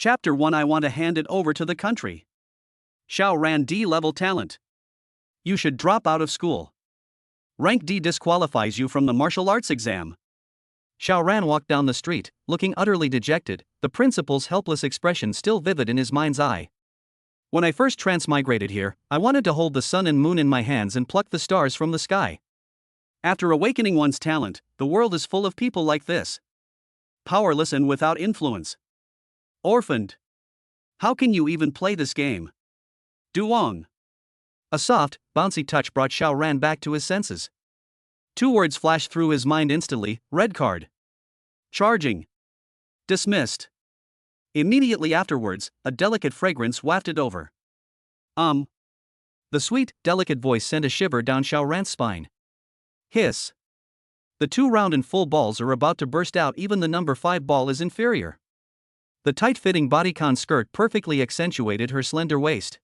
Chapter 1. I want to hand it over to the country. Xiao Ran D-level talent. You should drop out of school. Rank D disqualifies you from the martial arts exam. Xiao Ran walked down the street, looking utterly dejected, the principal's helpless expression still vivid in his mind's eye. When I first transmigrated here, I wanted to hold the sun and moon in my hands and pluck the stars from the sky. After awakening one's talent, the world is full of people like this. Powerless and without influence. Orphaned. How can you even play this game? Duong. A soft, bouncy touch brought Xiao Ran back to his senses. Two words flashed through his mind instantly: red card. Charging. Dismissed. Immediately afterwards, a delicate fragrance wafted over. The sweet, delicate voice sent a shiver down Xiao Ran's spine. Hiss. The two round and full balls are about to burst out. Even the number 5 ball is inferior. The tight-fitting bodycon skirt perfectly accentuated her slender waist.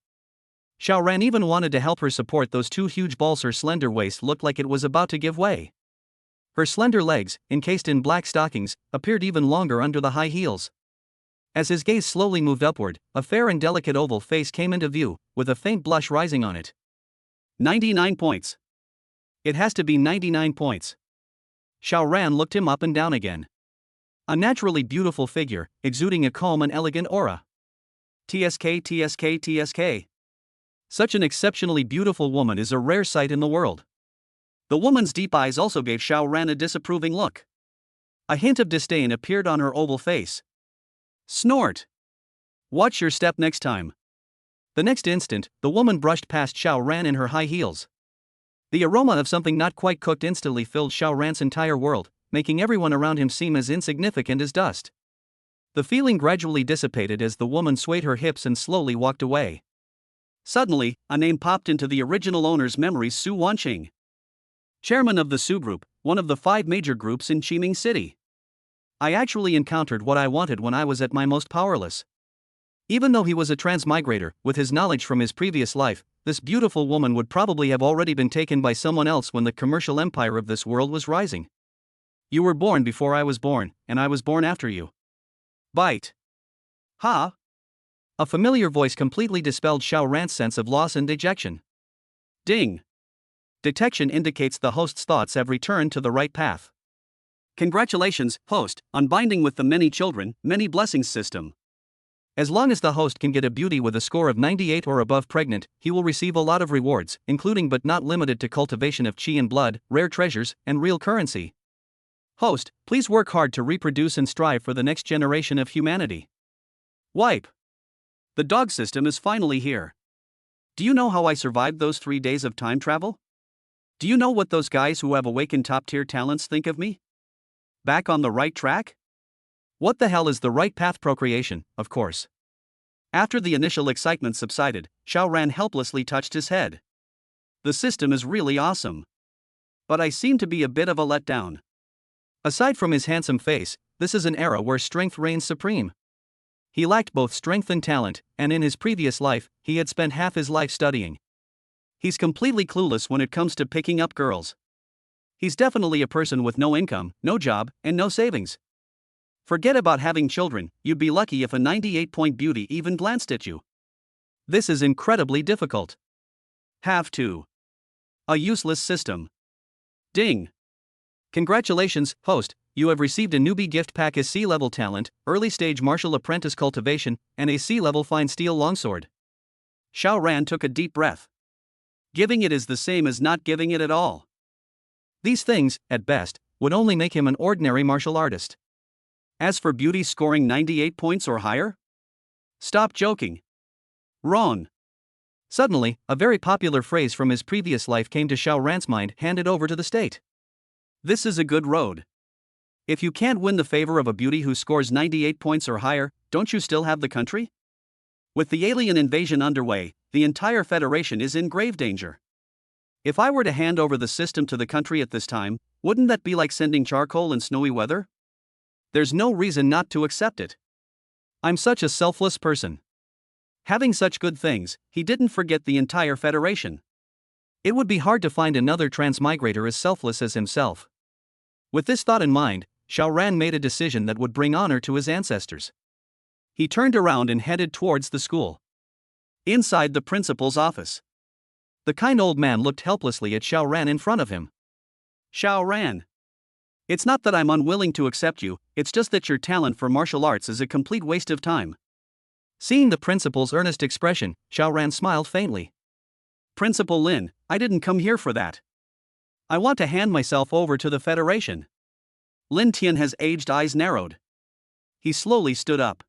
Xiao Ran even wanted to help her support those two huge balls. Her slender waist looked like it was about to give way. Her slender legs, encased in black stockings, appeared even longer under the high heels. As his gaze slowly moved upward, a fair and delicate oval face came into view, with a faint blush rising on it. 99 points. It has to be 99 points. Xiao Ran looked him up and down again. A naturally beautiful figure, exuding a calm and elegant aura. TSK, TSK, TSK. Such an exceptionally beautiful woman is a rare sight in the world. The woman's deep eyes also gave Xiao Ran a disapproving look. A hint of disdain appeared on her oval face. Snort. Watch your step next time. The next instant, the woman brushed past Xiao Ran in her high heels. The aroma of something not quite cooked instantly filled Xiao Ran's entire world, making everyone around him seem as insignificant as dust. The feeling gradually dissipated as the woman swayed her hips and slowly walked away. Suddenly, a name popped into the original owner's memories: Su Wanqing. Chairman of the Su Group, one of the 5 major groups in Qiming City. I actually encountered what I wanted when I was at my most powerless. Even though he was a transmigrator, with his knowledge from his previous life, this beautiful woman would probably have already been taken by someone else when the commercial empire of this world was rising. You were born before I was born, and I was born after you. Bite. Ha! A familiar voice completely dispelled Xiao Ran's sense of loss and dejection. Ding. Detection indicates the host's thoughts have returned to the right path. Congratulations, host, on binding with the many children, many blessings system. As long as the host can get a beauty with a score of 98 or above pregnant, he will receive a lot of rewards, including but not limited to cultivation of qi and blood, rare treasures, and real currency. Host, please work hard to reproduce and strive for the next generation of humanity. Wipe. The dog system is finally here. Do you know how I survived those 3 days of time travel? Do you know what those guys who have awakened top-tier talents think of me? Back on the right track? What the hell is the right path? Procreation, of course. After the initial excitement subsided, Xiao Ran helplessly touched his head. The system is really awesome. But I seem to be a bit of a letdown. Aside from his handsome face, this is an era where strength reigns supreme. He lacked both strength and talent, and in his previous life, he had spent half his life studying. He's completely clueless when it comes to picking up girls. He's definitely a person with no income, no job, and no savings. Forget about having children, you'd be lucky if a 98-point beauty even glanced at you. This is incredibly difficult. Have to. A useless system. Ding. Congratulations, host, you have received a newbie gift pack: a C-level talent, early stage martial apprentice cultivation, and a C-level fine steel longsword. Xiao Ran took a deep breath. Giving it is the same as not giving it at all. These things, at best, would only make him an ordinary martial artist. As for beauty scoring 98 points or higher? Stop joking. Wrong. Suddenly, a very popular phrase from his previous life came to Xiao Ran's mind: hand it over to the state. This is a good road. If you can't win the favor of a beauty who scores 98 points or higher, don't you still have the country? With the alien invasion underway, the entire Federation is in grave danger. If I were to hand over the system to the country at this time, wouldn't that be like sending charcoal in snowy weather? There's no reason not to accept it. I'm such a selfless person. Having such good things, he didn't forget the entire Federation. It would be hard to find another transmigrator as selfless as himself. With this thought in mind, Xiao Ran made a decision that would bring honor to his ancestors. He turned around and headed towards the school. Inside the principal's office, the kind old man looked helplessly at Xiao Ran in front of him. Xiao Ran. It's not that I'm unwilling to accept you, it's just that your talent for martial arts is a complete waste of time. Seeing the principal's earnest expression, Xiao Ran smiled faintly. Principal Lin, I didn't come here for that. I want to hand myself over to the Federation. Lin Tianhe's aged eyes narrowed. He slowly stood up.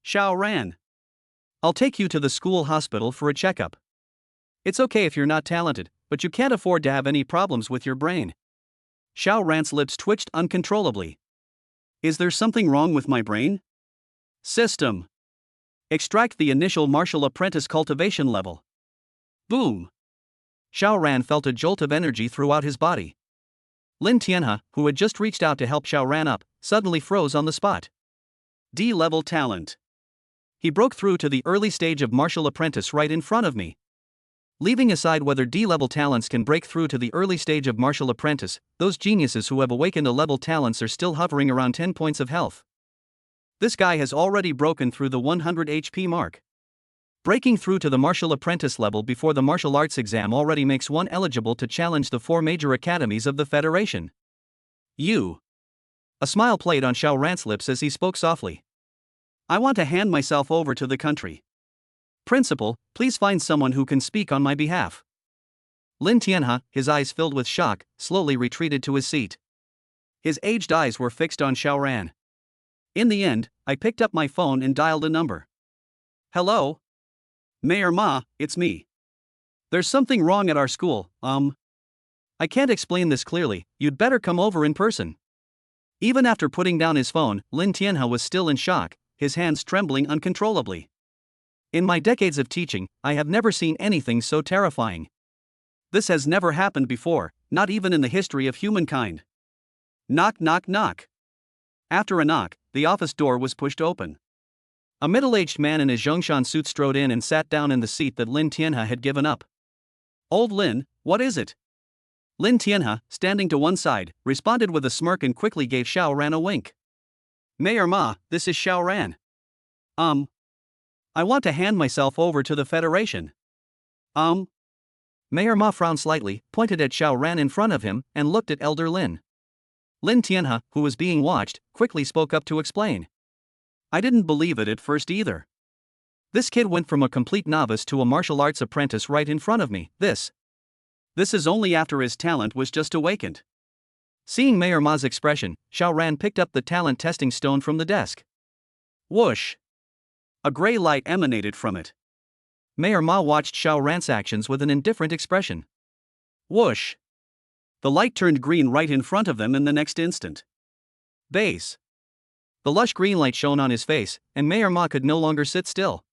Xiao Ran. I'll take you to the school hospital for a checkup. It's okay if you're not talented, but you can't afford to have any problems with your brain. Xiao Ran's lips twitched uncontrollably. Is there something wrong with my brain? System. Extract the initial martial apprentice cultivation level. Boom. Xiao Ran felt a jolt of energy throughout his body. Lin Tianhe, who had just reached out to help Xiao Ran up, suddenly froze on the spot. D-level talent. He broke through to the early stage of martial apprentice right in front of me. Leaving aside whether D-level talents can break through to the early stage of martial apprentice, those geniuses who have awakened A-level talents are still hovering around 10 points of health. This guy has already broken through the 100 HP mark. Breaking through to the martial apprentice level before the martial arts exam already makes one eligible to challenge the 4 major academies of the Federation. You. A smile played on Xiao Ran's lips as he spoke softly. I want to hand myself over to the country. Principal, please find someone who can speak on my behalf. Lin Tianhe, his eyes filled with shock, slowly retreated to his seat. His aged eyes were fixed on Xiao Ran. In the end, I picked up my phone and dialed a number. Hello? Mayor Ma, it's me. There's something wrong at our school, I can't explain this clearly, you'd better come over in person. Even after putting down his phone, Lin Tianhe was still in shock, his hands trembling uncontrollably. In my decades of teaching, I have never seen anything so terrifying. This has never happened before, not even in the history of humankind. Knock, knock, knock. After a knock, the office door was pushed open. A middle-aged man in his Zhongshan suit strode in and sat down in the seat that Lin Tianhe had given up. Old Lin, what is it? Lin Tianhe, standing to one side, responded with a smirk and quickly gave Xiao Ran a wink. Mayor Ma, this is Xiao Ran. I want to hand myself over to the Federation. Mayor Ma frowned slightly, pointed at Xiao Ran in front of him, and looked at Elder Lin. Lin Tianhe, who was being watched, quickly spoke up to explain. I didn't believe it at first either. This kid went from a complete novice to a martial arts apprentice right in front of me. This is only after his talent was just awakened. Seeing Mayor Ma's expression, Xiao Ran picked up the talent testing stone from the desk. Whoosh! A gray light emanated from it. Mayor Ma watched Xiao Ran's actions with an indifferent expression. Whoosh! The light turned green right in front of them in the next instant. Base! The lush green light shone on his face, and Mayor Ma could no longer sit still.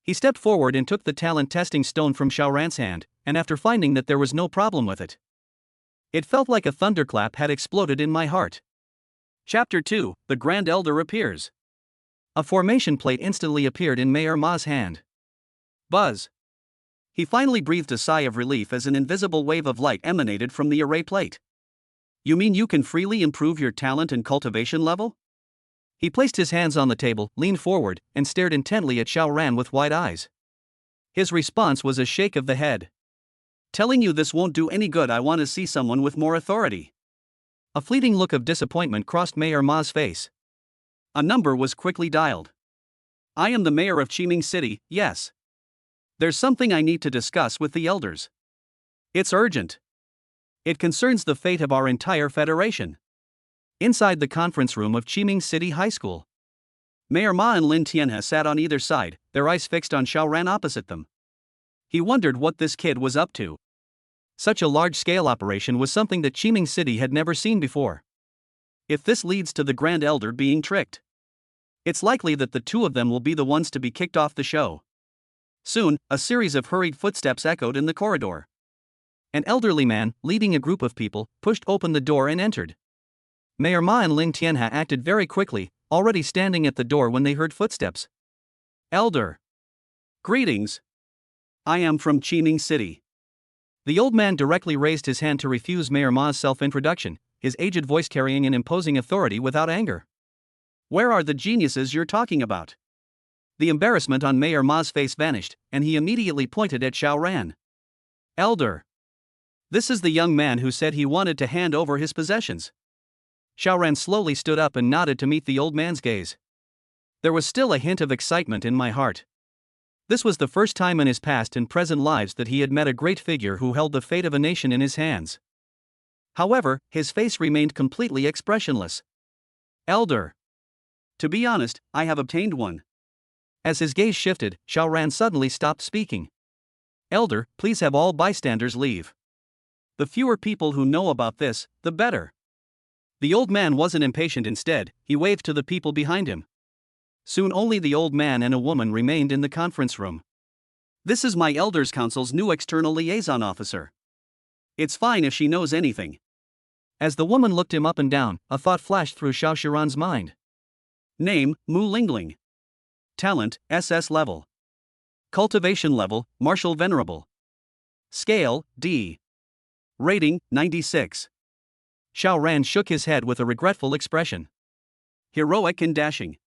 He stepped forward and took the talent testing stone from Xiao Ran's hand, and after finding that there was no problem with it, it felt like a thunderclap had exploded in my heart. Chapter 2, The Grand Elder Appears. A formation plate instantly appeared in Mayor Ma's hand. Buzz! He finally breathed a sigh of relief as an invisible wave of light emanated from the array plate. You mean you can freely improve your talent and cultivation level? He placed his hands on the table, leaned forward, and stared intently at Xiao Ran with wide eyes. His response was a shake of the head. Telling you this won't do any good. I want to see someone with more authority. A fleeting look of disappointment crossed Mayor Ma's face. A number was quickly dialed. I am the mayor of Qiming City, yes. There's something I need to discuss with the elders. It's urgent. It concerns the fate of our entire federation. Inside the conference room of Qiming City High School, Mayor Ma and Lin Tianhe sat on either side, their eyes fixed on Xiao Ran opposite them. He wondered what this kid was up to. Such a large-scale operation was something that Qiming City had never seen before. If this leads to the Grand Elder being tricked, it's likely that the two of them will be the ones to be kicked off the show. Soon, a series of hurried footsteps echoed in the corridor. An elderly man, leading a group of people, pushed open the door and entered. Mayor Ma and Lin Tianhe acted very quickly, already standing at the door when they heard footsteps. Elder. Greetings. I am from Qiming City. The old man directly raised his hand to refuse Mayor Ma's self-introduction, his aged voice carrying an imposing authority without anger. Where are the geniuses you're talking about? The embarrassment on Mayor Ma's face vanished, and he immediately pointed at Xiao Ran. Elder. This is the young man who said he wanted to hand over his possessions. Xiao Ran slowly stood up and nodded to meet the old man's gaze. There was still a hint of excitement in my heart. This was the first time in his past and present lives that he had met a great figure who held the fate of a nation in his hands. However, his face remained completely expressionless. Elder. To be honest, I have obtained one. As his gaze shifted, Xiao Ran suddenly stopped speaking. Elder, please have all bystanders leave. The fewer people who know about this, the better. The old man wasn't impatient. Instead, he waved to the people behind him. Soon only the old man and a woman remained in the conference room. This is my Elders Council's new external liaison officer. It's fine if she knows anything. As the woman looked him up and down, a thought flashed through Xiao Shiran's mind. Name, Mu Lingling. Talent, SS level. Cultivation level, Martial Venerable. Scale, D. Rating, 96. Xiao Ran shook his head with a regretful expression. Heroic and dashing.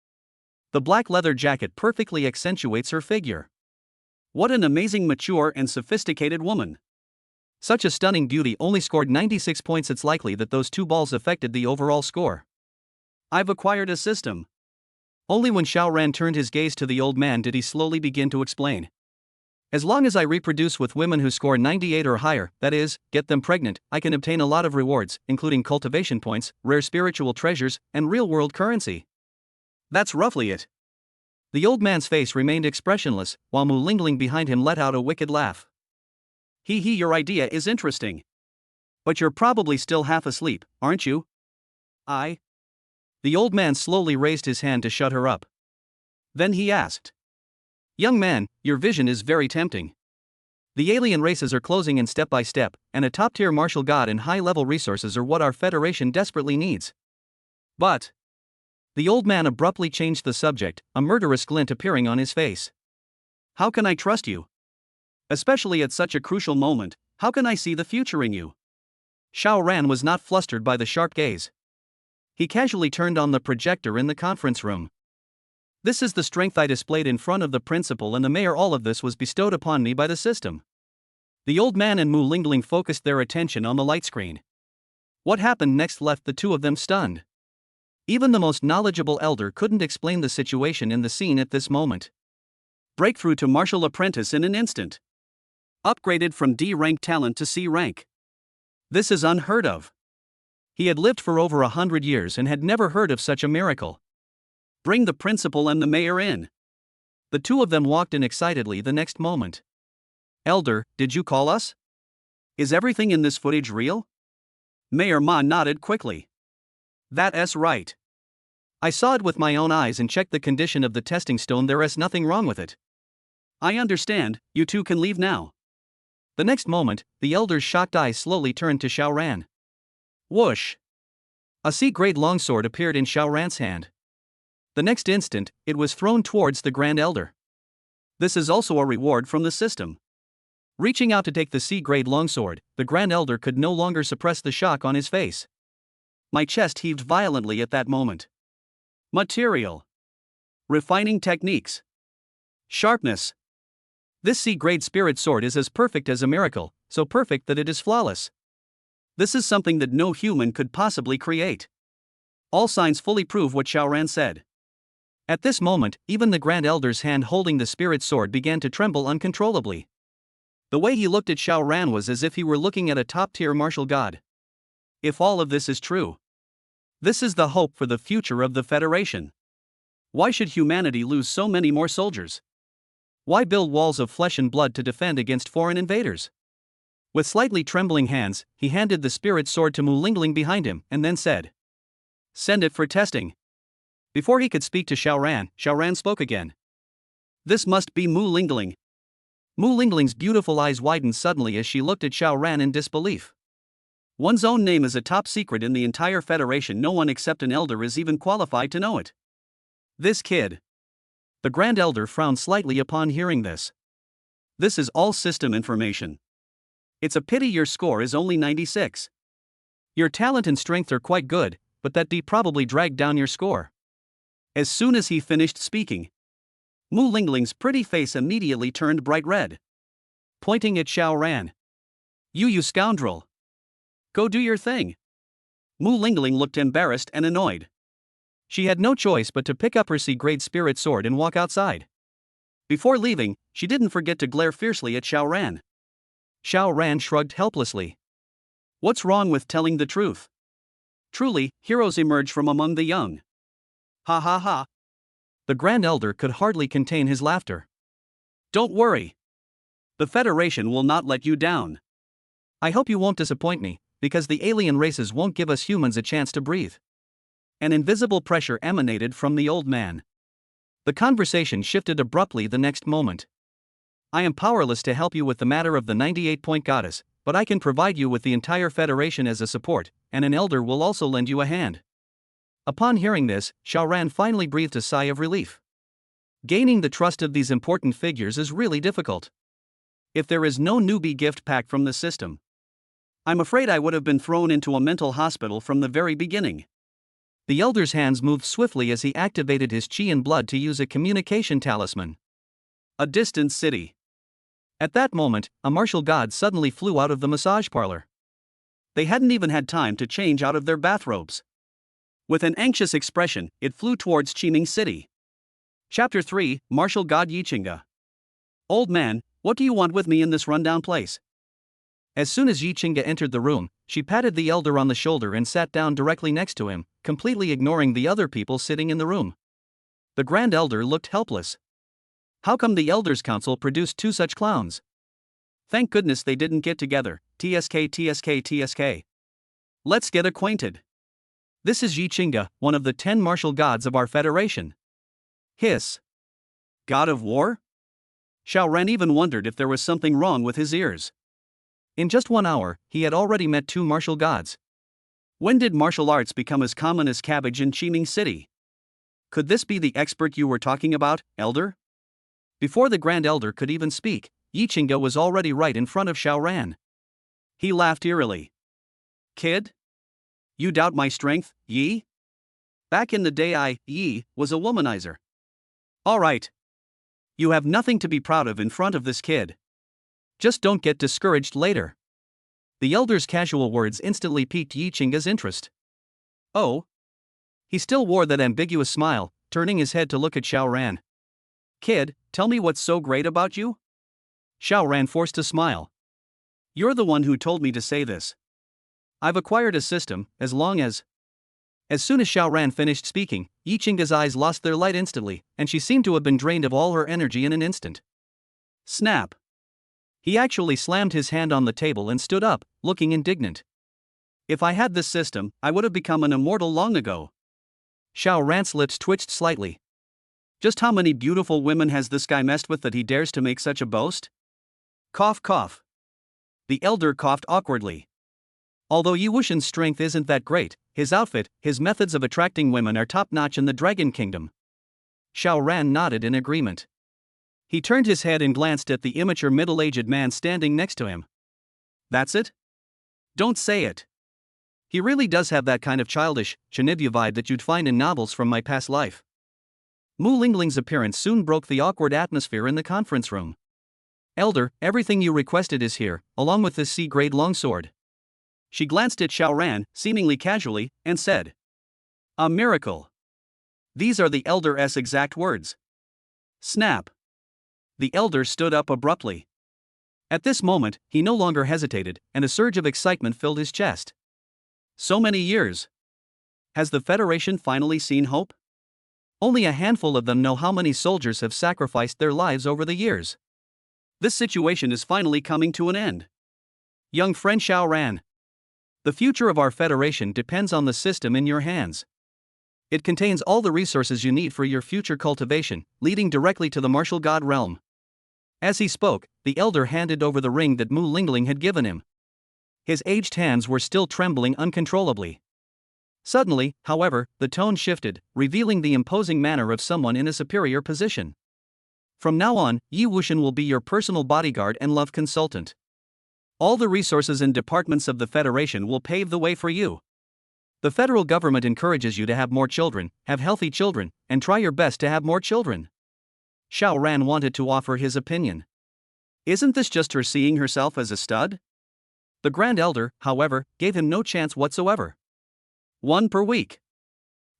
The black leather jacket perfectly accentuates her figure. What an amazing, mature and sophisticated woman. Such a stunning beauty only scored 96 points. It's likely that those two balls affected the overall score. I've acquired a system. Only when Xiao Ran turned his gaze to the old man did he slowly begin to explain. As long as I reproduce with women who score 98 or higher, that is, get them pregnant, I can obtain a lot of rewards, including cultivation points, rare spiritual treasures, and real-world currency. That's roughly it. The old man's face remained expressionless, while Mu Lingling behind him let out a wicked laugh. Hee, your idea is interesting. But you're probably still half asleep, aren't you? The old man slowly raised his hand to shut her up. Then he asked. Young man, your vision is very tempting. The alien races are closing in step by step, and a top-tier martial god and high-level resources are what our Federation desperately needs. But the old man abruptly changed the subject, a murderous glint appearing on his face. How can I trust you? Especially at such a crucial moment, how can I see the future in you? Xiao Ran was not flustered by the sharp gaze. He casually turned on the projector in the conference room. This is the strength I displayed in front of the principal and the mayor. All of this was bestowed upon me by the system. The old man and Mu Lingling focused their attention on the light screen. What happened next left the two of them stunned. Even the most knowledgeable elder couldn't explain the situation in the scene at this moment. Breakthrough to martial apprentice in an instant. Upgraded from D rank talent to C rank. This is unheard of. He had lived for over 100 years and had never heard of such a miracle. Bring the principal and the mayor in. The two of them walked in excitedly the next moment. Elder, did you call us? Is everything in this footage real? Mayor Ma nodded quickly. That's right. I saw it with my own eyes and checked the condition of the testing stone. There is nothing wrong with it. I understand, you two can leave now. The next moment, the elder's shocked eyes slowly turned to Xiao Ran. Whoosh! A C-grade longsword appeared in Xiao Ran's hand. The next instant, it was thrown towards the Grand Elder. This is also a reward from the system. Reaching out to take the C-grade longsword, the Grand Elder could no longer suppress the shock on his face. My chest heaved violently at that moment. Material. Refining techniques. Sharpness. This C-grade spirit sword is as perfect as a miracle, so perfect that it is flawless. This is something that no human could possibly create. All signs fully prove what Xiao Ran said. At this moment, even the Grand Elder's hand holding the spirit sword began to tremble uncontrollably. The way he looked at Xiao Ran was as if he were looking at a top-tier martial god. If all of this is true, this is the hope for the future of the Federation. Why should humanity lose so many more soldiers? Why build walls of flesh and blood to defend against foreign invaders? With slightly trembling hands, he handed the spirit sword to Mu Lingling behind him and then said, Send it for testing. Before he could speak to Xiao Ran spoke again. This must be Mu Lingling. Mu Lingling's beautiful eyes widened suddenly as she looked at Xiao Ran in disbelief. One's own name is a top secret in the entire Federation. No one except an elder is even qualified to know it. This kid. The Grand Elder frowned slightly upon hearing this. This is all system information. It's a pity your score is only 96. Your talent and strength are quite good, but that D probably dragged down your score. As soon as he finished speaking, Mu Lingling's pretty face immediately turned bright red. Pointing at Xiao Ran. You scoundrel! Go do your thing." Mu Lingling looked embarrassed and annoyed. She had no choice but to pick up her C-grade spirit sword and walk outside. Before leaving, she didn't forget to glare fiercely at Xiao Ran. Xiao Ran shrugged helplessly. What's wrong with telling the truth? Truly, heroes emerge from among the young. Ha ha ha. The Grand Elder could hardly contain his laughter. Don't worry. The Federation will not let you down. I hope you won't disappoint me, because the alien races won't give us humans a chance to breathe. An invisible pressure emanated from the old man. The conversation shifted abruptly the next moment. I am powerless to help you with the matter of the 98-point goddess, but I can provide you with the entire Federation as a support, and an elder will also lend you a hand. Upon hearing this, Xiao Ran finally breathed a sigh of relief. Gaining the trust of these important figures is really difficult. If there is no newbie gift pack from the system, I'm afraid I would have been thrown into a mental hospital from the very beginning. The elder's hands moved swiftly as he activated his chi and blood to use a communication talisman. A distant city. At that moment, a martial god suddenly flew out of the massage parlor. They hadn't even had time to change out of their bathrobes. With an anxious expression, it flew towards Qiming City. Chapter 3, Martial God Yichinga. Old man, what do you want with me in this rundown place? As soon as Yichinga entered the room, she patted the elder on the shoulder and sat down directly next to him, completely ignoring the other people sitting in the room. The Grand Elder looked helpless. How come the Elders' Council produced two such clowns? Thank goodness they didn't get together. TSK. Let's get acquainted. This is Yichinga, one of the 10 martial gods of our Federation. Hiss. God of War? Xiao Ran even wondered if there was something wrong with his ears. In just 1 hour, he had already met 2 martial gods. When did martial arts become as common as cabbage in Qiming City? Could this be the expert you were talking about, Elder? Before the Grand Elder could even speak, Yichinga was already right in front of Xiao Ran. He laughed eerily. Kid? You doubt my strength, Yi? Back in the day Yi, was a womanizer. Alright. You have nothing to be proud of in front of this kid. Just don't get discouraged later. The elder's casual words instantly piqued Yichinga's interest. Oh? He still wore that ambiguous smile, turning his head to look at Xiao Ran. Kid, tell me what's so great about you? Xiao Ran forced a smile. You're the one who told me to say this. I've acquired a system, as long as... As soon as Xiao Ran finished speaking, Yichinga's eyes lost their light instantly, and she seemed to have been drained of all her energy in an instant. Snap. He actually slammed his hand on the table and stood up, looking indignant. If I had this system, I would have become an immortal long ago. Xiao Ran's lips twitched slightly. Just how many beautiful women has this guy messed with that he dares to make such a boast? Cough cough. The elder coughed awkwardly. Although Yi Wuxian's strength isn't that great, his outfit, his methods of attracting women are top-notch in the Dragon Kingdom. Xiao Ran nodded in agreement. He turned his head and glanced at the immature middle-aged man standing next to him. That's it? Don't say it. He really does have that kind of childish, Chinibya vibe that you'd find in novels from my past life. Mu Lingling's appearance soon broke the awkward atmosphere in the conference room. Elder, everything you requested is here, along with this C-grade longsword. She glanced at Xiao Ran, seemingly casually, and said, A miracle. These are the Elder's exact words. Snap. The Elder stood up abruptly. At this moment, he no longer hesitated, and a surge of excitement filled his chest. So many years. Has the Federation finally seen hope? Only a handful of them know how many soldiers have sacrificed their lives over the years. This situation is finally coming to an end. Young friend Xiao Ran. The future of our Federation depends on the system in your hands. It contains all the resources you need for your future cultivation, leading directly to the martial god realm. As he spoke, the elder handed over the ring that Mu Lingling had given him. His aged hands were still trembling uncontrollably. Suddenly, however, the tone shifted, revealing the imposing manner of someone in a superior position. From now on, Yi Wuxian will be your personal bodyguard and love consultant. All the resources and departments of the Federation will pave the way for you. The federal government encourages you to have more children, have healthy children, and try your best to have more children. Xiao Ran wanted to offer his opinion. Isn't this just her seeing herself as a stud? The Grand Elder, however, gave him no chance whatsoever. 1 per week.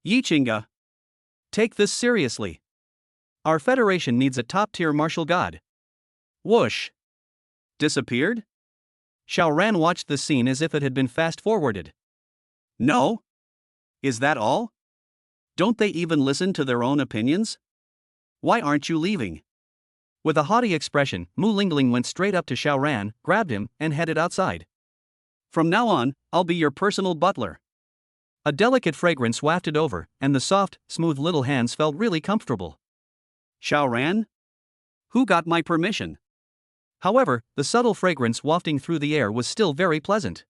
Yi Qingge. Take this seriously. Our federation needs a top-tier martial god. Whoosh. Disappeared? Xiao Ran watched the scene as if it had been fast-forwarded. No? Is that all? Don't they even listen to their own opinions? Why aren't you leaving? With a haughty expression, Mu Lingling went straight up to Xiao Ran, grabbed him, and headed outside. From now on, I'll be your personal butler. A delicate fragrance wafted over, and the soft, smooth little hands felt really comfortable. Xiao Ran? Who got my permission? However, the subtle fragrance wafting through the air was still very pleasant.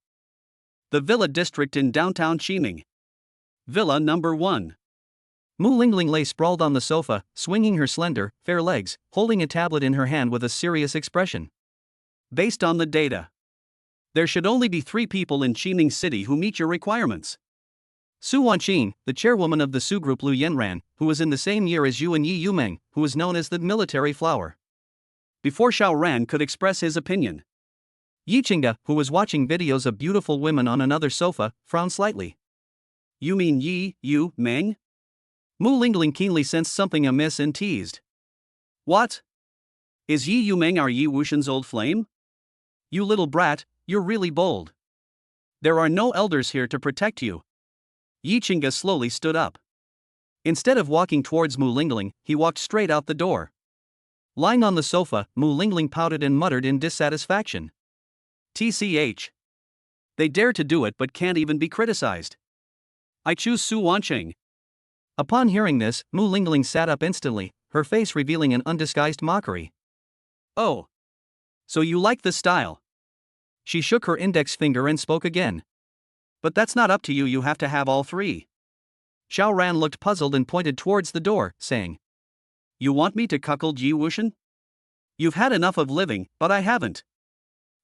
The Villa District in downtown Xining. Villa number 1. Mu Lingling lay sprawled on the sofa, swinging her slender, fair legs, holding a tablet in her hand with a serious expression. Based on the data, there should only be 3 people in Xining City who meet your requirements. Su Wanqin, the chairwoman of the Su Group Lu Yanran, who was in the same year as Yuan Yi Yumeng, who was known as the military flower. Before Xiao Ran could express his opinion, Yi Qingge, who was watching videos of beautiful women on another sofa, frowned slightly. You mean Yi Yu Meng? Mu Lingling keenly sensed something amiss and teased. What? Is Yi Yu Meng our Yi Wuxian's old flame? You little brat, you're really bold. There are no elders here to protect you. Yi Qingge slowly stood up. Instead of walking towards Mu Lingling, he walked straight out the door. Lying on the sofa, Mu Lingling pouted and muttered in dissatisfaction. TCH. They dare to do it but can't even be criticized. I choose Su Wanqing. Upon hearing this, Mu Lingling sat up instantly, her face revealing an undisguised mockery. Oh. So you like this style? She shook her index finger and spoke again. But that's not up to you, you have to have all 3. Xiao Ran looked puzzled and pointed towards the door, saying. You want me to cuckold Yi Wuxian? You've had enough of living, but I haven't.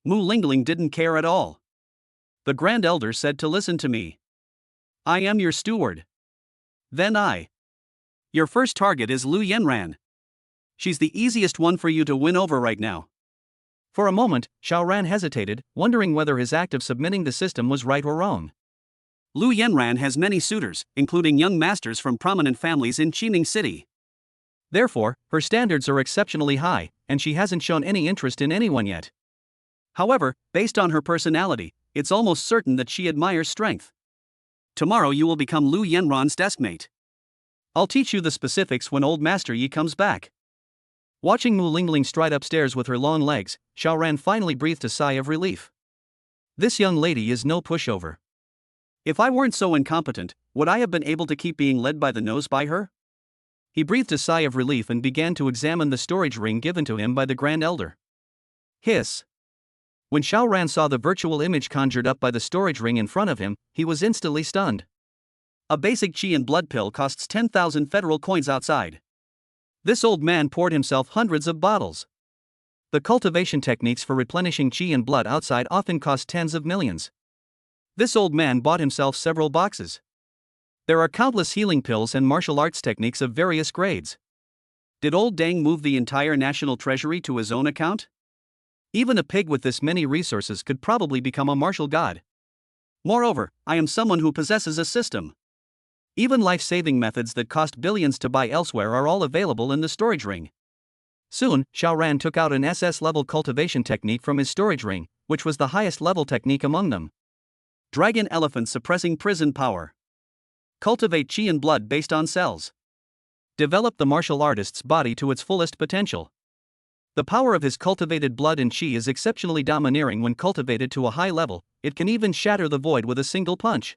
Mu Lingling didn't care at all. The Grand Elder said to listen to me. I am your steward. Then Your first target is Lu Yanran. She's the easiest one for you to win over right now. For a moment, Xiao Ran hesitated, wondering whether his act of submitting the system was right or wrong. Lu Yanran has many suitors, including young masters from prominent families in Xining City. Therefore, her standards are exceptionally high, and she hasn't shown any interest in anyone yet. However, based on her personality, it's almost certain that she admires strength. Tomorrow you will become Lu Yanran's deskmate. I'll teach you the specifics when old Master Yi comes back. Watching Mu Lingling stride upstairs with her long legs, Xiao Ran finally breathed a sigh of relief. This young lady is no pushover. If I weren't so incompetent, would I have been able to keep being led by the nose by her? He breathed a sigh of relief and began to examine the storage ring given to him by the Grand Elder. Hiss. When Xiao Ran saw the virtual image conjured up by the storage ring in front of him, he was instantly stunned. A basic qi and blood pill costs 10,000 federal coins outside. This old man poured himself hundreds of bottles. The cultivation techniques for replenishing qi and blood outside often cost tens of millions. This old man bought himself several boxes. There are countless healing pills and martial arts techniques of various grades. Did old Deng move the entire national treasury to his own account? Even a pig with this many resources could probably become a martial god. Moreover, I am someone who possesses a system. Even life-saving methods that cost billions to buy elsewhere are all available in the storage ring. Soon, Xiao Ran took out an SS-level cultivation technique from his storage ring, which was the highest level technique among them. Dragon Elephant Suppressing Prison Power. Cultivate qi and blood based on cells. Develop the martial artist's body to its fullest potential. The power of his cultivated blood and qi is exceptionally domineering when cultivated to a high level, it can even shatter the void with a single punch.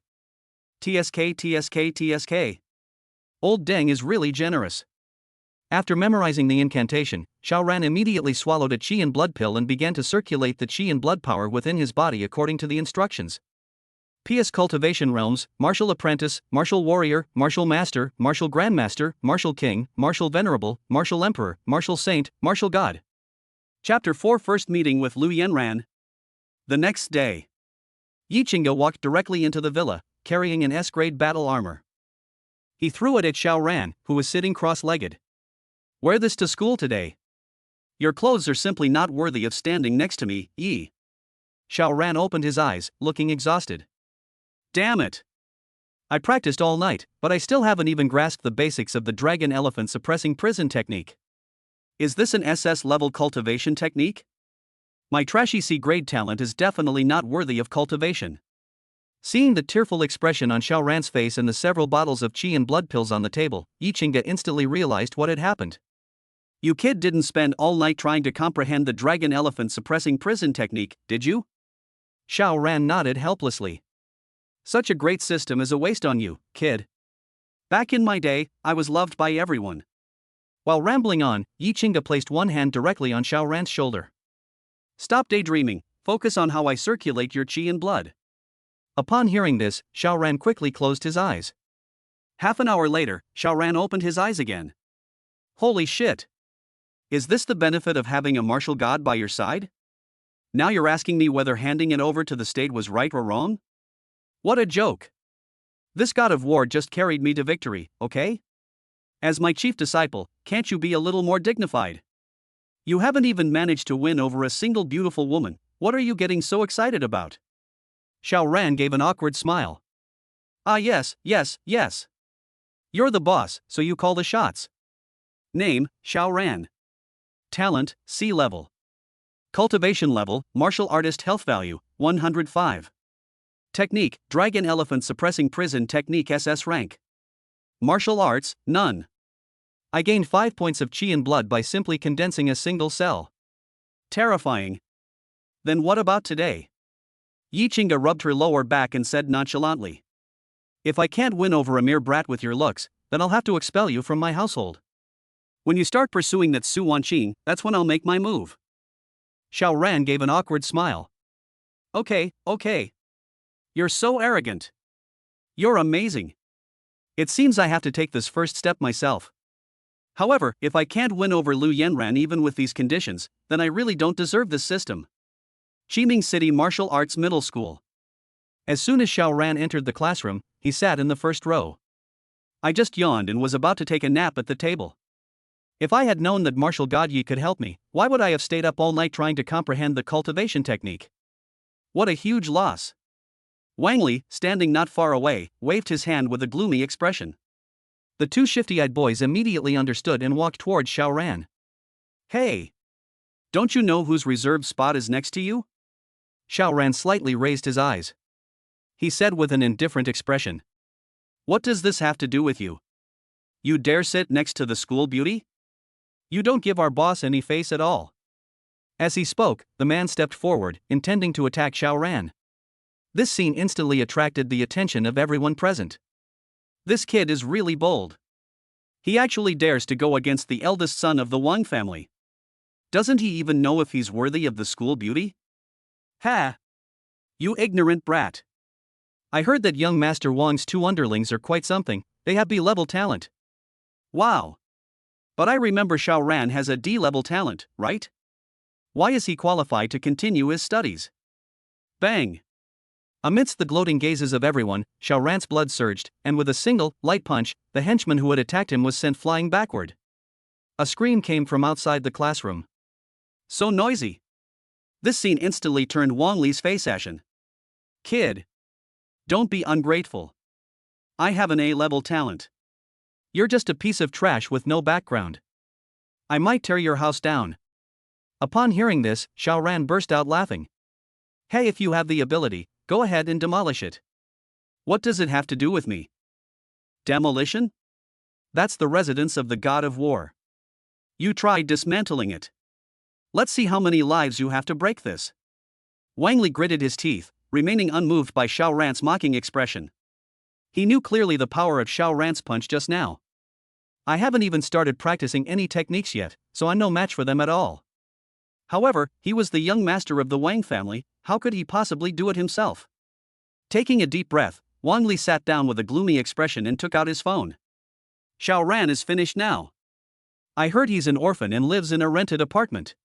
TSK TSK TSK. Old Deng is really generous. After memorizing the incantation, Xiao Ran immediately swallowed a qi and blood pill and began to circulate the qi and blood power within his body according to the instructions. PS Cultivation Realms, Martial Apprentice, Martial Warrior, Martial Master, Martial Grandmaster, Martial King, Martial Venerable, Martial Emperor, Martial Saint, Martial God. Chapter 4 First Meeting with Lu Yanran. The next day, Yi Qingge walked directly into the villa, carrying an S-grade battle armor. He threw it at Xiao Ran, who was sitting cross-legged. Wear this to school today. Your clothes are simply not worthy of standing next to me, Yi. Xiao Ran opened his eyes, looking exhausted. Damn it! I practiced all night, but I still haven't even grasped the basics of the dragon elephant suppressing prison technique. Is this an SS-level cultivation technique? My trashy C-grade talent is definitely not worthy of cultivation. Seeing the tearful expression on Xiao Ran's face and the several bottles of qi and blood pills on the table, Yi Qingge instantly realized what had happened. You kid didn't spend all night trying to comprehend the dragon elephant suppressing prison technique, did you? Xiao Ran nodded helplessly. Such a great system is a waste on you, kid. Back in my day, I was loved by everyone. While rambling on, Yi Qingge placed one hand directly on Xiao Ran's shoulder. Stop daydreaming, focus on how I circulate your qi and blood. Upon hearing this, Xiao Ran quickly closed his eyes. Half an hour later, Xiao Ran opened his eyes again. Holy shit! Is this the benefit of having a martial god by your side? Now you're asking me whether handing it over to the state was right or wrong? What a joke! This god of war just carried me to victory, okay? As my chief disciple, can't you be a little more dignified? You haven't even managed to win over a single beautiful woman, what are you getting so excited about? Xiao Ran gave an awkward smile. Ah yes. You're the boss, so you call the shots. Name, Xiao Ran. Talent, C level. Cultivation level, martial artist health value, 105. Technique, dragon elephant suppressing prison technique SS rank. Martial arts, none. I gained 5 points of qi and blood by simply condensing a single cell. Terrifying. Then what about today? Yi Qingge rubbed her lower back and said nonchalantly. If I can't win over a mere brat with your looks, then I'll have to expel you from my household. When you start pursuing that Su Wanqing, that's when I'll make my move. Xiao Ran gave an awkward smile. Okay. You're so arrogant. You're amazing. It seems I have to take this first step myself. However, if I can't win over Lu Yanran even with these conditions, then I really don't deserve this system. Qiming City Martial Arts Middle School. As soon as Xiao Ran entered the classroom, he sat in the first row. I just yawned and was about to take a nap at the table. If I had known that Martial God Yi could help me, why would I have stayed up all night trying to comprehend the cultivation technique? What a huge loss. Wang Li, standing not far away, waved his hand with a gloomy expression. The two shifty-eyed boys immediately understood and walked towards Xiao Ran. Hey! Don't you know whose reserved spot is next to you? Xiao Ran slightly raised his eyes. He said with an indifferent expression. What does this have to do with you? You dare sit next to the school beauty? You don't give our boss any face at all. As he spoke, the man stepped forward, intending to attack Xiao Ran. This scene instantly attracted the attention of everyone present. This kid is really bold. He actually dares to go against the eldest son of the Wang family. Doesn't he even know if he's worthy of the school beauty? Ha! You ignorant brat. I heard that young Master Wang's two underlings are quite something, they have B-level talent. Wow! But I remember Xiao Ran has a D-level talent, right? Why is he qualified to continue his studies? Bang! Amidst the gloating gazes of everyone, Xiao Ran's blood surged, and with a single, light punch, the henchman who had attacked him was sent flying backward. A scream came from outside the classroom. So noisy! This scene instantly turned Wang Li's face ashen. Kid! Don't be ungrateful. I have an A-level talent. You're just a piece of trash with no background. I might tear your house down. Upon hearing this, Xiao Ran burst out laughing. Hey, if you have the ability, go ahead and demolish it. What does it have to do with me? Demolition? That's the residence of the god of war. You try dismantling it. Let's see how many lives you have to break this. Wang Li gritted his teeth, remaining unmoved by Xiao Ran's mocking expression. He knew clearly the power of Xiao Ran's punch just now. I haven't even started practicing any techniques yet, so I'm no match for them at all. However, he was the young master of the Wang family, how could he possibly do it himself? Taking a deep breath, Wang Li sat down with a gloomy expression and took out his phone. Xiao Ran is finished now. I heard he's an orphan and lives in a rented apartment.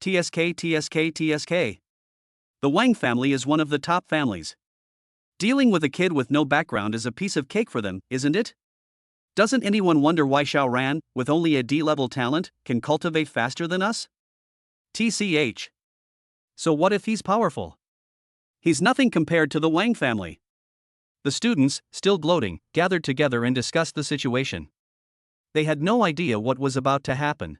TSK. The Wang family is one of the top families. Dealing with a kid with no background is a piece of cake for them, isn't it? Doesn't anyone wonder why Xiao Ran, with only a D-level talent, can cultivate faster than us? TCH. So what if he's powerful? He's nothing compared to the Wang family. The students, still gloating, gathered together and discussed the situation. They had no idea what was about to happen.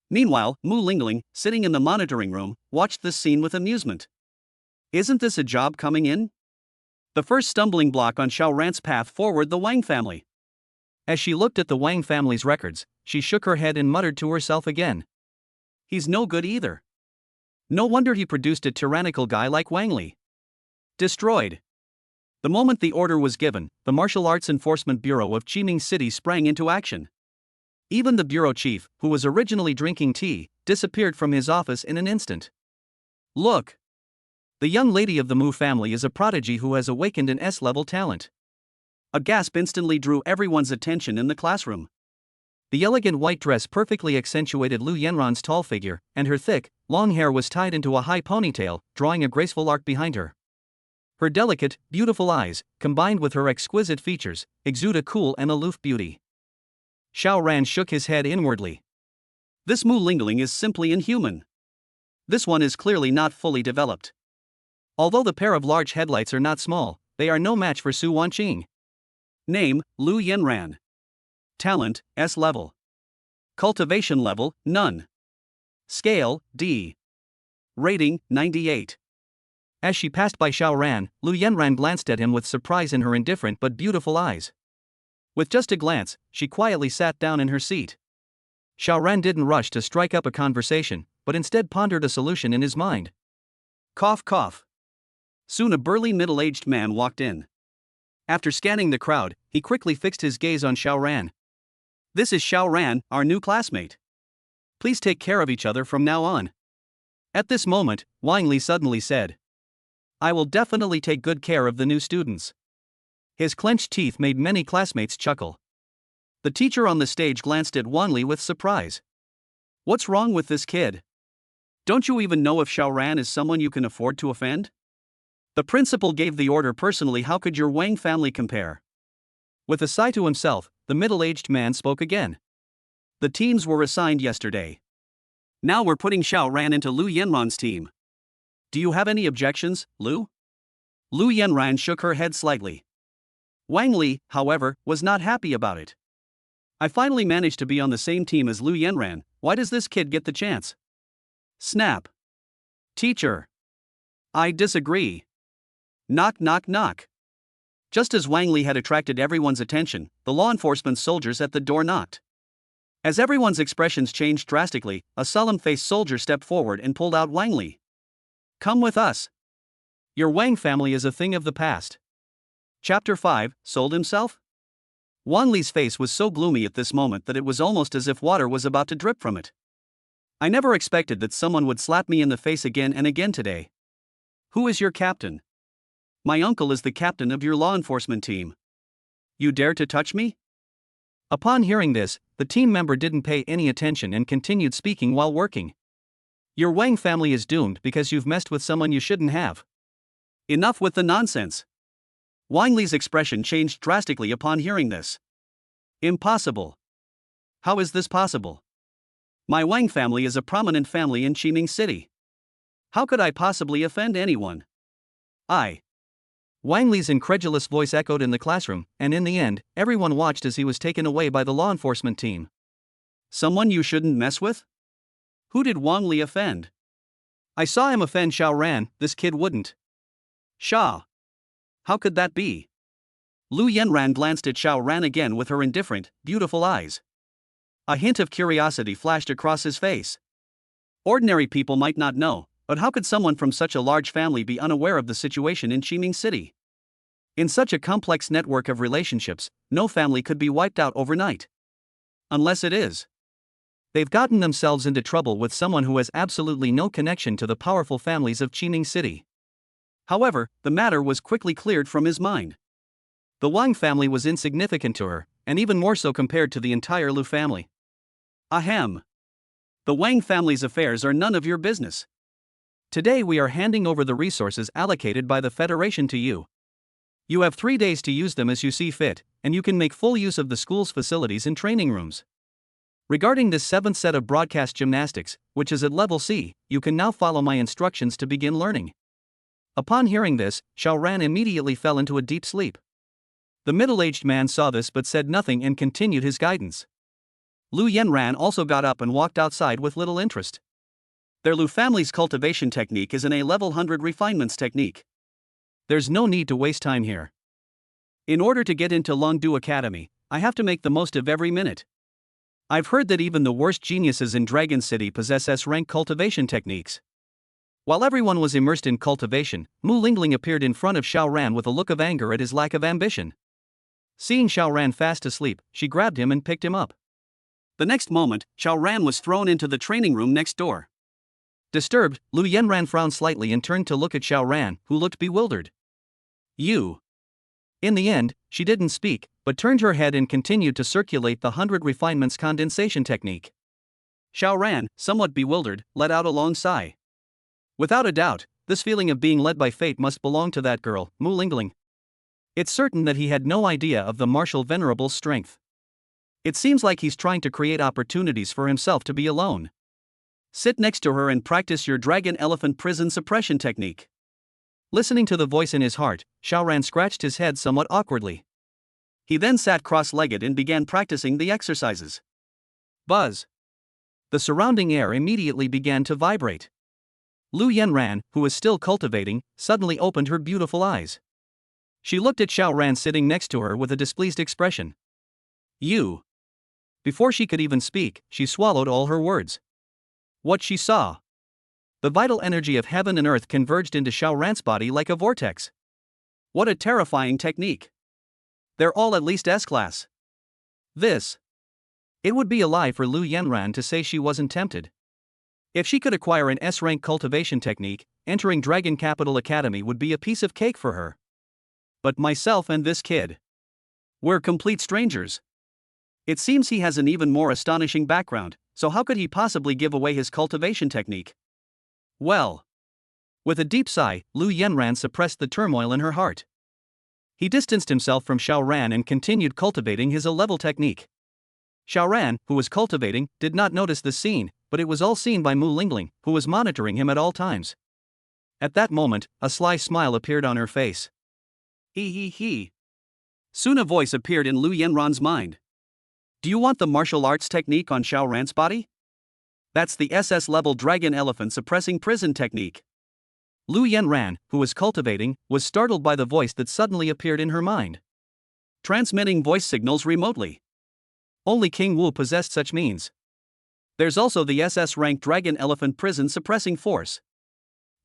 Meanwhile, Mu Lingling, sitting in the monitoring room, watched this scene with amusement. Isn't this a job coming in? The first stumbling block on Xiao Ran's path forward the Wang family. As she looked at the Wang family's records, she shook her head and muttered to herself again. He's no good either. No wonder he produced a tyrannical guy like Wang Li. Destroyed. The moment the order was given, the Martial Arts Enforcement Bureau of Qiming City sprang into action. Even the bureau chief, who was originally drinking tea, disappeared from his office in an instant. Look! The young lady of the Mu family is a prodigy who has awakened an S-level talent. A gasp instantly drew everyone's attention in the classroom. The elegant white dress perfectly accentuated Lu Yanran's tall figure, and her thick, long hair was tied into a high ponytail, drawing a graceful arc behind her. Her delicate, beautiful eyes, combined with her exquisite features, exude a cool and aloof beauty. Xiao Ran shook his head inwardly. This Mu Lingling is simply inhuman. This one is clearly not fully developed. Although the pair of large headlights are not small, they are no match for Su Wanqing. Name, Lu Yanran. Talent, S level. Cultivation level, none. Scale, D. Rating, 98. As she passed by Xiao Ran, Lu Yanran glanced at him with surprise in her indifferent but beautiful eyes. With just a glance, she quietly sat down in her seat. Xiao Ran didn't rush to strike up a conversation, but instead pondered a solution in his mind. Cough cough. Soon a burly middle-aged man walked in. After scanning the crowd, he quickly fixed his gaze on Xiao Ran. This is Xiao Ran, our new classmate. Please take care of each other from now on. At this moment, Wang Li suddenly said. I will definitely take good care of the new students. His clenched teeth made many classmates chuckle. The teacher on the stage glanced at Wang Li with surprise. What's wrong with this kid? Don't you even know if Xiao Ran is someone you can afford to offend? The principal gave the order personally. How could your Wang family compare? With a sigh to himself, the middle-aged man spoke again. The teams were assigned yesterday. Now we're putting Xiao Ran into Lu Yanran's team. Do you have any objections, Lu? Lu Yanran shook her head slightly. Wang Li, however, was not happy about it. I finally managed to be on the same team as Lu Yanran. Why does this kid get the chance? Snap. Teacher. I disagree. Knock knock knock. Just as Wang Li had attracted everyone's attention, the law enforcement soldiers at the door knocked. As everyone's expressions changed drastically, a solemn-faced soldier stepped forward and pulled out Wang Li. Come with us. Your Wang family is a thing of the past. Chapter 5, Sold himself? Wang Li's face was so gloomy at this moment that it was almost as if water was about to drip from it. I never expected that someone would slap me in the face again and again today. Who is your captain? My uncle is the captain of your law enforcement team. You dare to touch me? Upon hearing this, the team member didn't pay any attention and continued speaking while working. Your Wang family is doomed because you've messed with someone you shouldn't have. Enough with the nonsense. Wang Li's expression changed drastically upon hearing this. Impossible. How is this possible? My Wang family is a prominent family in Qiming City. How could I possibly offend anyone? Wang Li's incredulous voice echoed in the classroom, and in the end, everyone watched as he was taken away by the law enforcement team. Someone you shouldn't mess with? Who did Wang Li offend? I saw him offend Xiao Ran. This kid wouldn't. Sha. How could that be? Lu Yanran glanced at Xiao Ran again with her indifferent, beautiful eyes. A hint of curiosity flashed across his face. Ordinary people might not know, but how could someone from such a large family be unaware of the situation in Qiming City? In such a complex network of relationships, no family could be wiped out overnight. Unless it is. They've gotten themselves into trouble with someone who has absolutely no connection to the powerful families of Qiming City. However, the matter was quickly cleared from his mind. The Wang family was insignificant to her, and even more so compared to the entire Lu family. Ahem. The Wang family's affairs are none of your business. Today we are handing over the resources allocated by the Federation to you. You have 3 days to use them as you see fit, and you can make full use of the school's facilities and training rooms. Regarding this 7th set of broadcast gymnastics, which is at level C, you can now follow my instructions to begin learning. Upon hearing this, Xiaoran immediately fell into a deep sleep. The middle-aged man saw this but said nothing and continued his guidance. Lu Yanran also got up and walked outside with little interest. Their Lu family's cultivation technique is an A-level 100 refinements technique. There's no need to waste time here. In order to get into Longdu Academy, I have to make the most of every minute. I've heard that even the worst geniuses in Dragon City possess S-rank cultivation techniques. While everyone was immersed in cultivation, Mu Lingling appeared in front of Xiaoran with a look of anger at his lack of ambition. Seeing Xiaoran fast asleep, she grabbed him and picked him up. The next moment, Xiaoran was thrown into the training room next door. Disturbed, Lu Yanran frowned slightly and turned to look at Xiaoran, who looked bewildered. You. In the end, she didn't speak, but turned her head and continued to circulate the 100 refinements condensation technique. Xiaoran, somewhat bewildered, let out a long sigh. Without a doubt, this feeling of being led by fate must belong to that girl, Mu Lingling. It's certain that he had no idea of the martial venerable's strength. It seems like he's trying to create opportunities for himself to be alone. Sit next to her and practice your dragon elephant prison suppression technique. Listening to the voice in his heart, Xiaoran scratched his head somewhat awkwardly. He then sat cross-legged and began practicing the exercises. Buzz! The surrounding air immediately began to vibrate. Lu Yanran, who was still cultivating, suddenly opened her beautiful eyes. She looked at Xiaoran sitting next to her with a displeased expression. You. Before she could even speak, she swallowed all her words. What she saw. The vital energy of heaven and earth converged into Xiaoran's body like a vortex. What a terrifying technique. They're all at least S-class. This. It would be a lie for Lu Yanran to say she wasn't tempted. If she could acquire an S-rank cultivation technique, entering Dragon Capital Academy would be a piece of cake for her. But myself and this kid. We're complete strangers. It seems he has an even more astonishing background, so how could he possibly give away his cultivation technique? Well. With a deep sigh, Lu Yanran suppressed the turmoil in her heart. He distanced himself from Xiaoran and continued cultivating his A-level technique. Xiaoran, who was cultivating, did not notice the scene, but it was all seen by Mu Lingling, who was monitoring him at all times. At that moment, a sly smile appeared on her face. He. Soon a voice appeared in Lu Yanran's mind. Do you want the martial arts technique on Xiaoran's body? That's the SS-level Dragon Elephant Suppressing Prison technique. Lu Yanran, who was cultivating, was startled by the voice that suddenly appeared in her mind. Transmitting voice signals remotely. Only King Wu possessed such means. There's also the SS-ranked Dragon Elephant Prison Suppressing Force.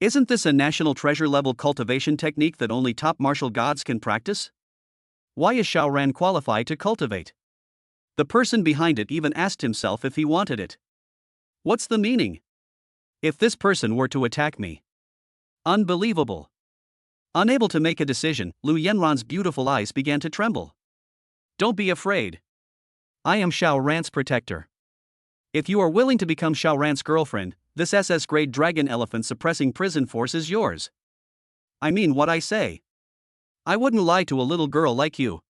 Isn't this a national treasure-level cultivation technique that only top martial gods can practice? Why is Xiaoran qualified to cultivate? The person behind it even asked himself if he wanted it. What's the meaning? If this person were to attack me. Unbelievable. Unable to make a decision, Lu Yanran's beautiful eyes began to tremble. Don't be afraid. I am Xiaoran's protector. If you are willing to become Xiaoran's girlfriend, this SS-grade Dragon Elephant Suppressing Prison Force is yours. I mean what I say. I wouldn't lie to a little girl like you.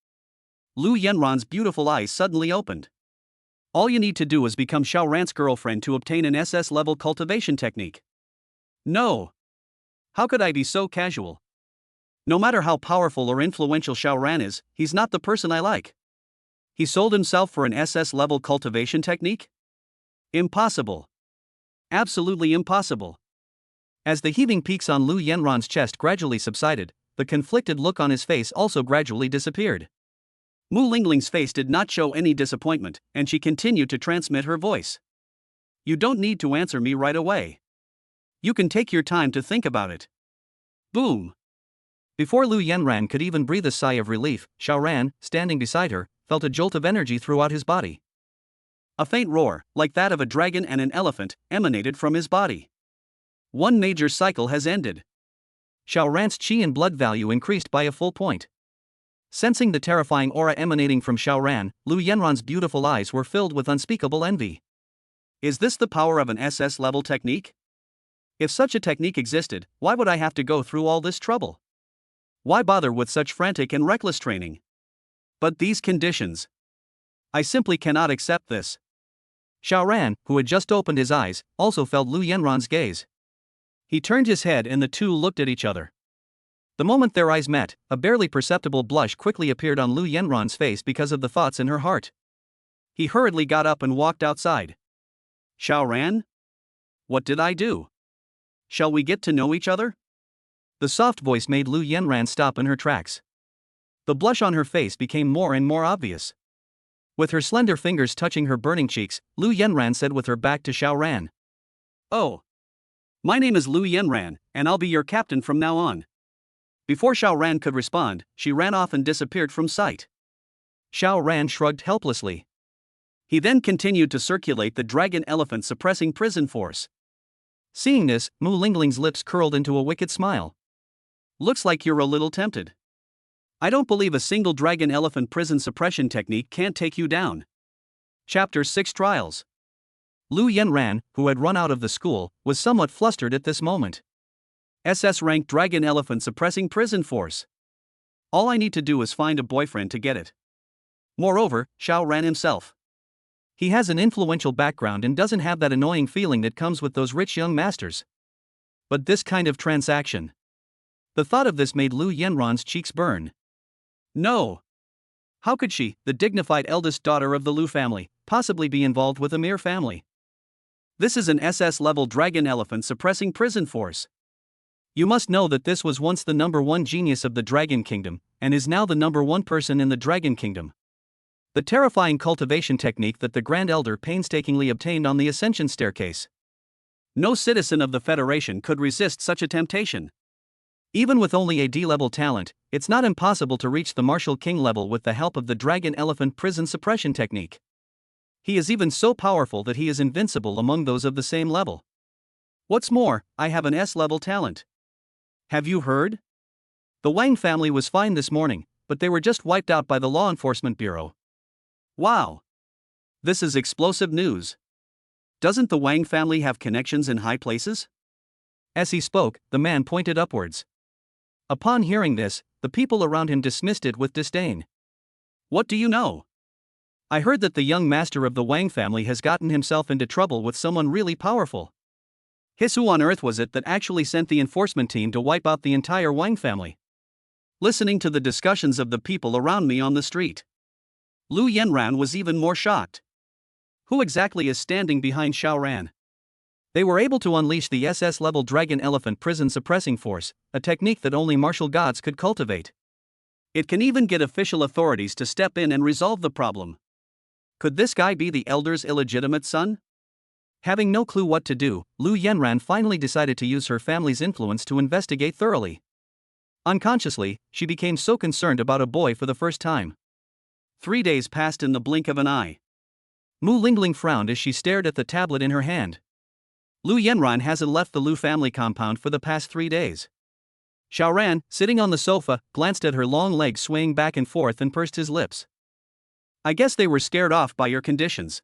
Lu Yanran's beautiful eyes suddenly opened. All you need to do is become Xiaoran's girlfriend to obtain an SS-level cultivation technique. No. How could I be so casual? No matter how powerful or influential Xiaoran is, he's not the person I like. He sold himself for an SS-level cultivation technique? Impossible. Absolutely impossible. As the heaving peaks on Lu Yanran's chest gradually subsided, the conflicted look on his face also gradually disappeared. Mu Lingling's face did not show any disappointment, and she continued to transmit her voice. You don't need to answer me right away. You can take your time to think about it. Boom! Before Lu Yanran could even breathe a sigh of relief, Xiaoran, standing beside her, felt a jolt of energy throughout his body. A faint roar, like that of a dragon and an elephant, emanated from his body. One major cycle has ended. Xiaoran's qi and blood value increased by a full point. Sensing the terrifying aura emanating from Xiaoran, Lu Yanran's beautiful eyes were filled with unspeakable envy. Is this the power of an SS-level technique? If such a technique existed, why would I have to go through all this trouble? Why bother with such frantic and reckless training? But these conditions. I simply cannot accept this. Xiaoran, who had just opened his eyes, also felt Lu Yanran's gaze. He turned his head and the two looked at each other. The moment their eyes met, a barely perceptible blush quickly appeared on Lu Yanran's face because of the thoughts in her heart. He hurriedly got up and walked outside. Xiaoran? What did I do? Shall we get to know each other? The soft voice made Lu Yanran stop in her tracks. The blush on her face became more and more obvious. With her slender fingers touching her burning cheeks, Lu Yanran said with her back to Xiaoran. Oh. My name is Lu Yanran, and I'll be your captain from now on. Before Xiaoran could respond, she ran off and disappeared from sight. Xiaoran shrugged helplessly. He then continued to circulate the dragon elephant suppressing prison force. Seeing this, Mu Lingling's lips curled into a wicked smile. Looks like you're a little tempted. I don't believe a single dragon elephant prison suppression technique can't take you down. Chapter 6 Trials. Lu Yanran, who had run out of the school, was somewhat flustered at this moment. SS rank dragon elephant suppressing prison force. All I need to do is find a boyfriend to get it. Moreover, Xiaoran himself. He has an influential background and doesn't have that annoying feeling that comes with those rich young masters. But this kind of transaction. The thought of this made Lu Yanran's cheeks burn. No. How could she, the dignified eldest daughter of the Lu family, possibly be involved with a mere family? This is an SS-level dragon elephant suppressing prison force. You must know that this was once the #1 genius of the Dragon Kingdom, and is now the #1 person in the Dragon Kingdom. The terrifying cultivation technique that the Grand Elder painstakingly obtained on the Ascension Staircase. No citizen of the Federation could resist such a temptation. Even with only a D-level talent, it's not impossible to reach the Martial King level with the help of the Dragon Elephant Prison Suppression Technique. He is even so powerful that he is invincible among those of the same level. What's more, I have an S-level talent. Have you heard? The Wang family was fine this morning, but they were just wiped out by the Law Enforcement Bureau. Wow! This is explosive news. Doesn't the Wang family have connections in high places? As he spoke, the man pointed upwards. Upon hearing this, the people around him dismissed it with disdain. What do you know? I heard that the young master of the Wang family has gotten himself into trouble with someone really powerful. Who on earth was it that actually sent the enforcement team to wipe out the entire Wang family? Listening to the discussions of the people around me on the street, Lu Yanran was even more shocked. Who exactly is standing behind Xiaoran? They were able to unleash the SS-level Dragon Elephant Prison Suppressing Force, a technique that only martial gods could cultivate. It can even get official authorities to step in and resolve the problem. Could this guy be the Elder's illegitimate son? Having no clue what to do, Lu Yanran finally decided to use her family's influence to investigate thoroughly. Unconsciously, she became so concerned about a boy for the first time. 3 days passed in the blink of an eye. Mu Lingling frowned as she stared at the tablet in her hand. Lu Yanran hasn't left the Lu family compound for the past 3 days. Xiaoran, sitting on the sofa, glanced at her long legs swaying back and forth and pursed his lips. I guess they were scared off by your conditions.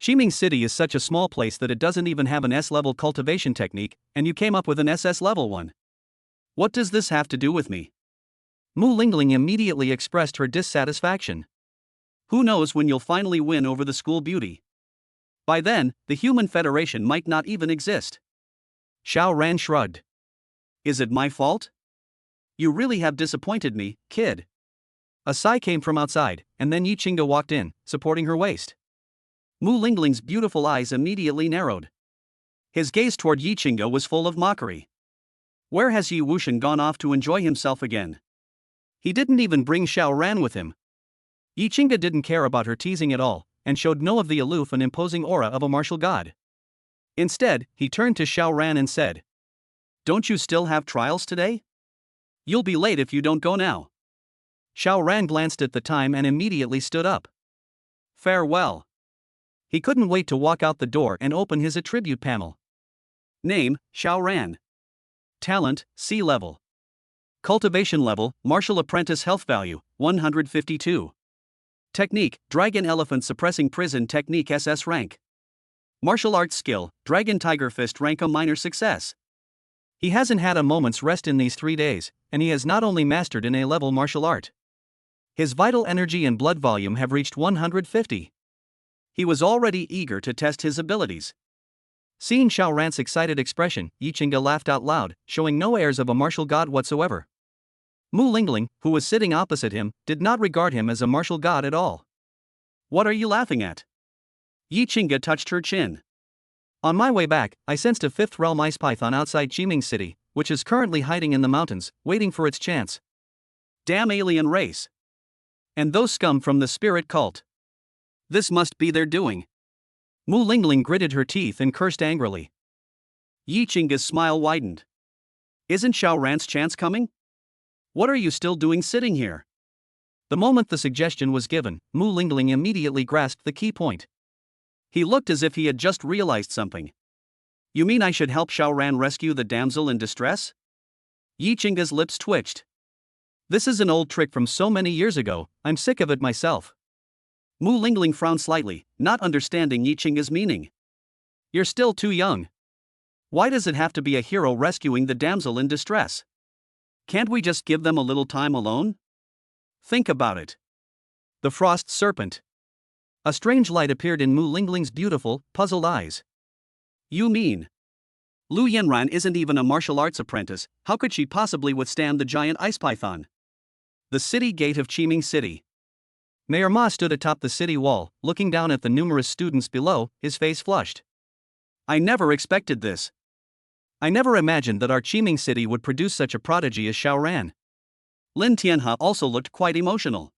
Ximing City is such a small place that it doesn't even have an S-level cultivation technique, and you came up with an SS-level one. What does this have to do with me? Mu Lingling immediately expressed her dissatisfaction. Who knows when you'll finally win over the school beauty? By then, the Human Federation might not even exist. Xiaoran shrugged. Is it my fault? You really have disappointed me, kid. A sigh came from outside, and then Yi Qingde walked in, supporting her waist. Mu Lingling's beautiful eyes immediately narrowed. His gaze toward Yi Qingde was full of mockery. Where has Yi Wuxian gone off to enjoy himself again? He didn't even bring Xiaoran with him. Yi Qingde didn't care about her teasing at all, and showed no of the aloof and imposing aura of a martial god. Instead, he turned to Xiaoran and said, Don't you still have trials today? You'll be late if you don't go now. Xiaoran glanced at the time and immediately stood up. Farewell. He couldn't wait to walk out the door and open his attribute panel. Name, Xiaoran. Talent, C level. Cultivation level, Martial Apprentice health value, 152. Technique, Dragon Elephant Suppressing Prison Technique SS rank. Martial arts skill, Dragon Tiger Fist rank A minor success. He hasn't had a moment's rest in these 3 days, and he has not only mastered an A-level martial art. His vital energy and blood volume have reached 150. He was already eager to test his abilities. Seeing Xiao Ran's excited expression, Yi Qingge laughed out loud, showing no airs of a martial god whatsoever. Mu Lingling, who was sitting opposite him, did not regard him as a martial god at all. "What are you laughing at?" Yi Qingge touched her chin. "On my way back, I sensed a fifth realm ice python outside Qiming City, which is currently hiding in the mountains, waiting for its chance. Damn alien race! And those scum from the spirit cult. This must be their doing." Mu Lingling gritted her teeth and cursed angrily. Yi Qingge's smile widened. "Isn't Xiao Ran's chance coming? What are you still doing sitting here?" The moment the suggestion was given, Mu Lingling immediately grasped the key point. He looked as if he had just realized something. "You mean I should help Xiao Ran rescue the damsel in distress?" Yi Qingge's lips twitched. "This is an old trick from so many years ago, I'm sick of it myself." Mu Lingling frowned slightly, not understanding Yi Qingge's meaning. "You're still too young. Why does it have to be a hero rescuing the damsel in distress? Can't we just give them a little time alone? Think about it." The Frost Serpent. A strange light appeared in Mu Lingling's beautiful, puzzled eyes. "You mean Lu Yanran isn't even a martial arts apprentice, how could she possibly withstand the giant ice python?" The city gate of Qiming City. Mayor Ma stood atop the city wall, looking down at the numerous students below, his face flushed. "I never expected this. I never imagined that our Qiming City would produce such a prodigy as Xiao Ran." Lin Tianhe also looked quite emotional.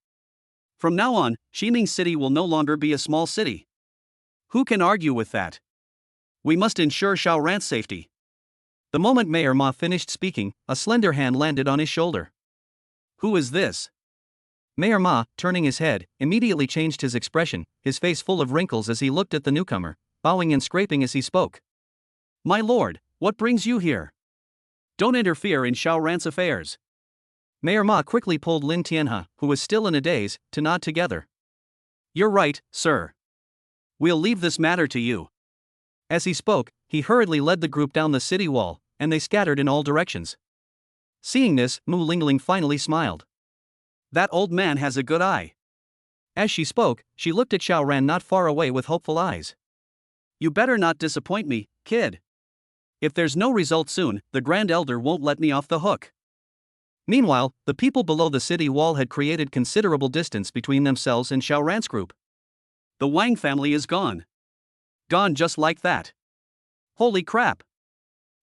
"From now on, Qiming City will no longer be a small city. Who can argue with that? We must ensure Xiao Ran's safety." The moment Mayor Ma finished speaking, a slender hand landed on his shoulder. "Who is this?" Mayor Ma, turning his head, immediately changed his expression, his face full of wrinkles as he looked at the newcomer, bowing and scraping as he spoke. "My lord, what brings you here? Don't interfere in Xiao Ran's affairs." Mayor Ma quickly pulled Lin Tianhe, who was still in a daze, to nod together. "You're right, sir. We'll leave this matter to you." As he spoke, he hurriedly led the group down the city wall, and they scattered in all directions. Seeing this, Mu Lingling finally smiled. "That old man has a good eye." As she spoke, she looked at Xiao Ran not far away with hopeful eyes. "You better not disappoint me, kid. If there's no result soon, the Grand Elder won't let me off the hook." Meanwhile, the people below the city wall had created considerable distance between themselves and Xiao Ran's group. "The Wang family is gone. Gone just like that. Holy crap.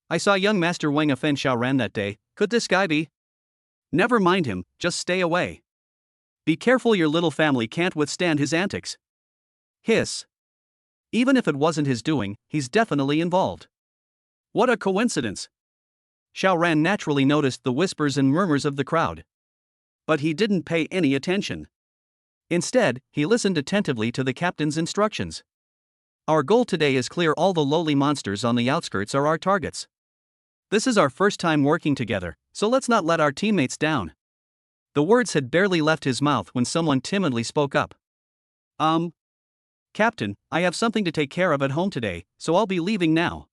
I saw young Master Wang offend Xiao Ran that day, could this guy be?" "Never mind him, just stay away. Be careful, your little family can't withstand his antics." Hiss. Even if it wasn't his doing, he's definitely involved. What a coincidence. Xiao Ran naturally noticed the whispers and murmurs of the crowd. But he didn't pay any attention. Instead, he listened attentively to the captain's instructions. "Our goal today is clear. All the lowly monsters on the outskirts are our targets. This is our first time working together, so let's not let our teammates down." The words had barely left his mouth when someone timidly spoke up. Captain, I have something to take care of at home today, so I'll be leaving now."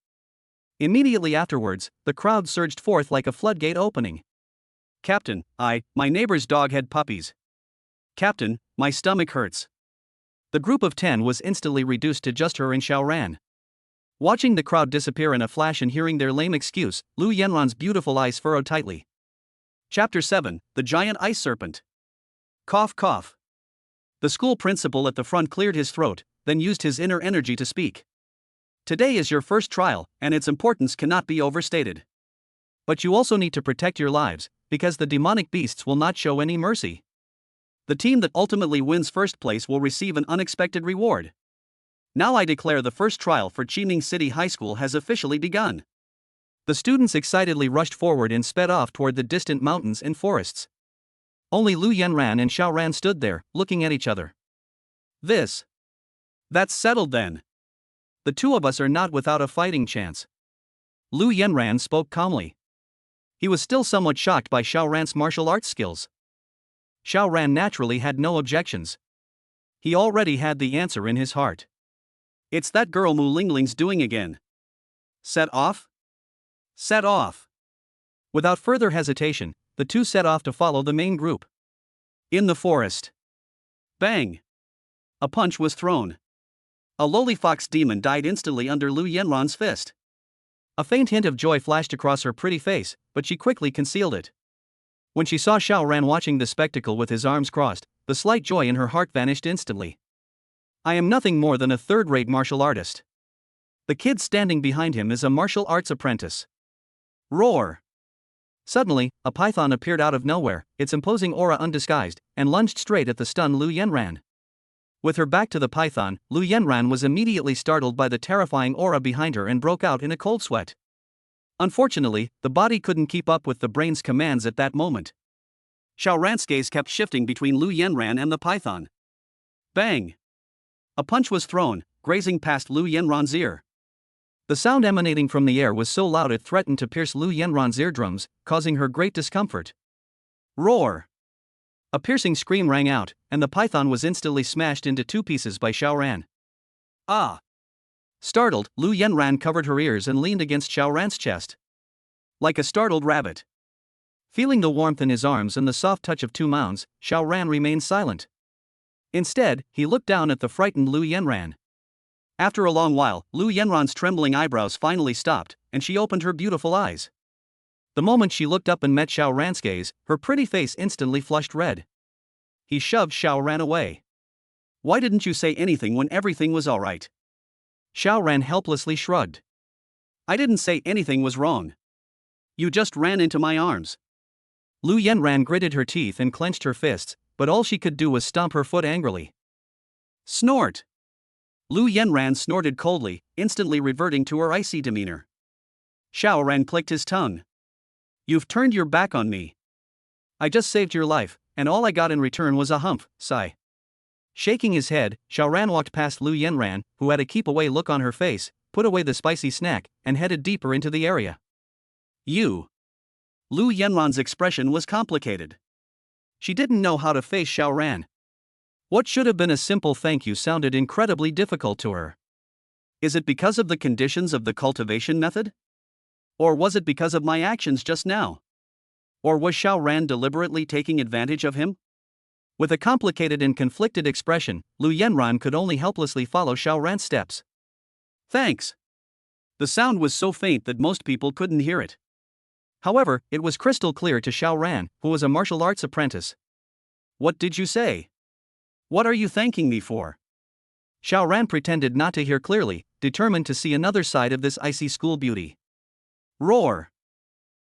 Immediately afterwards, the crowd surged forth like a floodgate opening. "Captain, my neighbor's dog had puppies. Captain, my stomach hurts." The group of 10 was instantly reduced to just her and Xiao Ran. Watching the crowd disappear in a flash and hearing their lame excuse, Lu Yanran's beautiful eyes furrowed tightly. Chapter 7, The Giant Ice Serpent. Cough cough. The school principal at the front cleared his throat, then used his inner energy to speak. "Today is your first trial, and its importance cannot be overstated. But you also need to protect your lives, because the demonic beasts will not show any mercy. The team that ultimately wins first place will receive an unexpected reward. Now I declare the first trial for Qiming City High School has officially begun." The students excitedly rushed forward and sped off toward the distant mountains and forests. Only Lu Yanran and Xiao Ran stood there, looking at each other. That's settled then. The two of us are not without a fighting chance." Lu Yanran spoke calmly. He was still somewhat shocked by Xiao Ran's martial arts skills. Xiao Ran naturally had no objections. He already had the answer in his heart. "It's that girl Mu Lingling's doing again. Set off?" "Set off." Without further hesitation, the two set off to follow the main group. In the forest. Bang! A punch was thrown. A lowly fox demon died instantly under Lu Yenran's fist. A faint hint of joy flashed across her pretty face, but she quickly concealed it. When she saw Xiao Ran watching the spectacle with his arms crossed, the slight joy in her heart vanished instantly. I am nothing more than a third-rate martial artist. The kid standing behind him is a martial arts apprentice. Roar! Suddenly, a python appeared out of nowhere, its imposing aura undisguised, and lunged straight at the stunned Lu Yenran. With her back to the python, Lu Yenran was immediately startled by the terrifying aura behind her and broke out in a cold sweat. Unfortunately, the body couldn't keep up with the brain's commands at that moment. Xiao Ran's gaze kept shifting between Lu Yenran and the python. Bang! A punch was thrown, grazing past Lu Yenran's ear. The sound emanating from the air was so loud it threatened to pierce Lu Yenran's eardrums, causing her great discomfort. Roar! A piercing scream rang out, and the python was instantly smashed into two pieces by Xiao Ran. Ah! Startled, Lu Yenran covered her ears and leaned against Xiao Ran's chest. Like a startled rabbit. Feeling the warmth in his arms and the soft touch of two mounds, Xiao Ran remained silent. Instead, he looked down at the frightened Lu Yenran. After a long while, Lu Yenran's trembling eyebrows finally stopped, and she opened her beautiful eyes. The moment she looked up and met Xiao Ran's gaze, her pretty face instantly flushed red. He shoved Xiao Ran away. Why didn't you say anything when everything was alright? Xiao Ran helplessly shrugged. I didn't say anything was wrong. You just ran into my arms. Lu Yenran gritted her teeth and clenched her fists, but all she could do was stomp her foot angrily. Snort! Lu Yenran snorted coldly, instantly reverting to her icy demeanor. Xiao Ran clicked his tongue. You've turned your back on me. I just saved your life, and all I got in return was a hump, sigh. Shaking his head, Xiao Ran walked past Lu Yenran, who had a keep-away look on her face, put away the spicy snack, and headed deeper into the area. You. Lu Yenran's expression was complicated. She didn't know how to face Xiao Ran. What should have been a simple thank you sounded incredibly difficult to her. Is it because of the conditions of the cultivation method? Or was it because of my actions just now? Or was Xiao Ran deliberately taking advantage of him? With a complicated and conflicted expression, Lu Yenran could only helplessly follow Xiao Ran's steps. Thanks. The sound was so faint that most people couldn't hear it. However, it was crystal clear to Xiao Ran, who was a martial arts apprentice. What did you say? What are you thanking me for? Xiao Ran pretended not to hear clearly, determined to see another side of this icy school beauty. Roar!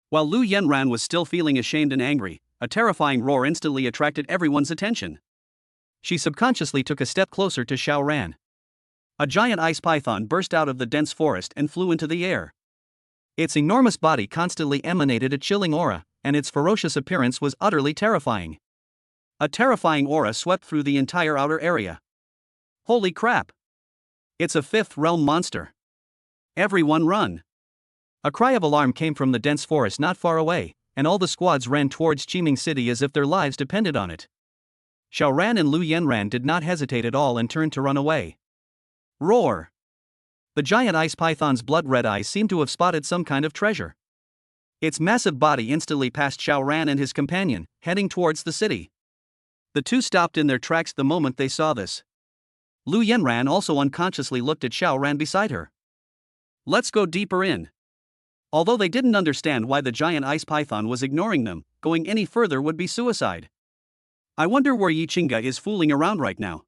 While Lu Yenran was still feeling ashamed and angry, a terrifying roar instantly attracted everyone's attention. She subconsciously took a step closer to Xiao Ran. A giant ice python burst out of the dense forest and flew into the air. Its enormous body constantly emanated a chilling aura, and its ferocious appearance was utterly terrifying. A terrifying aura swept through the entire outer area. Holy crap! It's a fifth realm monster. Everyone run! A cry of alarm came from the dense forest not far away, and all the squads ran towards Qiming City as if their lives depended on it. Xiao Ran and Lu Yenran did not hesitate at all and turned to run away. Roar! The giant ice python's blood-red eyes seemed to have spotted some kind of treasure. Its massive body instantly passed Xiao Ran and his companion, heading towards the city. The two stopped in their tracks the moment they saw this. Lu Yenran also unconsciously looked at Xiao Ran beside her. Let's go deeper in. Although they didn't understand why the giant ice python was ignoring them, going any further would be suicide. I wonder where Yi Qingge is fooling around right now.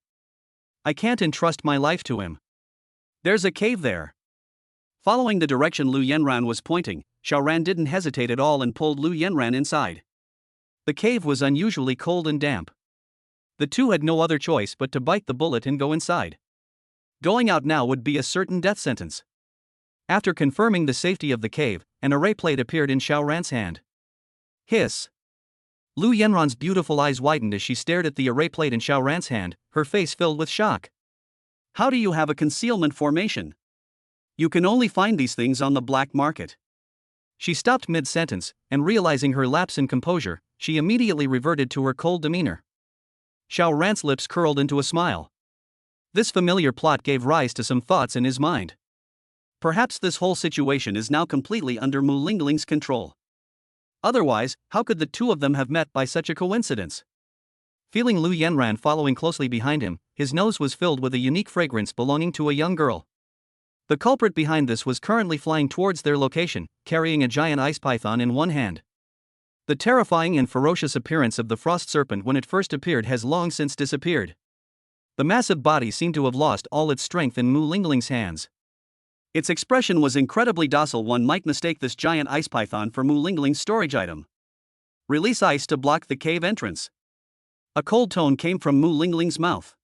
I can't entrust my life to him. There's a cave there. Following the direction Lu Yenran was pointing, Xiao Ran didn't hesitate at all and pulled Lu Yenran inside. The cave was unusually cold and damp. The two had no other choice but to bite the bullet and go inside. Going out now would be a certain death sentence. After confirming the safety of the cave, an array plate appeared in Xiao Ran's hand. Hiss! Lu Yenran's beautiful eyes widened as she stared at the array plate in Xiao Ran's hand, her face filled with shock. How do you have a concealment formation? You can only find these things on the black market. She stopped mid-sentence, and realizing her lapse in composure, she immediately reverted to her cold demeanor. Xiao Ran's lips curled into a smile. This familiar plot gave rise to some thoughts in his mind. Perhaps this whole situation is now completely under Mu Lingling's control. Otherwise, how could the two of them have met by such a coincidence? Feeling Lu Yenran following closely behind him, his nose was filled with a unique fragrance belonging to a young girl. The culprit behind this was currently flying towards their location, carrying a giant ice python in one hand. The terrifying and ferocious appearance of the frost serpent when it first appeared has long since disappeared. The massive body seemed to have lost all its strength in Mu Lingling's hands. Its expression was incredibly docile. One might mistake this giant ice python for Mu Lingling's storage item. Release ice to block the cave entrance. A cold tone came from Mu Lingling's mouth.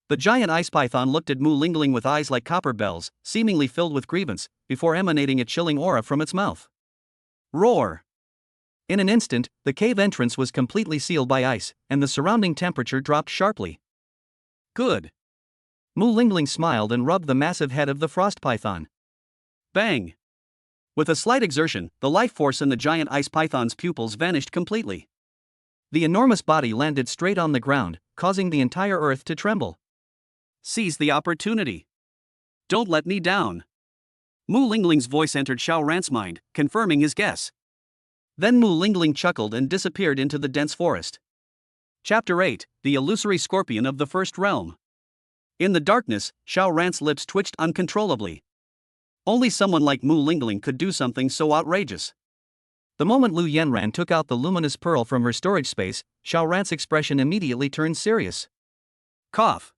The giant ice python looked at Mu Lingling with eyes like copper bells, seemingly filled with grievance, before emanating a chilling aura from its mouth. Roar! In an instant, the cave entrance was completely sealed by ice, and the surrounding temperature dropped sharply. Good. Mu Lingling smiled and rubbed the massive head of the frost python. Bang! With a slight exertion, the life force in the giant ice python's pupils vanished completely. The enormous body landed straight on the ground, causing the entire earth to tremble. Seize the opportunity. Don't let me down. Mu Lingling's voice entered Xiao Ran's mind, confirming his guess. Then Mu Lingling chuckled and disappeared into the dense forest. Chapter 8, The Illusory Scorpion of the First Realm. In the darkness, Xiao Ran's lips twitched uncontrollably. Only someone like Mu Lingling could do something so outrageous. The moment Lu Yenran took out the luminous pearl from her storage space, Xiao Ran's expression immediately turned serious. Cough.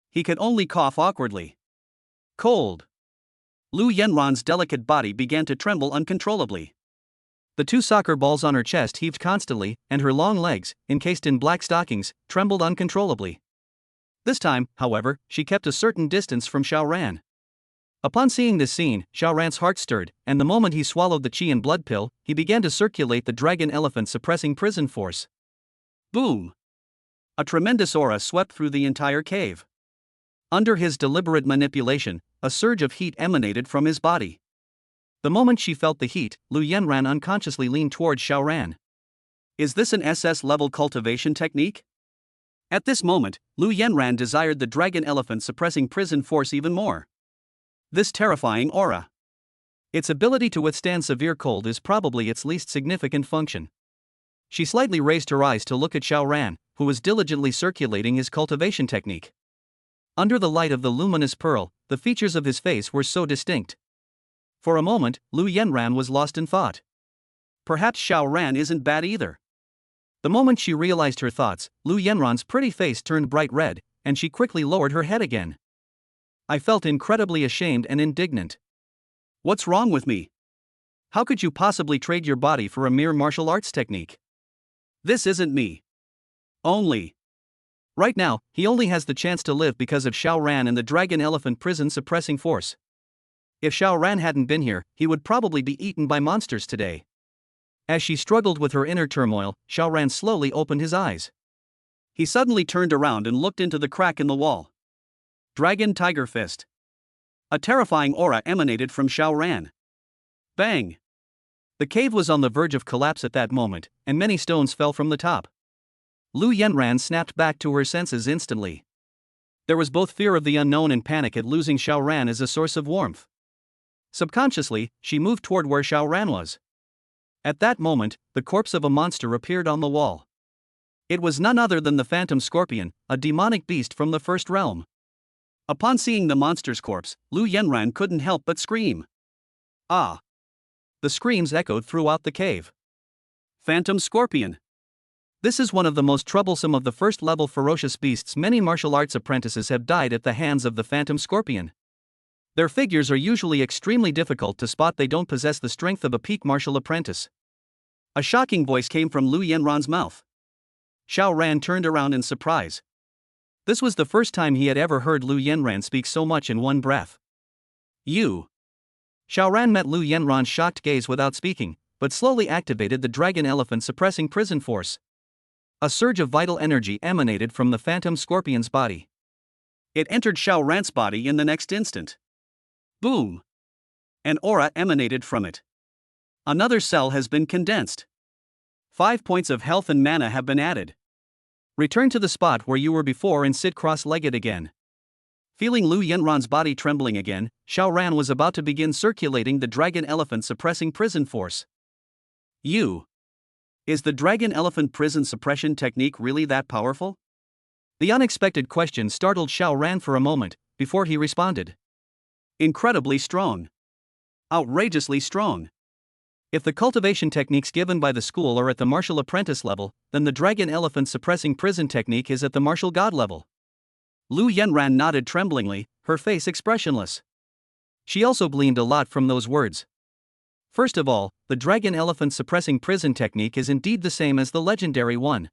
He could only cough awkwardly. Cold. Lu Yenran's delicate body began to tremble uncontrollably. The two soccer balls on her chest heaved constantly, and her long legs, encased in black stockings, trembled uncontrollably. This time, however, she kept a certain distance from Xiao Ran. Upon seeing this scene, Xiao Ran's heart stirred, and the moment he swallowed the qi and blood pill, he began to circulate the dragon elephant suppressing prison force. Boom! A tremendous aura swept through the entire cave. Under his deliberate manipulation, a surge of heat emanated from his body. The moment she felt the heat, Lu Yenran unconsciously leaned towards Xiao Ran. Is this an SS-level cultivation technique? At this moment, Lu Yenran desired the dragon elephant suppressing prison force even more. This terrifying aura. Its ability to withstand severe cold is probably its least significant function. She slightly raised her eyes to look at Xiao Ran, who was diligently circulating his cultivation technique. Under the light of the luminous pearl, the features of his face were so distinct. For a moment, Lu Yenran was lost in thought. Perhaps Xiao Ran isn't bad either. The moment she realized her thoughts, Lu Yenran's pretty face turned bright red, and she quickly lowered her head again. I felt incredibly ashamed and indignant. What's wrong with me? How could you possibly trade your body for a mere martial arts technique? This isn't me. Only. Right now, he only has the chance to live because of Xiao Ran and the dragon elephant prison suppressing force. If Xiao Ran hadn't been here, he would probably be eaten by monsters today. As she struggled with her inner turmoil, Xiao Ran slowly opened his eyes. He suddenly turned around and looked into the crack in the wall. Dragon Tiger Fist. A terrifying aura emanated from Xiao Ran. Bang! The cave was on the verge of collapse at that moment, and many stones fell from the top. Lu Yenran snapped back to her senses instantly. There was both fear of the unknown and panic at losing Xiao Ran as a source of warmth. Subconsciously, she moved toward where Xiao Ran was. At that moment, the corpse of a monster appeared on the wall. It was none other than the phantom scorpion, a demonic beast from the first realm. Upon seeing the monster's corpse, Lu Yenran couldn't help but scream. Ah! The screams echoed throughout the cave. Phantom scorpion. This is one of the most troublesome of the first-level ferocious beasts. Many martial arts apprentices have died at the hands of the phantom scorpion. Their figures are usually extremely difficult to spot. They don't possess the strength of a peak martial apprentice. A shocking voice came from Lu Yenran's mouth. Xiao Ran turned around in surprise. This was the first time he had ever heard Lu Yenran speak so much in one breath. You. Xiao Ran met Lu Yenran's shocked gaze without speaking, but slowly activated the dragon elephant suppressing prison force. A surge of vital energy emanated from the phantom scorpion's body. It entered Xiao Ran's body in the next instant. Boom! An aura emanated from it. Another cell has been condensed. 5 points of health and mana have been added. Return to the spot where you were before and sit cross-legged again. Feeling Lu Yenran's body trembling again, Xiao Ran was about to begin circulating the dragon elephant suppressing prison force. You. Is the dragon elephant prison suppression technique really that powerful? The unexpected question startled Xiao Ran for a moment, before he responded. Incredibly strong. Outrageously strong. If the cultivation techniques given by the school are at the martial apprentice level, then the dragon elephant suppressing prison technique is at the martial god level. Lu Yanran nodded tremblingly, her face expressionless. She also gleaned a lot from those words. First of all, the dragon elephant suppressing prison technique is indeed the same as the legendary one.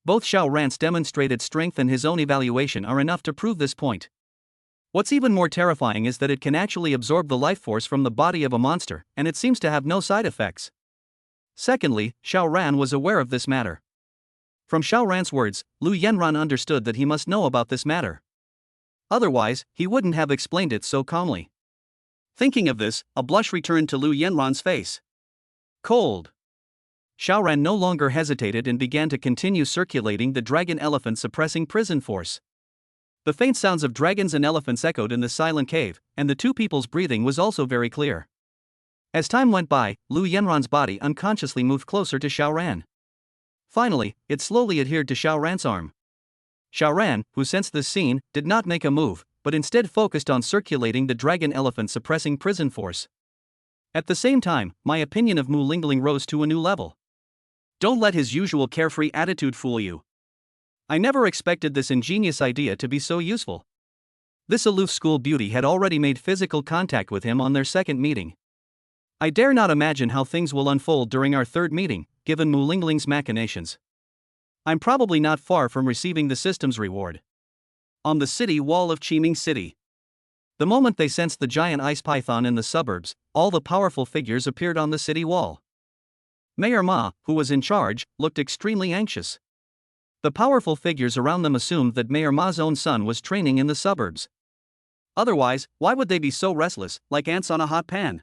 Both Xiao Ran's demonstrated strength and his own evaluation are enough to prove this point. What's even more terrifying is that it can actually absorb the life force from the body of a monster, and it seems to have no side effects. Secondly, Xiao Ran was aware of this matter. From Xiao Ran's words, Lu Yanran understood that he must know about this matter. Otherwise, he wouldn't have explained it so calmly. Thinking of this, a blush returned to Lu Yanran's face. Cold. Xiao Ran no longer hesitated and began to continue circulating the dragon elephant suppressing prison force. The faint sounds of dragons and elephants echoed in the silent cave, and the two people's breathing was also very clear. As time went by, Lu Yanran's body unconsciously moved closer to Xiao Ran. Finally, it slowly adhered to Xiao Ran's arm. Xiao Ran, who sensed this scene, did not make a move, but instead focused on circulating the dragon elephant suppressing prison force. At the same time, my opinion of Mu Lingling rose to a new level. Don't let his usual carefree attitude fool you. I never expected this ingenious idea to be so useful. This aloof school beauty had already made physical contact with him on their second meeting. I dare not imagine how things will unfold during our third meeting, given Mu Lingling's machinations. I'm probably not far from receiving the system's reward. On the city wall of Qiming City. The moment they sensed the giant ice python in the suburbs, all the powerful figures appeared on the city wall. Mayor Ma, who was in charge, looked extremely anxious. The powerful figures around them assumed that Mayor Ma's own son was training in the suburbs. Otherwise, why would they be so restless, like ants on a hot pan?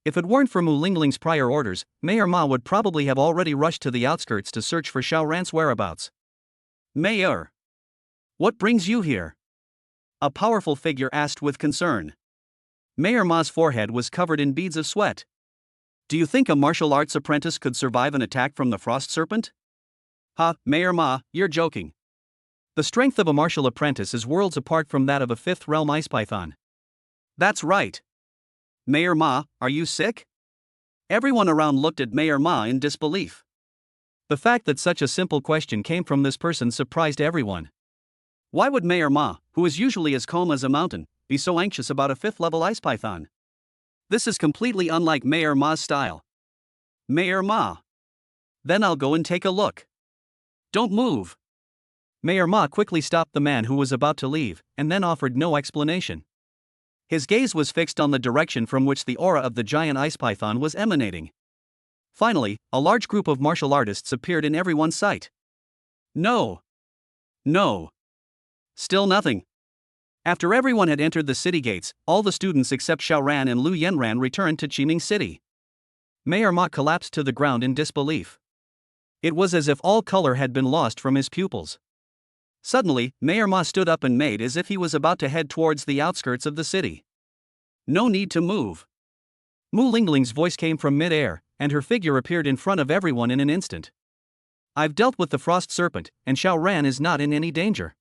If it weren't for Mu Lingling's prior orders, Mayor Ma would probably have already rushed to the outskirts to search for Xiao Ran's whereabouts. Mayor! What brings you here? A powerful figure asked with concern. Mayor Ma's forehead was covered in beads of sweat. Do you think a martial arts apprentice could survive an attack from the frost serpent? Ha, Mayor Ma, you're joking. The strength of a martial apprentice is worlds apart from that of a fifth realm ice python. That's right. Mayor Ma, are you sick? Everyone around looked at Mayor Ma in disbelief. The fact that such a simple question came from this person surprised everyone. Why would Mayor Ma, who is usually as calm as a mountain, be so anxious about a fifth-level ice python? This is completely unlike Mayor Ma's style. Mayor Ma. Then I'll go and take a look. Don't move. Mayor Ma quickly stopped the man who was about to leave, and then offered no explanation. His gaze was fixed on the direction from which the aura of the giant ice python was emanating. Finally, a large group of martial artists appeared in everyone's sight. No. No. Still nothing. After everyone had entered the city gates, all the students except Xiao Ran and Lu Yanran returned to Qiming City. Mayor Ma collapsed to the ground in disbelief. It was as if all color had been lost from his pupils. Suddenly, Mayor Ma stood up and made as if he was about to head towards the outskirts of the city. No need to move. Mu Lingling's voice came from mid-air, and her figure appeared in front of everyone in an instant. I've dealt with the frost serpent, and Xiao Ran is not in any danger.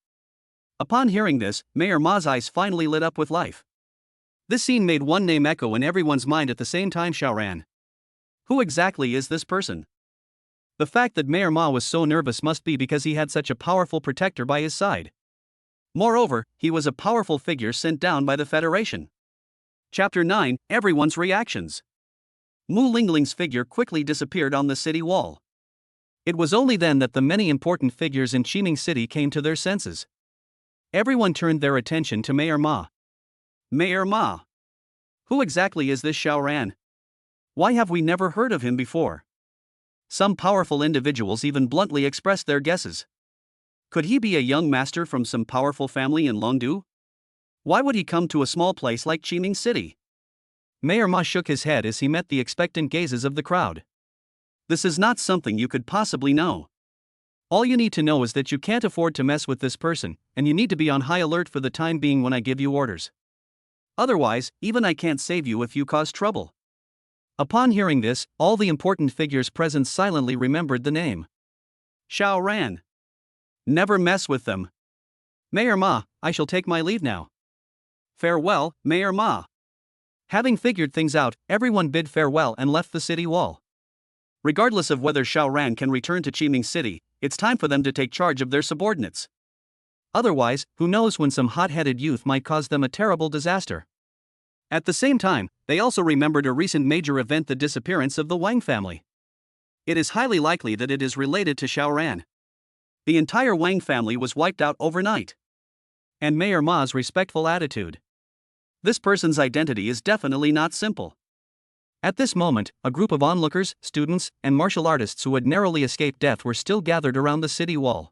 Upon hearing this, Mayor Ma's eyes finally lit up with life. This scene made one name echo in everyone's mind at the same time: Xiao Ran. Who exactly is this person? The fact that Mayor Ma was so nervous must be because he had such a powerful protector by his side. Moreover, he was a powerful figure sent down by the Federation. Chapter 9: Everyone's Reactions. Mu Lingling's figure quickly disappeared on the city wall. It was only then that the many important figures in Qiming City came to their senses. Everyone turned their attention to Mayor Ma. Mayor Ma. Who exactly is this Xiao Ran? Why have we never heard of him before? Some powerful individuals even bluntly expressed their guesses. Could he be a young master from some powerful family in Longdu? Why would he come to a small place like Qiming City? Mayor Ma shook his head as he met the expectant gazes of the crowd. This is not something you could possibly know. All you need to know is that you can't afford to mess with this person, and you need to be on high alert for the time being when I give you orders. Otherwise, even I can't save you if you cause trouble. Upon hearing this, all the important figures present silently remembered the name. Xiao Ran. Never mess with them. Mayor Ma, I shall take my leave now. Farewell, Mayor Ma. Having figured things out, everyone bid farewell and left the city wall. Regardless of whether Xiao Ran can return to Qiming City, it's time for them to take charge of their subordinates. Otherwise, who knows when some hot-headed youth might cause them a terrible disaster. At the same time, they also remembered a recent major event, the disappearance of the Wang family. It is highly likely that it is related to Xiao Ran. The entire Wang family was wiped out overnight. And Mayor Ma's respectful attitude. This person's identity is definitely not simple. At this moment, a group of onlookers, students, and martial artists who had narrowly escaped death were still gathered around the city wall.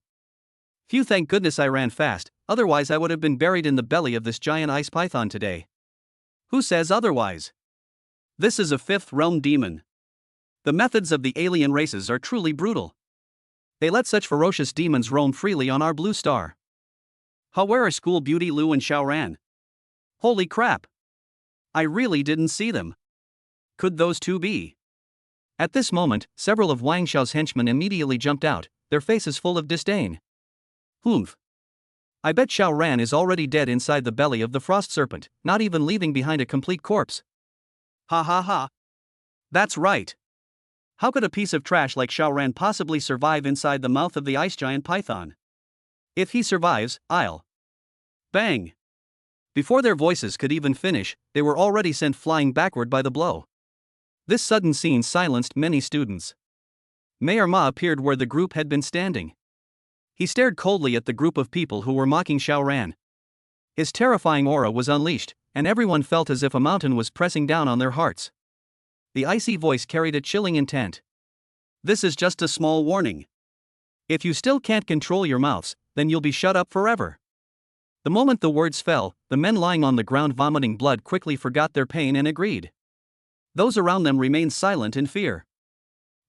Phew, thank goodness I ran fast, otherwise I would have been buried in the belly of this giant ice python today. Who says otherwise? This is a fifth realm demon. The methods of the alien races are truly brutal. They let such ferocious demons roam freely on our blue star. How, where are School Beauty Lu and Xiao Ran? Holy crap! I really didn't see them. Could those two be? At this moment, several of Wang Xiao's henchmen immediately jumped out, their faces full of disdain. Humph. I bet Xiao Ran is already dead inside the belly of the frost serpent, not even leaving behind a complete corpse. Ha ha ha. That's right. How could a piece of trash like Xiao Ran possibly survive inside the mouth of the ice giant python? If he survives, I'll... Bang! Before their voices could even finish, they were already sent flying backward by the blow. This sudden scene silenced many students. Mayor Ma appeared where the group had been standing. He stared coldly at the group of people who were mocking Xiao Ran. His terrifying aura was unleashed, and everyone felt as if a mountain was pressing down on their hearts. The icy voice carried a chilling intent. This is just a small warning. If you still can't control your mouths, then you'll be shut up forever. The moment the words fell, the men lying on the ground vomiting blood quickly forgot their pain and agreed. Those around them remained silent in fear.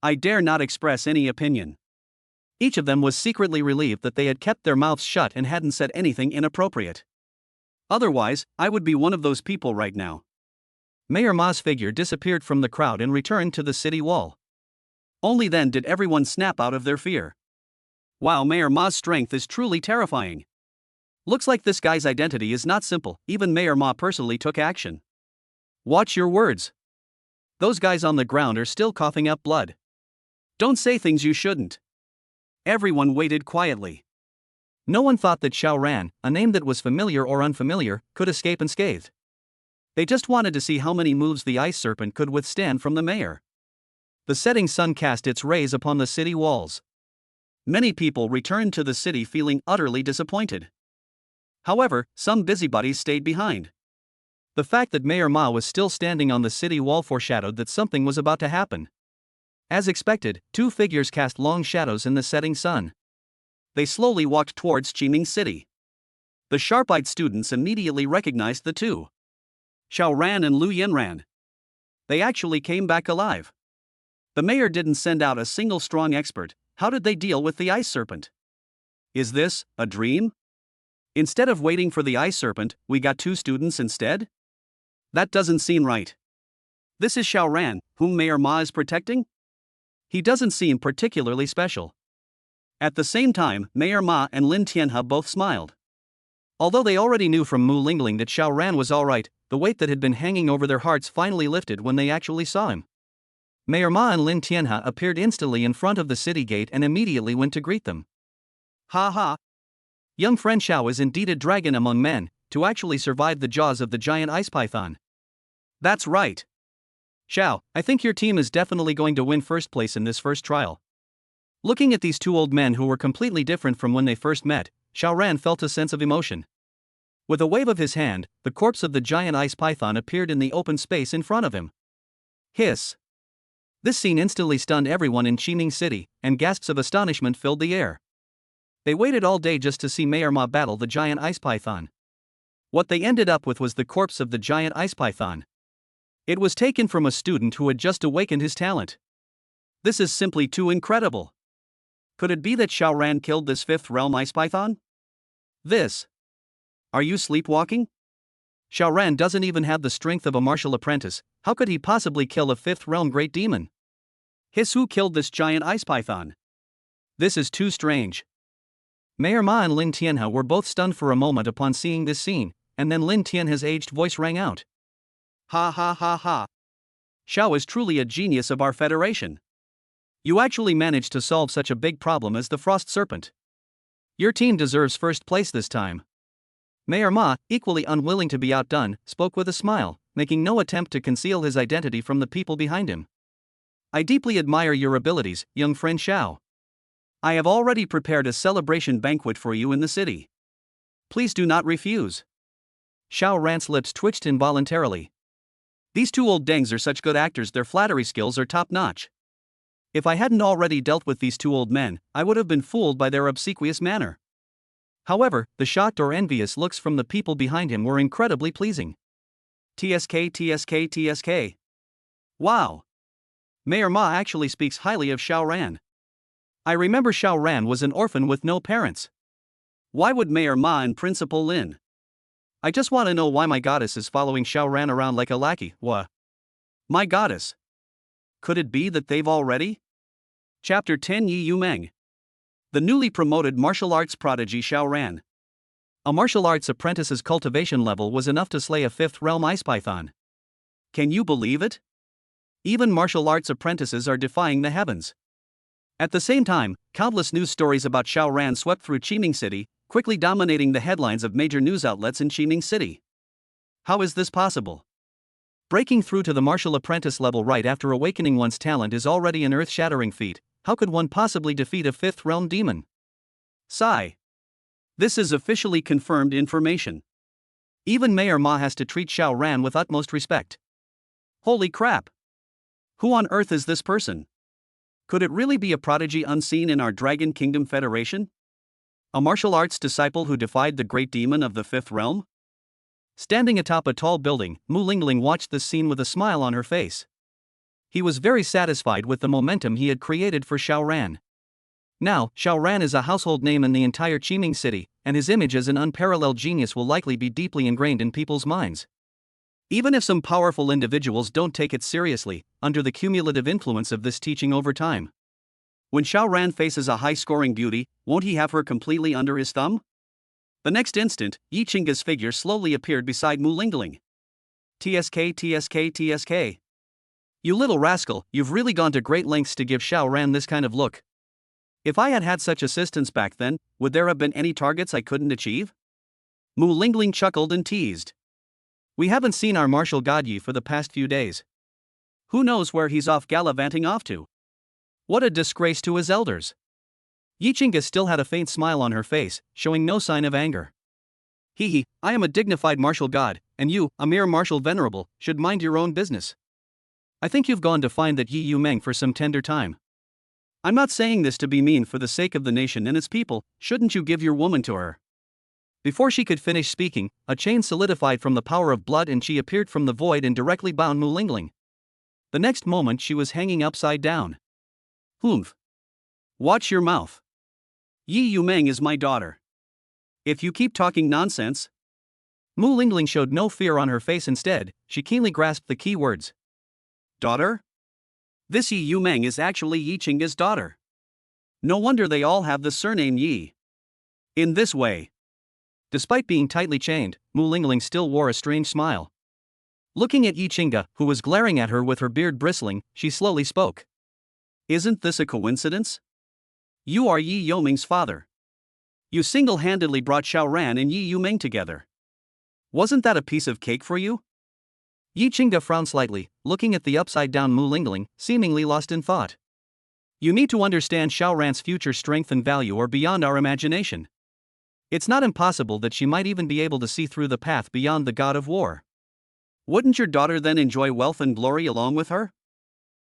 I dare not express any opinion. Each of them was secretly relieved that they had kept their mouths shut and hadn't said anything inappropriate. Otherwise, I would be one of those people right now. Mayor Ma's figure disappeared from the crowd and returned to the city wall. Only then did everyone snap out of their fear. Wow, Mayor Ma's strength is truly terrifying. Looks like this guy's identity is not simple. Even Mayor Ma personally took action. Watch your words. Those guys on the ground are still coughing up blood. Don't say things you shouldn't. Everyone waited quietly. No one thought that Xiao Ran, a name that was familiar or unfamiliar, could escape unscathed. They just wanted to see how many moves the ice serpent could withstand from the mayor. The setting sun cast its rays upon the city walls. Many people returned to the city feeling utterly disappointed. However, some busybodies stayed behind. The fact that Mayor Ma was still standing on the city wall foreshadowed that something was about to happen. As expected, two figures cast long shadows in the setting sun. They slowly walked towards Qiming City. The sharp-eyed students immediately recognized the two. Xiao Ran and Lu Yanran. They actually came back alive. The mayor didn't send out a single strong expert. How did they deal with the ice serpent? Is this a dream? Instead of waiting for the ice serpent, we got two students instead? That doesn't seem right. This is Xiao Ran, whom Mayor Ma is protecting? He doesn't seem particularly special. At the same time, Mayor Ma and Lin Tianhe both smiled. Although they already knew from Mu Lingling that Xiao Ran was alright, the weight that had been hanging over their hearts finally lifted when they actually saw him. Mayor Ma and Lin Tianhe appeared instantly in front of the city gate and immediately went to greet them. Ha ha! Young friend Xiao is indeed a dragon among men, to actually survive the jaws of the giant ice python. That's right. Xiao, I think your team is definitely going to win first place in this first trial. Looking at these two old men who were completely different from when they first met, Xiao Ran felt a sense of emotion. With a wave of his hand, the corpse of the giant ice python appeared in the open space in front of him. Hiss. This scene instantly stunned everyone in Qiming City, and gasps of astonishment filled the air. They waited all day just to see Mayor Ma battle the giant ice python. What they ended up with was the corpse of the giant ice python. It was taken from a student who had just awakened his talent. This is simply too incredible. Could it be that Xiao Ran killed this fifth realm ice python? This. Are you sleepwalking? Xiao Ran doesn't even have the strength of a martial apprentice, how could he possibly kill a fifth realm great demon? Who killed this giant ice python? This is too strange. Mayor Ma and Lin Tianhe were both stunned for a moment upon seeing this scene, and then Lin Tianhe's aged voice rang out. Ha ha ha ha. Xiao is truly a genius of our federation. You actually managed to solve such a big problem as the frost serpent. Your team deserves first place this time. Mayor Ma, equally unwilling to be outdone, spoke with a smile, making no attempt to conceal his identity from the people behind him. I deeply admire your abilities, young friend Xiao. I have already prepared a celebration banquet for you in the city. Please do not refuse. Xiao Ran's lips twitched involuntarily. These two old dengs are such good actors, their flattery skills are top-notch. If I hadn't already dealt with these two old men, I would have been fooled by their obsequious manner. However, the shocked or envious looks from the people behind him were incredibly pleasing. TSK. Wow! Mayor Ma actually speaks highly of Xiao Ran. I remember Xiao Ran was an orphan with no parents. Why would Mayor Ma and Principal Lin? I just want to know why my goddess is following Xiao Ran around like a lackey. My goddess. Could it be that they've already? Chapter 10 Yi Yu Meng. The newly promoted martial arts prodigy Xiao Ran. A martial arts apprentice's cultivation level was enough to slay a fifth realm ice python. Can you believe it? Even martial arts apprentices are defying the heavens. At the same time, countless news stories about Xiao Ran swept through Qiming City, quickly dominating the headlines of major news outlets in Qiming City. How is this possible? Breaking through to the martial apprentice level right after awakening one's talent is already an earth-shattering feat. How could one possibly defeat a fifth realm demon? Sigh. This is officially confirmed information. Even Mayor Ma has to treat Xiao Ran with utmost respect. Holy crap! Who on earth is this person? Could it really be a prodigy unseen in our Dragon Kingdom Federation? A martial arts disciple who defied the great demon of the fifth realm? Standing atop a tall building, Mu Lingling watched this scene with a smile on her face. He was very satisfied with the momentum he had created for Xiao Ran. Now, Xiao Ran is a household name in the entire Qiming City, and his image as an unparalleled genius will likely be deeply ingrained in people's minds. Even if some powerful individuals don't take it seriously, under the cumulative influence of this teaching over time. When Xiao Ran faces a high-scoring beauty, won't he have her completely under his thumb? The next instant, Yi Qingge's figure slowly appeared beside Mu Lingling. TSK. You little rascal, you've really gone to great lengths to give Xiao Ran this kind of look. If I had had such assistance back then, would there have been any targets I couldn't achieve? Mu Lingling chuckled and teased. We haven't seen our martial god Yi for the past few days. Who knows where he's off gallivanting off to? What a disgrace to his elders. Yi Qingge still had a faint smile on her face, showing no sign of anger. I am a dignified martial god, and you, a mere martial venerable, should mind your own business. I think you've gone to find that Yi Yu Meng for some tender time. I'm not saying this to be mean. For the sake of the nation and its people, shouldn't you give your woman to her? Before she could finish speaking, a chain solidified from the power of blood and she appeared from the void and directly bound Mu Lingling. The next moment she was hanging upside down. Humph. Watch your mouth. Yi Yu Meng is my daughter. If you keep talking nonsense. Mu Lingling showed no fear on her face. Instead, she keenly grasped the key words. Daughter? This Yi Yu Meng is actually Yi Qingge's daughter. No wonder they all have the surname Yi. In this way. Despite being tightly chained, Mu Lingling still wore a strange smile. Looking at Yi Qingge, who was glaring at her with her beard bristling, she slowly spoke. Isn't this a coincidence? You are Yi Yoming's father. You single-handedly brought Xiao Ran and Yi Yu Meng together. Wasn't that a piece of cake for you? Yi Qingge frowned slightly, looking at the upside-down Mu Lingling, seemingly lost in thought. You need to understand Xiao Ran's future strength and value are beyond our imagination. It's not impossible that she might even be able to see through the path beyond the god of war. Wouldn't your daughter then enjoy wealth and glory along with her?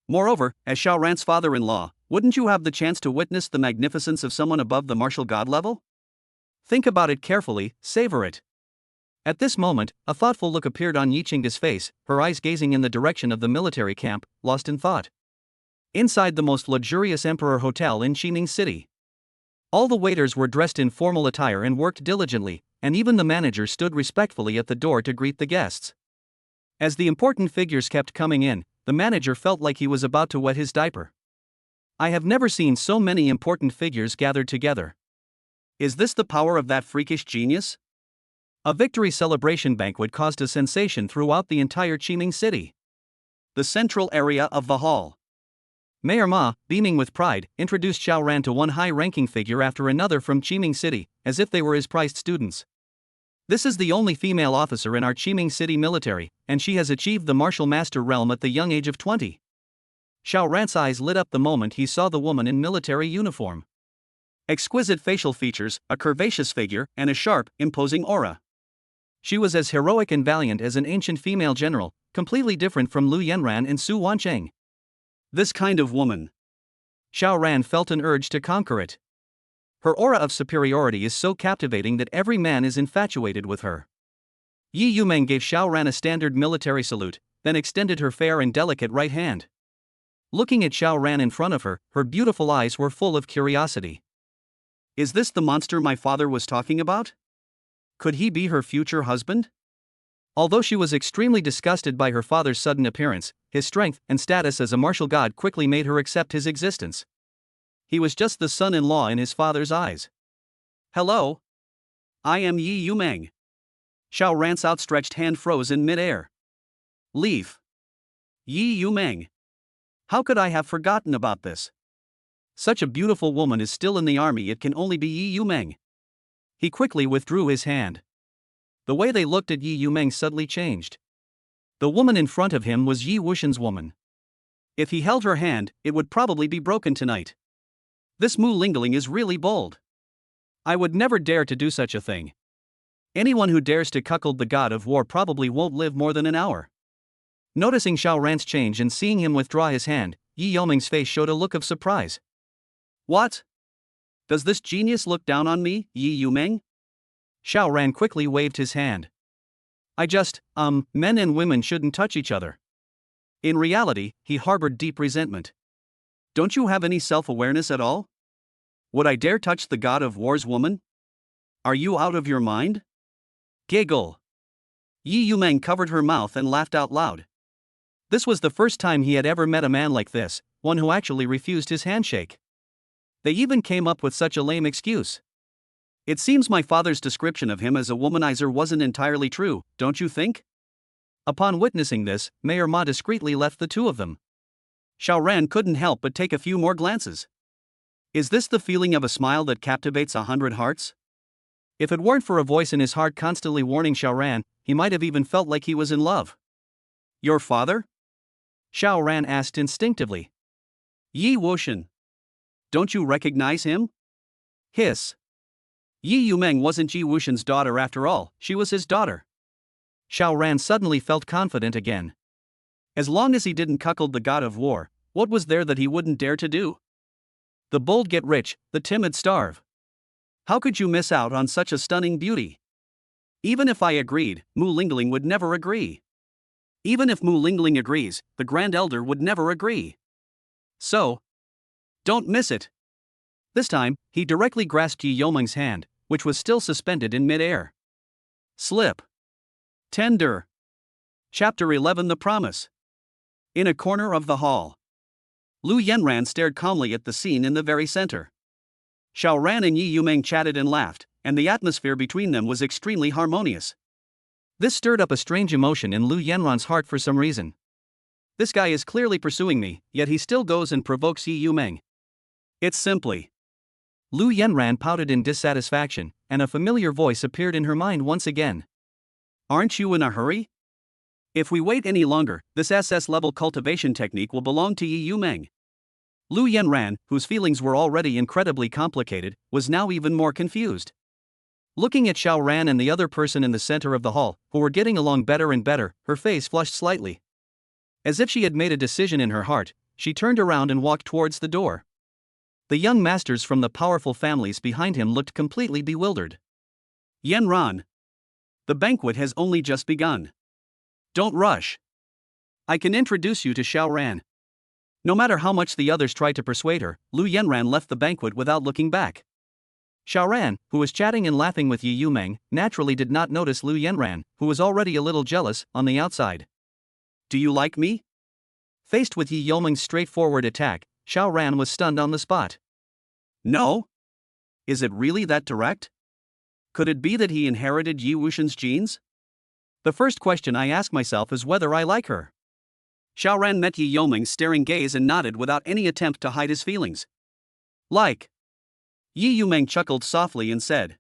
Moreover, as Xiao Ran's father-in-law, wouldn't you have the chance to witness the magnificence of someone above the martial god level? Think about it carefully, savor it. At this moment, a thoughtful look appeared on Yi Qingge's face, her eyes gazing in the direction of the military camp, lost in thought. Inside the most luxurious emperor hotel in Qiming City. All the waiters were dressed in formal attire and worked diligently, and even the manager stood respectfully at the door to greet the guests. As the important figures kept coming in, the manager felt like he was about to wet his diaper. I have never seen so many important figures gathered together. Is this the power of that freakish genius? A victory celebration banquet caused a sensation throughout the entire Qiming city. The central area of the hall. Mayor Ma, beaming with pride, introduced Xiao Ran to one high-ranking figure after another from Qiming City, as if they were his prized students. This is the only female officer in our Qiming City military, and she has achieved the martial master realm at the young age of 20. Xiao Ran's eyes lit up the moment he saw the woman in military uniform. Exquisite facial features, a curvaceous figure, and a sharp, imposing aura. She was as heroic and valiant as an ancient female general, completely different from Lu Yanran and Su Wancheng. This kind of woman. Xiao Ran felt an urge to conquer it. Her aura of superiority is so captivating that every man is infatuated with her. Yi Yumeng gave Xiao Ran a standard military salute, then extended her fair and delicate right hand. Looking at Xiao Ran in front of her, her beautiful eyes were full of curiosity. Is this the monster my father was talking about? Could he be her future husband? Although she was extremely disgusted by her father's sudden appearance, his strength and status as a martial god quickly made her accept his existence. He was just the son-in-law in his father's eyes. Hello? I am Yi Yumeng. Xiao Ran's outstretched hand froze in mid-air. Leave. Yi Yumeng. How could I have forgotten about this? Such a beautiful woman is still in the army, it can only be Yi Yumeng. He quickly withdrew his hand. The way they looked at Yi Yumeng suddenly changed. The woman in front of him was Yi Wushan's woman. If he held her hand, it would probably be broken tonight. This Mu Lingling is really bold. I would never dare to do such a thing. Anyone who dares to cuckold the god of war probably won't live more than an hour. Noticing Xiao Ran's change and seeing him withdraw his hand, Yi Yumeng's face showed a look of surprise. What? Does this genius look down on me, Yi Yumeng? Xiao Ran quickly waved his hand. Men and women shouldn't touch each other. In reality, he harbored deep resentment. Don't you have any self-awareness at all? Would I dare touch the god of war's woman? Are you out of your mind? Giggle. Yi Yumeng covered her mouth and laughed out loud. This was the first time he had ever met a man like this, one who actually refused his handshake. They even came up with such a lame excuse. It seems my father's description of him as a womanizer wasn't entirely true, don't you think? Upon witnessing this, Mayor Ma discreetly left the two of them. Xiao Ran couldn't help but take a few more glances. Is this the feeling of a smile that captivates 100 hearts? If it weren't for a voice in his heart constantly warning Xiao Ran, he might have even felt like he was in love. Your father? Xiao Ran asked instinctively. Yi Wushan. Don't you recognize him? Hiss. Yi Yumeng wasn't Yi Wushan's daughter after all, she was his daughter. Xiao Ran suddenly felt confident again. As long as he didn't cuckold the god of war, what was there that he wouldn't dare to do? The bold get rich, the timid starve. How could you miss out on such a stunning beauty? Even if I agreed, Mu Lingling would never agree. Even if Mu Lingling agrees, the Grand Elder would never agree. So, don't miss it. This time, he directly grasped Yi Yumeng's hand, which was still suspended in mid-air. Slip. Tender. Chapter 11 The Promise. In a corner of the hall. Lu Yanran stared calmly at the scene in the very center. Xiao Ran and Yi Yumeng chatted and laughed, and the atmosphere between them was extremely harmonious. This stirred up a strange emotion in Lu Yanran's heart for some reason. This guy is clearly pursuing me, yet he still goes and provokes Yi Yumeng. It's simply. Lu Yanran pouted in dissatisfaction, and a familiar voice appeared in her mind once again. Aren't you in a hurry? If we wait any longer, this SS-level cultivation technique will belong to Yi Yumeng. Lu Yanran, whose feelings were already incredibly complicated, was now even more confused. Looking at Xiao Ran and the other person in the center of the hall, who were getting along better and better, her face flushed slightly. As if she had made a decision in her heart, she turned around and walked towards the door. The young masters from the powerful families behind him looked completely bewildered. Yanran. The banquet has only just begun. Don't rush. I can introduce you to Xiao Ran. No matter how much the others tried to persuade her, Lu Yanran left the banquet without looking back. Xiaoran, who was chatting and laughing with Yi Yumeng, naturally did not notice Lu Yanran, who was already a little jealous, on the outside. Do you like me? Faced with Yi Yumeng's straightforward attack, Xiaoran was stunned on the spot. No? Is it really that direct? Could it be that he inherited Yi Wushan's genes? The first question I ask myself is whether I like her. Xiaoran met Yi Yumeng's staring gaze and nodded without any attempt to hide his feelings. Like. Yi Yumeng chuckled softly and said,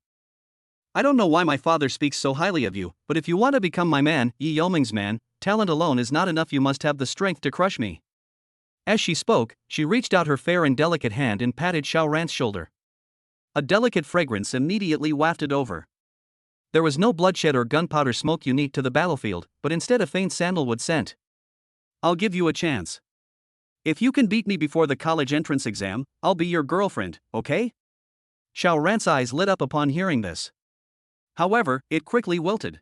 I don't know why my father speaks so highly of you, but if you want to become my man, Yi Yumeng's man, talent alone is not enough, you must have the strength to crush me. As she spoke, she reached out her fair and delicate hand and patted Xiaoran's shoulder. A delicate fragrance immediately wafted over. There was no bloodshed or gunpowder smoke unique to the battlefield, but instead a faint sandalwood scent. I'll give you a chance. If you can beat me before the college entrance exam, I'll be your girlfriend, okay? Xiaoran's eyes lit up upon hearing this. However, it quickly wilted.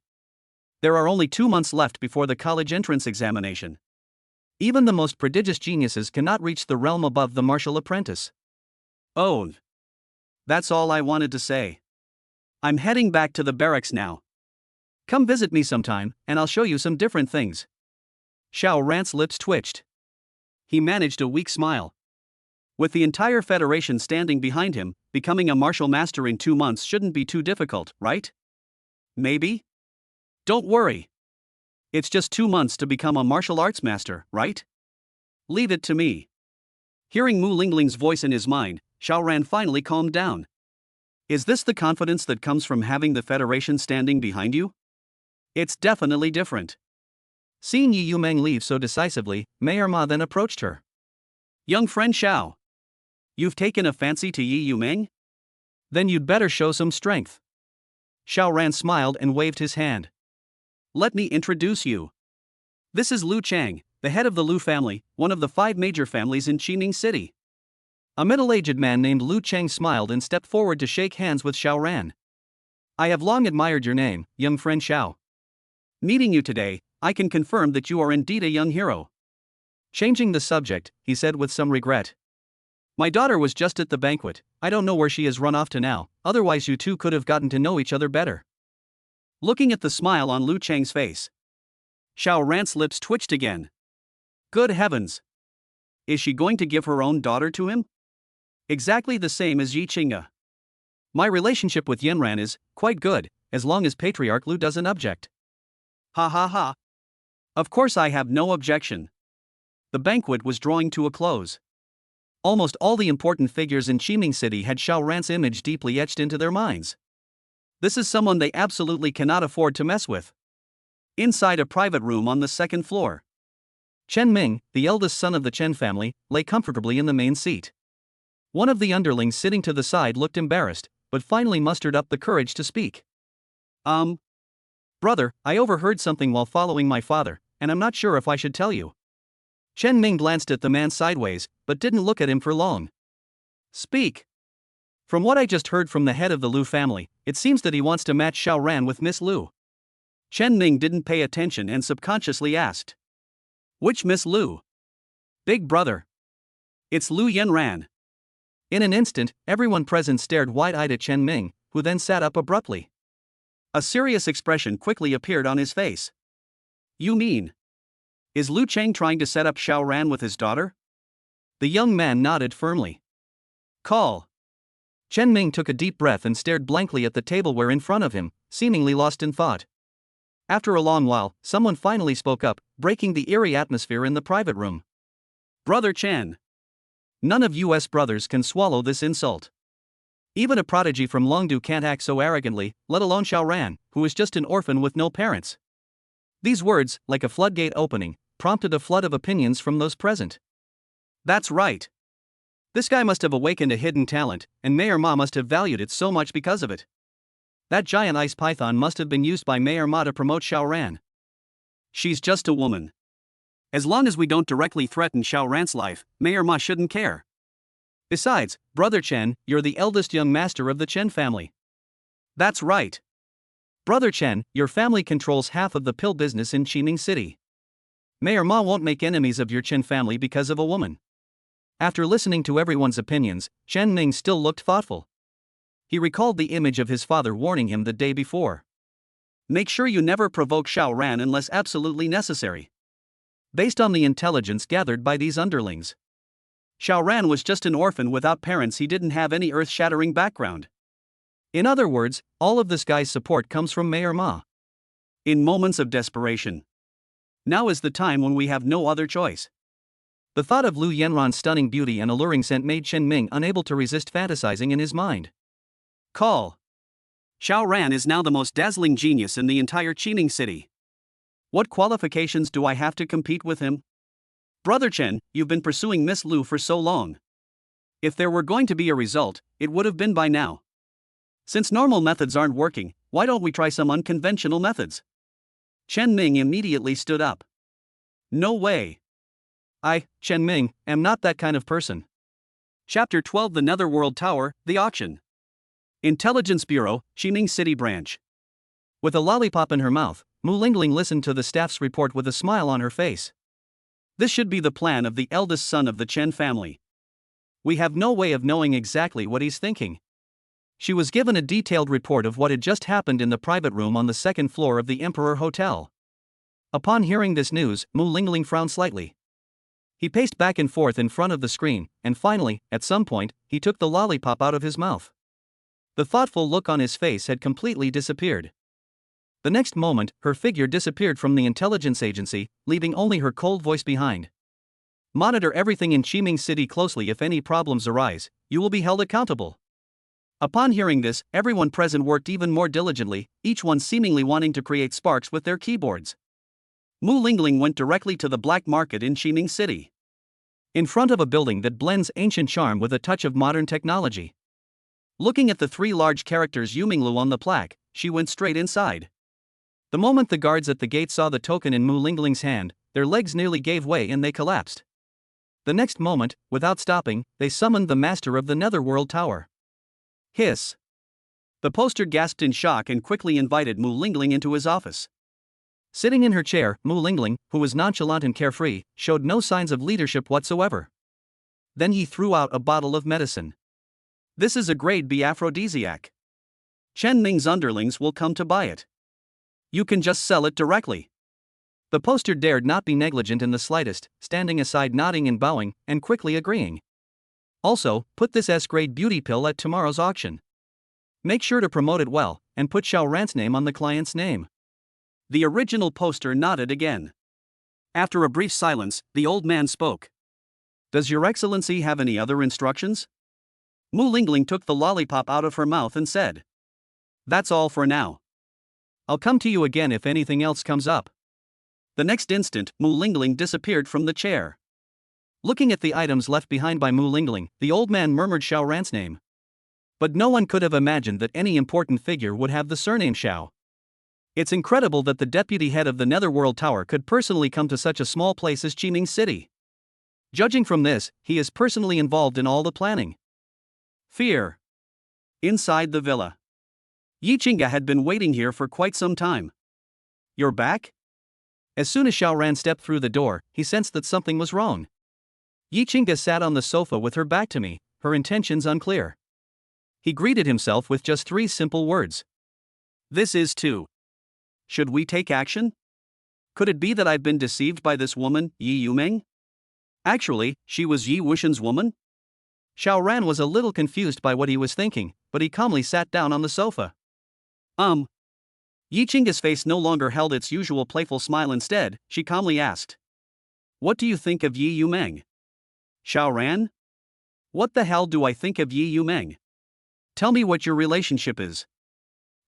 There are only 2 months left before the college entrance examination. Even the most prodigious geniuses cannot reach the realm above the martial apprentice. Oh. That's all I wanted to say. I'm heading back to the barracks now. Come visit me sometime, and I'll show you some different things. Xiaoran's lips twitched. He managed a weak smile. With the entire Federation standing behind him, becoming a martial master in 2 months shouldn't be too difficult, right? Maybe? Don't worry. It's just 2 months to become a martial arts master, right? Leave it to me. Hearing Mu Lingling's voice in his mind, Xiaoran finally calmed down. Is this the confidence that comes from having the Federation standing behind you? It's definitely different. Seeing Yi Yumeng leave so decisively, Mayor Ma then approached her. Young friend Xiao. You've taken a fancy to Yi Yumeng? Then you'd better show some strength. Xiaoran smiled and waved his hand. Let me introduce you. This is Lu Chang, the head of the Lu family, one of the 5 major families in Qining City. A middle-aged man named Lu Chang smiled and stepped forward to shake hands with Xiaoran. I have long admired your name, young friend Xiao. Meeting you today, I can confirm that you are indeed a young hero. Changing the subject, he said with some regret. My daughter was just at the banquet. I don't know where she has run off to now, otherwise you two could have gotten to know each other better. Looking at the smile on Lu Chang's face, Xiaoran's lips twitched again. Good heavens! Is she going to give her own daughter to him? Exactly the same as Yi Qingge. My relationship with Yanran is quite good, as long as Patriarch Lu doesn't object. Ha ha ha. Of course I have no objection. The banquet was drawing to a close. Almost all the important figures in Qining City had Xiaoran's image deeply etched into their minds. This is someone they absolutely cannot afford to mess with. Inside a private room on the 2nd floor, Chen Ming, the eldest son of the Chen family, lay comfortably in the main seat. One of the underlings sitting to the side looked embarrassed, but finally mustered up the courage to speak. Brother, I overheard something while following my father, and I'm not sure if I should tell you. Chen Ming glanced at the man sideways, but didn't look at him for long. Speak. From what I just heard from the head of the Lu family, it seems that he wants to match Xiaoran with Miss Lu. Chen Ming didn't pay attention and subconsciously asked. Which Miss Lu? Big brother. It's Lu Yanran. In an instant, everyone present stared wide-eyed at Chen Ming, who then sat up abruptly. A serious expression quickly appeared on his face. You mean? Is Lu Chang trying to set up Xiaoran with his daughter? The young man nodded firmly. Call. Chen Ming took a deep breath and stared blankly at the tableware in front of him, seemingly lost in thought. After a long while, someone finally spoke up, breaking the eerie atmosphere in the private room. Brother Chen. None of US brothers can swallow this insult. Even a prodigy from Longdu can't act so arrogantly, let alone Xiaoran, who is just an orphan with no parents. These words, like a floodgate opening, prompted a flood of opinions from those present. That's right. This guy must have awakened a hidden talent, and Mayor Ma must have valued it so much because of it. That giant ice python must have been used by Mayor Ma to promote Xiaoran. She's just a woman. As long as we don't directly threaten Xiaoran's life, Mayor Ma shouldn't care. Besides, Brother Chen, you're the eldest young master of the Chen family. That's right. Brother Chen, your family controls half of the pill business in Qining City. Mayor Ma won't make enemies of your Chen family because of a woman. After listening to everyone's opinions, Chen Ming still looked thoughtful. He recalled the image of his father warning him the day before. Make sure you never provoke Xiao Ran unless absolutely necessary. Based on the intelligence gathered by these underlings, Xiao Ran was just an orphan without parents. He didn't have any earth-shattering background. In other words, all of this guy's support comes from Mayor Ma. In moments of desperation, now is the time when we have no other choice. The thought of Lu Yanran's stunning beauty and alluring scent made Chen Ming unable to resist fantasizing in his mind. Call. Xiao Ran is now the most dazzling genius in the entire Qining city. What qualifications do I have to compete with him? Brother Chen, you've been pursuing Miss Lu for so long. If there were going to be a result, it would have been by now. Since normal methods aren't working, why don't we try some unconventional methods? Chen Ming immediately stood up. No way. I, Chen Ming, am not that kind of person. Chapter 12: The Netherworld Tower, The Auction. Intelligence Bureau, Qining City Branch. With a lollipop in her mouth, Mu Lingling listened to the staff's report with a smile on her face. This should be the plan of the eldest son of the Chen family. We have no way of knowing exactly what he's thinking. She was given a detailed report of what had just happened in the private room on the second floor of the Emperor Hotel. Upon hearing this news, Mu Lingling frowned slightly. He paced back and forth in front of the screen, and finally, at some point, he took the lollipop out of his mouth. The thoughtful look on his face had completely disappeared. The next moment, her figure disappeared from the intelligence agency, leaving only her cold voice behind. Monitor everything in Qining City closely. If any problems arise, you will be held accountable. Upon hearing this, everyone present worked even more diligently, each one seemingly wanting to create sparks with their keyboards. Mu Lingling went directly to the black market in Qining City. In front of a building that blends ancient charm with a touch of modern technology. Looking at the three large characters Yuminglu on the plaque, she went straight inside. The moment the guards at the gate saw the token in Mu Lingling's hand, their legs nearly gave way and they collapsed. The next moment, without stopping, they summoned the master of the Netherworld Tower. Hiss. The poster gasped in shock and quickly invited Mu Lingling into his office. Sitting in her chair, Mu Lingling, who was nonchalant and carefree, showed no signs of leadership whatsoever. Then he threw out a bottle of medicine. This is a grade B aphrodisiac. Chen Ming's underlings will come to buy it. You can just sell it directly. The poster dared not be negligent in the slightest, standing aside, nodding and bowing, and quickly agreeing. Also, put this S-grade beauty pill at tomorrow's auction. Make sure to promote it well, and put Xiao Ran's name on the client's name. The original poster nodded again. After a brief silence, the old man spoke. Does Your Excellency have any other instructions? Mu Lingling took the lollipop out of her mouth and said. That's all for now. I'll come to you again if anything else comes up. The next instant, Mu Lingling disappeared from the chair. Looking at the items left behind by Mu Lingling, the old man murmured Xiao Ran's name. But no one could have imagined that any important figure would have the surname Xiao. It's incredible that the deputy head of the Netherworld Tower could personally come to such a small place as Qining City. Judging from this, he is personally involved in all the planning. Fear. Inside the villa. Yi Qingge had been waiting here for quite some time. You're back? As soon as Xiao Ran stepped through the door, he sensed that something was wrong. Yi Qingge sat on the sofa with her back to me, her intentions unclear. He greeted himself with just 3 simple words. This is too. Should we take action? Could it be that I've been deceived by this woman, Yi Yumeng? Actually, she was Yi Wushan's woman? Xiao Ran was a little confused by what he was thinking, but he calmly sat down on the sofa. Yi Qingge's face no longer held its usual playful smile. Instead, she calmly asked. What do you think of Yi Yumeng? Xiao Ran? What the hell do I think of Yi Yumeng? Tell me what your relationship is.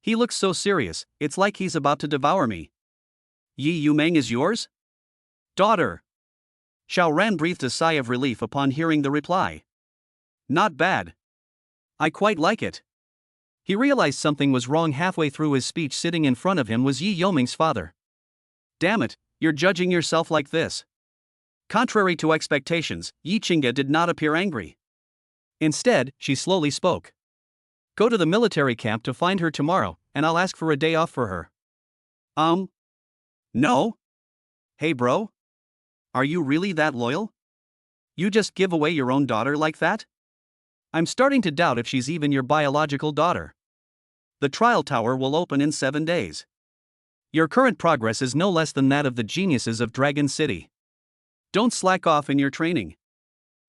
He looks so serious, it's like he's about to devour me. Yi Yumeng is yours? Daughter. Xiao Ran breathed a sigh of relief upon hearing the reply. Not bad. I quite like it. He realized something was wrong halfway through his speech. Sitting in front of him was Yi Yoming's father. Damn it, you're judging yourself like this. Contrary to expectations, Yi Qingge did not appear angry. Instead, she slowly spoke. Go to the military camp to find her tomorrow, and I'll ask for a day off for her. No? Hey bro? Are you really that loyal? You just give away your own daughter like that? I'm starting to doubt if she's even your biological daughter. The trial tower will open in 7 days. Your current progress is no less than that of the geniuses of Dragon City. Don't slack off in your training.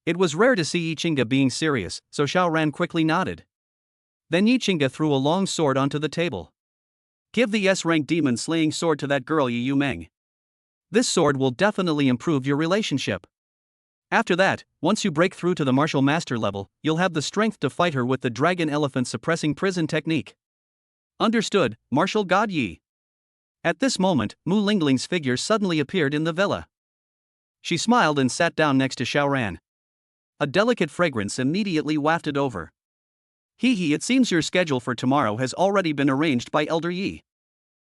It was rare to see Yichinga being serious, so Xiao Ran quickly nodded. Then Yichinga threw a long sword onto the table. Give the S-rank demon-slaying sword to that girl Yi Meng. This sword will definitely improve your relationship. After that, once you break through to the martial master level, you'll have the strength to fight her with the dragon elephant suppressing prison technique. Understood, martial god Yi. At this moment, Mu Lingling's figure suddenly appeared in the villa. She smiled and sat down next to Xiao Ran. A delicate fragrance immediately wafted over. It seems your schedule for tomorrow has already been arranged by Elder Yi.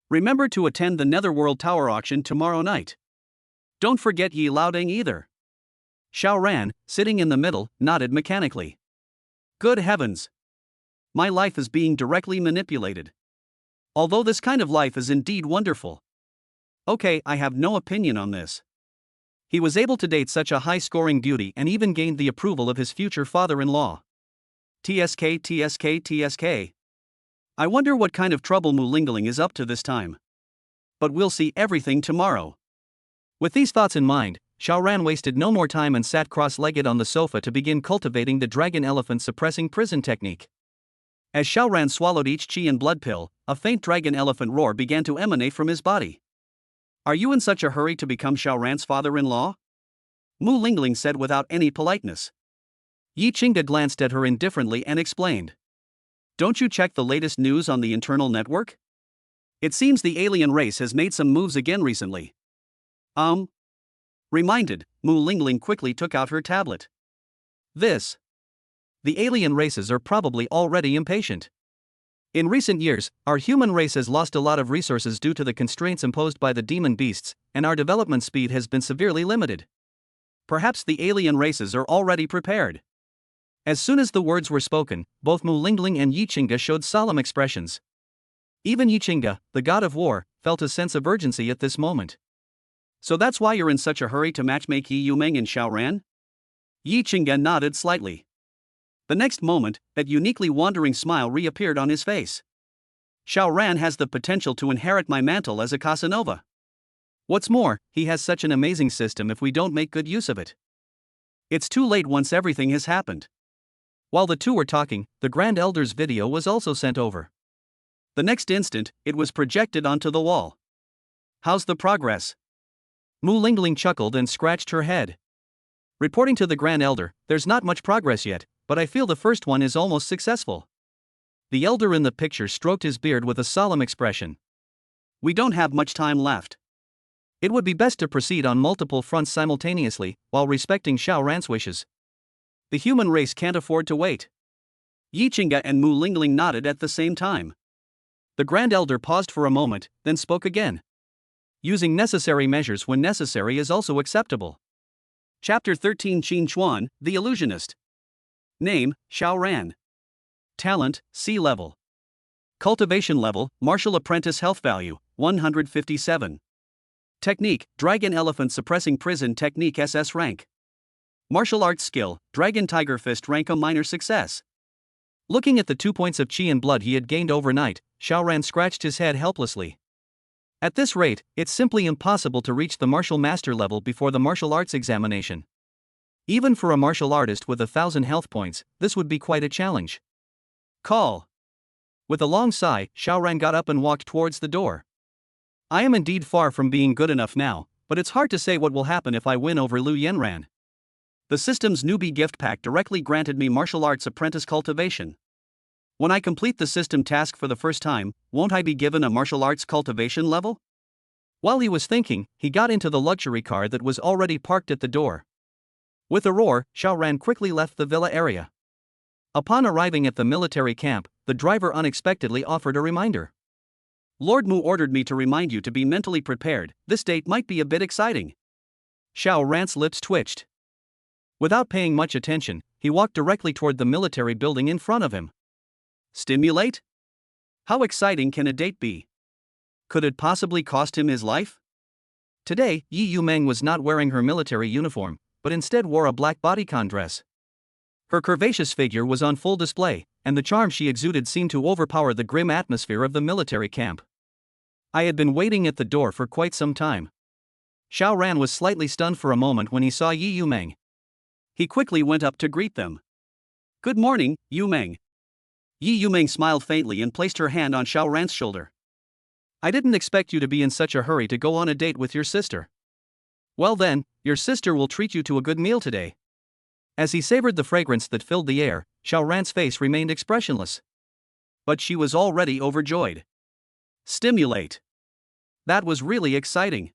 Remember to attend the Netherworld Tower auction tomorrow night. Don't forget Yi Laoding either. Xiao Ran, sitting in the middle, nodded mechanically. Good heavens! My life is being directly manipulated. Although this kind of life is indeed wonderful. Okay, I have no opinion on this. He was able to date such a high-scoring beauty and even gained the approval of his future father-in-law. TSK. I wonder what kind of trouble Mu Lingling is up to this time. But we'll see everything tomorrow. With these thoughts in mind, Xiao Ran wasted no more time and sat cross-legged on the sofa to begin cultivating the dragon elephant suppressing prison technique. As Xiao Ran swallowed each chi and blood pill, a faint dragon elephant roar began to emanate from his body. Are you in such a hurry to become Xiao Ran's father-in-law? Mu Lingling said without any politeness. Yichinga glanced at her indifferently and explained. Don't you check the latest news on the internal network? It seems the alien race has made some moves again recently. Reminded, Mu Lingling quickly took out her tablet. The alien races are probably already impatient. In recent years, our human race has lost a lot of resources due to the constraints imposed by the demon beasts, and our development speed has been severely limited. Perhaps the alien races are already prepared. As soon as the words were spoken, both Mu Lingling and Yichinga showed solemn expressions. Even Yichinga, the god of war, felt a sense of urgency at this moment. So that's why you're in such a hurry to matchmake Yi Meng and Xiao Ran? Yichinga nodded slightly. The next moment, that uniquely wandering smile reappeared on his face. Xiao Ran has the potential to inherit my mantle as a Casanova. What's more, he has such an amazing system if we don't make good use of it. It's too late once everything has happened. While the two were talking, the Grand Elder's video was also sent over. The next instant, it was projected onto the wall. How's the progress? Mu Lingling chuckled and scratched her head. Reporting to the Grand Elder, there's not much progress yet, but I feel the first one is almost successful. The elder in the picture stroked his beard with a solemn expression. We don't have much time left. It would be best to proceed on multiple fronts simultaneously, while respecting Xiao Ran's wishes. The human race can't afford to wait. Yichinga and Mu Lingling nodded at the same time. The Grand Elder paused for a moment, then spoke again. Using necessary measures when necessary is also acceptable. Chapter 13 Qin Chuan, the Illusionist. Name, Xiao Ran. Talent, C level. Cultivation level, Martial Apprentice Health Value, 157. Technique, Dragon Elephant Suppressing Prison Technique SS rank. Martial Arts Skill, Dragon Tiger Fist rank A minor success. Looking at the 2 points of chi and blood he had gained overnight, Xiao Ran scratched his head helplessly. At this rate, it's simply impossible to reach the martial master level before the martial arts examination. Even for a martial artist with 1,000 health points, this would be quite a challenge. Call. With a long sigh, Xiao Ran got up and walked towards the door. I am indeed far from being good enough now, but it's hard to say what will happen if I win over Lu Yanran. The system's newbie gift pack directly granted me martial arts apprentice cultivation. When I complete the system task for the first time, won't I be given a martial arts cultivation level? While he was thinking, he got into the luxury car that was already parked at the door. With a roar, Xiao Ran quickly left the villa area. Upon arriving at the military camp, the driver unexpectedly offered a reminder. Lord Mu ordered me to remind you to be mentally prepared, this date might be a bit exciting. Xiao Ran's lips twitched. Without paying much attention, he walked directly toward the military building in front of him. Stimulate? How exciting can a date be? Could it possibly cost him his life? Today, Yi Meng was not wearing her military uniform, but instead wore a black bodycon dress. Her curvaceous figure was on full display, and the charm she exuded seemed to overpower the grim atmosphere of the military camp. I had been waiting at the door for quite some time. Xiao Ran was slightly stunned for a moment when he saw Yi Yumeng. He quickly went up to greet them. "Good morning, Yumeng." Yi Yumeng smiled faintly and placed her hand on Xiao Ran's shoulder. "I didn't expect you to be in such a hurry to go on a date with your sister." "Well then, your sister will treat you to a good meal today." As he savored the fragrance that filled the air, Xiao Ran's face remained expressionless. But she was already overjoyed. Stimulate. That was really exciting.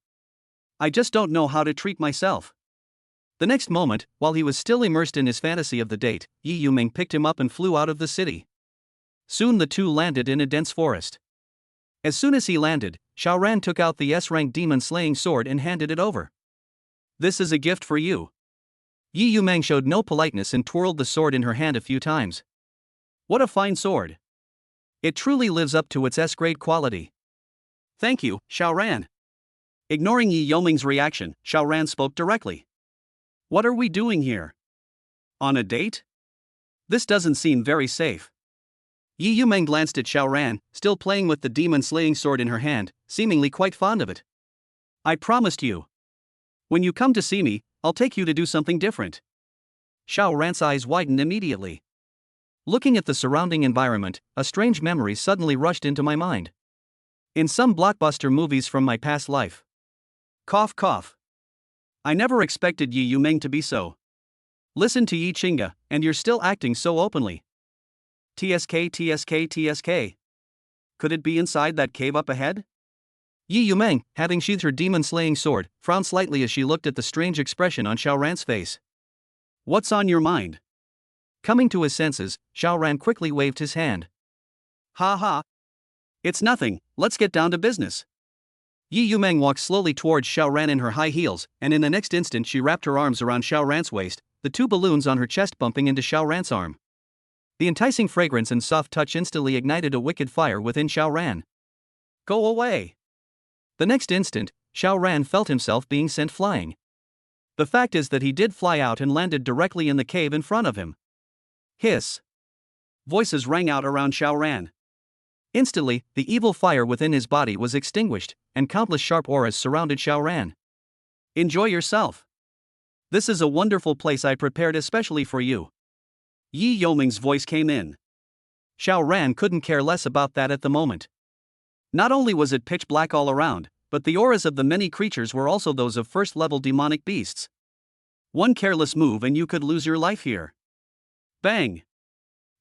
I just don't know how to treat myself. The next moment, while he was still immersed in his fantasy of the date, Yi Yumeng picked him up and flew out of the city. Soon the two landed in a dense forest. As soon as he landed, Xiao Ran took out the S-rank demon-slaying sword and handed it over. "This is a gift for you." Yi Yumeng showed no politeness and twirled the sword in her hand a few times. "What a fine sword. It truly lives up to its S-grade quality." "Thank you, Xiao Ran." Ignoring Yi Yumeng's reaction, Xiao Ran spoke directly. "What are we doing here? On a date? This doesn't seem very safe." Yi Yumeng glanced at Xiao Ran, still playing with the demon-slaying sword in her hand, seemingly quite fond of it. "I promised you. When you come to see me, I'll take you to do something different." Xiao Ran's eyes widened immediately. Looking at the surrounding environment, a strange memory suddenly rushed into my mind. In some blockbuster movies from my past life. Cough cough. I never expected Yi Yumeng to be so. Listen to Yi Qingge, and you're still acting so openly. TSK TSK TSK. Could it be inside that cave up ahead? Yi Yumeng, having sheathed her demon-slaying sword, frowned slightly as she looked at the strange expression on Xiao Ran's face. "What's on your mind?" Coming to his senses, Xiao Ran quickly waved his hand. "Ha ha. It's nothing, let's get down to business." Yi Yumeng walked slowly towards Xiao Ran in her high heels, and in the next instant she wrapped her arms around Xiao Ran's waist, the two balloons on her chest bumping into Xiao Ran's arm. The enticing fragrance and soft touch instantly ignited a wicked fire within Xiao Ran. "Go away." The next instant, Xiao Ran felt himself being sent flying. The fact is that he did fly out and landed directly in the cave in front of him. Hiss. Voices rang out around Xiao Ran. Instantly, the evil fire within his body was extinguished, and countless sharp auras surrounded Xiao Ran. "Enjoy yourself. This is a wonderful place I prepared especially for you." Yi Yumeng's voice came in. Xiao Ran couldn't care less about that at the moment. Not only was it pitch black all around, but the auras of the many creatures were also those of first-level demonic beasts. One careless move and you could lose your life here. Bang!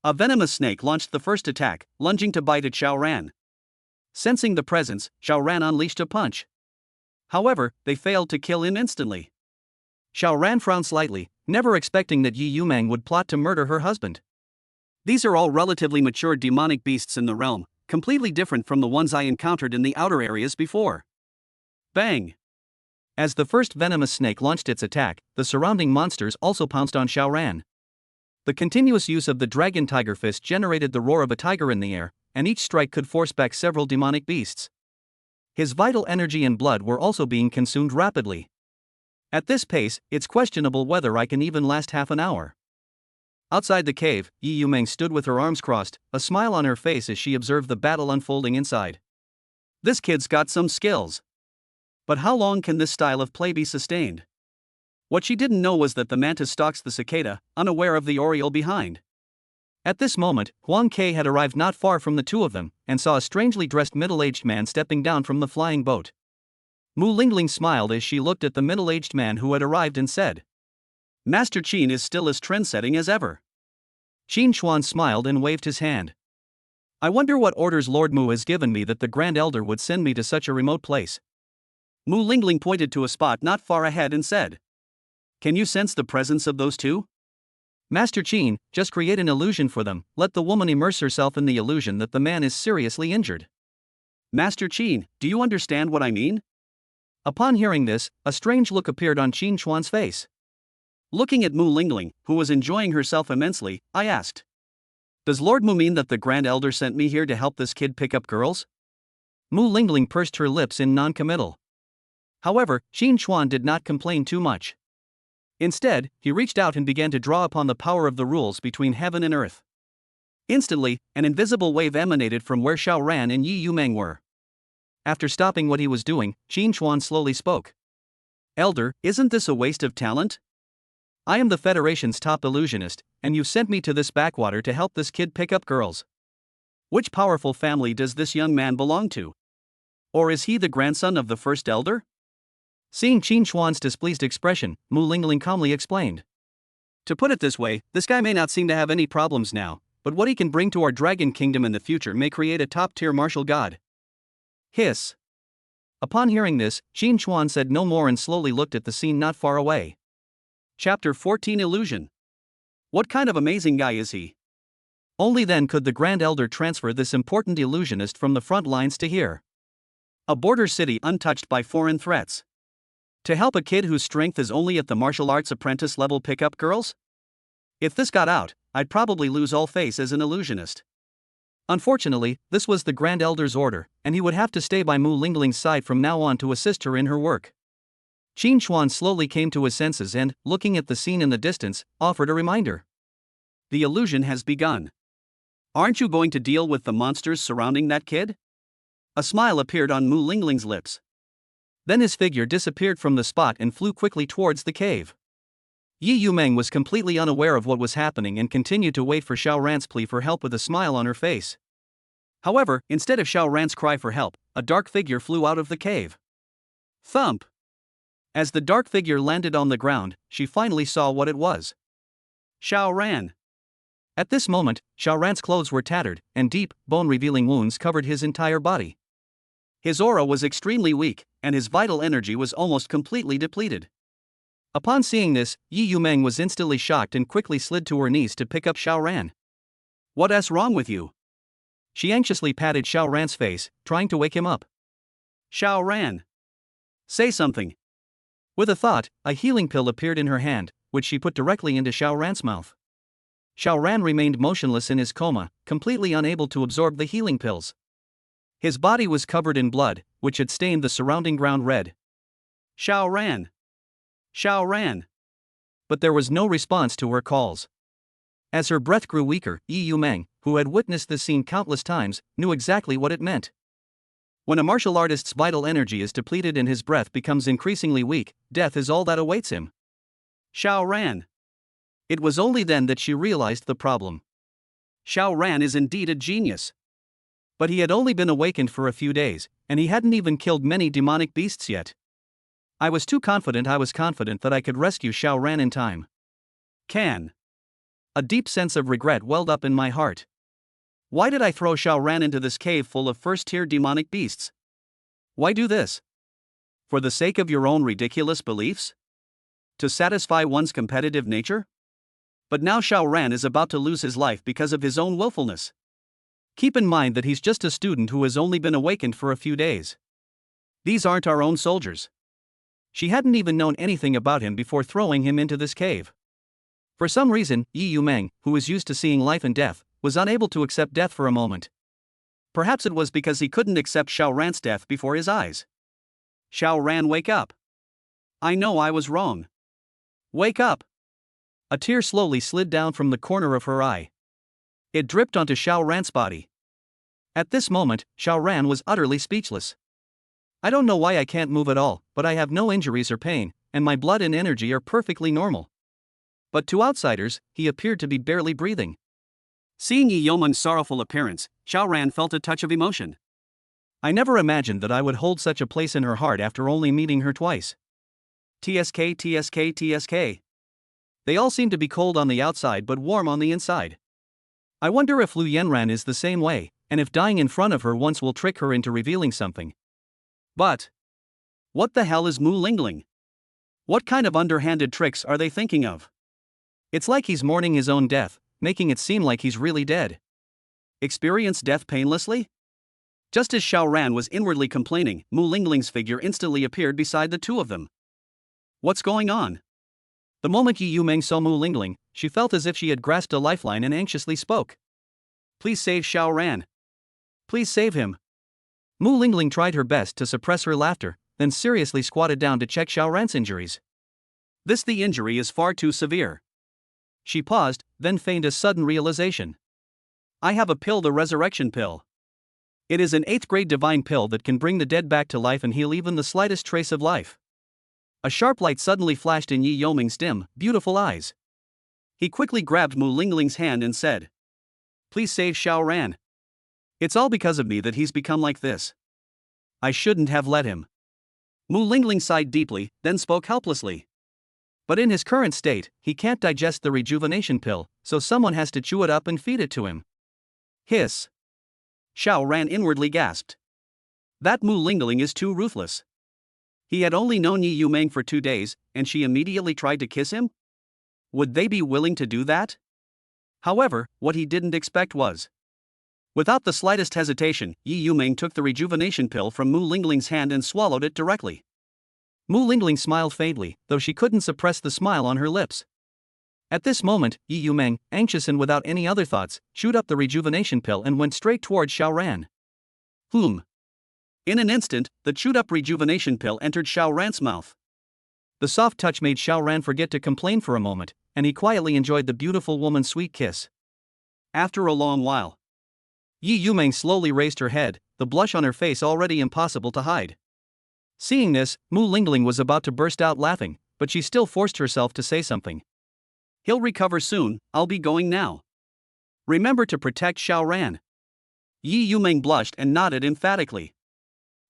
A venomous snake launched the first attack, lunging to bite at Xiao Ran. Sensing the presence, Xiao Ran unleashed a punch. However, they failed to kill him instantly. Xiao Ran frowned slightly, never expecting that Yi Yumeng would plot to murder her husband. These are all relatively mature demonic beasts in the realm, completely different from the ones I encountered in the outer areas before. Bang! As the first venomous snake launched its attack, the surrounding monsters also pounced on Xiao Ran. The continuous use of the dragon tiger fist generated the roar of a tiger in the air, and each strike could force back several demonic beasts. His vital energy and blood were also being consumed rapidly. At this pace, it's questionable whether I can even last half an hour. Outside the cave, Yi Yumeng stood with her arms crossed, a smile on her face as she observed the battle unfolding inside. This kid's got some skills. But how long can this style of play be sustained? What she didn't know was that the mantis stalks the cicada, unaware of the oriole behind. At this moment, Huang Ke had arrived not far from the two of them, and saw a strangely dressed middle-aged man stepping down from the flying boat. Mu Lingling smiled as she looked at the middle-aged man who had arrived and said, "Master Qin is still as trend-setting as ever." Qin Chuan smiled and waved his hand. "I wonder what orders Lord Mu has given me that the Grand Elder would send me to such a remote place." Mu Lingling pointed to a spot not far ahead and said, "Can you sense the presence of those two?" "Master Qin, just create an illusion for them, let the woman immerse herself in the illusion that the man is seriously injured." "Master Qin, do you understand what I mean?" Upon hearing this, a strange look appeared on Qin Chuan's face. Looking at Mu Lingling, who was enjoying herself immensely, I asked, "Does Lord Mu mean that the Grand Elder sent me here to help this kid pick up girls?" Mu Lingling pursed her lips in non-committal. However, Qin Chuan did not complain too much. Instead, he reached out and began to draw upon the power of the rules between heaven and earth. Instantly, an invisible wave emanated from where Xiao Ran and Yi Yumeng were. After stopping what he was doing, Qin Chuan slowly spoke. Elder, isn't this a waste of talent? I am the Federation's top illusionist, and you sent me to this backwater to help this kid pick up girls. Which powerful family does this young man belong to? Or is he the grandson of the first elder? Seeing Qin Chuan's displeased expression, Mu Lingling calmly explained. To put it this way, this guy may not seem to have any problems now, but what he can bring to our dragon kingdom in the future may create a top-tier martial god. Hiss. Upon hearing this, Qin Chuan said no more and slowly looked at the scene not far away. Chapter 14 Illusion. What kind of amazing guy is he? Only then could the Grand Elder transfer this important illusionist from the front lines to here. A border city untouched by foreign threats. To help a kid whose strength is only at the martial arts apprentice level pick up girls? If this got out, I'd probably lose all face as an illusionist. Unfortunately, this was the Grand Elder's order, and he would have to stay by Mu Lingling's side from now on to assist her in her work. Qin Chuan slowly came to his senses and, looking at the scene in the distance, offered a reminder. The illusion has begun. Aren't you going to deal with the monsters surrounding that kid? A smile appeared on Mu Lingling's lips. Then his figure disappeared from the spot and flew quickly towards the cave. Yi Yumeng was completely unaware of what was happening and continued to wait for Xiao Ran's plea for help with a smile on her face. However, instead of Xiao Ran's cry for help, a dark figure flew out of the cave. Thump! As the dark figure landed on the ground, she finally saw what it was. Xiao Ran. At this moment, Xiao Ran's clothes were tattered, and deep, bone-revealing wounds covered his entire body. His aura was extremely weak, and his vital energy was almost completely depleted. Upon seeing this, Yi Yumeng was instantly shocked and quickly slid to her knees to pick up Xiao Ran. What's wrong with you? She anxiously patted Xiao Ran's face, trying to wake him up. Xiao Ran. Say something. With a thought, a healing pill appeared in her hand, which she put directly into Xiao Ran's mouth. Xiao Ran remained motionless in his coma, completely unable to absorb the healing pills. His body was covered in blood, which had stained the surrounding ground red. Xiao Ran. Xiao Ran. But there was no response to her calls. As her breath grew weaker, Yi Yumeng, who had witnessed this scene countless times, knew exactly what it meant. When a martial artist's vital energy is depleted and his breath becomes increasingly weak, death is all that awaits him. Xiao Ran. It was only then that she realized the problem. Xiao Ran is indeed a genius. But he had only been awakened for a few days, and he hadn't even killed many demonic beasts yet. I was confident that I could rescue Xiao Ran in time. A deep sense of regret welled up in my heart. Why did I throw Xiao Ran into this cave full of first-tier demonic beasts? Why do this? For the sake of your own ridiculous beliefs? To satisfy one's competitive nature? But now Xiao Ran is about to lose his life because of his own willfulness. Keep in mind that he's just a student who has only been awakened for a few days. These aren't our own soldiers. She hadn't even known anything about him before throwing him into this cave. For some reason, Yi Yumeng, who was used to seeing life and death, was unable to accept death for a moment. Perhaps it was because he couldn't accept Xiao Ran's death before his eyes. Xiao Ran, wake up. I know I was wrong. Wake up. A tear slowly slid down from the corner of her eye. It dripped onto Xiao Ran's body. At this moment, Xiao Ran was utterly speechless. I don't know why I can't move at all, but I have no injuries or pain, and my blood and energy are perfectly normal. But to outsiders, he appeared to be barely breathing. Seeing Yi Yumeng's sorrowful appearance, Xiao Ran felt a touch of emotion. I never imagined that I would hold such a place in her heart after only meeting her twice. TSK, TSK, TSK. They all seem to be cold on the outside but warm on the inside. I wonder if Lu Yanran is the same way, and if dying in front of her once will trick her into revealing something. But what the hell is Mu Lingling? What kind of underhanded tricks are they thinking of? It's like he's mourning his own death, making it seem like he's really dead. Experience death painlessly? Just as Xiao Ran was inwardly complaining, Mu Lingling's figure instantly appeared beside the two of them. What's going on? The moment Yi Yumeng saw Mu Lingling, she felt as if she had grasped a lifeline and anxiously spoke. Please save Xiao Ran. Please save him. Mu Lingling tried her best to suppress her laughter, then seriously squatted down to check Xiao Ran's injuries. The injury is far too severe. She paused, then feigned a sudden realization. I have a pill, the resurrection pill. It is an 8th grade divine pill that can bring the dead back to life and heal even the slightest trace of life. A sharp light suddenly flashed in Yi Yoming's dim, beautiful eyes. He quickly grabbed Mu Lingling's hand and said, "Please save Xiao Ran. It's all because of me that he's become like this. I shouldn't have let him." Mu Lingling sighed deeply, then spoke helplessly. But in his current state, he can't digest the rejuvenation pill, so someone has to chew it up and feed it to him. Hiss. Xiao Ran inwardly gasped. That Mu Lingling is too ruthless. He had only known Yi Yumeng for 2 days, and she immediately tried to kiss him? Would they be willing to do that? However, what he didn't expect was. Without the slightest hesitation, Yi Yumeng took the rejuvenation pill from Mu Lingling's hand and swallowed it directly. Mu Lingling smiled faintly, though she couldn't suppress the smile on her lips. At this moment, Yi Yumeng, anxious and without any other thoughts, chewed up the rejuvenation pill and went straight toward Xiao Ran. In an instant, the chewed-up rejuvenation pill entered Xiao Ran's mouth. The soft touch made Xiao Ran forget to complain for a moment, and he quietly enjoyed the beautiful woman's sweet kiss. After a long while, Yi Yumeng slowly raised her head, the blush on her face already impossible to hide. Seeing this, Mu Lingling was about to burst out laughing, but she still forced herself to say something. He'll recover soon, I'll be going now. Remember to protect Xiao Ran. Yi Yumeng blushed and nodded emphatically.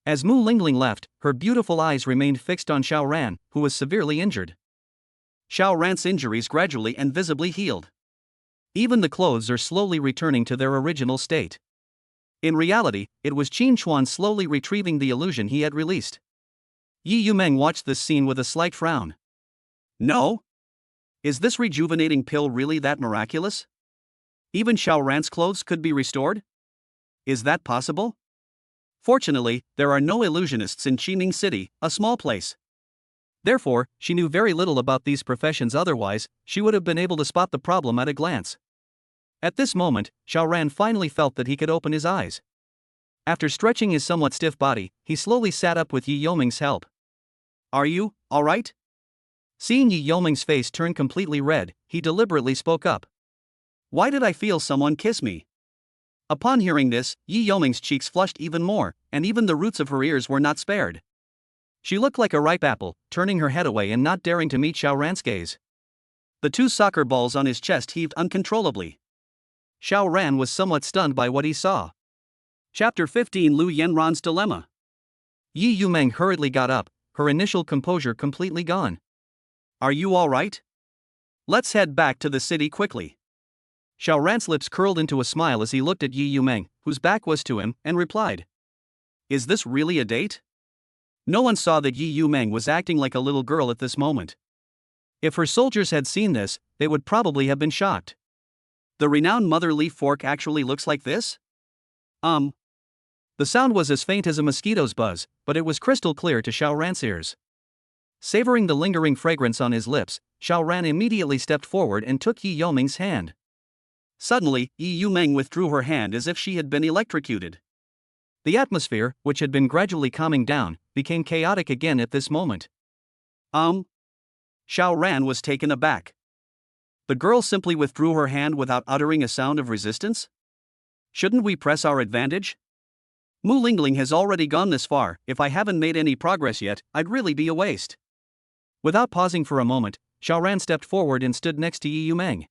As Mu Lingling left, her beautiful eyes remained fixed on Xiao Ran, who was severely injured. Xiao Ran's injuries gradually and visibly healed. Even the clothes are slowly returning to their original state. In reality, it was Qin Chuan slowly retrieving the illusion he had released. Yi Yumeng watched this scene with a slight frown. No? Is this rejuvenating pill really that miraculous? Even Xiao Ran's clothes could be restored? Is that possible? Fortunately, there are no illusionists in Qiming City, a small place. Therefore, she knew very little about these professions, otherwise, she would have been able to spot the problem at a glance. At this moment, Xiao Ran finally felt that he could open his eyes. After stretching his somewhat stiff body, he slowly sat up with Yi Yoming's help. Are you all right? Seeing Yi Yoming's face turn completely red, he deliberately spoke up. Why did I feel someone kiss me? Upon hearing this, Yi Yoming's cheeks flushed even more, and even the roots of her ears were not spared. She looked like a ripe apple, turning her head away and not daring to meet Xiao Ran's gaze. The 2 soccer balls on his chest heaved uncontrollably. Xiao Ran was somewhat stunned by what he saw. Chapter 15, Lu Yanran's Dilemma. Yi Yumeng hurriedly got up, her initial composure completely gone. Are you all right? Let's head back to the city quickly. Xiao Ran's lips curled into a smile as he looked at Yi Yumeng, whose back was to him, and replied. Is this really a date? No one saw that Yi Yumeng was acting like a little girl at this moment. If her soldiers had seen this, they would probably have been shocked. The renowned mother leaf fork actually looks like this? The sound was as faint as a mosquito's buzz, but it was crystal clear to Xiao Ran's ears. Savoring the lingering fragrance on his lips, Xiao Ran immediately stepped forward and took Yi Yoming's hand. Suddenly, Yi Yumeng withdrew her hand as if she had been electrocuted. The atmosphere, which had been gradually calming down, became chaotic again at this moment. Xiao Ran was taken aback. The girl simply withdrew her hand without uttering a sound of resistance? Shouldn't we press our advantage? Mu Lingling has already gone this far, if I haven't made any progress yet, I'd really be a waste. Without pausing for a moment, Xiao Ran stepped forward and stood next to Yi Yumeng.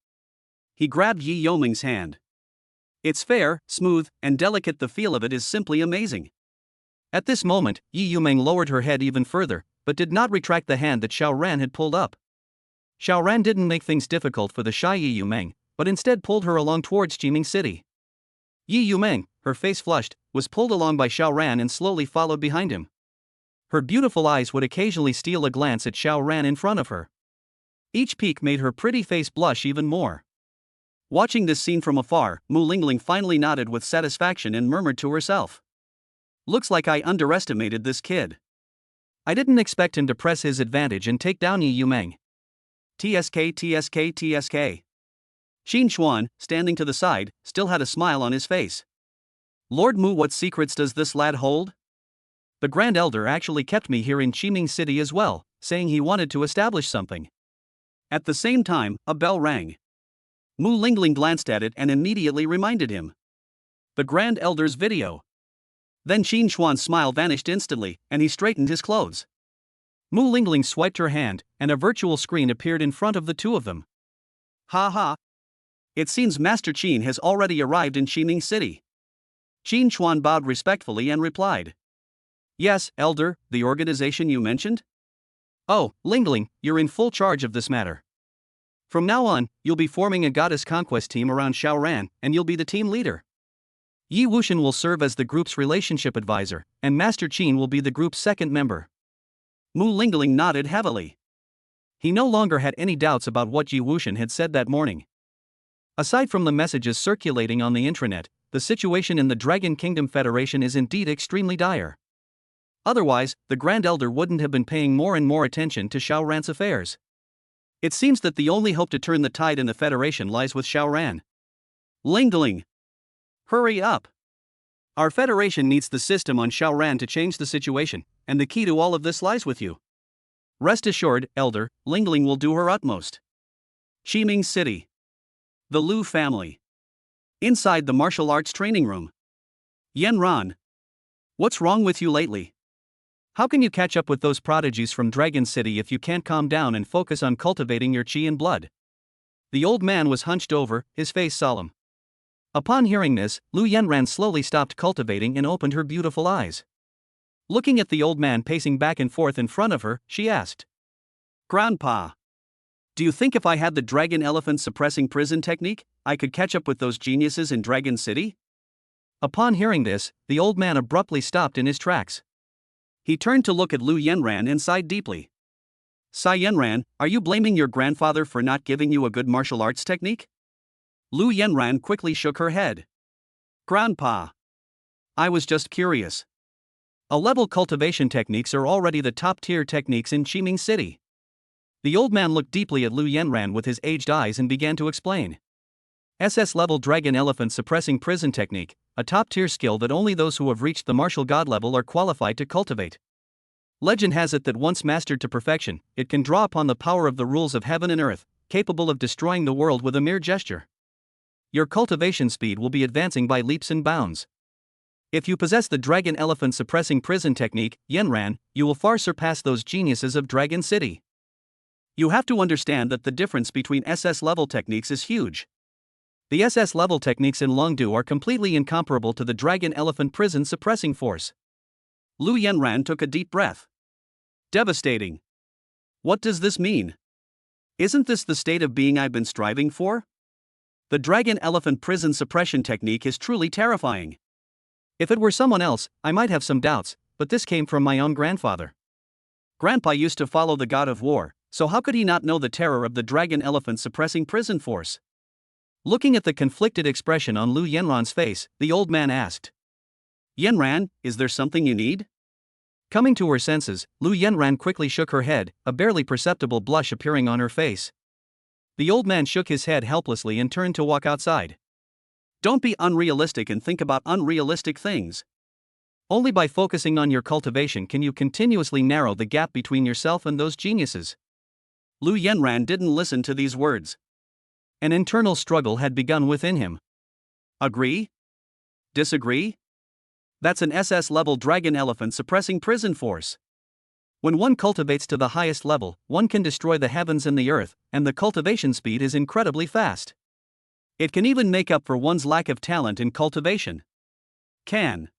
He grabbed Yi Yoming's hand. It's fair, smooth, and delicate. The feel of it is simply amazing. At this moment, Yi Yumeng lowered her head even further, but did not retract the hand that Xiao Ran had pulled up. Xiao Ran didn't make things difficult for the shy Yi Yumeng, but instead pulled her along towards Qiming City. Yi Yumeng, her face flushed, was pulled along by Xiao Ran and slowly followed behind him. Her beautiful eyes would occasionally steal a glance at Xiao Ran in front of her. Each peek made her pretty face blush even more. Watching this scene from afar, Mu Lingling finally nodded with satisfaction and murmured to herself. Looks like I underestimated this kid. I didn't expect him to press his advantage and take down Yi Yumeng. TSK. Qin Chuan, standing to the side, still had a smile on his face. Lord Mu, what secrets does this lad hold? The Grand Elder actually kept me here in Qiming City as well, saying he wanted to establish something. At the same time, a bell rang. Mu Lingling glanced at it and immediately reminded him. The Grand Elder's video. Then Qin Xuan's smile vanished instantly, and he straightened his clothes. Mu Lingling swiped her hand, and a virtual screen appeared in front of the two of them. Ha ha! It seems Master Qin has already arrived in Qiming City. Qin Xuan bowed respectfully and replied. Yes, Elder, the organization you mentioned? Oh, Lingling, you're in full charge of this matter. From now on, you'll be forming a goddess conquest team around Xiaoran, and you'll be the team leader. Yi Wuxian will serve as the group's relationship advisor, and Master Qin will be the group's second member. Mu Lingling nodded heavily. He no longer had any doubts about what Yi Wuxian had said that morning. Aside from the messages circulating on the intranet, the situation in the Dragon Kingdom Federation is indeed extremely dire. Otherwise, the Grand Elder wouldn't have been paying more and more attention to Xiaoran's affairs. It seems that the only hope to turn the tide in the Federation lies with Xiaoran. Lingling! Hurry up! Our Federation needs the system on Xiaoran to change the situation, and the key to all of this lies with you. Rest assured, Elder, Lingling will do her utmost. Qiming City. The Lu family. Inside the martial arts training room. Yanran. What's wrong with you lately? How can you catch up with those prodigies from Dragon City if you can't calm down and focus on cultivating your qi and blood? The old man was hunched over, his face solemn. Upon hearing this, Lu Yanran slowly stopped cultivating and opened her beautiful eyes. Looking at the old man pacing back and forth in front of her, she asked. Grandpa, do you think if I had the dragon elephant suppressing prison technique, I could catch up with those geniuses in Dragon City? Upon hearing this, the old man abruptly stopped in his tracks. He turned to look at Lu Yanran and sighed deeply. Sai Yanran, are you blaming your grandfather for not giving you a good martial arts technique? Lu Yanran quickly shook her head. Grandpa, I was just curious. A-level cultivation techniques are already the top-tier techniques in Qiming City. The old man looked deeply at Lu Yanran with his aged eyes and began to explain. SS-level dragon elephant suppressing prison technique, a top-tier skill that only those who have reached the martial god level are qualified to cultivate. Legend has it that once mastered to perfection, it can draw upon the power of the rules of heaven and earth, capable of destroying the world with a mere gesture. Your cultivation speed will be advancing by leaps and bounds. If you possess the dragon elephant suppressing prison technique, Yanran, you will far surpass those geniuses of Dragon City. You have to understand that the difference between SS-level techniques is huge. The SS-level techniques in Longdu are completely incomparable to the dragon elephant prison suppressing force. Lu Yanran took a deep breath. Devastating. What does this mean? Isn't this the state of being I've been striving for? The dragon elephant prison suppression technique is truly terrifying. If it were someone else, I might have some doubts, but this came from my own grandfather. Grandpa used to follow the god of war, so how could he not know the terror of the dragon elephant suppressing prison force? Looking at the conflicted expression on Lu Yanran's face, the old man asked. Yanran, is there something you need? Coming to her senses, Lu Yanran quickly shook her head, a barely perceptible blush appearing on her face. The old man shook his head helplessly and turned to walk outside. Don't be unrealistic and think about unrealistic things. Only by focusing on your cultivation can you continuously narrow the gap between yourself and those geniuses. Lu Yanran didn't listen to these words. An internal struggle had begun within him. Agree? Disagree? That's an SS-level dragon elephant suppressing prison force. When one cultivates to the highest level, one can destroy the heavens and the earth, and the cultivation speed is incredibly fast. It can even make up for one's lack of talent in cultivation. Can.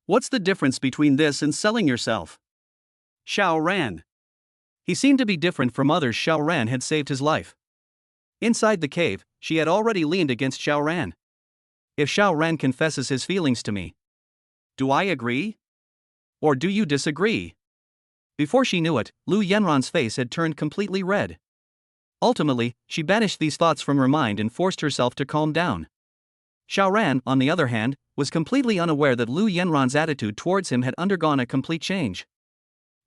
What's the difference between this and selling yourself? Xiaoran. He seemed to be different from others. Xiaoran had saved his life. Inside the cave, she had already leaned against Xiaoran. If Xiaoran confesses his feelings to me, do I agree? Or do you disagree? Before she knew it, Lu Yanran's face had turned completely red. Ultimately, she banished these thoughts from her mind and forced herself to calm down. Xiaoran, on the other hand, was completely unaware that Lu Yanran's attitude towards him had undergone a complete change.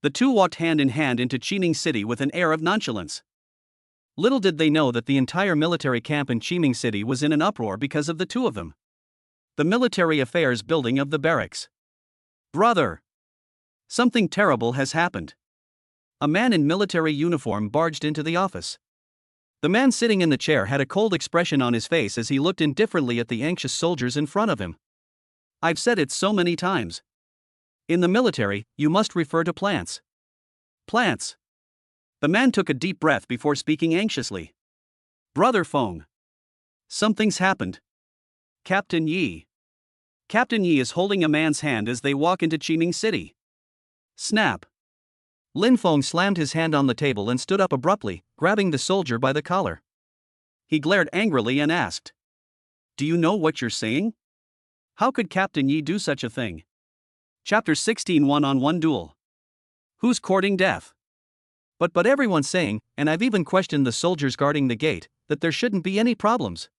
The two walked hand in hand into Qiming City with an air of nonchalance. Little did they know that the entire military camp in Qiming City was in an uproar because of the two of them. The military affairs building of the barracks. Brother! Something terrible has happened. A man in military uniform barged into the office. The man sitting in the chair had a cold expression on his face as he looked indifferently at the anxious soldiers in front of him. I've said it so many times. In the military, you must refer to plants. Plants. The man took a deep breath before speaking anxiously. Brother Feng. Something's happened. Captain Yi. Captain Yi is holding a man's hand as they walk into Qiming City. Snap. Lin Feng slammed his hand on the table and stood up abruptly, grabbing the soldier by the collar. He glared angrily and asked, "Do you know what you're saying? How could Captain Yi do such a thing?" Chapter 16 One-on-One Duel. Who's courting death? But everyone's saying, and I've even questioned the soldiers guarding the gate, that there shouldn't be any problems.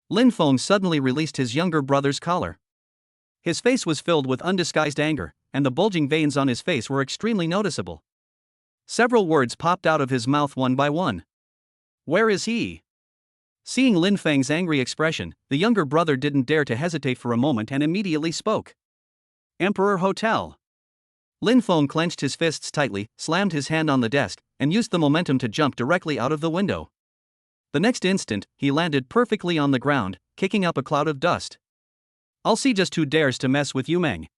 Lin Feng suddenly released his younger brother's collar. His face was filled with undisguised anger, and the bulging veins on his face were extremely noticeable. Several words popped out of his mouth one by one. Where is he? Seeing Lin Feng's angry expression, the younger brother didn't dare to hesitate for a moment and immediately spoke. Emperor Hotel. Lin Feng clenched his fists tightly, slammed his hand on the desk, and used the momentum to jump directly out of the window. The next instant, he landed perfectly on the ground, kicking up a cloud of dust. I'll see just who dares to mess with you, Meng.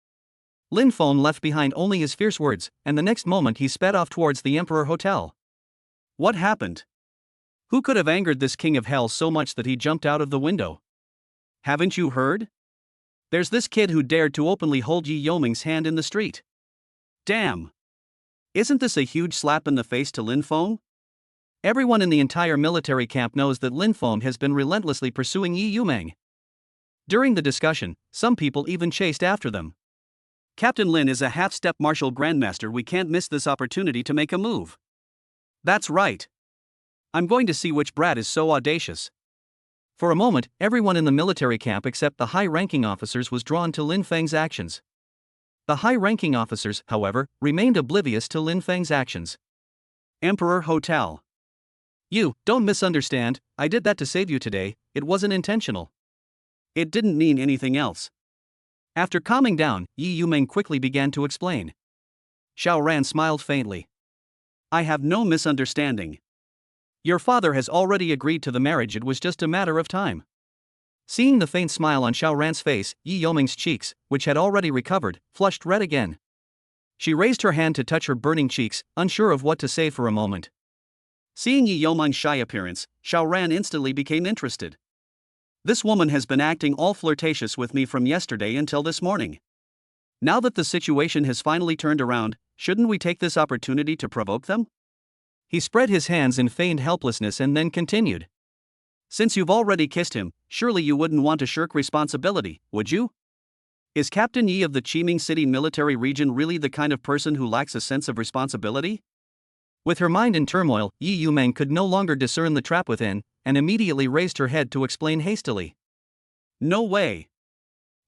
Lin Feng left behind only his fierce words, and the next moment he sped off towards the Emperor Hotel. What happened? Who could have angered this king of hell so much that he jumped out of the window? Haven't you heard? There's this kid who dared to openly hold Yi Yoming's hand in the street. Damn! Isn't this a huge slap in the face to Lin Feng? Everyone in the entire military camp knows that Lin Feng has been relentlessly pursuing Yi Yumeng. During the discussion, some people even chased after them. Captain Lin is a half-step martial grandmaster. We can't miss this opportunity to make a move. That's right. I'm going to see which brat is so audacious. For a moment, everyone in the military camp except the high-ranking officers was drawn to Lin Feng's actions. The high-ranking officers, however, remained oblivious to Lin Feng's actions. Emperor Hotel. You, don't misunderstand, I did that to save you today, it wasn't intentional. It didn't mean anything else. After calming down, Yi Yumeng quickly began to explain. Xiao Ran smiled faintly. I have no misunderstanding. Your father has already agreed to the marriage, it was just a matter of time. Seeing the faint smile on Xiao Ran's face, Yi Yoming's cheeks, which had already recovered, flushed red again. She raised her hand to touch her burning cheeks, unsure of what to say for a moment. Seeing Yi Yoming's shy appearance, Xiao Ran instantly became interested. This woman has been acting all flirtatious with me from yesterday until this morning. Now that the situation has finally turned around, shouldn't we take this opportunity to provoke them? He spread his hands in feigned helplessness and then continued. Since you've already kissed him, surely you wouldn't want to shirk responsibility, would you? Is Captain Yi of the Qiming City military region really the kind of person who lacks a sense of responsibility? With her mind in turmoil, Yi Yumeng could no longer discern the trap within, and immediately raised her head to explain hastily. No way.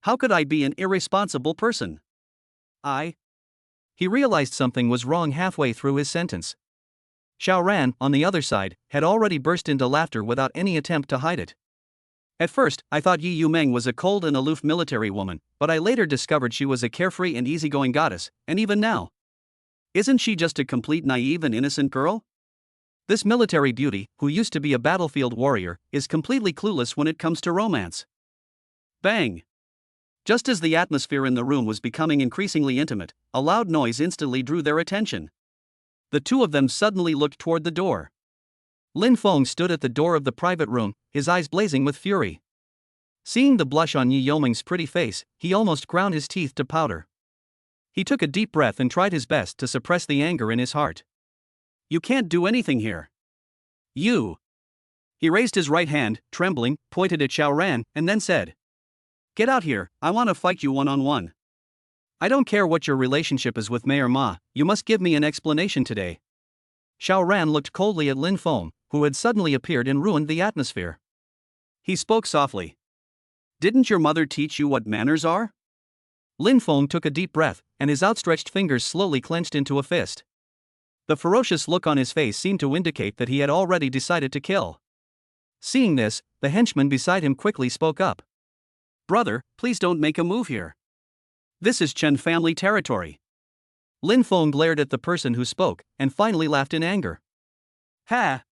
How could I be an irresponsible person? He realized something was wrong halfway through his sentence. Xiao Ran, on the other side, had already burst into laughter without any attempt to hide it. At first, I thought Yi Yumeng was a cold and aloof military woman, but I later discovered she was a carefree and easygoing goddess, and even now. Isn't she just a complete naive and innocent girl? This military beauty, who used to be a battlefield warrior, is completely clueless when it comes to romance. Bang! Just as the atmosphere in the room was becoming increasingly intimate, a loud noise instantly drew their attention. The two of them suddenly looked toward the door. Lin Feng stood at the door of the private room, his eyes blazing with fury. Seeing the blush on Yi Yoming's pretty face, he almost ground his teeth to powder. He took a deep breath and tried his best to suppress the anger in his heart. You can't do anything here. You. He raised his right hand, trembling, pointed at Xiao Ran, and then said, Get out here, I want to fight you one-on-one. I don't care what your relationship is with Mayor Ma, you must give me an explanation today. Xiao Ran looked coldly at Lin Feng, who had suddenly appeared and ruined the atmosphere. He spoke softly. Didn't your mother teach you what manners are? Lin Feng took a deep breath, and his outstretched fingers slowly clenched into a fist. The ferocious look on his face seemed to indicate that he had already decided to kill. Seeing this, the henchman beside him quickly spoke up. Brother, please don't make a move here. This is Chen family territory. Lin Feng glared at the person who spoke, and finally laughed in anger. Ha!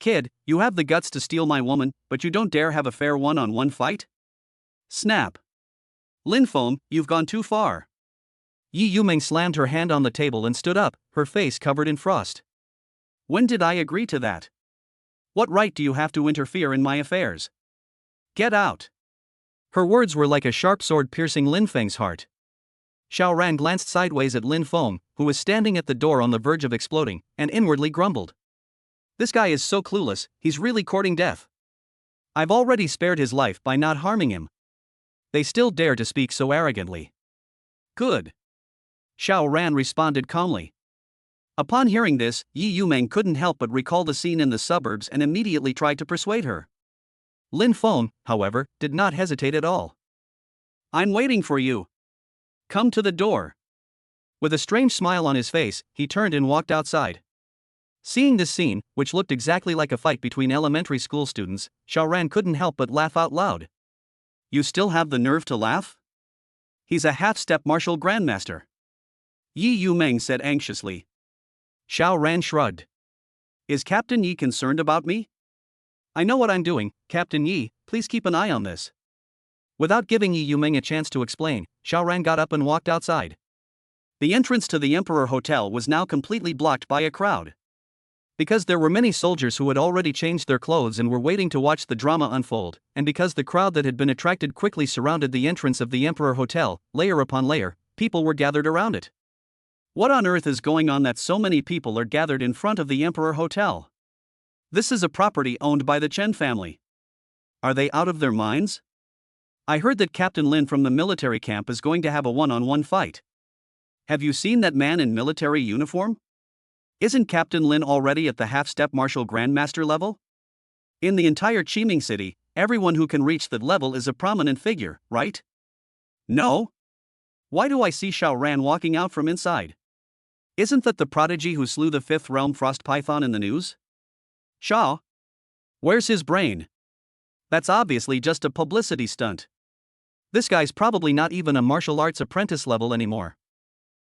Kid, you have the guts to steal my woman, but you don't dare have a fair one-on-one fight? Snap. Lin Feng, you've gone too far. Yi Yumeng slammed her hand on the table and stood up, her face covered in frost. When did I agree to that? What right do you have to interfere in my affairs? Get out. Her words were like a sharp sword piercing Lin Feng's heart. Xiao Ran glanced sideways at Lin Feng, who was standing at the door on the verge of exploding, and inwardly grumbled. This guy is so clueless, he's really courting death. I've already spared his life by not harming him. They still dare to speak so arrogantly. Good. Xiao Ran responded calmly. Upon hearing this, Yi Yumeng couldn't help but recall the scene in the suburbs and immediately tried to persuade her. Lin Feng, however, did not hesitate at all. I'm waiting for you. Come to the door. With a strange smile on his face, he turned and walked outside. Seeing this scene, which looked exactly like a fight between elementary school students, Xiao Ran couldn't help but laugh out loud. You still have the nerve to laugh? He's a half-step martial grandmaster. Yi Yumeng said anxiously. Xiao Ran shrugged. Is Captain Yi concerned about me? I know what I'm doing, Captain Yi, please keep an eye on this. Without giving Yi Yumeng a chance to explain, Xiao Ran got up and walked outside. The entrance to the Emperor Hotel was now completely blocked by a crowd. Because there were many soldiers who had already changed their clothes and were waiting to watch the drama unfold, and because the crowd that had been attracted quickly surrounded the entrance of the Emperor Hotel, layer upon layer, people were gathered around it. What on earth is going on that so many people are gathered in front of the Emperor Hotel? This is a property owned by the Chen family. Are they out of their minds? I heard that Captain Lin from the military camp is going to have a one-on-one fight. Have you seen that man in military uniform? Isn't Captain Lin already at the half-step martial grandmaster level? In the entire Qiming city, everyone who can reach that level is a prominent figure, right? No? Why do I see Xiao Ran walking out from inside? Isn't that the prodigy who slew the 5th realm frost python in the news? Xiao? Where's his brain? That's obviously just a publicity stunt. This guy's probably not even a martial arts apprentice level anymore.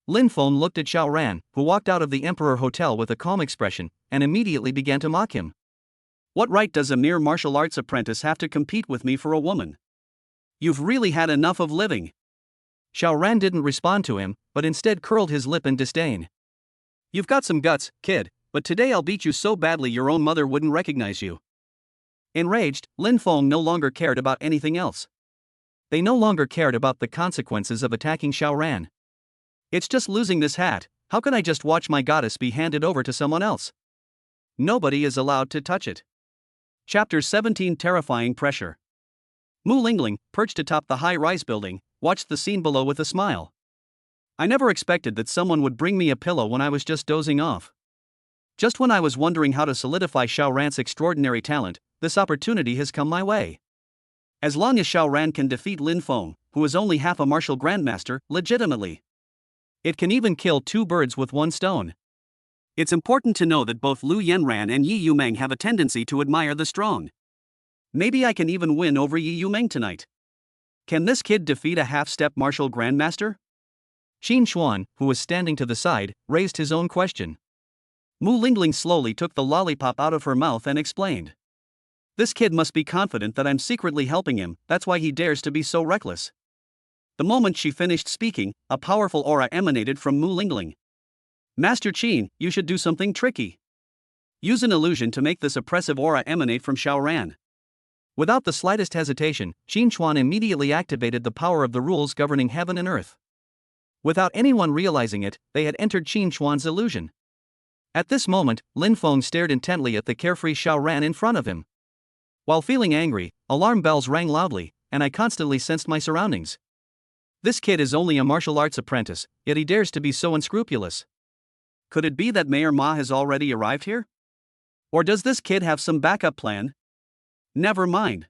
Lin Feng looked at Xiao Ran, who walked out of the Emperor Hotel with a calm expression, and immediately began to mock him. What right does a mere martial arts apprentice have to compete with me for a woman? You've really had enough of living. Xiao Ran didn't respond to him, but instead curled his lip in disdain. You've got some guts, kid, but today I'll beat you so badly your own mother wouldn't recognize you. Enraged, Lin Feng no longer cared about anything else. They no longer cared about the consequences of attacking Xiao Ran. It's just losing this hat, how can I just watch my goddess be handed over to someone else? Nobody is allowed to touch it. Chapter 17 Terrifying Pressure. Mu Lingling, perched atop the high-rise building, watched the scene below with a smile. I never expected that someone would bring me a pillow when I was just dozing off. Just when I was wondering how to solidify Xiao Ran's extraordinary talent, this opportunity has come my way. As long as Xiao Ran can defeat Lin Feng, who is only half a martial grandmaster, legitimately, it can even kill 2 birds with 1 stone. It's important to know that both Lu Yanran and Yi Yumeng have a tendency to admire the strong. Maybe I can even win over Yi Yumeng tonight. Can this kid defeat a half-step martial grandmaster? Qin Xuan, who was standing to the side, raised his own question. Mu Lingling slowly took the lollipop out of her mouth and explained. This kid must be confident that I'm secretly helping him, that's why he dares to be so reckless. The moment she finished speaking, a powerful aura emanated from Mu Lingling. Master Qin, you should do something tricky. Use an illusion to make this oppressive aura emanate from Xiao Ran. Without the slightest hesitation, Qin Xuan immediately activated the power of the rules governing heaven and earth. Without anyone realizing it, they had entered Qin Xuan's illusion. At this moment, Lin Feng stared intently at the carefree Xiao Ran in front of him. While feeling angry, alarm bells rang loudly, and I constantly sensed my surroundings. This kid is only a martial arts apprentice, yet he dares to be so unscrupulous. Could it be that Mayor Ma has already arrived here? Or does this kid have some backup plan? Never mind.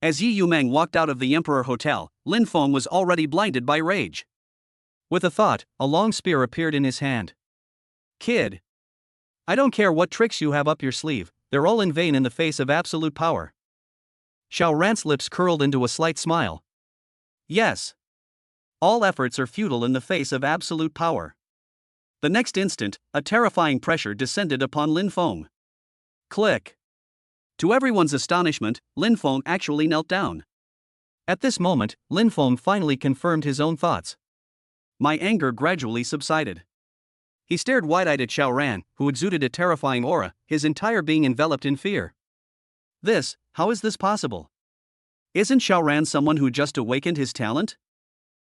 As Yi Yumeng walked out of the Emperor Hotel, Lin Feng was already blinded by rage. With a thought, a long spear appeared in his hand. Kid. I don't care what tricks you have up your sleeve, they're all in vain in the face of absolute power. Xiao Ran's lips curled into a slight smile. Yes. All efforts are futile in the face of absolute power. The next instant, a terrifying pressure descended upon Lin Feng. Click. To everyone's astonishment, Lin Feng actually knelt down. At this moment, Lin Feng finally confirmed his own thoughts. My anger gradually subsided. He stared wide-eyed at Xiaoran, who exuded a terrifying aura, his entire being enveloped in fear. How is this possible? Isn't Xiaoran someone who just awakened his talent?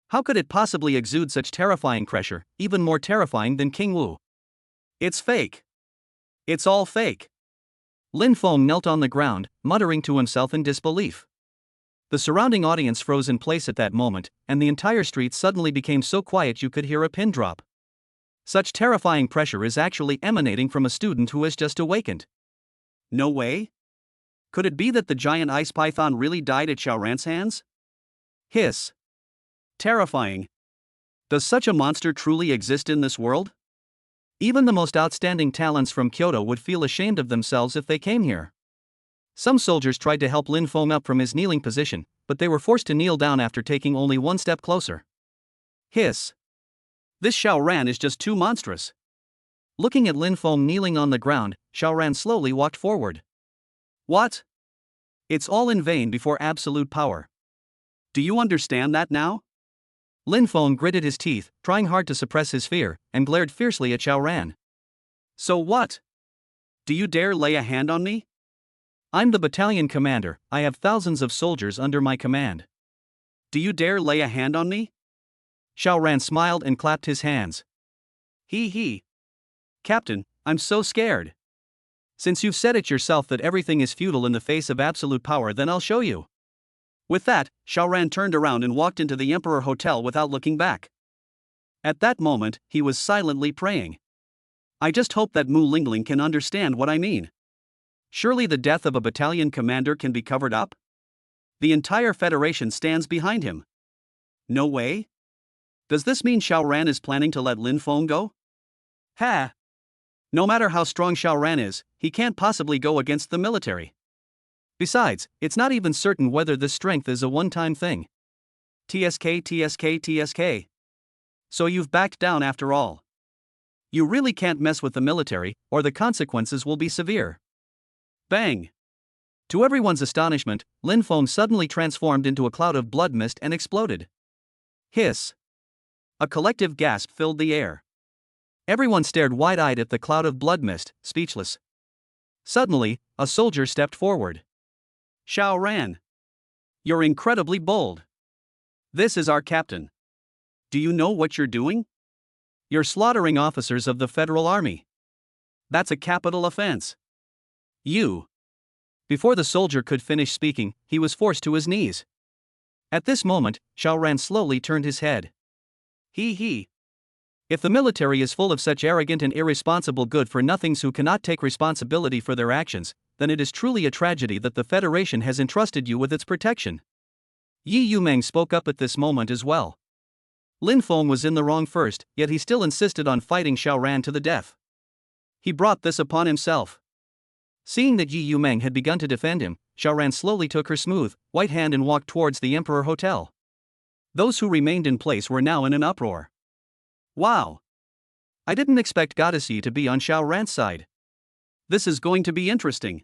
How could it possibly exude such terrifying pressure, even more terrifying than King Wu? It's fake. It's all fake. Lin Feng knelt on the ground, muttering to himself in disbelief. The surrounding audience froze in place at that moment, and the entire street suddenly became so quiet you could hear a pin drop. Such terrifying pressure is actually emanating from a student who has just awakened. No way? Could it be that the giant ice python really died at Xiaoran's hands? Hiss. Terrifying. Does such a monster truly exist in this world? Even the most outstanding talents from Kyoto would feel ashamed of themselves if they came here. Some soldiers tried to help Lin Feng up from his kneeling position, but they were forced to kneel down after taking only one step closer. Hiss. This Xiaoran is just too monstrous. Looking at Lin Feng kneeling on the ground, Xiaoran slowly walked forward. What? It's all in vain before absolute power. Do you understand that now? Lin Feng gritted his teeth, trying hard to suppress his fear, and glared fiercely at Xiaoran. So what? Do you dare lay a hand on me? I'm the battalion commander, I have thousands of soldiers under my command. Do you dare lay a hand on me? Xiaoran smiled and clapped his hands. He. Captain, I'm so scared. Since you've said it yourself that everything is futile in the face of absolute power, then I'll show you. With that, Xiaoran turned around and walked into the Emperor Hotel without looking back. At that moment, he was silently praying. I just hope that Mu Lingling can understand what I mean. Surely the death of a battalion commander can be covered up? The entire Federation stands behind him. No way? Does this mean Xiaoran is planning to let Lin Feng go? Ha! No matter how strong Xiaoran is, he can't possibly go against the military. Besides, it's not even certain whether this strength is a one-time thing. TSK. So you've backed down after all. You really can't mess with the military, or the consequences will be severe. Bang! To everyone's astonishment, Lin Feng suddenly transformed into a cloud of blood mist and exploded. Hiss! A collective gasp filled the air. Everyone stared wide-eyed at the cloud of blood mist, speechless. Suddenly, a soldier stepped forward. Xiaoran! You're incredibly bold. This is our captain. Do you know what you're doing? You're slaughtering officers of the Federal Army. That's a capital offense. You. Before the soldier could finish speaking, he was forced to his knees. At this moment, Xiaoran slowly turned his head. He. If the military is full of such arrogant and irresponsible good-for-nothings who cannot take responsibility for their actions, then it is truly a tragedy that the Federation has entrusted you with its protection. Yi Yumeng spoke up at this moment as well. Lin Feng was in the wrong first, yet he still insisted on fighting Xiaoran to the death. He brought this upon himself. Seeing that Yi Yumeng had begun to defend him, Xiaoran slowly took her smooth, white hand and walked towards the Emperor Hotel. Those who remained in place were now in an uproar. Wow! I didn't expect Goddess Yi to be on Xiaoran's side. This is going to be interesting.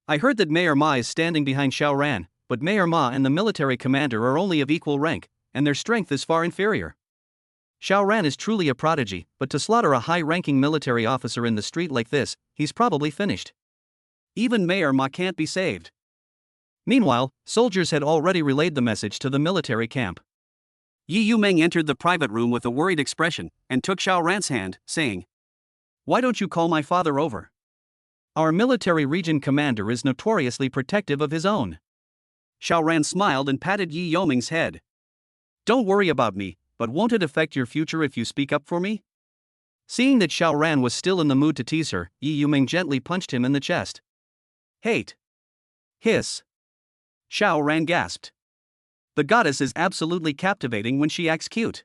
I heard that Mayor Ma is standing behind Xiaoran, but Mayor Ma and the military commander are only of equal rank, and their strength is far inferior. Xiaoran is truly a prodigy, but to slaughter a high-ranking military officer in the street like this, he's probably finished. Even Mayor Ma can't be saved. Meanwhile, soldiers had already relayed the message to the military camp. Yi Yumeng entered the private room with a worried expression, and took Xiaoran's hand, saying, "Why don't you call my father over? Our military region commander is notoriously protective of his own." Xiaoran smiled and patted Yi Yumeng's head. "Don't worry about me, but won't it affect your future if you speak up for me?" Seeing that Xiaoran was still in the mood to tease her, Yi Yumeng gently punched him in the chest. Hate! Hiss! Xiaoran gasped. The goddess is absolutely captivating when she acts cute.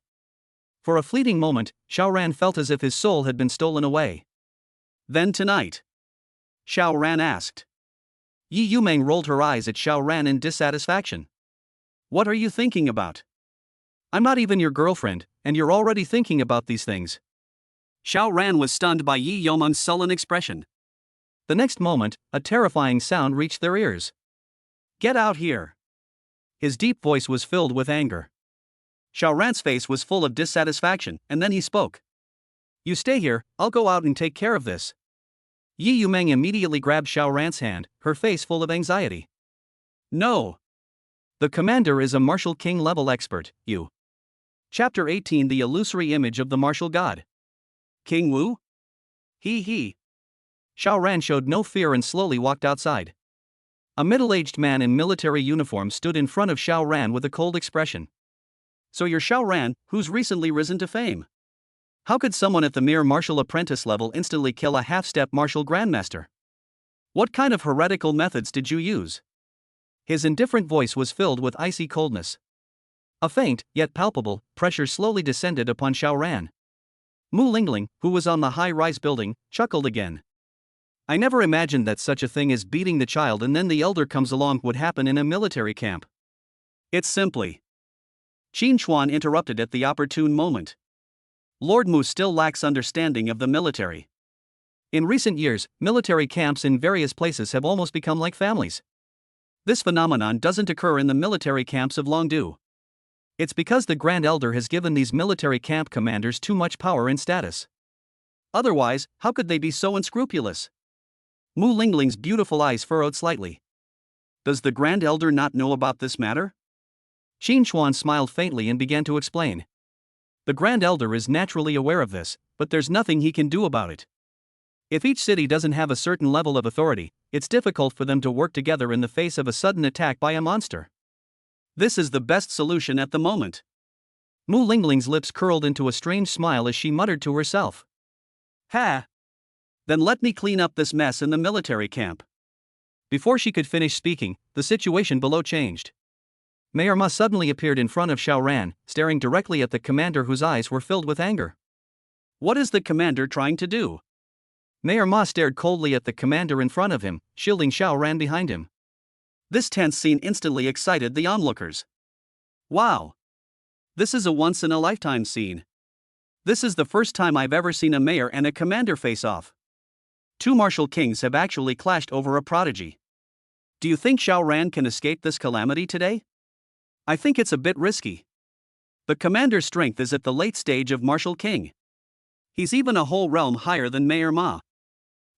For a fleeting moment, Xiaoran felt as if his soul had been stolen away. Then tonight? Xiaoran asked. Yi Yumeng rolled her eyes at Xiaoran in dissatisfaction. What are you thinking about? I'm not even your girlfriend, and you're already thinking about these things. Xiaoran was stunned by Yi Yumeng's sullen expression. The next moment, a terrifying sound reached their ears. "Get out here!" His deep voice was filled with anger. Xiao Ran's face was full of dissatisfaction, and then he spoke. "You stay here, I'll go out and take care of this." Yi Yumeng immediately grabbed Xiao Ran's hand, her face full of anxiety. "No! The commander is a martial king level expert, you." Chapter 18: The Illusory Image of the Martial God. "King Wu? He. Xiao Ran showed no fear and slowly walked outside. A middle-aged man in military uniform stood in front of Xiao Ran with a cold expression. "So you're Xiao Ran, who's recently risen to fame. How could someone at the mere martial apprentice level instantly kill a half-step martial grandmaster? What kind of heretical methods did you use?" His indifferent voice was filled with icy coldness. A faint, yet palpable, pressure slowly descended upon Xiao Ran. Mu Lingling, who was on the high-rise building, chuckled again. "I never imagined that such a thing as beating the child and then the elder comes along would happen in a military camp. It's simply..." Qin Chuan interrupted at the opportune moment. "Lord Mu still lacks understanding of the military. In recent years, military camps in various places have almost become like families. This phenomenon doesn't occur in the military camps of Longdu. It's because the Grand Elder has given these military camp commanders too much power and status. Otherwise, how could they be so unscrupulous?" Mu Lingling's beautiful eyes furrowed slightly. "Does the Grand Elder not know about this matter?" Qin Chuan smiled faintly and began to explain. "The Grand Elder is naturally aware of this, but there's nothing he can do about it. If each city doesn't have a certain level of authority, it's difficult for them to work together in the face of a sudden attack by a monster. This is the best solution at the moment." Mu Lingling's lips curled into a strange smile as she muttered to herself. "Ha! Then let me clean up this mess in the military camp." Before she could finish speaking, the situation below changed. Mayor Ma suddenly appeared in front of Xiao Ran, staring directly at the commander whose eyes were filled with anger. "What is the commander trying to do?" Mayor Ma stared coldly at the commander in front of him, shielding Xiao Ran behind him. This tense scene instantly excited the onlookers. "Wow! This is a once-in-a-lifetime scene. This is the first time I've ever seen a mayor and a commander face off. Two martial kings have actually clashed over a prodigy. Do you think Xiao Ran can escape this calamity today? I think it's a bit risky. The commander's strength is at the late stage of martial king. He's even a whole realm higher than Mayor Ma."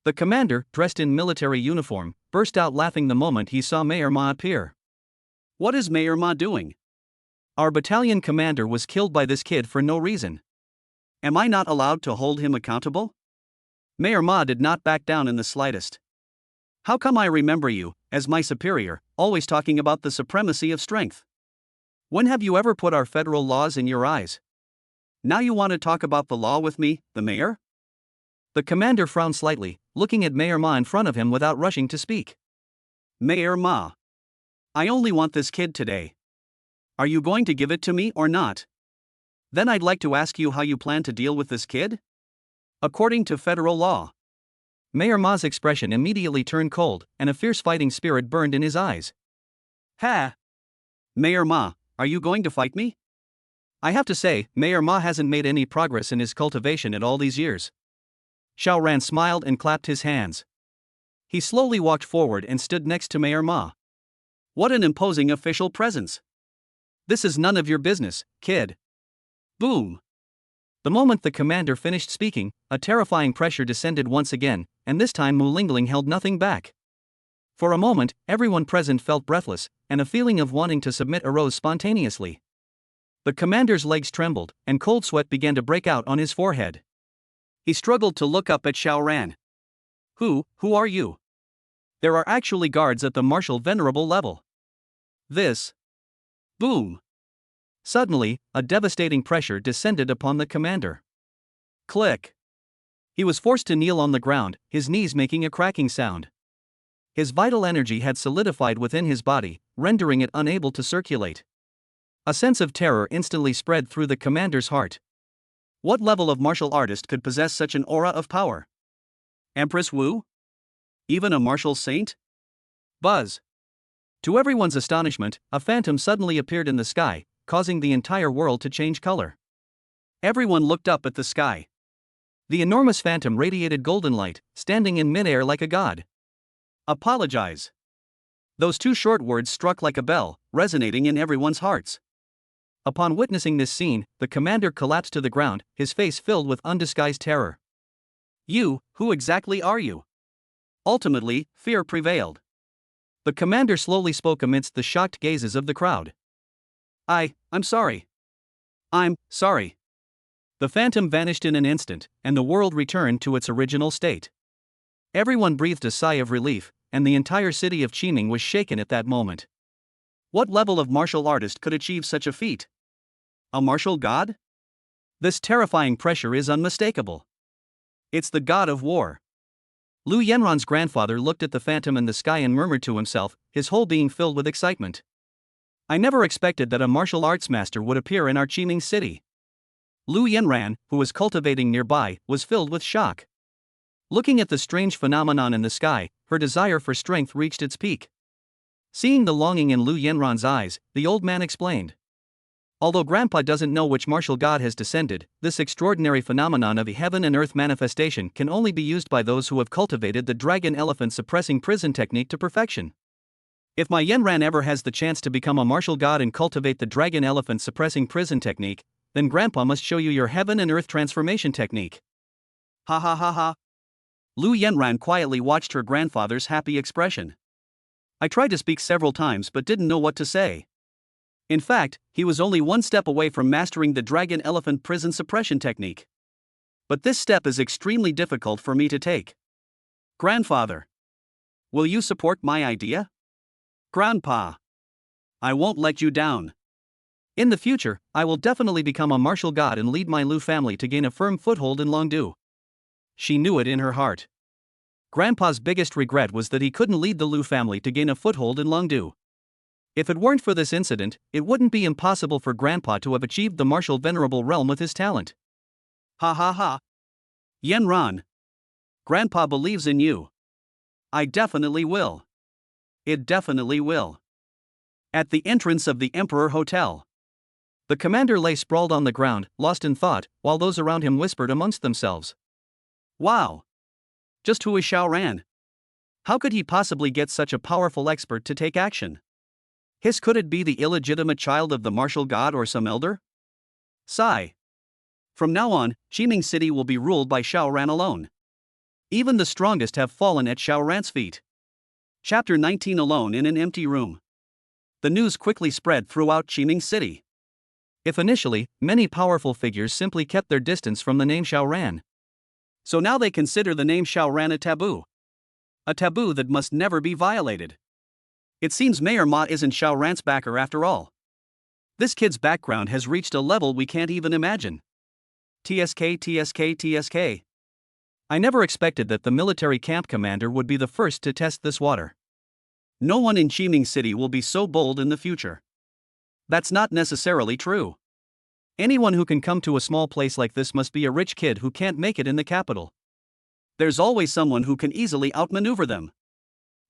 The commander, dressed in military uniform, burst out laughing the moment he saw Mayor Ma appear. "What is Mayor Ma doing? Our battalion commander was killed by this kid for no reason. Am I not allowed to hold him accountable?" Mayor Ma did not back down in the slightest. "How come I remember you, as my superior, always talking about the supremacy of strength? When have you ever put our federal laws in your eyes? Now you want to talk about the law with me, the mayor?" The commander frowned slightly, looking at Mayor Ma in front of him without rushing to speak. "Mayor Ma, I only want this kid today. Are you going to give it to me or not? Then I'd like to ask you how you plan to deal with this kid? According to federal law." Mayor Ma's expression immediately turned cold, and a fierce fighting spirit burned in his eyes. "Ha! Mayor Ma, are you going to fight me?" I have to say, Mayor Ma hasn't made any progress in his cultivation in all these years. Xiao Ran smiled and clapped his hands. He slowly walked forward and stood next to Mayor Ma. What an imposing official presence. "This is none of your business, kid." Boom! The moment the commander finished speaking, a terrifying pressure descended once again, and this time Mu Lingling held nothing back. For a moment, everyone present felt breathless, and a feeling of wanting to submit arose spontaneously. The commander's legs trembled, and cold sweat began to break out on his forehead. He struggled to look up at Xiao Ran. Who are you?" "There are actually guards at the martial venerable level." "This..." Boom! Suddenly, a devastating pressure descended upon the commander. Click! He was forced to kneel on the ground, his knees making a cracking sound. His vital energy had solidified within his body, rendering it unable to circulate. A sense of terror instantly spread through the commander's heart. What level of martial artist could possess such an aura of power? Empress Wu? Even a martial saint? Buzz! To everyone's astonishment, a phantom suddenly appeared in the sky, causing the entire world to change color. Everyone looked up at the sky. The enormous phantom radiated golden light, standing in midair like a god. Apologize. Those two short words struck like a bell, resonating in everyone's hearts. Upon witnessing this scene, the commander collapsed to the ground, his face filled with undisguised terror. Who exactly are you? Ultimately, fear prevailed. The commander slowly spoke amidst the shocked gazes of the crowd. I'm sorry. I'm sorry. The phantom vanished in an instant, and the world returned to its original state. Everyone breathed a sigh of relief, and the entire city of Qiming was shaken at that moment. What level of martial artist could achieve such a feat? A martial god? This terrifying pressure is unmistakable. It's the god of war. Lu Yanran's grandfather looked at the phantom in the sky and murmured to himself, his whole being filled with excitement. I never expected that a martial arts master would appear in our Qiming city. Lu Yanran, who was cultivating nearby, was filled with shock. Looking at the strange phenomenon in the sky, her desire for strength reached its peak. Seeing the longing in Lu Yanran's eyes, the old man explained. Although Grandpa doesn't know which martial god has descended, this extraordinary phenomenon of a heaven and earth manifestation can only be used by those who have cultivated the dragon elephant suppressing prison technique to perfection. If my Yanran ever has the chance to become a martial god and cultivate the dragon elephant suppressing prison technique, then Grandpa must show you your heaven and earth transformation technique. Ha ha ha ha. Lu Yanran quietly watched her grandfather's happy expression. I tried to speak several times but didn't know what to say. In fact, he was only one step away from mastering the dragon elephant prison suppression technique. But this step is extremely difficult for me to take. Grandfather, will you support my idea? Grandpa, I won't let you down. In the future, I will definitely become a martial god and lead my Lu family to gain a firm foothold in Longdu. She knew it in her heart. Grandpa's biggest regret was that he couldn't lead the Lu family to gain a foothold in Longdu. If it weren't for this incident, it wouldn't be impossible for Grandpa to have achieved the martial venerable realm with his talent. Ha ha ha. Yanran, Grandpa believes in you. I definitely will. It definitely will. At the entrance of the Emperor Hotel. The commander lay sprawled on the ground, lost in thought, while those around him whispered amongst themselves. Wow! Just who is Xiaoran? How could he possibly get such a powerful expert to take action? Could it be the illegitimate child of the martial god or some elder? Sigh. From now on, Qiming City will be ruled by Xiaoran alone. Even the strongest have fallen at Xiaoran's feet. Chapter 19. Alone in an empty room. The news quickly spread throughout Qiming City. If initially, many powerful figures simply kept their distance from the name Xiaoran. So now they consider the name Xiaoran a taboo. A taboo that must never be violated. It seems Mayor Ma isn't Xiaoran's backer after all. This kid's background has reached a level we can't even imagine. TSK. I never expected that the military camp commander would be the first to test this water. No one in Qiming City will be so bold in the future. That's not necessarily true. Anyone who can come to a small place like this must be a rich kid who can't make it in the capital. There's always someone who can easily outmaneuver them.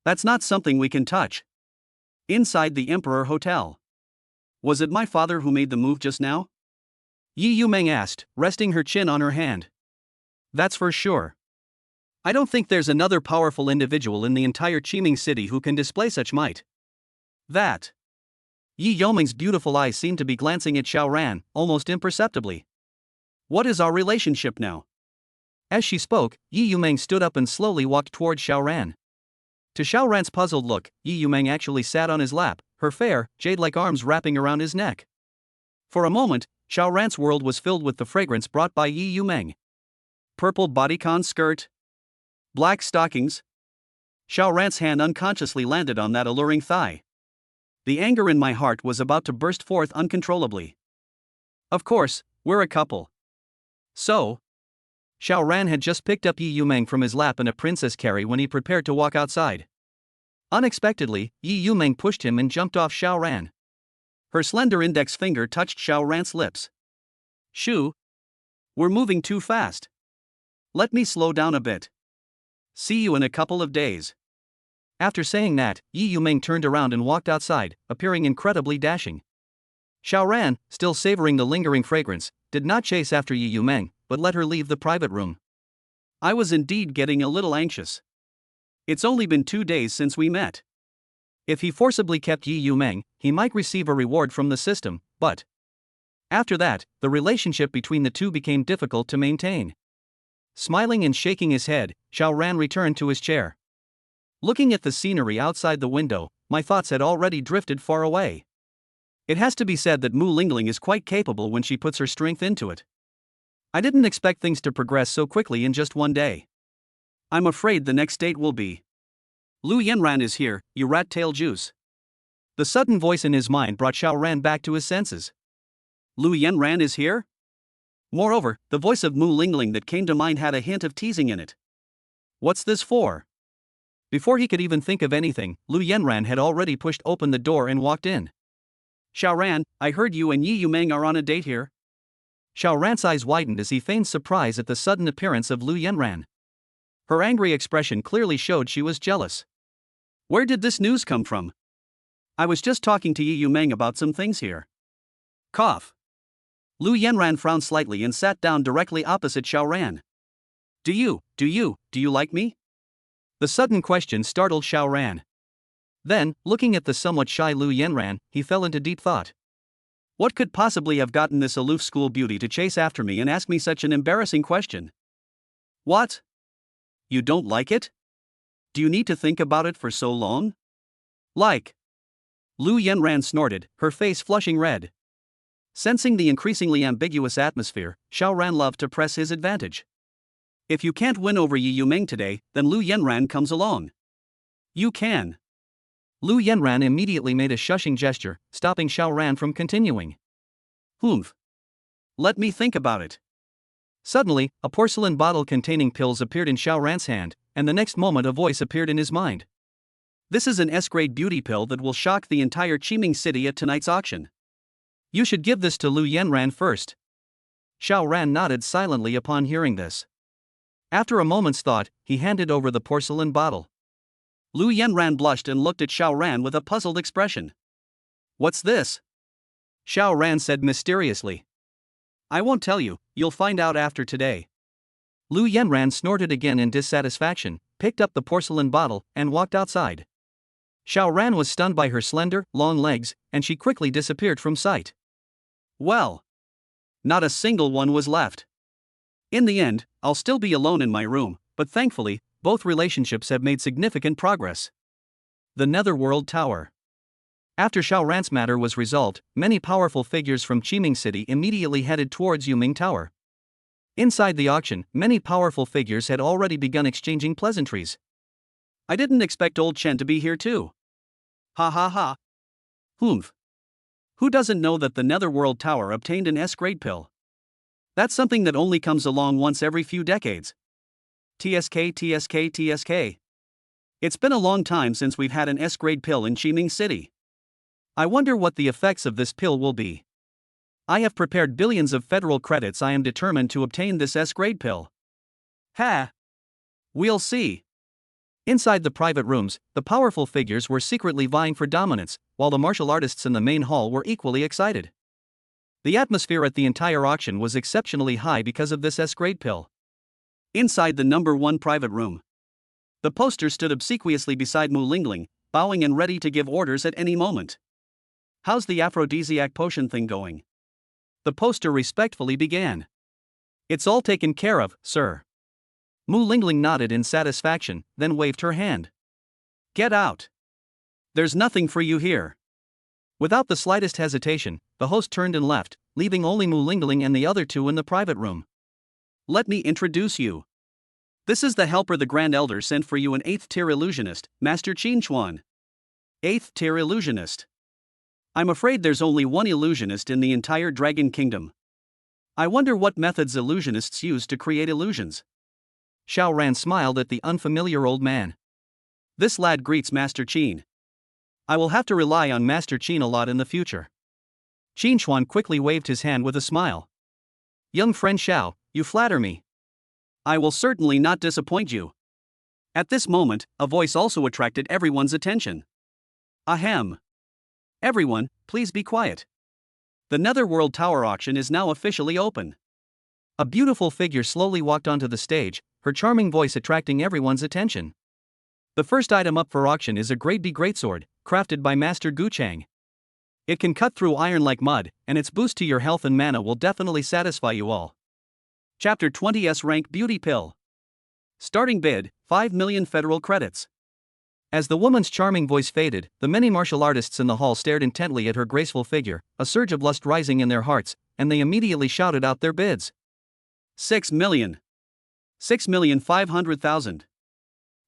That's not something we can touch. Inside the Emperor Hotel. Was it my father who made the move just now? Yi Yumeng asked, resting her chin on her hand. That's for sure. I don't think there's another powerful individual in the entire Qiming City who can display such might. That. Yi Yumeng's beautiful eyes seemed to be glancing at Xiaoran, almost imperceptibly. What is our relationship now? As she spoke, Yi Yumeng stood up and slowly walked toward Xiaoran. To Xiaoran's puzzled look, Yi Yumeng actually sat on his lap, her fair, jade-like arms wrapping around his neck. For a moment, Xiaoran's world was filled with the fragrance brought by Yi Yumeng. Purple bodycon skirt. Black stockings. Xiaoran's hand unconsciously landed on that alluring thigh. The anger in my heart was about to burst forth uncontrollably. Of course, we're a couple. So? Xiaoran had just picked up Yi Yumeng from his lap in a princess carry when he prepared to walk outside. Unexpectedly, Yi Yumeng pushed him and jumped off Xiaoran. Her slender index finger touched Xiaoran's lips. Shoo! We're moving too fast. Let me slow down a bit. See you in a couple of days. After saying that, Yi Yumeng turned around and walked outside, appearing incredibly dashing. Xiaoran, still savoring the lingering fragrance, did not chase after Yi Yumeng, but let her leave the private room. I was indeed getting a little anxious. It's only been 2 days since we met. If he forcibly kept Yi Yumeng, he might receive a reward from the system, but after that, the relationship between the two became difficult to maintain. Smiling and shaking his head, Xiao Ran returned to his chair. Looking at the scenery outside the window, my thoughts had already drifted far away. It has to be said that Mu Lingling is quite capable when she puts her strength into it. I didn't expect things to progress so quickly in just one day. I'm afraid the next date will be. Lu Yanran is here, you rat-tail juice. The sudden voice in his mind brought Xiao Ran back to his senses. Lu Yanran is here? Moreover, the voice of Mu Lingling that came to mind had a hint of teasing in it. What's this for? Before he could even think of anything, Lu Yanran had already pushed open the door and walked in. Xiao Ran, I heard you and Yi Yumeng are on a date here. Xiao Ran's eyes widened as he feigned surprise at the sudden appearance of Lu Yanran. Her angry expression clearly showed she was jealous. Where did this news come from? I was just talking to Yi Yumeng about some things here. Cough. Lu Yanran frowned slightly and sat down directly opposite Xiao Ran. Do you like me? The sudden question startled Xiao Ran. Then, looking at the somewhat shy Lu Yanran, he fell into deep thought. What could possibly have gotten this aloof school beauty to chase after me and ask me such an embarrassing question? What? You don't like it? Do you need to think about it for so long? Like. Lu Yanran snorted, her face flushing red. Sensing the increasingly ambiguous atmosphere, Xiao Ran loved to press his advantage. If you can't win over Yi Yumeng today, then Lu Yanran comes along. You can. Lu Yanran immediately made a shushing gesture, stopping Xiao Ran from continuing. Humph. Let me think about it. Suddenly, a porcelain bottle containing pills appeared in Xiao Ran's hand, and the next moment a voice appeared in his mind. This is an S-grade beauty pill that will shock the entire Qiming city at tonight's auction. You should give this to Lu Yanran first. Xiao Ran nodded silently upon hearing this. After a moment's thought, he handed over the porcelain bottle. Lu Yanran blushed and looked at Xiao Ran with a puzzled expression. What's this? Xiao Ran said mysteriously. I won't tell you, you'll find out after today. Lu Yanran snorted again in dissatisfaction, picked up the porcelain bottle, and walked outside. Xiao Ran was stunned by her slender, long legs, and she quickly disappeared from sight. Well, not a single one was left. In the end, I'll still be alone in my room, but thankfully, both relationships have made significant progress. The Netherworld Tower. After Xiao Ran's matter was resolved, many powerful figures from Qiming City immediately headed towards Yuming Tower. Inside the auction, many powerful figures had already begun exchanging pleasantries. I didn't expect old Chen to be here too. Ha ha ha. Humph. Who doesn't know that the Netherworld Tower obtained an S-grade pill? That's something that only comes along once every few decades. TSK. It's been a long time since we've had an S-grade pill in Qiming City. I wonder what the effects of this pill will be. I have prepared billions of federal credits. I am determined to obtain this S-grade pill. Ha! We'll see. Inside the private rooms, the powerful figures were secretly vying for dominance, while the martial artists in the main hall were equally excited. The atmosphere at the entire auction was exceptionally high because of this S-grade pill. Inside the number 1 private room, the poster stood obsequiously beside Mu Lingling, bowing and ready to give orders at any moment. How's the aphrodisiac potion thing going? The poster respectfully began. It's all taken care of, sir. Mu Lingling nodded in satisfaction, then waved her hand. Get out. There's nothing for you here. Without the slightest hesitation, the host turned and left, leaving only Mu Lingling and the other two in the private room. Let me introduce you. This is the helper the Grand Elder sent for you, an 8th-tier illusionist, Master Qin Chuan. 8th-tier illusionist. I'm afraid there's only one illusionist in the entire Dragon Kingdom. I wonder what methods illusionists use to create illusions. Xiao Ran smiled at the unfamiliar old man. This lad greets Master Qin. I will have to rely on Master Qin a lot in the future. Qin Chuan quickly waved his hand with a smile. Young friend Xiao, you flatter me. I will certainly not disappoint you. At this moment, a voice also attracted everyone's attention. Ahem. Everyone, please be quiet. The Netherworld Tower auction is now officially open. A beautiful figure slowly walked onto the stage, her charming voice attracting everyone's attention. The first item up for auction is a grade B greatsword, crafted by Master Gu Chang. It can cut through iron like mud, and its boost to your health and mana will definitely satisfy you all. Chapter 20's Rank Beauty Pill. Starting bid, 5 million federal credits. As the woman's charming voice faded, the many martial artists in the hall stared intently at her graceful figure, a surge of lust rising in their hearts, and they immediately shouted out their bids. 6 million. 6,500,000.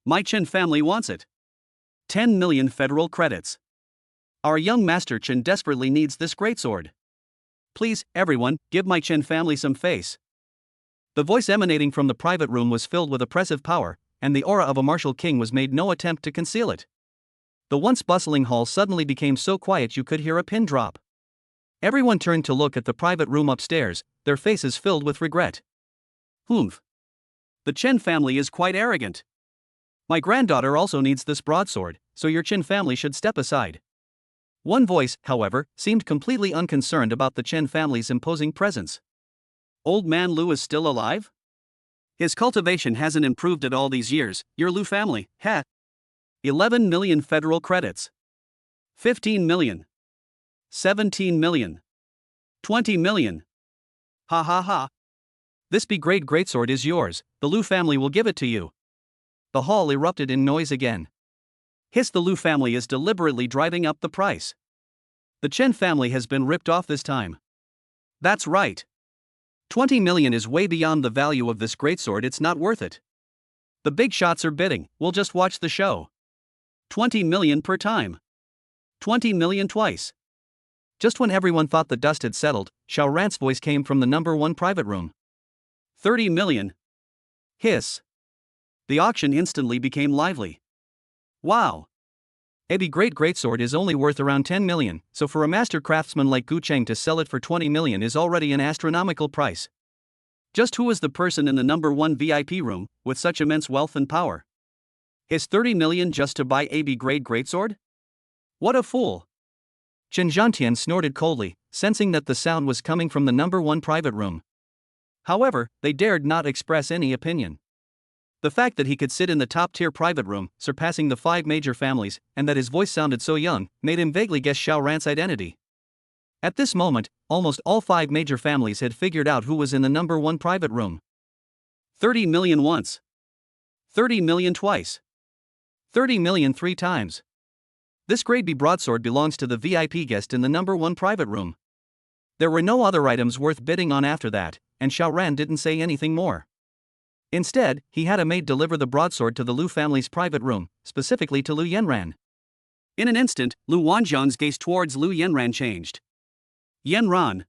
My Chen family wants it. 10 million federal credits. Our young Master Chen desperately needs this greatsword. Please, everyone, give my Chen family some face. The voice emanating from the private room was filled with oppressive power, and the aura of a martial king was made no attempt to conceal it. The once bustling hall suddenly became so quiet you could hear a pin drop. Everyone turned to look at the private room upstairs, their faces filled with regret. Humph. The Chen family is quite arrogant. My granddaughter also needs this broadsword, so your Chen family should step aside. One voice, however, seemed completely unconcerned about the Chen family's imposing presence. Old man Lu is still alive? His cultivation hasn't improved at all these years, your Lu family, heh. 11 million federal credits. 15 million. 17 million. 20 million. Ha ha ha. This B-grade greatsword is yours, the Lu family will give it to you. The hall erupted in noise again. Hiss, the Lu family is deliberately driving up the price. The Chen family has been ripped off this time. That's right. 20 million is way beyond the value of this greatsword, it's not worth it. The big shots are bidding, we'll just watch the show. 20 million per time. 20 million twice. Just when everyone thought the dust had settled, Xiao Ran's voice came from the number 1 private room. 30 million. Hiss. The auction instantly became lively. Wow. A B-grade greatsword is only worth around 10 million, so for a master craftsman like Gu Cheng to sell it for 20 million is already an astronomical price. Just who is the person in the number 1 VIP room, with such immense wealth and power? His 30 million just to buy a B-grade greatsword? What a fool! Chen Zhantian snorted coldly, sensing that the sound was coming from the number 1 private room. However, they dared not express any opinion. The fact that he could sit in the top-tier private room, surpassing the 5 major families, and that his voice sounded so young, made him vaguely guess Xiao Ran's identity. At this moment, almost all 5 major families had figured out who was in the number 1 private room. 30 million once. 30 million twice. 30 million 3 times. This grade B broadsword belongs to the VIP guest in the number 1 private room. There were no other items worth bidding on after that, and Xiao Ran didn't say anything more. Instead, he had a maid deliver the broadsword to the Lu family's private room, specifically to Lu Yanran. In an instant, Lu Wanzhang's gaze towards Lu Yanran changed. Yanran.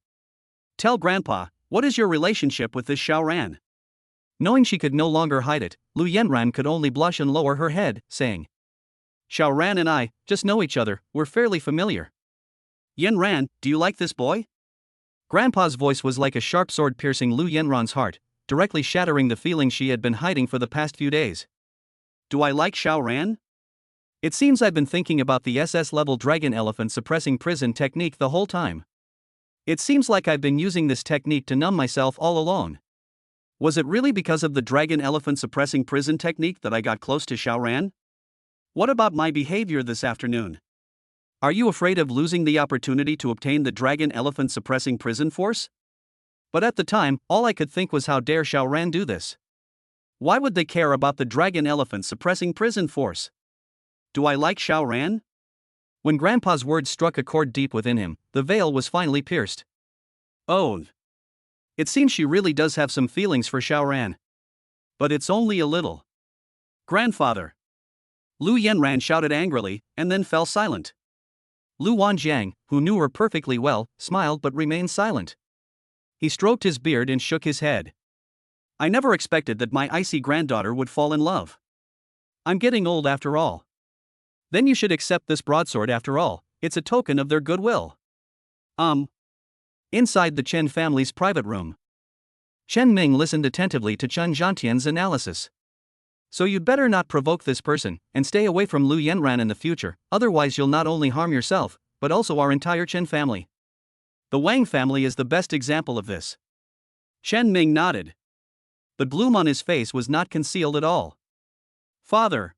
Tell Grandpa, what is your relationship with this Xiao Ran? Knowing she could no longer hide it, Lu Yanran could only blush and lower her head, saying, Xiao Ran and I just know each other, we're fairly familiar. Yanran, do you like this boy? Grandpa's voice was like a sharp sword piercing Lu Yanran's heart, directly shattering the feelings she had been hiding for the past few days. Do I like Xiao Ran? It seems I've been thinking about the SS-level dragon elephant suppressing prison technique the whole time. It seems like I've been using this technique to numb myself all alone. Was it really because of the dragon elephant suppressing prison technique that I got close to Xiao Ran? What about my behavior this afternoon? Are you afraid of losing the opportunity to obtain the dragon elephant suppressing prison force? But at the time, all I could think was how dare Xiao Ran do this? Why would they care about the dragon elephant suppressing prison force? Do I like Xiao Ran? When Grandpa's words struck a chord deep within him, the veil was finally pierced. Oh. It seems she really does have some feelings for Xiao Ran. But it's only a little. Grandfather. Lu Yanran shouted angrily, and then fell silent. Lu Wanjiang, who knew her perfectly well, smiled but remained silent. He stroked his beard and shook his head. I never expected that my icy granddaughter would fall in love. I'm getting old after all. Then you should accept this broadsword after all, it's a token of their goodwill. Inside the Chen family's private room. Chen Ming listened attentively to Chen Zhantian's analysis. So you'd better not provoke this person, and stay away from Lu Yanran in the future, otherwise you'll not only harm yourself, but also our entire Chen family. The Wang family is the best example of this. Chen Ming nodded. The gloom on his face was not concealed at all. "Father,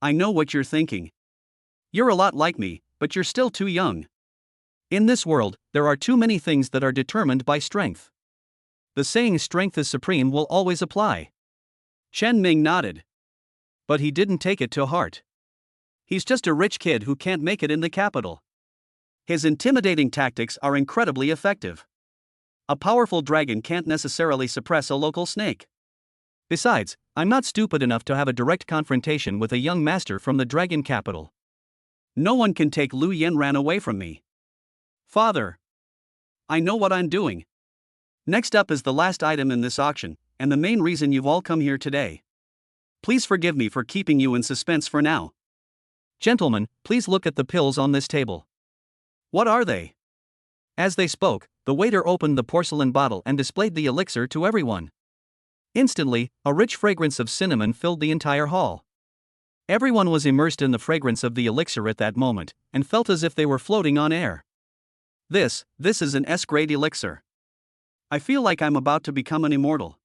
I know what you're thinking. You're a lot like me, but you're still too young. In this world, there are too many things that are determined by strength. The saying strength is supreme will always apply." Chen Ming nodded. But he didn't take it to heart. He's just a rich kid who can't make it in the capital. His intimidating tactics are incredibly effective. A powerful dragon can't necessarily suppress a local snake. Besides, I'm not stupid enough to have a direct confrontation with a young master from the dragon capital. No one can take Lu Yanran away from me. Father, I know what I'm doing. Next up is the last item in this auction, and the main reason you've all come here today. Please forgive me for keeping you in suspense for now. Gentlemen, please look at the pills on this table. What are they? As they spoke, the waiter opened the porcelain bottle and displayed the elixir to everyone. Instantly, a rich fragrance of cinnamon filled the entire hall. Everyone was immersed in the fragrance of the elixir at that moment, and felt as if they were floating on air. This is an S-grade elixir. I feel like I'm about to become an immortal.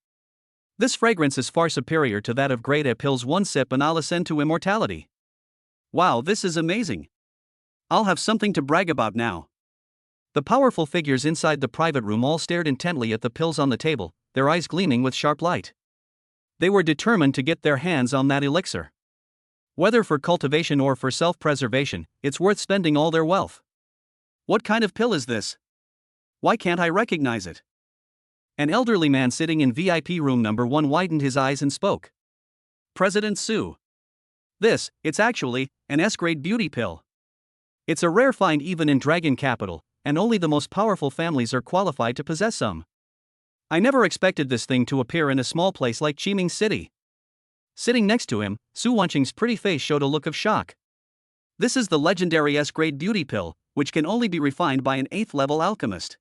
This fragrance is far superior to that of grade A pills. One sip and I'll ascend to immortality. Wow, this is amazing. I'll have something to brag about now. The powerful figures inside the private room all stared intently at the pills on the table, their eyes gleaming with sharp light. They were determined to get their hands on that elixir. Whether for cultivation or for self-preservation, it's worth spending all their wealth. What kind of pill is this? Why can't I recognize it? An elderly man sitting in VIP room number 1 widened his eyes and spoke. President Su. It's actually an S-grade beauty pill. It's a rare find even in Dragon Capital, and only the most powerful families are qualified to possess some. I never expected this thing to appear in a small place like Qiming City. Sitting next to him, Su Wanqing's pretty face showed a look of shock. This is the legendary S-grade beauty pill, which can only be refined by an 8th-level alchemist.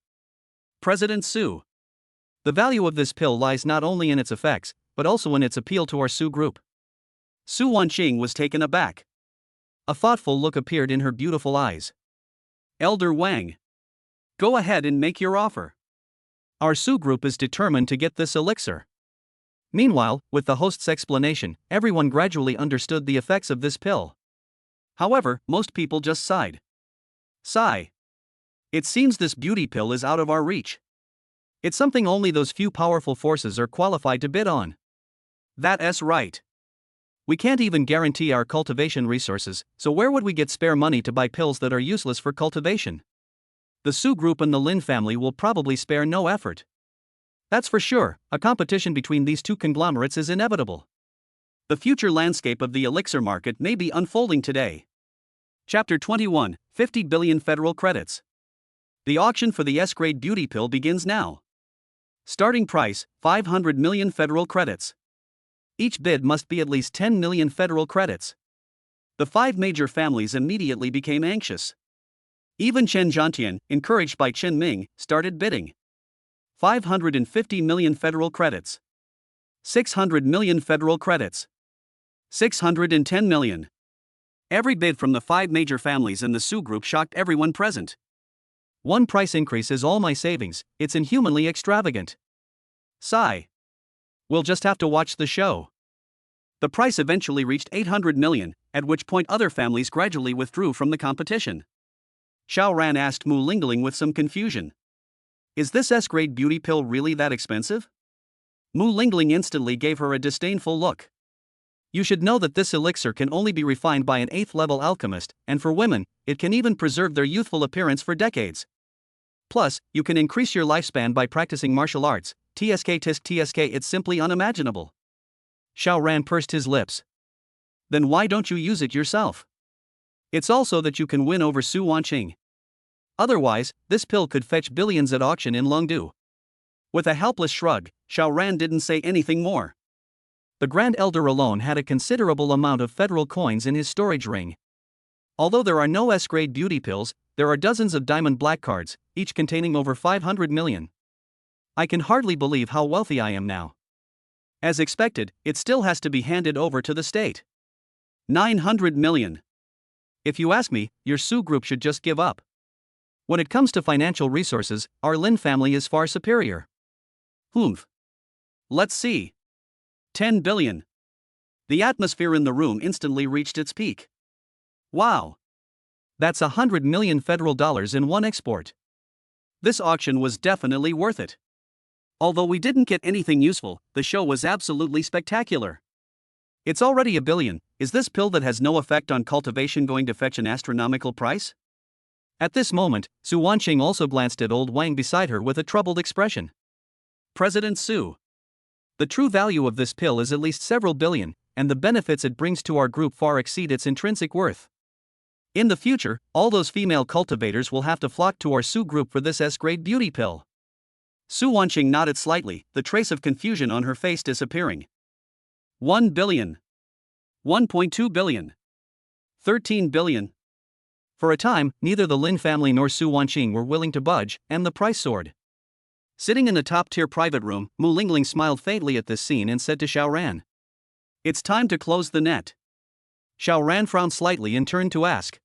President Su. The value of this pill lies not only in its effects, but also in its appeal to our Su group. Su Wanqing was taken aback. A thoughtful look appeared in her beautiful eyes. Elder Wang. Go ahead and make your offer. Our Su group is determined to get this elixir. Meanwhile, with the host's explanation, everyone gradually understood the effects of this pill. However, most people just sighed. Sigh. It seems this beauty pill is out of our reach. It's something only those few powerful forces are qualified to bid on. That's right. We can't even guarantee our cultivation resources, so where would we get spare money to buy pills that are useless for cultivation? The Su group and the Lin family will probably spare no effort. That's for sure, a competition between these two conglomerates is inevitable. The future landscape of the elixir market may be unfolding today. Chapter 21, 50 billion federal credits. The auction for the S-grade beauty pill begins now. Starting price, 500 million federal credits. Each bid must be at least 10 million federal credits. The 5 major families immediately became anxious. Even Chen Zhantian, encouraged by Chen Ming, started bidding. 550 million federal credits. 600 million federal credits. 610 million. Every bid from the 5 major families in the Su group shocked everyone present. One price increase is all my savings, it's inhumanly extravagant. Sigh. We'll just have to watch the show. The price eventually reached 800 million, at which point other families gradually withdrew from the competition. Xiao Ran asked Mu Lingling with some confusion. Is this S-grade beauty pill really that expensive? Mu Lingling instantly gave her a disdainful look. You should know that this elixir can only be refined by an 8th-level alchemist, and for women, it can even preserve their youthful appearance for decades. Plus, you can increase your lifespan by practicing martial arts. TSK, it's simply unimaginable. Xiao Ran pursed his lips. Then why don't you use it yourself? It's also that you can win over Su Wanqing. Otherwise, this pill could fetch billions at auction in Longdu. With a helpless shrug, Xiao Ran didn't say anything more. The Grand Elder alone had a considerable amount of federal coins in his storage ring. Although there are no S-grade beauty pills, there are dozens of diamond black cards, each containing over 500 million. I can hardly believe how wealthy I am now. As expected, it still has to be handed over to the state. 900 million. If you ask me, your Su group should just give up. When it comes to financial resources, our Lin family is far superior. Humph. Let's see. 10 billion. The atmosphere in the room instantly reached its peak. Wow. That's $100 million federal dollars in one export. This auction was definitely worth it. Although we didn't get anything useful, the show was absolutely spectacular. It's already $1 billion. Is this pill that has no effect on cultivation going to fetch an astronomical price? At this moment, Su Wanqing also glanced at old Wang beside her with a troubled expression. President Su. The true value of this pill is at least several billion, and the benefits it brings to our group far exceed its intrinsic worth. In the future, all those female cultivators will have to flock to our Su group for this S-grade beauty pill. Su Wanqing nodded slightly, the trace of confusion on her face disappearing. 1 billion. 1.2 billion. 13 billion. For a time, neither the Lin family nor Su Wanqing were willing to budge, and the price soared. Sitting in the top-tier private room, Mu Lingling smiled faintly at this scene and said to Xiao Ran, "It's time to close the net." Xiao Ran frowned slightly and turned to ask,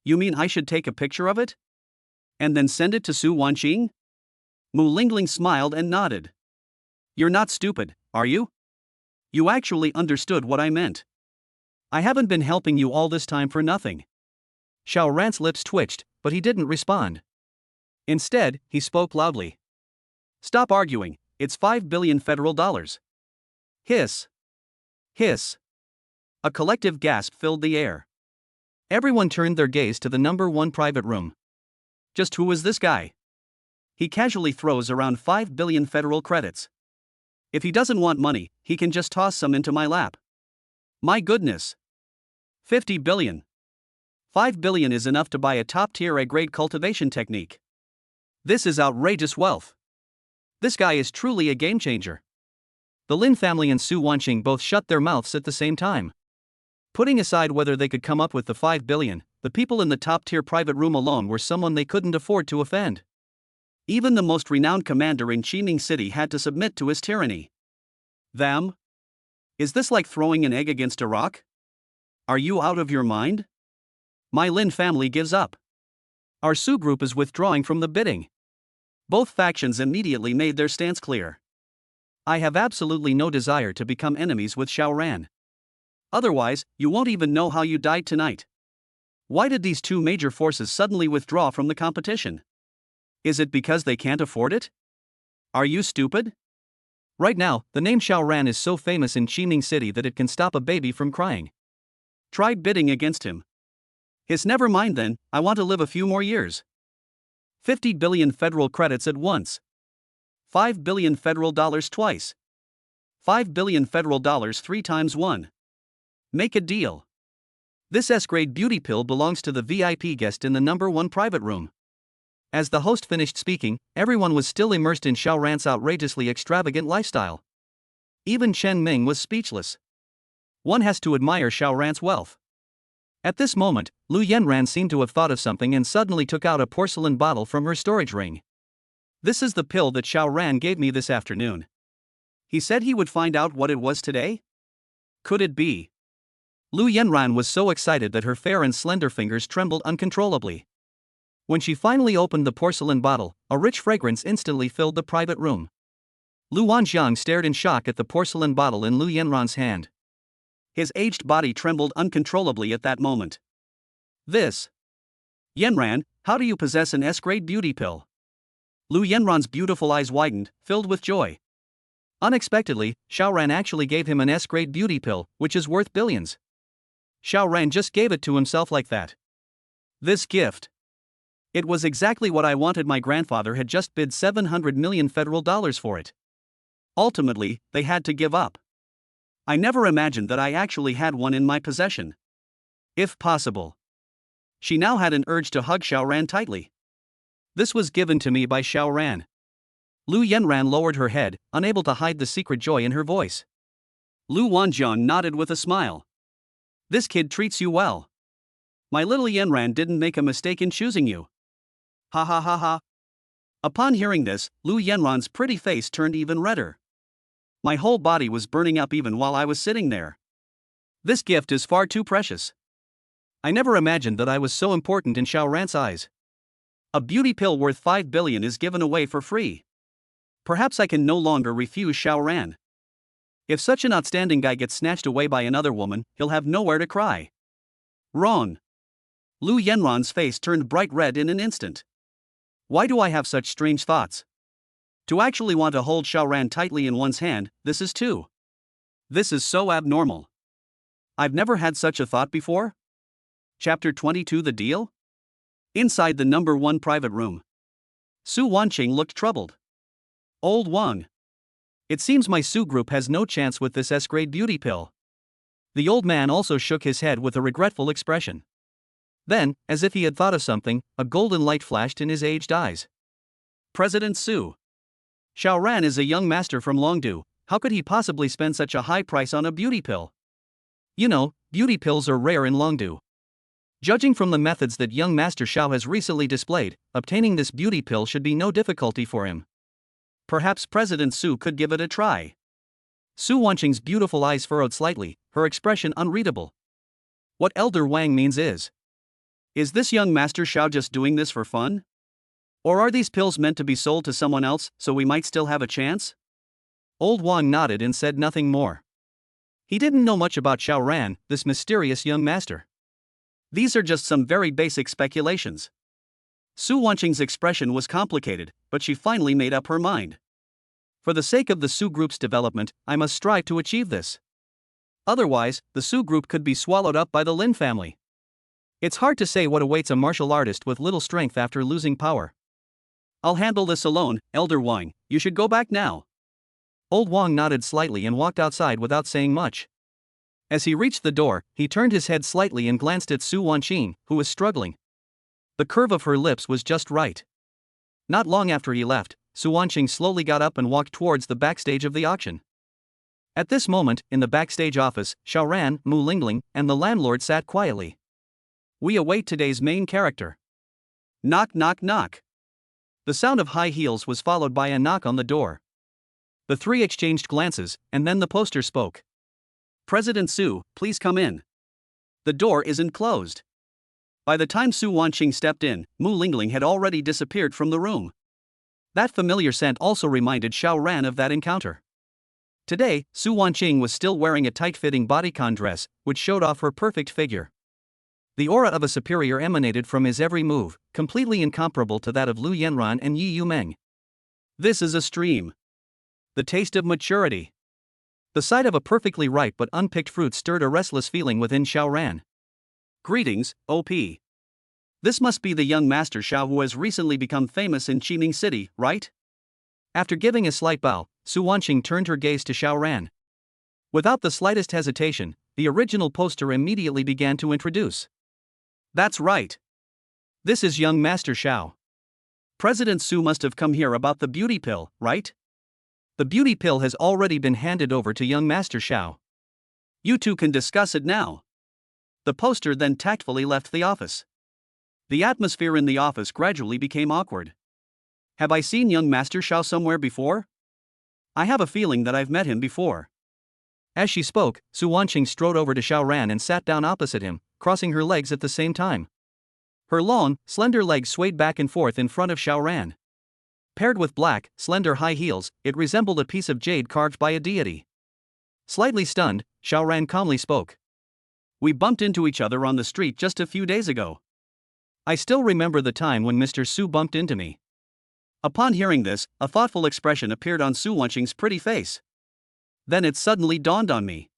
"You mean I should take a picture of it? And then send it to Su Wanqing?" Mu Lingling smiled and nodded. "You're not stupid, are you? You actually understood what I meant. I haven't been helping you all this time for nothing." Xiao Ran's lips twitched, but he didn't respond. Instead, he spoke loudly. "Stop arguing, it's 5 billion federal dollars. Hiss. Hiss." A collective gasp filled the air. Everyone turned their gaze to the number 1 private room. Just who is this guy? He casually throws around 5 billion federal credits. If he doesn't want money, he can just toss some into my lap. My goodness. 50 billion. 5 billion is enough to buy a top-tier A-grade cultivation technique. This is outrageous wealth. This guy is truly a game-changer. The Lin family and Su Wanqing both shut their mouths at the same time. Putting aside whether they could come up with the 5 billion, the people in the top-tier private room alone were someone they couldn't afford to offend. Even the most renowned commander in Qiming City had to submit to his tyranny. Them? Is this like throwing an egg against a rock? Are you out of your mind? My Lin family gives up. Our Su group is withdrawing from the bidding. Both factions immediately made their stance clear. I have absolutely no desire to become enemies with Xiao Ran. Otherwise, you won't even know how you died tonight. Why did these two major forces suddenly withdraw from the competition? Is it because they can't afford it? Are you stupid? Right now, the name Xiao Ran is so famous in Qiming City that it can stop a baby from crying. Try bidding against him. Hiss, never mind then, I want to live a few more years. 50 billion federal credits at once. 5 billion federal dollars twice. 5 billion federal dollars 3 times 1. Make a deal. This S-grade beauty pill belongs to the VIP guest in the number 1 private room. As the host finished speaking, everyone was still immersed in Xiao Ran's outrageously extravagant lifestyle. Even Chen Ming was speechless. One has to admire Xiao Ran's wealth. At this moment, Lu Yanran seemed to have thought of something and suddenly took out a porcelain bottle from her storage ring. This is the pill that Xiao Ran gave me this afternoon. He said he would find out what it was today? Could it be? Lu Yanran was so excited that her fair and slender fingers trembled uncontrollably. When she finally opened the porcelain bottle, a rich fragrance instantly filled the private room. Lu Wanjiang stared in shock at the porcelain bottle in Lu Yanran's hand. His aged body trembled uncontrollably at that moment. This. Yanran, how do you possess an S-grade beauty pill? Lu Yanran's beautiful eyes widened, filled with joy. Unexpectedly, Xiao Ran actually gave him an S-grade beauty pill, which is worth billions. Xiao Ran just gave it to himself like that. This gift. It was exactly what I wanted. My grandfather had just bid 700 million federal dollars for it. Ultimately, they had to give up. I never imagined that I actually had one in my possession. If possible. She now had an urge to hug Xiao Ran tightly. This was given to me by Xiao Ran. Lu Yanran lowered her head, unable to hide the secret joy in her voice. Lu Wanjiang nodded with a smile. This kid treats you well. My little Yanran didn't make a mistake in choosing you. Ha ha ha ha. Upon hearing this, Lu Yanran's pretty face turned even redder. My whole body was burning up even while I was sitting there. This gift is far too precious. I never imagined that I was so important in Xiao Ran's eyes. A beauty pill worth 5 billion is given away for free. Perhaps I can no longer refuse Xiao Ran. If such an outstanding guy gets snatched away by another woman, he'll have nowhere to cry. Wrong. Lu Yanran's face turned bright red in an instant. Why do I have such strange thoughts? To actually want to hold Xiao Ran tightly in one's hand, this is so abnormal. I've never had such a thought before. Chapter 22 The Deal? Inside the number 1 private room. Su Wanqing looked troubled. Old Wang. It seems my Su group has no chance with this S-grade beauty pill. The old man also shook his head with a regretful expression. Then, as if he had thought of something, a golden light flashed in his aged eyes. President Su. Xiao Ran is a young master from Longdu. How could he possibly spend such a high price on a beauty pill? You know, beauty pills are rare in Longdu. Judging from the methods that young Master Xiao has recently displayed, obtaining this beauty pill should be no difficulty for him. Perhaps President Su could give it a try. Su Wanqing's beautiful eyes furrowed slightly, her expression unreadable. What Elder Wang means is this young Master Xiao just doing this for fun? Or are these pills meant to be sold to someone else, so we might still have a chance? Old Wang nodded and said nothing more. He didn't know much about Xiao Ran, this mysterious young master. These are just some very basic speculations. Su Wanqing's expression was complicated, but she finally made up her mind. For the sake of the Su group's development, I must strive to achieve this. Otherwise, the Su group could be swallowed up by the Lin family. It's hard to say what awaits a martial artist with little strength after losing power. I'll handle this alone, Elder Wang, you should go back now. Old Wang nodded slightly and walked outside without saying much. As he reached the door, he turned his head slightly and glanced at Su Wanqing, who was struggling. The curve of her lips was just right. Not long after he left, Su Wanqing slowly got up and walked towards the backstage of the auction. At this moment, in the backstage office, Xiao Ran, Mu Lingling, and the landlord sat quietly. We await today's main character. Knock knock knock. The sound of high heels was followed by a knock on the door. The three exchanged glances, and then the poster spoke. President Su, please come in. The door isn't closed. By the time Su Wanqing stepped in, Mu Lingling had already disappeared from the room. That familiar scent also reminded Xiao Ran of that encounter. Today, Su Wanqing was still wearing a tight-fitting bodycon dress, which showed off her perfect figure. The aura of a superior emanated from his every move, completely incomparable to that of Lu Yanran and Yi Yumeng. This is a stream. The taste of maturity. The sight of a perfectly ripe but unpicked fruit stirred a restless feeling within Xiao Ran. Greetings, OP. This must be the young Master Xiao who has recently become famous in Qiming City, right? After giving a slight bow, Su Wanqing turned her gaze to Xiao Ran. Without the slightest hesitation, the original poster immediately began to introduce. That's right. This is young Master Xiao. President Su must have come here about the beauty pill, right? The beauty pill has already been handed over to young Master Xiao. You two can discuss it now. The poster then tactfully left the office. The atmosphere in the office gradually became awkward. Have I seen young Master Xiao somewhere before? I have a feeling that I've met him before. As she spoke, Su Wanqing strode over to Xiao Ran and sat down opposite him, crossing her legs at the same time. Her long, slender legs swayed back and forth in front of Xiao Ran. Paired with black, slender high heels, it resembled a piece of jade carved by a deity. Slightly stunned, Xiao Ran calmly spoke. We bumped into each other on the street just a few days ago. I still remember the time when Mr. Su bumped into me. Upon hearing this, a thoughtful expression appeared on Su Wanqing's pretty face. Then it suddenly dawned on me.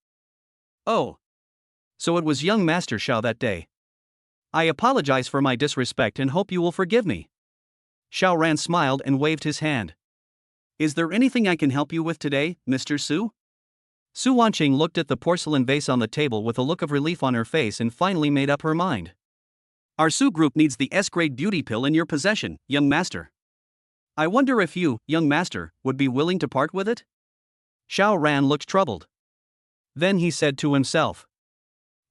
Oh. So it was young Master Xiao that day. I apologize for my disrespect and hope you will forgive me. Xiao Ran smiled and waved his hand. Is there anything I can help you with today, Mr. Su? Su Wanqing looked at the porcelain vase on the table with a look of relief on her face and finally made up her mind. Our Su group needs the S-grade beauty pill in your possession, young master. I wonder if you, young master, would be willing to part with it? Xiao Ran looked troubled. Then he said to himself.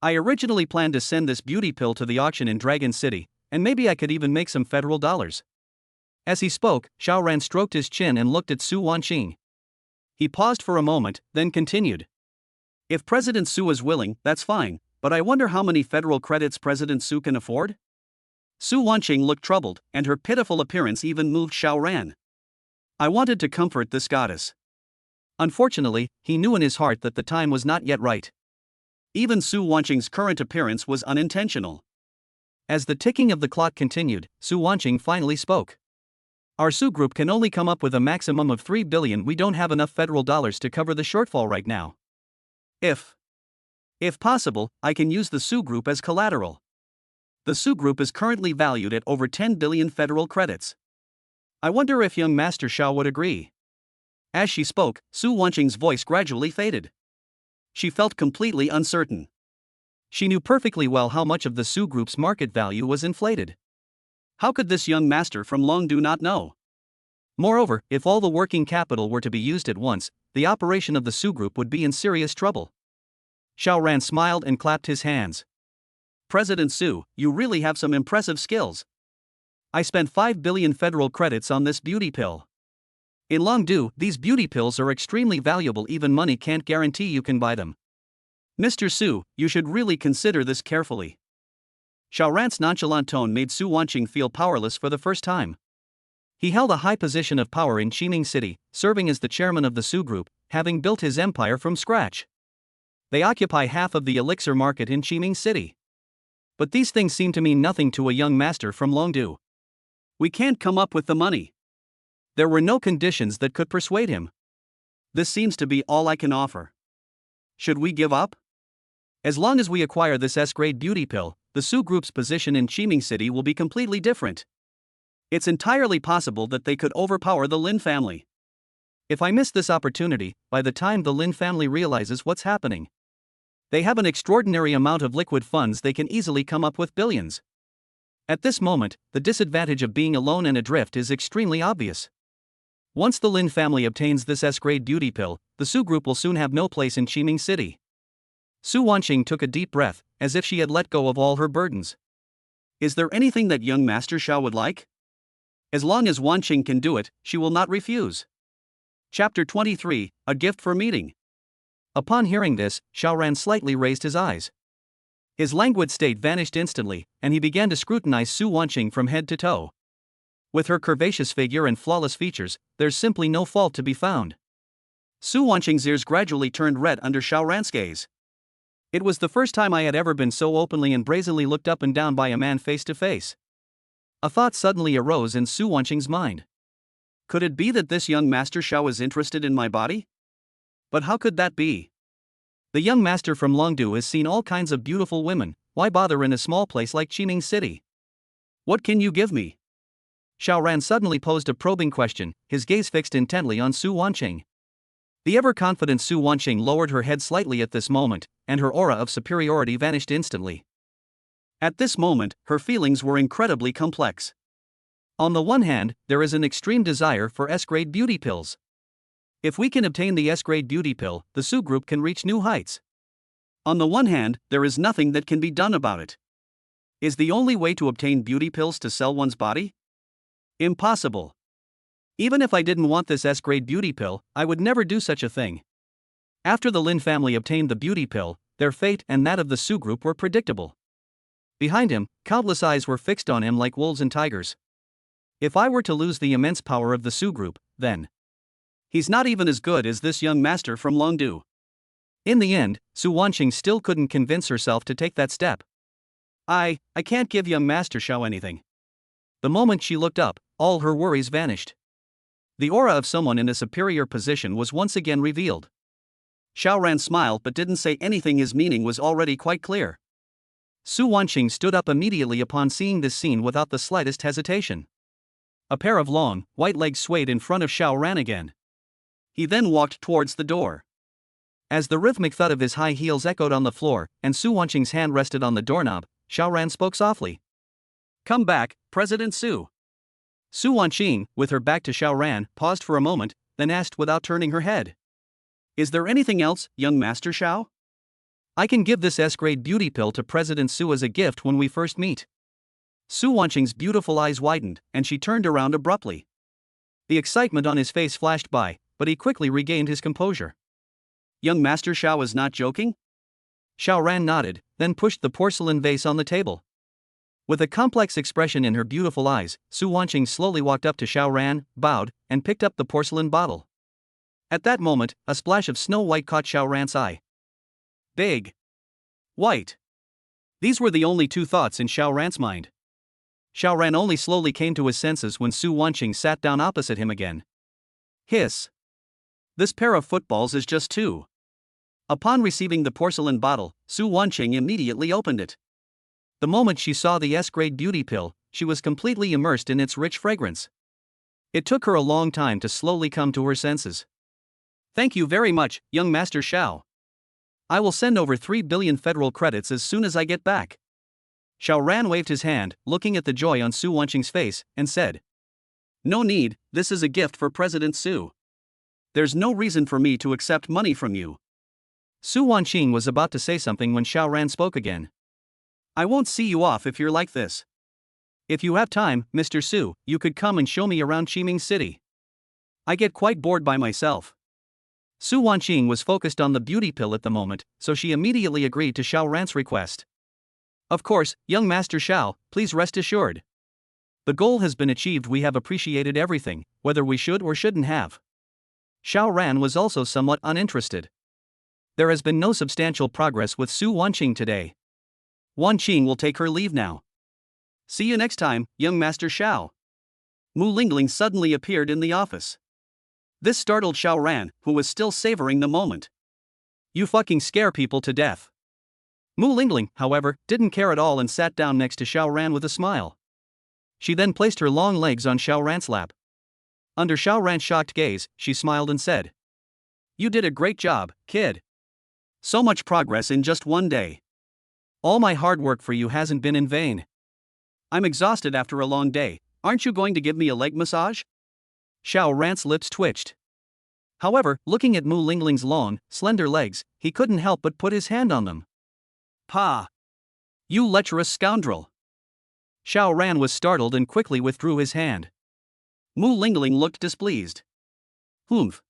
I originally planned to send this beauty pill to the auction in Dragon City, and maybe I could even make some federal dollars. As he spoke, Xiao Ran stroked his chin and looked at Su Wanqing. He paused for a moment, then continued. If President Su is willing, that's fine, but I wonder how many federal credits President Su can afford? Su Wanqing looked troubled, and her pitiful appearance even moved Xiao Ran. I wanted to comfort this goddess. Unfortunately, he knew in his heart that the time was not yet right. Even Su Wanqing's current appearance was unintentional. As the ticking of the clock continued, Su Wanqing finally spoke. Our Su group can only come up with a maximum of 3 billion. We don't have enough federal dollars to cover the shortfall right now. If possible, I can use the Su group as collateral. The Su group is currently valued at over 10 billion federal credits. I wonder if young Master Xiao would agree. As she spoke, Su Wanqing's voice gradually faded. She felt completely uncertain. She knew perfectly well how much of the Su group's market value was inflated. How could this young master from Longdu not know? Moreover, if all the working capital were to be used at once, the operation of the Su group would be in serious trouble. Xiao Ran smiled and clapped his hands. President Su, you really have some impressive skills. I spent 5 billion federal credits on this beauty pill. In Longdu, these beauty pills are extremely valuable, even money can't guarantee you can buy them. Mr. Su, you should really consider this carefully. Xiao Ran's nonchalant tone made Su Wanqing feel powerless for the first time. He held a high position of power in Qiming City, serving as the chairman of the Su group, having built his empire from scratch. They occupy half of the elixir market in Qiming City. But these things seem to mean nothing to a young master from Longdu. We can't come up with the money. There were no conditions that could persuade him. This seems to be all I can offer. Should we give up? As long as we acquire this S-grade beauty pill, the Su group's position in Qiming City will be completely different. It's entirely possible that they could overpower the Lin family. If I miss this opportunity, by the time the Lin family realizes what's happening, they have an extraordinary amount of liquid funds. They can easily come up with billions. At this moment, the disadvantage of being alone and adrift is extremely obvious. Once the Lin family obtains this S-grade beauty pill, the Su group will soon have no place in Qiming City. Su Wanqing took a deep breath, as if she had let go of all her burdens. Is there anything that young Master Xiao would like? As long as Wanqing can do it, she will not refuse. Chapter 23, A Gift for Meeting. Upon hearing this, Xiao Ran slightly raised his eyes. His languid state vanished instantly, and he began to scrutinize Su Wanqing from head to toe. With her curvaceous figure and flawless features, there's simply no fault to be found. Su Wanqing's ears gradually turned red under Xiao Ran's gaze. It was the first time I had ever been so openly and brazenly looked up and down by a man face to face. A thought suddenly arose in Su Wanqing's mind. Could it be that this young Master Xiao is interested in my body? But how could that be? The young master from Longdu has seen all kinds of beautiful women. Why bother in a small place like Qiming City? What can you give me? Xiao Ran suddenly posed a probing question, his gaze fixed intently on Su Wanqing. The ever-confident Su Wanqing lowered her head slightly at this moment, and her aura of superiority vanished instantly. At this moment, her feelings were incredibly complex. On the one hand, there is an extreme desire for S-grade beauty pills. If we can obtain the S-grade beauty pill, the Su group can reach new heights. On the one hand, there is nothing that can be done about it. Is the only way to obtain beauty pills to sell one's body? Impossible. Even if I didn't want this S-grade beauty pill, I would never do such a thing. After the Lin family obtained the beauty pill, their fate and that of the Su group were predictable. Behind him, countless eyes were fixed on him like wolves and tigers. If I were to lose the immense power of the Su group, then he's not even as good as this young master from Longdu. In the end, Su Wanqing still couldn't convince herself to take that step. I can't give young Master Xiao anything. The moment she looked up, all her worries vanished. The aura of someone in a superior position was once again revealed. Xiao Ran smiled but didn't say anything. His meaning was already quite clear. Su Wanqing stood up immediately upon seeing this scene without the slightest hesitation. A pair of long, white legs swayed in front of Xiao Ran again. He then walked towards the door. As the rhythmic thud of his high heels echoed on the floor, and Su Wanqing's hand rested on the doorknob, Xiao Ran spoke softly. Come back, President Su. Su Wanqing, with her back to Xiao Ran, paused for a moment, then asked without turning her head. Is there anything else, young Master Xiao? I can give this S-grade beauty pill to President Su as a gift when we first meet. Su Wanqing's beautiful eyes widened, and she turned around abruptly. The excitement on his face flashed by, but he quickly regained his composure. Young Master Xiao is not joking? Xiao Ran nodded, then pushed the porcelain vase on the table. With a complex expression in her beautiful eyes, Su Wanqing slowly walked up to Xiao Ran, bowed, and picked up the porcelain bottle. At that moment, a splash of snow white caught Xiao Ran's eye. Big. White. These were the only two thoughts in Xiao Ran's mind. Xiao Ran only slowly came to his senses when Su Wanqing sat down opposite him again. Hiss. This pair of footballs is just two. Upon receiving the porcelain bottle, Su Wanqing immediately opened it. The moment she saw the S-grade beauty pill, she was completely immersed in its rich fragrance. It took her a long time to slowly come to her senses. Thank you very much, young Master Xiao. I will send over 3 billion federal credits as soon as I get back. Xiao Ran waved his hand, looking at the joy on Su Wanqing's face, and said, No need, this is a gift for President Su. There's no reason for me to accept money from you. Su Wanqing was about to say something when Xiao Ran spoke again. I won't see you off if you're like this. If you have time, Mr. Su, you could come and show me around Qiming City. I get quite bored by myself. Su Wanqing was focused on the beauty pill at the moment, so she immediately agreed to Xiao Ran's request. Of course, young Master Xiao, please rest assured. The goal has been achieved. We have appreciated everything, whether we should or shouldn't have. Xiao Ran was also somewhat uninterested. There has been no substantial progress with Su Wanqing today. Wanqing will take her leave now. See you next time, young Master Xiao. Mu Lingling suddenly appeared in the office. This startled Xiao Ran, who was still savoring the moment. You fucking scare people to death. Mu Lingling, however, didn't care at all and sat down next to Xiao Ran with a smile. She then placed her long legs on Xiao Ran's lap. Under Xiao Ran's shocked gaze, she smiled and said, You did a great job, kid. So much progress in just one day. All my hard work for you hasn't been in vain. I'm exhausted after a long day. Aren't you going to give me a leg massage? Xiao Ran's lips twitched. However, looking at Mu Lingling's long, slender legs, he couldn't help but put his hand on them. Pa! You lecherous scoundrel! Xiao Ran was startled and quickly withdrew his hand. Mu Lingling looked displeased. Humph!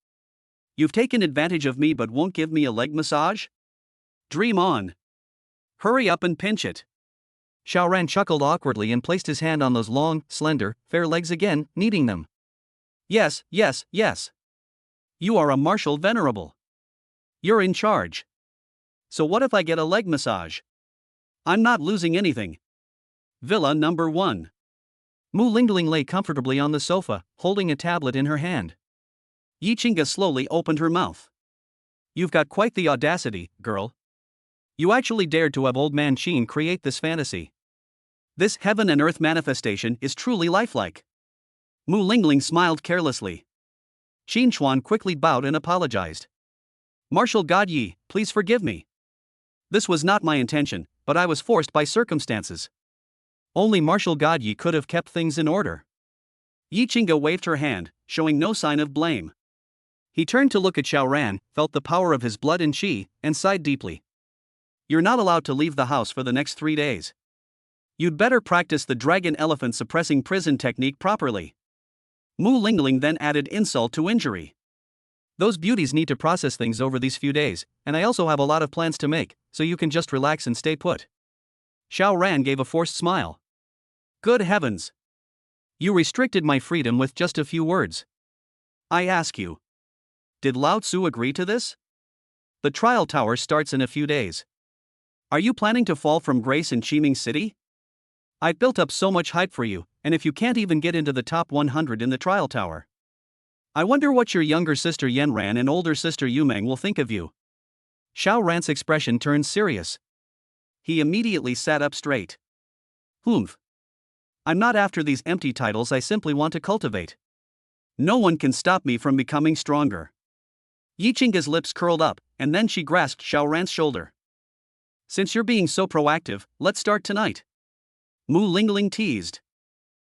You've taken advantage of me but won't give me a leg massage? Dream on! Hurry up and pinch it! Xiao Ran chuckled awkwardly and placed his hand on those long, slender, fair legs again, kneading them. Yes, yes, yes. You are a martial venerable. You're in charge. So what if I get a leg massage? I'm not losing anything. Villa number 1. Mu Lingling lay comfortably on the sofa, holding a tablet in her hand. Yi Qingge slowly opened her mouth. You've got quite the audacity, girl. You actually dared to have old man Qin create this fantasy. This heaven and earth manifestation is truly lifelike. Mu Lingling smiled carelessly. Qin Chuan quickly bowed and apologized. Martial God Yi, please forgive me. This was not my intention, but I was forced by circumstances. Only Martial God Yi could have kept things in order. Yi Qingge waved her hand, showing no sign of blame. He turned to look at Xiao Ran, felt the power of his blood and qi, and sighed deeply. You're not allowed to leave the house for the next 3 days. You'd better practice the dragon elephant suppressing prison technique properly. Mu Lingling then added insult to injury. Those beauties need to process things over these few days, and I also have a lot of plans to make, so you can just relax and stay put. Xiao Ran gave a forced smile. Good heavens! You restricted my freedom with just a few words. I ask you. Did Lao Tzu agree to this? The trial tower starts in a few days. Are you planning to fall from grace in Qiming City? I've built up so much hype for you, and if you can't even get into the top 100 in the trial tower. I wonder what your younger sister Yanran and older sister Yumeng will think of you. Xiao Ran's expression turned serious. He immediately sat up straight. Humph. I'm not after these empty titles, I simply want to cultivate. No one can stop me from becoming stronger. Yi Qingge's lips curled up, and then she grasped Xiao Ran's shoulder. Since you're being so proactive, let's start tonight. Mu Lingling teased.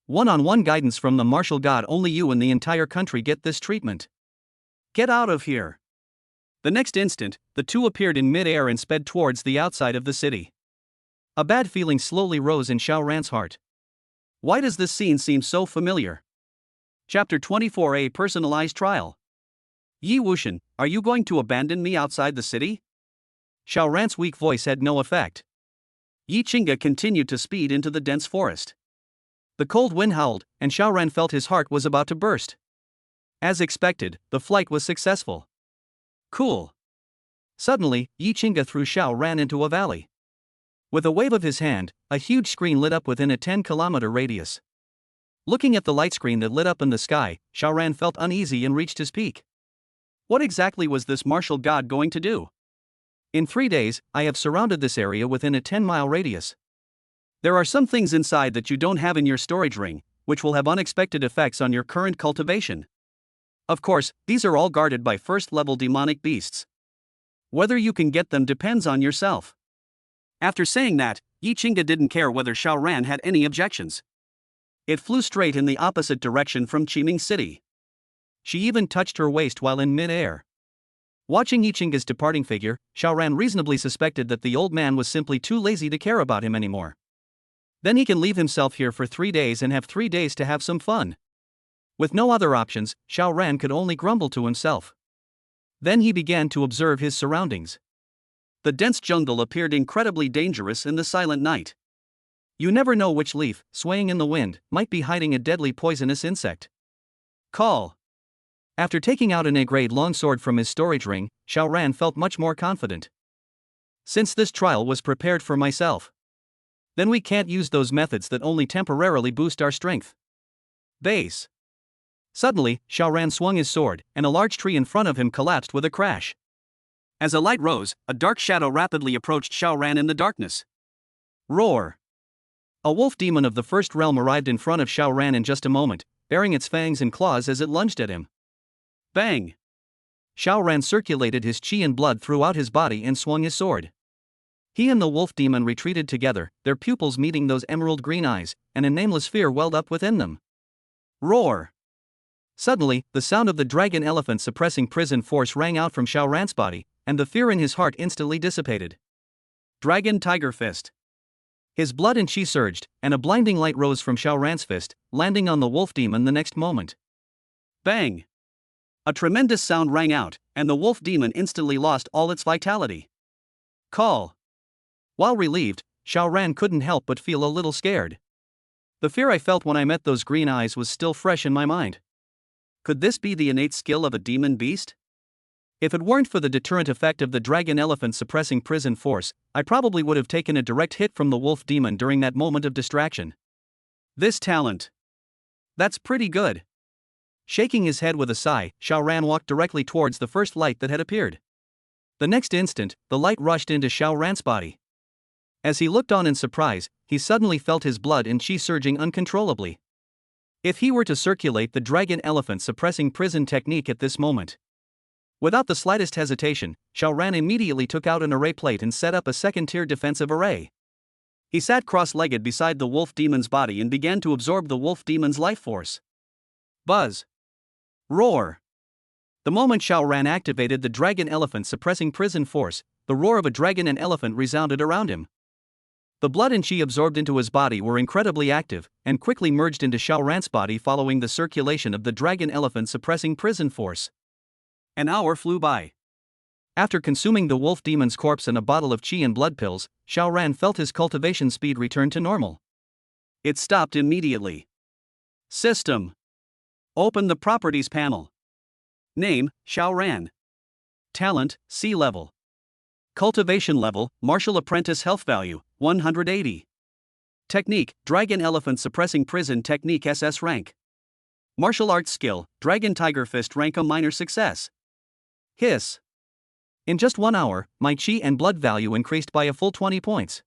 One-on-one guidance from the martial god, only you in the entire country get this treatment. Get out of here. The next instant, the two appeared in mid-air and sped towards the outside of the city. A bad feeling slowly rose in Xiao Ran's heart. Why does this scene seem so familiar? Chapter 24: A Personalized Trial. Yi Wuxian, are you going to abandon me outside the city? Xiao Ran's weak voice had no effect. Yi Qingge continued to speed into the dense forest. The cold wind howled, and Xiaoran felt his heart was about to burst. As expected, the flight was successful. Cool. Suddenly, Yi Qingge threw Xiaoran into a valley. With a wave of his hand, a huge screen lit up within a 10-kilometer radius. Looking at the light screen that lit up in the sky, Xiaoran felt uneasy and reached his peak. What exactly was this martial god going to do? In 3 days, I have surrounded this area within a 10-mile radius. There are some things inside that you don't have in your storage ring, which will have unexpected effects on your current cultivation. Of course, these are all guarded by first-level demonic beasts. Whether you can get them depends on yourself. After saying that, Yi Qingge didn't care whether Xiaoran had any objections. It flew straight in the opposite direction from Qiming City. She even touched her waist while in mid-air. Watching Yi Qingge's departing figure, Xiaoran reasonably suspected that the old man was simply too lazy to care about him anymore. Then he can leave himself here for 3 days and have 3 days to have some fun. With no other options, Xiaoran could only grumble to himself. Then he began to observe his surroundings. The dense jungle appeared incredibly dangerous in the silent night. You never know which leaf, swaying in the wind, might be hiding a deadly poisonous insect. Call. After taking out an A-grade longsword from his storage ring, Xiaoran felt much more confident. Since this trial was prepared for myself, then we can't use those methods that only temporarily boost our strength. Base. Suddenly, Xiaoran swung his sword, and a large tree in front of him collapsed with a crash. As a light rose, a dark shadow rapidly approached Xiaoran in the darkness. Roar. A wolf demon of the first realm arrived in front of Xiaoran in just a moment, baring its fangs and claws as it lunged at him. Bang! Xiaoran circulated his qi and blood throughout his body and swung his sword. He and the wolf demon retreated together, their pupils meeting those emerald green eyes, and a nameless fear welled up within them. Roar! Suddenly, the sound of the dragon elephant suppressing prison force rang out from Xiaoran's body, and the fear in his heart instantly dissipated. Dragon Tiger Fist. His blood and qi surged, and a blinding light rose from Xiaoran's fist, landing on the wolf demon the next moment. Bang! A tremendous sound rang out, and the wolf demon instantly lost all its vitality. Call. While relieved, Xiaoran couldn't help but feel a little scared. The fear I felt when I met those green eyes was still fresh in my mind. Could this be the innate skill of a demon beast? If it weren't for the deterrent effect of the dragon elephant suppressing prison force, I probably would have taken a direct hit from the wolf demon during that moment of distraction. This talent. That's pretty good. Shaking his head with a sigh, Xiaoran walked directly towards the first light that had appeared. The next instant, the light rushed into Xiaoran's body. As he looked on in surprise, he suddenly felt his blood and qi surging uncontrollably. If he were to circulate the dragon elephant suppressing prison technique at this moment. Without the slightest hesitation, Xiaoran immediately took out an array plate and set up a second-tier defensive array. He sat cross-legged beside the wolf demon's body and began to absorb the wolf demon's life force. Buzz. Roar. The moment Xiaoran activated the dragon elephant suppressing prison force, the roar of a dragon and elephant resounded around him. The blood and qi absorbed into his body were incredibly active, and quickly merged into Xiaoran's body following the circulation of the dragon elephant suppressing prison force. An hour flew by. After consuming the wolf demon's corpse and a bottle of qi and blood pills, Xiaoran felt his cultivation speed return to normal. It stopped immediately. System. Open the Properties panel. Name, Xiaoran. Talent, C level. Cultivation level, Martial Apprentice Health Value, 180. Technique, Dragon Elephant Suppressing Prison Technique SS rank. Martial Arts Skill, Dragon Tiger Fist rank A minor success. Hiss. In just 1 hour, my qi and blood value increased by a full 20 points.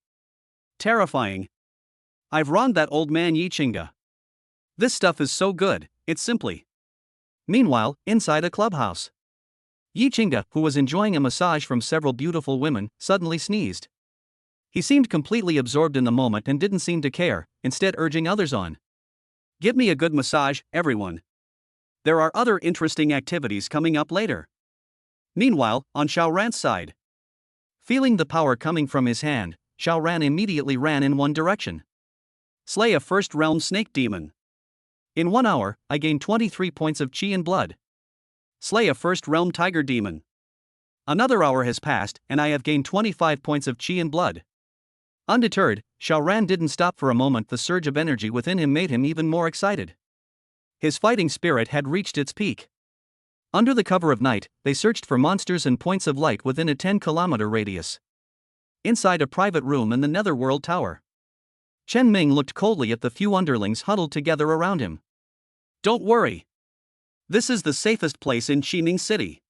Terrifying. I've wronged that old man Yi Qingge. This stuff is so good, it's simply. Meanwhile, inside a clubhouse. Yi Qingge, who was enjoying a massage from several beautiful women, suddenly sneezed. He seemed completely absorbed in the moment and didn't seem to care, instead urging others on. Give me a good massage, everyone. There are other interesting activities coming up later. Meanwhile, on Xiaoran's side. Feeling the power coming from his hand, Xiaoran immediately ran in one direction. Slay a first realm snake demon. In 1 hour, I gained 23 points of qi and blood. Slay a first realm tiger demon. Another hour has passed, and I have gained 25 points of qi and blood. Undeterred, Xiao Ran didn't stop for a moment. The surge of energy within him made him even more excited. His fighting spirit had reached its peak. Under the cover of night, they searched for monsters and points of light within a 10-kilometer radius. Inside a private room in the Netherworld Tower, Chen Ming looked coldly at the few underlings huddled together around him. Don't worry. This is the safest place in Qiming City.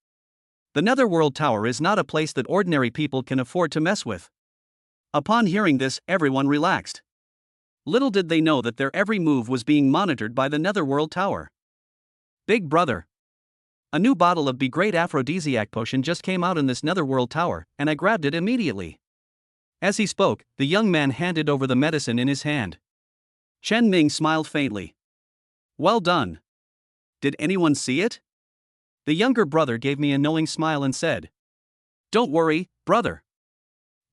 The Netherworld Tower is not a place that ordinary people can afford to mess with. Upon hearing this, everyone relaxed. Little did they know that their every move was being monitored by the Netherworld Tower. Big brother. A new bottle of Be Great aphrodisiac potion just came out in this Netherworld Tower, and I grabbed it immediately. As he spoke, the young man handed over the medicine in his hand. Chen Ming smiled faintly. Well done. Did anyone see it? The younger brother gave me a knowing smile and said, Don't worry, brother.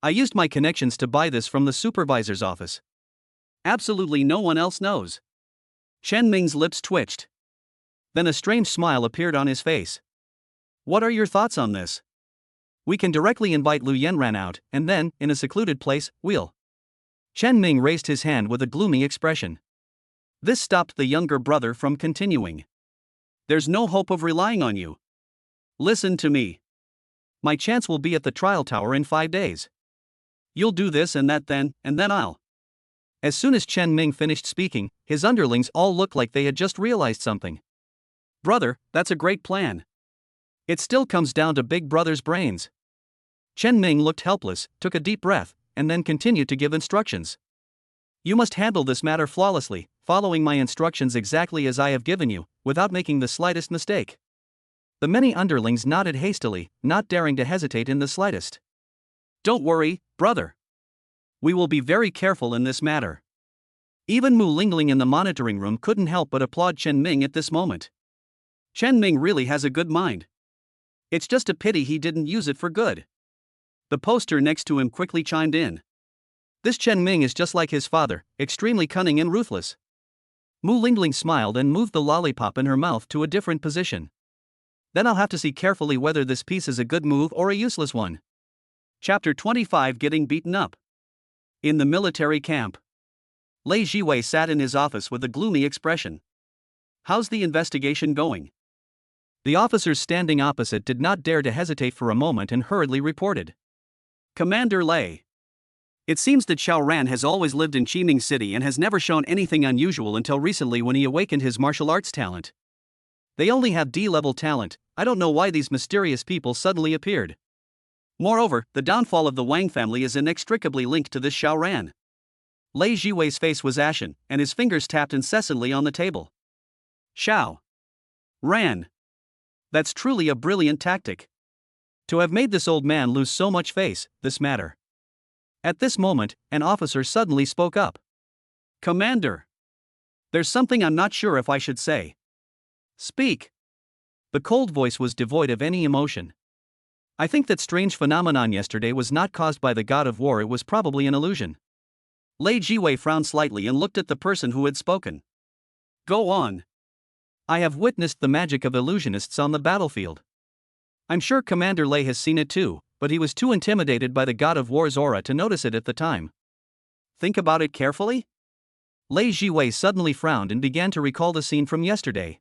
I used my connections to buy this from the supervisor's office. Absolutely no one else knows. Chen Ming's lips twitched. Then a strange smile appeared on his face. What are your thoughts on this? We can directly invite Lu Yanran out, and then, in a secluded place, we'll. Chen Ming raised his hand with a gloomy expression. This stopped the younger brother from continuing. There's no hope of relying on you. Listen to me. My chance will be at the trial tower in 5 days. You'll do this and then I'll. As soon as Chen Ming finished speaking, his underlings all looked like they had just realized something. Brother, that's a great plan. It still comes down to Big Brother's brains. Chen Ming looked helpless, took a deep breath, and then continued to give instructions. You must handle this matter flawlessly, following my instructions exactly as I have given you, without making the slightest mistake. The many underlings nodded hastily, not daring to hesitate in the slightest. Don't worry, brother. We will be very careful in this matter. Even Mu Lingling in the monitoring room couldn't help but applaud Chen Ming at this moment. Chen Ming really has a good mind. It's just a pity he didn't use it for good. The poster next to him quickly chimed in. This Chen Ming is just like his father, extremely cunning and ruthless. Mu Lingling smiled and moved the lollipop in her mouth to a different position. Then I'll have to see carefully whether this piece is a good move or a useless one. Chapter 25 Getting Beaten Up. In the military camp. Lei Jiwei sat in his office with a gloomy expression. How's the investigation going? The officers standing opposite did not dare to hesitate for a moment and hurriedly reported. Commander Lei. It seems that Xiao Ran has always lived in Qiming City and has never shown anything unusual until recently when he awakened his martial arts talent. They only have D-level talent. I don't know why these mysterious people suddenly appeared. Moreover, the downfall of the Wang family is inextricably linked to this Xiao Ran. Lei Jiwei's face was ashen, and his fingers tapped incessantly on the table. Xiao Ran. That's truly a brilliant tactic. To have made this old man lose so much face, this matter. At this moment, an officer suddenly spoke up. Commander. There's something I'm not sure if I should say. Speak. The cold voice was devoid of any emotion. I think that strange phenomenon yesterday was not caused by the god of war, it was probably an illusion. Lei Jiwei frowned slightly and looked at the person who had spoken. Go on. I have witnessed the magic of illusionists on the battlefield. I'm sure Commander Lei has seen it too, but he was too intimidated by the god of war's aura to notice it at the time. Think about it carefully? Lei Jiwei suddenly frowned and began to recall the scene from yesterday.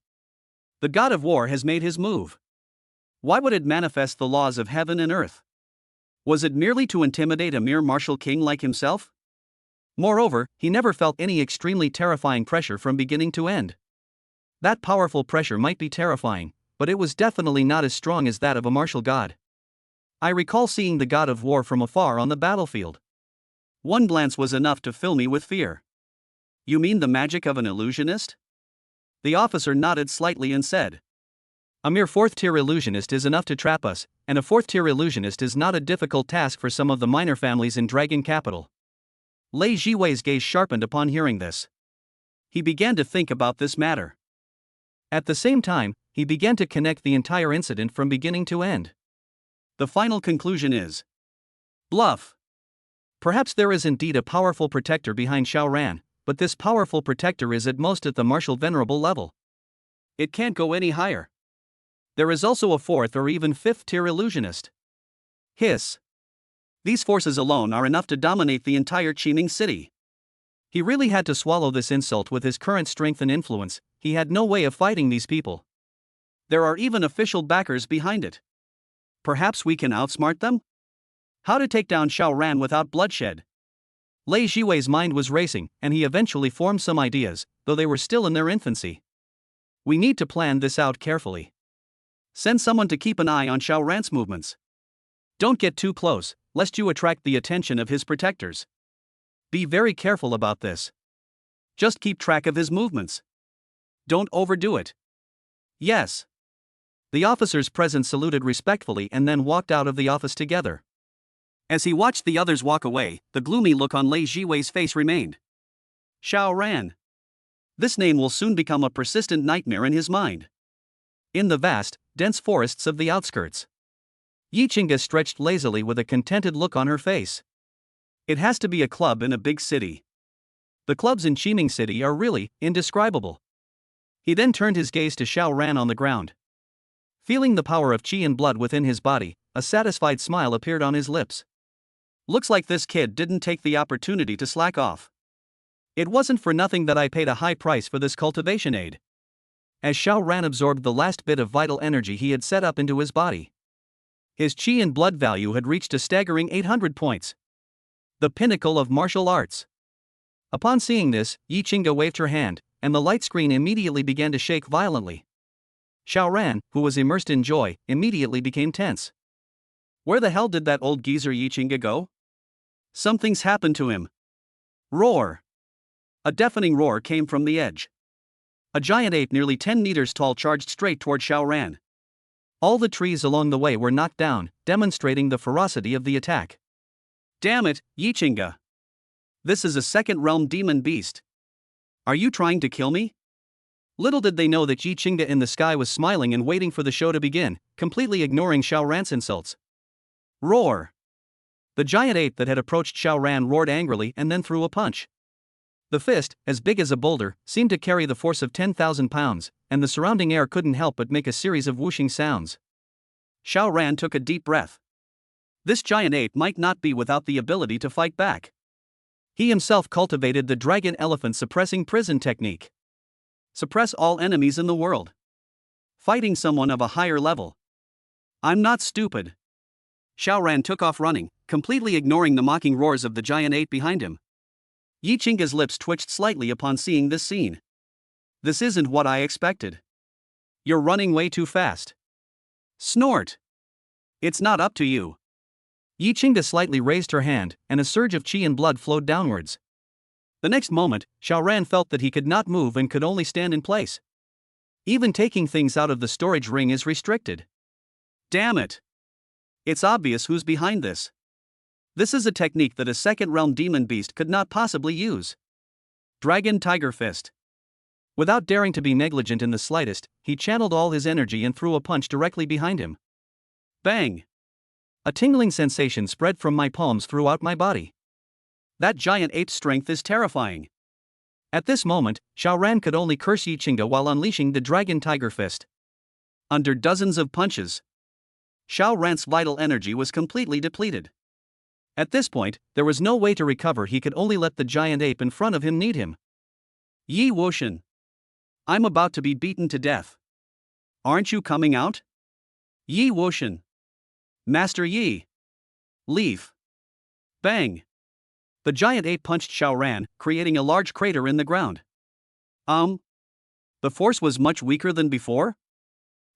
The god of war has made his move. Why would it manifest the laws of heaven and earth? Was it merely to intimidate a mere martial king like himself? Moreover, he never felt any extremely terrifying pressure from beginning to end. That powerful pressure might be terrifying, but it was definitely not as strong as that of a martial god. I recall seeing the god of war from afar on the battlefield. One glance was enough to fill me with fear. You mean the magic of an illusionist? The officer nodded slightly and said. A mere 4th-tier illusionist is enough to trap us, and a 4th-tier illusionist is not a difficult task for some of the minor families in Dragon Capital. Lei Jiwei's gaze sharpened upon hearing this. He began to think about this matter. At the same time, he began to connect the entire incident from beginning to end. The final conclusion is bluff. Perhaps there is indeed a powerful protector behind Xiao Ran, but this powerful protector is at most at the martial venerable level. It can't go any higher. There is also a 4th or even 5th tier illusionist. Hiss. These forces alone are enough to dominate the entire Qiming city. He really had to swallow this insult with his current strength and influence. He had no way of fighting these people. There are even official backers behind it. Perhaps we can outsmart them? How to take down Xiao Ran without bloodshed? Lei Jiwei's mind was racing, and he eventually formed some ideas, though they were still in their infancy. We need to plan this out carefully. Send someone to keep an eye on Xiao Ran's movements. Don't get too close, lest you attract the attention of his protectors. Be very careful about this. Just keep track of his movements. Don't overdo it. Yes. The officers present saluted respectfully and then walked out of the office together. As he watched the others walk away, the gloomy look on Lei Jiwei's face remained. Xiao Ran. This name will soon become a persistent nightmare in his mind. In the vast, dense forests of the outskirts, Yi Qingge stretched lazily with a contented look on her face. It has to be a club in a big city. The clubs in Qiming City are really indescribable. He then turned his gaze to Xiao Ran on the ground. Feeling the power of qi and blood within his body, a satisfied smile appeared on his lips. Looks like this kid didn't take the opportunity to slack off. It wasn't for nothing that I paid a high price for this cultivation aid. As Xiao Ran absorbed the last bit of vital energy he had set up into his body, his qi and blood value had reached a staggering 800 points. The pinnacle of martial arts. Upon seeing this, Yi Qingge waved her hand, and the light screen immediately began to shake violently. Xiao Ran, who was immersed in joy, immediately became tense. Where the hell did that old geezer Yi Qingge go? Something's happened to him. Roar! A deafening roar came from the edge. A giant ape nearly 10 meters tall charged straight toward Xiao Ran. All the trees along the way were knocked down, demonstrating the ferocity of the attack. Damn it, Yi Qingge! This is a second realm demon beast. Are you trying to kill me? Little did they know that Yi Qingge in the sky was smiling and waiting for the show to begin, completely ignoring Xiao Ran's insults. Roar! The giant ape that had approached Xiao Ran roared angrily and then threw a punch. The fist, as big as a boulder, seemed to carry the force of 10,000 pounds, and the surrounding air couldn't help but make a series of whooshing sounds. Xiao Ran took a deep breath. This giant ape might not be without the ability to fight back. He himself cultivated the dragon elephant suppressing prison technique. Suppress all enemies in the world. Fighting someone of a higher level. I'm not stupid. Xiao Ran took off running, completely ignoring the mocking roars of the giant ape behind him. Yi Qingge's lips twitched slightly upon seeing this scene. This isn't what I expected. You're running way too fast. Snort. It's not up to you. Yi Qingge slightly raised her hand, and a surge of qi and blood flowed downwards. The next moment, Xiao Ran felt that he could not move and could only stand in place. Even taking things out of the storage ring is restricted. Damn it! It's obvious who's behind this. This is a technique that a second realm demon beast could not possibly use. Dragon Tiger Fist. Without daring to be negligent in the slightest, he channeled all his energy and threw a punch directly behind him. Bang! A tingling sensation spread from my palms throughout my body. That giant ape's strength is terrifying. At this moment, Xiao Ran could only curse Yi Qingge while unleashing the Dragon Tiger Fist. Under dozens of punches, Xiao Ran's vital energy was completely depleted. At this point, there was no way to recover. He could only let the giant ape in front of him need him. Yi Wuxian. I'm about to be beaten to death. Aren't you coming out? Yi Wuxian. Master Yi. Leave. Bang. The giant ape punched Xiao Ran, creating a large crater in the ground. The force was much weaker than before?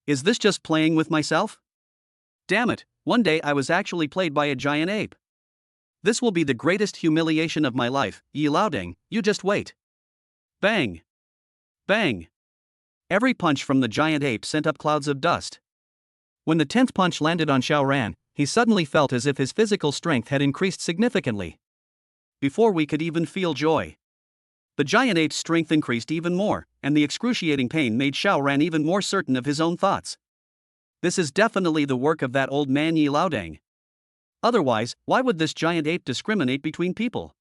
Is this just playing with myself? Damn it, one day I was actually played by a giant ape. This will be the greatest humiliation of my life, Yi Laoding, you just wait. Bang! Bang! Every punch from the giant ape sent up clouds of dust. When the 10th punch landed on Xiao Ran, he suddenly felt as if his physical strength had increased significantly. Before we could even feel joy, the giant ape's strength increased even more, and the excruciating pain made Xiao Ran even more certain of his own thoughts. This is definitely the work of that old man Yi Laoding. Otherwise, why would this giant ape discriminate between people?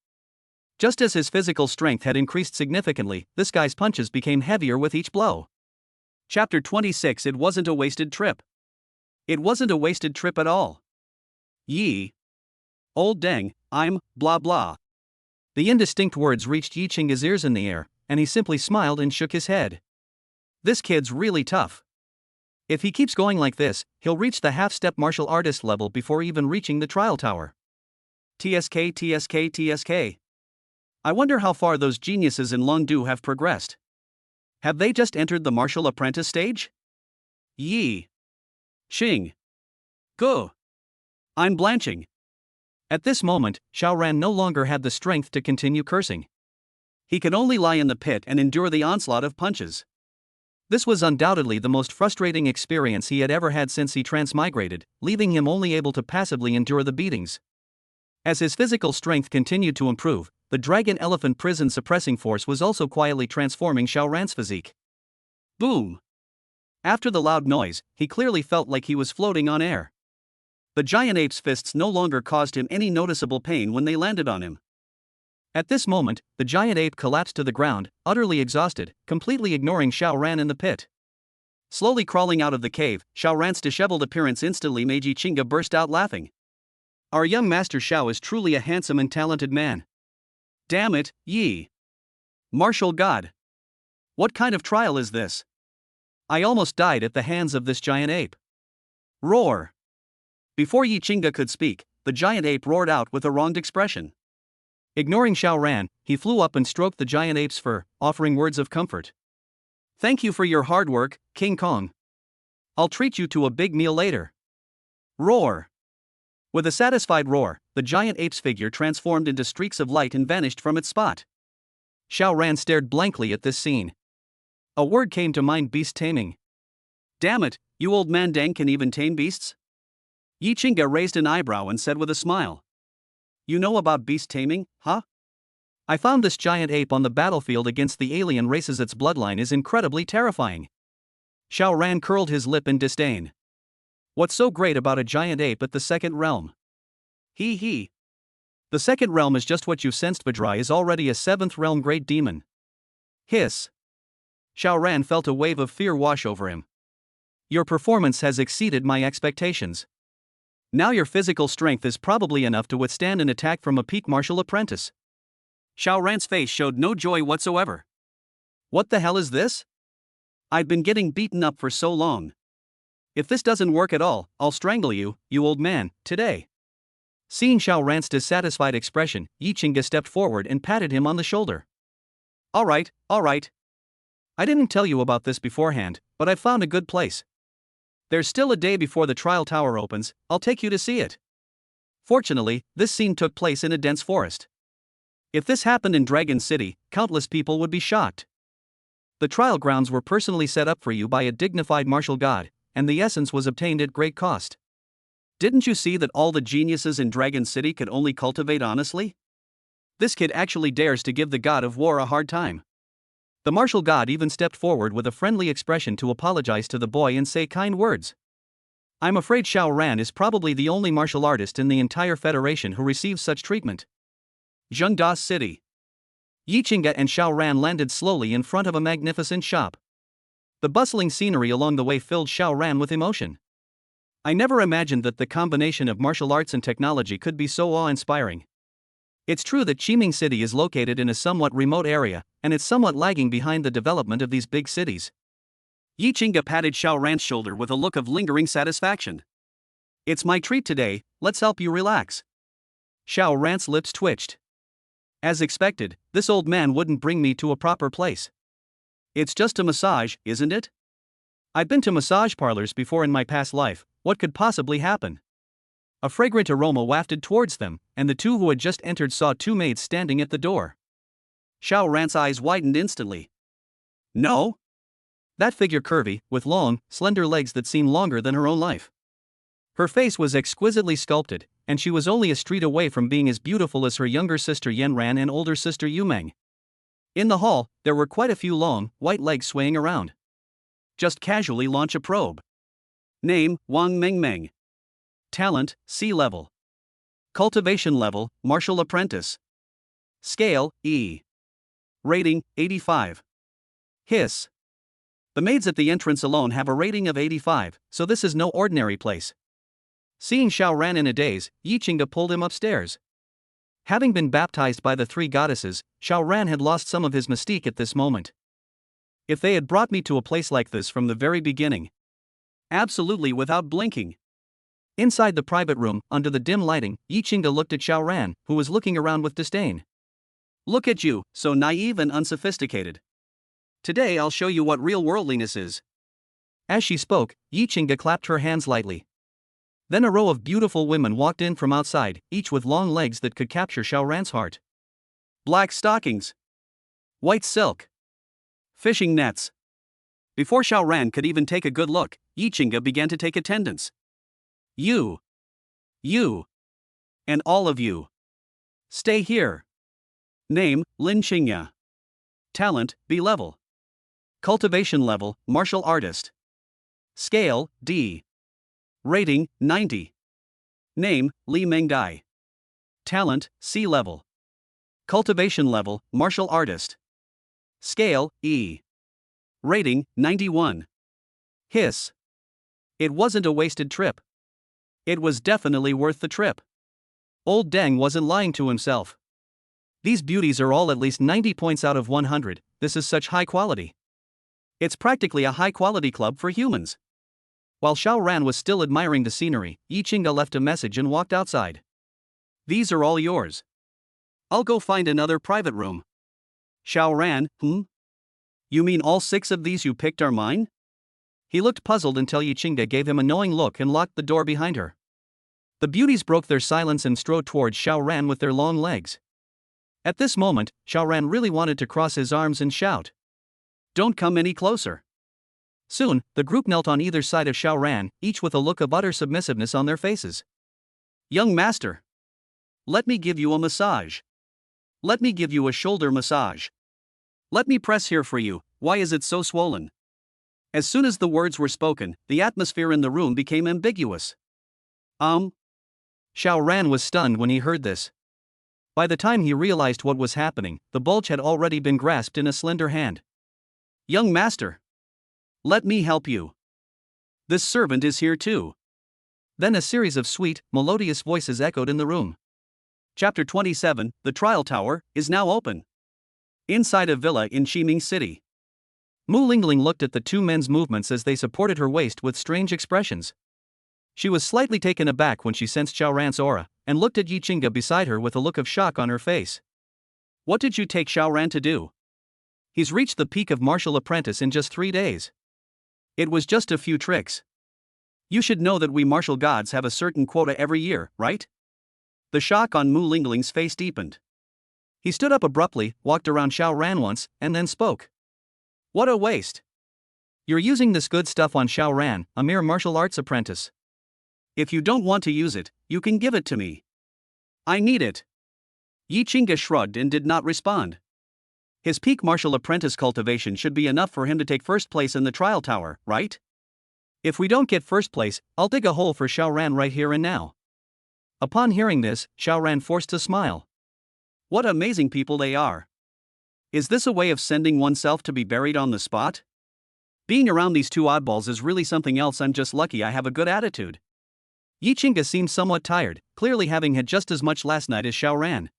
Just as his physical strength had increased significantly, this guy's punches became heavier with each blow. Chapter 26. It wasn't a wasted trip. It wasn't a wasted trip at all. Yi. Old dang, I'm, blah blah. The indistinct words reached Yi Chinga's ears in the air, and he simply smiled and shook his head. This kid's really tough. If he keeps going like this, he'll reach the half-step martial artist level before even reaching the trial tower. TSK TSK TSK. I wonder how far those geniuses in Longdu have progressed. Have they just entered the martial apprentice stage? Yi Xing. Go. I'm blanching. At this moment, Xiaoran no longer had the strength to continue cursing. He could only lie in the pit and endure the onslaught of punches. This was undoubtedly the most frustrating experience he had ever had since he transmigrated, leaving him only able to passively endure the beatings. As his physical strength continued to improve, the Dragon Elephant Prison suppressing force was also quietly transforming Xiaoran's physique. Boom! After the loud noise, he clearly felt like he was floating on air. The giant ape's fists no longer caused him any noticeable pain when they landed on him. At this moment, the giant ape collapsed to the ground, utterly exhausted, completely ignoring Xiaoran in the pit. Slowly crawling out of the cave, Xiaoran's disheveled appearance instantly made Yi Chinga burst out laughing. Our young master Xiao is truly a handsome and talented man. Damn it, Yi! Martial God! What kind of trial is this? I almost died at the hands of this giant ape. Roar! Before Yi Chinga could speak, the giant ape roared out with a wronged expression. Ignoring Xiaoran, he flew up and stroked the giant ape's fur, offering words of comfort. Thank you for your hard work, King Kong. I'll treat you to a big meal later. Roar! With a satisfied roar, the giant ape's figure transformed into streaks of light and vanished from its spot. Xiaoran stared blankly at this scene. A word came to mind: beast taming. Damn it, you old man dang can even tame beasts? Yi Chinga raised an eyebrow and said with a smile. You know about beast taming, huh? I found this giant ape on the battlefield against the alien races. Its bloodline is incredibly terrifying. Xiaoran curled his lip in disdain. What's so great about a giant ape at the second realm? Hee hee. The second realm is just what you sensed. Vajra is already a seventh realm great demon. Hiss. Xiaoran felt a wave of fear wash over him. Your performance has exceeded my expectations. Now your physical strength is probably enough to withstand an attack from a peak martial apprentice. Xiaoran's face showed no joy whatsoever. What the hell is this? I've been getting beaten up for so long. If this doesn't work at all, I'll strangle you, you old man, today. Seeing Xiaoran's dissatisfied expression, Yi Chinga stepped forward and patted him on the shoulder. Alright. I didn't tell you about this beforehand, but I've found a good place. There's still a day before the trial tower opens. I'll take you to see it. Fortunately, this scene took place in a dense forest. If this happened in Dragon City, countless people would be shocked. The trial grounds were personally set up for you by a dignified martial god, and the essence was obtained at great cost. Didn't you see that all the geniuses in Dragon City could only cultivate honestly? This kid actually dares to give the god of war a hard time. The martial god even stepped forward with a friendly expression to apologize to the boy and say kind words. I'm afraid Xiaoran is probably the only martial artist in the entire Federation who receives such treatment. Zhengda City. Yi Chinga and Xiaoran landed slowly in front of a magnificent shop. The bustling scenery along the way filled Xiaoran with emotion. I never imagined that the combination of martial arts and technology could be so awe-inspiring. It's true that Qiming City is located in a somewhat remote area, and it's somewhat lagging behind the development of these big cities. Yi Chinga patted Xiaoran's shoulder with a look of lingering satisfaction. It's my treat today, let's help you relax. Xiaoran's lips twitched. As expected, this old man wouldn't bring me to a proper place. It's just a massage, isn't it? I've been to massage parlors before in my past life. What could possibly happen? A fragrant aroma wafted towards them, and the two who had just entered saw two maids standing at the door. Xiaoran's eyes widened instantly. No? That figure curvy, with long, slender legs that seemed longer than her own life. Her face was exquisitely sculpted, and she was only a street away from being as beautiful as her younger sister Yanran and older sister Yumeng. In the hall, there were quite a few long, white legs swaying around. Just casually launch a probe. Name, Wang Mengmeng. Talent, C level. Cultivation level, martial apprentice. Scale, E. Rating, 85. Hiss. The maids at the entrance alone have a rating of 85, so this is no ordinary place. Seeing Xiao Ran in a daze, Yi Qingde pulled him upstairs. Having been baptized by the three goddesses, Xiao Ran had lost some of his mystique at this moment. If they had brought me to a place like this from the very beginning. Absolutely without blinking. Inside the private room, under the dim lighting, Yi Qingde looked at Xiao Ran, who was looking around with disdain. Look at you, so naive and unsophisticated. Today I'll show you what real worldliness is. As she spoke, Yi Qingde clapped her hands lightly. Then a row of beautiful women walked in from outside, each with long legs that could capture Xiao Ran's heart. Black stockings. White silk. Fishing nets. Before Xiao Ran could even take a good look, Yi Qingde began to take attendance. You. And all of you. Stay here. Name, Lin Qingya. Talent, B level. Cultivation level, martial artist. Scale, D. Rating, 90. Name, Li Mengdai. Talent, C level. Cultivation level, martial artist. Scale, E. Rating, 91. Hiss. It wasn't a wasted trip. It was definitely worth the trip. Old Deng wasn't lying to himself. These beauties are all at least 90 points out of 100, this is such high quality. It's practically a high quality club for humans. While Xiao Ran was still admiring the scenery, Yi Qingde left a message and walked outside. These are all yours. I'll go find another private room. Xiao Ran, You mean all 6 of these you picked are mine? He looked puzzled until Yi Qingde gave him a knowing look and locked the door behind her. The beauties broke their silence and strode towards Xiao Ran with their long legs. At this moment, Xiao Ran really wanted to cross his arms and shout. Don't come any closer. Soon, the group knelt on either side of Xiao Ran, each with a look of utter submissiveness on their faces. Young master. Let me give you a massage. Let me give you a shoulder massage. Let me press here for you, why is it so swollen? As soon as the words were spoken, the atmosphere in the room became ambiguous. Xiao Ran was stunned when he heard this. By the time he realized what was happening, the bulge had already been grasped in a slender hand. Young master. Let me help you. This servant is here too. Then a series of sweet, melodious voices echoed in the room. Chapter 27, The Trial Tower, is now open. Inside a villa in Ximing City. Mu Lingling looked at the two men's movements as they supported her waist with strange expressions. She was slightly taken aback when she sensed Xiao Ran's aura, and looked at Yi Qingde beside her with a look of shock on her face. What did you take Xiao Ran to do? He's reached the peak of martial apprentice in just 3 days. It was just a few tricks. You should know that we martial gods have a certain quota every year, right? The shock on Mu Lingling's face deepened. He stood up abruptly, walked around Xiao Ran once, and then spoke. What a waste. You're using this good stuff on Xiao Ran, a mere martial arts apprentice. If you don't want to use it, you can give it to me. I need it. Yi Qingde shrugged and did not respond. His peak martial apprentice cultivation should be enough for him to take first place in the trial tower, right? If we don't get first place, I'll dig a hole for Xiao Ran right here and now. Upon hearing this, Xiao Ran forced a smile. What amazing people they are. Is this a way of sending oneself to be buried on the spot? Being around these two oddballs is really something else. I'm just lucky I have a good attitude. Yi Qingde seemed somewhat tired, clearly having had just as much last night as Xiao Ran.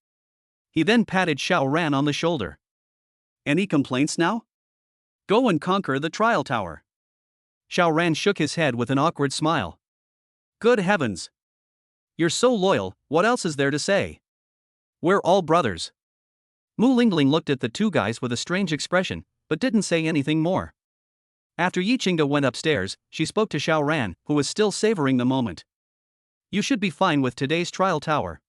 He then patted Xiao Ran on the shoulder. Any complaints now? Go and conquer the trial tower. Xiao Ran shook his head with an awkward smile. Good heavens. You're so loyal, what else is there to say? We're all brothers. Mu Lingling looked at the two guys with a strange expression, but didn't say anything more. After Yi Qingde went upstairs, she spoke to Xiao Ran, who was still savoring the moment. You should be fine with today's trial tower.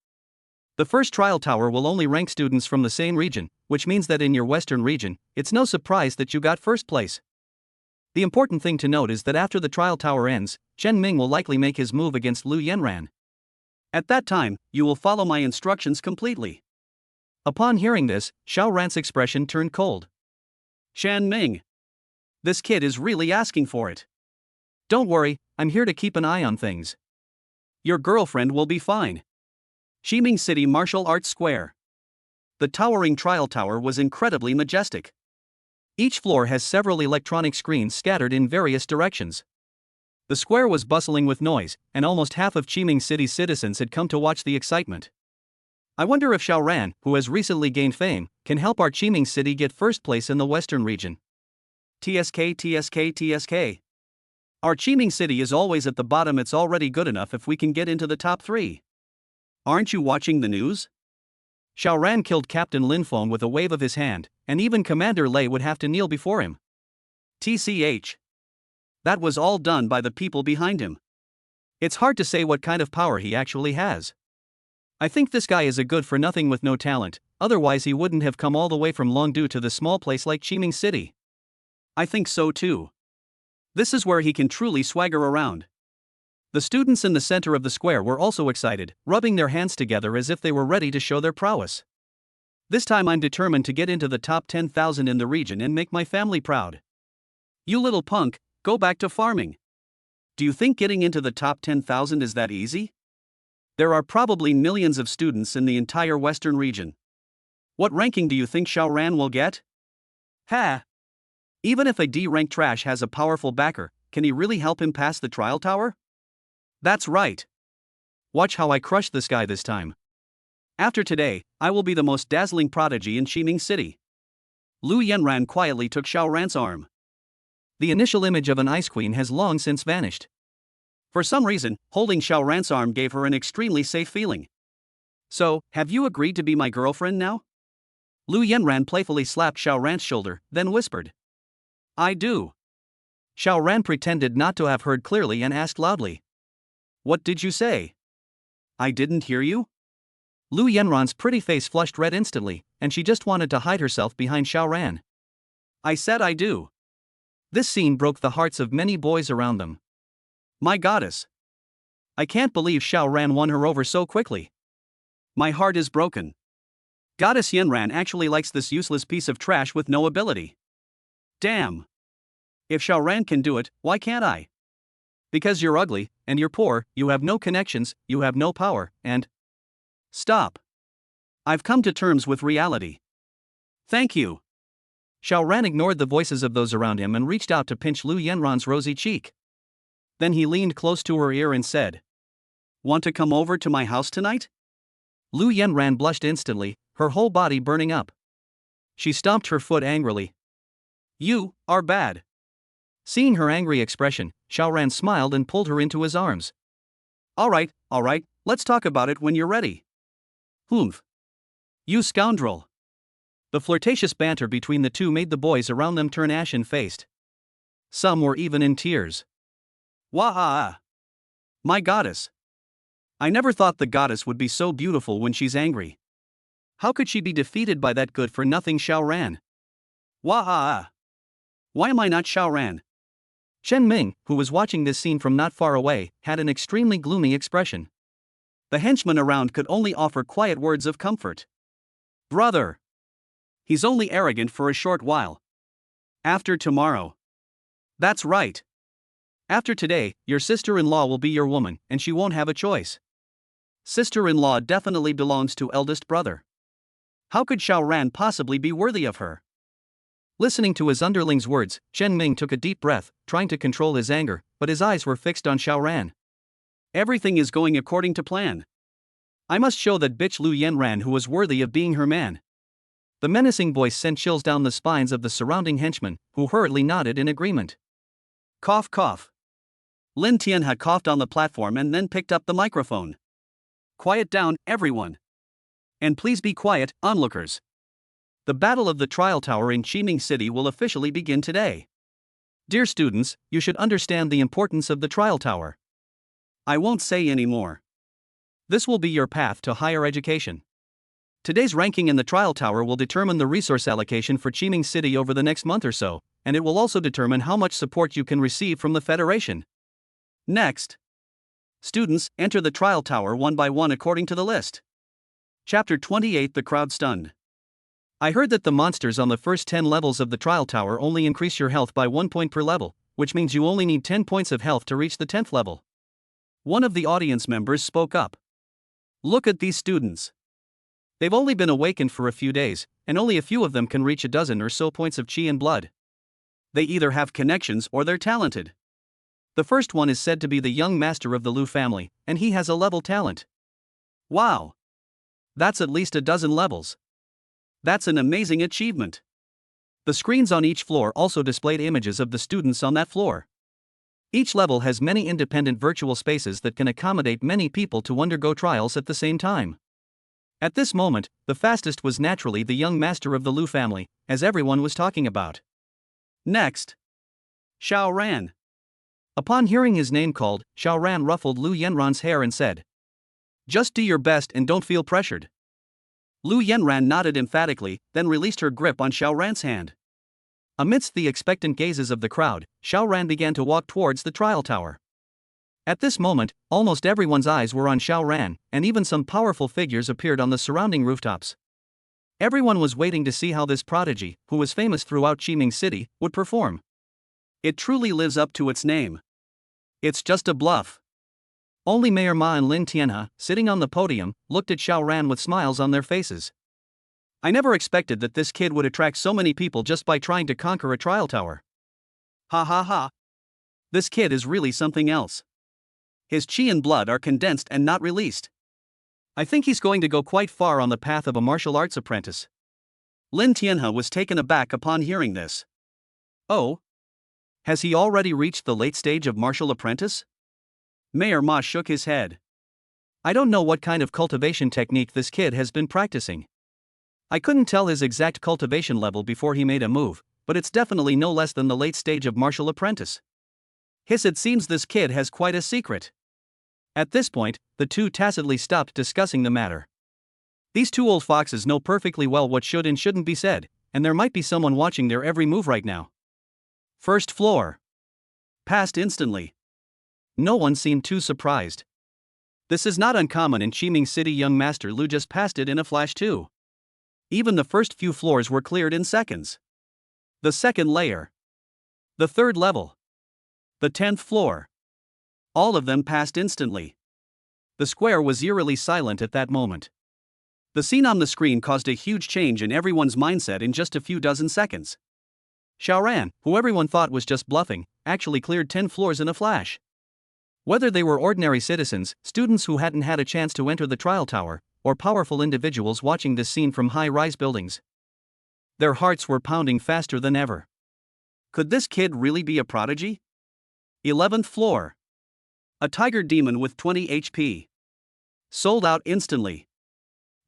The first trial tower will only rank students from the same region, which means that in your western region, it's no surprise that you got first place. The important thing to note is that after the trial tower ends, Chen Ming will likely make his move against Lu Yanran. At that time, you will follow my instructions completely. Upon hearing this, Xiao Ran's expression turned cold. Chen Ming. This kid is really asking for it. Don't worry, I'm here to keep an eye on things. Your girlfriend will be fine. Ximing City Martial Arts Square. The towering trial tower was incredibly majestic. Each floor has several electronic screens scattered in various directions. The square was bustling with noise, and almost half of Qiming City's citizens had come to watch the excitement. I wonder if Xiao Ran, who has recently gained fame, can help our Qiming City get first place in the western region. TSK, TSK, TSK. Our Qiming City is always at the bottom. It's already good enough if we can get into the top 3. Aren't you watching the news? Xiao Ran killed Captain Lin Feng with a wave of his hand, and even Commander Lei would have to kneel before him. TCH. That was all done by the people behind him. It's hard to say what kind of power he actually has. I think this guy is a good for nothing with no talent, otherwise he wouldn't have come all the way from Longdu to the small place like Qiming City. I think so too. This is where he can truly swagger around. The students in the center of the square were also excited, rubbing their hands together as if they were ready to show their prowess. This time I'm determined to get into the top 10,000 in the region and make my family proud. You little punk, go back to farming. Do you think getting into the top 10,000 is that easy? There are probably millions of students in the entire western region. What ranking do you think Xiao Ran will get? Ha! Even if a D-rank trash has a powerful backer, can he really help him pass the trial tower? That's right. Watch how I crush this guy this time. After today, I will be the most dazzling prodigy in Qiming City. Lu Yanran quietly took Xiao Ran's arm. The initial image of an ice queen has long since vanished. For some reason, holding Xiao Ran's arm gave her an extremely safe feeling. So, have you agreed to be my girlfriend now? Lu Yanran playfully slapped Xiao Ran's shoulder, then whispered. I do. Xiao Ran pretended not to have heard clearly and asked loudly. What did you say? I didn't hear you? Lu Yanran's pretty face flushed red instantly, and she just wanted to hide herself behind Xiao Ran. I said I do. This scene broke the hearts of many boys around them. My goddess. I can't believe Xiao Ran won her over so quickly. My heart is broken. Goddess Yanran actually likes this useless piece of trash with no ability. Damn. If Xiao Ran can do it, why can't I? Because you're ugly, and you're poor, you have no connections, you have no power, and... Stop. I've come to terms with reality. Thank you. Xiao Ran ignored the voices of those around him and reached out to pinch Lu Yanran's rosy cheek. Then he leaned close to her ear and said, Want to come over to my house tonight? Lu Yanran blushed instantly, her whole body burning up. She stomped her foot angrily. You are bad. Seeing her angry expression, Xiao Ran smiled and pulled her into his arms. All right, let's talk about it when you're ready. Humph. You scoundrel. The flirtatious banter between the two made the boys around them turn ashen-faced. Some were even in tears. Wah! My goddess. I never thought the goddess would be so beautiful when she's angry. How could she be defeated by that good-for-nothing Xiao Ran? Wah! Why am I not Xiao Ran? Shen Ming, who was watching this scene from not far away, had an extremely gloomy expression. The henchmen around could only offer quiet words of comfort. Brother. He's only arrogant for a short while. After tomorrow. That's right. After today, your sister-in-law will be your woman, and she won't have a choice. Sister-in-law definitely belongs to eldest brother. How could Xiao Ran possibly be worthy of her? Listening to his underling's words, Shen Ming took a deep breath, trying to control his anger, but his eyes were fixed on Xiao Ran. Everything is going according to plan. I must show that bitch Lu Yanran who was worthy of being her man. The menacing voice sent chills down the spines of the surrounding henchmen, who hurriedly nodded in agreement. Cough, cough. Lin Tian had coughed on the platform and then picked up the microphone. Quiet down, everyone. And please be quiet, onlookers. The Battle of the Trial Tower in Qiming City will officially begin today. Dear students, you should understand the importance of the Trial Tower. I won't say any more. This will be your path to higher education. Today's ranking in the Trial Tower will determine the resource allocation for Qiming City over the next month or so, and it will also determine how much support you can receive from the Federation. Next. Students, enter the Trial Tower one by one according to the list. Chapter 28 The Crowd Stunned. I heard that the monsters on the first 10 levels of the Trial Tower only increase your health by 1 point per level, which means you only need 10 points of health to reach the 10th level. One of the audience members spoke up. Look at these students. They've only been awakened for a few days, and only a few of them can reach a dozen or so points of chi and blood. They either have connections or they're talented. The first one is said to be the young master of the Lu family, and he has a level talent. Wow! That's at least a dozen levels. That's an amazing achievement. The screens on each floor also displayed images of the students on that floor. Each level has many independent virtual spaces that can accommodate many people to undergo trials at the same time. At this moment, the fastest was naturally the young master of the Lu family, as everyone was talking about. Next, Xiao Ran. Upon hearing his name called, Xiao Ran ruffled Lu Yenran's hair and said, "Just do your best and don't feel pressured." Lu Yenran nodded emphatically, then released her grip on Xiao Ran's hand. Amidst the expectant gazes of the crowd, Xiao Ran began to walk towards the trial tower. At this moment, almost everyone's eyes were on Xiao Ran, and even some powerful figures appeared on the surrounding rooftops. Everyone was waiting to see how this prodigy, who was famous throughout Qiming City, would perform. It truly lives up to its name. It's just a bluff. Only Mayor Ma and Lin Tianhe, sitting on the podium, looked at Xiao Ran with smiles on their faces. I never expected that this kid would attract so many people just by trying to conquer a trial tower. Ha ha ha. This kid is really something else. His qi and blood are condensed and not released. I think he's going to go quite far on the path of a martial arts apprentice. Lin Tianhe was taken aback upon hearing this. Oh? Has he already reached the late stage of martial apprentice? Mayor Ma shook his head. I don't know what kind of cultivation technique this kid has been practicing. I couldn't tell his exact cultivation level before he made a move, but it's definitely no less than the late stage of martial apprentice. It seems this kid has quite a secret. At this point, the two tacitly stopped discussing the matter. These two old foxes know perfectly well what should and shouldn't be said, and there might be someone watching their every move right now. First floor. Passed instantly. No one seemed too surprised. This is not uncommon in Qiming City. Young Master Lu just passed it in a flash too. Even the first few floors were cleared in seconds. The second layer. The third level. The 10th floor. All of them passed instantly. The square was eerily silent at that moment. The scene on the screen caused a huge change in everyone's mindset in just a few dozen seconds. Xiao Ran, who everyone thought was just bluffing, actually cleared 10 floors in a flash. Whether they were ordinary citizens, students who hadn't had a chance to enter the trial tower, or powerful individuals watching this scene from high-rise buildings, their hearts were pounding faster than ever. Could this kid really be a prodigy? 11th floor. A tiger demon with 20 HP. Sold out instantly.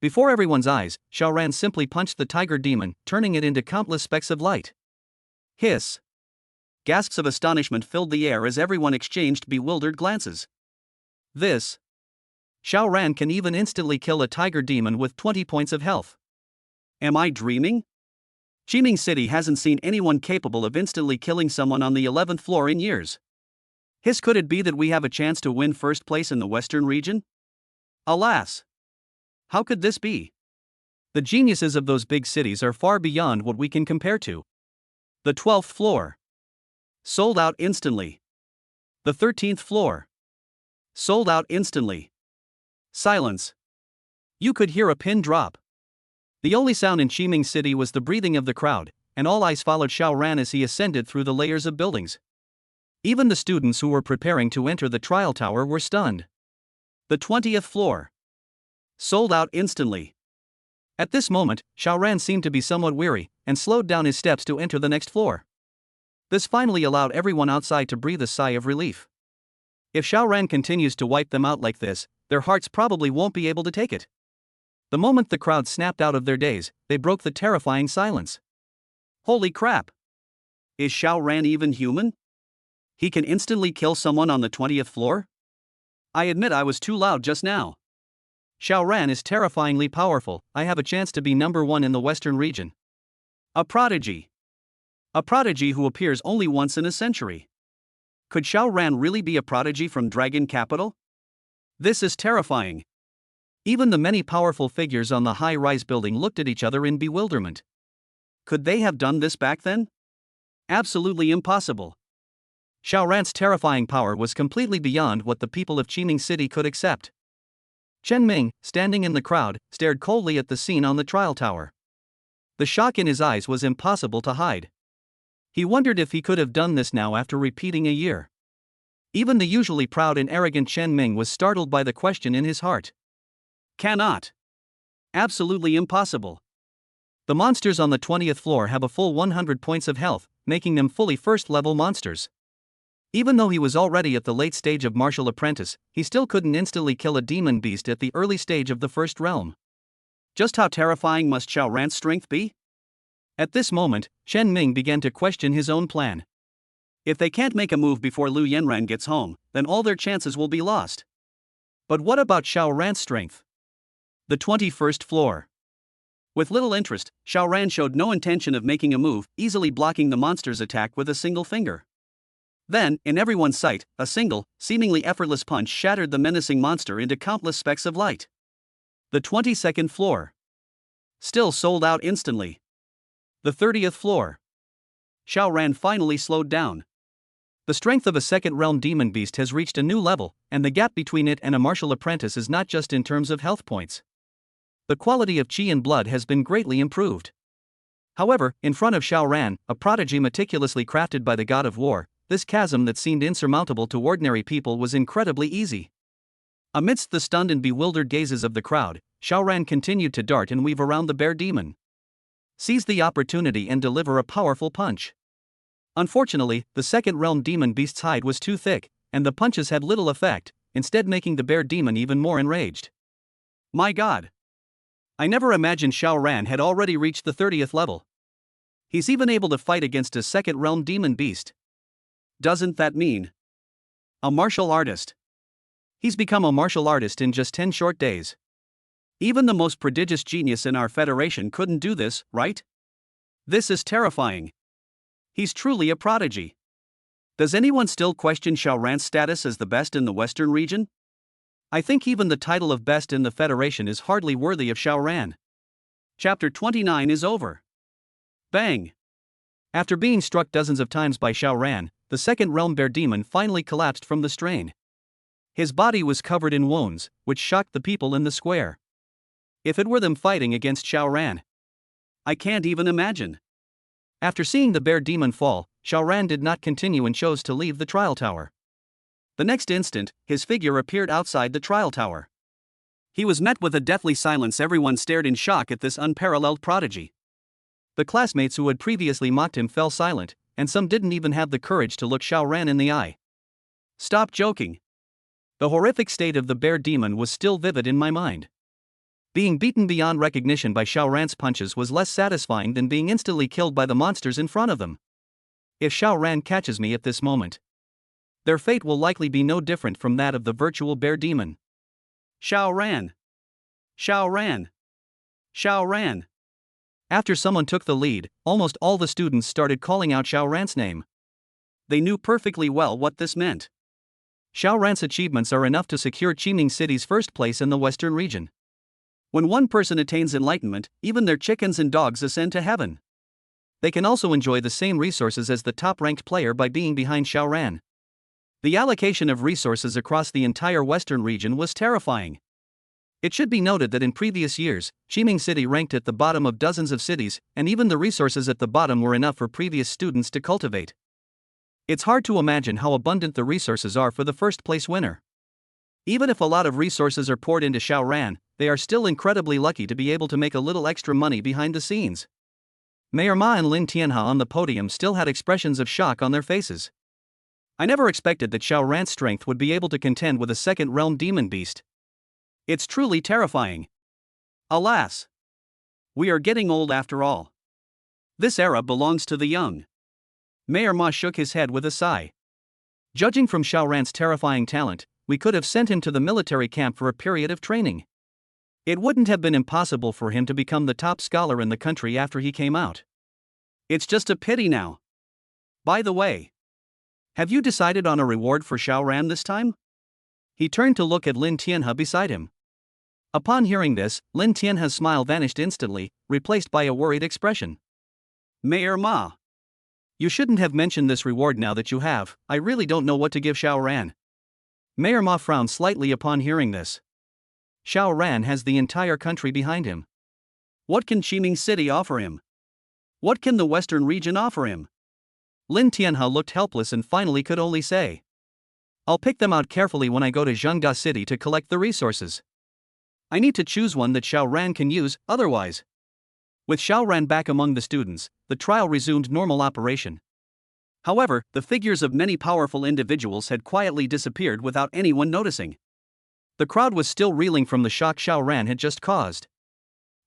Before everyone's eyes, Xiao Ran simply punched the tiger demon, turning it into countless specks of light. Hiss. Gasps of astonishment filled the air as everyone exchanged bewildered glances. This. Xiao Ran can even instantly kill a tiger demon with 20 points of health. Am I dreaming? Qiming City hasn't seen anyone capable of instantly killing someone on the 11th floor in years. Could it be that we have a chance to win first place in the Western region? Alas! How could this be? The geniuses of those big cities are far beyond what we can compare to. The 12th floor. Sold out instantly. The 13th floor. Sold out instantly. Silence. You could hear a pin drop. The only sound in Qiming City was the breathing of the crowd, and all eyes followed Xiao Ran as he ascended through the layers of buildings. Even the students who were preparing to enter the trial tower were stunned. The 20th floor. Sold out instantly. At this moment, Xiao Ran seemed to be somewhat weary, and slowed down his steps to enter the next floor. This finally allowed everyone outside to breathe a sigh of relief. If Xiao Ran continues to wipe them out like this, their hearts probably won't be able to take it. The moment the crowd snapped out of their daze, they broke the terrifying silence. Holy crap! Is Xiao Ran even human? He can instantly kill someone on the 20th floor? I admit I was too loud just now. Xiao Ran is terrifyingly powerful. I have a chance to be number one in the Western region. A prodigy. A prodigy who appears only once in a century. Could Xiao Ran really be a prodigy from Dragon Capital? This is terrifying. Even the many powerful figures on the high-rise building looked at each other in bewilderment. Could they have done this back then? Absolutely impossible. Xiao Ran's terrifying power was completely beyond what the people of Qiming City could accept. Chen Ming, standing in the crowd, stared coldly at the scene on the trial tower. The shock in his eyes was impossible to hide. He wondered if he could have done this now after repeating a year. Even the usually proud and arrogant Chen Ming was startled by the question in his heart. Cannot. Absolutely impossible. The monsters on the 20th floor have a full 100 points of health, making them fully first-level monsters. Even though he was already at the late stage of martial apprentice, he still couldn't instantly kill a demon beast at the early stage of the first realm. Just how terrifying must Xiao Ran's strength be? At this moment, Chen Ming began to question his own plan. If they can't make a move before Lu Yanran gets home, then all their chances will be lost. But what about Xiao Ran's strength? The 21st floor. With little interest, Xiao Ran showed no intention of making a move, easily blocking the monster's attack with a single finger. Then, in everyone's sight, a single, seemingly effortless punch shattered the menacing monster into countless specks of light. The 22nd floor. Still sold out instantly. The 30th floor. Xiao Ran finally slowed down. The strength of a second-realm demon beast has reached a new level, and the gap between it and a martial apprentice is not just in terms of health points. The quality of qi and blood has been greatly improved. However, in front of Xiao Ran, a prodigy meticulously crafted by the god of war, this chasm that seemed insurmountable to ordinary people was incredibly easy. Amidst the stunned and bewildered gazes of the crowd, Xiao Ran continued to dart and weave around the bear demon. Seize the opportunity and deliver a powerful punch. Unfortunately, the second-realm demon beast's hide was too thick, and the punches had little effect, instead making the bear demon even more enraged. My god! I never imagined Xiao Ran had already reached the 30th level. He's even able to fight against a second-realm demon beast. Doesn't that mean a martial artist? He's become a martial artist in just 10 short days. Even the most prodigious genius in our federation couldn't do this, right? This is terrifying. He's truly a prodigy. Does anyone still question Xiao Ran's status as the best in the Western region? I think even the title of best in the Federation is hardly worthy of Xiao Ran. Chapter 29 is over. Bang! After being struck dozens of times by Xiao Ran, the second-realm bear demon finally collapsed from the strain. His body was covered in wounds, which shocked the people in the square. If it were them fighting against Xiao Ran, I can't even imagine. After seeing the bear demon fall, Xiao Ran did not continue and chose to leave the trial tower. The next instant, his figure appeared outside the trial tower. He was met with a deathly silence. Everyone stared in shock at this unparalleled prodigy. The classmates who had previously mocked him fell silent, and some didn't even have the courage to look Xiao Ran in the eye. Stop joking. The horrific state of the bear demon was still vivid in my mind. Being beaten beyond recognition by Xiao Ran's punches was less satisfying than being instantly killed by the monsters in front of them. If Xiao Ran catches me at this moment, their fate will likely be no different from that of the virtual bear demon. Xiao Ran! Xiao Ran! Xiao Ran! After someone took the lead, almost all the students started calling out Xiao Ran's name. They knew perfectly well what this meant. Xiao Ran's achievements are enough to secure Qiming City's first place in the Western region. When one person attains enlightenment, even their chickens and dogs ascend to heaven. They can also enjoy the same resources as the top-ranked player by being behind Xiao Ran. The allocation of resources across the entire Western region was terrifying. It should be noted that in previous years, Qiming City ranked at the bottom of dozens of cities, and even the resources at the bottom were enough for previous students to cultivate. It's hard to imagine how abundant the resources are for the first-place winner. Even if a lot of resources are poured into Xiao Ran, they are still incredibly lucky to be able to make a little extra money behind the scenes. Mayor Ma and Lin Tianhe on the podium still had expressions of shock on their faces. I never expected that Xiao Ran's strength would be able to contend with a second-realm demon beast. It's truly terrifying. Alas! We are getting old after all. This era belongs to the young. Mayor Ma shook his head with a sigh. Judging from Xiao Ran's terrifying talent, we could have sent him to the military camp for a period of training. It wouldn't have been impossible for him to become the top scholar in the country after he came out. It's just a pity now. By the way, have you decided on a reward for Xiao Ran this time? He turned to look at Lin Tianhe beside him. Upon hearing this, Lin Tianhe's smile vanished instantly, replaced by a worried expression. Mayor Ma, you shouldn't have mentioned this reward now that you have. I really don't know what to give Xiao Ran. Mayor Ma frowned slightly upon hearing this. Xiao Ran has the entire country behind him. What can Qiming City offer him? What can the Western region offer him? Lin Tianhe looked helpless and finally could only say, I'll pick them out carefully when I go to Zhengda City to collect the resources. I need to choose one that Xiao Ran can use, otherwise. With Xiao Ran back among the students, the trial resumed normal operation. However, the figures of many powerful individuals had quietly disappeared without anyone noticing. The crowd was still reeling from the shock Xiao Ran had just caused.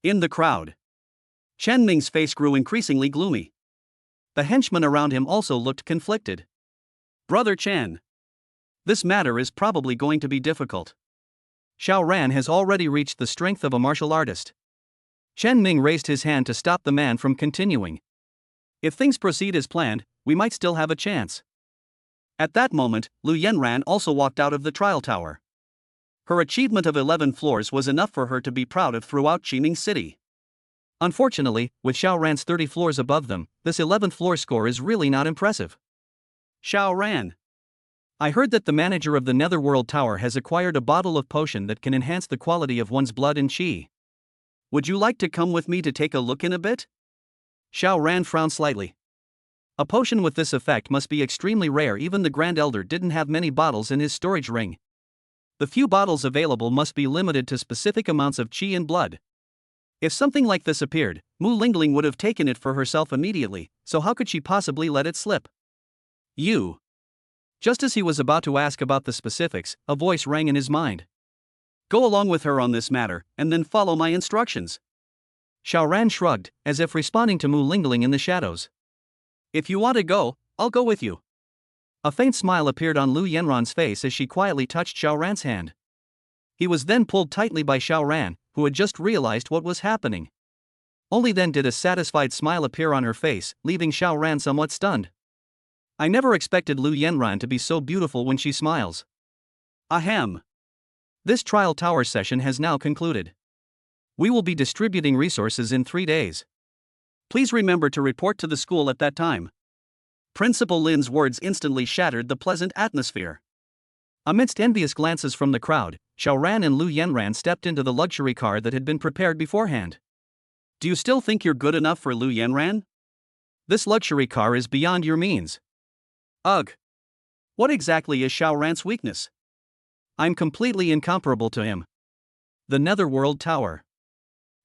In the crowd, Chen Ming's face grew increasingly gloomy. The henchmen around him also looked conflicted. Brother Chen, this matter is probably going to be difficult. Xiao Ran has already reached the strength of a martial artist. Chen Ming raised his hand to stop the man from continuing. If things proceed as planned, we might still have a chance. At that moment, Lu Yanran also walked out of the trial tower. Her achievement of 11 floors was enough for her to be proud of throughout Qiming City. Unfortunately, with Xiao Ran's 30 floors above them, this 11th floor score is really not impressive. Xiao Ran, I heard that the manager of the Netherworld Tower has acquired a bottle of potion that can enhance the quality of one's blood and qi. Would you like to come with me to take a look in a bit? Xiao Ran frowned slightly. A potion with this effect must be extremely rare. Even the Grand Elder didn't have many bottles in his storage ring. The few bottles available must be limited to specific amounts of qi and blood. If something like this appeared, Mu Lingling would have taken it for herself immediately, so how could she possibly let it slip? You. Just as he was about to ask about the specifics, a voice rang in his mind. Go along with her on this matter, and then follow my instructions. Xiao Ran shrugged, as if responding to Mu Lingling in the shadows. If you want to go, I'll go with you. A faint smile appeared on Lu Yanran's face as she quietly touched Xiao Ran's hand. He was then pulled tightly by Xiao Ran, who had just realized what was happening. Only then did a satisfied smile appear on her face, leaving Xiao Ran somewhat stunned. I never expected Lu Yanran to be so beautiful when she smiles. Ahem. This trial tower session has now concluded. We will be distributing resources in 3 days. Please remember to report to the school at that time. Principal Lin's words instantly shattered the pleasant atmosphere. Amidst envious glances from the crowd, Xiao Ran and Lu Yanran stepped into the luxury car that had been prepared beforehand. Do you still think you're good enough for Lu Yanran? This luxury car is beyond your means. Ugh. What exactly is Xiao Ran's weakness? I'm completely incomparable to him. The Netherworld Tower.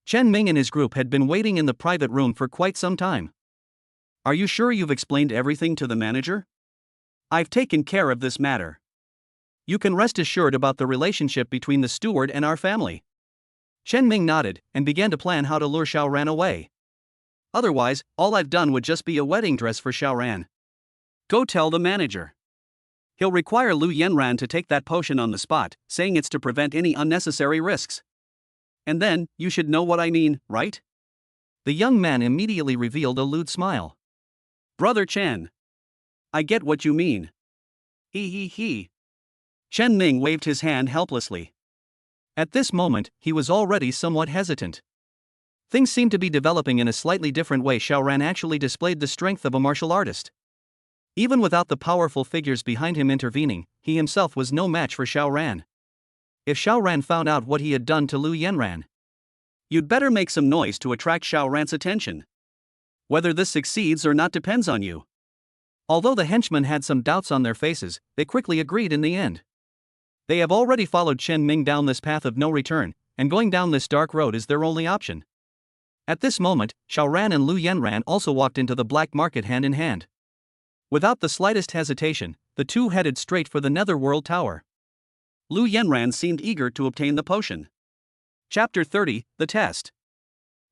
Chen Ming and his group had been waiting in the private room for quite some time. Are you sure you've explained everything to the manager? I've taken care of this matter. You can rest assured about the relationship between the steward and our family. Chen Ming nodded and began to plan how to lure Xiao Ran away. Otherwise, all I've done would just be a wedding dress for Xiao Ran. Go tell the manager. He'll require Lu Yanran to take that potion on the spot, saying it's to prevent any unnecessary risks. And then, you should know what I mean, right? The young man immediately revealed a lewd smile. Brother Chen. I get what you mean. He. Chen Ming waved his hand helplessly. At this moment, he was already somewhat hesitant. Things seemed to be developing in a slightly different way. Xiao Ran actually displayed the strength of a martial artist. Even without the powerful figures behind him intervening, he himself was no match for Xiao Ran. If Xiao Ran found out what he had done to Lu Yanran, you'd better make some noise to attract Xiao Ran's attention. Whether this succeeds or not depends on you. Although the henchmen had some doubts on their faces, they quickly agreed in the end. They have already followed Chen Ming down this path of no return, and going down this dark road is their only option. At this moment, Xiao Ran and Lu Yanran also walked into the black market hand in hand. Without the slightest hesitation, the two headed straight for the Netherworld Tower. Lu Yanran seemed eager to obtain the potion. Chapter 30, The Test.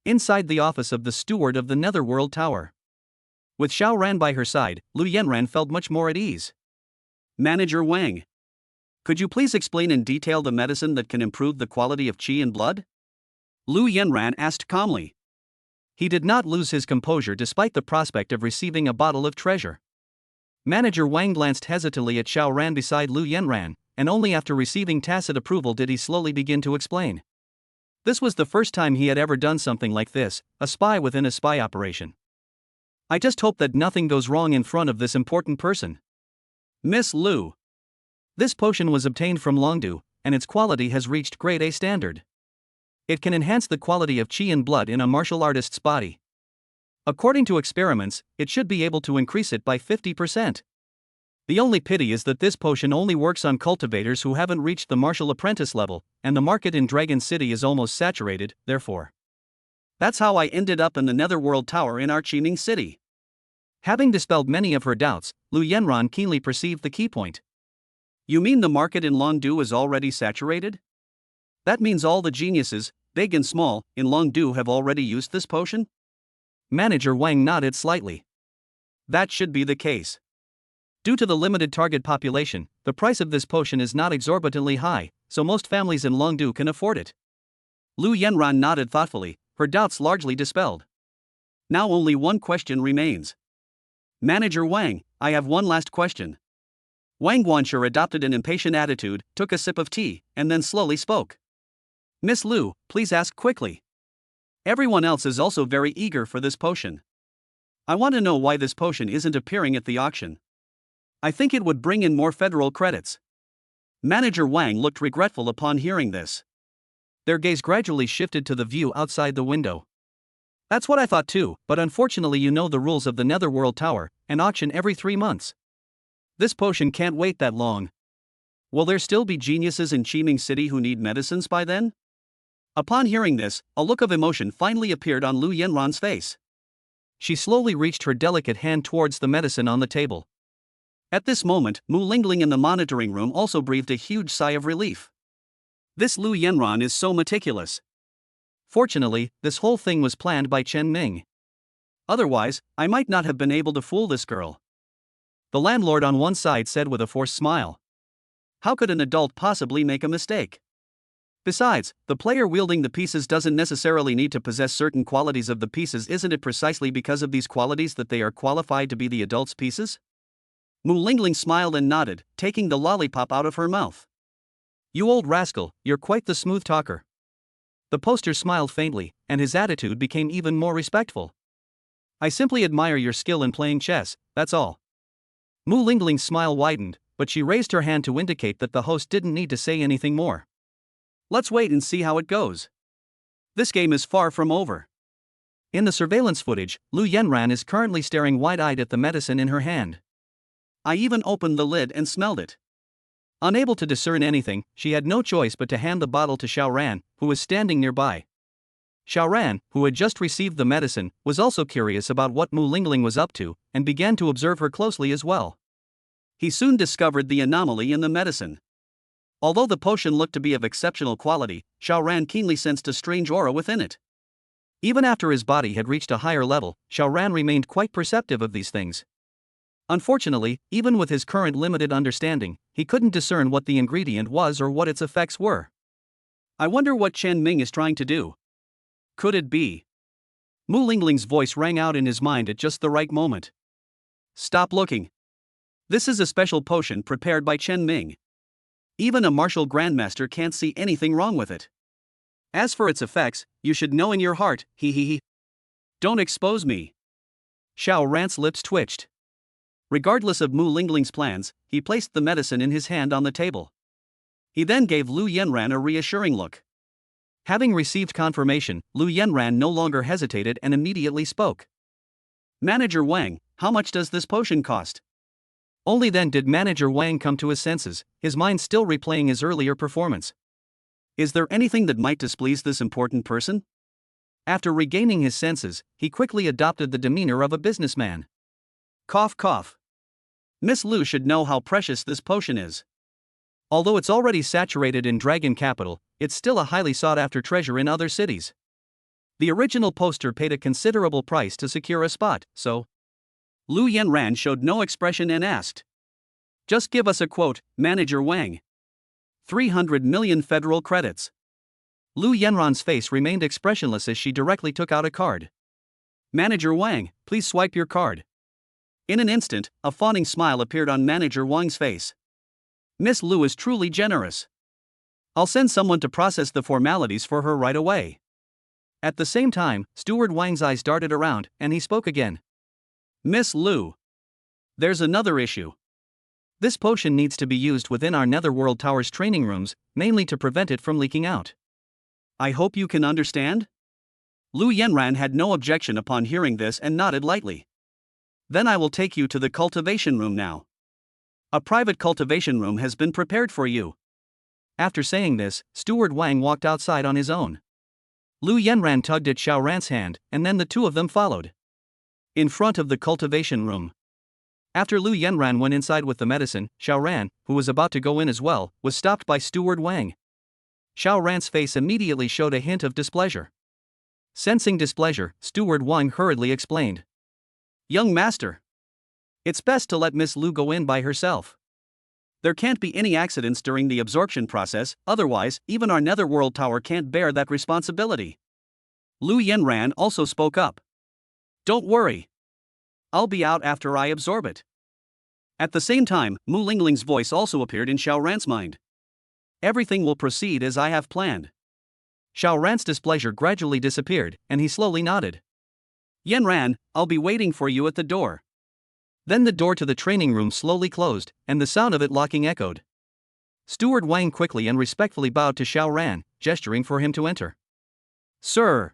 Inside the office of the steward of the Netherworld Tower. With Xiao Ran by her side, Lu Yanran felt much more at ease. Manager Wang. Could you please explain in detail the medicine that can improve the quality of qi and blood? Lu Yanran asked calmly. He did not lose his composure despite the prospect of receiving a bottle of treasure. Manager Wang glanced hesitantly at Xiao Ran beside Lu Yanran, and only after receiving tacit approval did he slowly begin to explain. This was the first time he had ever done something like this, a spy within a spy operation. I just hope that nothing goes wrong in front of this important person. Miss Lu. This potion was obtained from Longdu, and its quality has reached grade A standard. It can enhance the quality of qi and blood in a martial artist's body. According to experiments, it should be able to increase it by 50%. The only pity is that this potion only works on cultivators who haven't reached the martial apprentice level, and the market in Dragon City is almost saturated, therefore. That's how I ended up in the Netherworld Tower in Archining City. Having dispelled many of her doubts, Lu Yenran keenly perceived the key point. You mean the market in Longdu is already saturated? That means all the geniuses, big and small, in Longdu have already used this potion? Manager Wang nodded slightly. That should be the case. Due to the limited target population, the price of this potion is not exorbitantly high, so most families in Longdu can afford it. Lu Yenran nodded thoughtfully, her doubts largely dispelled. Now only one question remains. Manager Wang, I have one last question. Wang Guanxue adopted an impatient attitude, took a sip of tea, and then slowly spoke. Miss Lu, please ask quickly. Everyone else is also very eager for this potion. I want to know why this potion isn't appearing at the auction. I think it would bring in more federal credits. Manager Wang looked regretful upon hearing this. Their gaze gradually shifted to the view outside the window. That's what I thought too, but unfortunately you know the rules of the Netherworld Tower, an auction every 3 months. This potion can't wait that long. Will there still be geniuses in Qiming City who need medicines by then? Upon hearing this, a look of emotion finally appeared on Lu Yenran's face. She slowly reached her delicate hand towards the medicine on the table. At this moment, Mu Lingling in the monitoring room also breathed a huge sigh of relief. This Lu Yenran is so meticulous. Fortunately, this whole thing was planned by Chen Ming. Otherwise, I might not have been able to fool this girl. The landlord on one side said with a forced smile. How could an adult possibly make a mistake? Besides, the player wielding the pieces doesn't necessarily need to possess certain qualities of the pieces. Isn't it precisely because of these qualities that they are qualified to be the adult's pieces? Mu Lingling smiled and nodded, taking the lollipop out of her mouth. You old rascal, you're quite the smooth talker. The poster smiled faintly, and his attitude became even more respectful. I simply admire your skill in playing chess, that's all. Mu Lingling's smile widened, but she raised her hand to indicate that the host didn't need to say anything more. Let's wait and see how it goes. This game is far from over. In the surveillance footage, Lu Yenran is currently staring wide-eyed at the medicine in her hand. I even opened the lid and smelled it. Unable to discern anything, she had no choice but to hand the bottle to Xiaoran, who was standing nearby. Xiaoran, who had just received the medicine, was also curious about what Mu Lingling was up to, and began to observe her closely as well. He soon discovered the anomaly in the medicine. Although the potion looked to be of exceptional quality, Xiaoran keenly sensed a strange aura within it. Even after his body had reached a higher level, Xiaoran remained quite perceptive of these things. Unfortunately, even with his current limited understanding, he couldn't discern what the ingredient was or what its effects were. I wonder what Chen Ming is trying to do. Could it be? Mu Lingling's voice rang out in his mind at just the right moment. Stop looking. This is a special potion prepared by Chen Ming. Even a martial grandmaster can't see anything wrong with it. As for its effects, you should know in your heart, he. Don't expose me. Xiaoran's lips twitched. Regardless of Mu Lingling's plans, he placed the medicine in his hand on the table. He then gave Lu Yenran a reassuring look. Having received confirmation, Lu Yenran no longer hesitated and immediately spoke. Manager Wang, how much does this potion cost? Only then did Manager Wang come to his senses, his mind still replaying his earlier performance. Is there anything that might displease this important person? After regaining his senses, he quickly adopted the demeanor of a businessman. Cough cough. Miss Lu should know how precious this potion is. Although it's already saturated in Dragon Capital, it's still a highly sought-after treasure in other cities. The original poster paid a considerable price to secure a spot, so... Lu Yenran showed no expression and asked. Just give us a quote, Manager Wang. 300 million federal credits. Lu Yenran's face remained expressionless as she directly took out a card. Manager Wang, please swipe your card. In an instant, a fawning smile appeared on Manager Wang's face. Miss Lu is truly generous. I'll send someone to process the formalities for her right away. At the same time, Steward Wang's eyes darted around, and he spoke again. Miss Lu. There's another issue. This potion needs to be used within our Netherworld Tower's training rooms, mainly to prevent it from leaking out. I hope you can understand? Lu Yenran had no objection upon hearing this and nodded lightly. Then I will take you to the cultivation room now. A private cultivation room has been prepared for you. After saying this, Steward Wang walked outside on his own. Lu Yenran tugged at Xiao Ran's hand, and then the two of them followed. In front of the cultivation room. After Lu Yenran went inside with the medicine, Xiao Ran, who was about to go in as well, was stopped by Steward Wang. Xiao Ran's face immediately showed a hint of displeasure. Sensing displeasure, Steward Wang hurriedly explained. Young master. It's best to let Miss Lu go in by herself. There can't be any accidents during the absorption process, otherwise, even our netherworld tower can't bear that responsibility. Lu Yenran also spoke up. Don't worry. I'll be out after I absorb it. At the same time, Mu Lingling's voice also appeared in Xiao Ran's mind. Everything will proceed as I have planned. Xiao Ran's displeasure gradually disappeared, and he slowly nodded. Yenran, I'll be waiting for you at the door. Then the door to the training room slowly closed, and the sound of it locking echoed. Steward Wang quickly and respectfully bowed to Xiao Ran, gesturing for him to enter. Sir,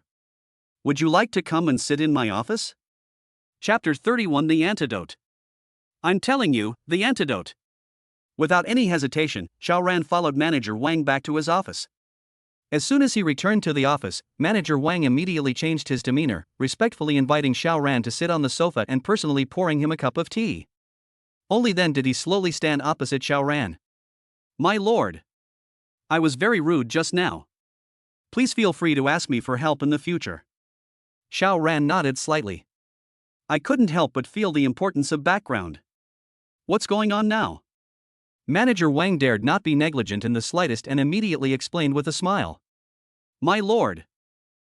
would you like to come and sit in my office? Chapter 31 The Antidote. I'm telling you, the antidote. Without any hesitation, Xiao Ran followed Manager Wang back to his office. As soon as he returned to the office, Manager Wang immediately changed his demeanor, respectfully inviting Xiao Ran to sit on the sofa and personally pouring him a cup of tea. Only then did he slowly stand opposite Xiao Ran. My lord. I was very rude just now. Please feel free to ask me for help in the future. Xiao Ran nodded slightly. I couldn't help but feel the importance of background. What's going on now? Manager Wang dared not be negligent in the slightest and immediately explained with a smile. My lord.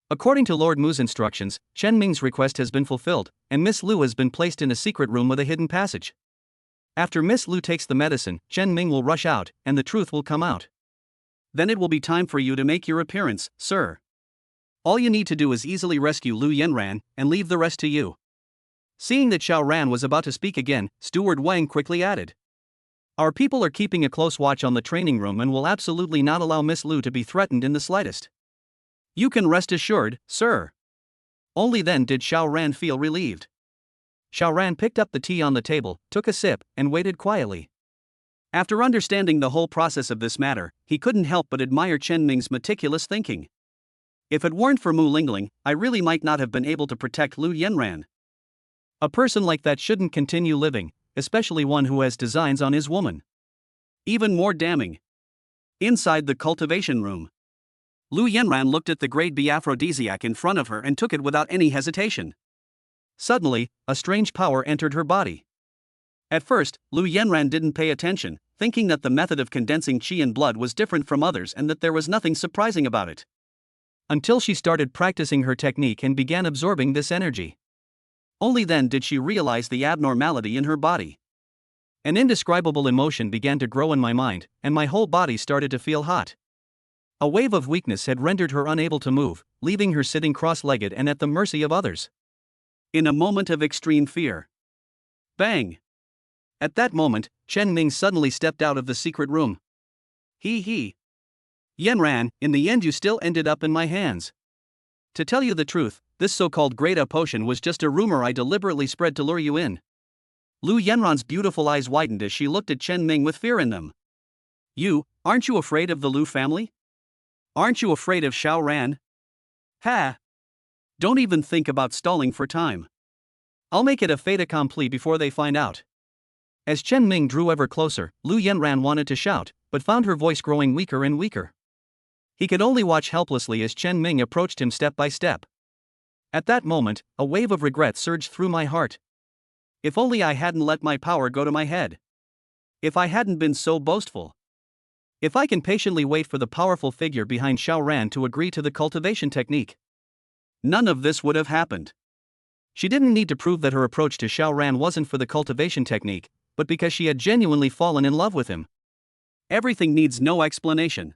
According to Lord Mu's instructions, Chen Ming's request has been fulfilled, and Miss Lu has been placed in a secret room with a hidden passage. After Miss Lu takes the medicine, Chen Ming will rush out, and the truth will come out. Then it will be time for you to make your appearance, sir. All you need to do is easily rescue Lu Yenran, and leave the rest to you. Seeing that Xiao Ran was about to speak again, Steward Wang quickly added. Our people are keeping a close watch on the training room and will absolutely not allow Miss Lu to be threatened in the slightest. You can rest assured, sir. Only then did Xiao Ran feel relieved. Xiao Ran picked up the tea on the table, took a sip, and waited quietly. After understanding the whole process of this matter, he couldn't help but admire Chen Ming's meticulous thinking. If it weren't for Mu Lingling, I really might not have been able to protect Lu Yenran. A person like that shouldn't continue living, especially one who has designs on his woman. Even more damning. Inside the cultivation room. Lu Yenran looked at the grade B aphrodisiac in front of her and took it without any hesitation. Suddenly, a strange power entered her body. At first, Lu Yenran didn't pay attention, thinking that the method of condensing qi and blood was different from others and that there was nothing surprising about it. Until she started practicing her technique and began absorbing this energy. Only then did she realize the abnormality in her body. An indescribable emotion began to grow in my mind, and my whole body started to feel hot. A wave of weakness had rendered her unable to move, leaving her sitting cross-legged and at the mercy of others. In a moment of extreme fear. Bang! At that moment, Chen Ming suddenly stepped out of the secret room. He. Yenran, in the end you still ended up in my hands. To tell you the truth, this so-called grade A potion was just a rumor I deliberately spread to lure you in. Lu Yenran's beautiful eyes widened as she looked at Chen Ming with fear in them. Aren't you afraid of the Lu family? Aren't you afraid of Xiao Ran? Ha! Don't even think about stalling for time. I'll make it a fait accompli before they find out. As Chen Ming drew ever closer, Lu Yenran wanted to shout, but found her voice growing weaker and weaker. He could only watch helplessly as Chen Ming approached him step by step. At that moment, a wave of regret surged through my heart. If only I hadn't let my power go to my head. If I hadn't been so boastful. If I can patiently wait for the powerful figure behind Xiao Ran to agree to the cultivation technique. None of this would have happened. She didn't need to prove that her approach to Xiao Ran wasn't for the cultivation technique, but because she had genuinely fallen in love with him. Everything needs no explanation.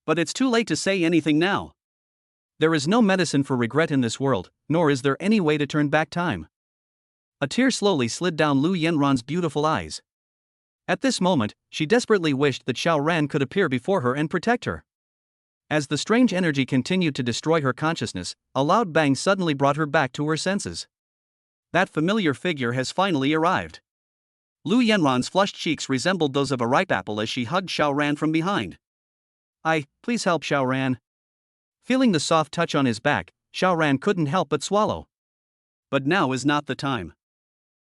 But it's too late to say anything now. There is no medicine for regret in this world, nor is there any way to turn back time. A tear slowly slid down Lu Yenran's beautiful eyes. At this moment, she desperately wished that Xiao Ran could appear before her and protect her. As the strange energy continued to destroy her consciousness, a loud bang suddenly brought her back to her senses. That familiar figure has finally arrived. Lu Yanran's flushed cheeks resembled those of a ripe apple as she hugged Xiao Ran from behind. Please help Xiao Ran. Feeling the soft touch on his back, Xiao Ran couldn't help but swallow. But now is not the time.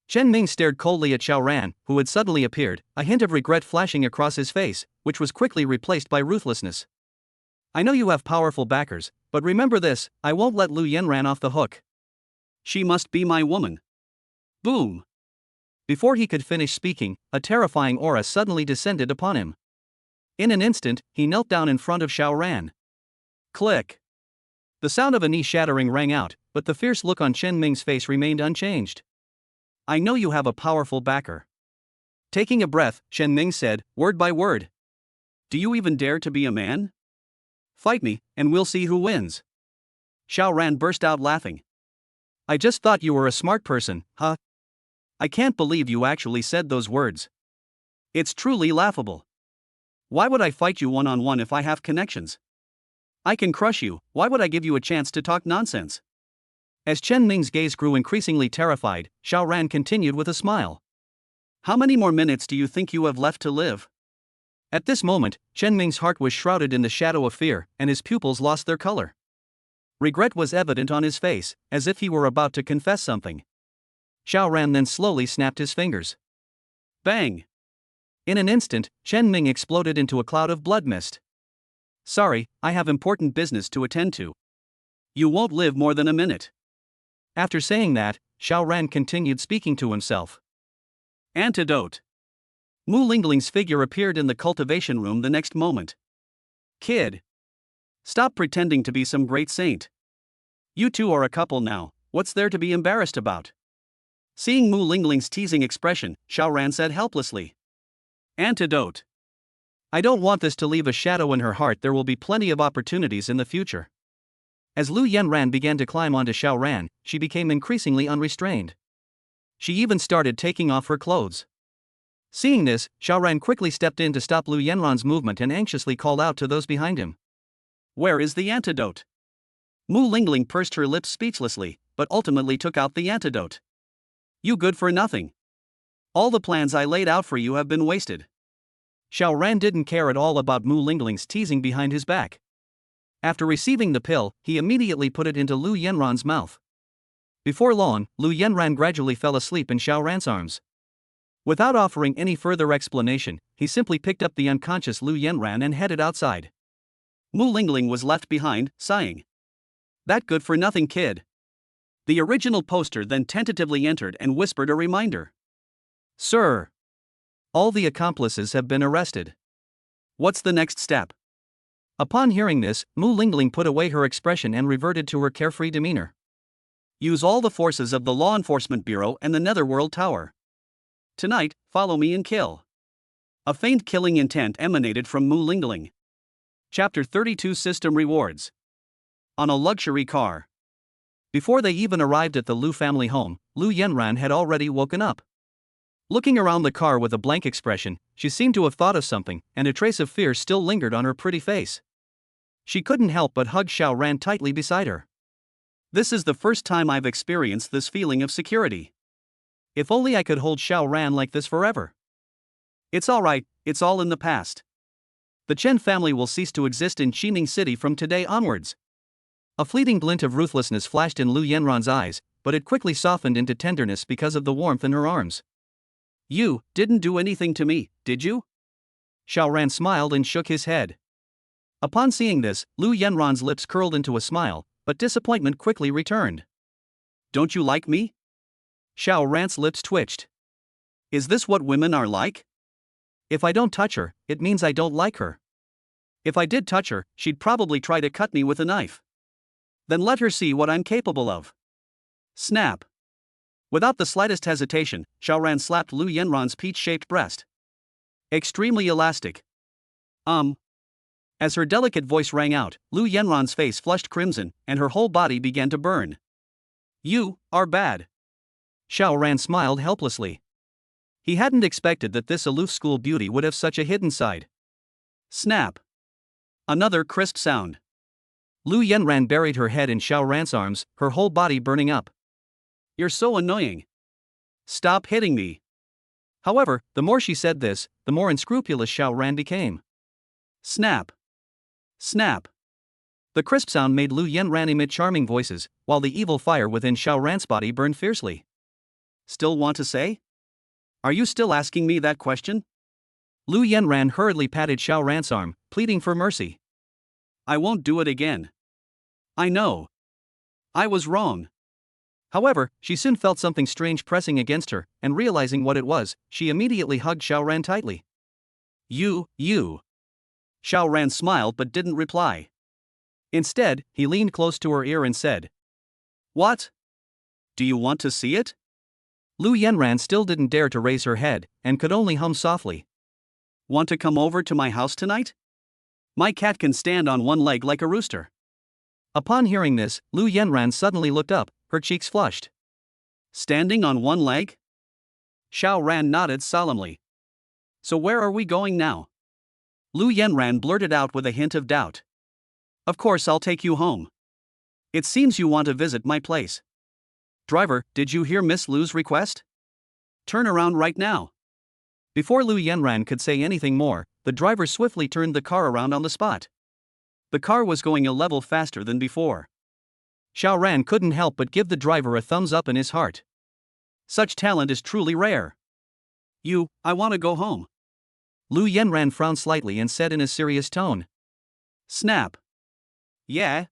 Chen Ming stared coldly at Xiao Ran, who had suddenly appeared, a hint of regret flashing across his face, which was quickly replaced by ruthlessness. I know you have powerful backers, but remember this, I won't let Lu Yanran off the hook. She must be my woman. Boom! Before he could finish speaking, a terrifying aura suddenly descended upon him. In an instant, he knelt down in front of Xiao Ran. Click! The sound of a knee shattering rang out, but the fierce look on Chen Ming's face remained unchanged. I know you have a powerful backer. Taking a breath, Chen Ming said, word by word. Do you even dare to be a man? Fight me, and we'll see who wins. Xiao Ran burst out laughing. I just thought you were a smart person, huh? I can't believe you actually said those words. It's truly laughable. Why would I fight you one-on-one if I have connections? I can crush you, why would I give you a chance to talk nonsense? As Chen Ming's gaze grew increasingly terrified, Xiao Ran continued with a smile. How many more minutes do you think you have left to live? At this moment, Chen Ming's heart was shrouded in the shadow of fear, and his pupils lost their color. Regret was evident on his face, as if he were about to confess something. Xiao Ran then slowly snapped his fingers. Bang! In an instant, Chen Ming exploded into a cloud of blood mist. Sorry, I have important business to attend to. You won't live more than a minute. After saying that, Xiao Ran continued speaking to himself. Antidote. Mu Lingling's figure appeared in the cultivation room the next moment. Kid. Stop pretending to be some great saint. You two are a couple now, what's there to be embarrassed about? Seeing Mu Lingling's teasing expression, Xiao Ran said helplessly. Antidote. I don't want this to leave a shadow in her heart. There will be plenty of opportunities in the future. As Lu Yanran began to climb onto Xiao Ran, she became increasingly unrestrained. She even started taking off her clothes. Seeing this, Xiao Ran quickly stepped in to stop Lu Yanran's movement and anxiously called out to those behind him. Where is the antidote? Mu Lingling pursed her lips speechlessly, but ultimately took out the antidote. You good for nothing. All the plans I laid out for you have been wasted. Xiao Ran didn't care at all about Mu Lingling's teasing behind his back. After receiving the pill, he immediately put it into Lu Yanran's mouth. Before long, Lu Yanran gradually fell asleep in Xiao Ran's arms. Without offering any further explanation, he simply picked up the unconscious Lu Yanran and headed outside. Mu Lingling was left behind, sighing. That good-for-nothing kid. The original poster then tentatively entered and whispered a reminder. Sir. All the accomplices have been arrested. What's the next step? Upon hearing this, Mu Lingling put away her expression and reverted to her carefree demeanor. Use all the forces of the Law Enforcement Bureau and the Netherworld Tower. Tonight, follow me and kill. A faint killing intent emanated from Mu Lingling. Chapter 32 System Rewards. On a luxury car. Before they even arrived at the Lu family home, Lu Yanran had already woken up. Looking around the car with a blank expression, she seemed to have thought of something, and a trace of fear still lingered on her pretty face. She couldn't help but hug Xiao Ran tightly beside her. This is the first time I've experienced this feeling of security. If only I could hold Xiao Ran like this forever. It's alright, it's all in the past. The Chen family will cease to exist in Qining City from today onwards. A fleeting glint of ruthlessness flashed in Lu Yanran's eyes, but it quickly softened into tenderness because of the warmth in her arms. You didn't do anything to me, did you? Xiao Ran smiled and shook his head. Upon seeing this, Lu Yanran's lips curled into a smile, but disappointment quickly returned. Don't you like me? Xiao Ran's lips twitched. Is this what women are like? If I don't touch her, it means I don't like her. If I did touch her, she'd probably try to cut me with a knife. Then let her see what I'm capable of. Snap. Without the slightest hesitation, Xiao Ran slapped Lu Yanran's peach-shaped breast. Extremely elastic. As her delicate voice rang out, Lu Yanran's face flushed crimson, and her whole body began to burn. You are bad. Xiao Ran smiled helplessly. He hadn't expected that this aloof school beauty would have such a hidden side. Snap. Another crisp sound. Lu Yanran buried her head in Xiao Ran's arms, her whole body burning up. You're so annoying. Stop hitting me. However, the more she said this, the more unscrupulous Xiao Ran became. Snap! Snap! The crisp sound made Lu Yanran emit charming voices, while the evil fire within Xiao Ran's body burned fiercely. Still want to say? Are you still asking me that question? Lu Yanran hurriedly patted Xiao Ran's arm, pleading for mercy. I won't do it again. I know. I was wrong. However, she soon felt something strange pressing against her, and realizing what it was, she immediately hugged Xiao Ran tightly. You. Xiao Ran smiled but didn't reply. Instead, he leaned close to her ear and said, What? Do you want to see it? Lu Yanran still didn't dare to raise her head, and could only hum softly. Want to come over to my house tonight? My cat can stand on one leg like a rooster. Upon hearing this, Lu Yanran suddenly looked up, her cheeks flushed. Standing on one leg? Xiao Ran nodded solemnly. So where are we going now? Lu Yanran blurted out with a hint of doubt. Of course I'll take you home. It seems you want to visit my place. Driver, did you hear Miss Lu's request? Turn around right now. Before Lu Yanran could say anything more, the driver swiftly turned the car around on the spot. The car was going a level faster than before. Xiao Ran couldn't help but give the driver a thumbs up in his heart. Such talent is truly rare. I want to go home. Lu Yanran frowned slightly and said in a serious tone. Snap. Yeah?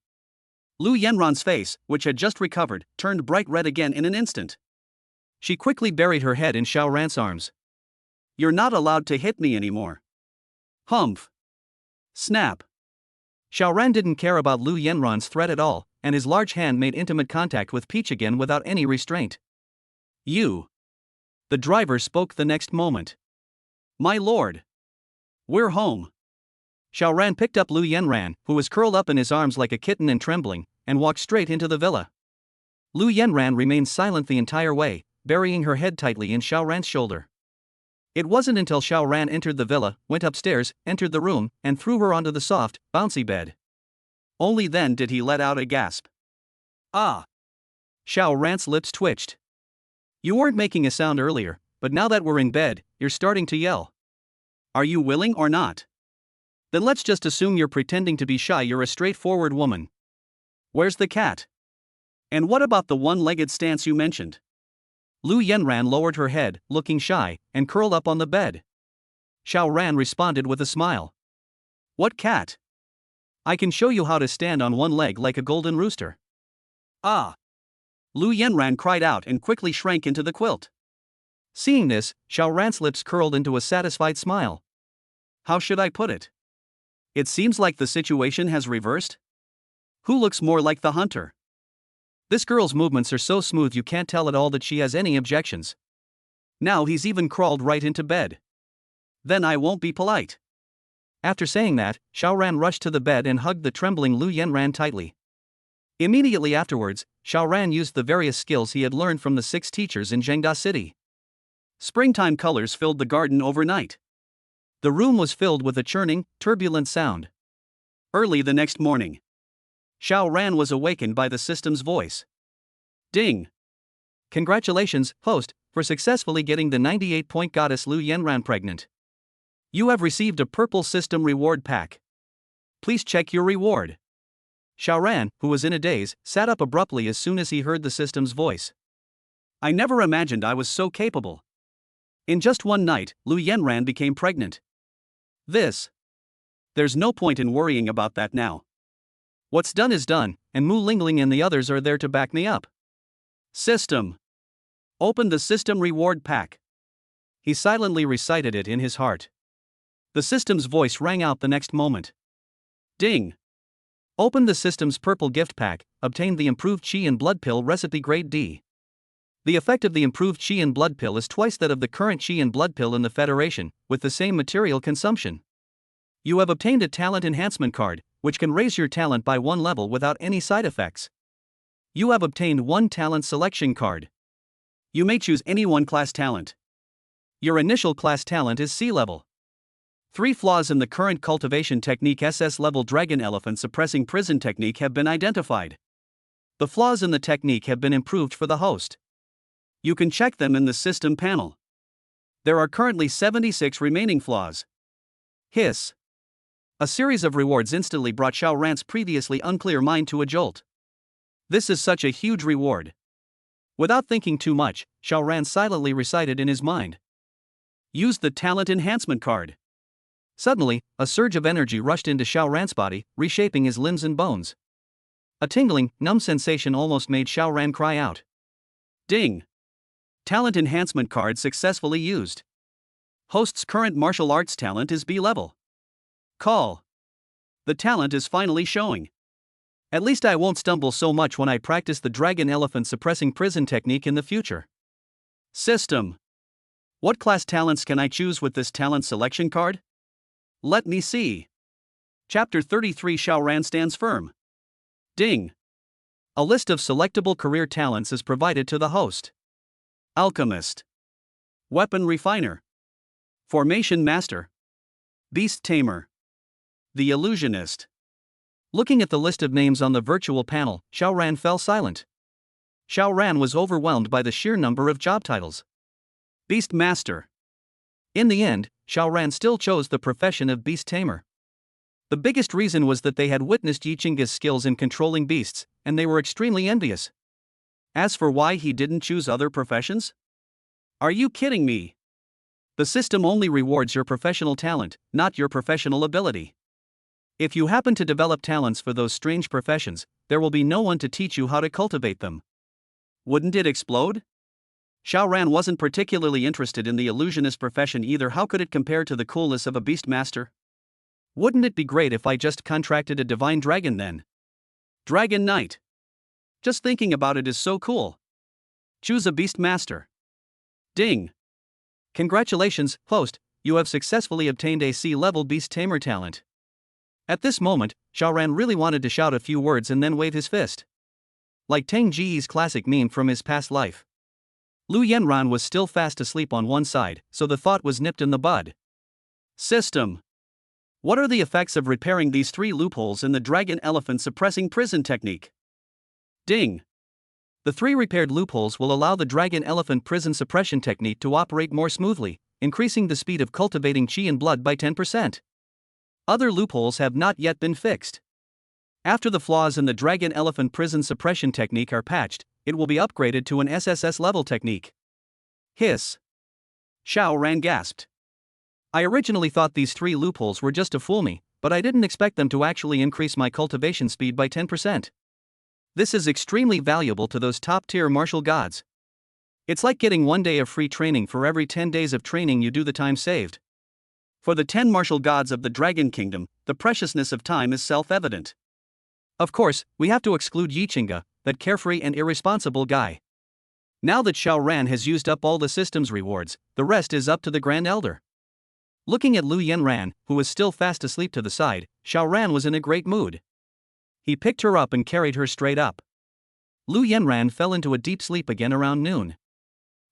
Lu Yanran's face, which had just recovered, turned bright red again in an instant. She quickly buried her head in Xiao Ran's arms. You're not allowed to hit me anymore. Humph. Snap. Xiao Ran didn't care about Lu Yanran's threat at all, and his large hand made intimate contact with Peach again without any restraint. You. The driver spoke the next moment. My lord. We're home. Xiao Ran picked up Lu Yanran, who was curled up in his arms like a kitten and trembling, and walked straight into the villa. Lu Yanran remained silent the entire way, burying her head tightly in Xiao Ran's shoulder. It wasn't until Xiao Ran entered the villa, went upstairs, entered the room, and threw her onto the soft, bouncy bed. Only then did he let out a gasp. Ah! Xiao Ran's lips twitched. You weren't making a sound earlier, but now that we're in bed, you're starting to yell. Are you willing or not? Then let's just assume you're pretending to be shy. You're a straightforward woman. Where's the cat? And what about the one-legged stance you mentioned? Lu Yanran lowered her head, looking shy, and curled up on the bed. Xiao Ran responded with a smile. What cat? I can show you how to stand on one leg like a golden rooster. Ah! Lu Yanran cried out and quickly shrank into the quilt. Seeing this, Xiao Ran's lips curled into a satisfied smile. How should I put it? It seems like the situation has reversed. Who looks more like the hunter? This girl's movements are so smooth you can't tell at all that she has any objections. Now he's even crawled right into bed. Then I won't be polite. After saying that, Xiao Ran rushed to the bed and hugged the trembling Lu Yanran tightly. Immediately afterwards, Xiao Ran used the various skills he had learned from the 6 teachers in Zhengda City. Springtime colors filled the garden overnight. The room was filled with a churning, turbulent sound. Early the next morning, Xiao Ran was awakened by the system's voice. Ding! Congratulations, host, for successfully getting the 98-point goddess Lu Yanran pregnant. You have received a purple system reward pack. Please check your reward. Xiao Ran, who was in a daze, sat up abruptly as soon as he heard the system's voice. I never imagined I was so capable. In just one night, Lu Yanran became pregnant. There's no point in worrying about that now. What's done is done, and Mu Lingling and the others are there to back me up. System. Open the system reward pack. He silently recited it in his heart. The system's voice rang out the next moment. Ding. Open the system's purple gift pack, obtained the improved Qi and Blood Pill recipe grade D. The effect of the improved Qi and Blood Pill is twice that of the current Qi and Blood Pill in the Federation, with the same material consumption. You have obtained a talent enhancement card, which can raise your talent by 1 level without any side effects. You have obtained 1 talent selection card. You may choose any 1 class talent. Your initial class talent is C level. 3 flaws in the current cultivation technique SS level Dragon Elephant suppressing prison technique have been identified. The flaws in the technique have been improved for the host. You can check them in the system panel. There are currently 76 remaining flaws. Hiss. A series of rewards instantly brought Xiao Ran's previously unclear mind to a jolt. This is such a huge reward. Without thinking too much, Xiao Ran silently recited in his mind. Use the talent enhancement card. Suddenly, a surge of energy rushed into Xiao Ran's body, reshaping his limbs and bones. A tingling, numb sensation almost made Xiao Ran cry out. Ding! Talent enhancement card successfully used. Host's current martial arts talent is B level. Call. The talent is finally showing. At least I won't stumble so much when I practice the dragon elephant suppressing prison technique in the future. System. What class talents can I choose with this talent selection card? Let me see. Chapter 33 Xiao Ran stands firm. Ding. A list of selectable career talents is provided to the host. Alchemist. Weapon Refiner. Formation Master. Beast Tamer. The Illusionist. Looking at the list of names on the virtual panel, Xiao Ran fell silent. Xiao Ran was overwhelmed by the sheer number of job titles. Beast Master. In the end, Xiao Ran still chose the profession of Beast Tamer. The biggest reason was that they had witnessed Yichinga's skills in controlling beasts, and they were extremely envious. As for why he didn't choose other professions? Are you kidding me? The system only rewards your professional talent, not your professional ability. If you happen to develop talents for those strange professions, there will be no one to teach you how to cultivate them. Wouldn't it explode? Xiao Ran wasn't particularly interested in the illusionist profession either. How could it compare to the coolness of a beast master? Wouldn't it be great if I just contracted a divine dragon then? Dragon Knight. Just thinking about it is so cool. Choose a beast master. Ding. Congratulations, host, you have successfully obtained a C-level beast tamer talent. At this moment, Xiao Ran really wanted to shout a few words and then wave his fist. Like Tang Ji's classic meme from his past life. Lu Yanran was still fast asleep on one side, so the thought was nipped in the bud. System. What are the effects of repairing these 3 loopholes in the dragon elephant suppressing prison technique? Ding. The 3 repaired loopholes will allow the dragon elephant prison suppression technique to operate more smoothly, increasing the speed of cultivating qi and blood by 10%. Other loopholes have not yet been fixed. After the flaws in the dragon elephant prison suppression technique are patched, it will be upgraded to an SSS level technique. Hiss. Xiao Ran gasped. I originally thought these 3 loopholes were just to fool me, but I didn't expect them to actually increase my cultivation speed by 10%. This is extremely valuable to those top-tier martial gods. It's like getting 1 day of free training for every 10 days of training you do. The time saved. For the 10 martial gods of the Dragon Kingdom, the preciousness of time is self-evident. Of course, we have to exclude Yichinga, that carefree and irresponsible guy. Now that Xiao Ran has used up all the system's rewards, the rest is up to the Grand Elder. Looking at Lu Yanran, who was still fast asleep to the side, Xiao Ran was in a great mood. He picked her up and carried her straight up. Lu Yanran fell into a deep sleep again around noon.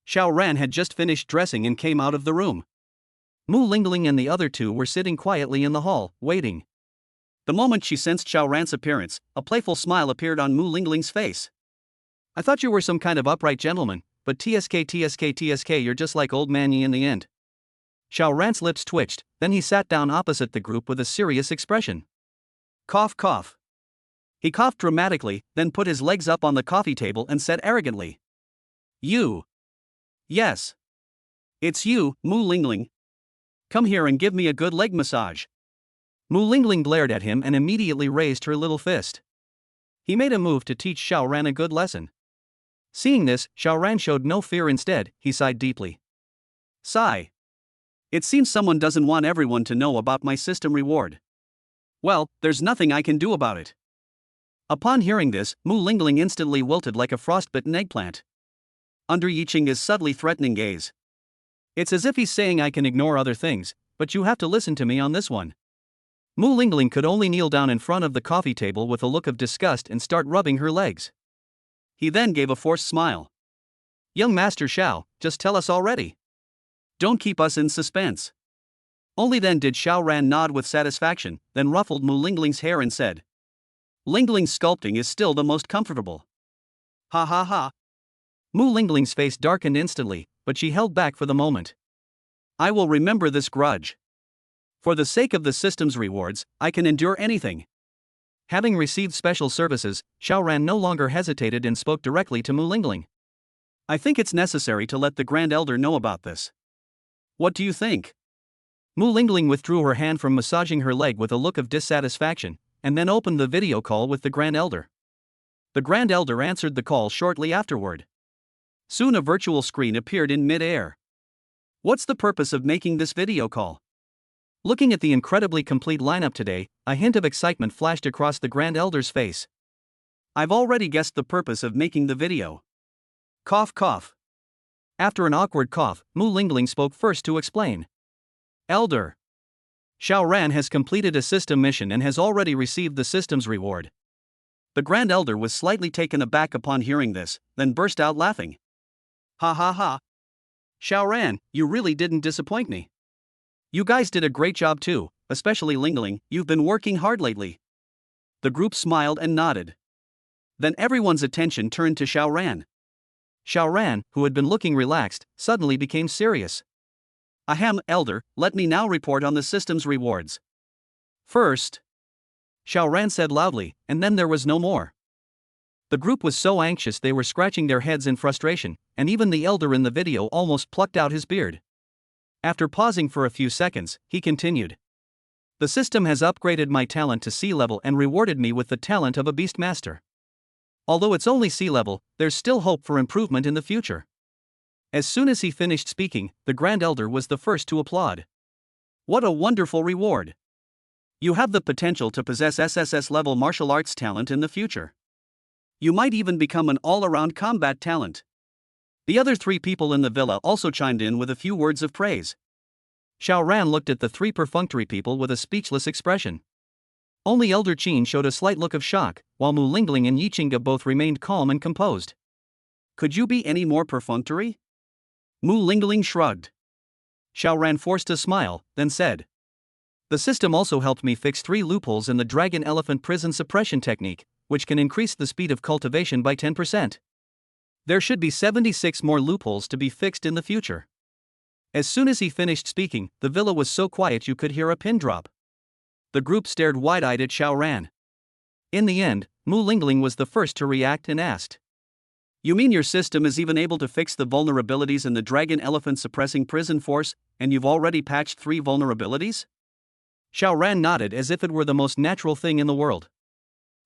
Xiao Ran had just finished dressing and came out of the room. Mu Lingling and the other 2 were sitting quietly in the hall, waiting. The moment she sensed Xiao Ran's appearance, a playful smile appeared on Mu Lingling's face. I thought you were some kind of upright gentleman, but TSK, you're just like old man Yi in the end. Xiao Ran's lips twitched, then he sat down opposite the group with a serious expression. Cough, cough. He coughed dramatically, then put his legs up on the coffee table and said arrogantly. You. Yes. It's you, Mu Lingling. Come here and give me a good leg massage. Mu Lingling glared at him and immediately raised her little fist. He made a move to teach Xiao Ran a good lesson. Seeing this, Xiao Ran showed no fear. Instead, he sighed deeply. Sigh. It seems someone doesn't want everyone to know about my system reward. Well, there's nothing I can do about it. Upon hearing this, Mu Lingling instantly wilted like a frostbitten eggplant. Under Yichinga's subtly threatening gaze. It's as if he's saying I can ignore other things, but you have to listen to me on this one. Mu Lingling could only kneel down in front of the coffee table with a look of disgust and start rubbing her legs. He then gave a forced smile. Young Master Xiao, just tell us already. Don't keep us in suspense. Only then did Xiao Ran nod with satisfaction, then ruffled Mu Lingling's hair and said. Lingling's sculpting is still the most comfortable. Ha ha ha. Mu Lingling's face darkened instantly, but she held back for the moment. I will remember this grudge. For the sake of the system's rewards, I can endure anything. Having received special services, Xiaoran no longer hesitated and spoke directly to Mu Lingling. I think it's necessary to let the Grand Elder know about this. What do you think? Mu Lingling withdrew her hand from massaging her leg with a look of dissatisfaction, and then opened the video call with the Grand Elder. The Grand Elder answered the call shortly afterward. Soon a virtual screen appeared in mid-air. What's the purpose of making this video call? Looking at the incredibly complete lineup today, a hint of excitement flashed across the Grand Elder's face. I've already guessed the purpose of making the video. Cough cough. After an awkward cough, Mu Lingling spoke first to explain. Elder. Xiaoran has completed a system mission and has already received the system's reward. The Grand Elder was slightly taken aback upon hearing this, then burst out laughing. Ha ha ha. Xiaoran, you really didn't disappoint me. You guys did a great job too, especially Lingling, you've been working hard lately. The group smiled and nodded. Then everyone's attention turned to Xiaoran. Xiaoran, who had been looking relaxed, suddenly became serious. Ahem, Elder, let me now report on the system's rewards. First, Xiaoran said loudly, and then there was no more. The group was so anxious they were scratching their heads in frustration, and even the Elder in the video almost plucked out his beard. After pausing for a few seconds, he continued. The system has upgraded my talent to sea level and rewarded me with the talent of a Beastmaster. Although it's only sea level, there's still hope for improvement in the future. As soon as he finished speaking, the Grand Elder was the first to applaud. What a wonderful reward! You have the potential to possess SSS level martial arts talent in the future. You might even become an all-around combat talent. The other three people in the villa also chimed in with a few words of praise. Xiaoran looked at the three perfunctory people with a speechless expression. Only Elder Qin showed a slight look of shock, while Mu Lingling and Yichinga both remained calm and composed. Could you be any more perfunctory? Mu Lingling shrugged. Xiaoran forced a smile, then said. The system also helped me fix 3 loopholes in the Dragon Elephant Prison Suppression Technique, which can increase the speed of cultivation by 10%. There should be 76 more loopholes to be fixed in the future. As soon as he finished speaking, the villa was so quiet you could hear a pin drop. The group stared wide-eyed at Xiaoran. In the end, Mu Lingling was the first to react and asked. You mean your system is even able to fix the vulnerabilities in the Dragon Elephant Suppressing Prison Force, and you've already patched 3 vulnerabilities? Xiaoran nodded as if it were the most natural thing in the world.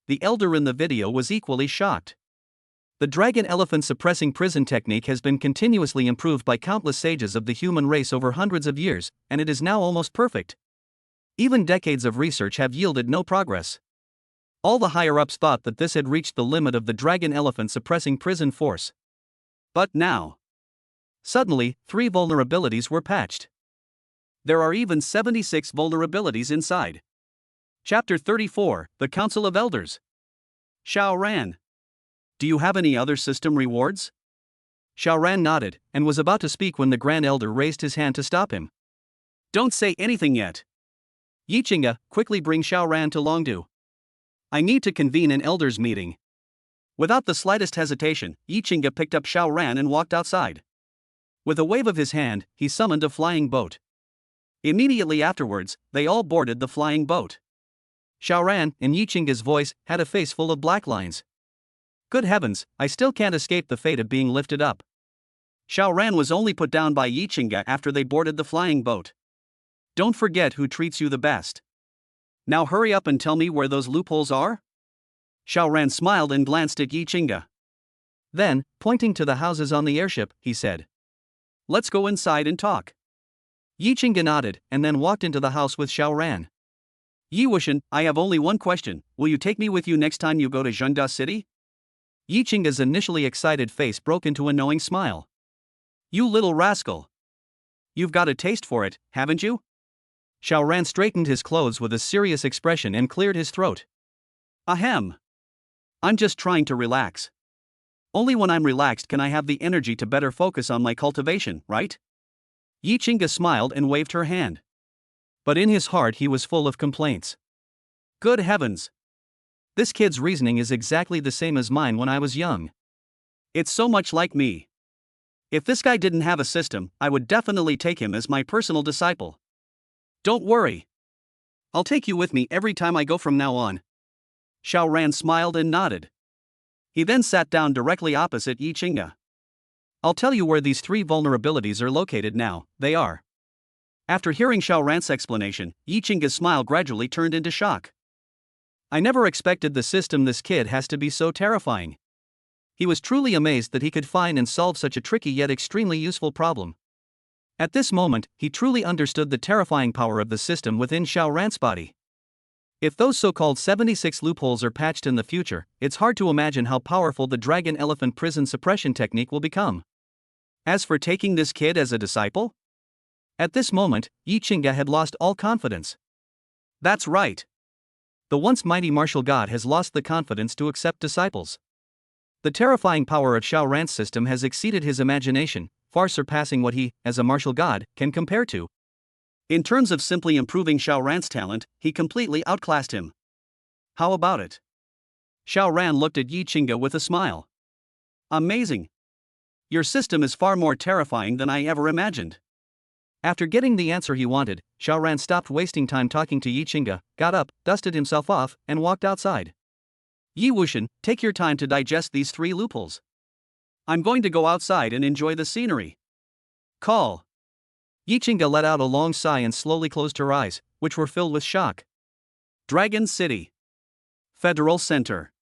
The Elder in the video was equally shocked. The Dragon Elephant Suppressing Prison technique has been continuously improved by countless sages of the human race over hundreds of years, and it is now almost perfect. Even decades of research have yielded no progress. All the higher-ups thought that this had reached the limit of the Dragon Elephant Suppressing Prison Force. But now, suddenly, 3 vulnerabilities were patched. There are even 76 vulnerabilities inside. Chapter 34, The Council of Elders. Xiaoran. Do you have any other system rewards? Xiaoran nodded, and was about to speak when the Grand Elder raised his hand to stop him. Don't say anything yet. Yichinga, quickly bring Xiaoran to Longdu. I need to convene an elders meeting. Without the slightest hesitation, Yichinga picked up Xiaoran and walked outside. With a wave of his hand, he summoned a flying boat. Immediately afterwards, they all boarded the flying boat. Xiaoran, in Yichinga's voice, had a face full of black lines. Good heavens, I still can't escape the fate of being lifted up. Xiaoran was only put down by Yichinga after they boarded the flying boat. Don't forget who treats you the best. Now hurry up and tell me where those loopholes are? Xiaoran smiled and glanced at Yichinga. Then, pointing to the houses on the airship, he said. Let's go inside and talk. Yichinga nodded, and then walked into the house with Xiaoran. Yi Wuxian, I have only one question, will you take me with you next time you go to Zhengda City? Yichinga's initially excited face broke into a knowing smile. You little rascal. You've got a taste for it, haven't you? Xiaoran straightened his clothes with a serious expression and cleared his throat. Ahem. I'm just trying to relax. Only when I'm relaxed can I have the energy to better focus on my cultivation, right? Yichinga smiled and waved her hand. But in his heart he was full of complaints. Good heavens! This kid's reasoning is exactly the same as mine when I was young. It's so much like me. If this guy didn't have a system, I would definitely take him as my personal disciple. Don't worry. I'll take you with me every time I go from now on. Xiao Ran smiled and nodded. He then sat down directly opposite Yi Qingge. I'll tell you where these 3 vulnerabilities are located now. They are. After hearing Xiao Ran's explanation, Yi Qingge's smile gradually turned into shock. I never expected the system this kid has to be so terrifying. He was truly amazed that he could find and solve such a tricky yet extremely useful problem. At this moment, he truly understood the terrifying power of the system within Xiao Ran's body. If those so-called 76 loopholes are patched in the future, it's hard to imagine how powerful the Dragon Elephant Prison Suppression technique will become. As for taking this kid as a disciple? At this moment, Yi Qingge had lost all confidence. That's right. The once mighty martial god has lost the confidence to accept disciples. The terrifying power of Xiao Ran's system has exceeded his imagination, far surpassing what he, as a martial god, can compare to. In terms of simply improving Xiao Ran's talent, he completely outclassed him. How about it? Xiao Ran looked at Yi Qingge with a smile. Amazing. Your system is far more terrifying than I ever imagined. After getting the answer he wanted, Xiao Ran stopped wasting time talking to Yi Qingge, got up, dusted himself off, and walked outside. Yi Wuxian, take your time to digest these 3 loopholes. I'm going to go outside and enjoy the scenery. Call. Yi Qingge let out a long sigh and slowly closed her eyes, which were filled with shock. Dragon City. Federal Center.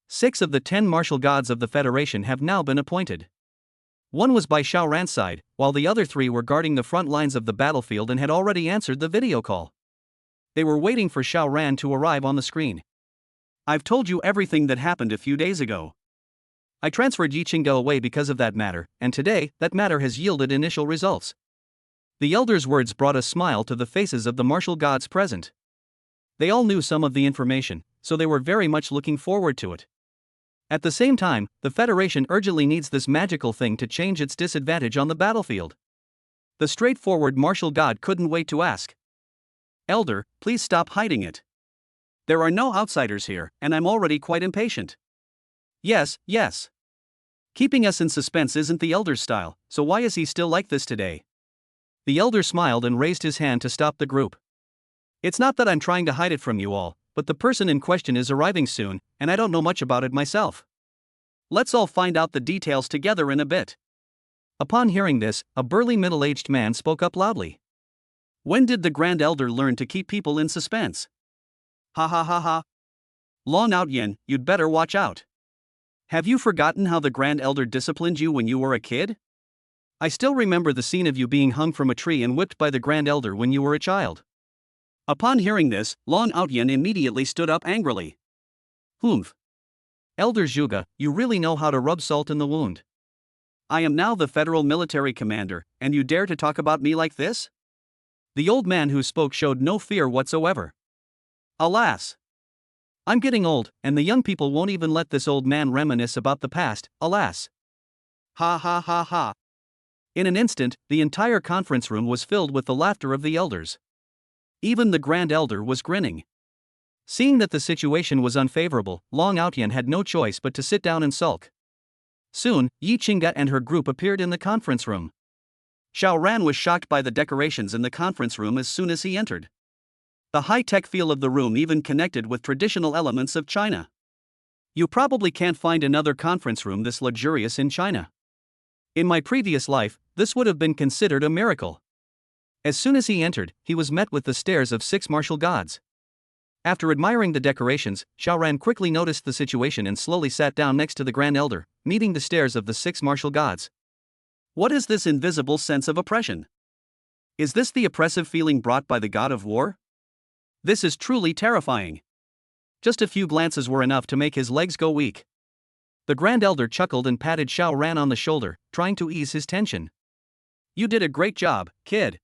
6 of the 10 martial gods of the Federation have now been appointed. 1 was by Xiao Ran's side, while the other 3 were guarding the front lines of the battlefield and had already answered the video call. They were waiting for Xiao Ran to arrive on the screen. I've told you everything that happened a few days ago. I transferred Yi Qingge away because of that matter, and today, that matter has yielded initial results. The elder's words brought a smile to the faces of the martial gods present. They all knew some of the information, so they were very much looking forward to it. At the same time, the Federation urgently needs this magical thing to change its disadvantage on the battlefield. The straightforward martial god couldn't wait to ask. Elder, please stop hiding it. There are no outsiders here, and I'm already quite impatient. Yes. Keeping us in suspense isn't the elder's style, so why is he still like this today? The elder smiled and raised his hand to stop the group. It's not that I'm trying to hide it from you all, but the person in question is arriving soon, and I don't know much about it myself. Let's all find out the details together in a bit. Upon hearing this, a burly middle-aged man spoke up loudly. When did the Grand Elder learn to keep people in suspense? Ha ha ha ha. Long Outyen, you'd better watch out. Have you forgotten how the Grand Elder disciplined you when you were a kid? I still remember the scene of you being hung from a tree and whipped by the Grand Elder when you were a child. Upon hearing this, Long Outyen immediately stood up angrily. Humph. Elder Zhuge, you really know how to rub salt in the wound. I am now the federal military commander, and you dare to talk about me like this? The old man who spoke showed no fear whatsoever. Alas. I'm getting old, and the young people won't even let this old man reminisce about the past, alas. Ha ha ha ha. In an instant, the entire conference room was filled with the laughter of the elders. Even the Grand Elder was grinning. Seeing that the situation was unfavorable, Long Outyen had no choice but to sit down and sulk. Soon, Yi Qingge and her group appeared in the conference room. Xiao Ran was shocked by the decorations in the conference room as soon as he entered. The high-tech feel of the room even connected with traditional elements of China. You probably can't find another conference room this luxurious in China. In my previous life, this would have been considered a miracle. As soon as he entered, he was met with the stares of 6 martial gods. After admiring the decorations, Xiao Ran quickly noticed the situation and slowly sat down next to the Grand Elder, meeting the stares of the 6 martial gods. What is this invisible sense of oppression? Is this the oppressive feeling brought by the god of war? This is truly terrifying. Just a few glances were enough to make his legs go weak. The Grand Elder chuckled and patted Xiao Ran on the shoulder, trying to ease his tension. You did a great job, kid.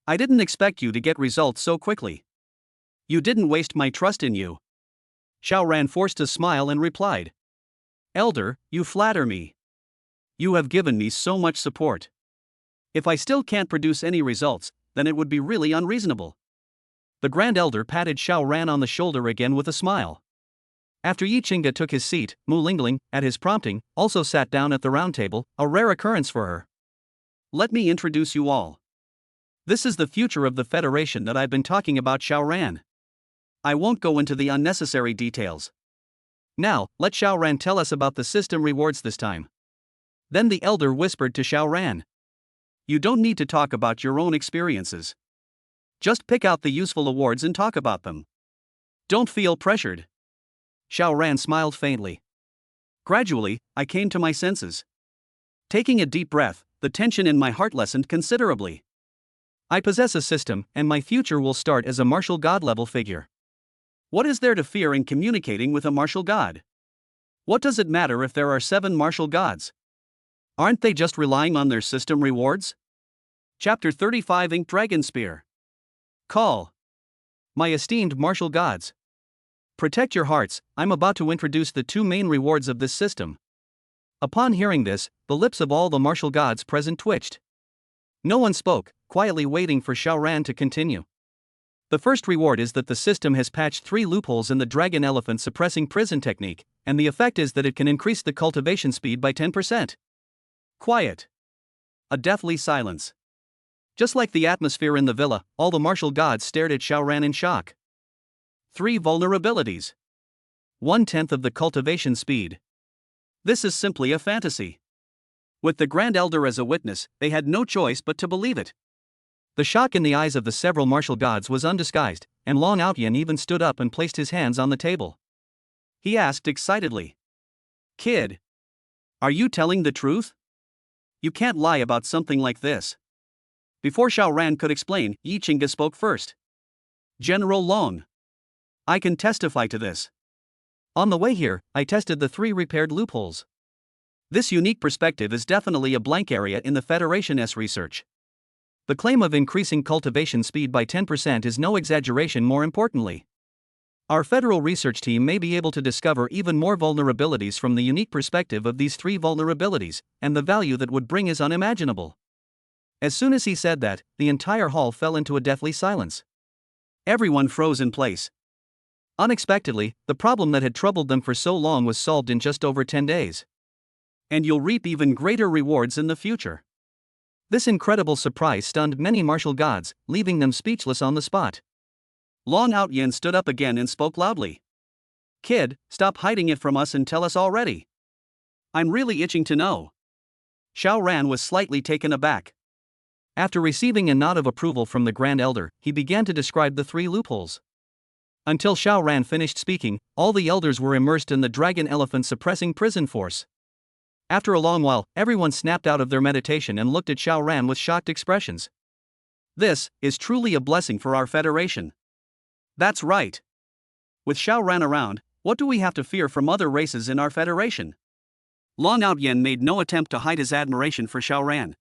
I didn't expect you to get results so quickly. You didn't waste my trust in you. Xiao Ran forced a smile and replied. Elder, you flatter me. You have given me so much support. If I still can't produce any results, then it would be really unreasonable. The Grand Elder patted Xiao Ran on the shoulder again with a smile. After Yi Qingge took his seat, Mu Lingling, at his prompting, also sat down at the round table, a rare occurrence for her. Let me introduce you all. This is the future of the Federation that I've been talking about, Xiaoran. I won't go into the unnecessary details. Now, let Xiaoran tell us about the system rewards this time. Then the elder whispered to Xiaoran. You don't need to talk about your own experiences. Just pick out the useful awards and talk about them. Don't feel pressured. Xiaoran smiled faintly. Gradually, I came to my senses. Taking a deep breath, the tension in my heart lessened considerably. I possess a system, and my future will start as a martial god level figure. What is there to fear in communicating with a martial god? What does it matter if there are 7 martial gods? Aren't they just relying on their system rewards? Chapter 35 Ink Dragon Spear. Call. My esteemed martial gods. Protect your hearts, I'm about to introduce the 2 main rewards of this system. Upon hearing this, the lips of all the martial gods present twitched. No one spoke, quietly waiting for Xiaoran to continue. The first reward is that the system has patched 3 loopholes in the dragon elephant suppressing prison technique, and the effect is that it can increase the cultivation speed by 10%. Quiet. A deathly silence. Just like the atmosphere in the villa, all the martial gods stared at Xiaoran in shock. 3 vulnerabilities. 1/10 of the cultivation speed. This is simply a fantasy. With the Grand Elder as a witness, they had no choice but to believe it. The shock in the eyes of the several martial gods was undisguised, and Long Outyan even stood up and placed his hands on the table. He asked excitedly. Kid. Are you telling the truth? You can't lie about something like this. Before Xiaoran could explain, Yi Qingge spoke first. General Long. I can testify to this. On the way here, I tested the 3 repaired loopholes. This unique perspective is definitely a blank area in the Federation's research. The claim of increasing cultivation speed by 10% is no exaggeration. More importantly, our federal research team may be able to discover even more vulnerabilities from the unique perspective of these 3 vulnerabilities, and the value that would bring is unimaginable. As soon as he said that, the entire hall fell into a deathly silence. Everyone froze in place. Unexpectedly, the problem that had troubled them for so long was solved in just over 10 days. And you'll reap even greater rewards in the future. This incredible surprise stunned many martial gods, leaving them speechless on the spot. Long Outyan stood up again and spoke loudly. Kid, stop hiding it from us and tell us already. I'm really itching to know. Xiaoran was slightly taken aback. After receiving a nod of approval from the Grand Elder, he began to describe the 3 loopholes. Until Xiaoran finished speaking, all the elders were immersed in the dragon elephant suppressing prison force. After a long while, everyone snapped out of their meditation and looked at Xiaoran with shocked expressions. This is truly a blessing for our Federation. That's right. With Xiaoran around, what do we have to fear from other races in our Federation? Long Outyan made no attempt to hide his admiration for Xiaoran.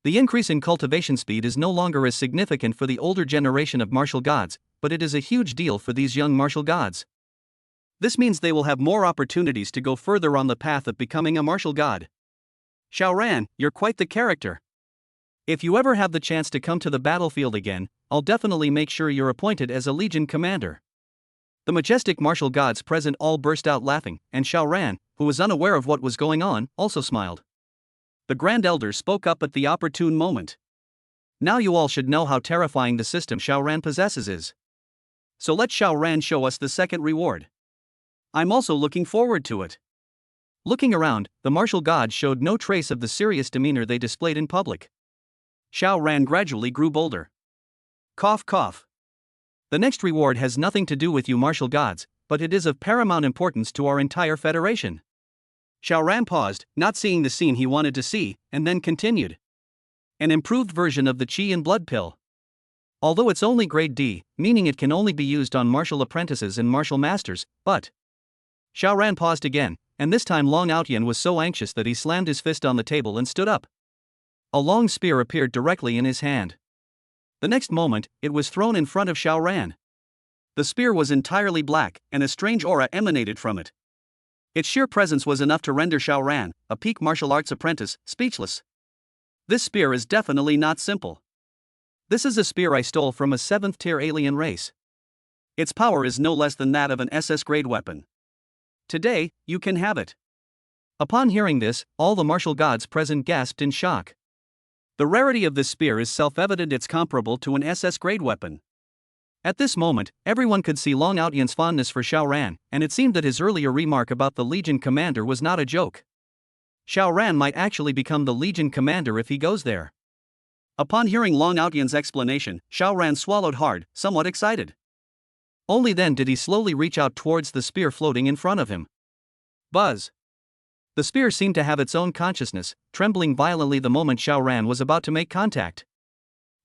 The increase in cultivation speed is no longer as significant for the older generation of martial gods, but it is a huge deal for these young martial gods. This means they will have more opportunities to go further on the path of becoming a martial god. Xiaoran, you're quite the character. If you ever have the chance to come to the battlefield again, I'll definitely make sure you're appointed as a legion commander. The majestic martial gods present all burst out laughing, and Xiaoran, who was unaware of what was going on, also smiled. The Grand Elder spoke up at the opportune moment. Now you all should know how terrifying the system Xiaoran possesses is. So let Xiaoran show us the second reward. I'm also looking forward to it. Looking around, the martial gods showed no trace of the serious demeanor they displayed in public. Xiaoran gradually grew bolder. Cough cough. The next reward has nothing to do with you martial gods, but it is of paramount importance to our entire Federation. Xiaoran paused, not seeing the scene he wanted to see, and then continued. An improved version of the Qi and Blood Pill. Although it's only grade D, meaning it can only be used on martial apprentices and martial masters, but... Xiaoran paused again, and this time Long Outyan was so anxious that he slammed his fist on the table and stood up. A long spear appeared directly in his hand. The next moment, it was thrown in front of Xiaoran. The spear was entirely black, and a strange aura emanated from it. Its sheer presence was enough to render Xiaoran, a peak martial arts apprentice, speechless. This spear is definitely not simple. This is a spear I stole from a 7th-tier alien race. Its power is no less than that of an SS-grade weapon. Today, you can have it." Upon hearing this, all the martial gods present gasped in shock. The rarity of this spear is self-evident. It's comparable to an SS-grade weapon. At this moment, everyone could see Long Outyan's fondness for Xiao Ran, and it seemed that his earlier remark about the Legion commander was not a joke. Xiao Ran might actually become the Legion commander if he goes there. Upon hearing Long Outyan's explanation, Xiao Ran swallowed hard, somewhat excited. Only then did he slowly reach out towards the spear floating in front of him. Buzz! The spear seemed to have its own consciousness, trembling violently the moment Xiao Ran was about to make contact.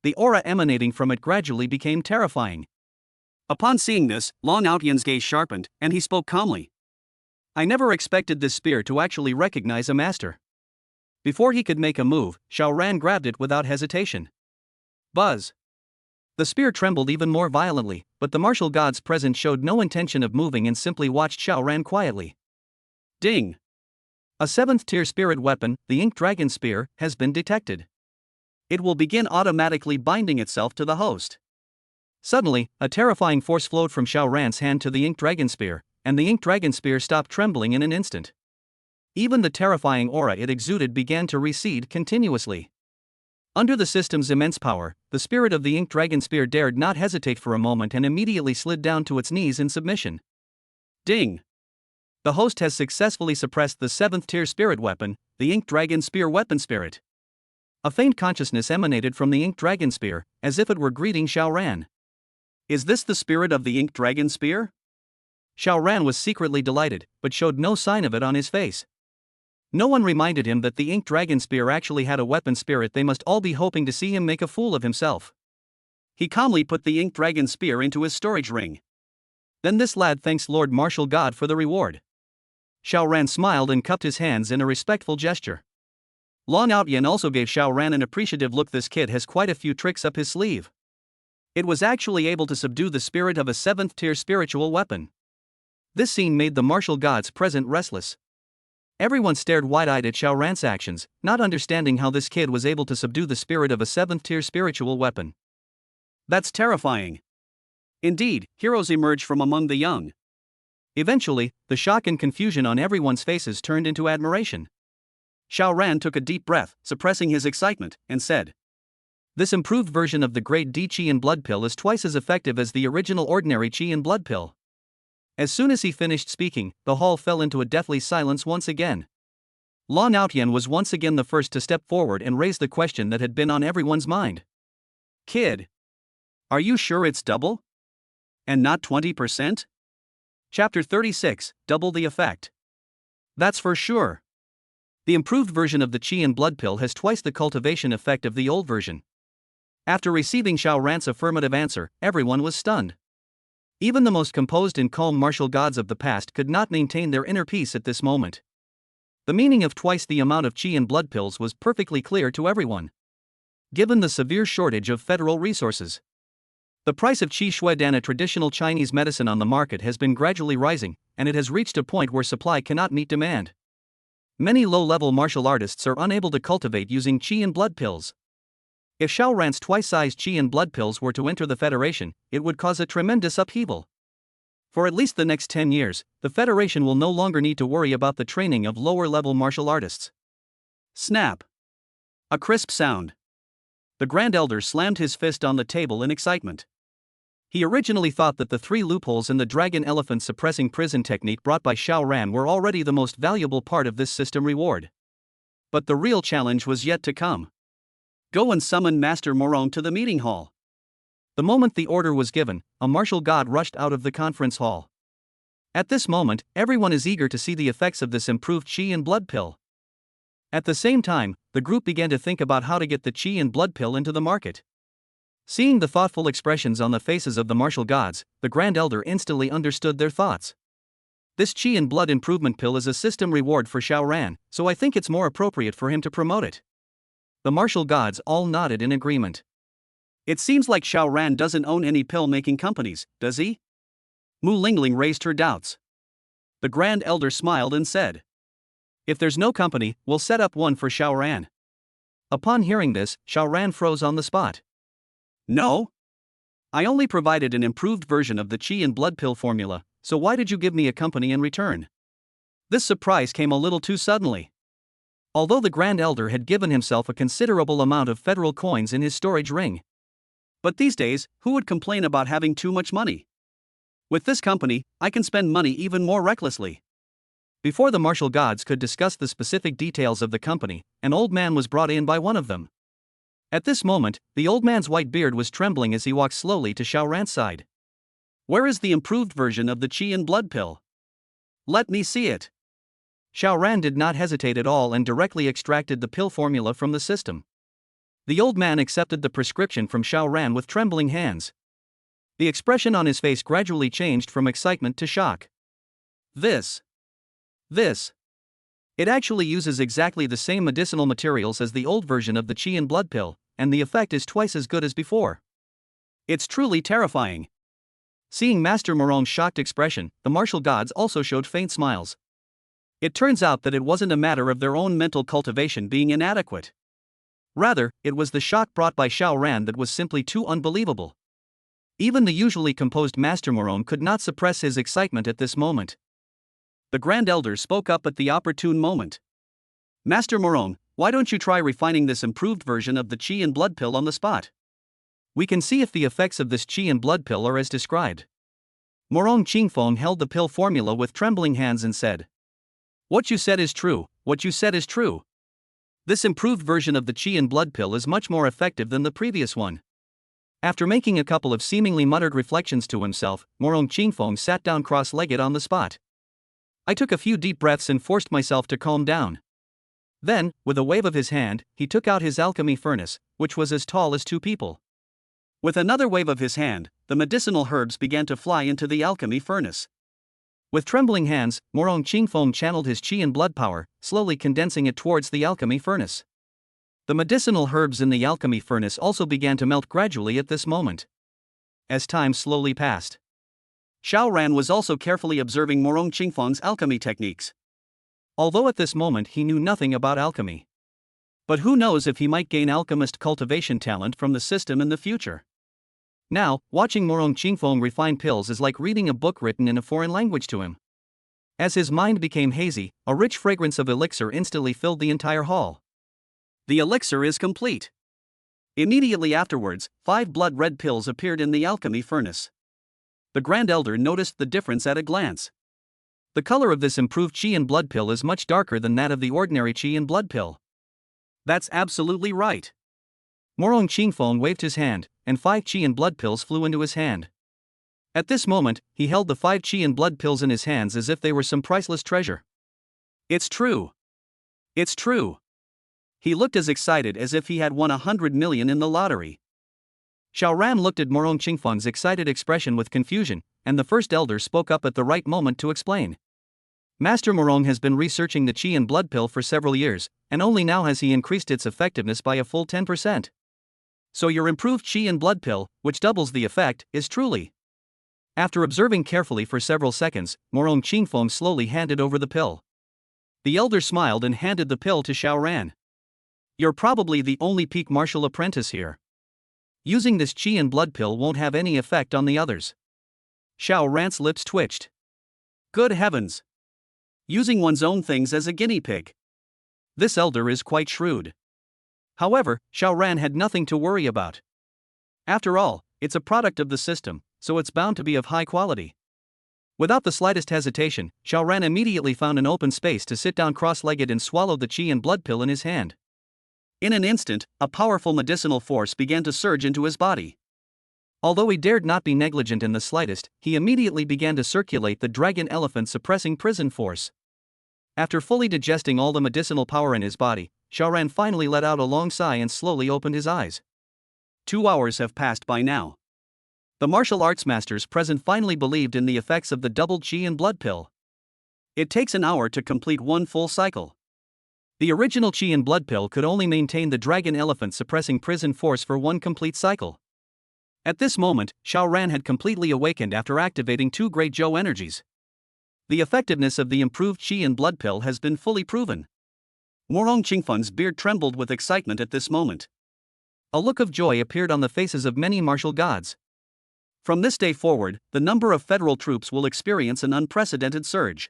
The aura emanating from it gradually became terrifying. Upon seeing this, Long Outyan's gaze sharpened, and he spoke calmly. "I never expected this spear to actually recognize a master." Before he could make a move, Xiao Ran grabbed it without hesitation. Buzz! The spear trembled even more violently, but the martial gods present showed no intention of moving and simply watched Xiao Ran quietly. Ding! A 7th-tier spirit weapon, the Ink Dragon Spear, has been detected. It will begin automatically binding itself to the host. Suddenly, a terrifying force flowed from Xiao Ran's hand to the Ink Dragon Spear, and the Ink Dragon Spear stopped trembling in an instant. Even the terrifying aura it exuded began to recede continuously. Under the system's immense power, the spirit of the Ink Dragon Spear dared not hesitate for a moment and immediately slid down to its knees in submission. Ding! The host has successfully suppressed the 7th-tier spirit weapon, the Ink Dragon Spear Weapon Spirit. A faint consciousness emanated from the Ink Dragon Spear, as if it were greeting Xiao Ran. Is this the spirit of the Ink Dragon Spear? Xiao Ran was secretly delighted, but showed no sign of it on his face. No one reminded him that the Ink Dragon Spear actually had a weapon spirit. They must all be hoping to see him make a fool of himself. He calmly put the Ink Dragon Spear into his storage ring. Then this lad thanks Lord Martial God for the reward. Xiao Ran smiled and cupped his hands in a respectful gesture. Long Outyan also gave Xiao Ran an appreciative look. This kid has quite a few tricks up his sleeve. It was actually able to subdue the spirit of a 7th-tier spiritual weapon. This scene made the martial gods present restless. Everyone stared wide-eyed at Xiao Ran's actions, not understanding how this kid was able to subdue the spirit of a 7th-tier spiritual weapon. That's terrifying. Indeed, heroes emerge from among the young. Eventually, the shock and confusion on everyone's faces turned into admiration. Xiao Ran took a deep breath, suppressing his excitement, and said, "This improved version of the Grade D Qi and Blood Pill is twice as effective as the original ordinary Qi and Blood Pill." As soon as he finished speaking, the hall fell into a deathly silence once again. Long Outyan was once again the first to step forward and raise the question that had been on everyone's mind. "Kid, are you sure it's double? And not 20%? Chapter 36, Double the Effect. That's for sure. The improved version of the Qi and Blood Pill has twice the cultivation effect of the old version." After receiving Xiao Ran's affirmative answer, everyone was stunned. Even the most composed and calm martial gods of the past could not maintain their inner peace at this moment. The meaning of twice the amount of Qi and Blood Pills was perfectly clear to everyone. Given the severe shortage of federal resources, the price of Qi Shuedan, a traditional Chinese medicine on the market, has been gradually rising, and it has reached a point where supply cannot meet demand. Many low-level martial artists are unable to cultivate using Qi and Blood Pills. If Xiao Ran's twice-sized Qi and Blood Pills were to enter the Federation, it would cause a tremendous upheaval. For at least the next 10 years, the Federation will no longer need to worry about the training of lower-level martial artists. Snap! A crisp sound. The Grand Elder slammed his fist on the table in excitement. He originally thought that the 3 loopholes in the Dragon Elephant suppressing prison technique brought by Xiao Ran were already the most valuable part of this system reward. But the real challenge was yet to come. Go and summon Master Morong to the meeting hall. The moment the order was given, a martial god rushed out of the conference hall. At this moment, everyone is eager to see the effects of this improved Qi and Blood Pill. At the same time, the group began to think about how to get the Qi and Blood Pill into the market. Seeing the thoughtful expressions on the faces of the martial gods, the Grand Elder instantly understood their thoughts. This Qi and Blood Improvement Pill is a system reward for Xiao Ran, so I think it's more appropriate for him to promote it. The martial gods all nodded in agreement. It seems like Xiao Ran doesn't own any pill-making companies, does he? Mu Lingling raised her doubts. The Grand Elder smiled and said, "If there's no company, we'll set up one for Xiao Ran." Upon hearing this, Xiao Ran froze on the spot. "No? I only provided an improved version of the Qi and Blood Pill formula, so why did you give me a company in return?" This surprise came a little too suddenly. Although the Grand Elder had given himself a considerable amount of federal coins in his storage ring. But these days, who would complain about having too much money? With this company, I can spend money even more recklessly. Before the martial gods could discuss the specific details of the company, an old man was brought in by one of them. At this moment, the old man's white beard was trembling as he walked slowly to Xiao Ran's side. Where is the improved version of the Qi and Blood pill? Let me see it. Xiao Ran did not hesitate at all and directly extracted the pill formula from the system. The old man accepted the prescription from Xiao Ran with trembling hands. The expression on his face gradually changed from excitement to shock. This. It actually uses exactly the same medicinal materials as the old version of the Qi and Blood pill, and the effect is twice as good as before. It's truly terrifying. Seeing Master Morong's shocked expression, the martial gods also showed faint smiles. It turns out that it wasn't a matter of their own mental cultivation being inadequate. Rather, it was the shock brought by Xiao Ran that was simply too unbelievable. Even the usually composed Master Morong could not suppress his excitement at this moment. The Grand Elder spoke up at the opportune moment. Master Morong, why don't you try refining this improved version of the Qi and Blood pill on the spot? We can see if the effects of this Qi and Blood pill are as described. Morong Qingfeng held the pill formula with trembling hands and said, "What you said is true, what you said is true. This improved version of the Qi and Blood pill is much more effective than the previous one." After making a couple of seemingly muttered reflections to himself, Morong Qingfeng sat down cross-legged on the spot. I took a few deep breaths and forced myself to calm down. Then, with a wave of his hand, he took out his alchemy furnace, which was as tall as two people. With another wave of his hand, the medicinal herbs began to fly into the alchemy furnace. With trembling hands, Morong Qingfeng channeled his Qi and Blood power, slowly condensing it towards the alchemy furnace. The medicinal herbs in the alchemy furnace also began to melt gradually at this moment. As time slowly passed, Xiao Ran was also carefully observing Morong Qingfeng's alchemy techniques. Although at this moment he knew nothing about alchemy. But who knows if he might gain alchemist cultivation talent from the system in the future. Now, watching Morong Qingfeng refine pills is like reading a book written in a foreign language to him. As his mind became hazy, a rich fragrance of elixir instantly filled the entire hall. The elixir is complete. Immediately afterwards, 5 blood-red pills appeared in the alchemy furnace. The Grand Elder noticed the difference at a glance. The color of this improved Qi and Blood pill is much darker than that of the ordinary Qi and Blood pill. That's absolutely right. Morong Qingfeng waved his hand, and 5 Qi and Blood pills flew into his hand. At this moment, he held the 5 Qi and Blood pills in his hands as if they were some priceless treasure. It's true. It's true. He looked as excited as if he had won 100 million in the lottery. Xiao Ran looked at Morong Qingfeng's excited expression with confusion, and the first elder spoke up at the right moment to explain. Master Morong has been researching the Qi and Blood pill for several years, and only now has he increased its effectiveness by a full 10%. So your improved Qi and Blood pill, which doubles the effect, is truly. After observing carefully for several seconds, Morong Qingfeng slowly handed over the pill. The elder smiled and handed the pill to Xiao Ran. You're probably the only peak martial apprentice here. Using this Qi and Blood pill won't have any effect on the others. Xiao Ran's lips twitched. Good heavens! Using one's own things as a guinea pig. This elder is quite shrewd. However, Xiao Ran had nothing to worry about. After all, it's a product of the system, so it's bound to be of high quality. Without the slightest hesitation, Xiao Ran immediately found an open space to sit down cross-legged and swallow the Qi and Blood pill in his hand. In an instant, a powerful medicinal force began to surge into his body. Although he dared not be negligent in the slightest, he immediately began to circulate the dragon elephant suppressing prison force. After fully digesting all the medicinal power in his body, Xiao Ran finally let out a long sigh and slowly opened his eyes. 2 hours have passed by now. The martial arts masters present finally believed in the effects of the doubled Qi and Blood pill. It takes an hour to complete one full cycle. The original Qi and Blood pill could only maintain the dragon elephant suppressing prison force for one complete cycle. At this moment, Xiao Ran had completely awakened after activating 2 Great Zhou energies. The effectiveness of the improved Qi and Blood pill has been fully proven. Morong Qingfeng's beard trembled with excitement at this moment. A look of joy appeared on the faces of many martial gods. From this day forward, the number of federal troops will experience an unprecedented surge.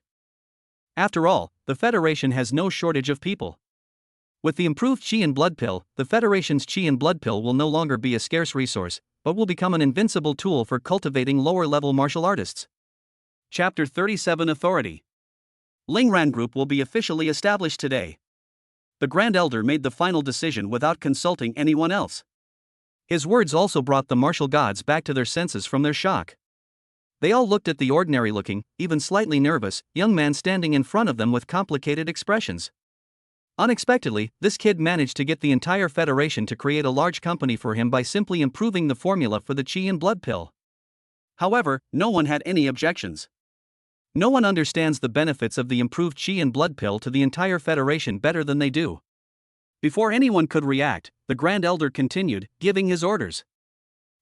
After all, the Federation has no shortage of people. With the improved Chi and Blood Pill, the Federation's Chi and Blood Pill will no longer be a scarce resource, but will become an invincible tool for cultivating lower-level martial artists. Chapter 37 Authority. Lingran Group will be officially established today. The Grand Elder made the final decision without consulting anyone else. His words also brought the martial gods back to their senses from their shock. They all looked at the ordinary-looking, even slightly nervous, young man standing in front of them with complicated expressions. Unexpectedly, this kid managed to get the entire Federation to create a large company for him by simply improving the formula for the Chi and Blood Pill. However, no one had any objections. No one understands the benefits of the improved Chi and Blood Pill to the entire Federation better than they do. Before anyone could react, the Grand Elder continued, giving his orders.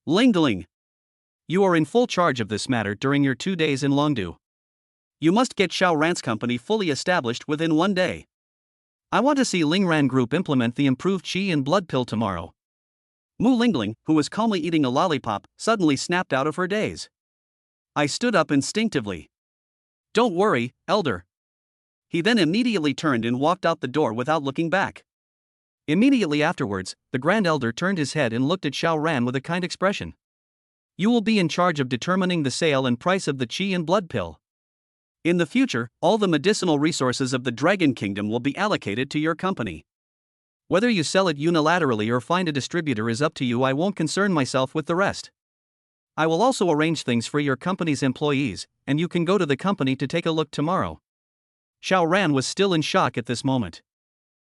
Lingling. You are in full charge of this matter during your 2 days in Longdu. You must get Xiao Ran's company fully established within 1 day. I want to see Lingran Group implement the improved Chi and Blood Pill tomorrow. Mu Lingling, who was calmly eating a lollipop, suddenly snapped out of her daze. I stood up instinctively. Don't worry, Elder. He then immediately turned and walked out the door without looking back. Immediately afterwards, the Grand Elder turned his head and looked at Xiao Ran with a kind expression. You will be in charge of determining the sale and price of the Chi and Blood Pill. In the future, all the medicinal resources of the Dragon Kingdom will be allocated to your company. Whether you sell it unilaterally or find a distributor is up to you. I won't concern myself with the rest. I will also arrange things for your company's employees, and you can go to the company to take a look tomorrow. Xiao Ran was still in shock at this moment.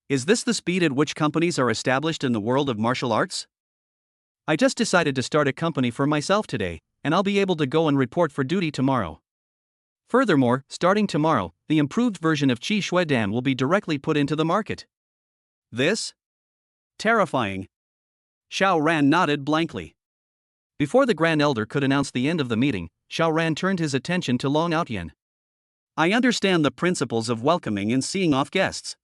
Is this the speed at which companies are established in the world of martial arts? I just decided to start a company for myself today, and I'll be able to go and report for duty tomorrow. Furthermore, starting tomorrow, the improved version of Qi Shuedan will be directly put into the market. This? Terrifying. Xiao Ran nodded blankly. Before the Grand Elder could announce the end of the meeting, Xiao Ran turned his attention to Long Outyan. I understand the principles of welcoming and seeing off guests.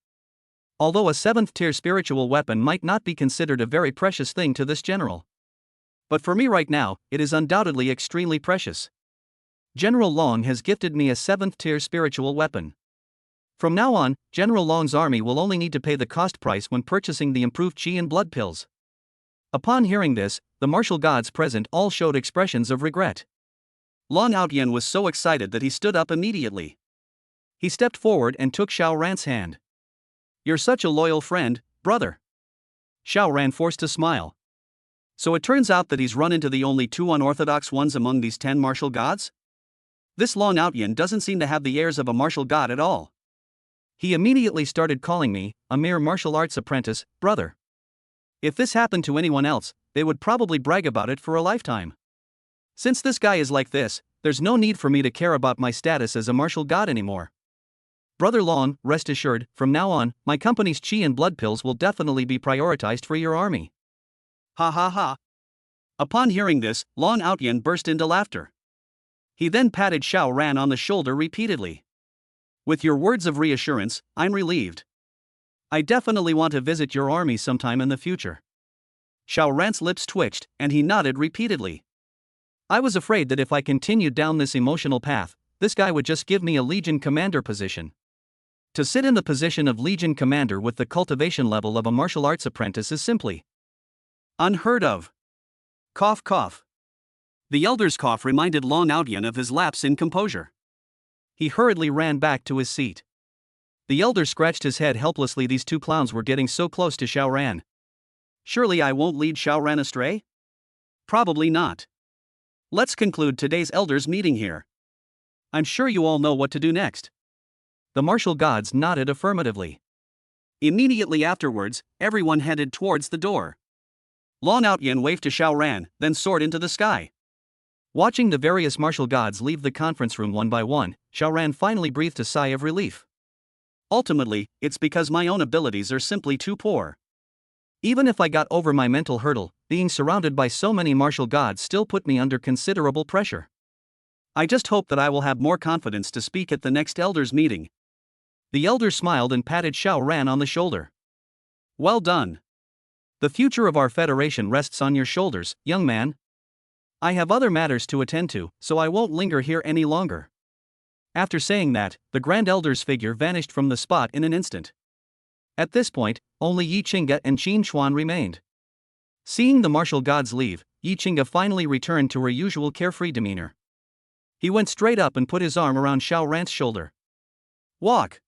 Although a 7th-tier spiritual weapon might not be considered a very precious thing to this general. But for me right now, it is undoubtedly extremely precious. General Long has gifted me a 7th-tier spiritual weapon. From now on, General Long's army will only need to pay the cost price when purchasing the improved Chi and Blood Pills. Upon hearing this, the martial gods present all showed expressions of regret. Long Outyan was so excited that he stood up immediately. He stepped forward and took Xiao Ran's hand. You're such a loyal friend, brother. Xiao Ran forced a smile. So it turns out that he's run into the only 2 unorthodox ones among these 10 martial gods? This Long Outyan doesn't seem to have the airs of a martial god at all. He immediately started calling me, a mere martial arts apprentice, brother. If this happened to anyone else, they would probably brag about it for a lifetime. Since this guy is like this, there's no need for me to care about my status as a martial god anymore. Brother Long, rest assured, from now on, my company's Chi and Blood Pills will definitely be prioritized for your army. Ha ha ha. Upon hearing this, Long Outyan burst into laughter. He then patted Xiao Ran on the shoulder repeatedly. With your words of reassurance, I'm relieved. I definitely want to visit your army sometime in the future. Xiao Ran's lips twitched, and he nodded repeatedly. I was afraid that if I continued down this emotional path, this guy would just give me a Legion Commander position. To sit in the position of Legion Commander with the cultivation level of a martial arts apprentice is simply unheard of. Cough cough. The Elder's cough reminded Long Outyan of his lapse in composure. He hurriedly ran back to his seat. The Elder scratched his head helplessly. These 2 clowns were getting so close to Xiao Ran. Surely I won't lead Xiao Ran astray? Probably not. Let's conclude today's Elders meeting here. I'm sure you all know what to do next. The martial gods nodded affirmatively. Immediately afterwards, everyone headed towards the door. Long Outyan waved to Xiao Ran, then soared into the sky. Watching the various martial gods leave the conference room one by one, Xiao Ran finally breathed a sigh of relief. Ultimately, it's because my own abilities are simply too poor. Even if I got over my mental hurdle, being surrounded by so many martial gods still put me under considerable pressure. I just hope that I will have more confidence to speak at the next Elders meeting. The Elder smiled and patted Xiao Ran on the shoulder. Well done. The future of our Federation rests on your shoulders, young man. I have other matters to attend to, so I won't linger here any longer. After saying that, the Grand Elder's figure vanished from the spot in an instant. At this point, only Yi Qingge and Qin Xuan remained. Seeing the martial gods leave, Yi Qingge finally returned to her usual carefree demeanor. He went straight up and put his arm around Xiao Ran's shoulder. Walk.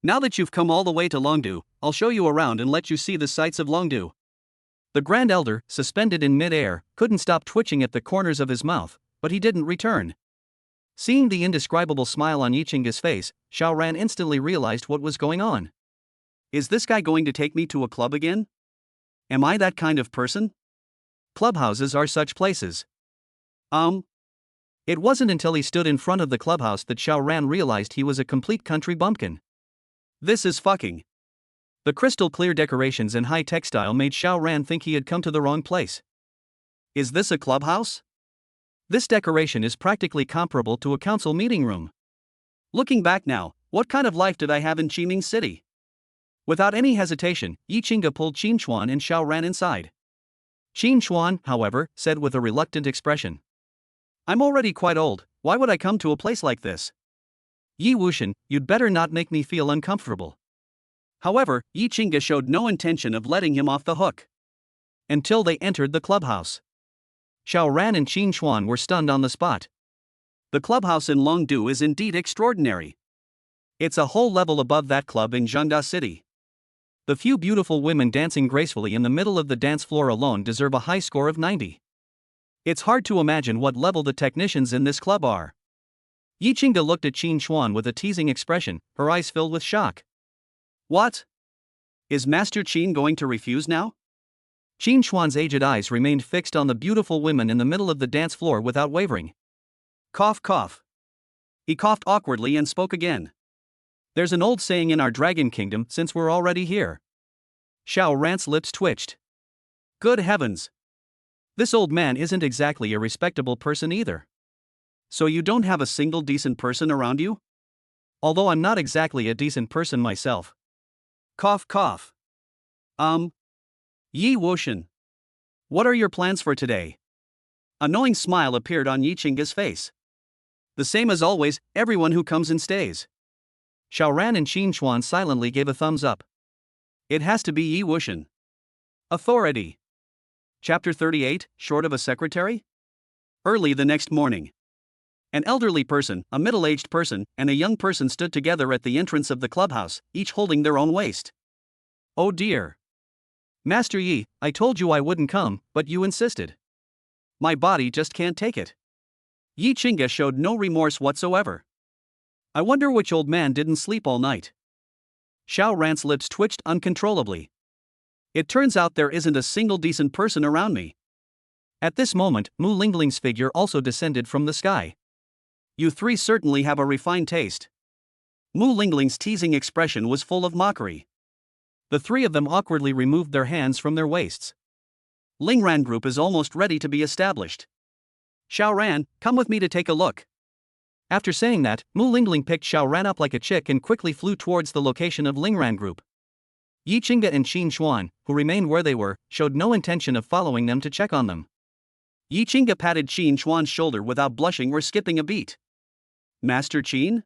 Now that you've come all the way to Longdu, I'll show you around and let you see the sights of Longdu. The Grand Elder, suspended in mid-air, couldn't stop twitching at the corners of his mouth, but he didn't return. Seeing the indescribable smile on Yi Qingge's face, Xiao Ran instantly realized what was going on. Is this guy going to take me to a club again? Am I that kind of person? Clubhouses are such places. It wasn't until he stood in front of the clubhouse that Xiao Ran realized he was a complete country bumpkin. This is fucking. The crystal-clear decorations and high-tech style made Xiao Ran think he had come to the wrong place. Is this a clubhouse? This decoration is practically comparable to a council meeting room. Looking back now, what kind of life did I have in Qiming City? Without any hesitation, Yi Qingge pulled Qin Xuan and Xiao Ran inside. Qin Xuan, however, said with a reluctant expression. I'm already quite old, why would I come to a place like this? Yi Wuxian, you'd better not make me feel uncomfortable. However, Yi Qingge showed no intention of letting him off the hook. Until they entered the clubhouse. Xiao Ran and Qin Xuan were stunned on the spot. The clubhouse in Longdu is indeed extraordinary. It's a whole level above that club in Zhengda City. The few beautiful women dancing gracefully in the middle of the dance floor alone deserve a high score of 90. It's hard to imagine what level the technicians in this club are. Yi Qingge looked at Qin Xuan with a teasing expression, her eyes filled with shock. What? Is Master Qin going to refuse now? Qin Xuan's aged eyes remained fixed on the beautiful women in the middle of the dance floor without wavering. Cough, cough. He coughed awkwardly and spoke again. There's an old saying in our Dragon Kingdom, since we're already here. Xiao Ran's lips twitched. Good heavens. This old man isn't exactly a respectable person either. So you don't have a single decent person around you? Although I'm not exactly a decent person myself. Cough, cough. Yi Wuxian. What are your plans for today? A knowing smile appeared on Yi Qingge's face. The same as always, everyone who comes and stays. Xiao Ran and Qin Xuan silently gave a thumbs up. It has to be Yi Wuxian. Authority. Chapter 38, Short of a Secretary? Early the next morning. An elderly person, a middle-aged person, and a young person stood together at the entrance of the clubhouse, each holding their own waist. Oh dear. Master Yi, I told you I wouldn't come, but you insisted. My body just can't take it. Yi Qingge showed no remorse whatsoever. I wonder which old man didn't sleep all night. Xiao Ran's lips twitched uncontrollably. It turns out there isn't a single decent person around me. At this moment, Mu Lingling's figure also descended from the sky. You three certainly have a refined taste. Mu Lingling's teasing expression was full of mockery. The three of them awkwardly removed their hands from their waists. Lingran Group is almost ready to be established. Xiao Ran, come with me to take a look. After saying that, Mu Lingling picked Xiao Ran up like a chick and quickly flew towards the location of Lingran Group. Yi Qingge and Qin Xuan, who remained where they were, showed no intention of following them to check on them. Yi Qingge patted Qin Xuan's shoulder without blushing or skipping a beat. Master Qin?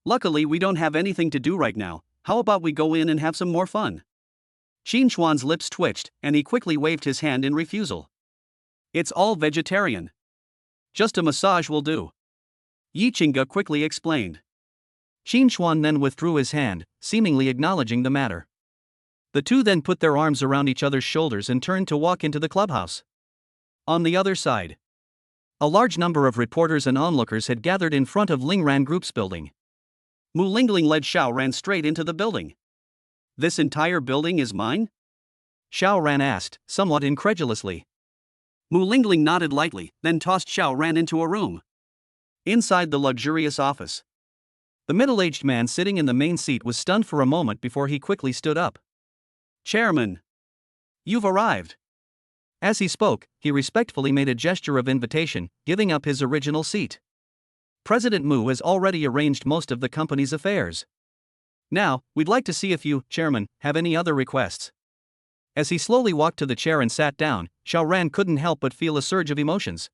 Luckily we don't have anything to do right now, how about we go in and have some more fun? Qin Xuan's lips twitched, and he quickly waved his hand in refusal. It's all vegetarian. Just a massage will do. Yi Qingge quickly explained. Qin Xuan then withdrew his hand, seemingly acknowledging the matter. The two then put their arms around each other's shoulders and turned to walk into the clubhouse. On the other side, a large number of reporters and onlookers had gathered in front of Lingran Group's building. Mu Lingling led Xiao Ran straight into the building. This entire building is mine? Xiao Ran asked, somewhat incredulously. Mu Lingling nodded lightly, then tossed Xiao Ran into a room. Inside the luxurious office, the middle-aged man sitting in the main seat was stunned for a moment before he quickly stood up. Chairman, you've arrived. As he spoke, he respectfully made a gesture of invitation, giving up his original seat. President Mu has already arranged most of the company's affairs. Now, we'd like to see if you, Chairman, have any other requests. As he slowly walked to the chair and sat down, Xiao Ran couldn't help but feel a surge of emotions.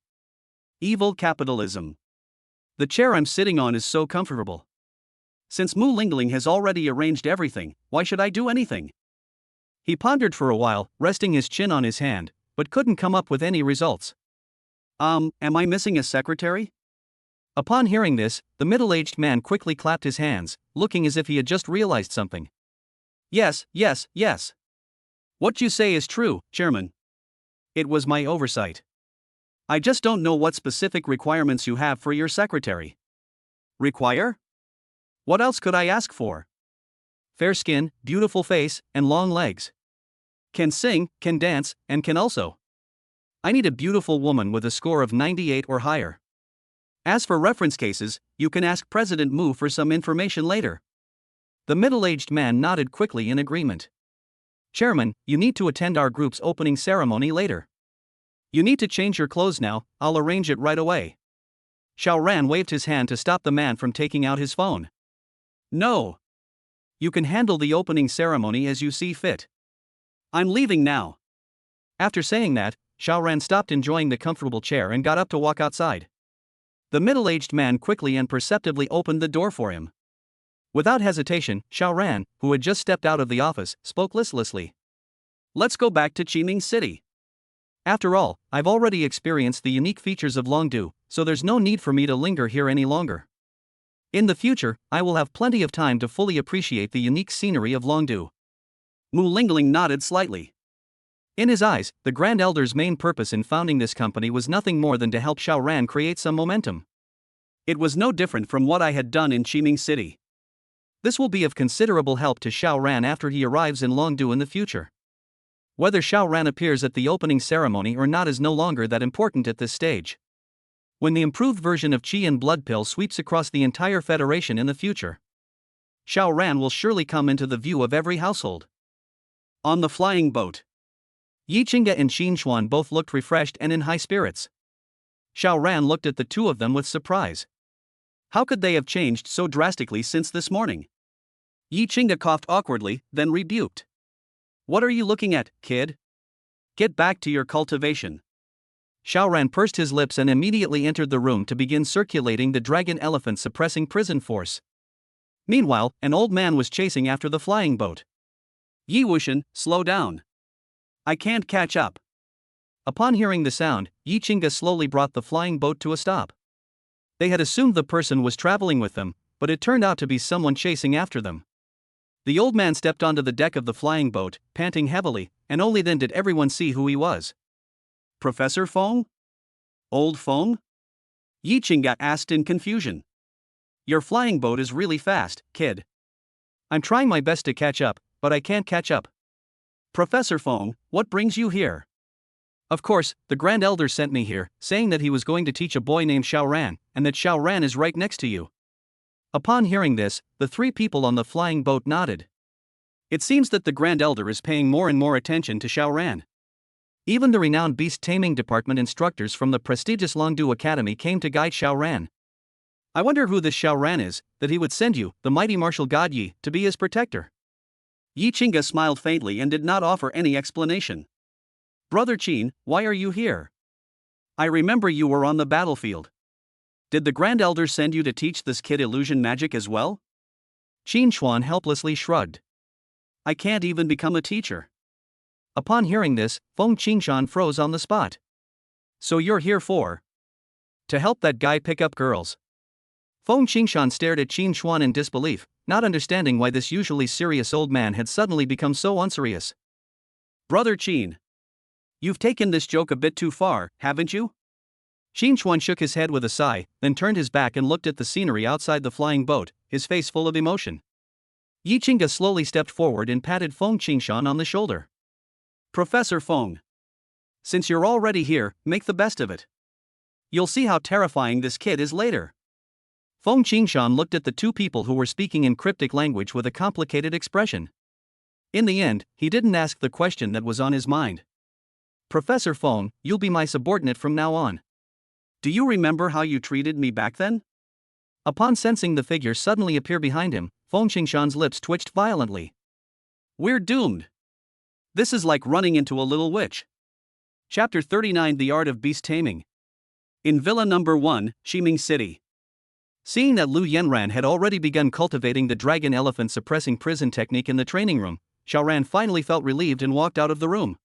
Evil capitalism. The chair I'm sitting on is so comfortable. Since Mu Lingling has already arranged everything, why should I do anything? He pondered for a while, resting his chin on his hand, but couldn't come up with any results. Am I missing a secretary? Upon hearing this, the middle-aged man quickly clapped his hands, looking as if he had just realized something. Yes. What you say is true, Chairman. It was my oversight. I just don't know what specific requirements you have for your secretary. Require? What else could I ask for? Fair skin, beautiful face, and long legs. Can sing, can dance, and can also. I need a beautiful woman with a score of 98 or higher. As for reference cases, you can ask President Mu for some information later. The middle-aged man nodded quickly in agreement. Chairman, you need to attend our group's opening ceremony later. You need to change your clothes now, I'll arrange it right away. Xiao Ran waved his hand to stop the man from taking out his phone. No. You can handle the opening ceremony as you see fit. I'm leaving now. After saying that, Xiao Ran stopped enjoying the comfortable chair and got up to walk outside. The middle-aged man quickly and perceptibly opened the door for him. Without hesitation, Xiao Ran, who had just stepped out of the office, spoke listlessly. Let's go back to Qiming City. After all, I've already experienced the unique features of Longdu, so there's no need for me to linger here any longer. In the future, I will have plenty of time to fully appreciate the unique scenery of Longdu. Mu Lingling nodded slightly. In his eyes, the Grand Elder's main purpose in founding this company was nothing more than to help Xiao Ran create some momentum. It was no different from what I had done in Qiming City. This will be of considerable help to Xiao Ran after he arrives in Longdu in the future. Whether Xiao Ran appears at the opening ceremony or not is no longer that important at this stage. When the improved version of Qi and Blood Pill sweeps across the entire Federation in the future, Xiao Ran will surely come into the view of every household. On the flying boat, Yi Qingge and Xin Xuan both looked refreshed and in high spirits. Xiao Ran looked at the two of them with surprise. How could they have changed so drastically since this morning? Yi Qingge coughed awkwardly, then rebuked. What are you looking at, kid? Get back to your cultivation. Xiao Ran pursed his lips and immediately entered the room to begin circulating the dragon elephant suppressing prison force. Meanwhile, an old man was chasing after the flying boat. Yi Wuxian, slow down. I can't catch up. Upon hearing the sound, Yi Qingge slowly brought the flying boat to a stop. They had assumed the person was traveling with them, but it turned out to be someone chasing after them. The old man stepped onto the deck of the flying boat, panting heavily, and only then did everyone see who he was. Professor Feng? Old Feng? Yi Qingge asked in confusion. Your flying boat is really fast, kid. I'm trying my best to catch up, but I can't catch up. Professor Feng, what brings you here? Of course, the Grand Elder sent me here, saying that he was going to teach a boy named Xiao Ran, and that Xiao Ran is right next to you. Upon hearing this, the three people on the flying boat nodded. It seems that the Grand Elder is paying more and more attention to Xiao Ran. Even the renowned beast taming department instructors from the prestigious Longdu Academy came to guide Xiao Ran. I wonder who this Xiao Ran is, that he would send you, the mighty martial god Yi, to be his protector. Yi Qingge smiled faintly and did not offer any explanation. Brother Qin, why are you here? I remember you were on the battlefield. Did the Grand Elder send you to teach this kid illusion magic as well? Qin Xuan helplessly shrugged. I can't even become a teacher. Upon hearing this, Feng Qingshan froze on the spot. So you're here for? To help that guy pick up girls. Feng Qingshan stared at Qin Xuan in disbelief, not understanding why this usually serious old man had suddenly become so unserious. Brother Qin. You've taken this joke a bit too far, haven't you? Qin Xuan shook his head with a sigh, then turned his back and looked at the scenery outside the flying boat, his face full of emotion. Yi Qingge slowly stepped forward and patted Feng Qingshan on the shoulder. Professor Feng. Since you're already here, make the best of it. You'll see how terrifying this kid is later. Feng Qingshan looked at the two people who were speaking in cryptic language with a complicated expression. In the end, he didn't ask the question that was on his mind. Professor Feng, you'll be my subordinate from now on. Do you remember how you treated me back then? Upon sensing the figure suddenly appear behind him, Feng Qingshan's lips twitched violently. We're doomed. This is like running into a little witch. Chapter 39 The Art of Beast Taming. In Villa Number 1, Qiming City. Seeing that Lu Yenran had already begun cultivating the dragon elephant suppressing prison technique in the training room, Xiaoran finally felt relieved and walked out of the room.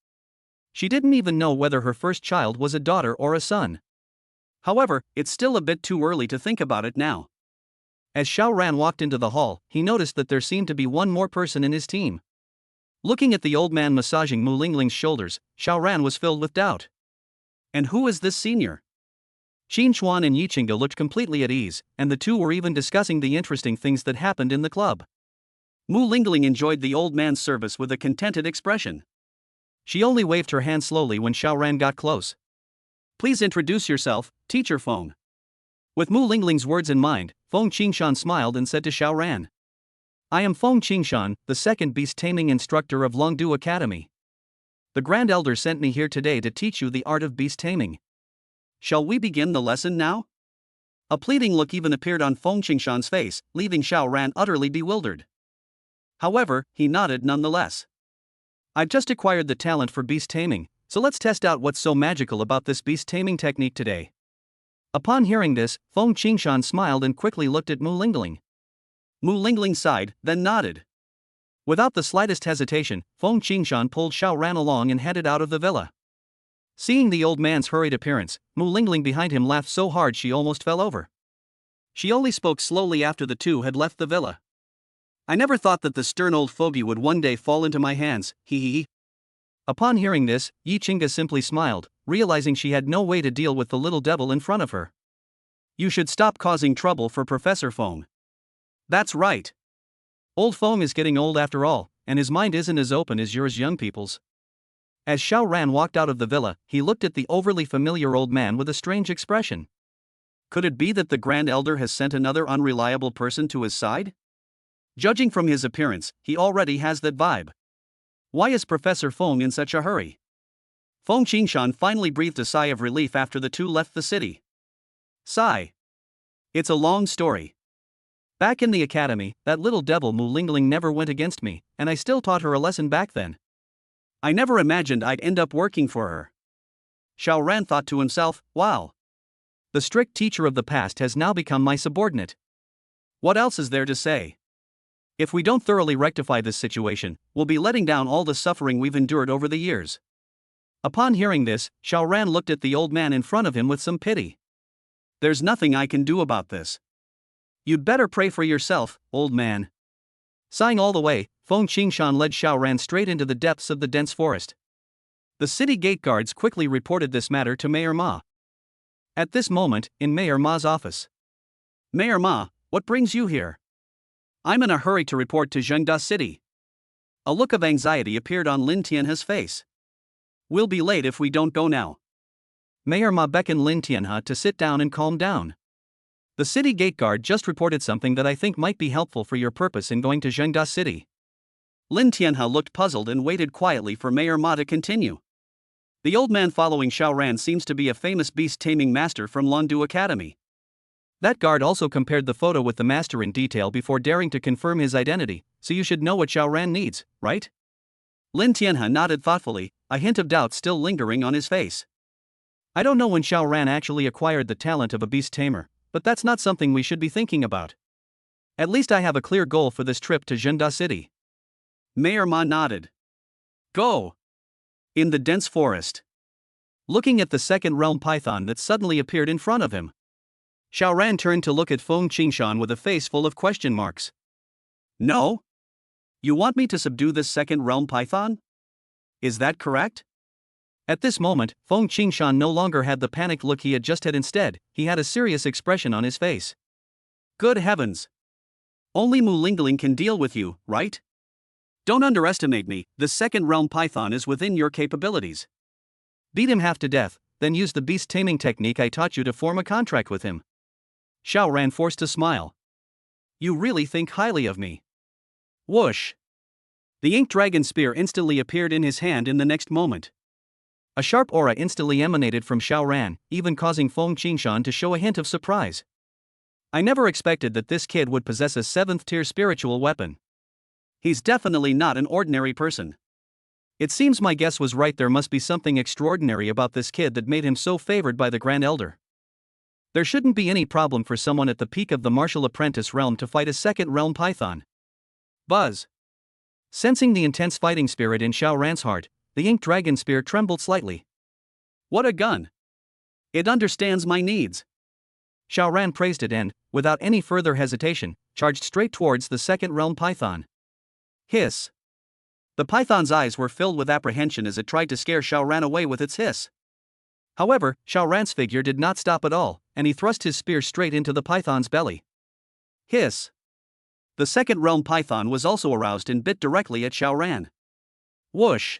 She didn't even know whether her first child was a daughter or a son. However, it's still a bit too early to think about it now. As Xiaoran walked into the hall, he noticed that there seemed to be one more person in his team. Looking at the old man massaging Mu Lingling's shoulders, Xiaoran was filled with doubt. And who is this senior? Qin Xuan and Yi Qingge looked completely at ease, and the two were even discussing the interesting things that happened in the club. Mu Lingling enjoyed the old man's service with a contented expression. She only waved her hand slowly when Xiaoran got close. Please introduce yourself, Teacher Feng. With Mu Lingling's words in mind, Feng Qingshan smiled and said to Xiaoran, I am Feng Qingshan, the second beast taming instructor of Longdu Academy. The Grand Elder sent me here today to teach you the art of beast taming. Shall we begin the lesson now? A pleading look even appeared on Feng Qingshan's face, leaving Xiaoran utterly bewildered. However, he nodded nonetheless. I've just acquired the talent for beast taming, so let's test out what's so magical about this beast taming technique today. Upon hearing this, Feng Qingshan smiled and quickly looked at Mu Lingling. Mu Lingling sighed, then nodded. Without the slightest hesitation, Feng Qingshan pulled Xiaoran along and headed out of the villa. Seeing the old man's hurried appearance, Mu Lingling behind him laughed so hard she almost fell over. She only spoke slowly after the two had left the villa. I never thought that the stern old fogey would one day fall into my hands, hee hee. Upon hearing this, Yi Qingge simply smiled, realizing she had no way to deal with the little devil in front of her. You should stop causing trouble for Professor Feng. That's right. Old Feng is getting old after all, and his mind isn't as open as yours young people's. As Xiaoran walked out of the villa, he looked at the overly familiar old man with a strange expression. Could it be that the Grand Elder has sent another unreliable person to his side? Judging from his appearance, he already has that vibe. Why is Professor Feng in such a hurry? Feng Qingshan finally breathed a sigh of relief after the two left the city. Sigh. It's a long story. Back in the academy, that little devil Mu Lingling never went against me, and I still taught her a lesson back then. I never imagined I'd end up working for her. Xiaoran thought to himself, wow. The strict teacher of the past has now become my subordinate. What else is there to say? If we don't thoroughly rectify this situation, we'll be letting down all the suffering we've endured over the years. Upon hearing this, Xiaoran looked at the old man in front of him with some pity. There's nothing I can do about this. You'd better pray for yourself, old man. Sighing all the way, Feng Qingshan led Xiaoran straight into the depths of the dense forest. The city gate guards quickly reported this matter to Mayor Ma. At this moment, in Mayor Ma's office. Mayor Ma, what brings you here? I'm in a hurry to report to Zhengda City. A look of anxiety appeared on Lin Tianhe's face. We'll be late if we don't go now. Mayor Ma beckoned Lin Tianhe to sit down and calm down. The city gate guard just reported something that I think might be helpful for your purpose in going to Zhengda City. Lin Tianhe looked puzzled and waited quietly for Mayor Ma to continue. The old man following Xiaoran seems to be a famous beast-taming master from Longdu Academy. That guard also compared the photo with the master in detail before daring to confirm his identity, so you should know what Xiaoran needs, right? Lin Tianhe nodded thoughtfully, a hint of doubt still lingering on his face. I don't know when Xiaoran actually acquired the talent of a beast tamer, but that's not something we should be thinking about. At least I have a clear goal for this trip to Zhengda City. Mayor Ma nodded. Go! In the dense forest. Looking at the second realm python that suddenly appeared in front of him, Xiaoran turned to look at Feng Qingshan with a face full of question marks. No? You want me to subdue this second realm python? Is that correct? At this moment, Feng Qingshan no longer had the panicked look he had just had. Instead, he had a serious expression on his face. Good heavens! Only Mu Lingling can deal with you, right? Don't underestimate me, the second realm python is within your capabilities. Beat him half to death, then use the beast taming technique I taught you to form a contract with him. Xiaoran forced a smile. You really think highly of me. Whoosh! The ink dragon spear instantly appeared in his hand in the next moment. A sharp aura instantly emanated from Xiaoran, even causing Feng Qingshan to show a hint of surprise. I never expected that this kid would possess a 7th-tier spiritual weapon. He's definitely not an ordinary person. It seems my guess was right. There must be something extraordinary about this kid that made him so favored by the Grand Elder. There shouldn't be any problem for someone at the peak of the martial apprentice realm to fight a second realm python. Buzz. Sensing the intense fighting spirit in Xiao Ran's heart, the ink dragon spear trembled slightly. What a gun! It understands my needs. Xiao Ran praised it and, without any further hesitation, charged straight towards the second realm python. Hiss. The python's eyes were filled with apprehension as it tried to scare Xiao Ran away with its hiss. However, Xiao Ran's figure did not stop at all, and he thrust his spear straight into the python's belly. Hiss. The second realm python was also aroused and bit directly at Xiao Ran. Whoosh.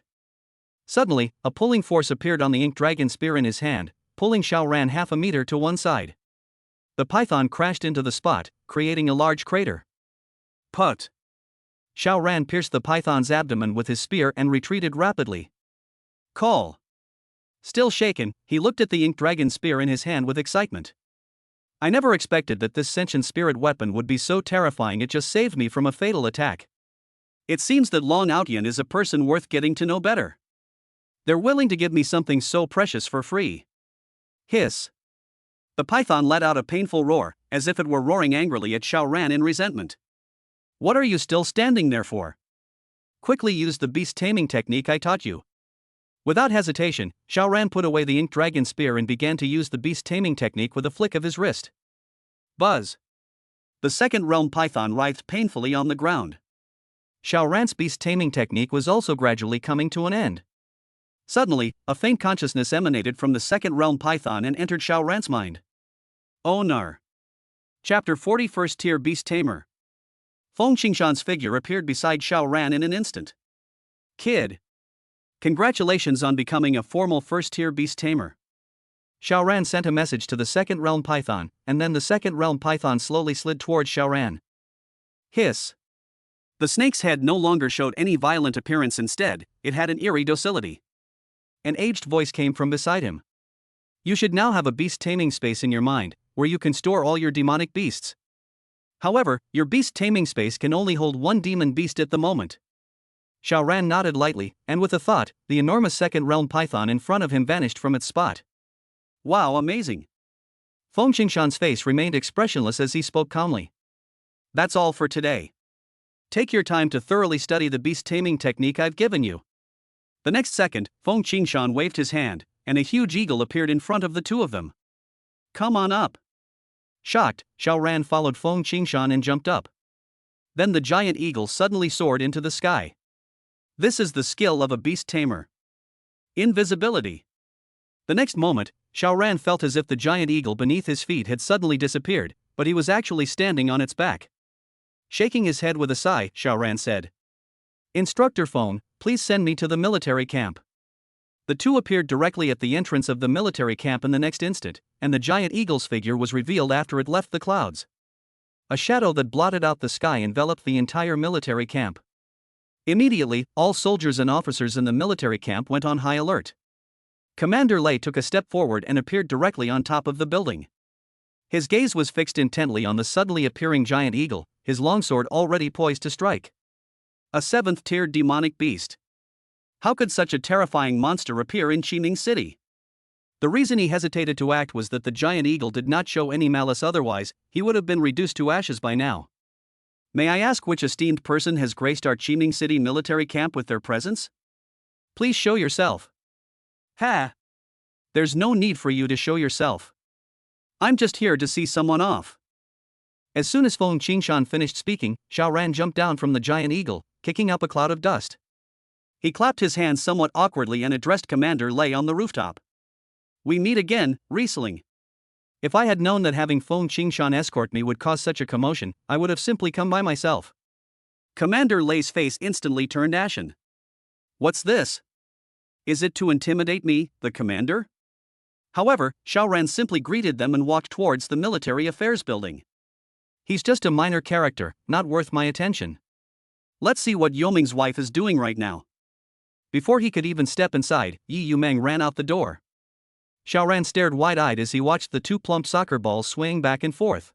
Suddenly, a pulling force appeared on the ink dragon spear in his hand, pulling Xiao Ran half a meter to one side. The python crashed into the spot, creating a large crater. Put. Xiao Ran pierced the python's abdomen with his spear and retreated rapidly. Call. Still shaken, he looked at the ink dragon spear in his hand with excitement. I never expected that this sentient spirit weapon would be so terrifying. It just saved me from a fatal attack. It seems that Long Outyan is a person worth getting to know better. They're willing to give me something so precious for free. Hiss. The python let out a painful roar, as if it were roaring angrily at Xiao Ran in resentment. What are you still standing there for? Quickly use the beast taming technique I taught you. Without hesitation, Xiao Ran put away the ink dragon spear and began to use the beast taming technique with a flick of his wrist. Buzz. The second realm python writhed painfully on the ground. Xiao Ran's beast taming technique was also gradually coming to an end. Suddenly, a faint consciousness emanated from the second realm python and entered Xiao Ran's mind. Oh no. Chapter 40 First Tier Beast Tamer. Feng Qingshan's figure appeared beside Xiao Ran in an instant. Kid. Congratulations on becoming a formal first-tier beast tamer. Xiao Ran sent a message to the second realm python, and then the second realm python slowly slid towards Xiao Ran. Hiss. The snake's head no longer showed any violent appearance. Instead, it had an eerie docility. An aged voice came from beside him. You should now have a beast taming space in your mind, where you can store all your demonic beasts. However, your beast taming space can only hold one demon beast at the moment. Xiao Ran nodded lightly, and with a thought, the enormous second realm python in front of him vanished from its spot. Wow, amazing. Feng Qingshan's face remained expressionless as he spoke calmly. That's all for today. Take your time to thoroughly study the beast taming technique I've given you. The next second, Feng Qingshan waved his hand, and a huge eagle appeared in front of the two of them. Come on up. Shocked, Xiao Ran followed Feng Qingshan and jumped up. Then the giant eagle suddenly soared into the sky. This is the skill of a beast tamer. Invisibility. The next moment, Xiao Ran felt as if the giant eagle beneath his feet had suddenly disappeared, but he was actually standing on its back. Shaking his head with a sigh, Xiao Ran said, Instructor Feng, please send me to the military camp. The two appeared directly at the entrance of the military camp in the next instant, and the giant eagle's figure was revealed after it left the clouds. A shadow that blotted out the sky enveloped the entire military camp. Immediately, all soldiers and officers in the military camp went on high alert. Commander Lei took a step forward and appeared directly on top of the building. His gaze was fixed intently on the suddenly appearing giant eagle, his longsword already poised to strike. A 7th-tier demonic beast. How could such a terrifying monster appear in Qiming City? The reason he hesitated to act was that the giant eagle did not show any malice, otherwise, he would have been reduced to ashes by now. May I ask which esteemed person has graced our Qiming City military camp with their presence? Please show yourself. Ha! There's no need for you to show yourself. I'm just here to see someone off. As soon as Feng Qingshan finished speaking, Xiao Ran jumped down from the giant eagle, kicking up a cloud of dust. He clapped his hands somewhat awkwardly and addressed Commander Lei on the rooftop. We meet again, Riesling. If I had known that having Feng Qingshan escort me would cause such a commotion, I would have simply come by myself. Commander Lei's face instantly turned ashen. What's this? Is it to intimidate me, the commander? However, Xiao Ran simply greeted them and walked towards the military affairs building. He's just a minor character, not worth my attention. Let's see what Yoming's wife is doing right now. Before he could even step inside, Yi Yumeng ran out the door. Xiao Ran stared wide-eyed as he watched the two plump soccer balls swaying back and forth.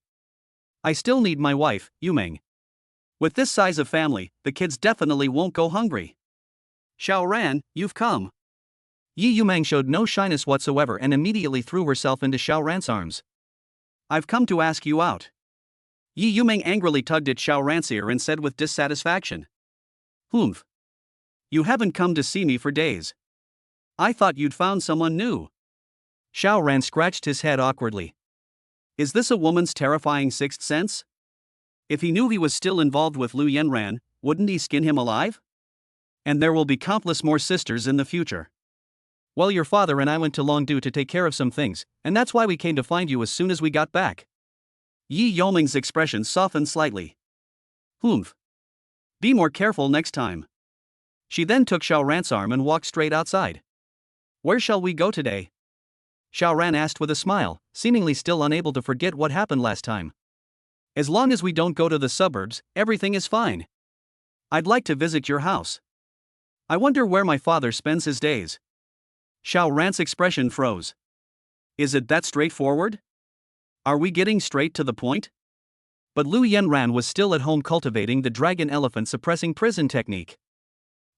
I still need my wife, Yumeng. With this size of family, the kids definitely won't go hungry. Xiao Ran, you've come. Yi Yumeng showed no shyness whatsoever and immediately threw herself into Xiao Ran's arms. I've come to ask you out. Yi Yumeng angrily tugged at Xiao Ran's ear and said with dissatisfaction. Humph. You haven't come to see me for days. I thought you'd found someone new. Xiao Ran scratched his head awkwardly. Is this a woman's terrifying sixth sense? If he knew he was still involved with Lu Yanran, wouldn't he skin him alive? And there will be countless more sisters in the future. Well, your father and I went to Longdu to take care of some things, and that's why we came to find you as soon as we got back. Yi Yoming's expression softened slightly. Humph. Be more careful next time. She then took Xiao Ran's arm and walked straight outside. Where shall we go today? Xiao Ran asked with a smile, seemingly still unable to forget what happened last time. As long as we don't go to the suburbs, everything is fine. I'd like to visit your house. I wonder where my father spends his days. Xiao Ran's expression froze. Is it that straightforward? Are we getting straight to the point? But Lu Yanran was still at home cultivating the dragon elephant suppressing prison technique.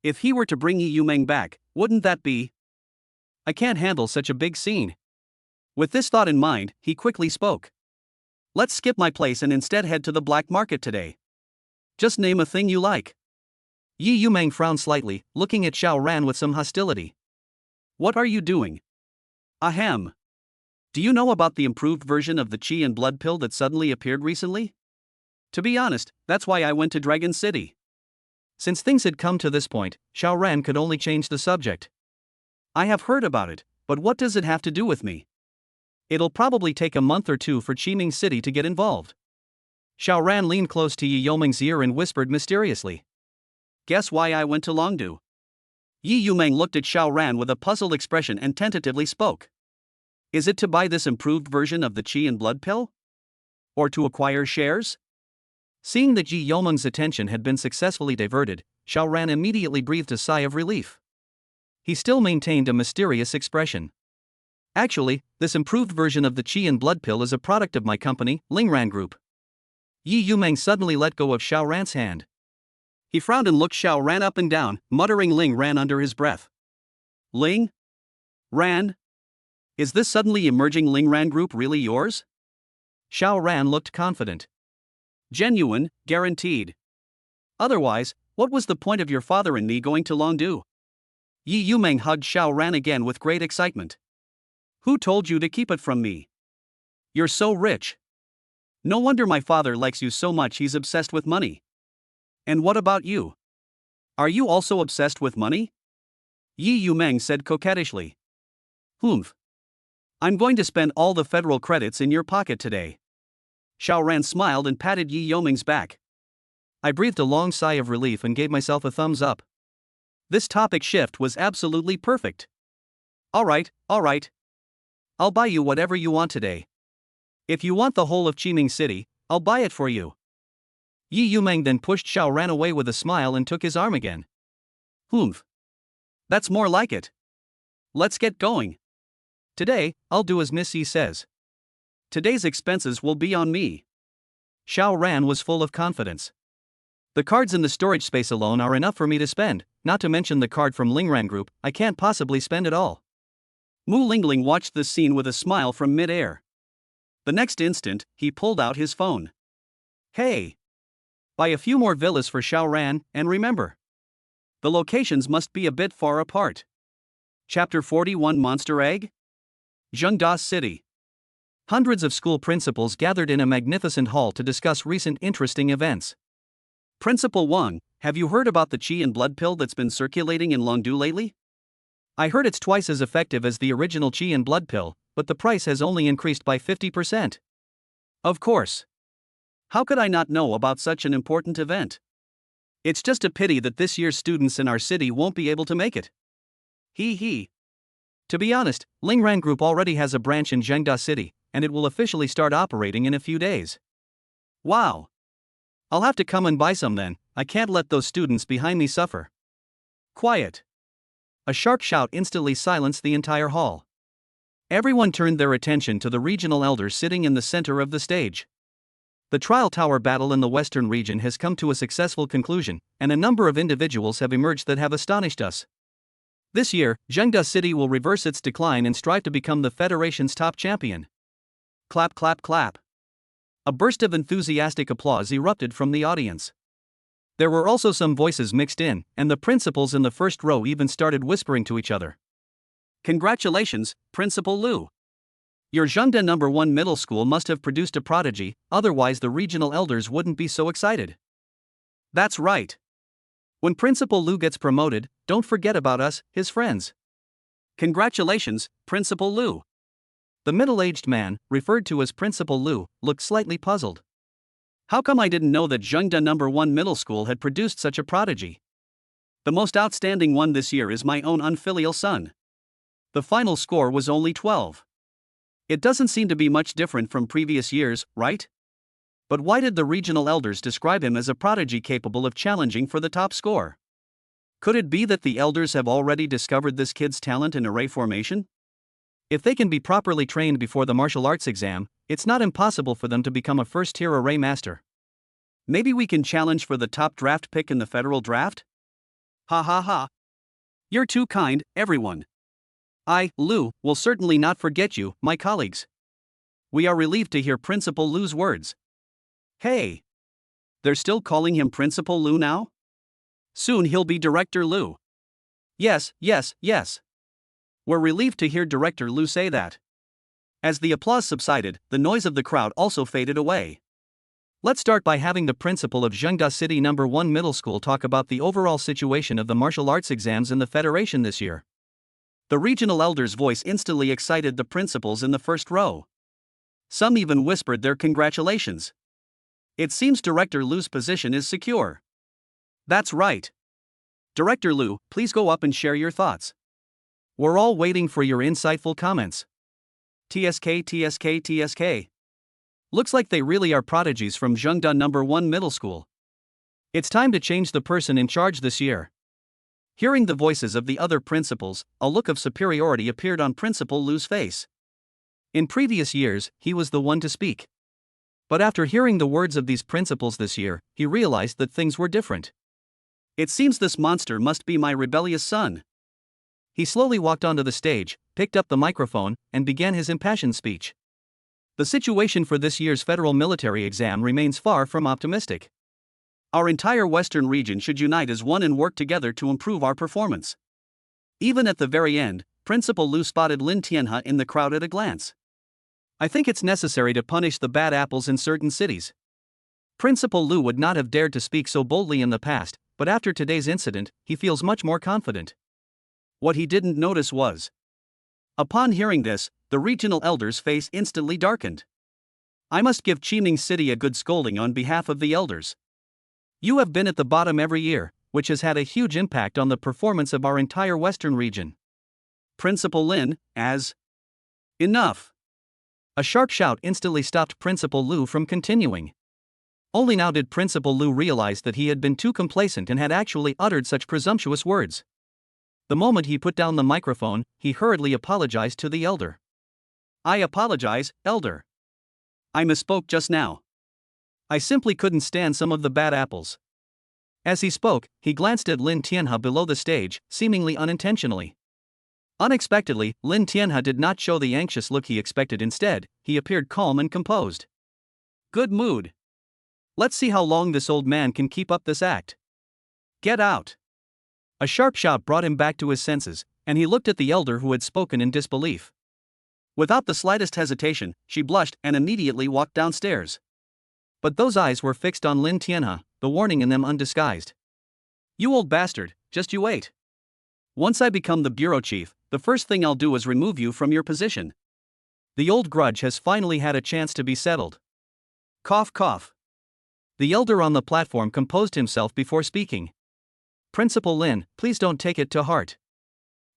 If he were to bring Yi Yumeng back, wouldn't that be? I can't handle such a big scene. With this thought in mind, he quickly spoke. Let's skip my place and instead head to the black market today. Just name a thing you like. Yi Yumeng frowned slightly, looking at Xiao Ran with some hostility. What are you doing? Ahem. Do you know about the improved version of the Qi and Blood pill that suddenly appeared recently? To be honest, that's why I went to Dragon City. Since things had come to this point, Xiao Ran could only change the subject. I have heard about it, but what does it have to do with me? It'll probably take a month or two for Qiming City to get involved. Xiao Ran leaned close to Yi Yoming's ear and whispered mysteriously. Guess why I went to Longdu? Yi Yumeng looked at Xiao Ran with a puzzled expression and tentatively spoke. Is it to buy this improved version of the Qi and Blood pill? Or to acquire shares? Seeing that Yi Yomeng's attention had been successfully diverted, Xiao Ran immediately breathed a sigh of relief. He still maintained a mysterious expression. Actually, this improved version of the Qi and Blood pill is a product of my company, Lingran Group. Yi Yumeng suddenly let go of Xiao Ran's hand. He frowned and looked Xiao Ran up and down, muttering Ling Ran under his breath. Ling? Ran? Is this suddenly emerging Ling Ran Group really yours? Xiao Ran looked confident. Genuine, guaranteed. Otherwise, what was the point of your father and me going to Longdu? Yi Yumeng hugged Xiao Ran again with great excitement. Who told you to keep it from me? You're so rich. No wonder my father likes you so much, he's obsessed with money. And what about you? Are you also obsessed with money? Yi Yumeng said coquettishly. Humph. I'm going to spend all the federal credits in your pocket today. Xiao Ran smiled and patted Yi Yoming's back. I breathed a long sigh of relief and gave myself a thumbs up. This topic shift was absolutely perfect. Alright. I'll buy you whatever you want today. If you want the whole of Qiming City, I'll buy it for you. Yi Yumeng then pushed Xiao Ran away with a smile and took his arm again. Humph. That's more like it. Let's get going. Today, I'll do as Miss Yi says. Today's expenses will be on me. Xiao Ran was full of confidence. The cards in the storage space alone are enough for me to spend, not to mention the card from Lingran Group. I can't possibly spend it all. Mu Lingling watched this scene with a smile from mid-air. The next instant, he pulled out his phone. Hey! Buy a few more villas for Xiao Ran, and remember, the locations must be a bit far apart. Chapter 41 Monster Egg? Zhengda City. Hundreds of school principals gathered in a magnificent hall to discuss recent interesting events. Principal Wang, have you heard about the Qi and Blood pill that's been circulating in Longdu lately? I heard it's twice as effective as the original Qi and Blood pill, but the price has only increased by 50%. Of course. How could I not know about such an important event? It's just a pity that this year's students in our city won't be able to make it. Hee hee. To be honest, Lingran Group already has a branch in Zhengda City, and it will officially start operating in a few days. Wow. I'll have to come and buy some then. I can't let those students behind me suffer. Quiet. A sharp shout instantly silenced the entire hall. Everyone turned their attention to the regional elders sitting in the center of the stage. The trial tower battle in the western region has come to a successful conclusion, and a number of individuals have emerged that have astonished us. This year, Zhengda City will reverse its decline and strive to become the Federation's top champion. Clap, clap, clap. A burst of enthusiastic applause erupted from the audience. There were also some voices mixed in, and the principals in the first row even started whispering to each other. Congratulations, Principal Liu. Your Zhengda No. 1 middle school must have produced a prodigy, otherwise the regional elders wouldn't be so excited. That's right. When Principal Liu gets promoted, don't forget about us, his friends. Congratulations, Principal Liu. The middle-aged man, referred to as Principal Liu, looked slightly puzzled. How come I didn't know that Zhengda No. 1 middle school had produced such a prodigy? The most outstanding one this year is my own unfilial son. The final score was only 12. It doesn't seem to be much different from previous years, right? But why did the regional elders describe him as a prodigy capable of challenging for the top score? Could it be that the elders have already discovered this kid's talent in array formation? If they can be properly trained before the martial arts exam, it's not impossible for them to become a first-tier array master. Maybe we can challenge for the top draft pick in the federal draft? Ha ha ha. You're too kind, everyone. I, Liu, will certainly not forget you, my colleagues. We are relieved to hear Principal Liu's words. Hey! They're still calling him Principal Liu now? Soon he'll be Director Liu. Yes, yes, yes. We're relieved to hear Director Liu say that. As the applause subsided, the noise of the crowd also faded away. Let's start by having the principal of Zhengda City No. 1 Middle School talk about the overall situation of the martial arts exams in the Federation this year. The regional elder's voice instantly excited the principals in the first row. Some even whispered their congratulations. It seems Director Liu's position is secure. That's right. Director Liu, please go up and share your thoughts. We're all waiting for your insightful comments. TSK, TSK, TSK. Looks like they really are prodigies from Zhengda No. 1 Middle School. It's time to change the person in charge this year. Hearing the voices of the other principals, a look of superiority appeared on Principal Liu's face. In previous years, he was the one to speak. But after hearing the words of these principals this year, he realized that things were different. It seems this monster must be my rebellious son. He slowly walked onto the stage, picked up the microphone, and began his impassioned speech. The situation for this year's federal military exam remains far from optimistic. Our entire Western region should unite as one and work together to improve our performance. Even at the very end, Principal Liu spotted Lin Tianhe in the crowd at a glance. I think it's necessary to punish the bad apples in certain cities. Principal Liu would not have dared to speak so boldly in the past, but after today's incident, he feels much more confident. What he didn't notice was. Upon hearing this, the regional elder's face instantly darkened. I must give Qiming City a good scolding on behalf of the elders. You have been at the bottom every year, which has had a huge impact on the performance of our entire Western region. Principal Lin, as. Enough! A sharp shout instantly stopped Principal Liu from continuing. Only now did Principal Liu realize that he had been too complacent and had actually uttered such presumptuous words. The moment he put down the microphone, he hurriedly apologized to the elder. I apologize, elder. I misspoke just now. I simply couldn't stand some of the bad apples. As he spoke, he glanced at Lin Tianhe below the stage, seemingly unintentionally. Unexpectedly, Lin Tianhe did not show the anxious look he expected. Instead, he appeared calm and composed. Good mood. Let's see how long this old man can keep up this act. Get out. A sharp shout brought him back to his senses, and he looked at the elder who had spoken in disbelief. Without the slightest hesitation, she blushed and immediately walked downstairs. But those eyes were fixed on Lin Tianhe, the warning in them undisguised. You old bastard, just you wait. Once I become the bureau chief, the first thing I'll do is remove you from your position. The old grudge has finally had a chance to be settled. Cough, cough. The elder on the platform composed himself before speaking. Principal Lin, please don't take it to heart.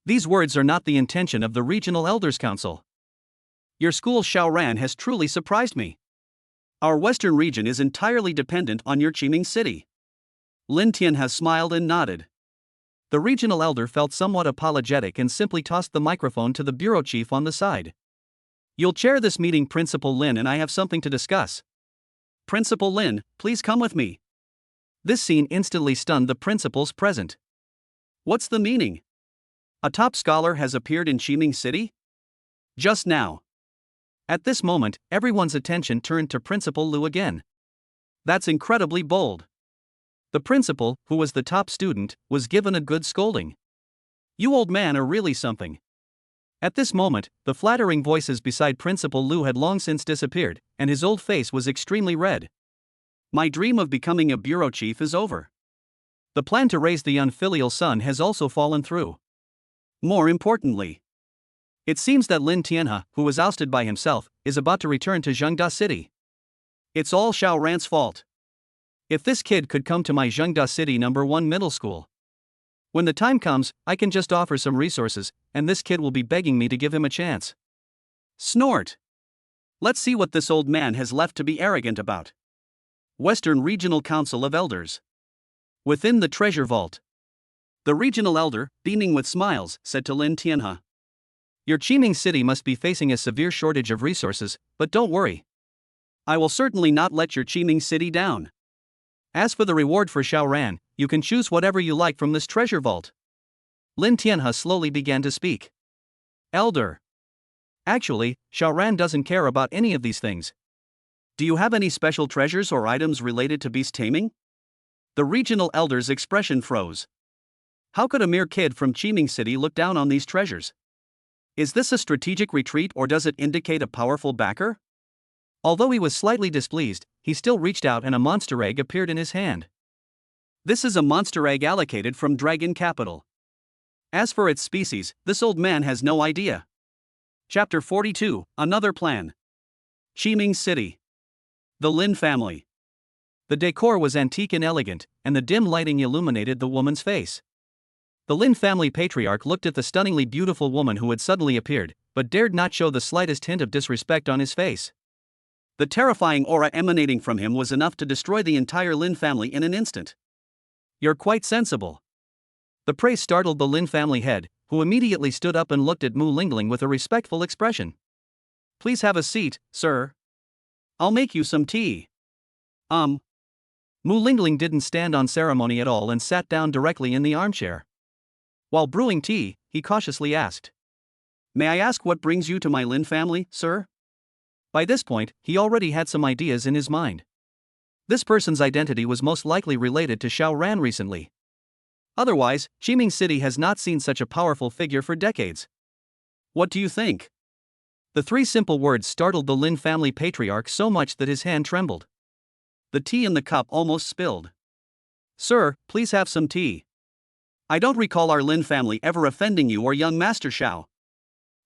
These words are not the intention of the Regional Elders Council. Your school Shaoran has truly surprised me. Our western region is entirely dependent on your Qiming City. Lin Tianhe smiled and nodded. The regional elder felt somewhat apologetic and simply tossed the microphone to the bureau chief on the side. You'll chair this meeting, Principal Lin, and I have something to discuss. Principal Lin, please come with me. This scene instantly stunned the principals present. What's the meaning? A top scholar has appeared in Qiming City? Just now. At this moment, everyone's attention turned to Principal Lu again. That's incredibly bold. The principal, who was the top student, was given a good scolding. You old man are really something. At this moment, the flattering voices beside Principal Lu had long since disappeared, and his old face was extremely red. My dream of becoming a bureau chief is over. The plan to raise the unfilial son has also fallen through. More importantly, it seems that Lin Tianhe, who was ousted by himself, is about to return to Zhengda City. It's all Xiao Ran's fault. If this kid could come to my Zhengda City #1 middle school. When the time comes, I can just offer some resources, and this kid will be begging me to give him a chance. Snort. Let's see what this old man has left to be arrogant about. Western Regional Council of Elders. Within the treasure vault. The regional elder, beaming with smiles, said to Lin Tianhe. Your Qiming city must be facing a severe shortage of resources, but don't worry. I will certainly not let your Qiming city down. As for the reward for Xiao Ran, you can choose whatever you like from this treasure vault. Lin Tianhe slowly began to speak. Elder. Actually, Xiao Ran doesn't care about any of these things. Do you have any special treasures or items related to beast taming? The regional elder's expression froze. How could a mere kid from Qiming City look down on these treasures? Is this a strategic retreat or does it indicate a powerful backer? Although he was slightly displeased, he still reached out and a monster egg appeared in his hand. This is a monster egg allocated from Dragon Capital. As for its species, this old man has no idea. Chapter 42, Another Plan. Qiming City. The Lin family. The decor was antique and elegant, and the dim lighting illuminated the woman's face. The Lin family patriarch looked at the stunningly beautiful woman who had suddenly appeared, but dared not show the slightest hint of disrespect on his face. The terrifying aura emanating from him was enough to destroy the entire Lin family in an instant. You're quite sensible. The praise startled the Lin family head, who immediately stood up and looked at Mu Lingling with a respectful expression. Please have a seat, sir. I'll make you some tea. Mu Lingling didn't stand on ceremony at all and sat down directly in the armchair. While brewing tea, he cautiously asked. May I ask what brings you to my Lin family, sir? By this point, he already had some ideas in his mind. This person's identity was most likely related to Xiao Ran recently. Otherwise, Qiming City has not seen such a powerful figure for decades. What do you think? The three simple words startled the Lin family patriarch so much that his hand trembled. The tea in the cup almost spilled. Sir, please have some tea. I don't recall our Lin family ever offending you or young Master Xiao.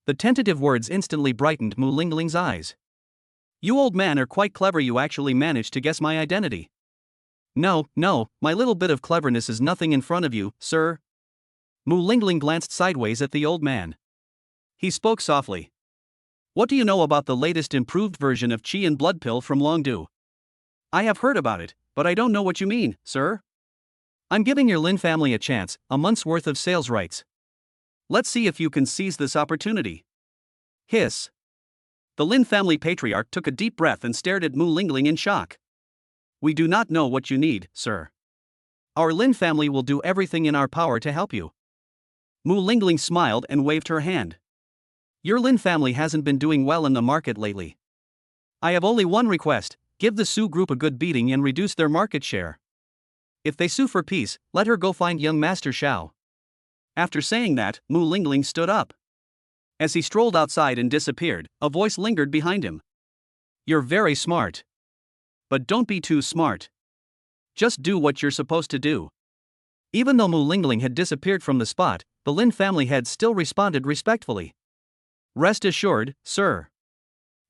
The tentative words instantly brightened Mu Lingling's eyes. You old man are quite clever, you actually managed to guess my identity. No, my little bit of cleverness is nothing in front of you, sir. Mu Lingling glanced sideways at the old man. He spoke softly. What do you know about the latest improved version of Qi and Blood Pill from Longdu? I have heard about it, but I don't know what you mean, sir. I'm giving your Lin family a chance, a month's worth of sales rights. Let's see if you can seize this opportunity. Hiss. The Lin family patriarch took a deep breath and stared at Mu Lingling in shock. We do not know what you need, sir. Our Lin family will do everything in our power to help you. Mu Lingling smiled and waved her hand. Your Lin family hasn't been doing well in the market lately. I have only one request, give the Su group a good beating and reduce their market share. If they sue for peace, let her go find young Master Xiao. After saying that, Mu Lingling stood up. As he strolled outside and disappeared, a voice lingered behind him. You're very smart. But don't be too smart. Just do what you're supposed to do. Even though Mu Lingling had disappeared from the spot, the Lin family head still responded respectfully. Rest assured, sir.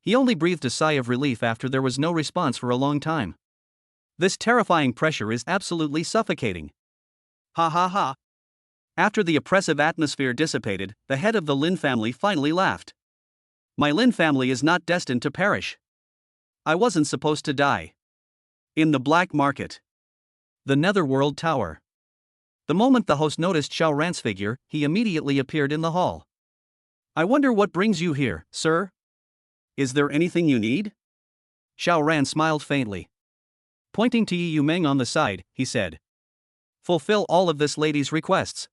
He only breathed a sigh of relief after there was no response for a long time. This terrifying pressure is absolutely suffocating. Ha ha ha. After the oppressive atmosphere dissipated, the head of the Lin family finally laughed. My Lin family is not destined to perish. I wasn't supposed to die. In the black market. The Netherworld Tower. The moment the host noticed Xiao Ran's figure, he immediately appeared in the hall. I wonder what brings you here, sir? Is there anything you need? Xiao Ran smiled faintly. Pointing to Yi Yumeng on the side, he said. Fulfill all of this lady's requests.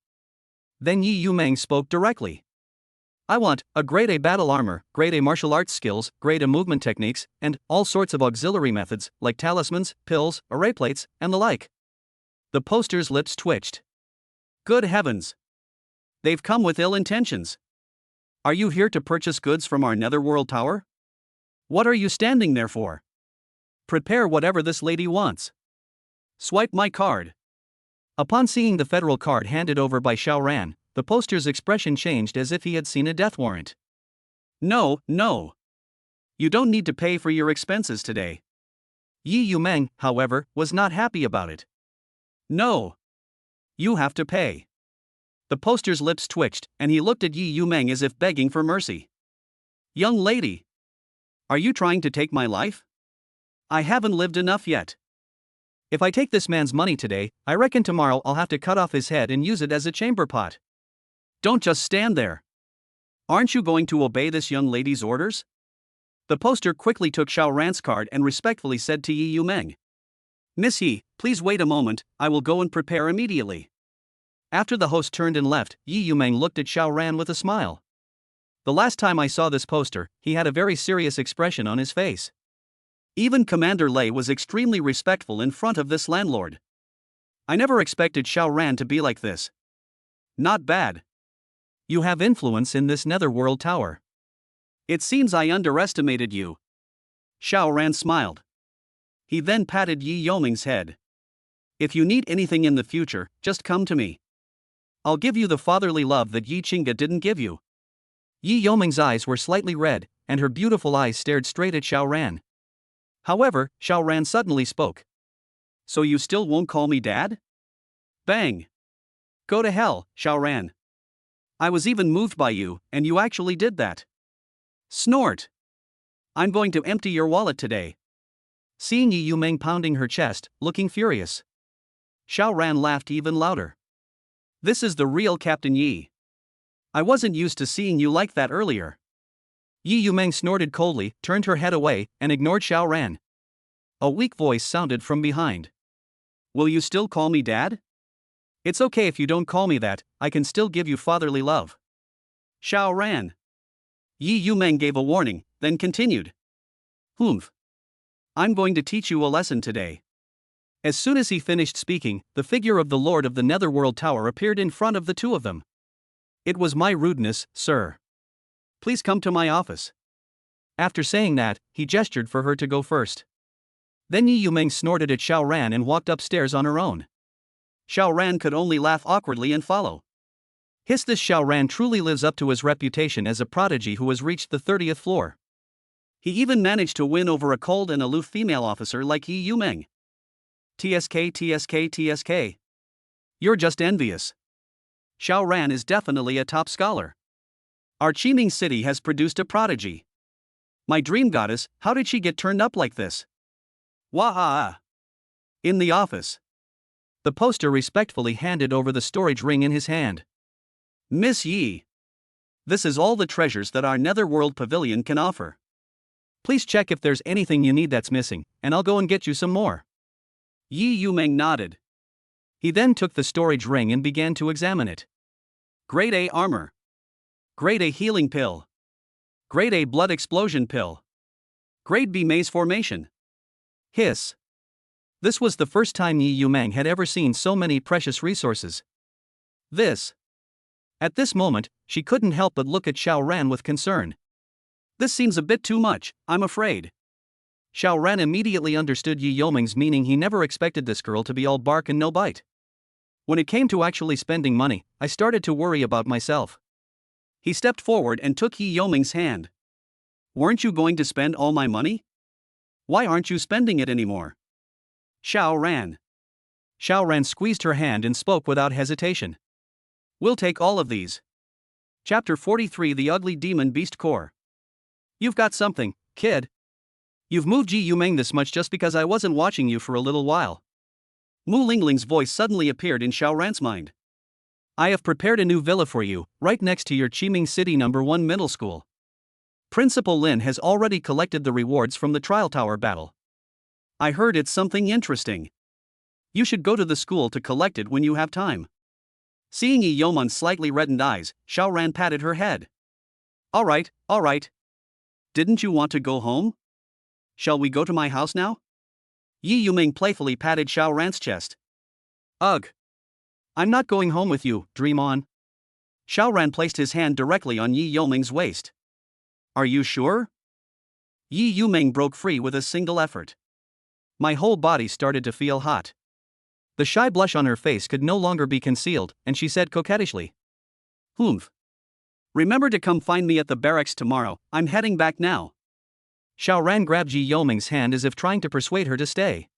Then Yi Yumeng spoke directly. I want a grade A battle armor, grade A martial arts skills, grade A movement techniques, and all sorts of auxiliary methods like talismans, pills, array plates, and the like. The poster's lips twitched. Good heavens! They've come with ill intentions. Are you here to purchase goods from our netherworld tower? What are you standing there for? Prepare whatever this lady wants. Swipe my card. Upon seeing the federal card handed over by Xiaoran, the poster's expression changed as if he had seen a death warrant. No, no. You don't need to pay for your expenses today. Yi Yumeng, however, was not happy about it. No. You have to pay. The poster's lips twitched, and he looked at Yi Yumeng as if begging for mercy. Young lady. Are you trying to take my life? I haven't lived enough yet. If I take this man's money today, I reckon tomorrow I'll have to cut off his head and use it as a chamber pot. Don't just stand there. Aren't you going to obey this young lady's orders? The poster quickly took Xiaoran's card and respectfully said to Yi Yumeng. Miss Yi, please wait a moment, I will go and prepare immediately. After the host turned and left, Yi Yumeng looked at Xiaoran with a smile. The last time I saw this poster, he had a very serious expression on his face. Even Commander Lei was extremely respectful in front of this landlord. I never expected Xiaoran to be like this. Not bad. You have influence in this netherworld tower. It seems I underestimated you. Xiaoran smiled. He then patted Yi Yumeng's head. If you need anything in the future, just come to me. I'll give you the fatherly love that Yi Qingge didn't give you. Yi Yumeng's eyes were slightly red, and her beautiful eyes stared straight at Xiaoran. However, Xiaoran suddenly spoke. So you still won't call me dad? Bang! Go to hell, Xiaoran. I was even moved by you, and you actually did that. Snort! I'm going to empty your wallet today. Seeing Yi Yumeng pounding her chest, looking furious, Xiaoran laughed even louder. This is the real Captain Yi. I wasn't used to seeing you like that earlier. Yi Yumeng snorted coldly, turned her head away, and ignored Xiaoran. A weak voice sounded from behind. Will you still call me dad? It's okay if you don't call me that, I can still give you fatherly love. Xiaoran. Yi Yumeng gave a warning, then continued. Humph. I'm going to teach you a lesson today. As soon as he finished speaking, the figure of the Lord of the Netherworld Tower appeared in front of the two of them. It was my rudeness, sir. Please come to my office. After saying that, he gestured for her to go first. Then Yi Yumeng snorted at Xiaoran and walked upstairs on her own. Xiaoran could only laugh awkwardly and follow. This Xiaoran truly lives up to his reputation as a prodigy who has reached the 30th floor. He even managed to win over a cold and aloof female officer like Yi Yumeng. TSK. You're just envious. Xiaoran is definitely a top scholar. Our Qiming city has produced a prodigy. My dream goddess, how did she get turned up like this? Wah-ah. In the office. The poster respectfully handed over the storage ring in his hand. Miss Yi. This is all the treasures that our netherworld pavilion can offer. Please check if there's anything you need that's missing, and I'll go and get you some more. Yi Yumeng nodded. He then took the storage ring and began to examine it. Grade A armor. Grade A healing pill. Grade A blood explosion pill. Grade B maze formation. Hiss. This was the first time Yi Yumeng had ever seen so many precious resources. At this moment, she couldn't help but look at Xiaoran with concern. This seems a bit too much, I'm afraid. Xiaoran immediately understood Yi Yumeng's meaning. He never expected this girl to be all bark and no bite. When it came to actually spending money, I started to worry about myself. He stepped forward and took Yi Yumeng's hand. Weren't you going to spend all my money? Why aren't you spending it anymore? Xiaoran. Xiaoran squeezed her hand and spoke without hesitation. We'll take all of these. Chapter 43 The Ugly Demon Beast Core. You've got something, kid. You've moved Yi Yumeng this much just because I wasn't watching you for a little while. Mu Lingling's voice suddenly appeared in Xiaoran's mind. I have prepared a new villa for you, right next to your Qiming City No. 1 middle school. Principal Lin has already collected the rewards from the trial tower battle. I heard it's something interesting. You should go to the school to collect it when you have time. Seeing Yi Yomon's slightly reddened eyes, Xiaoran patted her head. All right. Didn't you want to go home? Shall we go to my house now? Yi Yuming playfully patted Xiao Ran's chest. Ugh. I'm not going home with you, dream on. Xiao Ran placed his hand directly on Yi Yuming's waist. Are you sure? Yi Yuming broke free with a single effort. My whole body started to feel hot. The shy blush on her face could no longer be concealed, and she said coquettishly. Humph. Remember to come find me at the barracks tomorrow, I'm heading back now. Xiao Ran grabbed Yi Yuming's hand as if trying to persuade her to stay.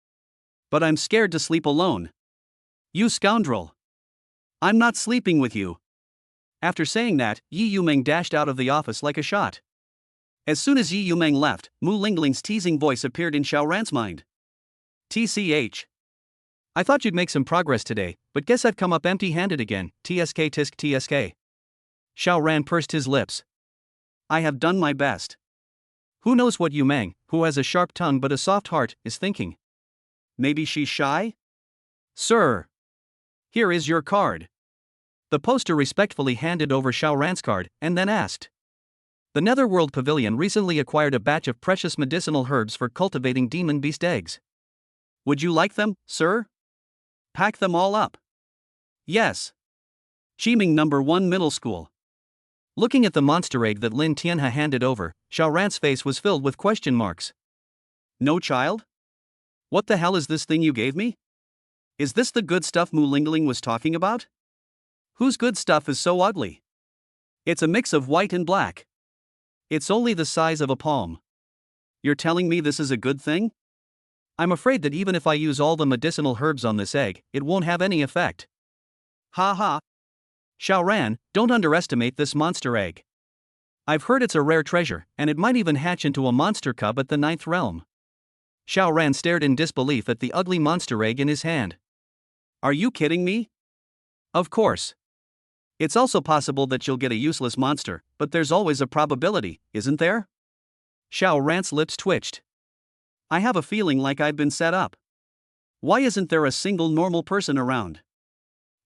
But I'm scared to sleep alone. You scoundrel. I'm not sleeping with you. After saying that, Yi Yuming dashed out of the office like a shot. As soon as Yi Yuming left, Mu Lingling's teasing voice appeared in Xiao Ran's mind. TCH. I thought you'd make some progress today, but guess I've come up empty-handed again, TSK tisk TSK. Xiao Ran pursed his lips. I have done my best. Who knows what Yumeng, who has a sharp tongue but a soft heart, is thinking? Maybe she's shy? Sir. Here is your card. The poster respectfully handed over Xiao Ran's card, and then asked. The Netherworld Pavilion recently acquired a batch of precious medicinal herbs for cultivating demon beast eggs. Would you like them, sir? Pack them all up. Yes. Chiming number 1 middle school. Looking at the monster egg that Lin Tianhe handed over, Xiao Ran's face was filled with question marks. No child? What the hell is this thing you gave me? Is this the good stuff Mu Lingling was talking about? Whose good stuff is so ugly? It's a mix of white and black. It's only the size of a palm. You're telling me this is a good thing? I'm afraid that even if I use all the medicinal herbs on this egg, it won't have any effect. Ha ha. Xiao Ran, don't underestimate this monster egg. I've heard it's a rare treasure, and it might even hatch into a monster cub at the 9th realm. Xiao Ran stared in disbelief at the ugly monster egg in his hand. Are you kidding me? Of course. It's also possible that you'll get a useless monster, but there's always a probability, isn't there? Xiao Ran's lips twitched. I have a feeling like I've been set up. Why isn't there a single normal person around?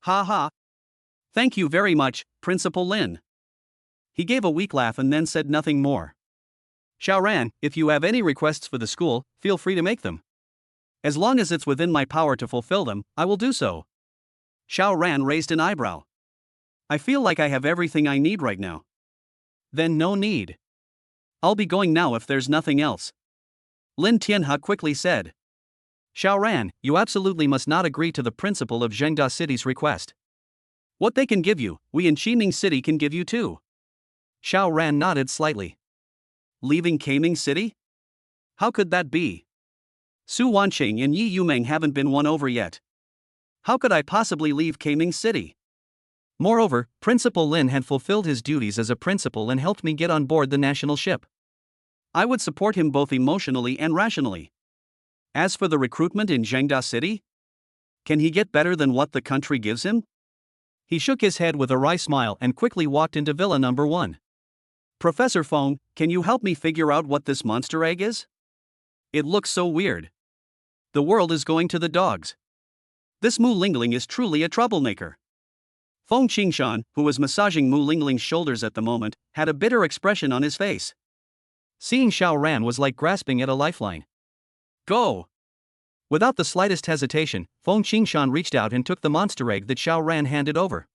Ha ha. Thank you very much, Principal Lin. He gave a weak laugh and then said nothing more. Xiao Ran, if you have any requests for the school, feel free to make them. As long as it's within my power to fulfill them, I will do so. Xiao Ran raised an eyebrow. I feel like I have everything I need right now. Then no need. I'll be going now if there's nothing else. Lin Tianhe quickly said. Xiao Ran, you absolutely must not agree to the principal of Zhengda City's request. What they can give you, we in Qiming City can give you too. Xiao Ran nodded slightly. Leaving Qiming City? How could that be? Su Wanqing and Yi Yumeng haven't been won over yet. How could I possibly leave Qiming City? Moreover, Principal Lin had fulfilled his duties as a principal and helped me get on board the national ship. I would support him both emotionally and rationally. As for the recruitment in Zhengda City? Can he get better than what the country gives him? He shook his head with a wry smile and quickly walked into Villa number 1. Professor Feng, can you help me figure out what this monster egg is? It looks so weird. The world is going to the dogs. This Mu Lingling is truly a troublemaker. Feng Qingshan, who was massaging Mu Lingling's shoulders at the moment, had a bitter expression on his face. Seeing Xiao Ran was like grasping at a lifeline. Go! Without the slightest hesitation, Feng Qingshan reached out and took the monster egg that Xiao Ran handed over.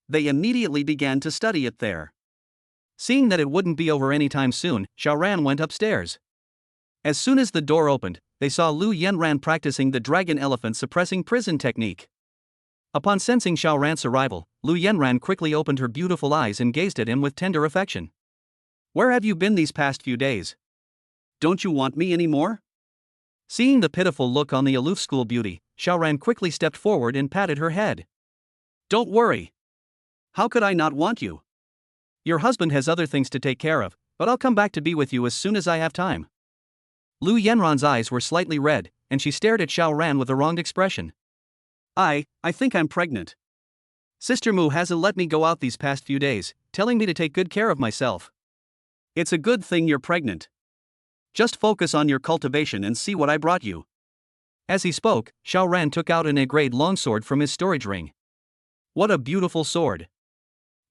They immediately began to study it there. Seeing that it wouldn't be over anytime soon, Xiao Ran went upstairs. As soon as the door opened, they saw Lu Yanran practicing the dragon elephant suppressing prison technique. Upon sensing Xiao Ran's arrival, Lu Yanran quickly opened her beautiful eyes and gazed at him with tender affection. Where have you been these past few days? Don't you want me anymore? Seeing the pitiful look on the aloof school beauty, Xiao Ran quickly stepped forward and patted her head. Don't worry. How could I not want you? Your husband has other things to take care of, but I'll come back to be with you as soon as I have time. Lu Yanran's eyes were slightly red, and she stared at Xiao Ran with a wronged expression. I think I'm pregnant. Sister Mu hasn't let me go out these past few days, telling me to take good care of myself. It's a good thing you're pregnant. Just focus on your cultivation and see what I brought you. As he spoke, Xiao Ran took out an A-grade longsword from his storage ring. What a beautiful sword.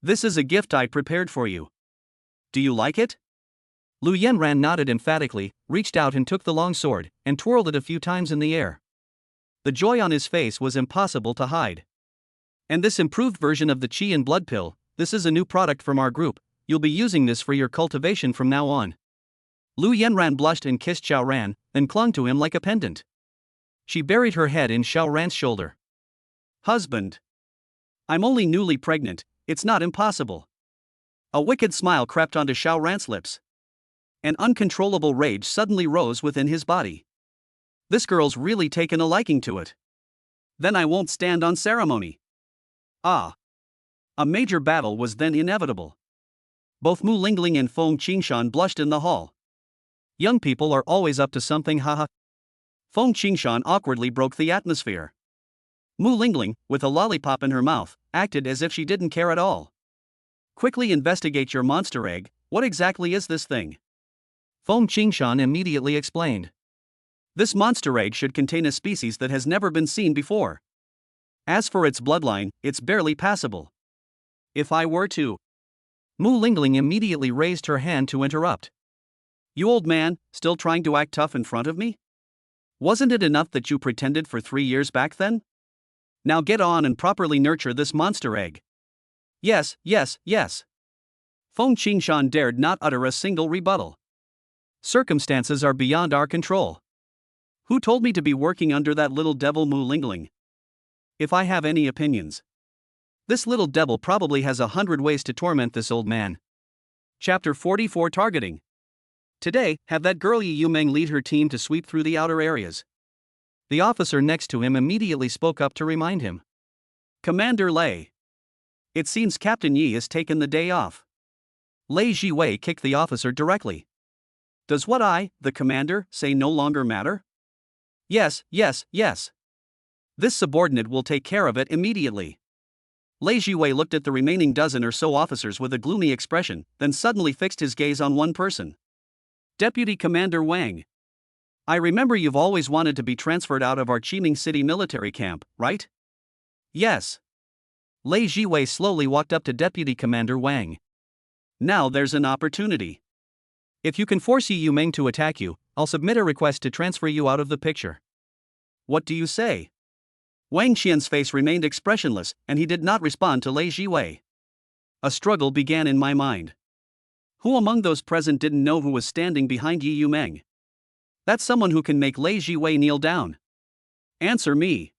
This is a gift I prepared for you. Do you like it? Lu Yanran nodded emphatically, reached out and took the long sword, and twirled it a few times in the air. The joy on his face was impossible to hide. And this improved version of the Qi and Blood Pill, this is a new product from our group, you'll be using this for your cultivation from now on. Lu Yanran blushed and kissed Xiaoran, then clung to him like a pendant. She buried her head in Xiaoran's shoulder. Husband. I'm only newly pregnant, it's not impossible. A wicked smile crept onto Xiaoran's lips. An uncontrollable rage suddenly rose within his body. This girl's really taken a liking to it. Then I won't stand on ceremony. Ah. A major battle was then inevitable. Both Mu Lingling and Feng Qingshan blushed in the hall. Young people are always up to something, haha. Feng Qingshan awkwardly broke the atmosphere. Mu Lingling, with a lollipop in her mouth, acted as if she didn't care at all. Quickly investigate your monster egg, what exactly is this thing? Feng Qingshan immediately explained. This monster egg should contain a species that has never been seen before. As for its bloodline, it's barely passable. If I were to... Mu Lingling immediately raised her hand to interrupt. You old man, still trying to act tough in front of me? Wasn't it enough that you pretended for 3 years back then? Now get on and properly nurture this monster egg. Yes, yes, yes. Feng Qingshan dared not utter a single rebuttal. Circumstances are beyond our control. Who told me to be working under that little devil Mu Lingling? If I have any opinions. This little devil probably has 100 ways to torment this old man. Chapter 44 Targeting. Today, have that girl Yi Yumeng lead her team to sweep through the outer areas. The officer next to him immediately spoke up to remind him. Commander Lei. It seems Captain Yi has taken the day off. Lei Jiwei kicked the officer directly. Does what I, the commander, say no longer matter? Yes, yes, yes. This subordinate will take care of it immediately. Lei Jiwei looked at the remaining dozen or so officers with a gloomy expression, then suddenly fixed his gaze on one person. Deputy Commander Wang. I remember you've always wanted to be transferred out of our Qiming City military camp, right? Yes. Lei Jiwei slowly walked up to Deputy Commander Wang. Now there's an opportunity. If you can force Yi Yumeng to attack you, I'll submit a request to transfer you out of the picture. What do you say? Wang Xian's face remained expressionless, and he did not respond to Lei Jiwei. A struggle began in my mind. Who among those present didn't know who was standing behind Yi Yumeng? That's someone who can make Lei Jiwei kneel down. Answer me.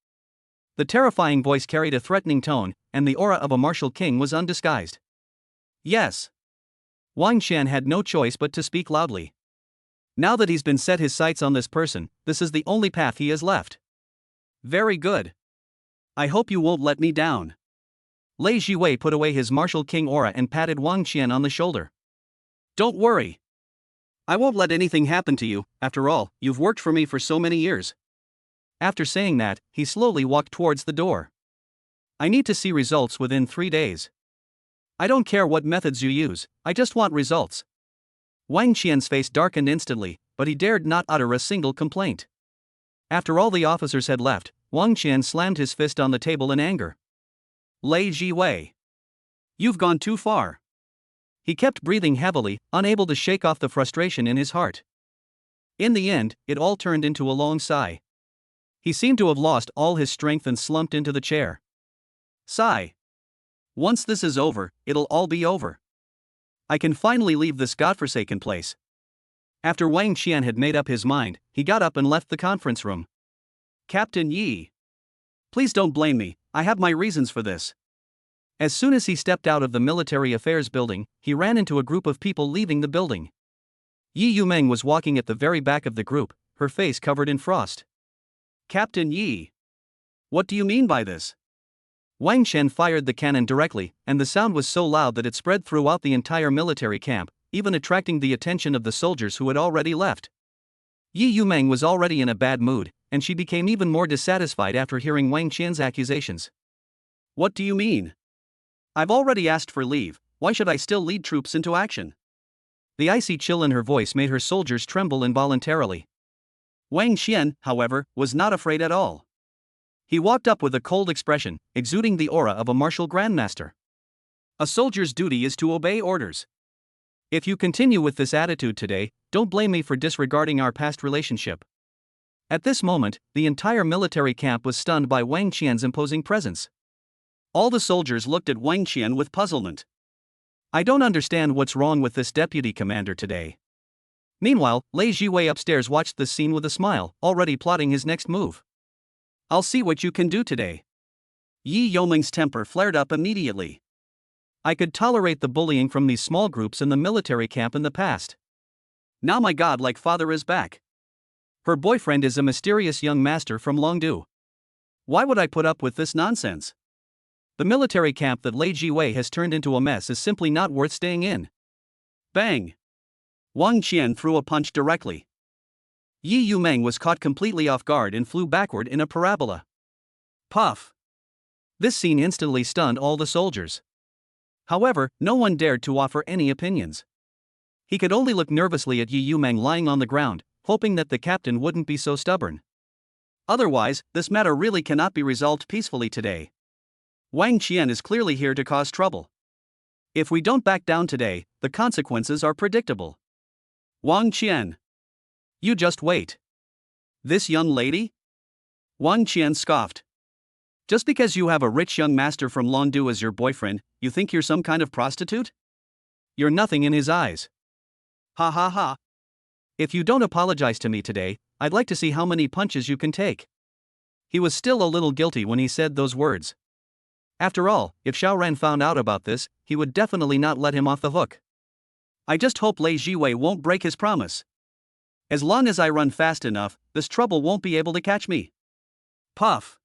The terrifying voice carried a threatening tone, and the aura of a martial king was undisguised. Yes. Wang Xian had no choice but to speak loudly. Now that he's been set his sights on this person, this is the only path he has left. Very good. I hope you won't let me down. Lei Jiwei put away his martial king aura and patted Wang Xian on the shoulder. Don't worry. I won't let anything happen to you, after all, you've worked for me for so many years. After saying that, he slowly walked towards the door. I need to see results within 3 days. I don't care what methods you use, I just want results. Wang Qian's face darkened instantly, but he dared not utter a single complaint. After all the officers had left, Wang Qian slammed his fist on the table in anger. Lei Jiwei. You've gone too far. He kept breathing heavily, unable to shake off the frustration in his heart. In the end, it all turned into a long sigh. He seemed to have lost all his strength and slumped into the chair. Sigh. Once this is over, it'll all be over. I can finally leave this godforsaken place. After Wang Qian had made up his mind, he got up and left the conference room. Captain Yi. Please don't blame me, I have my reasons for this. As soon as he stepped out of the military affairs building, he ran into a group of people leaving the building. Yi Yumeng was walking at the very back of the group, her face covered in frost. Captain Yi. What do you mean by this? Wang Shen fired the cannon directly, and the sound was so loud that it spread throughout the entire military camp, even attracting the attention of the soldiers who had already left. Yi Yumeng was already in a bad mood, and she became even more dissatisfied after hearing Wang Qian's accusations. What do you mean? I've already asked for leave, why should I still lead troops into action? The icy chill in her voice made her soldiers tremble involuntarily. Wang Qian, however, was not afraid at all. He walked up with a cold expression, exuding the aura of a martial grandmaster. A soldier's duty is to obey orders. If you continue with this attitude today, don't blame me for disregarding our past relationship. At this moment, the entire military camp was stunned by Wang Qian's imposing presence. All the soldiers looked at Wang Qian with puzzlement. I don't understand what's wrong with this deputy commander today. Meanwhile, Lei Jiwei upstairs watched the scene with a smile, already plotting his next move. I'll see what you can do today. Yi Yoming's temper flared up immediately. I could tolerate the bullying from these small groups in the military camp in the past. Now my godlike father is back. Her boyfriend is a mysterious young master from Longdu. Why would I put up with this nonsense? The military camp that Lei Jiwei has turned into a mess is simply not worth staying in. Bang! Wang Qian threw a punch directly. Yi Yumeng was caught completely off guard and flew backward in a parabola. Puff! This scene instantly stunned all the soldiers. However, no one dared to offer any opinions. He could only look nervously at Yi Yumeng lying on the ground, hoping that the captain wouldn't be so stubborn. Otherwise, this matter really cannot be resolved peacefully today. Wang Qian is clearly here to cause trouble. If we don't back down today, the consequences are predictable. Wang Qian. You just wait. This young lady? Wang Qian scoffed. Just because you have a rich young master from Longdu as your boyfriend, you think you're some kind of prostitute? You're nothing in his eyes. Ha ha ha. If you don't apologize to me today, I'd like to see how many punches you can take. He was still a little guilty when he said those words. After all, if Xiaoran found out about this, he would definitely not let him off the hook. I just hope Lei Jiwei won't break his promise. As long as I run fast enough, this trouble won't be able to catch me. Puff!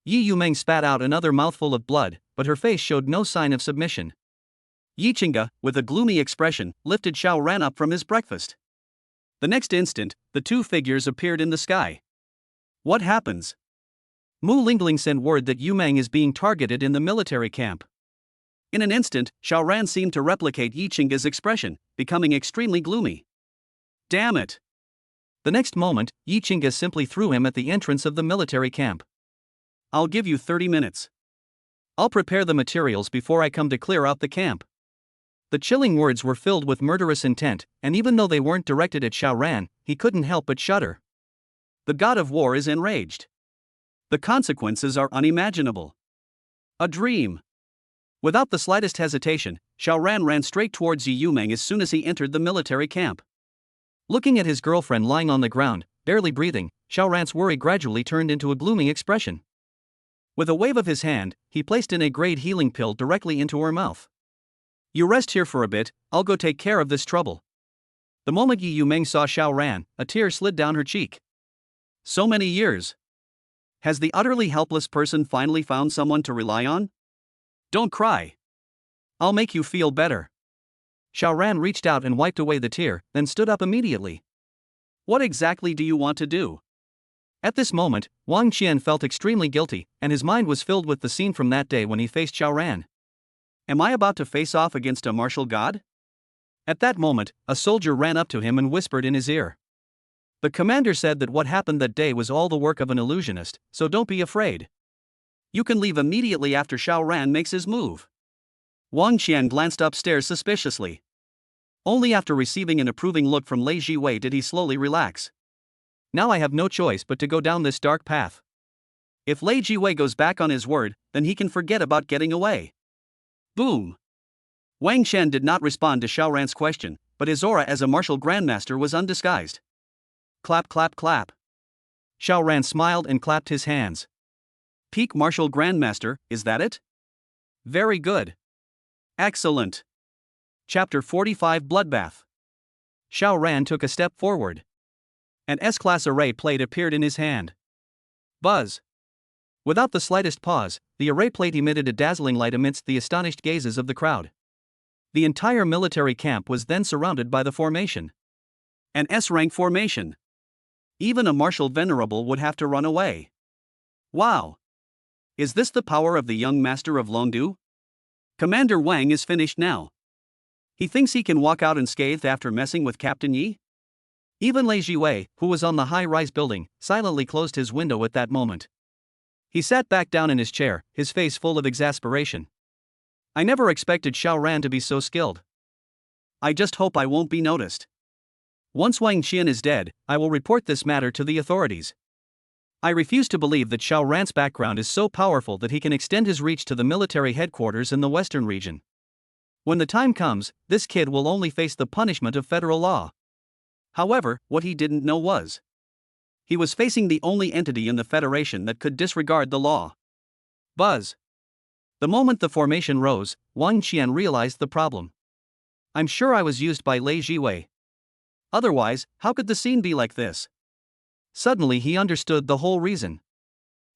Yi Yumeng spat out another mouthful of blood, but her face showed no sign of submission. Yi Qingge, with a gloomy expression, lifted Xiaoran up from his breakfast. The next instant, the two figures appeared in the sky. What happens? Mu Lingling sent word that Yumeng is being targeted in the military camp. In an instant, Xiaoran seemed to replicate Yi Qingge's expression, becoming extremely gloomy. Damn it! The next moment, Yi Qingge simply threw him at the entrance of the military camp. I'll give you 30 minutes. I'll prepare the materials before I come to clear out the camp. The chilling words were filled with murderous intent, and even though they weren't directed at Xiaoran, he couldn't help but shudder. The god of war is enraged. The consequences are unimaginable. A dream. Without the slightest hesitation, Xiaoran ran straight towards Yi Yumeng as soon as he entered the military camp. Looking at his girlfriend lying on the ground, barely breathing, Xiaoran's worry gradually turned into a gloomy expression. With a wave of his hand, he placed in a grade healing pill directly into her mouth. You rest here for a bit, I'll go take care of this trouble. The moment Yi Yumeng saw Xiaoran, a tear slid down her cheek. So many years. Has the utterly helpless person finally found someone to rely on? Don't cry. I'll make you feel better. Xiaoran reached out and wiped away the tear, then stood up immediately. What exactly do you want to do? At this moment, Wang Qian felt extremely guilty, and his mind was filled with the scene from that day when he faced Xiaoran. Am I about to face off against a martial god? At that moment, a soldier ran up to him and whispered in his ear. The commander said that what happened that day was all the work of an illusionist, so don't be afraid. You can leave immediately after Xiaoran makes his move. Wang Qian glanced upstairs suspiciously. Only after receiving an approving look from Lei Jiwei did he slowly relax. Now I have no choice but to go down this dark path. If Lei Jiwei goes back on his word, then he can forget about getting away. Boom! Wang Qian did not respond to Xiaoran's question, but his aura as a martial grandmaster was undisguised. Clap clap clap. Xiaoran smiled and clapped his hands. Peak martial grandmaster, is that it? Very good. Excellent. Chapter 45 Bloodbath. Xiaoran took a step forward. An S-class array plate appeared in his hand. Buzz. Without the slightest pause, the array plate emitted a dazzling light amidst the astonished gazes of the crowd. The entire military camp was then surrounded by the formation. An S-rank formation. Even a martial venerable would have to run away. Wow! Is this the power of the young master of Longdu? Commander Wang is finished now. He thinks he can walk out unscathed after messing with Captain Yi? Even Lei Jiwei, who was on the high-rise building, silently closed his window at that moment. He sat back down in his chair, his face full of exasperation. I never expected Xiaoran to be so skilled. I just hope I won't be noticed. Once Wang Qian is dead, I will report this matter to the authorities. I refuse to believe that Xiao Ran's background is so powerful that he can extend his reach to the military headquarters in the western region. When the time comes, this kid will only face the punishment of federal law. However, what he didn't know was he was facing the only entity in the Federation that could disregard the law. Buzz. The moment the formation rose, Wang Qian realized the problem. I'm sure I was used by Lei Jiwei. Otherwise, how could the scene be like this? Suddenly he understood the whole reason.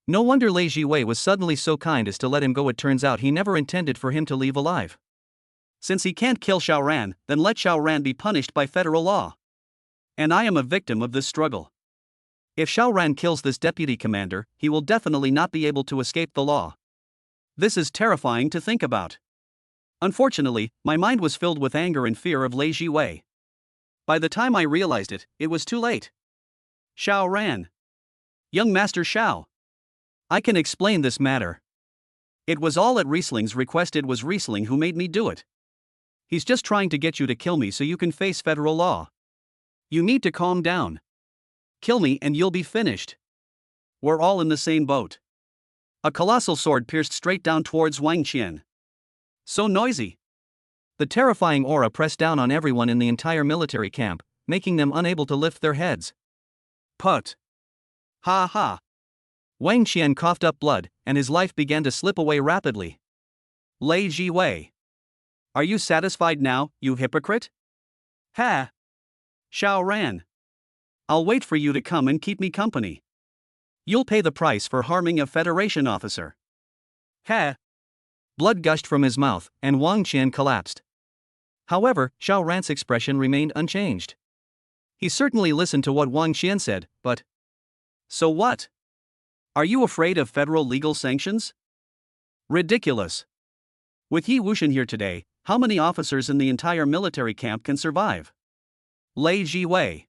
No wonder Lei Jiwei was suddenly so kind as to let him go. It turns out he never intended for him to leave alive. Since he can't kill Xiao Ran, then let Xiao Ran be punished by federal law. And I am a victim of this struggle. If Xiao Ran kills this deputy commander, he will definitely not be able to escape the law. This is terrifying to think about. Unfortunately, my mind was filled with anger and fear of Lei Jiwei. By the time I realized it, it was too late. Xiao Ran. Young Master Xiao. I can explain this matter. It was all at Riesling's request. It was Riesling who made me do it. He's just trying to get you to kill me so you can face federal law. You need to calm down. Kill me and you'll be finished. We're all in the same boat. A colossal sword pierced straight down towards Wang Qian. So noisy. The terrifying aura pressed down on everyone in the entire military camp, making them unable to lift their heads. Put. Ha ha. Wang Qian coughed up blood, and his life began to slip away rapidly. Lei Jiwei. Are you satisfied now, you hypocrite? Ha. Xiao Ran. I'll wait for you to come and keep me company. You'll pay the price for harming a Federation officer. Ha. Blood gushed from his mouth, and Wang Qian collapsed. However, Xiao Ran's expression remained unchanged. He certainly listened to what Wang Qian said, but... So what? Are you afraid of federal legal sanctions? Ridiculous. With Yi Wuxian here today, how many officers in the entire military camp can survive? Lei Jiwei.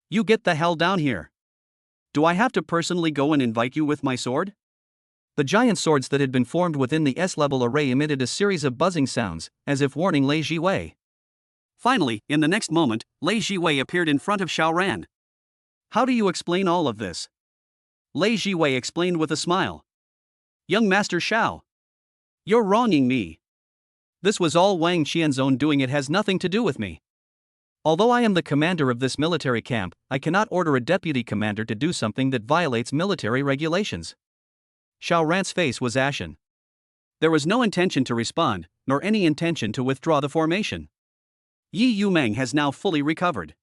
You get the hell down here. Do I have to personally go and invite you with my sword? The giant swords that had been formed within the S-level array emitted a series of buzzing sounds, as if warning Lei Jiwei. Finally, in the next moment, Lei Jiwei appeared in front of Xiao Ran. How do you explain all of this? Lei Jiwei explained with a smile. Young Master Xiao. You're wronging me. This was all Wang Qian's own doing. It has nothing to do with me. Although I am the commander of this military camp, I cannot order a deputy commander to do something that violates military regulations. Xiao Ran's face was ashen. There was no intention to respond, nor any intention to withdraw the formation. Yi Yumeng has now fully recovered.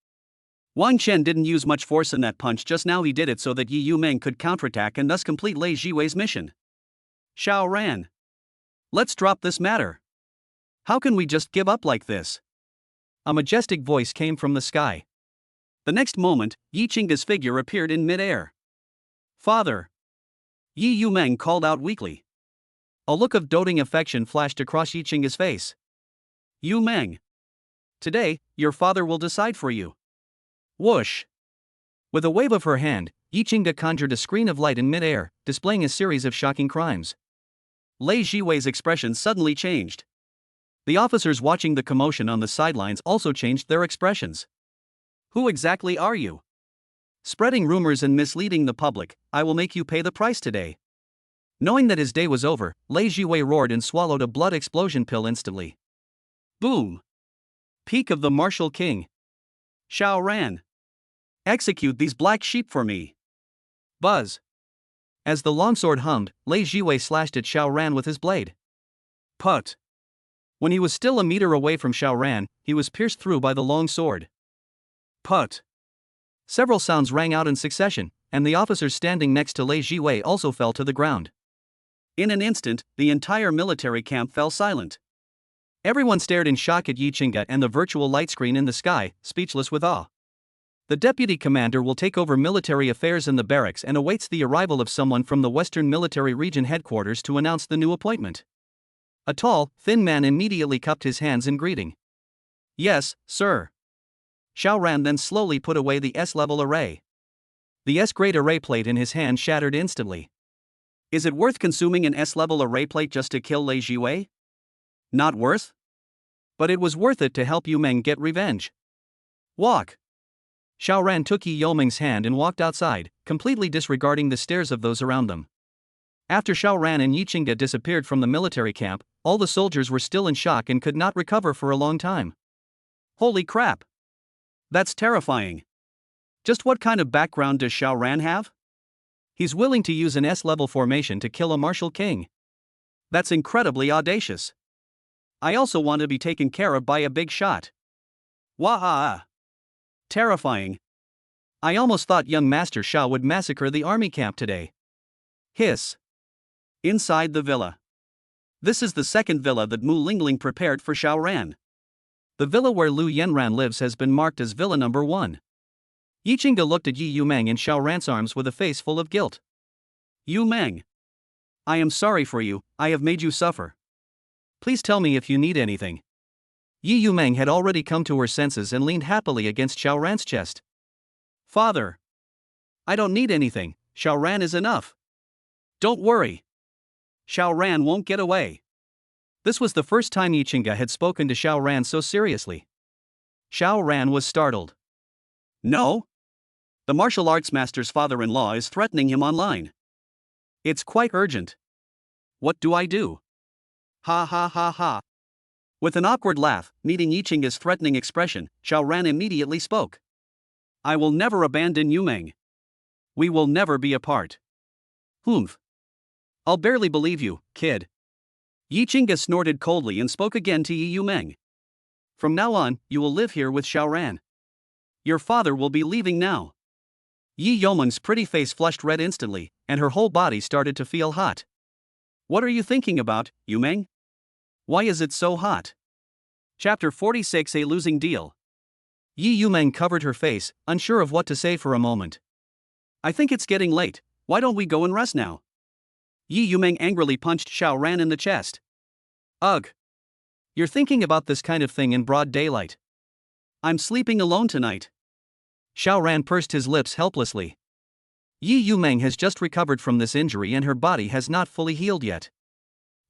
Wang Qian didn't use much force in that punch just now. He did it so that Yi Yumeng could counterattack and thus complete Lei Jiwei's mission. Xiao Ran. Let's drop this matter. How can we just give up like this? A majestic voice came from the sky. The next moment, Yi Qingda's figure appeared in mid-air. Father. Yi Yumeng called out weakly. A look of doting affection flashed across Yi Qingda's face. Yumeng. Today, your father will decide for you. Whoosh. With a wave of her hand, Yi Qingda conjured a screen of light in mid-air, displaying a series of shocking crimes. Lei Jiwei's expression suddenly changed. The officers watching the commotion on the sidelines also changed their expressions. Who exactly are you? Spreading rumors and misleading the public, I will make you pay the price today. Knowing that his day was over, Lei Jiwei roared and swallowed a blood explosion pill instantly. Boom! Peak of the martial king. Xiao Ran. Execute these black sheep for me. Buzz. As the longsword hummed, Lei Jiwei slashed at Xiao Ran with his blade. Put. When he was still a meter away from Xiao Ran, he was pierced through by the long sword. Put. Several sounds rang out in succession, and the officers standing next to Lei Jiwei also fell to the ground. In an instant, the entire military camp fell silent. Everyone stared in shock at Yi Qingda and the virtual light screen in the sky, speechless with awe. The deputy commander will take over military affairs in the barracks and awaits the arrival of someone from the Western Military Region headquarters to announce the new appointment. A tall, thin man immediately cupped his hands in greeting. Yes, sir. Xiao Ran then slowly put away the S-level array. The S-grade array plate in his hand shattered instantly. Is it worth consuming an S-level array plate just to kill Lei Jiwei? Not worth? But it was worth it to help Yu Meng get revenge. Walk. Xiao Ran took Yi Yomeng's hand and walked outside, completely disregarding the stares of those around them. After Xiao Ran and Yi Qingge disappeared from the military camp, all the soldiers were still in shock and could not recover for a long time. Holy crap! That's terrifying. Just what kind of background does Xiao Ran have? He's willing to use an S-level formation to kill a martial king. That's incredibly audacious. I also want to be taken care of by a big shot. Wah-ah! Terrifying. I almost thought young Master Xiao would massacre the army camp today. Hiss. Inside the villa. This is the second villa that Mu Lingling prepared for Xiao Ran. The villa where Lu Yanran lives has been marked as villa number 1. Yi Qingge looked at Yi Yumeng in Xiao Ran's arms with a face full of guilt. Yu Meng. I am sorry for you, I have made you suffer. Please tell me if you need anything. Yi Yumeng had already come to her senses and leaned happily against Xiao Ran's chest. Father. I don't need anything, Xiao Ran is enough. Don't worry. Xiao Ran won't get away. This was the first time Yi Qingge had spoken to Xiao Ran so seriously. Xiao Ran was startled. No? The martial arts master's father-in-law is threatening him online. It's quite urgent. What do I do? Ha ha ha ha. With an awkward laugh, meeting Yi Qingge's threatening expression, Xiao Ran immediately spoke. I will never abandon Yu Meng. We will never be apart. Humph. I'll barely believe you, kid. Yi Qingge snorted coldly and spoke again to Yi Yumeng. From now on, you will live here with Xiao Ran. Your father will be leaving now. Yi Yomeng's pretty face flushed red instantly, and her whole body started to feel hot. What are you thinking about, Yu Meng? Why is it so hot? Chapter 46: A Losing Deal. Yi Yumeng covered her face, unsure of what to say for a moment. I think it's getting late, why don't we go and rest now? Yi Yumeng angrily punched Xiao Ran in the chest. Ugh. You're thinking about this kind of thing in broad daylight. I'm sleeping alone tonight. Xiao Ran pursed his lips helplessly. Yi Yumeng has just recovered from this injury and her body has not fully healed yet.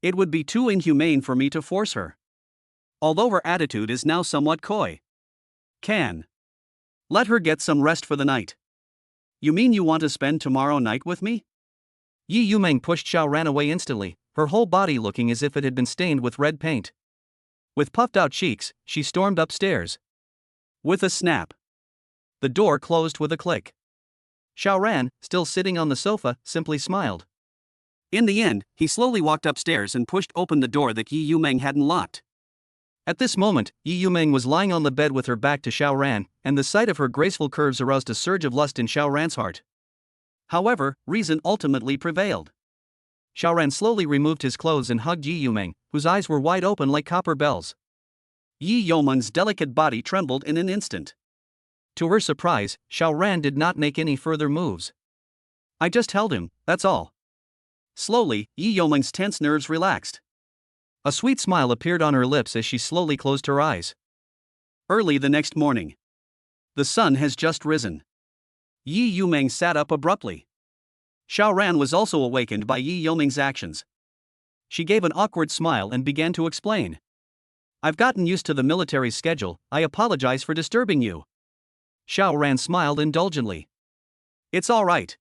It would be too inhumane for me to force her. Although her attitude is now somewhat coy. Let her get some rest for the night. You mean you want to spend tomorrow night with me? Yi Yumeng pushed Xiao Ran away instantly, her whole body looking as if it had been stained with red paint. With puffed-out cheeks, she stormed upstairs. With a snap. The door closed with a click. Xiao Ran, still sitting on the sofa, simply smiled. In the end, he slowly walked upstairs and pushed open the door that Yi Yumeng hadn't locked. At this moment, Yi Yumeng was lying on the bed with her back to Xiao Ran, and the sight of her graceful curves aroused a surge of lust in Xiao Ran's heart. However, reason ultimately prevailed. Xiao Ran slowly removed his clothes and hugged Yi Yumeng, whose eyes were wide open like copper bells. Yi Yomeng's delicate body trembled in an instant. To her surprise, Xiao Ran did not make any further moves. I just held him, that's all. Slowly, Yi Yomeng's tense nerves relaxed. A sweet smile appeared on her lips as she slowly closed her eyes. Early the next morning. The sun has just risen. Yi Yumeng sat up abruptly. Xiao Ran was also awakened by Yi Yomeng's actions. She gave an awkward smile and began to explain. I've gotten used to the military's schedule, I apologize for disturbing you. Xiao Ran smiled indulgently. It's all right.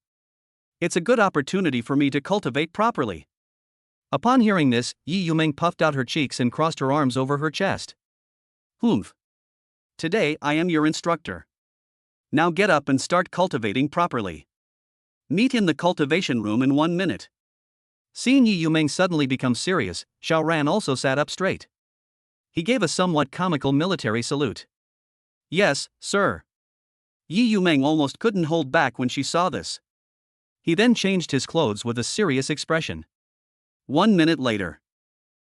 It's a good opportunity for me to cultivate properly. Upon hearing this, Yi Yumeng puffed out her cheeks and crossed her arms over her chest. Humph. Today I am your instructor. Now get up and start cultivating properly. Meet in the cultivation room in 1 minute. Seeing Yi Yumeng suddenly become serious, Xiao Ran also sat up straight. He gave a somewhat comical military salute. Yes, sir. Yi Yumeng almost couldn't hold back when she saw this. He then changed his clothes with a serious expression. 1 minute later.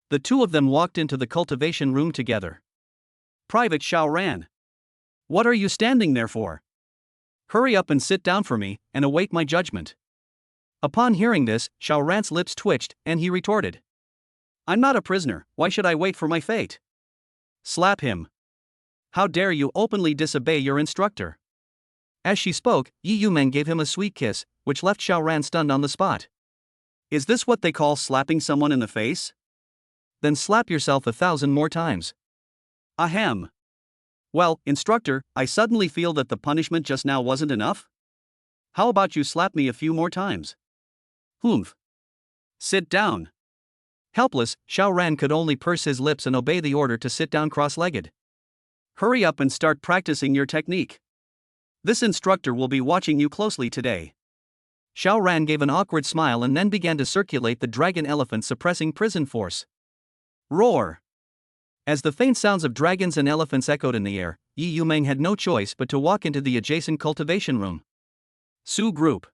The two of them walked into the cultivation room together. Private Xiao Ran. What are you standing there for? Hurry up and sit down for me, and await my judgment. Upon hearing this, Xiao Ran's lips twitched, and he retorted. I'm not a prisoner, why should I wait for my fate? Slap him. How dare you openly disobey your instructor? As she spoke, Yi Yumeng gave him a sweet kiss, which left Xiao Ran stunned on the spot. Is this what they call slapping someone in the face? Then slap yourself 1,000 more times. Ahem. Well, instructor, I suddenly feel that the punishment just now wasn't enough. How about you slap me a few more times? Humph. Sit down. Helpless, Xiao Ran could only purse his lips and obey the order to sit down cross-legged. Hurry up and start practicing your technique. This instructor will be watching you closely today. Xiao Ran gave an awkward smile and then began to circulate the dragon elephant suppressing prison force. Roar! As the faint sounds of dragons and elephants echoed in the air, Yi Yumeng had no choice but to walk into the adjacent cultivation room. Su Group.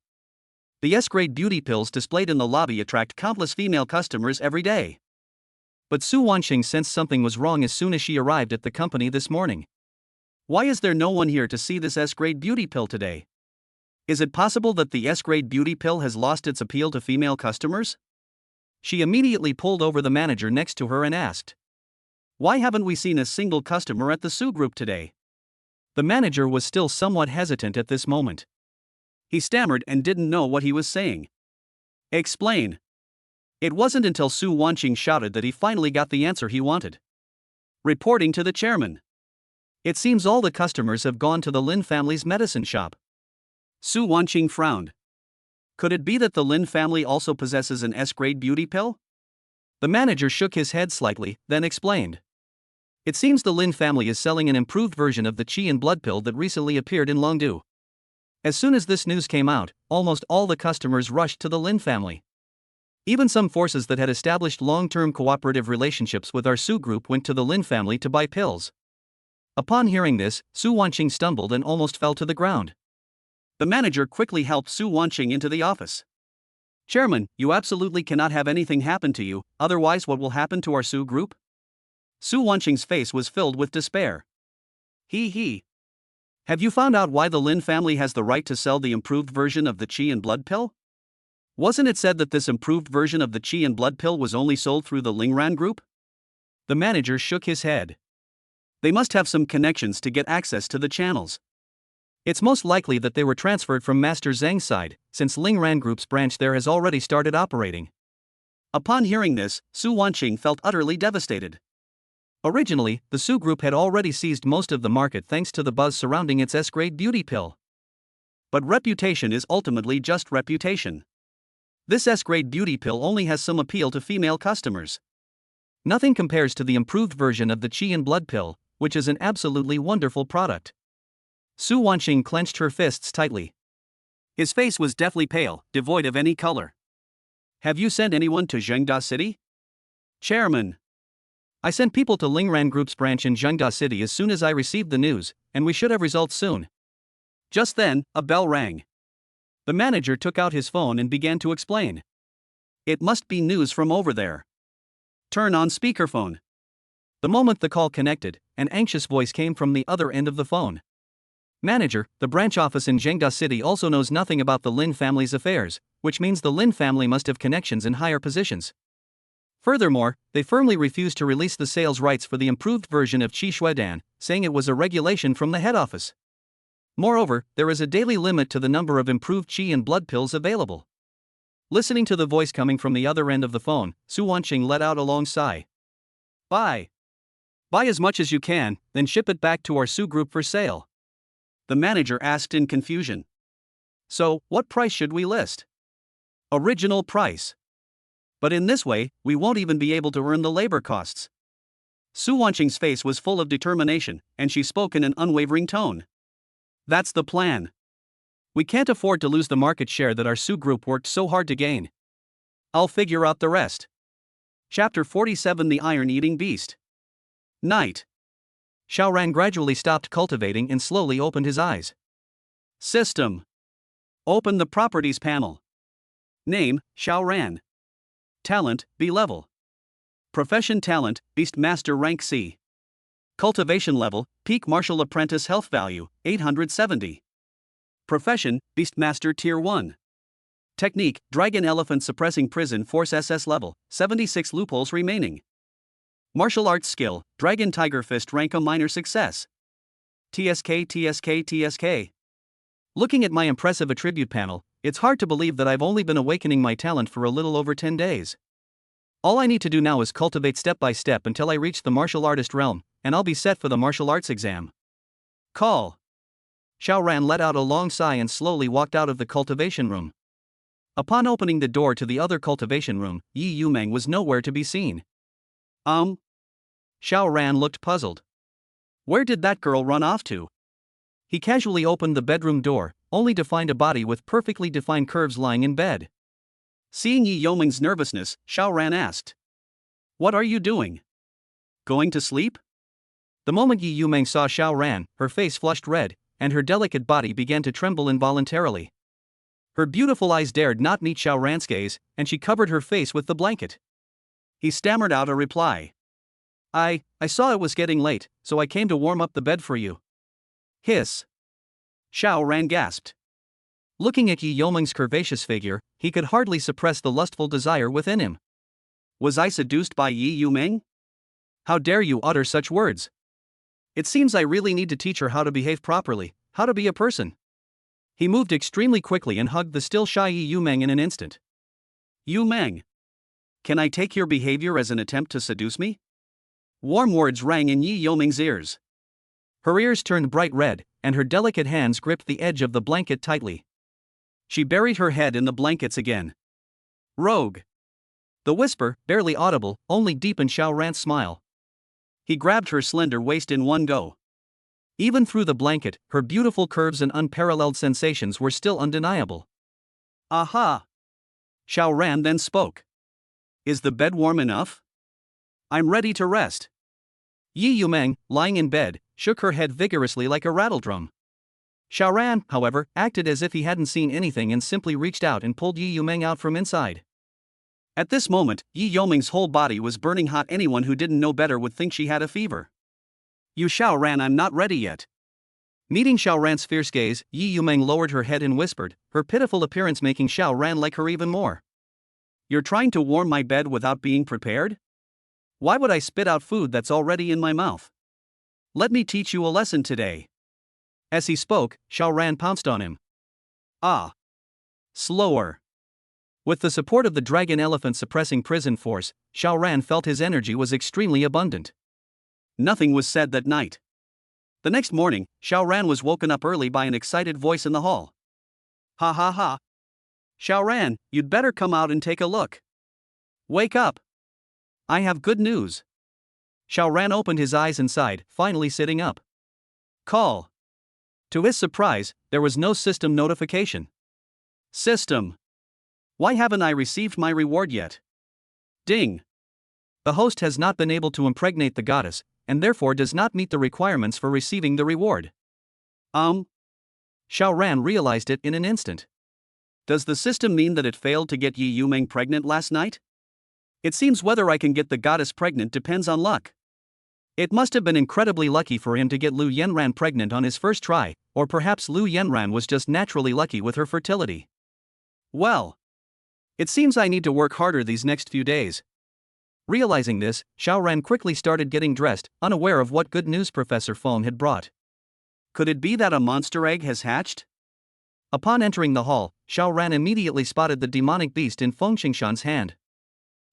The S-grade beauty pills displayed in the lobby attract countless female customers every day. But Su Wanqing sensed something was wrong as soon as she arrived at the company this morning. Why is there no one here to see this S-grade beauty pill today? Is it possible that the S-grade beauty pill has lost its appeal to female customers? She immediately pulled over the manager next to her and asked, "Why haven't we seen a single customer at the Su Group today?" The manager was still somewhat hesitant at this moment. He stammered and didn't know what he was saying. Explain. It wasn't until Su Wanqing shouted that he finally got the answer he wanted. Reporting to the chairman. It seems all the customers have gone to the Lin family's medicine shop. Su Wanqing frowned. Could it be that the Lin family also possesses an S-grade beauty pill? The manager shook his head slightly, then explained. It seems the Lin family is selling an improved version of the qi and blood pill that recently appeared in Longdu. As soon as this news came out, almost all the customers rushed to the Lin family. Even some forces that had established long-term cooperative relationships with our Su Group went to the Lin family to buy pills. Upon hearing this, Su Wanqing stumbled and almost fell to the ground. The manager quickly helped Su Wanqing into the office. Chairman, you absolutely cannot have anything happen to you, otherwise what will happen to our Su Group? Su Wanqing's face was filled with despair. He. Have you found out why the Lin family has the right to sell the improved version of the qi and blood pill? Wasn't it said that this improved version of the qi and blood pill was only sold through the Lingran Group? The manager shook his head. They must have some connections to get access to the channels. It's most likely that they were transferred from Master Zheng's side, since Lingran Group's branch there has already started operating. Upon hearing this, Su Wanqing felt utterly devastated. Originally, the Su Group had already seized most of the market thanks to the buzz surrounding its S-grade beauty pill. But reputation is ultimately just reputation. This S-grade beauty pill only has some appeal to female customers. Nothing compares to the improved version of the qi and blood pill, which is an absolutely wonderful product. Su Wanqing clenched her fists tightly. His face was deathly pale, devoid of any color. Have you sent anyone to Zhengda City? Chairman. I sent people to Lingran Group's branch in Zhengda City as soon as I received the news, and we should have results soon. Just then, a bell rang. The manager took out his phone and began to explain. It must be news from over there. Turn on speakerphone. The moment the call connected, an anxious voice came from the other end of the phone. Manager, the branch office in Zhengda City also knows nothing about the Lin family's affairs, which means the Lin family must have connections in higher positions. Furthermore, they firmly refused to release the sales rights for the improved version of Qi Shuedan, saying it was a regulation from the head office. Moreover, there is a daily limit to the number of improved qi and blood pills available. Listening to the voice coming from the other end of the phone, Su Wanqing let out a long sigh. Buy as much as you can, then ship it back to our Su Group for sale. The manager asked in confusion. So, what price should we list? Original price. But in this way, we won't even be able to earn the labor costs. Su Wanqing's face was full of determination, and she spoke in an unwavering tone. That's the plan. We can't afford to lose the market share that our Su Group worked so hard to gain. I'll figure out the rest. Chapter 47: The Iron-Eating Beast. Night. Xiaoran gradually stopped cultivating and slowly opened his eyes. System. Open the Properties panel. Name, Xiaoran. Talent, B level. Profession Talent, Beast Master rank C. Cultivation level, Peak Martial Apprentice health value, 870. Profession, Beast Master Tier 1. Technique, Dragon Elephant Suppressing Prison Force SS level, 76 loopholes remaining. Martial Arts Skill, Dragon Tiger Fist rank A minor success. TSK. Looking at my impressive attribute panel, it's hard to believe that I've only been awakening my talent for a little over 10 days. All I need to do now is cultivate step by step until I reach the martial artist realm, and I'll be set for the martial arts exam. Call. Xiaoran let out a long sigh and slowly walked out of the cultivation room. Upon opening the door to the other cultivation room, Yi Yumeng was nowhere to be seen. Xiaoran looked puzzled. Where did that girl run off to? He casually opened the bedroom door, only to find a body with perfectly defined curves lying in bed. Seeing Yi Yumeng's nervousness, Xiaoran asked, "What are you doing? Going to sleep?" The moment Yi Yumeng saw Xiaoran, her face flushed red, and her delicate body began to tremble involuntarily. Her beautiful eyes dared not meet Xiaoran's gaze, and she covered her face with the blanket. He stammered out a reply. I saw it was getting late, so I came to warm up the bed for you." Hiss. Xiaoran gasped. Looking at Yi Yomeng's curvaceous figure, he could hardly suppress the lustful desire within him. Was I seduced by Yi Yumeng? How dare you utter such words? It seems I really need to teach her how to behave properly, how to be a person. He moved extremely quickly and hugged the still shy Yi Yumeng in an instant. Yumeng, can I take your behavior as an attempt to seduce me? Warm words rang in Yi Yomeng's ears. Her ears turned bright red, and her delicate hands gripped the edge of the blanket tightly. She buried her head in the blankets again. Rogue. The whisper, barely audible, only deepened Xiaoran's smile. He grabbed her slender waist in one go. Even through the blanket, her beautiful curves and unparalleled sensations were still undeniable. Aha! Xiaoran then spoke. Is the bed warm enough? I'm ready to rest. Yi Yumeng, lying in bed, shook her head vigorously like a rattledrum. Xiaoran, however, acted as if he hadn't seen anything and simply reached out and pulled Yi Yumeng out from inside. At this moment, Yi Yomeng's whole body was burning hot. Anyone who didn't know better would think she had a fever. You Xiaoran, I'm not ready yet. Meeting Xiaoran's fierce gaze, Yi Yumeng lowered her head and whispered, her pitiful appearance making Xiaoran like her even more. You're trying to warm my bed without being prepared? Why would I spit out food that's already in my mouth? Let me teach you a lesson today. As he spoke, Xiaoran pounced on him. Ah! Slower. With the support of the dragon elephant suppressing prison force, Xiaoran felt his energy was extremely abundant. Nothing was said that night. The next morning, Xiaoran was woken up early by an excited voice in the hall. Ha ha ha! Xiaoran, you'd better come out and take a look. Wake up! I have good news. Xiaoran opened his eyes and sighed, finally sitting up. Call. To his surprise, there was no system notification. System. Why haven't I received my reward yet? Ding. The host has not been able to impregnate the goddess, and therefore does not meet the requirements for receiving the reward. Xiaoran realized it in an instant. Does the system mean that it failed to get Yi Yumeng pregnant last night? It seems whether I can get the goddess pregnant depends on luck. It must have been incredibly lucky for him to get Lu Yanran pregnant on his first try, or perhaps Lu Yanran was just naturally lucky with her fertility. Well, it seems I need to work harder these next few days. Realizing this, Xiaoran quickly started getting dressed, unaware of what good news Professor Feng had brought. Could it be that a monster egg has hatched? Upon entering the hall, Xiaoran immediately spotted the demonic beast in Feng Qingshan's hand.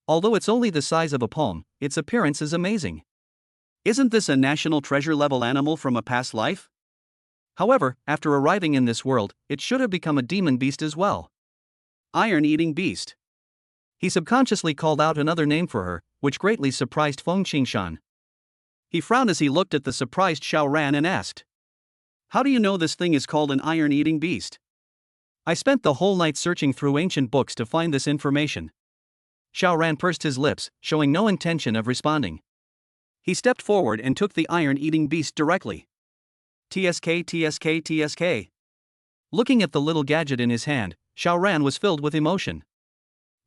Although it's only the size of a palm, its appearance is amazing. Isn't this a national treasure level animal from a past life? However, after arriving in this world, it should have become a demon beast as well. Iron-eating beast. He subconsciously called out another name for her, which greatly surprised Feng Qingshan. He frowned as he looked at the surprised Xiaoran and asked, How do you know this thing is called an iron-eating beast? I spent the whole night searching through ancient books to find this information. Xiaoran pursed his lips, showing no intention of responding. He stepped forward and took the iron-eating beast directly. TSK, TSK, TSK. Looking at the little gadget in his hand, Xiaoran was filled with emotion.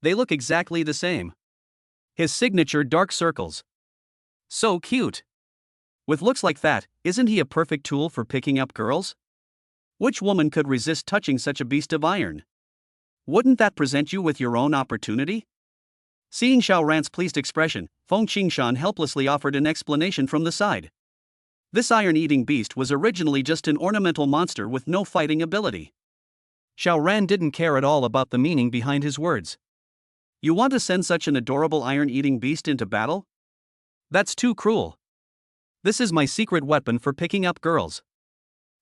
They look exactly the same. His signature dark circles. So cute. With looks like that, isn't he a perfect tool for picking up girls? Which woman could resist touching such a beast of iron? Wouldn't that present you with your own opportunity? Seeing Xiaoran's pleased expression, Feng Qingshan helplessly offered an explanation from the side. This iron-eating beast was originally just an ornamental monster with no fighting ability. Xiaoran didn't care at all about the meaning behind his words. You want to send such an adorable iron-eating beast into battle? That's too cruel. This is my secret weapon for picking up girls.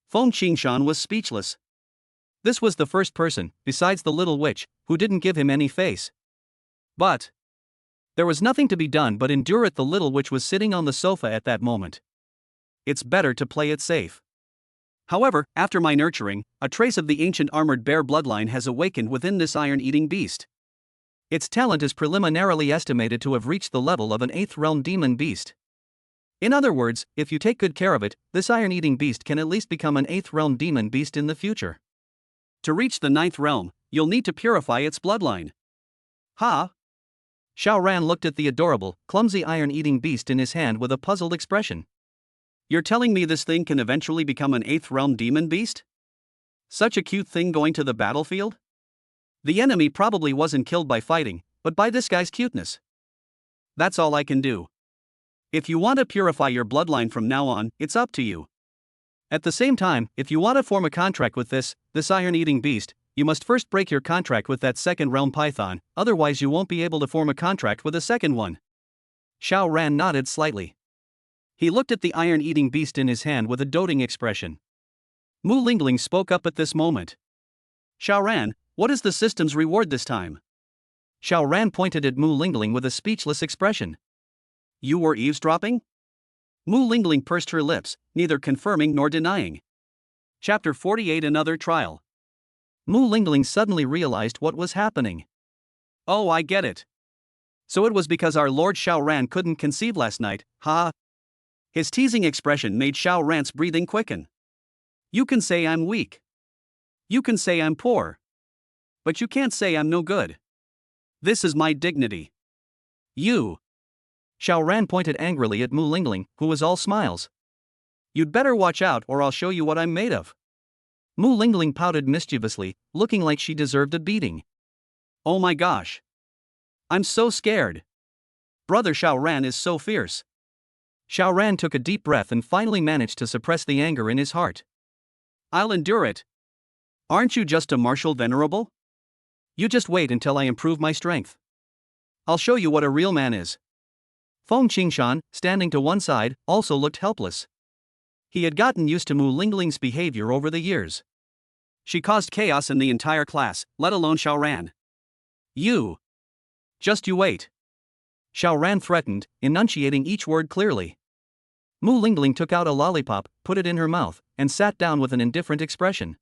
Feng Qingshan was speechless. This was the first person, besides the little witch, who didn't give him any face. But there was nothing to be done but endure it. The little witch was sitting on the sofa at that moment. It's better to play it safe. However, after my nurturing, a trace of the ancient armored bear bloodline has awakened within this iron-eating beast. Its talent is preliminarily estimated to have reached the level of an 8th realm demon beast. In other words, if you take good care of it, this iron-eating beast can at least become an 8th realm demon beast in the future. To reach the 9th realm, you'll need to purify its bloodline. Ha! Xiao Ran looked at the adorable, clumsy iron-eating beast in his hand with a puzzled expression. You're telling me this thing can eventually become an 8th realm demon beast? Such a cute thing going to the battlefield? The enemy probably wasn't killed by fighting, but by this guy's cuteness. That's all I can do. If you want to purify your bloodline from now on, it's up to you. At the same time, if you want to form a contract with this iron-eating beast, you must first break your contract with that 2nd realm python, otherwise you won't be able to form a contract with a second one. Xiao Ran nodded slightly. He looked at the iron-eating beast in his hand with a doting expression. Mu Lingling spoke up at this moment. Xiao Ran, what is the system's reward this time? Xiao Ran pointed at Mu Lingling with a speechless expression. You were eavesdropping? Mu Lingling pursed her lips, neither confirming nor denying. Chapter 48 Another Trial. Mu Lingling suddenly realized what was happening. Oh, I get it. So it was because our Lord Xiao Ran couldn't conceive last night, ha? His teasing expression made Xiao Ran's breathing quicken. You can say I'm weak. You can say I'm poor. But you can't say I'm no good. This is my dignity. You. Xiao Ran pointed angrily at Mu Lingling, who was all smiles. You'd better watch out or I'll show you what I'm made of. Mu Lingling pouted mischievously, looking like she deserved a beating. Oh my gosh. I'm so scared. Brother Xiao Ran is so fierce. Xiao Ran took a deep breath and finally managed to suppress the anger in his heart. I'll endure it. Aren't you just a martial venerable? You just wait until I improve my strength. I'll show you what a real man is. Feng Qingshan, standing to one side, also looked helpless. He had gotten used to Mu Lingling's behavior over the years. She caused chaos in the entire class, let alone Xiao Ran. You. Just you wait. Xiao Ran threatened, enunciating each word clearly. Mu Lingling took out a lollipop, put it in her mouth, and sat down with an indifferent expression.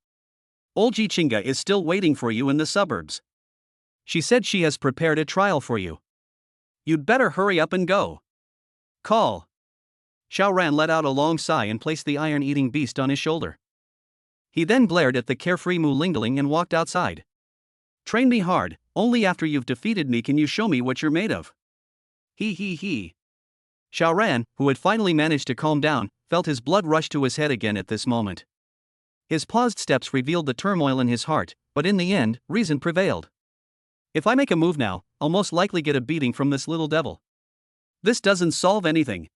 Old Jichinga is still waiting for you in the suburbs. She said she has prepared a trial for you. You'd better hurry up and go. Call. Xiao Ran let out a long sigh and placed the iron-eating beast on his shoulder. He then glared at the carefree Mu Lingling and walked outside. Train me hard, only after you've defeated me can you show me what you're made of. He. Xiao Ran, who had finally managed to calm down, felt his blood rush to his head again at this moment. His paused steps revealed the turmoil in his heart, but in the end, reason prevailed. If I make a move now, I'll most likely get a beating from this little devil. This doesn't solve anything.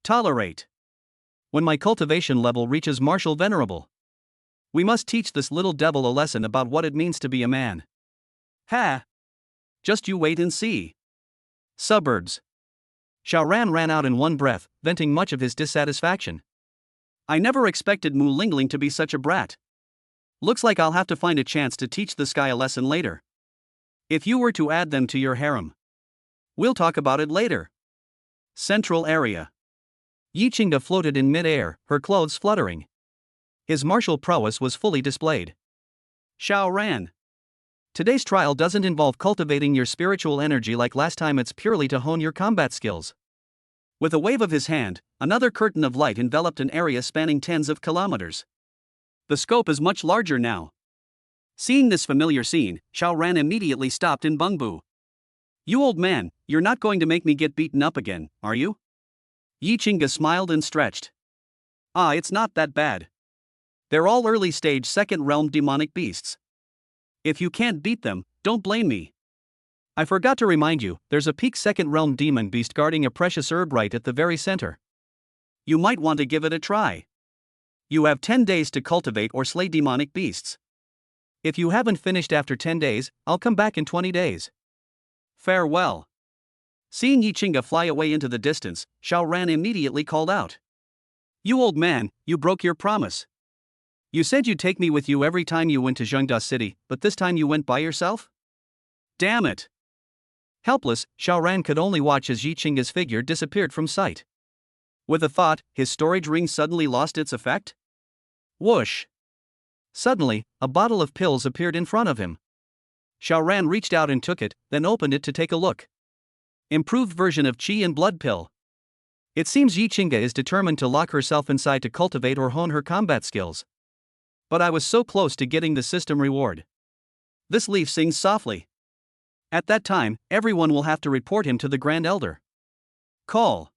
Tolerate. When my cultivation level reaches martial venerable, we must teach this little devil a lesson about what it means to be a man. Ha! Just you wait and see. Suburbs. Xiao Ran ran out in one breath, venting much of his dissatisfaction. I never expected Mu Lingling to be such a brat. Looks like I'll have to find a chance to teach this guy a lesson later. If you were to add them to your harem. We'll talk about it later. Central area. Yi Qingda floated in mid-air, her clothes fluttering. His martial prowess was fully displayed. Xiao Ran. Today's trial doesn't involve cultivating your spiritual energy like last time, it's purely to hone your combat skills. With a wave of his hand, another curtain of light enveloped an area spanning tens of kilometers. The scope is much larger now. Seeing this familiar scene, Xiao Ran immediately stopped in Bengbu. You old man, you're not going to make me get beaten up again, are you? Yi Qingga smiled and stretched. It's not that bad. They're all early-stage second-realm demonic beasts. If you can't beat them, don't blame me. I forgot to remind you, there's a peak second-realm demon beast guarding a precious herb right at the very center. You might want to give it a try. You have 10 days to cultivate or slay demonic beasts. If you haven't finished after 10 days, I'll come back in 20 days. Farewell. Seeing Yi Chinga fly away into the distance, Xiao Ran immediately called out. You old man, you broke your promise. You said you'd take me with you every time you went to Zhengda City, but this time you went by yourself? Damn it! Helpless, Xiao Ran could only watch as Yi Chinga's figure disappeared from sight. With a thought, his storage ring suddenly lost its effect? Whoosh! Suddenly, a bottle of pills appeared in front of him. Xiao Ran reached out and took it, then opened it to take a look. Improved version of Qi and Blood Pill. It seems Yi Chinga is determined to lock herself inside to cultivate or hone her combat skills. But I was so close to getting the system reward. This leaf sings softly. At that time, everyone will have to report him to the Grand Elder. Call.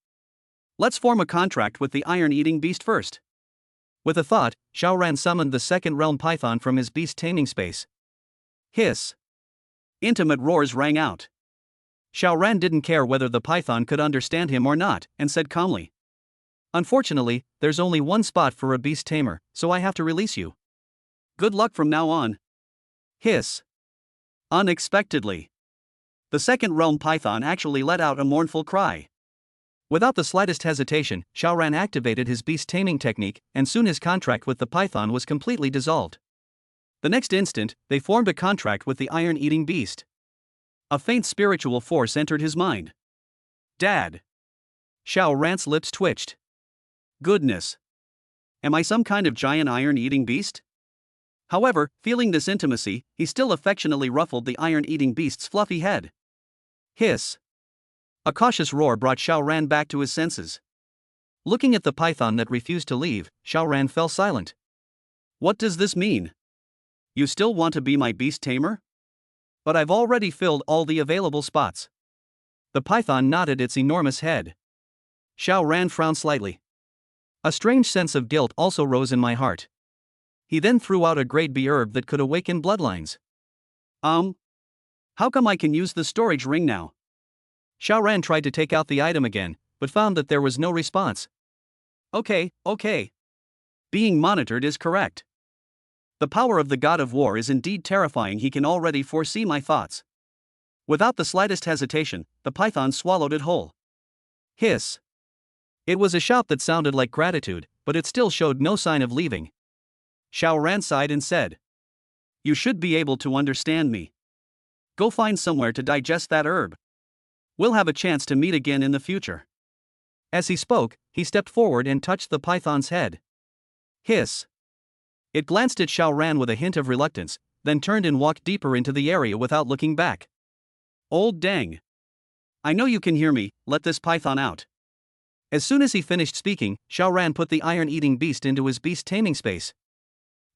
Let's form a contract with the iron-eating beast first. With a thought, Xiao Ran summoned the second realm python from his beast taming space. Hiss. Intimate roars rang out. Xiao Ran didn't care whether the python could understand him or not, and said calmly. Unfortunately, there's only one spot for a beast tamer, so I have to release you. Good luck from now on. Hiss. Unexpectedly. The second realm python actually let out a mournful cry. Without the slightest hesitation, Xiao Ran activated his beast taming technique, and soon his contract with the python was completely dissolved. The next instant, they formed a contract with the iron-eating beast. A faint spiritual force entered his mind. Dad. Xiao Ran's lips twitched. Goodness. Am I some kind of giant iron-eating beast? However, feeling this intimacy, he still affectionately ruffled the iron-eating beast's fluffy head. Hiss. A cautious roar brought Xiao Ran back to his senses. Looking at the python that refused to leave, Xiao Ran fell silent. What does this mean? You still want to be my beast tamer? But I've already filled all the available spots. The python nodded its enormous head. Xiao Ran frowned slightly. A strange sense of guilt also rose in my heart. He then threw out a grade B herb that could awaken bloodlines. How come I can use the storage ring now? Xiao Ran tried to take out the item again, but found that there was no response. Okay. Being monitored is correct. The power of the god of war is indeed terrifying. He can already foresee my thoughts. Without the slightest hesitation, the python swallowed it whole. Hiss. It was a shout that sounded like gratitude, but it still showed no sign of leaving. Xiao Ran sighed and said, You should be able to understand me. Go find somewhere to digest that herb. We'll have a chance to meet again in the future. As he spoke, he stepped forward and touched the python's head. Hiss. It glanced at Xiao Ran with a hint of reluctance, then turned and walked deeper into the area without looking back. Old dang. I know you can hear me, let this python out. As soon as he finished speaking, Xiao Ran put the iron-eating beast into his beast taming space.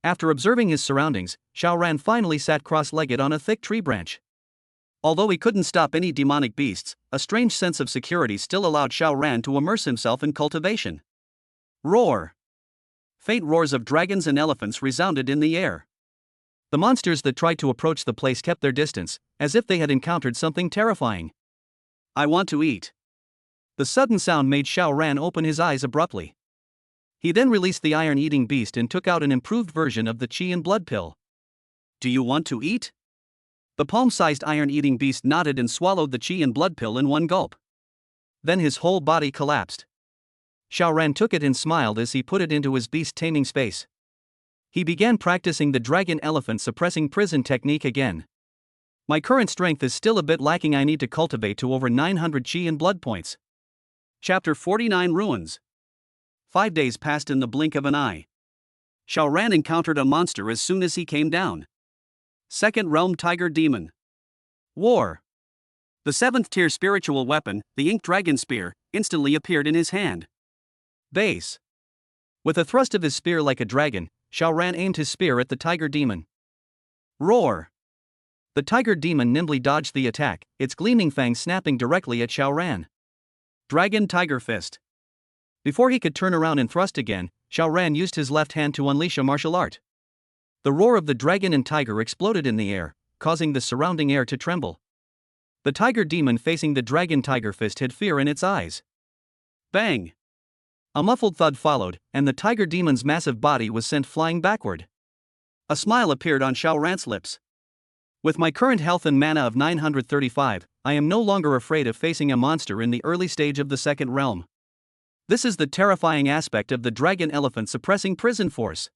After observing his surroundings, Xiao Ran finally sat cross-legged on a thick tree branch. Although he couldn't stop any demonic beasts, a strange sense of security still allowed Xiao Ran to immerse himself in cultivation. Roar! Faint roars of dragons and elephants resounded in the air. The monsters that tried to approach the place kept their distance, as if they had encountered something terrifying. I want to eat. The sudden sound made Xiao Ran open his eyes abruptly. He then released the iron-eating beast and took out an improved version of the Qi and Blood Pill. Do you want to eat? The palm-sized iron-eating beast nodded and swallowed the Qi and Blood Pill in one gulp. Then his whole body collapsed. Xiao Ran took it and smiled as he put it into his beast taming space. He began practicing the dragon elephant suppressing prison technique again. My current strength is still a bit lacking. I need to cultivate to over 900 Qi and blood points. Chapter 49 Ruins. 5 days passed in the blink of an eye. Xiao Ran encountered a monster as soon as he came down. Second Realm Tiger Demon. War. The 7th tier spiritual weapon, the Ink Dragon Spear, instantly appeared in his hand. Base. With a thrust of his spear like a dragon, Xiao Ran aimed his spear at the tiger demon. Roar. The tiger demon nimbly dodged the attack, its gleaming fangs snapping directly at Xiao Ran. Dragon Tiger Fist. Before he could turn around and thrust again, Xiao Ran used his left hand to unleash a martial art. The roar of the dragon and tiger exploded in the air, causing the surrounding air to tremble. The tiger demon facing the dragon tiger fist had fear in its eyes. Bang! A muffled thud followed, and the tiger demon's massive body was sent flying backward. A smile appeared on Xiao Ran's lips. With my current health and mana of 935, I am no longer afraid of facing a monster in the early stage of the second realm. This is the terrifying aspect of the dragon elephant suppressing prison force.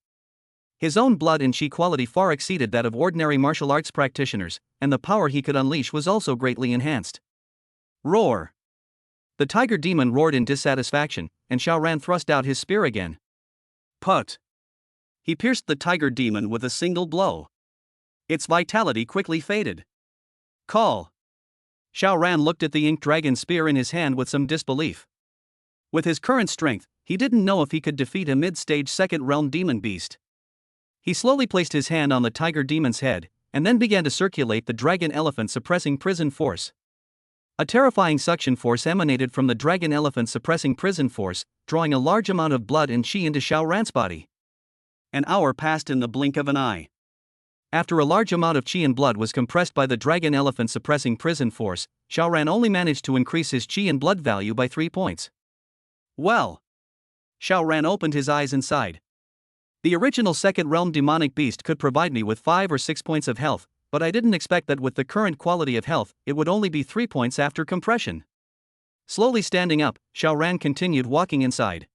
His own blood and chi quality far exceeded that of ordinary martial arts practitioners, and the power he could unleash was also greatly enhanced. Roar! The tiger demon roared in dissatisfaction, and Xiaoran thrust out his spear again. Put! He pierced the tiger demon with a single blow. Its vitality quickly faded. Call! Xiaoran looked at the ink dragon spear in his hand with some disbelief. With his current strength, he didn't know if he could defeat a mid-stage second realm demon beast. He slowly placed his hand on the tiger demon's head, and then began to circulate the dragon elephant suppressing prison force. A terrifying suction force emanated from the dragon elephant suppressing prison force, drawing a large amount of blood and chi into Xiaoran's body. An hour passed in the blink of an eye. After a large amount of chi and blood was compressed by the dragon elephant suppressing prison force, Xiaoran only managed to increase his chi and blood value by 3 points. Well! Xiaoran opened his eyes and sighed. The original second realm demonic beast could provide me with 5 or 6 points of health, but I didn't expect that with the current quality of health, it would only be 3 points after compression. Slowly standing up, Xiaoran continued walking inside.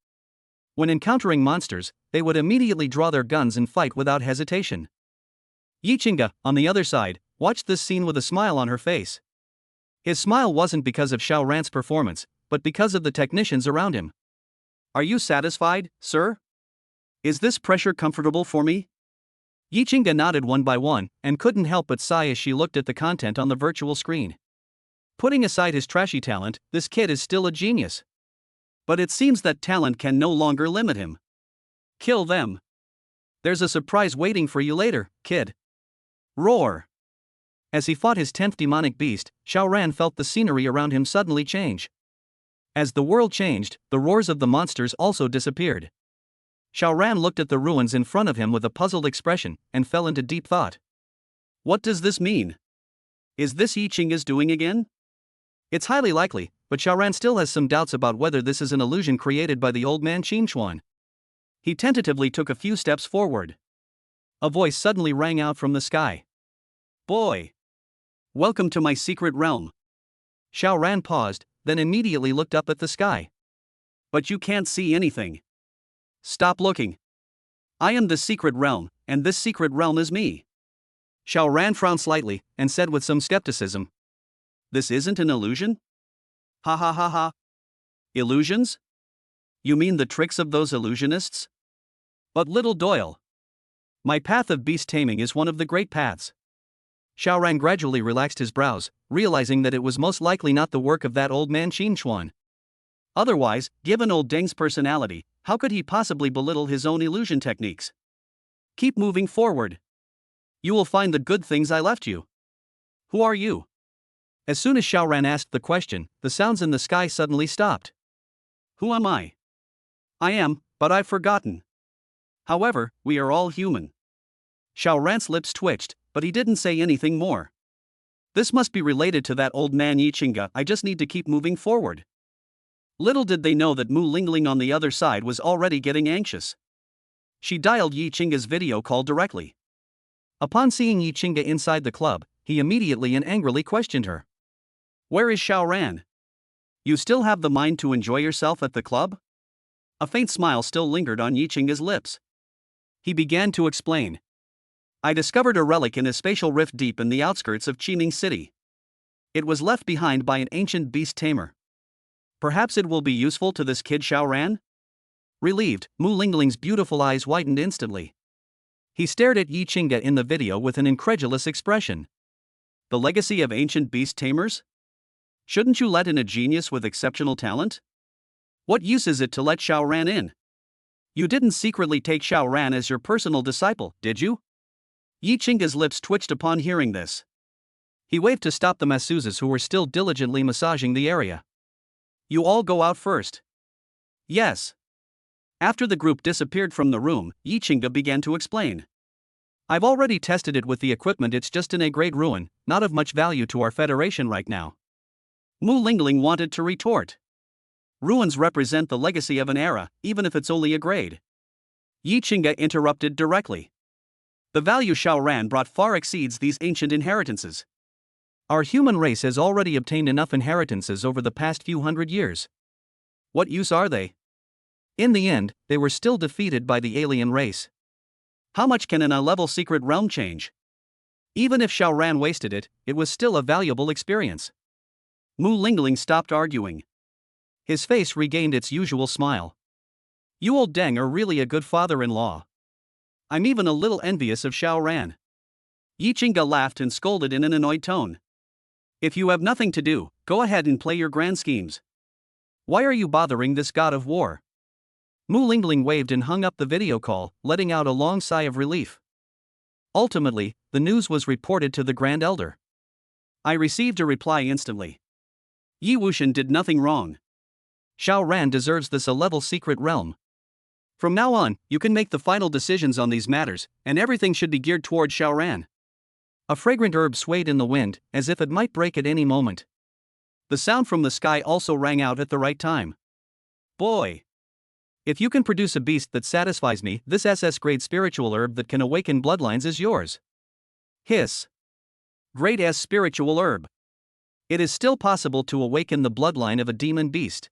When encountering monsters, they would immediately draw their guns and fight without hesitation. Yichinga, on the other side, watched this scene with a smile on her face. His smile wasn't because of Xiaoran's performance, but because of the technicians around him. Are you satisfied, sir? Is this pressure comfortable for me? Yichinga nodded one by one, and couldn't help but sigh as she looked at the content on the virtual screen. Putting aside his trashy talent, this kid is still a genius. But it seems that talent can no longer limit him. Kill them. There's a surprise waiting for you later, kid. Roar! As he fought his 10th demonic beast, Xiaoran felt the scenery around him suddenly change. As the world changed, the roars of the monsters also disappeared. Xiaoran looked at the ruins in front of him with a puzzled expression, and fell into deep thought. What does this mean? Is this Yichinga's doing again? It's highly likely, but Xiaoran still has some doubts about whether this is an illusion created by the old man Qinchuan. He tentatively took a few steps forward. A voice suddenly rang out from the sky. Boy! Welcome to my secret realm. Xiaoran paused, then immediately looked up at the sky. But you can't see anything. Stop looking. I am the secret realm, and this secret realm is me. Xiaoran frowned slightly, and said with some skepticism. This isn't an illusion? Ha ha ha ha. Illusions? You mean the tricks of those illusionists? But little Doyle. My path of beast taming is one of the great paths. Xiaoran gradually relaxed his brows, realizing that it was most likely not the work of that old man Qinchuan. Otherwise, given old Deng's personality, how could he possibly belittle his own illusion techniques? Keep moving forward. You will find the good things I left you. Who are you? As soon as Xiaoran asked the question, the sounds in the sky suddenly stopped. Who am I? I am, but I've forgotten. However, we are all human. Xiaoran's lips twitched, but he didn't say anything more. This must be related to that old man Yichinga. I just need to keep moving forward. Little did they know that Mu Lingling on the other side was already getting anxious. She dialed Yichinga's video call directly. Upon seeing Yichinga inside the club, he immediately and angrily questioned her. Where is Xiaoran? You still have the mind to enjoy yourself at the club? A faint smile still lingered on Yichinga's lips. He began to explain. I discovered a relic in a spatial rift deep in the outskirts of Qiming City. It was left behind by an ancient beast tamer. Perhaps it will be useful to this kid Xiaoran? Relieved, Mu Lingling's beautiful eyes widened instantly. He stared at Yichinga in the video with an incredulous expression. The legacy of ancient beast tamers? Shouldn't you let in a genius with exceptional talent? What use is it to let Xiaoran in? You didn't secretly take Xiaoran as your personal disciple, did you? Yichinga's lips twitched upon hearing this. He waved to stop the masseuses who were still diligently massaging the area. You all go out first. Yes. After the group disappeared from the room, Yichinga began to explain. I've already tested it with the equipment. It's just in a great ruin, not of much value to our federation right now. Mu Lingling wanted to retort. Ruins represent the legacy of an era, even if it's only a grade. Yichinga interrupted directly. The value Xiaoran brought far exceeds these ancient inheritances. Our human race has already obtained enough inheritances over the past few hundred years. What use are they? In the end, they were still defeated by the alien race. How much can an A-level secret realm change? Even if Xiao Ran wasted it, it was still a valuable experience. Mu Lingling stopped arguing. His face regained its usual smile. You old Deng are really a good father-in-law. I'm even a little envious of Xiao Ran. Yi Qingge laughed and scolded in an annoyed tone. If you have nothing to do, go ahead and play your grand schemes. Why are you bothering this god of war? Mu Lingling waved and hung up the video call, letting out a long sigh of relief. Ultimately, the news was reported to the Grand Elder. I received a reply instantly. Yi Wuxian did nothing wrong. Xiao Ran deserves this A-level secret realm. From now on, you can make the final decisions on these matters, and everything should be geared toward Xiao Ran. A fragrant herb swayed in the wind, as if it might break at any moment. The sound from the sky also rang out at the right time. Boy! If you can produce a beast that satisfies me, this SS-grade spiritual herb that can awaken bloodlines is yours. Hiss. Grade S spiritual herb. It is still possible to awaken the bloodline of a demon beast.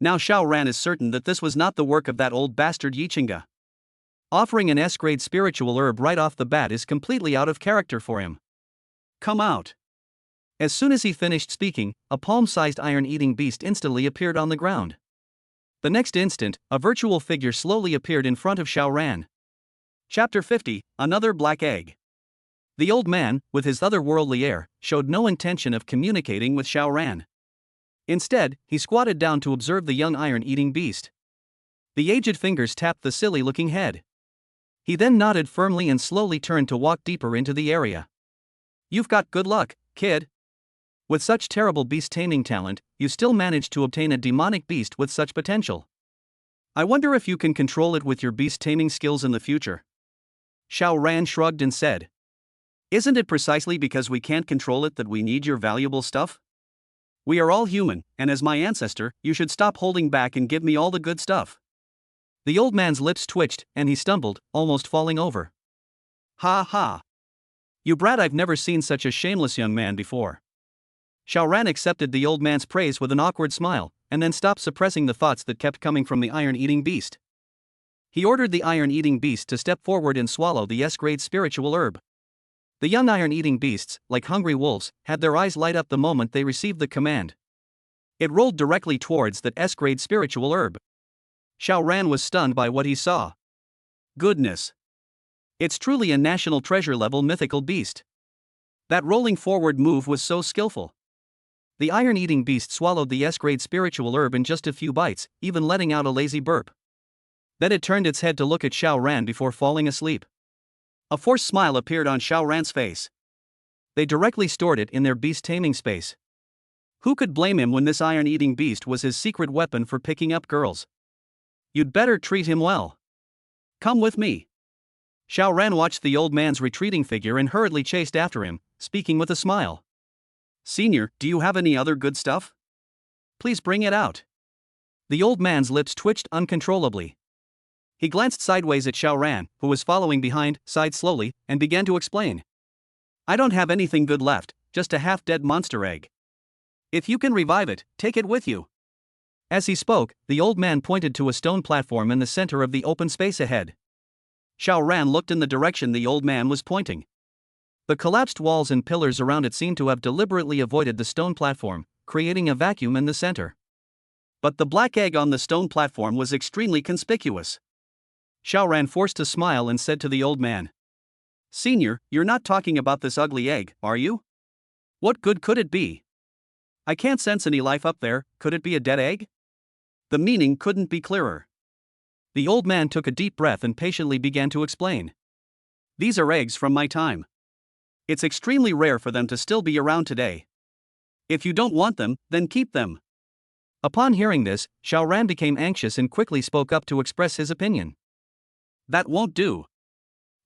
Now Xiao Ran is certain that this was not the work of that old bastard Yi Qingge. Offering an S-grade spiritual herb right off the bat is completely out of character for him. Come out. As soon as he finished speaking, a palm-sized iron-eating beast instantly appeared on the ground. The next instant, a virtual figure slowly appeared in front of Xiao Ran. Chapter 50, Another Black Egg. The old man, with his otherworldly air, showed no intention of communicating with Xiao Ran. Instead, he squatted down to observe the young iron-eating beast. The aged fingers tapped the silly-looking head. He then nodded firmly and slowly turned to walk deeper into the area. You've got good luck, kid. With such terrible beast-taming talent, you still managed to obtain a demonic beast with such potential. I wonder if you can control it with your beast-taming skills in the future. Xiao Ran shrugged and said. Isn't it precisely because we can't control it that we need your valuable stuff? We are all human, and as my ancestor, you should stop holding back and give me all the good stuff. The old man's lips twitched, and he stumbled, almost falling over. Ha ha! You brat, I've never seen such a shameless young man before. Xiao Ran accepted the old man's praise with an awkward smile, and then stopped suppressing the thoughts that kept coming from the iron-eating beast. He ordered the iron-eating beast to step forward and swallow the S-grade spiritual herb. The young iron-eating beasts, like hungry wolves, had their eyes light up the moment they received the command. It rolled directly towards that S-grade spiritual herb. Xiao Ran was stunned by what he saw. Goodness! It's truly a national treasure-level mythical beast. That rolling forward move was so skillful. The iron-eating beast swallowed the S-grade spiritual herb in just a few bites, even letting out a lazy burp. Then it turned its head to look at Xiao Ran before falling asleep. A forced smile appeared on Xiao Ran's face. They directly stored it in their beast-taming space. Who could blame him when this iron-eating beast was his secret weapon for picking up girls? You'd better treat him well. Come with me. Xiao Ran watched the old man's retreating figure and hurriedly chased after him, speaking with a smile. Senior, do you have any other good stuff? Please bring it out. The old man's lips twitched uncontrollably. He glanced sideways at Xiao Ran, who was following behind, sighed slowly, and began to explain. I don't have anything good left, just a half-dead monster egg. If you can revive it, take it with you. As he spoke, the old man pointed to a stone platform in the center of the open space ahead. Xiao Ran looked in the direction the old man was pointing. The collapsed walls and pillars around it seemed to have deliberately avoided the stone platform, creating a vacuum in the center. But the black egg on the stone platform was extremely conspicuous. Xiao Ran forced a smile and said to the old man. Senior, you're not talking about this ugly egg, are you? What good could it be? I can't sense any life up there, could it be a dead egg? The meaning couldn't be clearer. The old man took a deep breath and patiently began to explain. These are eggs from my time. It's extremely rare for them to still be around today. If you don't want them, then keep them. Upon hearing this, Xiao Ran became anxious and quickly spoke up to express his opinion. That won't do.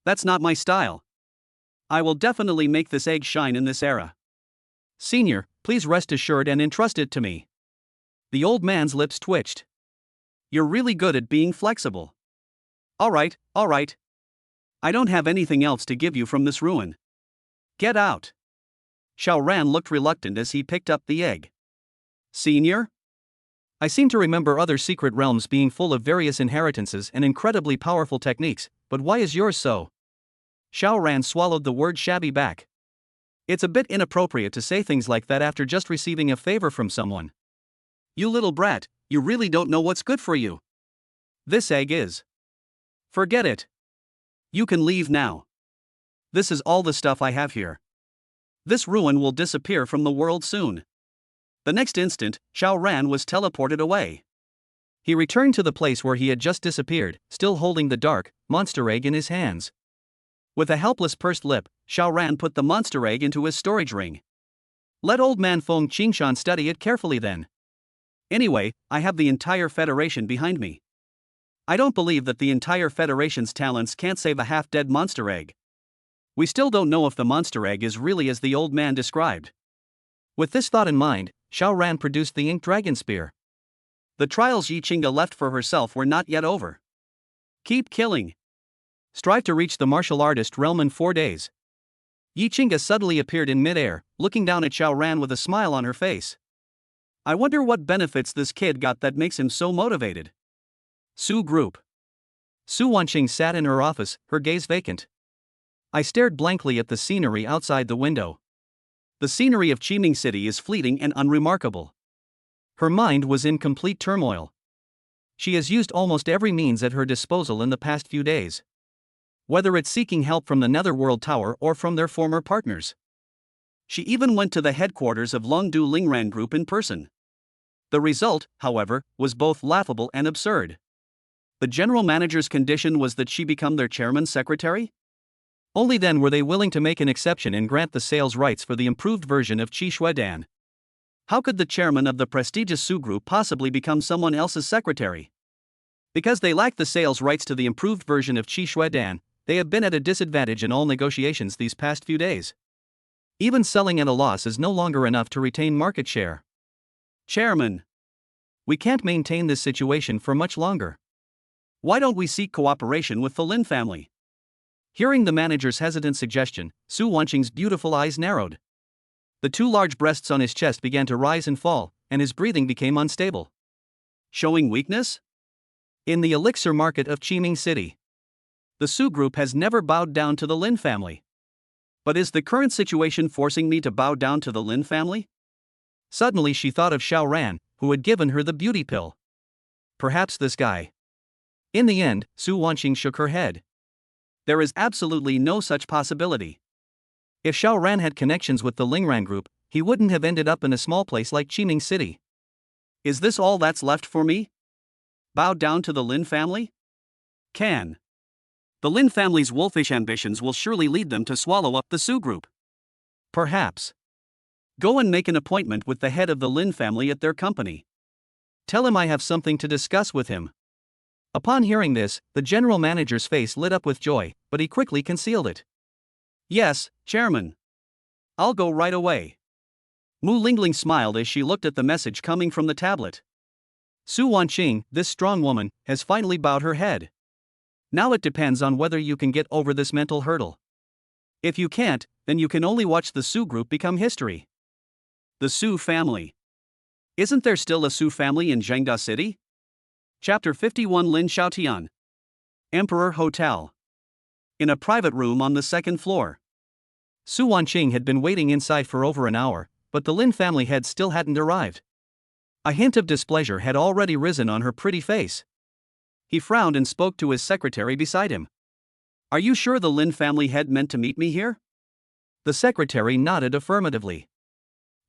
That's not my style. I will definitely make this egg shine in this era. Senior, please rest assured and entrust it to me. The old man's lips twitched. You're really good at being flexible. All right. I don't have anything else to give you from this ruin. Get out. Xiao Ran looked reluctant as he picked up the egg. Senior? I seem to remember other secret realms being full of various inheritances and incredibly powerful techniques, but why is yours so? Xiao Ran swallowed the word shabby back. It's a bit inappropriate to say things like that after just receiving a favor from someone. You little brat, you really don't know what's good for you. This egg is. Forget it. You can leave now. This is all the stuff I have here. This ruin will disappear from the world soon. The next instant, Xiao Ran was teleported away. He returned to the place where he had just disappeared, still holding the dark, monster egg in his hands. With a helpless pursed lip, Xiao Ran put the monster egg into his storage ring. Let old man Feng Qingshan study it carefully then. Anyway, I have the entire Federation behind me. I don't believe that the entire Federation's talents can't save a half-dead monster egg. We still don't know if the monster egg is really as the old man described. With this thought in mind, Xiao Ran produced the Ink Dragon Spear. The trials Yi Qingge left for herself were not yet over. Keep killing. Strive to reach the martial artist realm in 4 days. Yi Qingge suddenly appeared in midair, looking down at Xiao Ran with a smile on her face. I wonder what benefits this kid got that makes him so motivated. Su Group. Su Wanqing sat in her office, her gaze vacant. I stared blankly at the scenery outside the window. The scenery of Qiming City is fleeting and unremarkable. Her mind was in complete turmoil. She has used almost every means at her disposal in the past few days. Whether it's seeking help from the Netherworld Tower or from their former partners. She even went to the headquarters of Longdu Lingran Group in person. The result, however, was both laughable and absurd. The general manager's condition was that she become their chairman's secretary? Only then were they willing to make an exception and grant the sales rights for the improved version of Qi Shuedan. How could the chairman of the prestigious Su Group possibly become someone else's secretary? Because they lack the sales rights to the improved version of Qi Shuedan, they have been at a disadvantage in all negotiations these past few days. Even selling at a loss is no longer enough to retain market share. Chairman, we can't maintain this situation for much longer. Why don't we seek cooperation with the Lin family? Hearing the manager's hesitant suggestion, Su Wanqing's beautiful eyes narrowed. The 2 large breasts on his chest began to rise and fall, and his breathing became unstable. Showing weakness? In the elixir market of Qiming City. The Su Group has never bowed down to the Lin family. But is the current situation forcing me to bow down to the Lin family? Suddenly she thought of Xiao Ran, who had given her the beauty pill. Perhaps this guy. In the end, Su Wanqing shook her head. There is absolutely no such possibility. If Xiao Ran had connections with the Lingran Group, he wouldn't have ended up in a small place like Qiming City. Is this all that's left for me? Bow down to the Lin family? Can. The Lin family's wolfish ambitions will surely lead them to swallow up the Su Group. Perhaps. Go and make an appointment with the head of the Lin family at their company. Tell him I have something to discuss with him. Upon hearing this, the general manager's face lit up with joy, but he quickly concealed it. Yes, Chairman. I'll go right away. Mu Lingling smiled as she looked at the message coming from the tablet. Su Wanqing, this strong woman, has finally bowed her head. Now it depends on whether you can get over this mental hurdle. If you can't, then you can only watch the Su Group become history. The Su family. Isn't there still a Su family in Zhengda City? Chapter 51 Lin Xiaotian. Emperor Hotel. In a private room on the 2nd floor. Su Wanqing had been waiting inside for over an hour, but the Lin family head still hadn't arrived. A hint of displeasure had already risen on her pretty face. He frowned and spoke to his secretary beside him. Are you sure the Lin family head meant to meet me here? The secretary nodded affirmatively.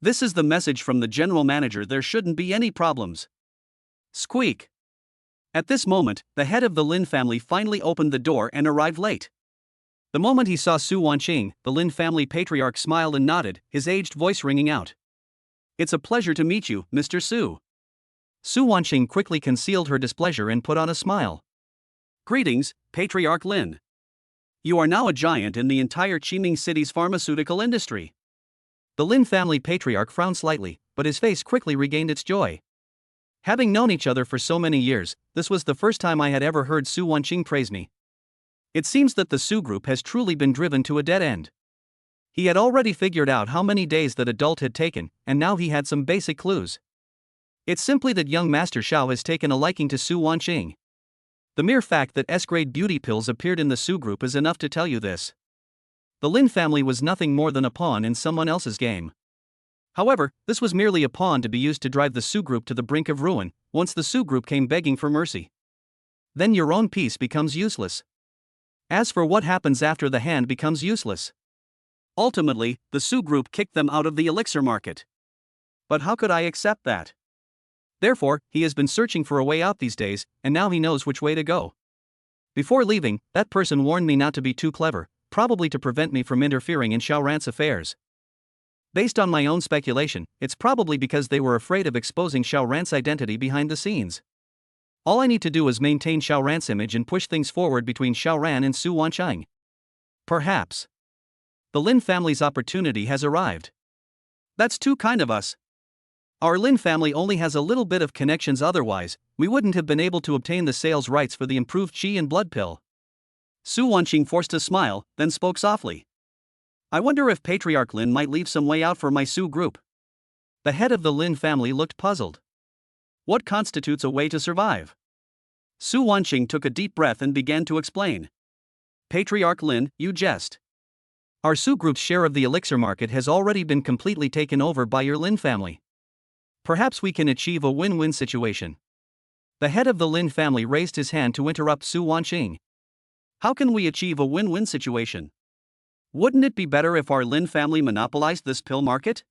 This is the message from the general manager, there shouldn't be any problems. Squeak. At this moment, the head of the Lin family finally opened the door and arrived late. The moment he saw Su Wanqing, the Lin family patriarch smiled and nodded, his aged voice ringing out. It's a pleasure to meet you, Mr. Su. Su Wanqing quickly concealed her displeasure and put on a smile. Greetings, Patriarch Lin. You are now a giant in the entire Qiming City's pharmaceutical industry. The Lin family patriarch frowned slightly, but his face quickly regained its joy. Having known each other for so many years, this was the first time I had ever heard Su Wanqing praise me. It seems that the Su Group has truly been driven to a dead end. He had already figured out how many days that adult had taken, and now he had some basic clues. It's simply that young Master Xiao has taken a liking to Su Wanqing. The mere fact that S-grade beauty pills appeared in the Su group is enough to tell you this. The Lin family was nothing more than a pawn in someone else's game. However, this was merely a pawn to be used to drive the Su group to the brink of ruin, once the Su group came begging for mercy. Then your own piece becomes useless. As for what happens after the hand becomes useless. Ultimately, the Su group kicked them out of the elixir market. But how could I accept that? Therefore, he has been searching for a way out these days, and now he knows which way to go. Before leaving, that person warned me not to be too clever, probably to prevent me from interfering in Xiaoran's affairs. Based on my own speculation, it's probably because they were afraid of exposing Xiaoran's identity behind the scenes. All I need to do is maintain Xiaoran's image and push things forward between Xiaoran and Su Wanqing. Perhaps the Lin family's opportunity has arrived. That's too kind of us. Our Lin family only has a little bit of connections, otherwise, we wouldn't have been able to obtain the sales rights for the improved qi and blood pill. Su Wanqing forced a smile, then spoke softly. I wonder if Patriarch Lin might leave some way out for my Su group. The head of the Lin family looked puzzled. What constitutes a way to survive? Su Wanqing took a deep breath and began to explain. Patriarch Lin, you jest. Our Su group's share of the elixir market has already been completely taken over by your Lin family. Perhaps we can achieve a win-win situation. The head of the Lin family raised his hand to interrupt Su Wanqing. How can we achieve a win-win situation? Wouldn't it be better if our Lin family monopolized this pill market?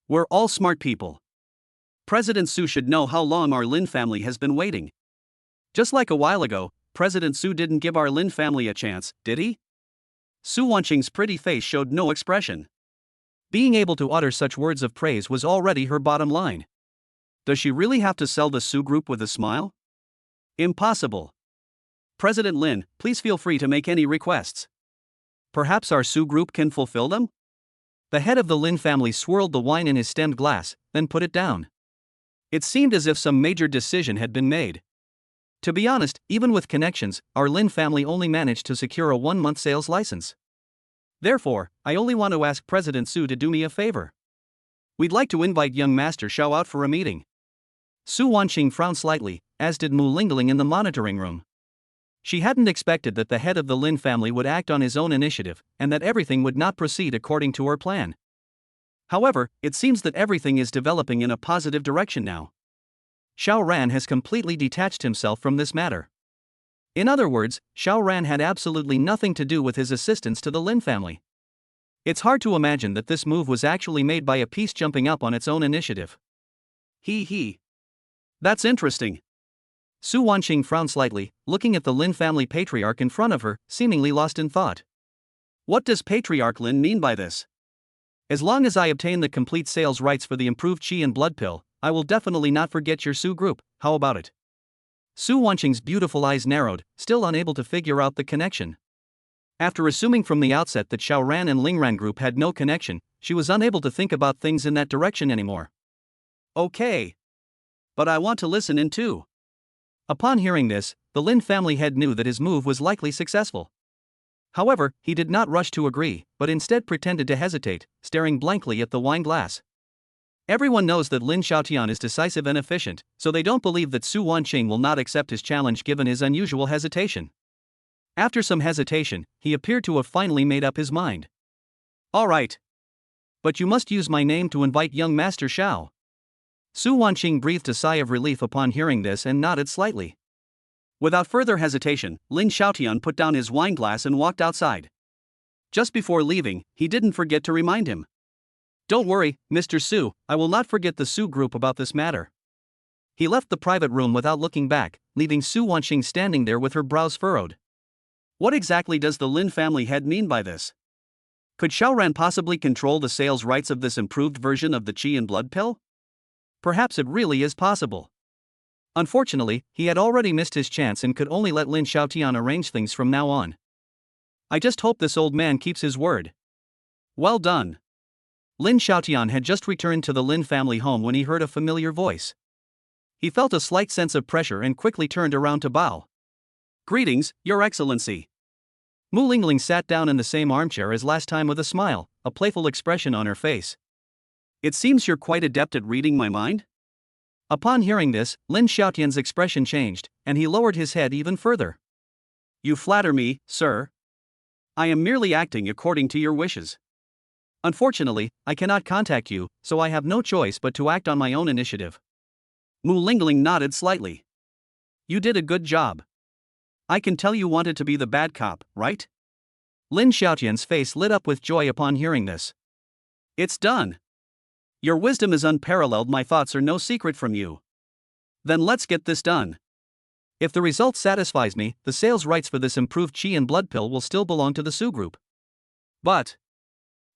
We're all smart people. President Su should know how long our Lin family has been waiting. Just like a while ago, President Su didn't give our Lin family a chance, did he? Su Wanqing's pretty face showed no expression. Being able to utter such words of praise was already her bottom line. Does she really have to sell the Su group with a smile? Impossible. President Lin, please feel free to make any requests. Perhaps our Su group can fulfill them? The head of the Lin family swirled the wine in his stemmed glass, then put it down. It seemed as if some major decision had been made. To be honest, even with connections, our Lin family only managed to secure a 1-month sales license. Therefore, I only want to ask President Su to do me a favor. We'd like to invite young Master Xiao out for a meeting. Su Wanqing frowned slightly, as did Mu Lingling in the monitoring room. She hadn't expected that the head of the Lin family would act on his own initiative, and that everything would not proceed according to her plan. However, it seems that everything is developing in a positive direction now. Xiaoran has completely detached himself from this matter. In other words, Xiaoran had absolutely nothing to do with his assistance to the Lin family. It's hard to imagine that this move was actually made by a piece jumping up on its own initiative. He. That's interesting. Su Wanqing frowned slightly, looking at the Lin family patriarch in front of her, seemingly lost in thought. What does Patriarch Lin mean by this? As long as I obtain the complete sales rights for the improved qi and blood pill, I will definitely not forget your Su group, how about it? Su Wanqing's beautiful eyes narrowed, still unable to figure out the connection. After assuming from the outset that Xiaoran and Lingran group had no connection, she was unable to think about things in that direction anymore. Okay. But I want to listen in too. Upon hearing this, the Lin family head knew that his move was likely successful. However, he did not rush to agree, but instead pretended to hesitate, staring blankly at the wine glass. Everyone knows that Lin Xiaotian is decisive and efficient, so they don't believe that Su Wanqing will not accept his challenge given his unusual hesitation. After some hesitation, he appeared to have finally made up his mind. All right. But you must use my name to invite young Master Xiao. Su Wanqing breathed a sigh of relief upon hearing this and nodded slightly. Without further hesitation, Lin Xiaotian put down his wine glass and walked outside. Just before leaving, he didn't forget to remind him. Don't worry, Mr. Su, I will not forget the Su group about this matter. He left the private room without looking back, leaving Su Wanqing standing there with her brows furrowed. What exactly does the Lin family head mean by this? Could Xiaoran possibly control the sales rights of this improved version of the qi and blood pill? Perhaps it really is possible. Unfortunately, he had already missed his chance and could only let Lin Xiaotian arrange things from now on. I just hope this old man keeps his word. Well done. Lin Xiaotian had just returned to the Lin family home when he heard a familiar voice. He felt a slight sense of pressure and quickly turned around to bow. Greetings, Your Excellency. Mu Lingling sat down in the same armchair as last time with a smile, a playful expression on her face. It seems you're quite adept at reading my mind? Upon hearing this, Lin Xiaotian's expression changed, and he lowered his head even further. You flatter me, sir. I am merely acting according to your wishes. Unfortunately, I cannot contact you, so I have no choice but to act on my own initiative. Mu Lingling nodded slightly. You did a good job. I can tell you wanted to be the bad cop, right? Lin Xiaotian's face lit up with joy upon hearing this. It's done. Your wisdom is unparalleled, my thoughts are no secret from you. Then let's get this done. If the result satisfies me, the sales rights for this improved Qi and Blood Pill will still belong to the Su Group. But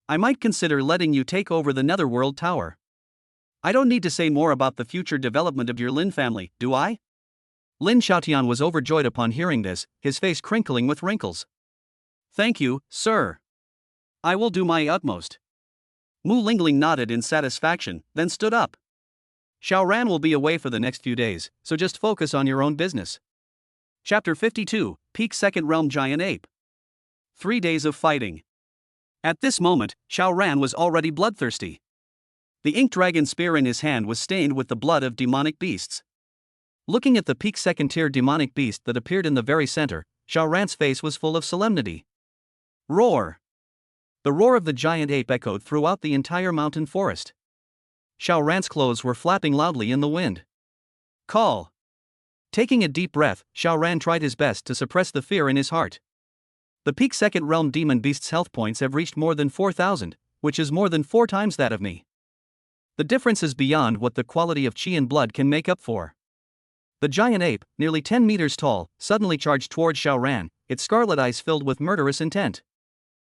I might consider letting you take over the Netherworld Tower. I don't need to say more about the future development of your Lin family, do I? Lin Xiaotian was overjoyed upon hearing this, his face crinkling with wrinkles. Thank you, sir. I will do my utmost. Mu Lingling nodded in satisfaction, then stood up. Xiaoran will be away for the next few days, so just focus on your own business. Chapter 52, Peak Second Realm Giant Ape. 3 days of fighting. At this moment, Xiaoran was already bloodthirsty. The ink dragon spear in his hand was stained with the blood of demonic beasts. Looking at the peak second tier demonic beast that appeared in the very center, Xiaoran's face was full of solemnity. Roar! The roar of the giant ape echoed throughout the entire mountain forest. Xiaoran's clothes were flapping loudly in the wind. Call! Taking a deep breath, Xiaoran tried his best to suppress the fear in his heart. The peak second realm demon beast's health points have reached more than 4,000, which is more than 4 times that of me. The difference is beyond what the quality of Qi and blood can make up for. The giant ape, nearly 10 meters tall, suddenly charged towards Xiaoran, its scarlet eyes filled with murderous intent.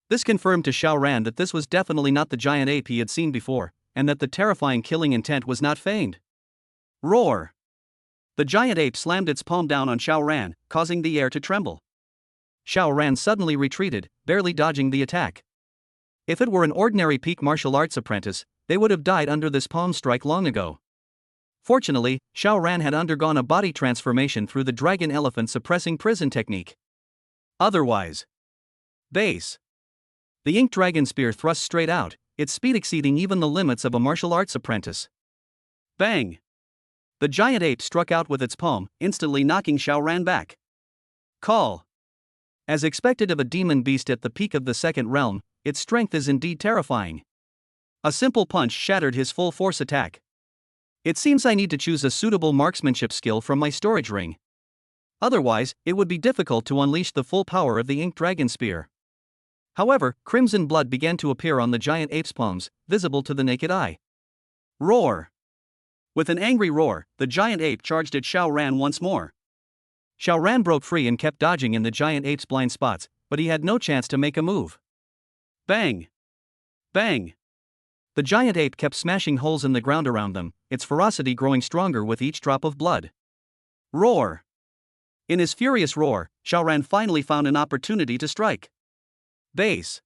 This confirmed to Xiaoran that this was definitely not the giant ape he had seen before, and that the terrifying killing intent was not feigned. Roar! The giant ape slammed its palm down on Xiaoran, causing the air to tremble. Xiaoran suddenly retreated, barely dodging the attack. If it were an ordinary peak martial arts apprentice, they would have died under this palm strike long ago. Fortunately, Xiaoran had undergone a body transformation through the dragon elephant suppressing prison technique. Otherwise, base. The ink dragon spear thrust straight out, its speed exceeding even the limits of a martial arts apprentice. Bang! The giant ape struck out with its palm, instantly knocking Xiaoran back. Call! As expected of a demon beast at the peak of the second realm, its strength is indeed terrifying. A simple punch shattered his full force attack. It seems I need to choose a suitable marksmanship skill from my storage ring. Otherwise, it would be difficult to unleash the full power of the ink dragon spear. However, crimson blood began to appear on the giant ape's palms, visible to the naked eye. Roar! With an angry roar, the giant ape charged at Xiaoran once more. Xiaoran broke free and kept dodging in the giant ape's blind spots, but he had no chance to make a move. Bang! Bang! The giant ape kept smashing holes in the ground around them, its ferocity growing stronger with each drop of blood. Roar! In his furious roar, Xiaoran finally found an opportunity to strike. Base!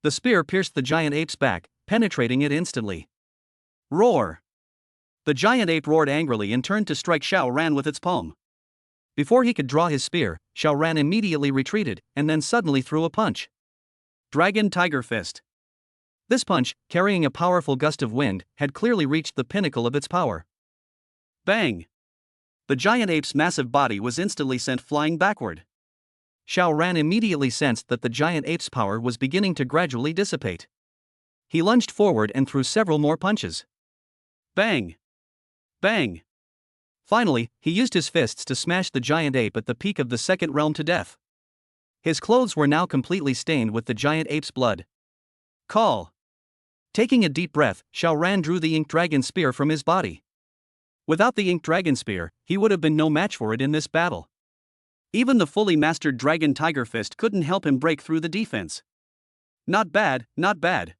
The spear pierced the giant ape's back, penetrating it instantly. Roar! The giant ape roared angrily and turned to strike Xiaoran with its palm. Before he could draw his spear, Xiaoran immediately retreated, and then suddenly threw a punch. Dragon Tiger Fist. This punch, carrying a powerful gust of wind, had clearly reached the pinnacle of its power. Bang! The giant ape's massive body was instantly sent flying backward. Xiaoran immediately sensed that the giant ape's power was beginning to gradually dissipate. He lunged forward and threw several more punches. Bang! Bang! Finally, he used his fists to smash the giant ape at the peak of the second realm to death. His clothes were now completely stained with the giant ape's blood. Call! Taking a deep breath, Xiaoran drew the ink dragon spear from his body. Without the ink dragon spear, he would have been no match for it in this battle. Even the fully mastered dragon tiger fist couldn't help him break through the defense. Not bad, not bad.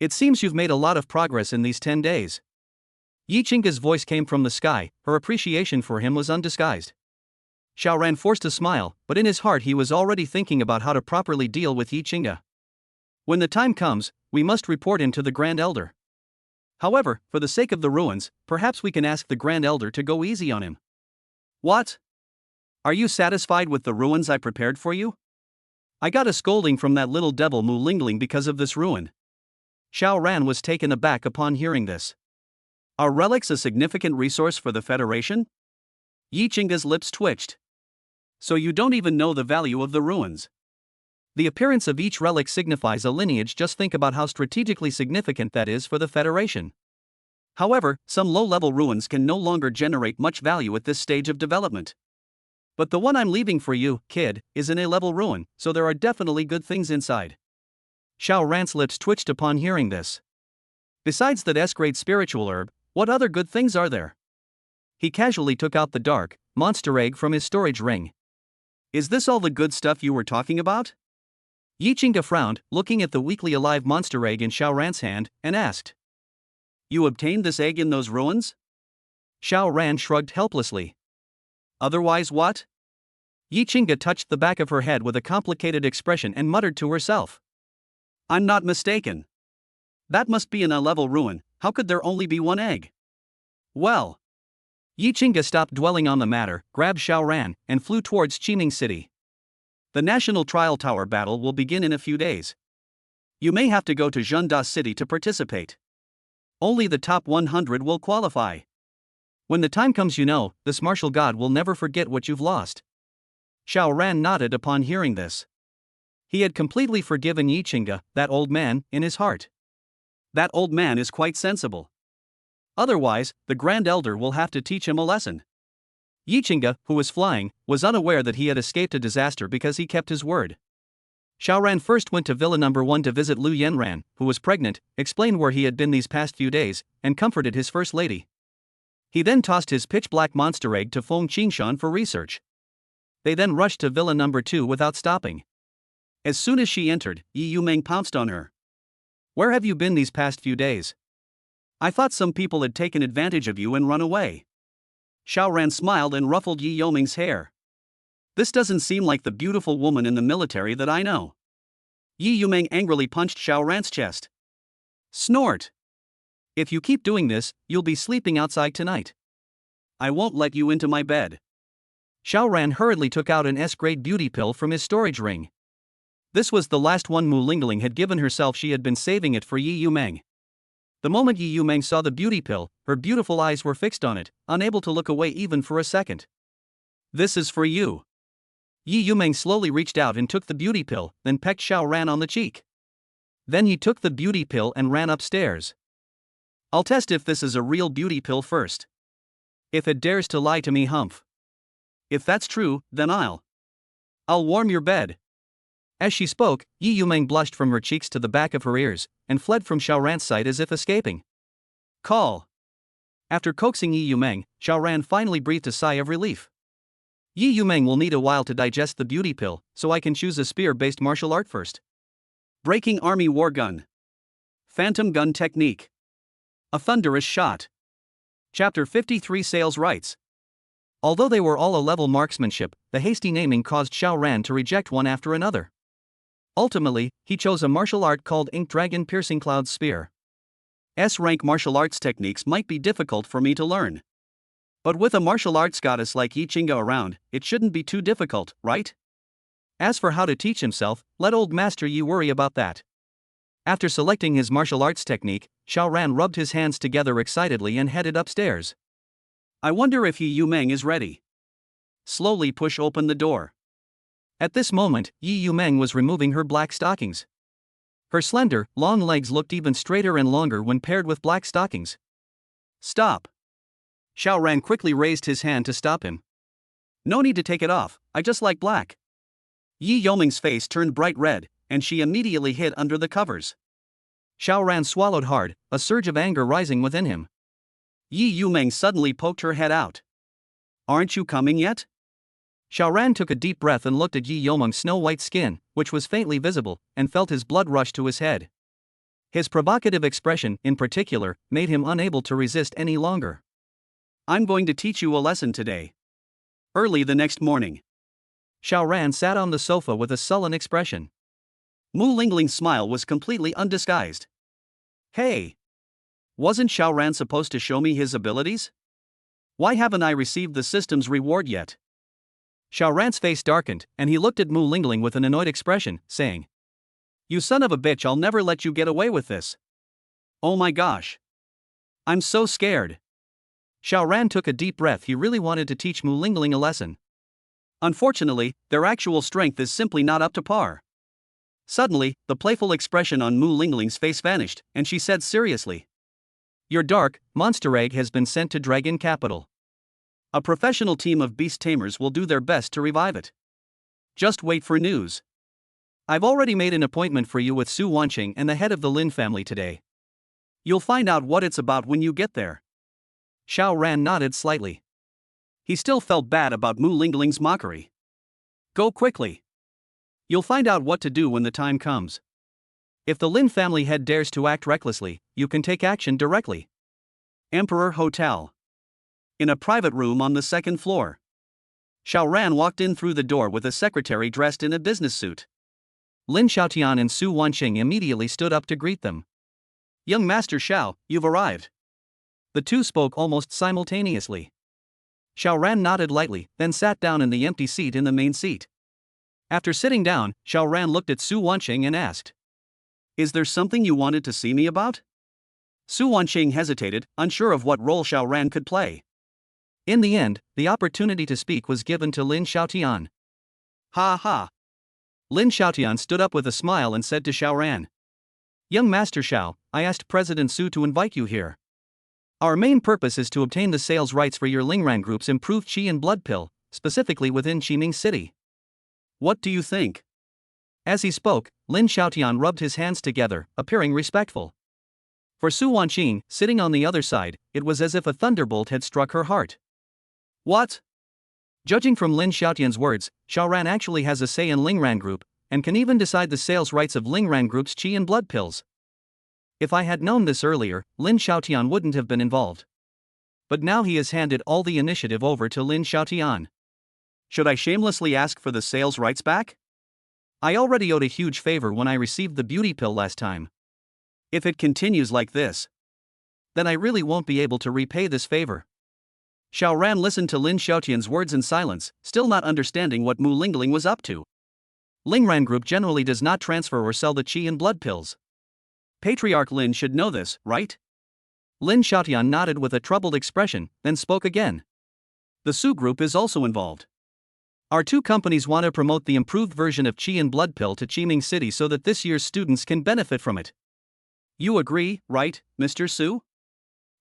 It seems you've made a lot of progress in these 10 days. Yi Qingge's voice came from the sky, her appreciation for him was undisguised. Xiaoran forced a smile, but in his heart he was already thinking about how to properly deal with Yi Qingge. When the time comes, we must report him to the Grand Elder. However, for the sake of the ruins, perhaps we can ask the Grand Elder to go easy on him. What? Are you satisfied with the ruins I prepared for you? I got a scolding from that little devil Mu Lingling because of this ruin. Xiao Ran was taken aback upon hearing this. Are relics a significant resource for the Federation? Yi Qingga's lips twitched. So you don't even know the value of the ruins. The appearance of each relic signifies a lineage. Just think about how strategically significant that is for the Federation. However, some low-level ruins can no longer generate much value at this stage of development. But the one I'm leaving for you, kid, is an A-level ruin, so there are definitely good things inside. Xiao Ran's lips twitched upon hearing this. Besides that S-grade spiritual herb, what other good things are there? He casually took out the dark, monster egg from his storage ring. Is this all the good stuff you were talking about? Yi Qingga frowned, looking at the weakly alive monster egg in Xiao Ran's hand, and asked. You obtained this egg in those ruins? Xiao Ran shrugged helplessly. Otherwise what? Yi Qingga touched the back of her head with a complicated expression and muttered to herself. I'm not mistaken. That must be an A-level ruin. How could there only be one egg? Well. Yi Qingga stopped dwelling on the matter, grabbed Xiao Ran, and flew towards Qiming City. The National Trial Tower battle will begin in a few days. You may have to go to Zhengda City to participate. Only the top 100 will qualify. When the time comes, this martial god will never forget what you've lost. Xiao Ran nodded upon hearing this. He had completely forgiven Yi Qingga, that old man, in his heart. That old man is quite sensible. Otherwise, the Grand Elder will have to teach him a lesson. Yi Qingga, who was flying, was unaware that he had escaped a disaster because he kept his word. Xiao Ran first went to Villa No. 1 to visit Lu Yanran, who was pregnant, explained where he had been these past few days, and comforted his first lady. He then tossed his pitch-black monster egg to Feng Qingshan for research. They then rushed to Villa No. 2 without stopping. As soon as she entered, Yi Yumeng pounced on her. Where have you been these past few days? I thought some people had taken advantage of you and run away. Xiao Ran smiled and ruffled Yi Yumeng's hair. This doesn't seem like the beautiful woman in the military that I know. Yi Yumeng angrily punched Xiao Ran's chest. Snort! If you keep doing this, you'll be sleeping outside tonight. I won't let you into my bed. Xiao Ran hurriedly took out an S-grade beauty pill from his storage ring. This was the last one Mu Lingling had given herself. She had been saving it for Yi Yumeng. The moment Yi Yumeng saw the beauty pill, her beautiful eyes were fixed on it, unable to look away even for a second. This is for you. Yi Yumeng slowly reached out and took the beauty pill, then pecked Xiao Ran on the cheek. Then he took the beauty pill and ran upstairs. I'll test if this is a real beauty pill first. If it dares to lie to me, humph. If that's true, then I'll warm your bed. As she spoke, Yi Yumeng blushed from her cheeks to the back of her ears, and fled from Xiao Ran's sight as if escaping. Call. After coaxing Yi Yumeng, Xiao Ran finally breathed a sigh of relief. Yi Yumeng will need a while to digest the beauty pill, so I can choose a spear-based martial art first. Breaking Army War Gun. Phantom Gun Technique. A Thunderous Shot. Chapter 53 Sales Rights. Although they were all A-level marksmanship, the hasty naming caused Xiao Ran to reject one after another. Ultimately, he chose a martial art called Ink Dragon Piercing Cloud Spear. S-rank martial arts techniques might be difficult for me to learn. But with a martial arts goddess like Yi Qingga around, it shouldn't be too difficult, right? As for how to teach himself, let old Master Yi worry about that. After selecting his martial arts technique, Xiao Ran rubbed his hands together excitedly and headed upstairs. I wonder if Yi Yumeng is ready. Slowly push open the door. At this moment, Yi Yumeng was removing her black stockings. Her slender, long legs looked even straighter and longer when paired with black stockings. Stop! Xiao Ran quickly raised his hand to stop him. No need to take it off, I just like black. Yi Yumeng's face turned bright red, and she immediately hid under the covers. Xiao Ran swallowed hard, a surge of anger rising within him. Yi Yumeng suddenly poked her head out. Aren't you coming yet? Xiao Ran took a deep breath and looked at Yi Yumeng's snow-white skin, which was faintly visible, and felt his blood rush to his head. His provocative expression, in particular, made him unable to resist any longer. I'm going to teach you a lesson today. Early the next morning. Xiao Ran sat on the sofa with a sullen expression. Mu Lingling's smile was completely undisguised. Hey! Wasn't Xiao Ran supposed to show me his abilities? Why haven't I received the system's reward yet? Xiao Ran's face darkened, and he looked at Mu Lingling with an annoyed expression, saying, "You son of a bitch, I'll never let you get away with this. Oh my gosh. I'm so scared." Xiao Ran took a deep breath. He really wanted to teach Mu Lingling a lesson. Unfortunately, their actual strength is simply not up to par. Suddenly, the playful expression on Mu Lingling's face vanished, and she said seriously, "Your dark, monster egg has been sent to Dragon Capital. A professional team of beast tamers will do their best to revive it. Just wait for news. I've already made an appointment for you with Su Wanqing and the head of the Lin family today. You'll find out what it's about when you get there." Xiao Ran nodded slightly. He still felt bad about Mu Lingling's mockery. "Go quickly. You'll find out what to do when the time comes. If the Lin family head dares to act recklessly, you can take action directly." Emperor Hotel. In a private room on the second floor. Xiao Ran walked in through the door with a secretary dressed in a business suit. Lin Xiaotian and Su Wanqing immediately stood up to greet them. "Young Master Xiao, you've arrived." The two spoke almost simultaneously. Xiao Ran nodded lightly, then sat down in the empty seat in the main seat. After sitting down, Xiao Ran looked at Su Wanqing and asked, "Is there something you wanted to see me about?" Su Wanqing hesitated, unsure of what role Xiao Ran could play. In the end, the opportunity to speak was given to Lin Xiaotian. "Ha ha." Lin Xiaotian stood up with a smile and said to Xiao Ran, "Young Master Xiao, I asked President Su to invite you here. Our main purpose is to obtain the sales rights for your Lingran Group's improved Qi and Blood Pill, specifically within Qiming City. What do you think?" As he spoke, Lin Xiaotian rubbed his hands together, appearing respectful. For Su Wanqing, sitting on the other side, it was as if a thunderbolt had struck her heart. "What?" Judging from Lin Xiaotian's words, Xiao Ran actually has a say in Lingran Group, and can even decide the sales rights of Lingran Group's Qi and Blood Pills. If I had known this earlier, Lin Xiaotian wouldn't have been involved. But now he has handed all the initiative over to Lin Xiaotian. Should I shamelessly ask for the sales rights back? I already owed a huge favor when I received the beauty pill last time. If it continues like this, then I really won't be able to repay this favor." Xiao Ran listened to Lin Xiaotian's words in silence, still not understanding what Mu Lingling was up to. Lingran Group generally does not transfer or sell the Qi and Blood Pills. Patriarch Lin should know this, right? Lin Xiaotian nodded with a troubled expression, then spoke again. "The Su Group is also involved. Our two companies want to promote the improved version of Qi and Blood Pill to Qiming City so that this year's students can benefit from it. You agree, right, Mr. Su?"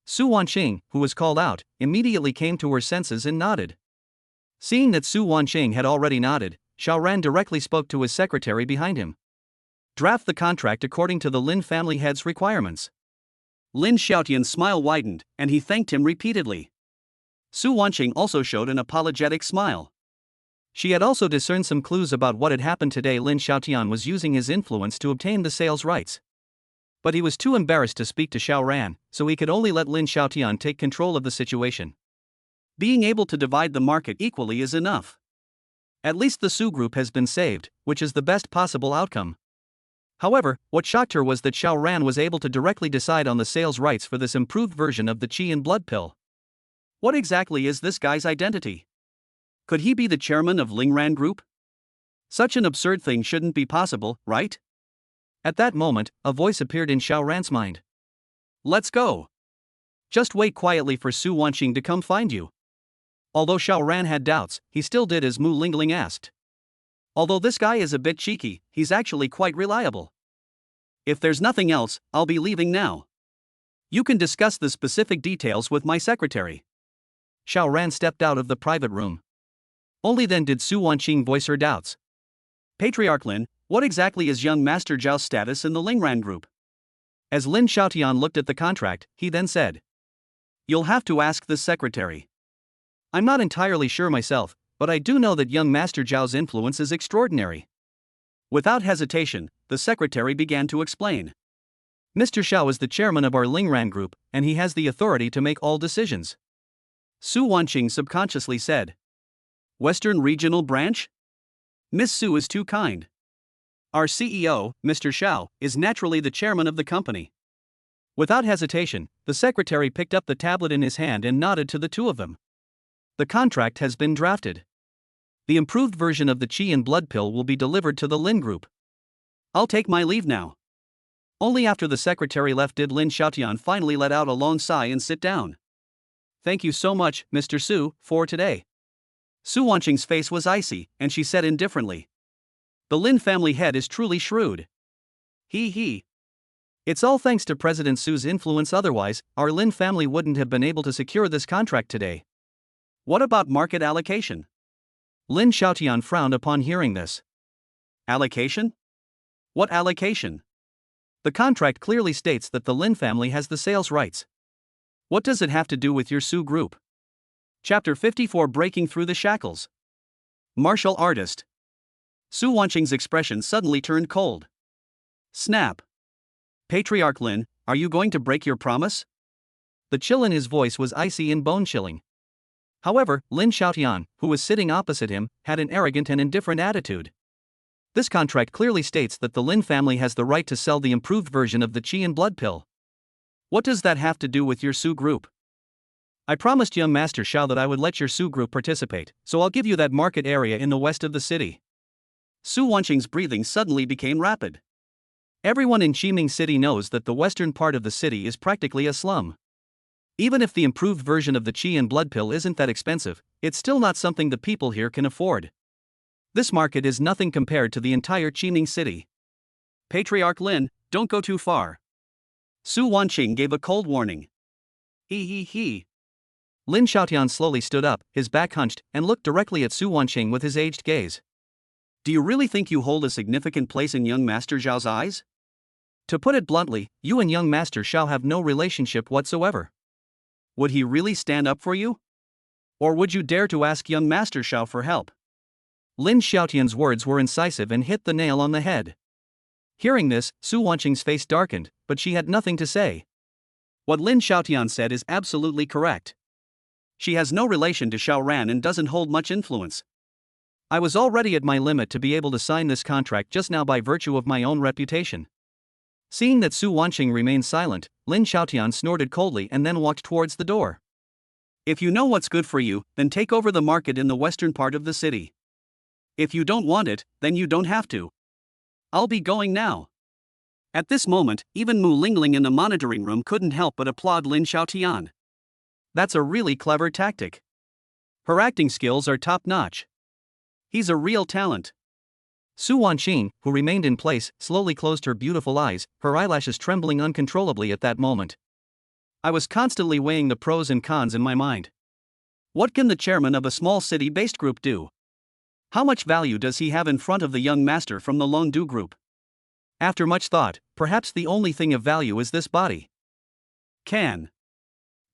Su Wanqing, who was called out, immediately came to her senses and nodded. Seeing that Su Wanqing had already nodded, Xiao Ran directly spoke to his secretary behind him. "Draft the contract according to the Lin family head's requirements." Lin Xiaotian's smile widened, and he thanked him repeatedly. Su Wanqing also showed an apologetic smile. She had also discerned some clues about what had happened today. Lin Xiaotian was using his influence to obtain the sales rights. But he was too embarrassed to speak to Xiao Ran, so he could only let Lin Xiaotian take control of the situation. Being able to divide the market equally is enough. At least the Su Group has been saved, which is the best possible outcome. However, what shocked her was that Xiao Ran was able to directly decide on the sales rights for this improved version of the Qi and Blood Pill. What exactly is this guy's identity? Could he be the chairman of Lingran Group? Such an absurd thing shouldn't be possible, right? At that moment, a voice appeared in Xiao Ran's mind. "Let's go. Just wait quietly for Su Wanqing to come find you." Although Xiao Ran had doubts, he still did as Mu Lingling asked. Although this guy is a bit cheeky, he's actually quite reliable. If there's nothing else, I'll be leaving now. You can discuss the specific details with my secretary. Xiao Ran stepped out of the private room. Only then did Su Wanqing voice her doubts. "Patriarch Lin, what exactly is young Master Zhao's status in the Lingran Group?" As Lin Xiaotian looked at the contract, he then said, "You'll have to ask the secretary. I'm not entirely sure myself, but I do know that young Master Zhao's influence is extraordinary." Without hesitation, the secretary began to explain. "Mr. Xiao is the chairman of our Lingran Group, and he has the authority to make all decisions." Su Wanqing subconsciously said, "Western Regional Branch? Miss Su is too kind. Our CEO, Mr. Xiao, is naturally the chairman of the company." Without hesitation, the secretary picked up the tablet in his hand and nodded to the two of them. "The contract has been drafted. The improved version of the Qi and Blood pill will be delivered to the Lin group. I'll take my leave now. Only after the secretary left did Lin Xiaotian finally let out a long sigh and sit down. Thank you so much, Mr. Su, for today. Su Wanqing's face was icy, and she said indifferently. The Lin family head is truly shrewd. He. It's all thanks to President Su's influence, otherwise, our Lin family wouldn't have been able to secure this contract today. What about market allocation? Lin Xiaotian frowned upon hearing this. Allocation? What allocation? The contract clearly states that the Lin family has the sales rights. What does it have to do with your Su group? Chapter 54, Breaking Through the Shackles. Martial Artist. Su Wanqing's expression suddenly turned cold. Snap. Patriarch Lin, are you going to break your promise? The chill in his voice was icy and bone-chilling. However, Lin Xiaotian, who was sitting opposite him, had an arrogant and indifferent attitude. This contract clearly states that the Lin family has the right to sell the improved version of the Qi and Blood pill. What does that have to do with your Su group? I promised young Master Xiao that I would let your Su group participate, so I'll give you that market area in the west of the city. Su Wanqing's breathing suddenly became rapid. Everyone in Qiming City knows that the western part of the city is practically a slum. Even if the improved version of the Qi and Blood pill isn't that expensive, it's still not something the people here can afford. This market is nothing compared to the entire Qiming City. Patriarch Lin, don't go too far. Su Wanqing gave a cold warning. He. Lin Xiaotian slowly stood up, his back hunched, and looked directly at Su Wanqing with his aged gaze. Do you really think you hold a significant place in young Master Zhao's eyes? To put it bluntly, you and young Master Xiao have no relationship whatsoever. Would he really stand up for you? Or would you dare to ask young Master Xiao for help? Lin Xiaotian's words were incisive and hit the nail on the head. Hearing this, Su Wanqing's face darkened, but she had nothing to say. What Lin Xiaotian said is absolutely correct. She has no relation to Xiao Ran and doesn't hold much influence. I was already at my limit to be able to sign this contract just now by virtue of my own reputation. Seeing that Su Wanqing remained silent, Lin Xiaotian snorted coldly and then walked towards the door. If you know what's good for you, then take over the market in the western part of the city. If you don't want it, then you don't have to. I'll be going now. At this moment, even Mu Lingling in the monitoring room couldn't help but applaud Lin Xiaotian. That's a really clever tactic. Her acting skills are top-notch. He's a real talent. Su Wanqing, who remained in place, slowly closed her beautiful eyes, her eyelashes trembling uncontrollably at that moment. I was constantly weighing the pros and cons in my mind. What can the chairman of a small city-based group do? How much value does he have in front of the young master from the Longdu group? After much thought, perhaps the only thing of value is this body.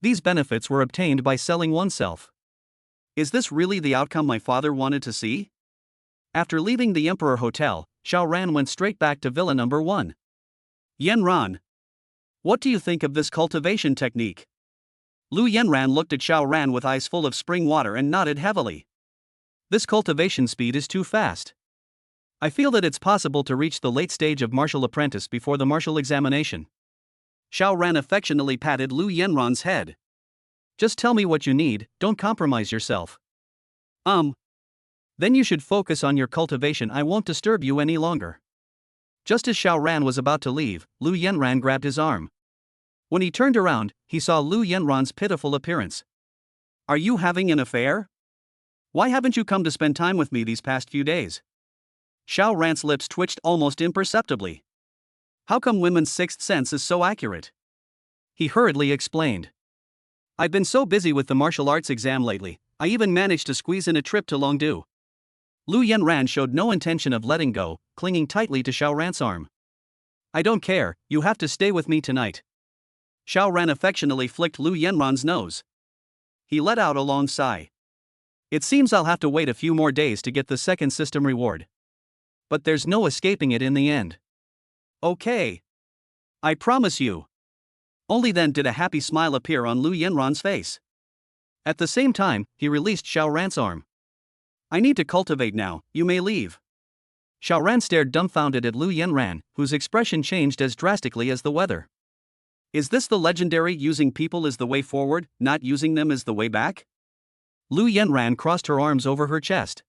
These benefits were obtained by selling oneself. Is this really the outcome my father wanted to see? After leaving the Emperor Hotel, Xiao Ran went straight back to Villa number 1. Yanran. What do you think of this cultivation technique? Lu Yanran looked at Xiao Ran with eyes full of spring water and nodded heavily. This cultivation speed is too fast. I feel that it's possible to reach the late stage of martial apprentice before the martial examination. Xiao Ran affectionately patted Lu Yanran's head. Just tell me what you need, don't compromise yourself. Then you should focus on your cultivation. I won't disturb you any longer. Just as Xiao Ran was about to leave, Lu Yanran grabbed his arm. When he turned around, he saw Lu Yanran's pitiful appearance. Are you having an affair? Why haven't you come to spend time with me these past few days? Xiao Ran's lips twitched almost imperceptibly. How come women's sixth sense is so accurate? He hurriedly explained. I've been so busy with the martial arts exam lately, I even managed to squeeze in a trip to Longdu. Lu Yanran showed no intention of letting go, clinging tightly to Xiao Ran's arm. I don't care, you have to stay with me tonight. Xiao Ran affectionately flicked Lu Yanran's nose. He let out a long sigh. It seems I'll have to wait a few more days to get the second system reward. But there's no escaping it in the end. Okay. I promise you. Only then did a happy smile appear on Lu Yanran's face. At the same time, he released Xiao Ran's arm. I need to cultivate now, you may leave. Xiao Ran stared dumbfounded at Lu Yanran, whose expression changed as drastically as the weather. Is this the legendary using people is the way forward, not using them is the way back? Lu Yanran crossed her arms over her chest.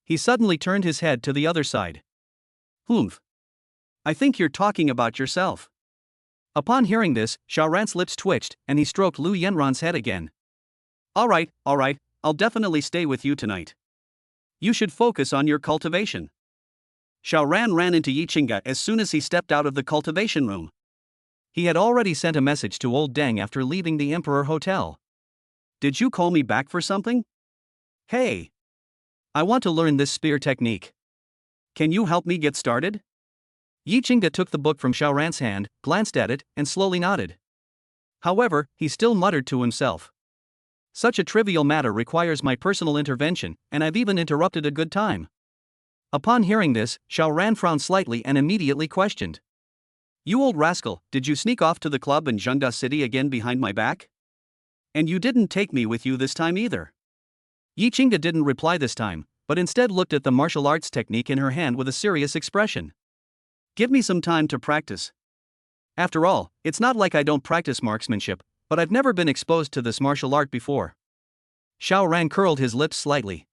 He suddenly turned his head to the other side. Humph. I think you're talking about yourself. Upon hearing this, Xiao Ran's lips twitched, and he stroked Lu Yanran's head again. Alright, I'll definitely stay with you tonight. You should focus on your cultivation. Xiao Ran ran into Yi Qingge as soon as he stepped out of the cultivation room. He had already sent a message to old Deng after leaving the Emperor Hotel. Did you call me back for something? Hey! I want to learn this spear technique. Can you help me get started? Yi Qingge took the book from Xiao Ran's hand, glanced at it, and slowly nodded. However, he still muttered to himself. Such a trivial matter requires my personal intervention, and I've even interrupted a good time. Upon hearing this, Xiao Ran frowned slightly and immediately questioned. You old rascal, did you sneak off to the club in Zhengda City again behind my back? And you didn't take me with you this time either. Yi Qingge didn't reply this time, but instead looked at the martial arts technique in her hand with a serious expression. Give me some time to practice. After all, it's not like I don't practice marksmanship, but I've never been exposed to this martial art before. Xiao Ran curled his lips slightly.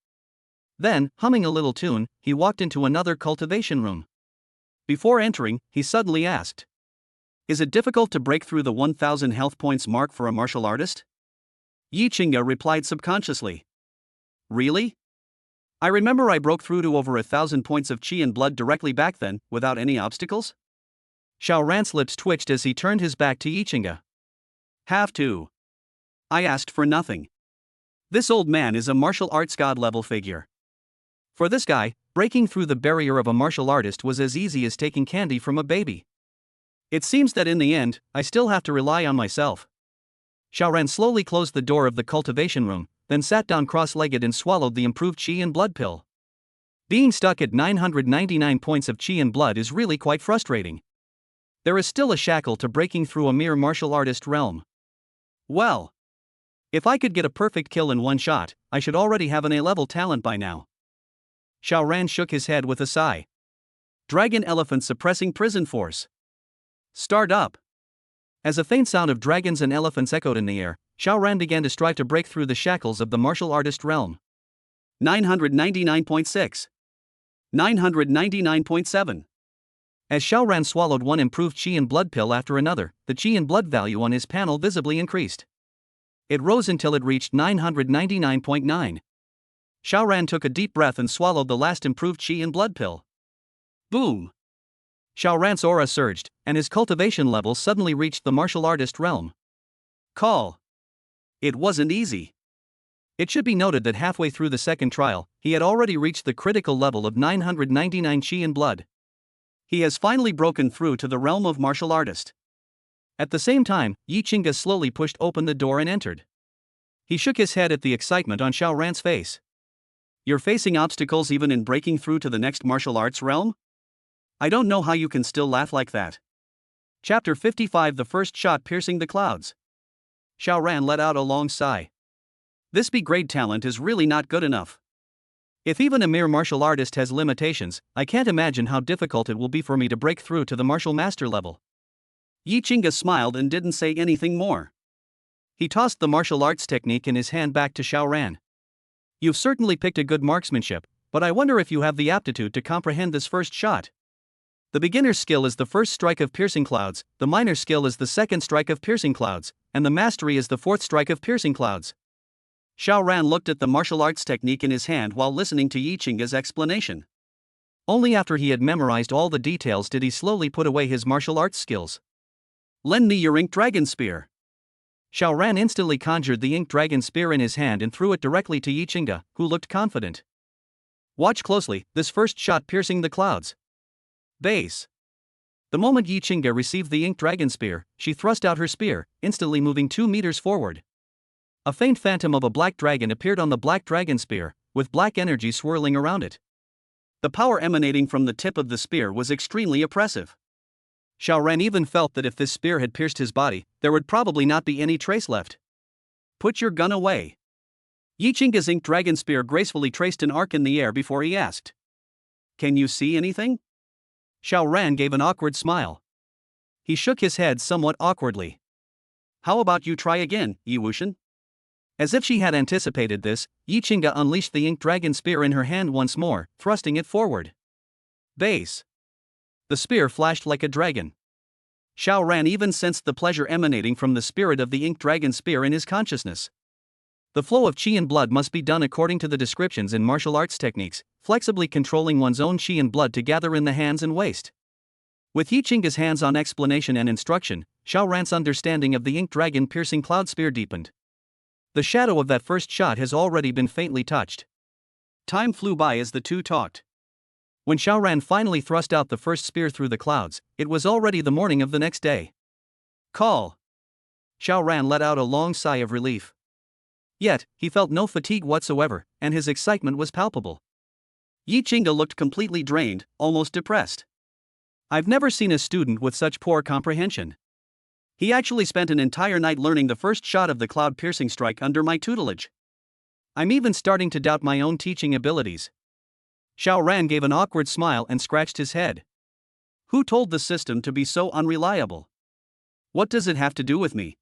Then, humming a little tune, he walked into another cultivation room. Before entering, he suddenly asked, Is it difficult to break through the 1,000 health points mark for a martial artist? Yi Qingge replied subconsciously. Really? I remember I broke through to over 1,000 points of qi and blood directly back then, without any obstacles? Xiao Ran's lips twitched as he turned his back to Yi Qingge. Have to. I asked for nothing. This old man is a martial arts god-level figure. For this guy, breaking through the barrier of a martial artist was as easy as taking candy from a baby. It seems that in the end, I still have to rely on myself. Xiao Ran slowly closed the door of the cultivation room, then sat down cross-legged and swallowed the improved qi and blood pill. Being stuck at 999 points of qi and blood is really quite frustrating. There is still a shackle to breaking through a mere martial artist realm. Well, if I could get a perfect kill in one shot, I should already have an A-level talent by now. Xiao Ran shook his head with a sigh. Dragon elephant suppressing prison force. Start up. As a faint sound of dragons and elephants echoed in the air, Xiao Ran began to strive to break through the shackles of the martial artist realm. 999.6. 999.7. As Xiao Ran swallowed one improved qi and blood pill after another, the qi and blood value on his panel visibly increased. It rose until it reached 999.9. Xiao Ran took a deep breath and swallowed the last improved qi and blood pill. Boom! Xiao Ran's aura surged, and his cultivation level suddenly reached the martial artist realm. Call. It wasn't easy. It should be noted that halfway through the second trial, he had already reached the critical level of 999 qi and blood. He has finally broken through to the realm of martial artist. At the same time, Yi Qingge slowly pushed open the door and entered. He shook his head at the excitement on Xiao Ran's face. You're facing obstacles even in breaking through to the next martial arts realm? I don't know how you can still laugh like that. Chapter 55 The First Shot Piercing the Clouds. Xiao Ran let out a long sigh. This B-grade talent is really not good enough. If even a mere martial artist has limitations, I can't imagine how difficult it will be for me to break through to the martial master level. Yi Qingge smiled and didn't say anything more. He tossed the martial arts technique in his hand back to Xiao Ran. You've certainly picked a good marksmanship, but I wonder if you have the aptitude to comprehend this first shot. The beginner's skill is the first strike of piercing clouds, the minor skill is the second strike of piercing clouds, and the mastery is the fourth strike of piercing clouds. Xiao Ran looked at the martial arts technique in his hand while listening to Yi Qingge's explanation. Only after he had memorized all the details did he slowly put away his martial arts skills. Lend me your ink dragon spear. Xiao Ran instantly conjured the ink dragon spear in his hand and threw it directly to Yi Qingge, who looked confident. Watch closely, this first shot piercing the clouds. Base. The moment Yi Qingge received the ink dragon spear, she thrust out her spear, instantly moving 2 meters forward. A faint phantom of a black dragon appeared on the black dragon spear, with black energy swirling around it. The power emanating from the tip of the spear was extremely oppressive. Xiao Ran even felt that if this spear had pierced his body, there would probably not be any trace left. Put your gun away. Yi Qingge's ink dragon spear gracefully traced an arc in the air before he asked. Can you see anything? Xiao Ran gave an awkward smile. He shook his head somewhat awkwardly. How about you try again, Yi Wuxian? As if she had anticipated this, Yi Qingge unleashed the ink dragon spear in her hand once more, thrusting it forward. Base. The spear flashed like a dragon. Xiao Ran even sensed the pleasure emanating from the spirit of the ink dragon spear in his consciousness. The flow of qi and blood must be done according to the descriptions in martial arts techniques, flexibly controlling one's own qi and blood to gather in the hands and waist. With Yi Qingge's hands-on explanation and instruction, Xiao Ran's understanding of the ink dragon piercing cloud spear deepened. The shadow of that first shot has already been faintly touched. Time flew by as the two talked. When Xiao Ran finally thrust out the first spear through the clouds, it was already the morning of the next day. Call. Xiao Ran let out a long sigh of relief. Yet, he felt no fatigue whatsoever, and his excitement was palpable. Yi Qingge looked completely drained, almost depressed. I've never seen a student with such poor comprehension. He actually spent an entire night learning the first shot of the cloud-piercing strike under my tutelage. I'm even starting to doubt my own teaching abilities. Xiao Ran gave an awkward smile and scratched his head. Who told the system to be so unreliable? What does it have to do with me?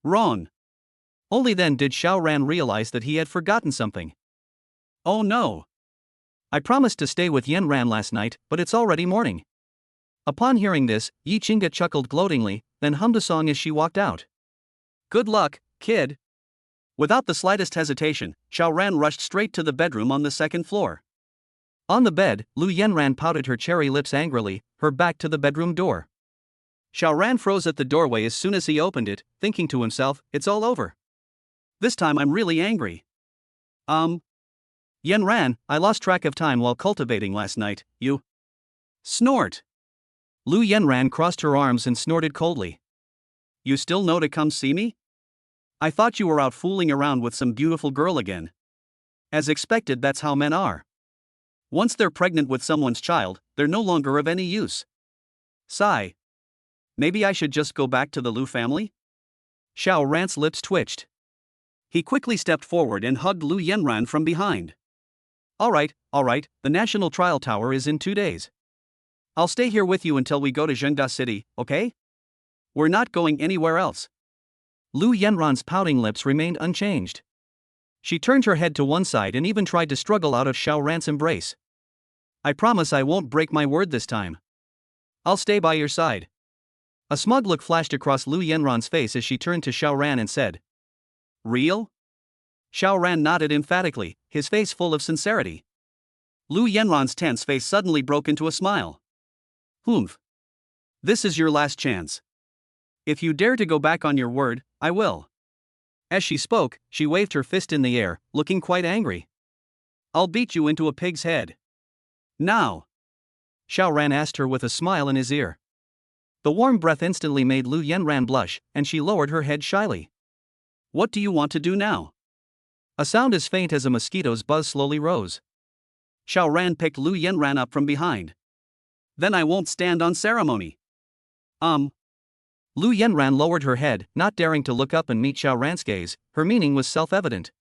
Wrong. Only then did Xiao Ran realize that he had forgotten something. Oh no. I promised to stay with Yan Ran last night, but it's already morning. Upon hearing this, Yi Qingge chuckled gloatingly, then hummed a song as she walked out. Good luck, kid. Without the slightest hesitation, Xiao Ran rushed straight to the bedroom on the second floor. On the bed, Lu Yanran pouted her cherry lips angrily, her back to the bedroom door. Xiao Ran froze at the doorway as soon as he opened it, thinking to himself, it's all over. This time I'm really angry. Yanran, I lost track of time while cultivating last night, you. Snort. Lu Yanran crossed her arms and snorted coldly. You still know to come see me? I thought you were out fooling around with some beautiful girl again. As expected, that's how men are. Once they're pregnant with someone's child, they're no longer of any use. Sigh. Maybe I should just go back to the Lu family? Xiao Ran's lips twitched. He quickly stepped forward and hugged Lu Yanran from behind. All right, the National Trial Tower is in 2 days. I'll stay here with you until we go to Zhengda City, okay? We're not going anywhere else. Lu Yanran's pouting lips remained unchanged. She turned her head to one side and even tried to struggle out of Xiao Ran's embrace. I promise I won't break my word this time. I'll stay by your side. A smug look flashed across Lu Yanran's face as she turned to Xiao Ran and said, Real? Xiao Ran nodded emphatically, his face full of sincerity. Lu Yanran's tense face suddenly broke into a smile. Humph. This is your last chance. If you dare to go back on your word, I will. As she spoke, she waved her fist in the air, looking quite angry. I'll beat you into a pig's head. Now. Xiao Ran asked her with a smile in his ear. The warm breath instantly made Lu Yanran blush, and she lowered her head shyly. What do you want to do now? A sound as faint as a mosquito's buzz slowly rose. Xiao Ran picked Lu Yanran up from behind. Then I won't stand on ceremony. Lu Yanran lowered her head, not daring to look up and meet Xiao Ran's gaze. Her meaning was self-evident.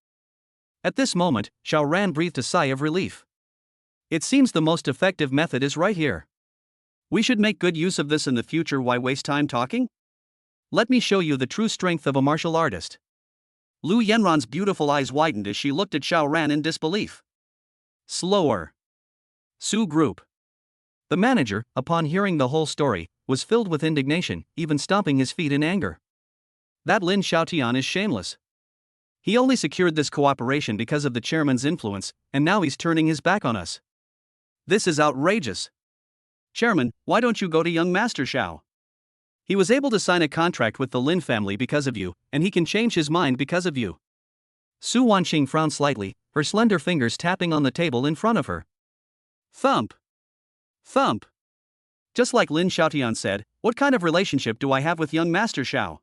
At this moment, Xiao Ran breathed a sigh of relief. It seems the most effective method is right here. We should make good use of this in the future. Why waste time talking? Let me show you the true strength of a martial artist. Lu Yanran's beautiful eyes widened as she looked at Xiao Ran in disbelief. Slower. Su Group. The manager, upon hearing the whole story, was filled with indignation, even stomping his feet in anger. That Lin Xiaotian is shameless. He only secured this cooperation because of the chairman's influence, and now he's turning his back on us. This is outrageous. Chairman, why don't you go to young Master Xiao? He was able to sign a contract with the Lin family because of you, and he can change his mind because of you. Su Wanqing frowned slightly, her slender fingers tapping on the table in front of her. Thump. Thump. Just like Lin Xiaotian said, what kind of relationship do I have with young Master Xiao?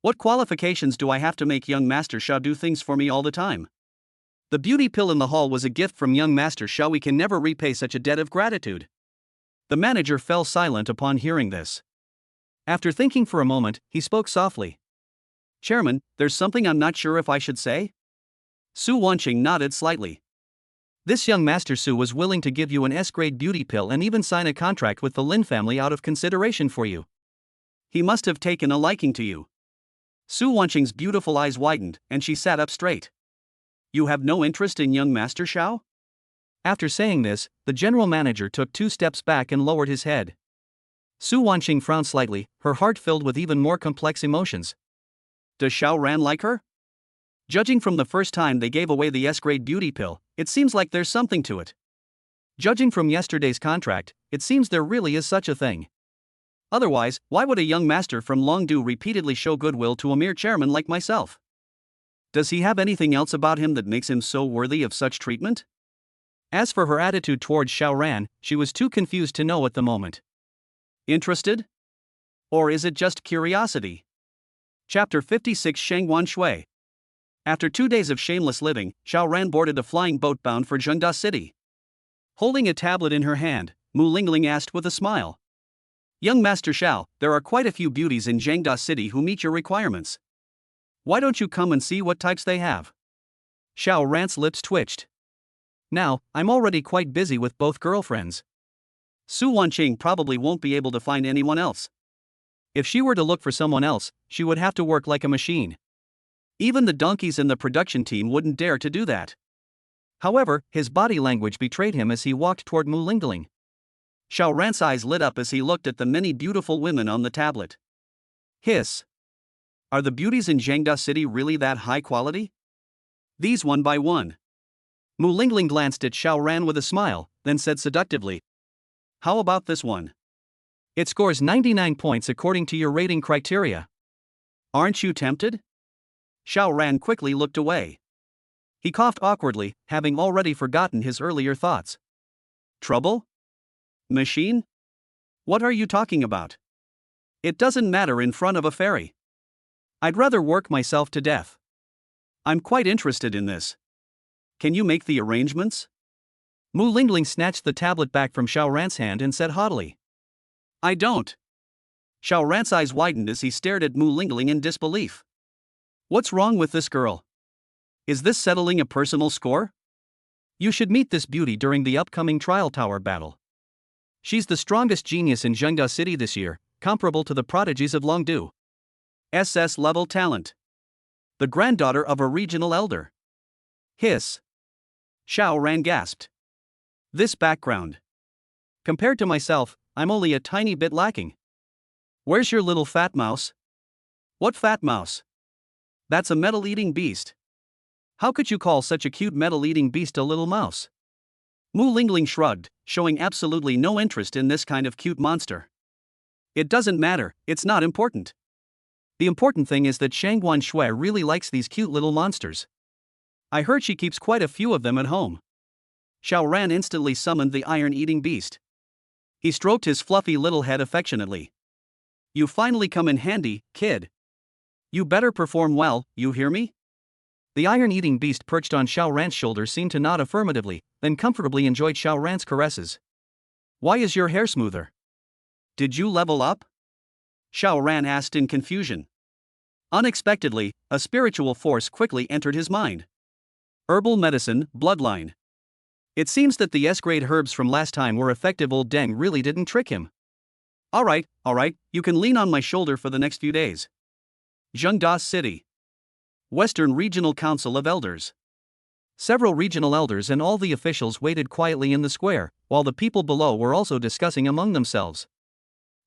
What qualifications do I have to make young Master Xiao do things for me all the time? The beauty pill in the hall was a gift from young Master Xiao. We can never repay such a debt of gratitude. The manager fell silent upon hearing this. After thinking for a moment, he spoke softly. Chairman, there's something I'm not sure if I should say? Su Wanqing nodded slightly. This young Master Su was willing to give you an S-grade beauty pill and even sign a contract with the Lin family out of consideration for you. He must have taken a liking to you. Su Wanqing's beautiful eyes widened, and she sat up straight. You have no interest in young Master Xiao? After saying this, the general manager took 2 steps back and lowered his head. Su Wanqing frowned slightly, her heart filled with even more complex emotions. Does Xiao Ran like her? Judging from the first time they gave away the S-grade beauty pill, it seems like there's something to it. Judging from yesterday's contract, it seems there really is such a thing. Otherwise, why would a young master from Longdu repeatedly show goodwill to a mere chairman like myself? Does he have anything else about him that makes him so worthy of such treatment? As for her attitude towards Xiao Ran, she was too confused to know at the moment. Interested? Or is it just curiosity? Chapter 56 Shangguan Shui. After 2 days of shameless living, Xiao Ran boarded a flying boat bound for Zhengda City. Holding a tablet in her hand, Mu Lingling asked with a smile. Young Master Xiao, there are quite a few beauties in Zhengda City who meet your requirements. Why don't you come and see what types they have? Xiao Ran's lips twitched. Now, I'm already quite busy with both girlfriends. Su Wanqing probably won't be able to find anyone else. If she were to look for someone else, she would have to work like a machine. Even the donkeys in the production team wouldn't dare to do that. However, his body language betrayed him as he walked toward Mu Lingling. Xiao Ran's eyes lit up as he looked at the many beautiful women on the tablet. Hiss. Are the beauties in Zhengda City really that high quality? These one by one. Mu Lingling glanced at Xiao Ran with a smile, then said seductively. How about this one? It scores 99 points according to your rating criteria. Aren't you tempted? Xiao Ran quickly looked away. He coughed awkwardly, having already forgotten his earlier thoughts. Trouble? Machine? What are you talking about? It doesn't matter in front of a fairy. I'd rather work myself to death. I'm quite interested in this. Can you make the arrangements? Mu Lingling snatched the tablet back from Xiao Ran's hand and said haughtily. I don't. Xiao Ran's eyes widened as he stared at Mu Lingling in disbelief. What's wrong with this girl? Is this settling a personal score? You should meet this beauty during the upcoming trial tower battle. She's the strongest genius in Zhengda City this year, comparable to the prodigies of Longdu. SS-level talent. The granddaughter of a regional elder. Hiss. Xiao Ran gasped. This background. Compared to myself, I'm only a tiny bit lacking. Where's your little fat mouse? What fat mouse? That's a metal-eating beast. How could you call such a cute metal-eating beast a little mouse? Mu Lingling shrugged, showing absolutely no interest in this kind of cute monster. It doesn't matter, it's not important. The important thing is that Shangguan Shui really likes these cute little monsters. I heard she keeps quite a few of them at home. Xiao Ran instantly summoned the iron-eating beast. He stroked his fluffy little head affectionately. You finally come in handy, kid. You better perform well, you hear me? The iron-eating beast perched on Xiao Ran's shoulder seemed to nod affirmatively, then comfortably enjoyed Xiao Ran's caresses. Why is your hair smoother? Did you level up? Xiao Ran asked in confusion. Unexpectedly, a spiritual force quickly entered his mind. Herbal medicine, bloodline. It seems that the S-grade herbs from last time were effective. Old Deng really didn't trick him. Alright, you can lean on my shoulder for the next few days. Zhengda City. Western Regional Council of Elders. Several regional elders and all the officials waited quietly in the square, while the people below were also discussing among themselves.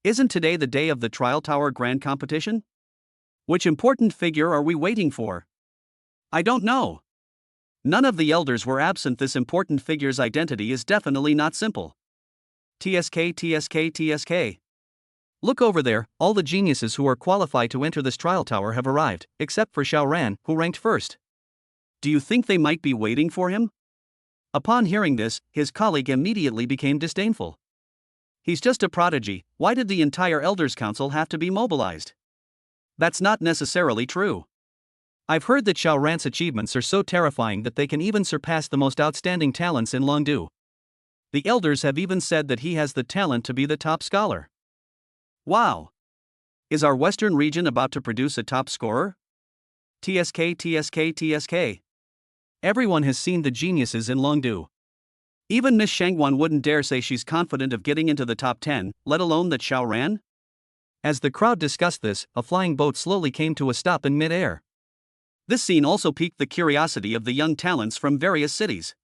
Isn't today the day of the Trial Tower Grand Competition? Which important figure are we waiting for? I don't know. None of the elders were absent. This important figure's identity is definitely not simple. TSK. Look over there, all the geniuses who are qualified to enter this trial tower have arrived, except for Xiao Ran, who ranked first. Do you think they might be waiting for him? Upon hearing this, his colleague immediately became disdainful. He's just a prodigy, why did the entire Elders Council have to be mobilized? That's not necessarily true. I've heard that Xiao Ran's achievements are so terrifying that they can even surpass the most outstanding talents in Longdu. The elders have even said that he has the talent to be the top scholar. Wow! Is our Western region about to produce a top scorer? TSK. Everyone has seen the geniuses in Longdu. Even Miss Shangguan wouldn't dare say she's confident of getting into the top 10, let alone that Xiao Ran? As the crowd discussed this, a flying boat slowly came to a stop in mid-air. This scene also piqued the curiosity of the young talents from various cities.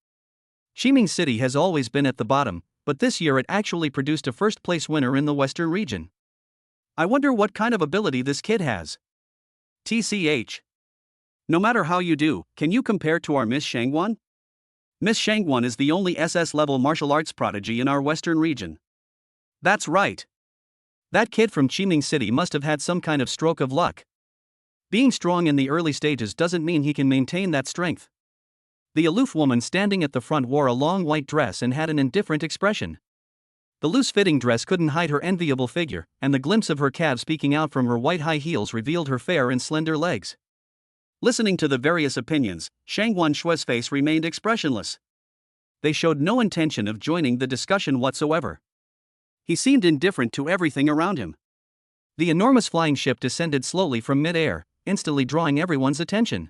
Shiming City has always been at the bottom, but this year it actually produced a first-place winner in the Western region. I wonder what kind of ability this kid has. TCH. No matter how you do, can you compare to our Miss Shangwon? Miss Shangwon is the only SS-level martial arts prodigy in our Western region. That's right. That kid from Shiming City must have had some kind of stroke of luck. Being strong in the early stages doesn't mean he can maintain that strength. The aloof woman standing at the front wore a long white dress and had an indifferent expression. The loose-fitting dress couldn't hide her enviable figure, and the glimpse of her calves peeking out from her white high heels revealed her fair and slender legs. Listening to the various opinions, Shangwon Shue's face remained expressionless. They showed no intention of joining the discussion whatsoever. He seemed indifferent to everything around him. The enormous flying ship descended slowly from mid-air, instantly drawing everyone's attention.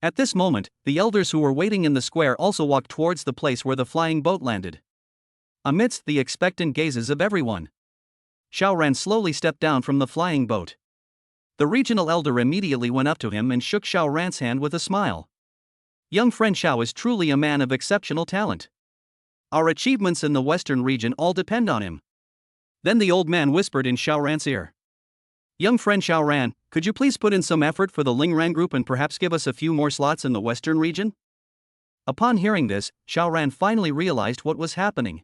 At this moment, the elders who were waiting in the square also walked towards the place where the flying boat landed. Amidst the expectant gazes of everyone, Xiao Ran slowly stepped down from the flying boat. The regional elder immediately went up to him and shook Xiao Ran's hand with a smile. Young friend Xiao is truly a man of exceptional talent. Our achievements in the Western region all depend on him. Then the old man whispered in Xiao Ran's ear. Young friend Xiao Ran, could you please put in some effort for the Lingran group and perhaps give us a few more slots in the Western region? Upon hearing this, Xiao Ran finally realized what was happening.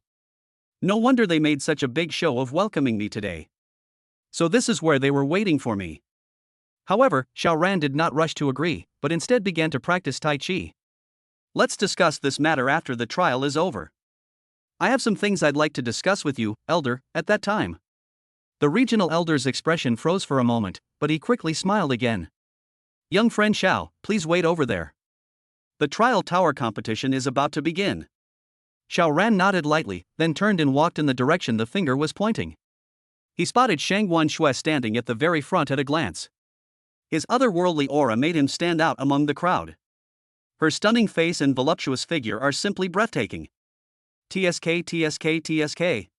No wonder they made such a big show of welcoming me today. So this is where they were waiting for me. However, Xiao Ran did not rush to agree, but instead began to practice Tai Chi. Let's discuss this matter after the trial is over. I have some things I'd like to discuss with you, Elder, at that time. The regional elder's expression froze for a moment, but he quickly smiled again. Young friend Xiao, please wait over there. The trial tower competition is about to begin. Xiao Ran nodded lightly, then turned and walked in the direction the finger was pointing. He spotted Shangwon Shui standing at the very front at a glance. His otherworldly aura made him stand out among the crowd. Her stunning face and voluptuous figure are simply breathtaking. TSK, TSK, TSK.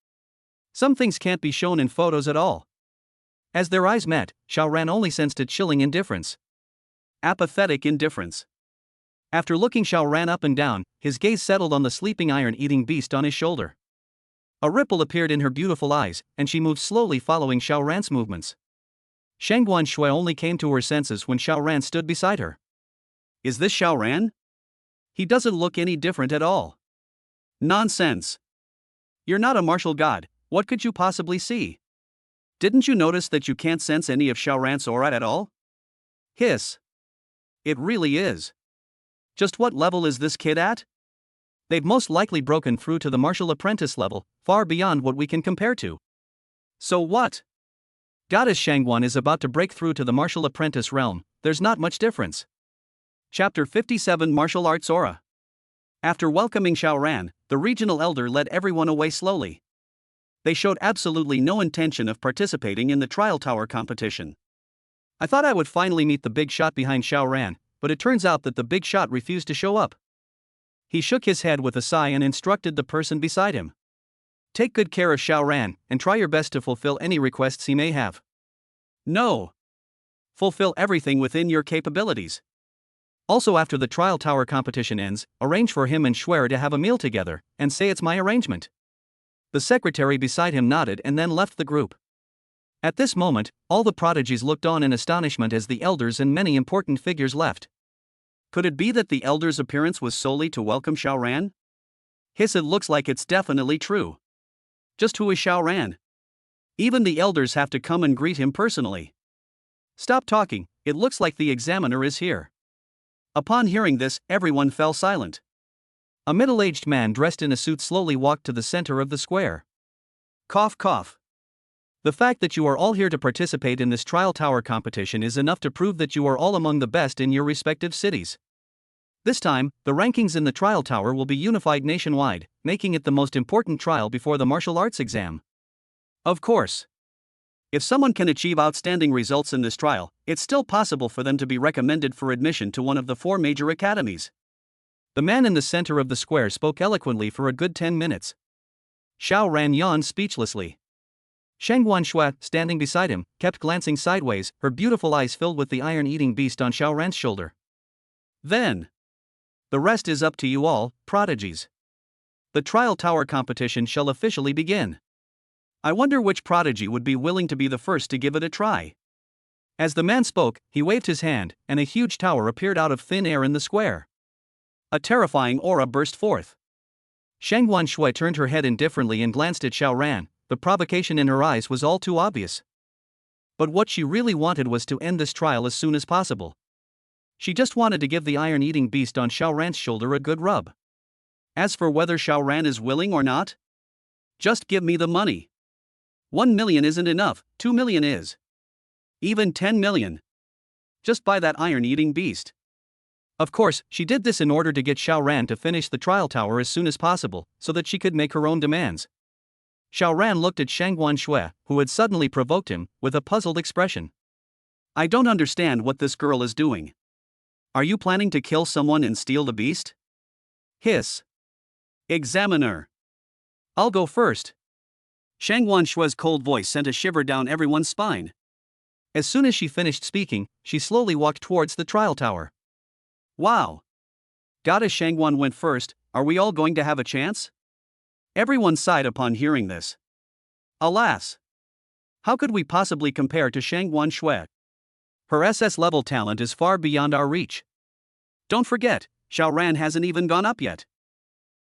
Some things can't be shown in photos at all. As their eyes met, Xiao Ran only sensed a chilling indifference. Apathetic indifference. After looking Xiao Ran up and down, his gaze settled on the sleeping iron-eating beast on his shoulder. A ripple appeared in her beautiful eyes, and she moved slowly following Xiao Ran's movements. Shangguan Shui only came to her senses when Xiao Ran stood beside her. Is this Xiao Ran? He doesn't look any different at all. Nonsense. You're not a martial god, what could you possibly see? Didn't you notice that you can't sense any of Xiao Ran's aura at all? Hiss. It really is. Just what level is this kid at? They've most likely broken through to the martial apprentice level, far beyond what we can compare to. So what? Goddess Shangguan is about to break through to the martial apprentice realm, there's not much difference. Chapter 57 Martial Arts Aura. After welcoming Xiao Ran, the regional elder led everyone away slowly. They showed absolutely no intention of participating in the trial tower competition. I thought I would finally meet the big shot behind Xiao Ran, but it turns out that the big shot refused to show up. He shook his head with a sigh and instructed the person beside him. Take good care of Xiao Ran, and try your best to fulfill any requests he may have. No. Fulfill everything within your capabilities. Also, after the trial tower competition ends, arrange for him and Schwer to have a meal together, and say it's my arrangement. The secretary beside him nodded and then left the group. At this moment, all the prodigies looked on in astonishment as the elders and many important figures left. Could it be that the elder's appearance was solely to welcome Xiao Ran? Hiss, it looks like it's definitely true. Just who is Xiao Ran? Even the elders have to come and greet him personally. Stop talking, it looks like the examiner is here. Upon hearing this, everyone fell silent. A middle-aged man dressed in a suit slowly walked to the center of the square. Cough, cough. The fact that you are all here to participate in this trial tower competition is enough to prove that you are all among the best in your respective cities. This time, the rankings in the trial tower will be unified nationwide, making it the most important trial before the martial arts exam. Of course. If someone can achieve outstanding results in this trial, it's still possible for them to be recommended for admission to one of the 4 major academies. The man in the center of the square spoke eloquently for a good 10 minutes. Xiao Ran yawned speechlessly. Shang Guanshui, standing beside him, kept glancing sideways, her beautiful eyes filled with the iron-eating beast on Xiao Ran's shoulder. Then, the rest is up to you all, prodigies. The trial tower competition shall officially begin. I wonder which prodigy would be willing to be the first to give it a try. As the man spoke, he waved his hand, and a huge tower appeared out of thin air in the square. A terrifying aura burst forth. Shang Guanshui turned her head indifferently and glanced at Xiao Ran. The provocation in her eyes was all too obvious. But what she really wanted was to end this trial as soon as possible. She just wanted to give the iron-eating beast on Xiao Ran's shoulder a good rub. As for whether Xiao Ran is willing or not, just give me the money. 1 million isn't enough, 2 million is. Even 10 million. Just buy that iron-eating beast. Of course, she did this in order to get Xiao Ran to finish the trial tower as soon as possible, so that she could make her own demands. Xiao Ran looked at Shang Guanshui, who had suddenly provoked him, with a puzzled expression. I don't understand what this girl is doing. Are you planning to kill someone and steal the beast? Hiss. Examiner. I'll go first. Shang Guanshui's cold voice sent a shiver down everyone's spine. As soon as she finished speaking, she slowly walked towards the trial tower. Wow. Goddess Shangguan went first, are we all going to have a chance? Everyone sighed upon hearing this. Alas! How could we possibly compare to Shang Guanshui? Her SS-level talent is far beyond our reach. Don't forget, Xiao Ran hasn't even gone up yet.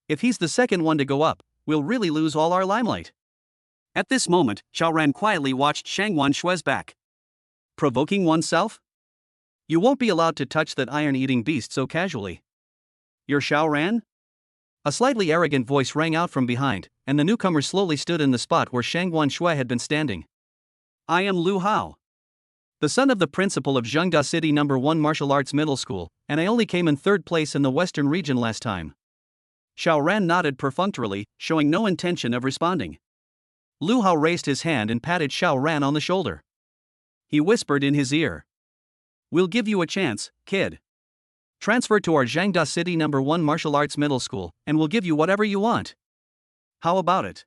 If he's the second one to go up, we'll really lose all our limelight. At this moment, Xiao Ran quietly watched Shang Guanshui's back. Provoking oneself? You won't be allowed to touch that iron-eating beast so casually. You're Xiao Ran? A slightly arrogant voice rang out from behind, and the newcomer slowly stood in the spot where Shang Guanshui had been standing. I am Lu Hao, the son of the principal of Zhengda City No. 1 Martial Arts Middle School, and I only came in third place in the Western region last time. Xiao Ran nodded perfunctorily, showing no intention of responding. Lu Hao raised his hand and patted Xiao Ran on the shoulder. He whispered in his ear. We'll give you a chance, kid. Transfer to our Zhengda City No. 1 Martial Arts Middle School, and we'll give you whatever you want. How about it?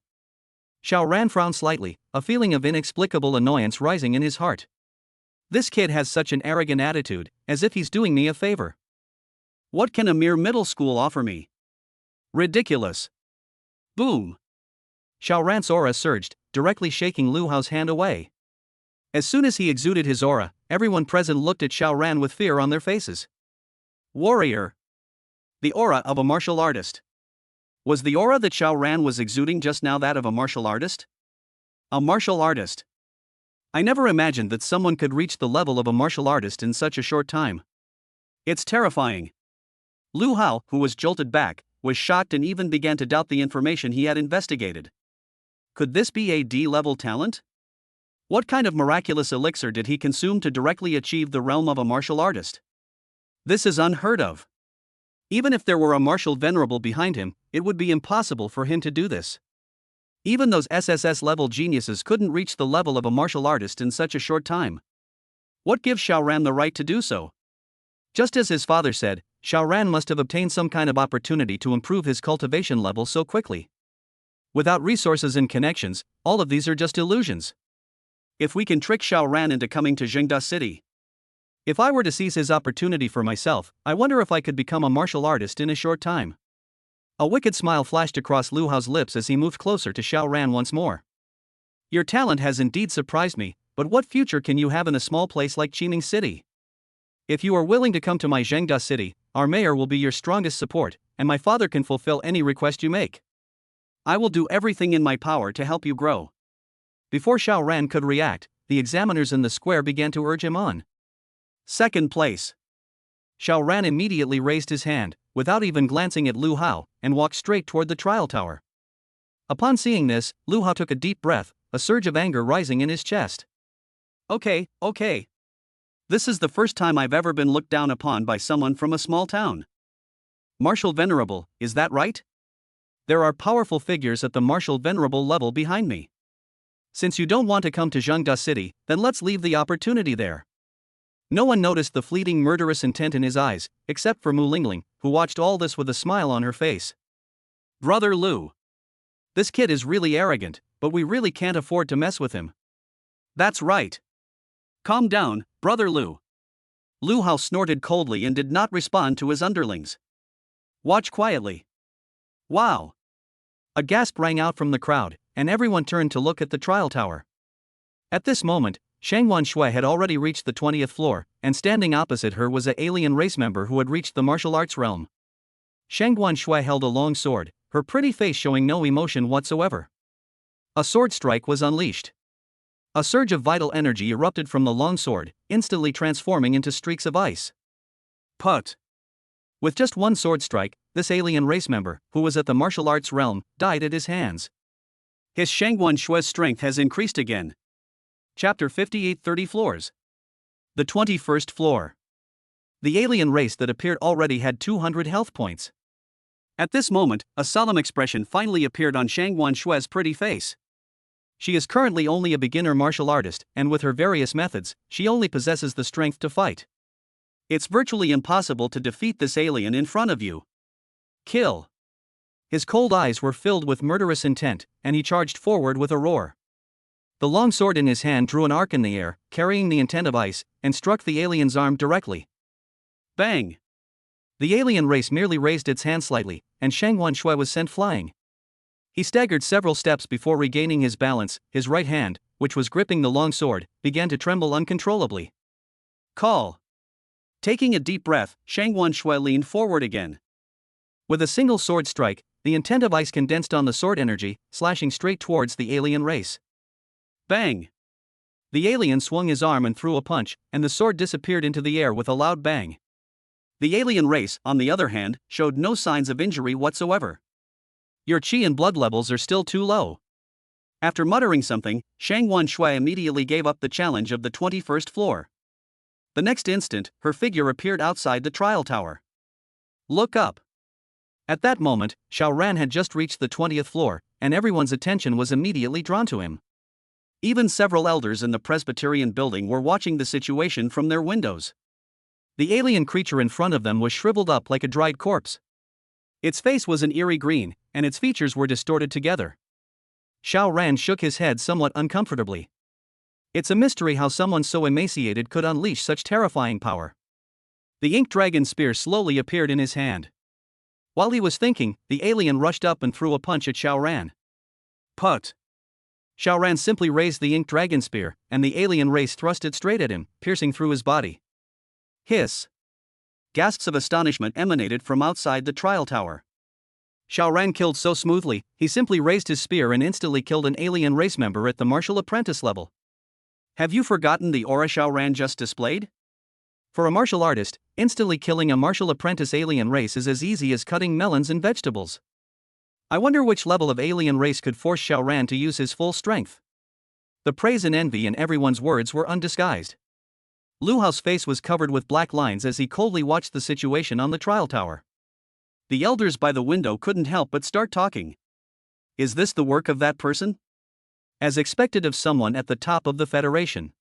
Xiao Ran frowned slightly, a feeling of inexplicable annoyance rising in his heart. This kid has such an arrogant attitude, as if he's doing me a favor. What can a mere middle school offer me? Ridiculous. Boom. Xiao Ran's aura surged, directly shaking Lu Hao's hand away. As soon as he exuded his aura, everyone present looked at Xiao Ran with fear on their faces. Warrior. The aura of a martial artist. Was the aura that Xiao Ran was exuding just now that of a martial artist? A martial artist. I never imagined that someone could reach the level of a martial artist in such a short time. It's terrifying. Lu Hao, who was jolted back, was shocked and even began to doubt the information he had investigated. Could this be a D-level talent? What kind of miraculous elixir did he consume to directly achieve the realm of a martial artist? This is unheard of. Even if there were a martial venerable behind him, it would be impossible for him to do this. Even those SSS-level geniuses couldn't reach the level of a martial artist in such a short time. What gives Xiao Ran the right to do so? Just as his father said, Xiao Ran must have obtained some kind of opportunity to improve his cultivation level so quickly. Without resources and connections, all of these are just illusions. If we can trick Xiao Ran into coming to Zhengda City. If I were to seize his opportunity for myself, I wonder if I could become a martial artist in a short time. A wicked smile flashed across Lu Hao's lips as he moved closer to Xiao Ran once more. Your talent has indeed surprised me, but what future can you have in a small place like Qining City? If you are willing to come to my Zhengda City, our mayor will be your strongest support, and my father can fulfill any request you make. I will do everything in my power to help you grow. Before Xiao Ran could react, the examiners in the square began to urge him on. Second place. Xiao Ran immediately raised his hand, without even glancing at Lu Hao, and walked straight toward the trial tower. Upon seeing this, Lu Hao took a deep breath, a surge of anger rising in his chest. Okay. This is the first time I've ever been looked down upon by someone from a small town. Martial Venerable, is that right? There are powerful figures at the Martial Venerable level behind me. Since you don't want to come to Zhengda City, then let's leave the opportunity there. No one noticed the fleeting murderous intent in his eyes, except for Mu Lingling, who watched all this with a smile on her face. Brother Lu. This kid is really arrogant, but we really can't afford to mess with him. That's right. Calm down, Brother Lu. Lu Hao snorted coldly and did not respond to his underlings. Watch quietly. Wow! A gasp rang out from the crowd, and everyone turned to look at the trial tower. At this moment, Shangwan Shui had already reached the 20th floor, and standing opposite her was an alien race member who had reached the martial arts realm. Shangwan Shui held a long sword, her pretty face showing no emotion whatsoever. A sword strike was unleashed. A surge of vital energy erupted from the long sword, instantly transforming into streaks of ice. Put! With just one sword strike, this alien race member, who was at the martial arts realm, died at his hands. His Shangwan Shui's strength has increased again. Chapter 58, 30 Floors. The 21st floor. The alien race that appeared already had 200 health points. At this moment, a solemn expression finally appeared on Shangwan Shui's pretty face. She is currently only a beginner martial artist, and with her various methods, she only possesses the strength to fight. It's virtually impossible to defeat this alien in front of you. Kill! His cold eyes were filled with murderous intent, and he charged forward with a roar. The long sword in his hand drew an arc in the air, carrying the intent of ice, and struck the alien's arm directly. Bang! The alien race merely raised its hand slightly, and Shangwan Shui was sent flying. He staggered several steps before regaining his balance. His right hand, which was gripping the long sword, began to tremble uncontrollably. Call! Taking a deep breath, Shangwan Shui leaned forward again. With a single sword strike, the intent of ice condensed on the sword energy, slashing straight towards the alien race. Bang! The alien swung his arm and threw a punch, and the sword disappeared into the air with a loud bang. The alien race, on the other hand, showed no signs of injury whatsoever. Your qi and blood levels are still too low. After muttering something, Shangwan Shui immediately gave up the challenge of the 21st floor. The next instant, her figure appeared outside the trial tower. Look up! At that moment, Xiao Ran had just reached the 20th floor, and everyone's attention was immediately drawn to him. Even several elders in the Presbyterian building were watching the situation from their windows. The alien creature in front of them was shriveled up like a dried corpse. Its face was an eerie green, and its features were distorted together. Xiao Ran shook his head somewhat uncomfortably. It's a mystery how someone so emaciated could unleash such terrifying power. The ink dragon spear slowly appeared in his hand. While he was thinking, the alien rushed up and threw a punch at Xiao Ran. Put! Xiao Ran simply raised the ink dragon spear, and the alien race thrust it straight at him, piercing through his body. Hiss! Gasps of astonishment emanated from outside the trial tower. Xiao Ran killed so smoothly, he simply raised his spear and instantly killed an alien race member at the martial apprentice level. Have you forgotten the aura Xiao Ran just displayed? For a martial artist, instantly killing a martial apprentice alien race is as easy as cutting melons and vegetables. I wonder which level of alien race could force Xiao Ran to use his full strength. The praise and envy in everyone's words were undisguised. Lu Hao's face was covered with black lines as he coldly watched the situation on the trial tower. The elders by the window couldn't help but start talking. Is this the work of that person? As expected of someone at the top of the Federation.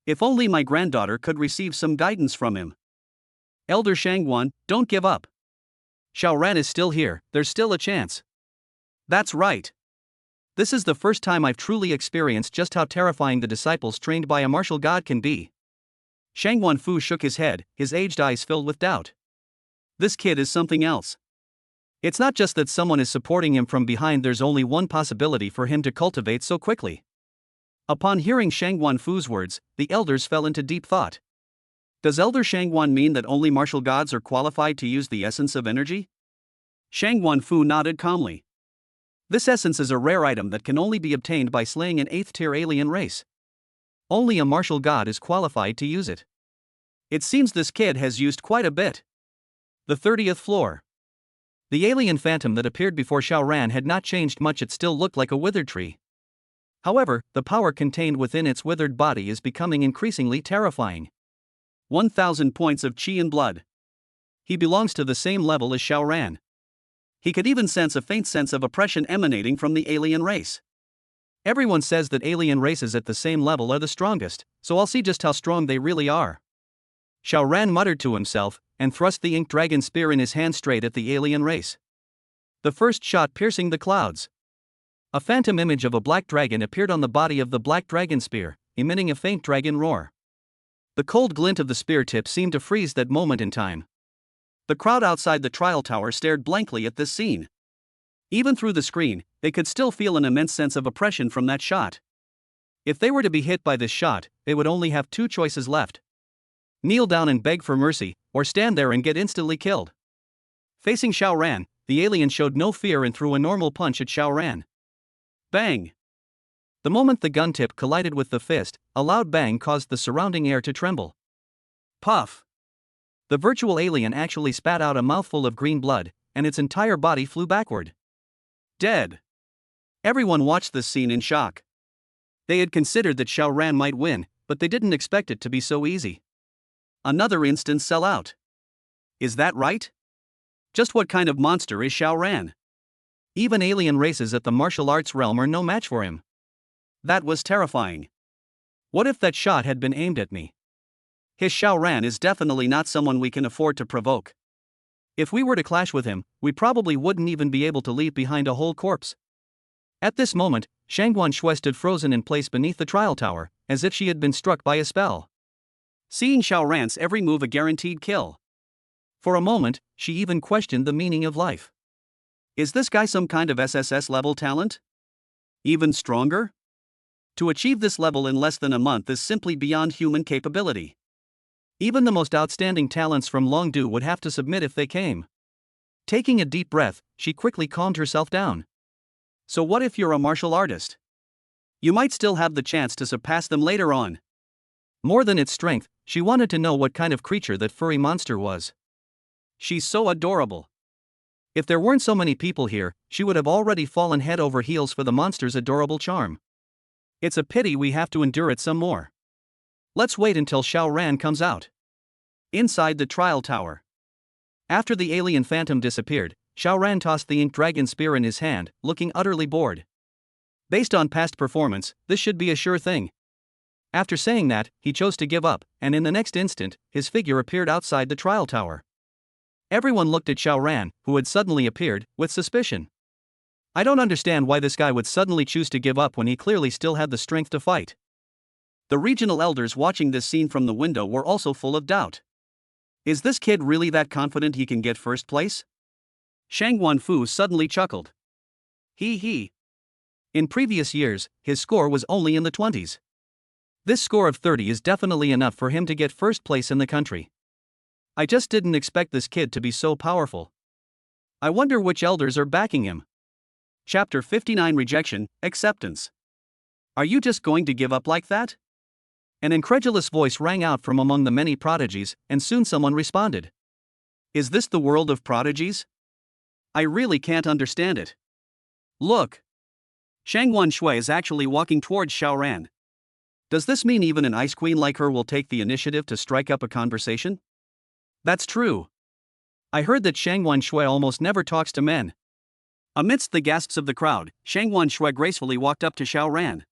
If only my granddaughter could receive some guidance from him. Elder Shangwan, don't give up. Xiao Ran is still here, there's still a chance. That's right. This is the first time I've truly experienced just how terrifying the disciples trained by a martial god can be. Shangwan Fu shook his head, his aged eyes filled with doubt. This kid is something else. It's not just that someone is supporting him from behind, there's only one possibility for him to cultivate so quickly. Upon hearing Shangwan Fu's words, the elders fell into deep thought. Does Elder Shangwan mean that only martial gods are qualified to use the essence of energy? Shangwan Fu nodded calmly. This essence is a rare item that can only be obtained by slaying an 8th-tier alien race. Only a martial god is qualified to use it. It seems this kid has used quite a bit. The 30th floor. The alien phantom that appeared before Xiao Ran had not changed much, it still looked like a withered tree. However, the power contained within its withered body is becoming increasingly terrifying. 1,000 points of qi and blood. He belongs to the same level as Xiao Ran. He could even sense a faint sense of oppression emanating from the alien race. Everyone says that alien races at the same level are the strongest, so I'll see just how strong they really are. Xiao Ran muttered to himself, and thrust the ink dragon spear in his hand straight at the alien race. The first shot piercing the clouds. A phantom image of a black dragon appeared on the body of the black dragon spear, emitting a faint dragon roar. The cold glint of the spear tip seemed to freeze that moment in time. The crowd outside the trial tower stared blankly at this scene. Even through the screen, they could still feel an immense sense of oppression from that shot. If they were to be hit by this shot, they would only have two choices left: kneel down and beg for mercy, or stand there and get instantly killed. Facing Xiao Ran, the alien showed no fear and threw a normal punch at Xiao Ran. Bang! The moment the gun tip collided with the fist, a loud bang caused the surrounding air to tremble. Puff! The virtual alien actually spat out a mouthful of green blood, and its entire body flew backward. Dead! Everyone watched this scene in shock. They had considered that Xiao Ran might win, but they didn't expect it to be so easy. Another instant sellout. Is that right? Just what kind of monster is Xiao Ran? Even alien races at the martial arts realm are no match for him. That was terrifying. What if that shot had been aimed at me? His Xiao Ran is definitely not someone we can afford to provoke. If we were to clash with him, we probably wouldn't even be able to leave behind a whole corpse. At this moment, Shangguan Shui stood frozen in place beneath the trial tower, as if she had been struck by a spell. Seeing Xiao Ran's every move a guaranteed kill. For a moment, she even questioned the meaning of life. Is this guy some kind of SSS level talent? Even stronger? To achieve this level in less than a month is simply beyond human capability. Even the most outstanding talents from Longdu would have to submit if they came. Taking a deep breath, she quickly calmed herself down. So what if you're a martial artist? You might still have the chance to surpass them later on. More than its strength, she wanted to know what kind of creature that furry monster was. She's so adorable. If there weren't so many people here, she would have already fallen head over heels for the monster's adorable charm. It's a pity we have to endure it some more. Let's wait until Xiao Ran comes out. Inside the trial tower. After the alien phantom disappeared, Xiao Ran tossed the ink dragon spear in his hand, looking utterly bored. Based on past performance, this should be a sure thing. After saying that, he chose to give up, and in the next instant, his figure appeared outside the trial tower. Everyone looked at Xiao Ran, who had suddenly appeared, with suspicion. I don't understand why this guy would suddenly choose to give up when he clearly still had the strength to fight. The regional elders watching this scene from the window were also full of doubt. Is this kid really that confident he can get first place? Shang Wanfu suddenly chuckled. He. In previous years, his score was only in the 20s. This score of 30 is definitely enough for him to get first place in the country. I just didn't expect this kid to be so powerful. I wonder which elders are backing him. Chapter 59 Rejection, Acceptance. Are you just going to give up like that? An incredulous voice rang out from among the many prodigies, and soon someone responded. Is this the world of prodigies? I really can't understand it. Look. Shangguan Shui is actually walking towards Xiao Ran. Does this mean even an ice queen like her will take the initiative to strike up a conversation? That's true. I heard that Shangguan Shui almost never talks to men. Amidst the gasps of the crowd, Shangguan Shui gracefully walked up to Xiao Ran.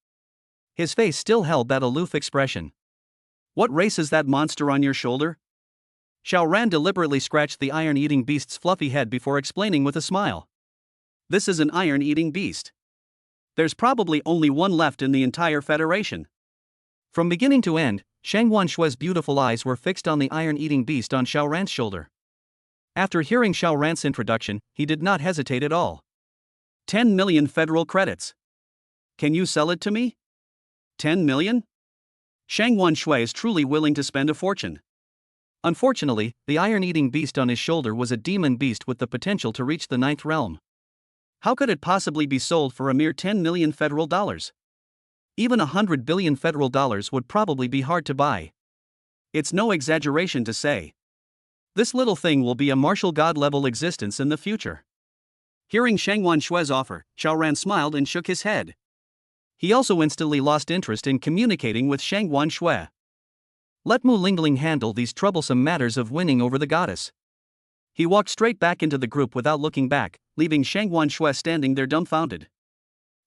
His face still held that aloof expression. What race is that monster on your shoulder? Xiao Ran deliberately scratched the iron-eating beast's fluffy head before explaining with a smile. This is an iron-eating beast. There's probably only one left in the entire federation. From beginning to end, Shangguan Shui's beautiful eyes were fixed on the iron-eating beast on Xiao Ran's shoulder. After hearing Xiao Ran's introduction, he did not hesitate at all. 10 million federal credits. Can you sell it to me? 10 million? Shangguan Shui is truly willing to spend a fortune. Unfortunately, the iron-eating beast on his shoulder was a demon beast with the potential to reach the 9th realm. How could it possibly be sold for a mere 10 million federal dollars? Even 100 billion federal dollars would probably be hard to buy. It's no exaggeration to say. This little thing will be a martial god-level existence in the future. Hearing Shangguan Shui's offer, Xiao Ran smiled and shook his head. He also instantly lost interest in communicating with Shangguan Shui. Let Mu Lingling handle these troublesome matters of winning over the goddess. He walked straight back into the group without looking back, leaving Shangguan Shui standing there dumbfounded.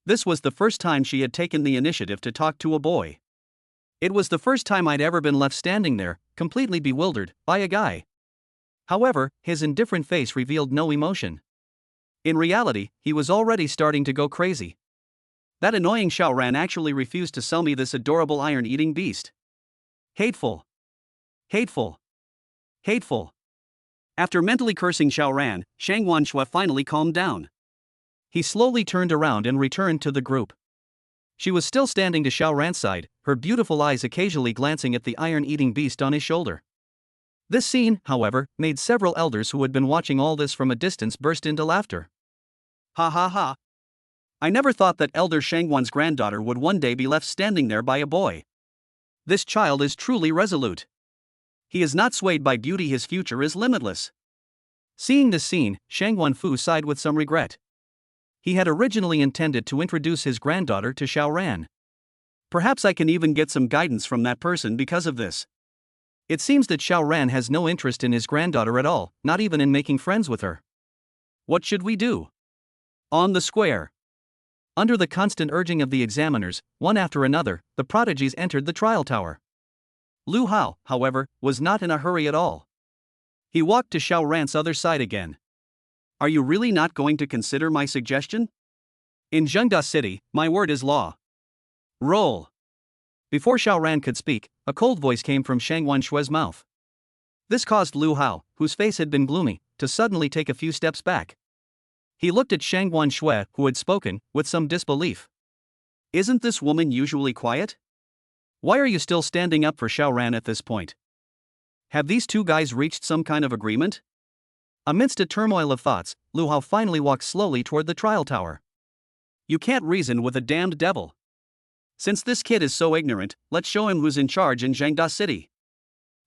This was the first time she had taken the initiative to talk to a boy. It was the first time I'd ever been left standing there, completely bewildered, by a guy. However, his indifferent face revealed no emotion. In reality, he was already starting to go crazy. That annoying Xiao Ran actually refused to sell me this adorable iron-eating beast. Hateful. Hateful. Hateful. After mentally cursing Xiao Ran, Shang Wanshui finally calmed down. He slowly turned around and returned to the group. She was still standing to Xiao Ran's side, her beautiful eyes occasionally glancing at the iron-eating beast on his shoulder. This scene, however, made several elders who had been watching all this from a distance burst into laughter. Ha ha ha. I never thought that Elder Shangwan's granddaughter would one day be left standing there by a boy. This child is truly resolute. He is not swayed by beauty, his future is limitless. Seeing this scene, Shangwan Fu sighed with some regret. He had originally intended to introduce his granddaughter to Xiao Ran. Perhaps I can even get some guidance from that person because of this. It seems that Xiao Ran has no interest in his granddaughter at all, not even in making friends with her. What should we do? On the square. Under the constant urging of the examiners, one after another, the prodigies entered the trial tower. Lu Hao, however, was not in a hurry at all. He walked to Xiao Ran's other side again. Are you really not going to consider my suggestion? In Zhengda City, my word is law. Roll. Before Xiao Ran could speak, a cold voice came from Shang Wanshui's mouth. This caused Lu Hao, whose face had been gloomy, to suddenly take a few steps back. He looked at Shang Wanshui, who had spoken, with some disbelief. Isn't this woman usually quiet? Why are you still standing up for Xiao Ran at this point? Have these two guys reached some kind of agreement? Amidst a turmoil of thoughts, Lu Hao finally walked slowly toward the trial tower. You can't reason with a damned devil. Since this kid is so ignorant, let's show him who's in charge in Zhengda City.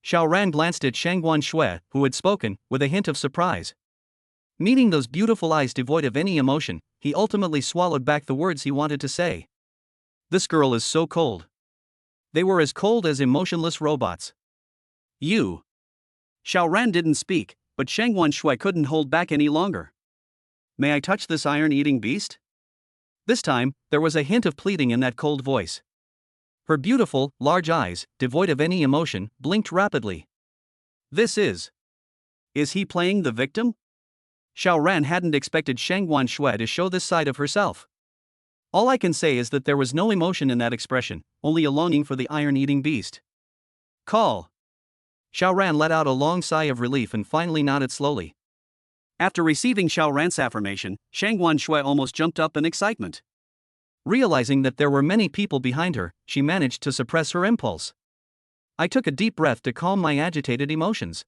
Xiao Ran glanced at Shang Wanshui, who had spoken, with a hint of surprise. Meeting those beautiful eyes devoid of any emotion, he ultimately swallowed back the words he wanted to say. This girl is so cold. They were as cold as emotionless robots. You. Xiao Ran didn't speak, but Shang Wanshui couldn't hold back any longer. May I touch this iron-eating beast? This time, there was a hint of pleading in that cold voice. Her beautiful, large eyes, devoid of any emotion, blinked rapidly. This is he playing the victim? Xiao Ran hadn't expected Shang Wanshui to show this side of herself. All I can say is that there was no emotion in that expression, only a longing for the iron-eating beast. Call. Xiao Ran let out a long sigh of relief and finally nodded slowly. After receiving Xiao Ran's affirmation, Shang Wanshui almost jumped up in excitement. Realizing that there were many people behind her, she managed to suppress her impulse. I took a deep breath to calm my agitated emotions.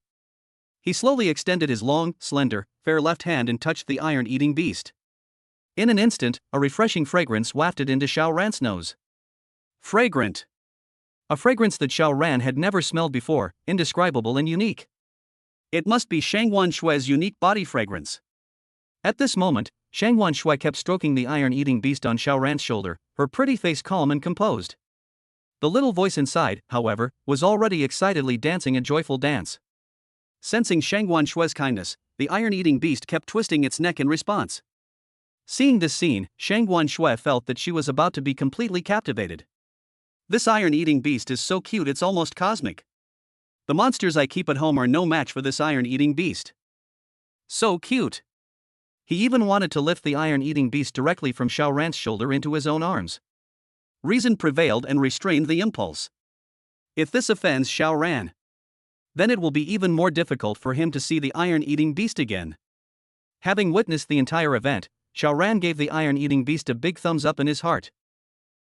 He slowly extended his long, slender, fair left hand and touched the iron-eating beast. In an instant, a refreshing fragrance wafted into Xiao Ran's nose. Fragrant. A fragrance that Xiao Ran had never smelled before, indescribable and unique. It must be Shang Wanshui's unique body fragrance. At this moment, Shang Wanshui kept stroking the iron-eating beast on Xiao Ran's shoulder, her pretty face calm and composed. The little voice inside, however, was already excitedly dancing a joyful dance. Sensing Shang Wanshui's kindness, the iron-eating beast kept twisting its neck in response. Seeing this scene, Shang Wanshui felt that she was about to be completely captivated. This iron-eating beast is so cute it's almost cosmic. The monsters I keep at home are no match for this iron-eating beast. So cute. He even wanted to lift the iron-eating beast directly from Xiao Ran's shoulder into his own arms. Reason prevailed and restrained the impulse. If this offends Xiao Ran, then it will be even more difficult for him to see the iron-eating beast again. Having witnessed the entire event, Xiao Ran gave the iron-eating beast a big thumbs up in his heart.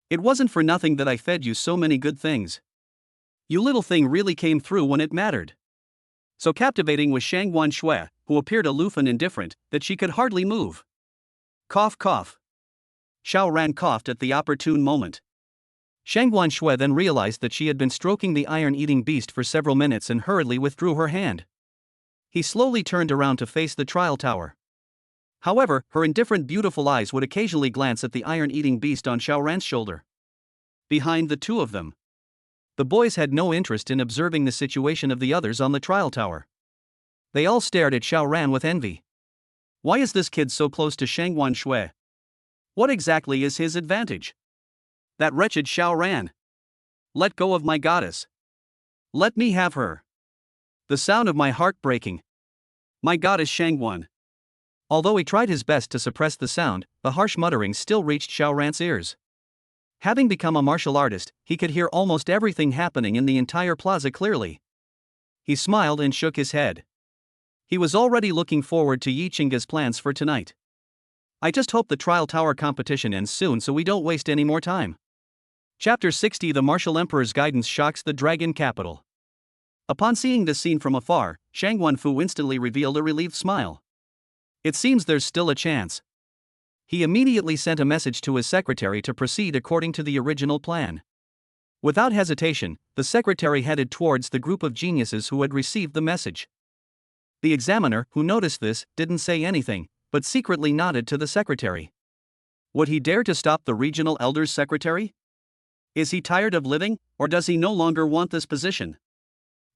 It wasn't for nothing that I fed you so many good things. You little thing really came through when it mattered. So captivating was Shang Wanshui, who appeared aloof and indifferent, that she could hardly move. Cough cough. Xiao Ran coughed at the opportune moment. Shang Wanshui then realized that she had been stroking the iron-eating beast for several minutes and hurriedly withdrew her hand. He slowly turned around to face the trial tower. However, her indifferent beautiful eyes would occasionally glance at the iron-eating beast on Xiao Ran's shoulder. Behind the two of them, the boys had no interest in observing the situation of the others on the trial tower. They all stared at Xiao Ran with envy. Why is this kid so close to Shang Wanshui? What exactly is his advantage? That wretched Xiao Ran. Let go of my goddess. Let me have her. The sound of my heart breaking. My goddess Shangwan. Although he tried his best to suppress the sound, the harsh mutterings still reached Xiao Ran's ears. Having become a martial artist, he could hear almost everything happening in the entire plaza clearly. He smiled and shook his head. He was already looking forward to Yi Chinga's plans for tonight. I just hope the trial tower competition ends soon so we don't waste any more time. Chapter 60 The Martial Emperor's Guidance Shocks the Dragon Capital. Upon seeing this scene from afar, Shang Wenfu instantly revealed a relieved smile. It seems there's still a chance. He immediately sent a message to his secretary to proceed according to the original plan. Without hesitation, the secretary headed towards the group of geniuses who had received the message. The examiner, who noticed this, didn't say anything, but secretly nodded to the secretary. Would he dare to stop the regional elder's secretary? Is he tired of living, or does he no longer want this position?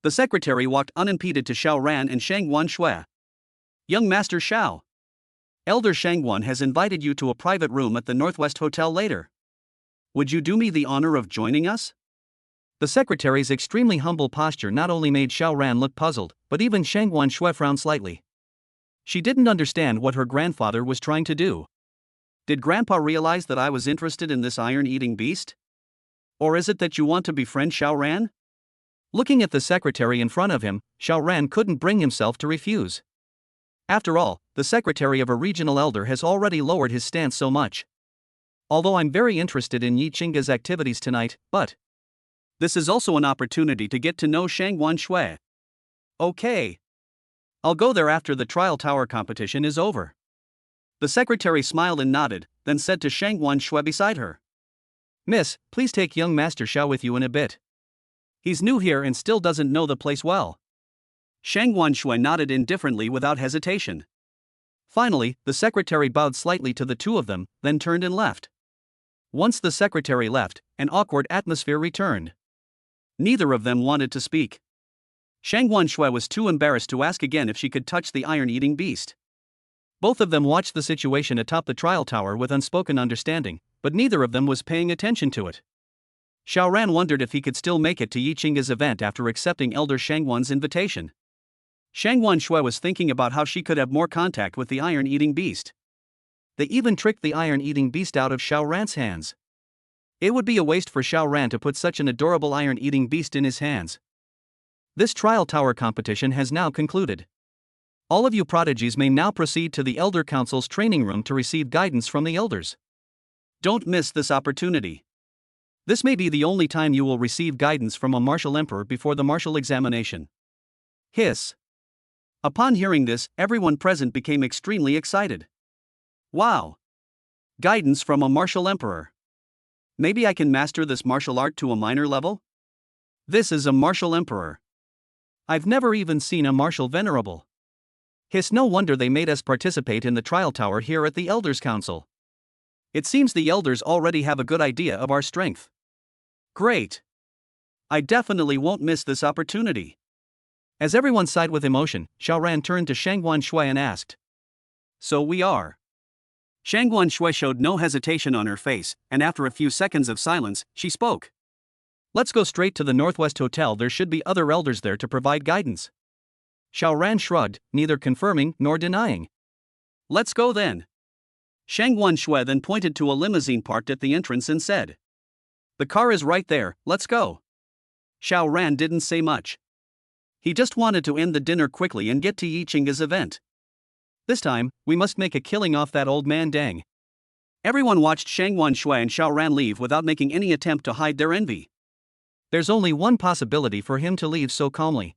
The secretary walked unimpeded to Xiao Ran and Shangguan Shui. Young Master Xiao. Elder Shangguan has invited you to a private room at the Northwest Hotel later. Would you do me the honor of joining us? The secretary's extremely humble posture not only made Xiao Ran look puzzled, but even Shangguan Shui frowned slightly. She didn't understand what her grandfather was trying to do. Did Grandpa realize that I was interested in this iron-eating beast? Or is it that you want to befriend Xiao Ran? Looking at the secretary in front of him, Xiao Ran couldn't bring himself to refuse. After all, the secretary of a regional elder has already lowered his stance so much. Although I'm very interested in Yi Chinga's activities tonight, but this is also an opportunity to get to know Shangguan Shui. Okay. I'll go there after the trial tower competition is over. The secretary smiled and nodded, then said to Shangguan Shui beside her. Miss, please take young Master Xiao with you in a bit. He's new here and still doesn't know the place well. Shangguan Shui nodded indifferently without hesitation. Finally, the secretary bowed slightly to the two of them, then turned and left. Once the secretary left, an awkward atmosphere returned. Neither of them wanted to speak. Shangguan Shui was too embarrassed to ask again if she could touch the iron-eating beast. Both of them watched the situation atop the trial tower with unspoken understanding, but neither of them was paying attention to it. Xiao Ran wondered if he could still make it to Yi Chinga's event after accepting Elder Shangguan's invitation. Shangguan Shui was thinking about how she could have more contact with the iron-eating beast. They even tricked the iron-eating beast out of Xiao Ran's hands. It would be a waste for Xiao Ran to put such an adorable iron-eating beast in his hands. This trial tower competition has now concluded. All of you prodigies may now proceed to the Elder Council's training room to receive guidance from the elders. Don't miss this opportunity. This may be the only time you will receive guidance from a martial emperor before the martial examination. Hiss. Upon hearing this, everyone present became extremely excited. Wow! Guidance from a martial emperor. Maybe I can master this martial art to a minor level? This is a martial emperor. I've never even seen a martial venerable. Hiss, no wonder they made us participate in the trial tower here at the Elders Council. It seems the elders already have a good idea of our strength. Great! I definitely won't miss this opportunity. As everyone sighed with emotion, Xiao Ran turned to Shangguan Shui and asked. So we are. Shangguan Shui showed no hesitation on her face, and after a few seconds of silence, she spoke. Let's go straight to the Northwest Hotel, there should be other elders there to provide guidance. Xiao Ran shrugged, neither confirming nor denying. Let's go then. Shangguan Shui then pointed to a limousine parked at the entrance and said. The car is right there, let's go. Xiao Ran didn't say much. He just wanted to end the dinner quickly and get to Yi Chinga's event. This time, we must make a killing off that old man Deng. Everyone watched Shangguan Shui and Xiao Ran leave without making any attempt to hide their envy. There's only one possibility for him to leave so calmly.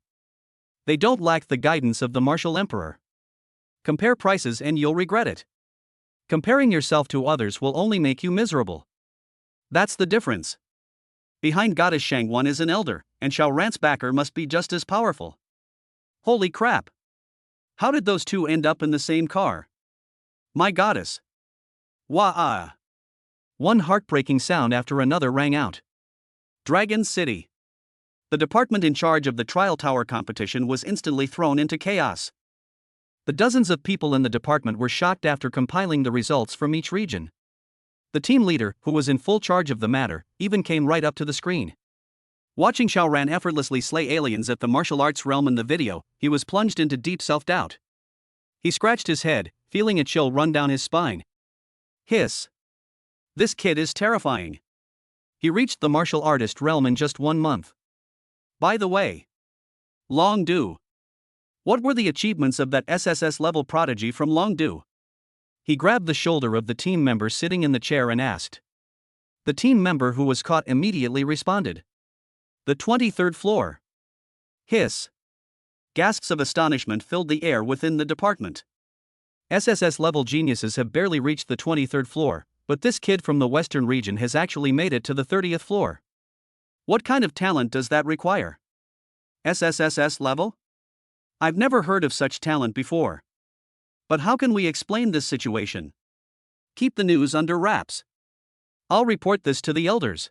They don't lack the guidance of the martial emperor. Compare prices and you'll regret it. Comparing yourself to others will only make you miserable. That's the difference. Behind Goddess Shangguan is an elder, and Xiao Ran's backer must be just as powerful. Holy crap! How did those two end up in the same car? My goddess! Wah-ah! One heartbreaking sound after another rang out. Dragon City. The department in charge of the trial tower competition was instantly thrown into chaos. The dozens of people in the department were shocked after compiling the results from each region. The team leader, who was in full charge of the matter, even came right up to the screen. Watching Xiao Ran effortlessly slay aliens at the martial arts realm in the video, he was plunged into deep self-doubt. He scratched his head, feeling a chill run down his spine. Hiss. This kid is terrifying. He reached the martial artist realm in just 1 month. By the way, Longdu. What were the achievements of that SSS level prodigy from Longdu? He grabbed the shoulder of the team member sitting in the chair and asked. The team member who was caught immediately responded. The 23rd floor. Hiss. Gasps of astonishment filled the air within the department. SSS level geniuses have barely reached the 23rd floor, but this kid from the western region has actually made it to the 30th floor. What kind of talent does that require? SSSS level? I've never heard of such talent before. But how can we explain this situation? Keep the news under wraps. I'll report this to the elders.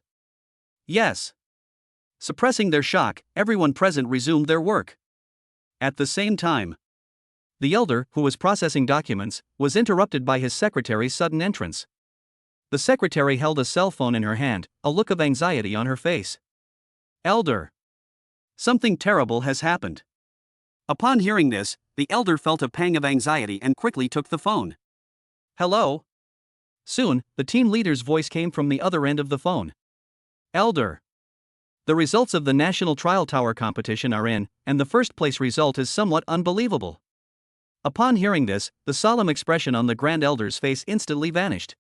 Yes. Suppressing their shock, everyone present resumed their work. At the same time, the elder, who was processing documents, was interrupted by his secretary's sudden entrance. The secretary held a cell phone in her hand, a look of anxiety on her face. Elder. Something terrible has happened. Upon hearing this, the elder felt a pang of anxiety and quickly took the phone. Hello? Soon, the team leader's voice came from the other end of the phone. Elder. The results of the National Trial Tower competition are in, and the first place result is somewhat unbelievable. Upon hearing this, the solemn expression on the Grand Elder's face instantly vanished.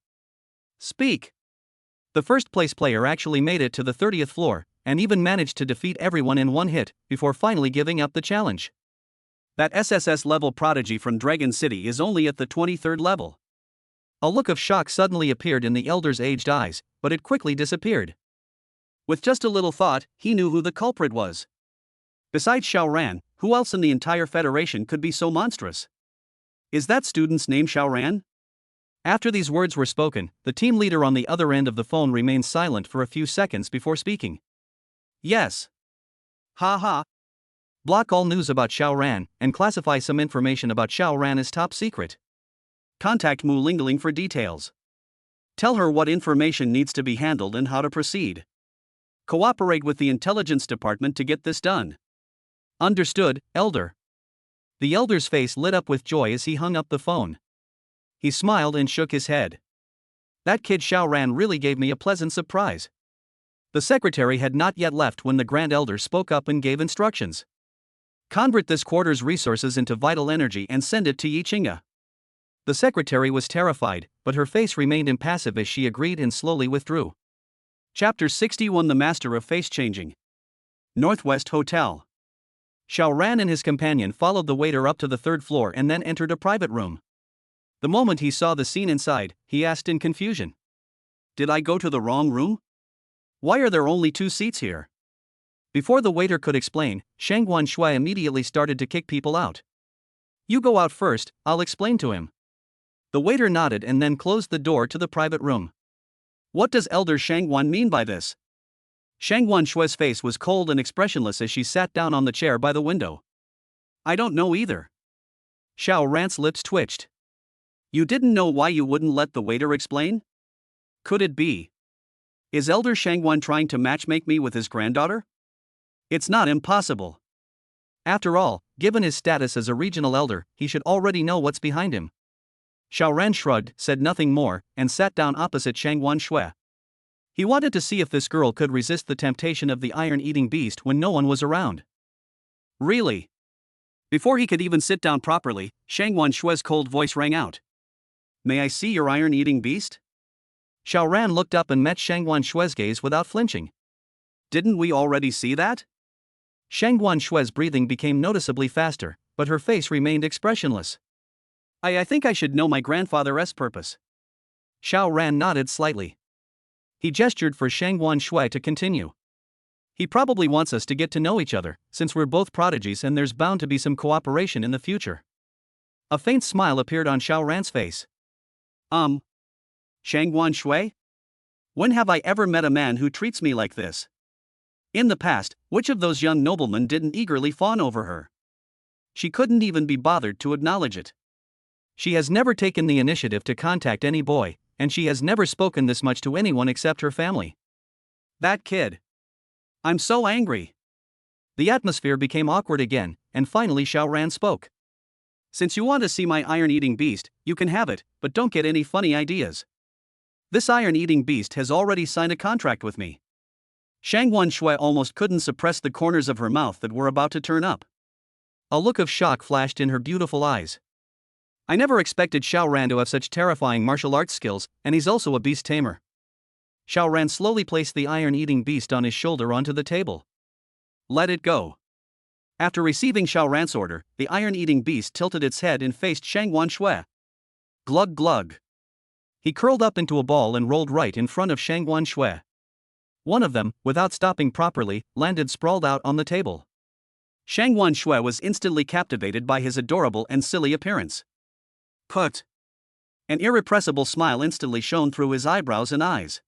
Speak. The first place player actually made it to the 30th floor, and even managed to defeat everyone in one hit, before finally giving up the challenge. That SSS level prodigy from Dragon City is only at the 23rd level. A look of shock suddenly appeared in the elder's aged eyes, but it quickly disappeared. With just a little thought, he knew who the culprit was. Besides Xiaoran, who else in the entire Federation could be so monstrous? Is that student's name Xiaoran? After these words were spoken, the team leader on the other end of the phone remained silent for a few seconds before speaking. Yes. Ha ha. Block all news about Xiaoran, and classify some information about Xiaoran as top secret. Contact Mu Lingling for details. Tell her what information needs to be handled and how to proceed. Cooperate with the intelligence department to get this done. Understood, Elder. The elder's face lit up with joy as he hung up the phone. He smiled and shook his head. That kid Xiaoran really gave me a pleasant surprise. The secretary had not yet left when the Grand Elder spoke up and gave instructions. Convert this quarter's resources into vital energy and send it to Yichinga. The secretary was terrified, but her face remained impassive as she agreed and slowly withdrew. Chapter 61 The Master of Face Changing. Northwest Hotel. Xiaoran and his companion followed the waiter up to the 3rd floor and then entered a private room. The moment he saw the scene inside, he asked in confusion. Did I go to the wrong room? Why are there only 2 seats here? Before the waiter could explain, Shangguan Shui immediately started to kick people out. You go out first, I'll explain to him. The waiter nodded and then closed the door to the private room. What does Elder Shangguan mean by this? Shangguan Shui's face was cold and expressionless as she sat down on the chair by the window. I don't know either. Xiaoran's lips twitched. You didn't know why you wouldn't let the waiter explain? Could it be? Is Elder Shangguan trying to matchmake me with his granddaughter? It's not impossible. After all, given his status as a regional elder, he should already know what's behind him. Xiaoran shrugged, said nothing more, and sat down opposite Shangguan Shui. He wanted to see if this girl could resist the temptation of the iron-eating beast when no one was around. Really? Before he could even sit down properly, Shangguan Shui's cold voice rang out. May I see your iron-eating beast? Xiaoran looked up and met Shangguan Shui's gaze without flinching. Didn't we already see that? Shangguan Shui's breathing became noticeably faster, but her face remained expressionless. I think I should know my grandfather's purpose. Xiaoran nodded slightly. He gestured for Shangguan Shui to continue. He probably wants us to get to know each other, since we're both prodigies and there's bound to be some cooperation in the future. A faint smile appeared on Xiaoran's face. Shangguan Shui? When have I ever met a man who treats me like this? In the past, which of those young noblemen didn't eagerly fawn over her? She couldn't even be bothered to acknowledge it. She has never taken the initiative to contact any boy, and she has never spoken this much to anyone except her family. That kid. I'm so angry. The atmosphere became awkward again, and finally Xiaoran spoke. Since you want to see my iron-eating beast, you can have it, but don't get any funny ideas. This iron-eating beast has already signed a contract with me. Shang Shui almost couldn't suppress the corners of her mouth that were about to turn up. A look of shock flashed in her beautiful eyes. I never expected Xiao Ran to have such terrifying martial arts skills, and he's also a beast tamer. Xiao Ran slowly placed the iron-eating beast on his shoulder onto the table. Let it go. After receiving Xiao Ran's order, the iron-eating beast tilted its head and faced Shang Shui. Glug glug. He curled up into a ball and rolled right in front of Shang Shui. One of them, without stopping properly, landed sprawled out on the table. Shang Shui was instantly captivated by his adorable and silly appearance. Put. An irrepressible smile instantly shone through his eyebrows and eyes.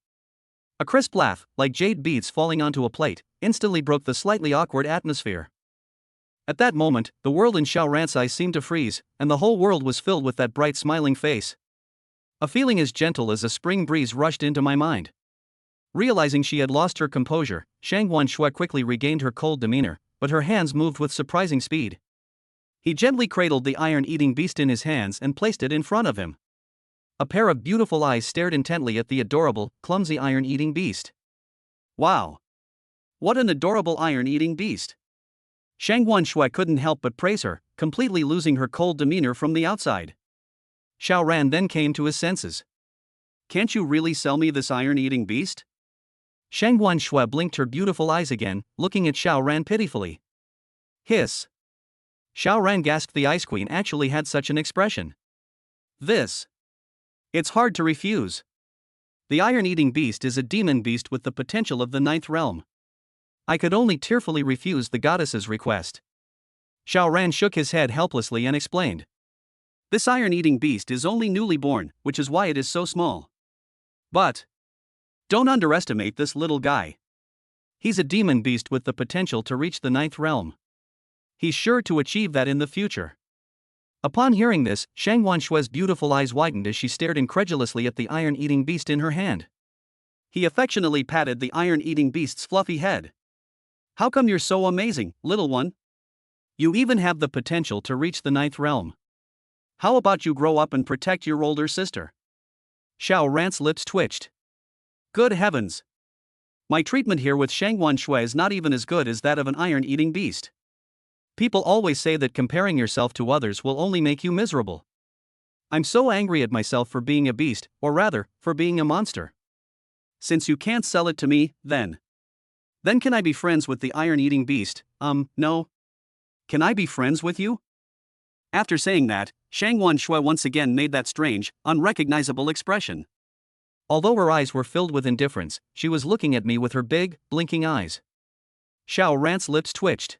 A crisp laugh, like jade beads falling onto a plate, instantly broke the slightly awkward atmosphere. At that moment, the world in Xiao Ran's eyes seemed to freeze, and the whole world was filled with that bright smiling face. A feeling as gentle as a spring breeze rushed into my mind. Realizing she had lost her composure, Shang Shui quickly regained her cold demeanor, but her hands moved with surprising speed. He gently cradled the iron-eating beast in his hands and placed it in front of him. A pair of beautiful eyes stared intently at the adorable, clumsy iron-eating beast. Wow! What an adorable iron-eating beast! Shang Shui couldn't help but praise her, completely losing her cold demeanor from the outside. Xiao Ran then came to his senses. Can't you really sell me this iron-eating beast? Shang Shui blinked her beautiful eyes again, looking at Xiao Ran pitifully. Hiss. Xiao Ran gasped. The Ice Queen actually had such an expression. This. It's hard to refuse. The iron-eating beast is a demon beast with the potential of the 9th realm. I could only tearfully refuse the goddess's request. Xiao Ran shook his head helplessly and explained. This iron-eating beast is only newly born, which is why it is so small. But don't underestimate this little guy. He's a demon beast with the potential to reach the 9th realm. He's sure to achieve that in the future. Upon hearing this, Shang Shui's beautiful eyes widened as she stared incredulously at the iron-eating beast in her hand. He affectionately patted the iron-eating beast's fluffy head. How come you're so amazing, little one? You even have the potential to reach the 9th realm. How about you grow up and protect your older sister? Xiao Ran's lips twitched. Good heavens! My treatment here with Shang Shui is not even as good as that of an iron-eating beast. People always say that comparing yourself to others will only make you miserable. I'm so angry at myself for being a beast, or rather, for being a monster. Since you can't sell it to me, then can I be friends with the iron-eating beast? No. Can I be friends with you? After saying that, Shang Shui once again made that strange, unrecognizable expression. Although her eyes were filled with indifference, she was looking at me with her big, blinking eyes. Xiao Ran's lips twitched.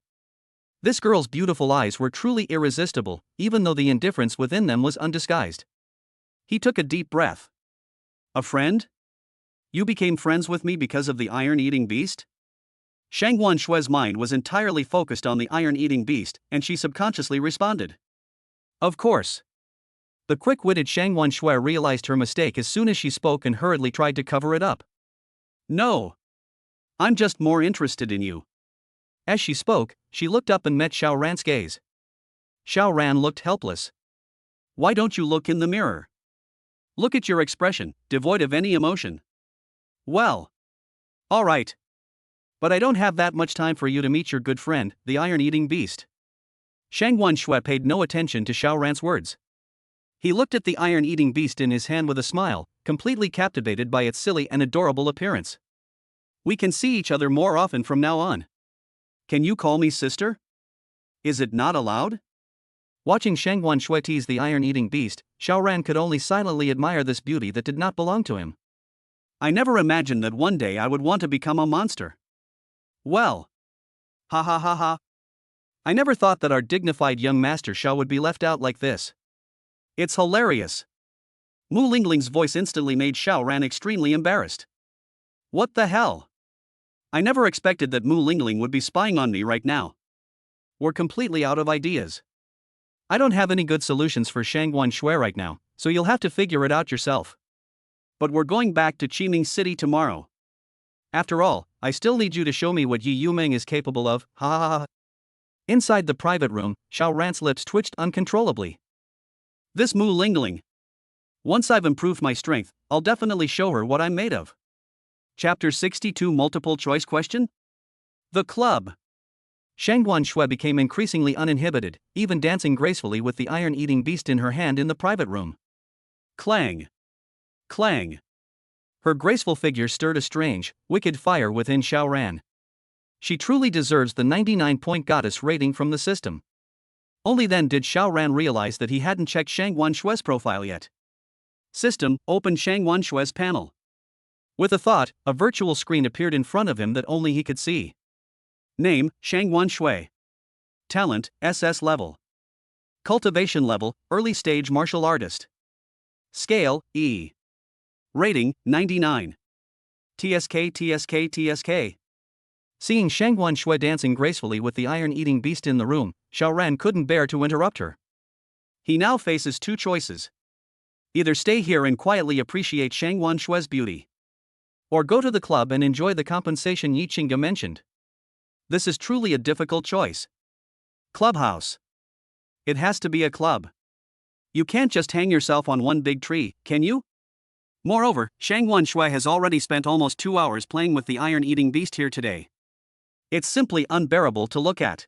This girl's beautiful eyes were truly irresistible, even though the indifference within them was undisguised. He took a deep breath. A friend? You became friends with me because of the iron-eating beast? Shang Shui's mind was entirely focused on the iron-eating beast, and she subconsciously responded. Of course. The quick-witted Shang Shui realized her mistake as soon as she spoke and hurriedly tried to cover it up. No. I'm just more interested in you. As she spoke, she looked up and met Xiao Ran's gaze. Xiao Ran looked helpless. Why don't you look in the mirror? Look at your expression, devoid of any emotion. Well. All right. But I don't have that much time for you to meet your good friend, the iron-eating beast. Shang Shui paid no attention to Xiao Ran's words. He looked at the iron-eating beast in his hand with a smile, completely captivated by its silly and adorable appearance. We can see each other more often from now on. Can you call me sister? Is it not allowed? Watching Shang Shui tease the iron-eating beast, Xiao Ran could only silently admire this beauty that did not belong to him. I never imagined that one day I would want to become a monster. Well. Ha ha ha ha. I never thought that our dignified young master Xiao would be left out like this. It's hilarious. Mu Lingling's voice instantly made Xiao Ran extremely embarrassed. What the hell? I never expected that Mu Lingling would be spying on me right now. We're completely out of ideas. I don't have any good solutions for Shang Shui right now, so you'll have to figure it out yourself. But we're going back to Qiming City tomorrow. After all, I still need you to show me what Yi Yumeng is capable of, ha ha ha. Inside the private room, Xiao Ran's lips twitched uncontrollably. This Mu Lingling. Once I've improved my strength, I'll definitely show her what I'm made of. Chapter 62 Multiple Choice Question? The Club. Shangguan Shui became increasingly uninhibited, even dancing gracefully with the iron-eating beast in her hand in the private room. Clang! Clang! Her graceful figure stirred a strange, wicked fire within Xiaoran. She truly deserves the 99-point goddess rating from the system. Only then did Xiaoran realize that he hadn't checked Shangguan Shui's profile yet. System, open Shangguan Shui's panel. With a thought, a virtual screen appeared in front of him that only he could see. Name, Shangguan Shui. Talent, SS level. Cultivation level, early stage martial artist. Scale, E. Rating, 99. TSK TSK TSK. Seeing Shangguan Shui dancing gracefully with the iron-eating beast in the room, Xiaoran couldn't bear to interrupt her. He now faces two choices. Either stay here and quietly appreciate Shangguan Shui's beauty, or go to the club and enjoy the compensation Yi Qingge mentioned. This is truly a difficult choice. Clubhouse. It has to be a club. You can't just hang yourself on one big tree, can you? Moreover, Shangguan Shui has already spent almost 2 hours playing with the iron-eating beast here today. It's simply unbearable to look at.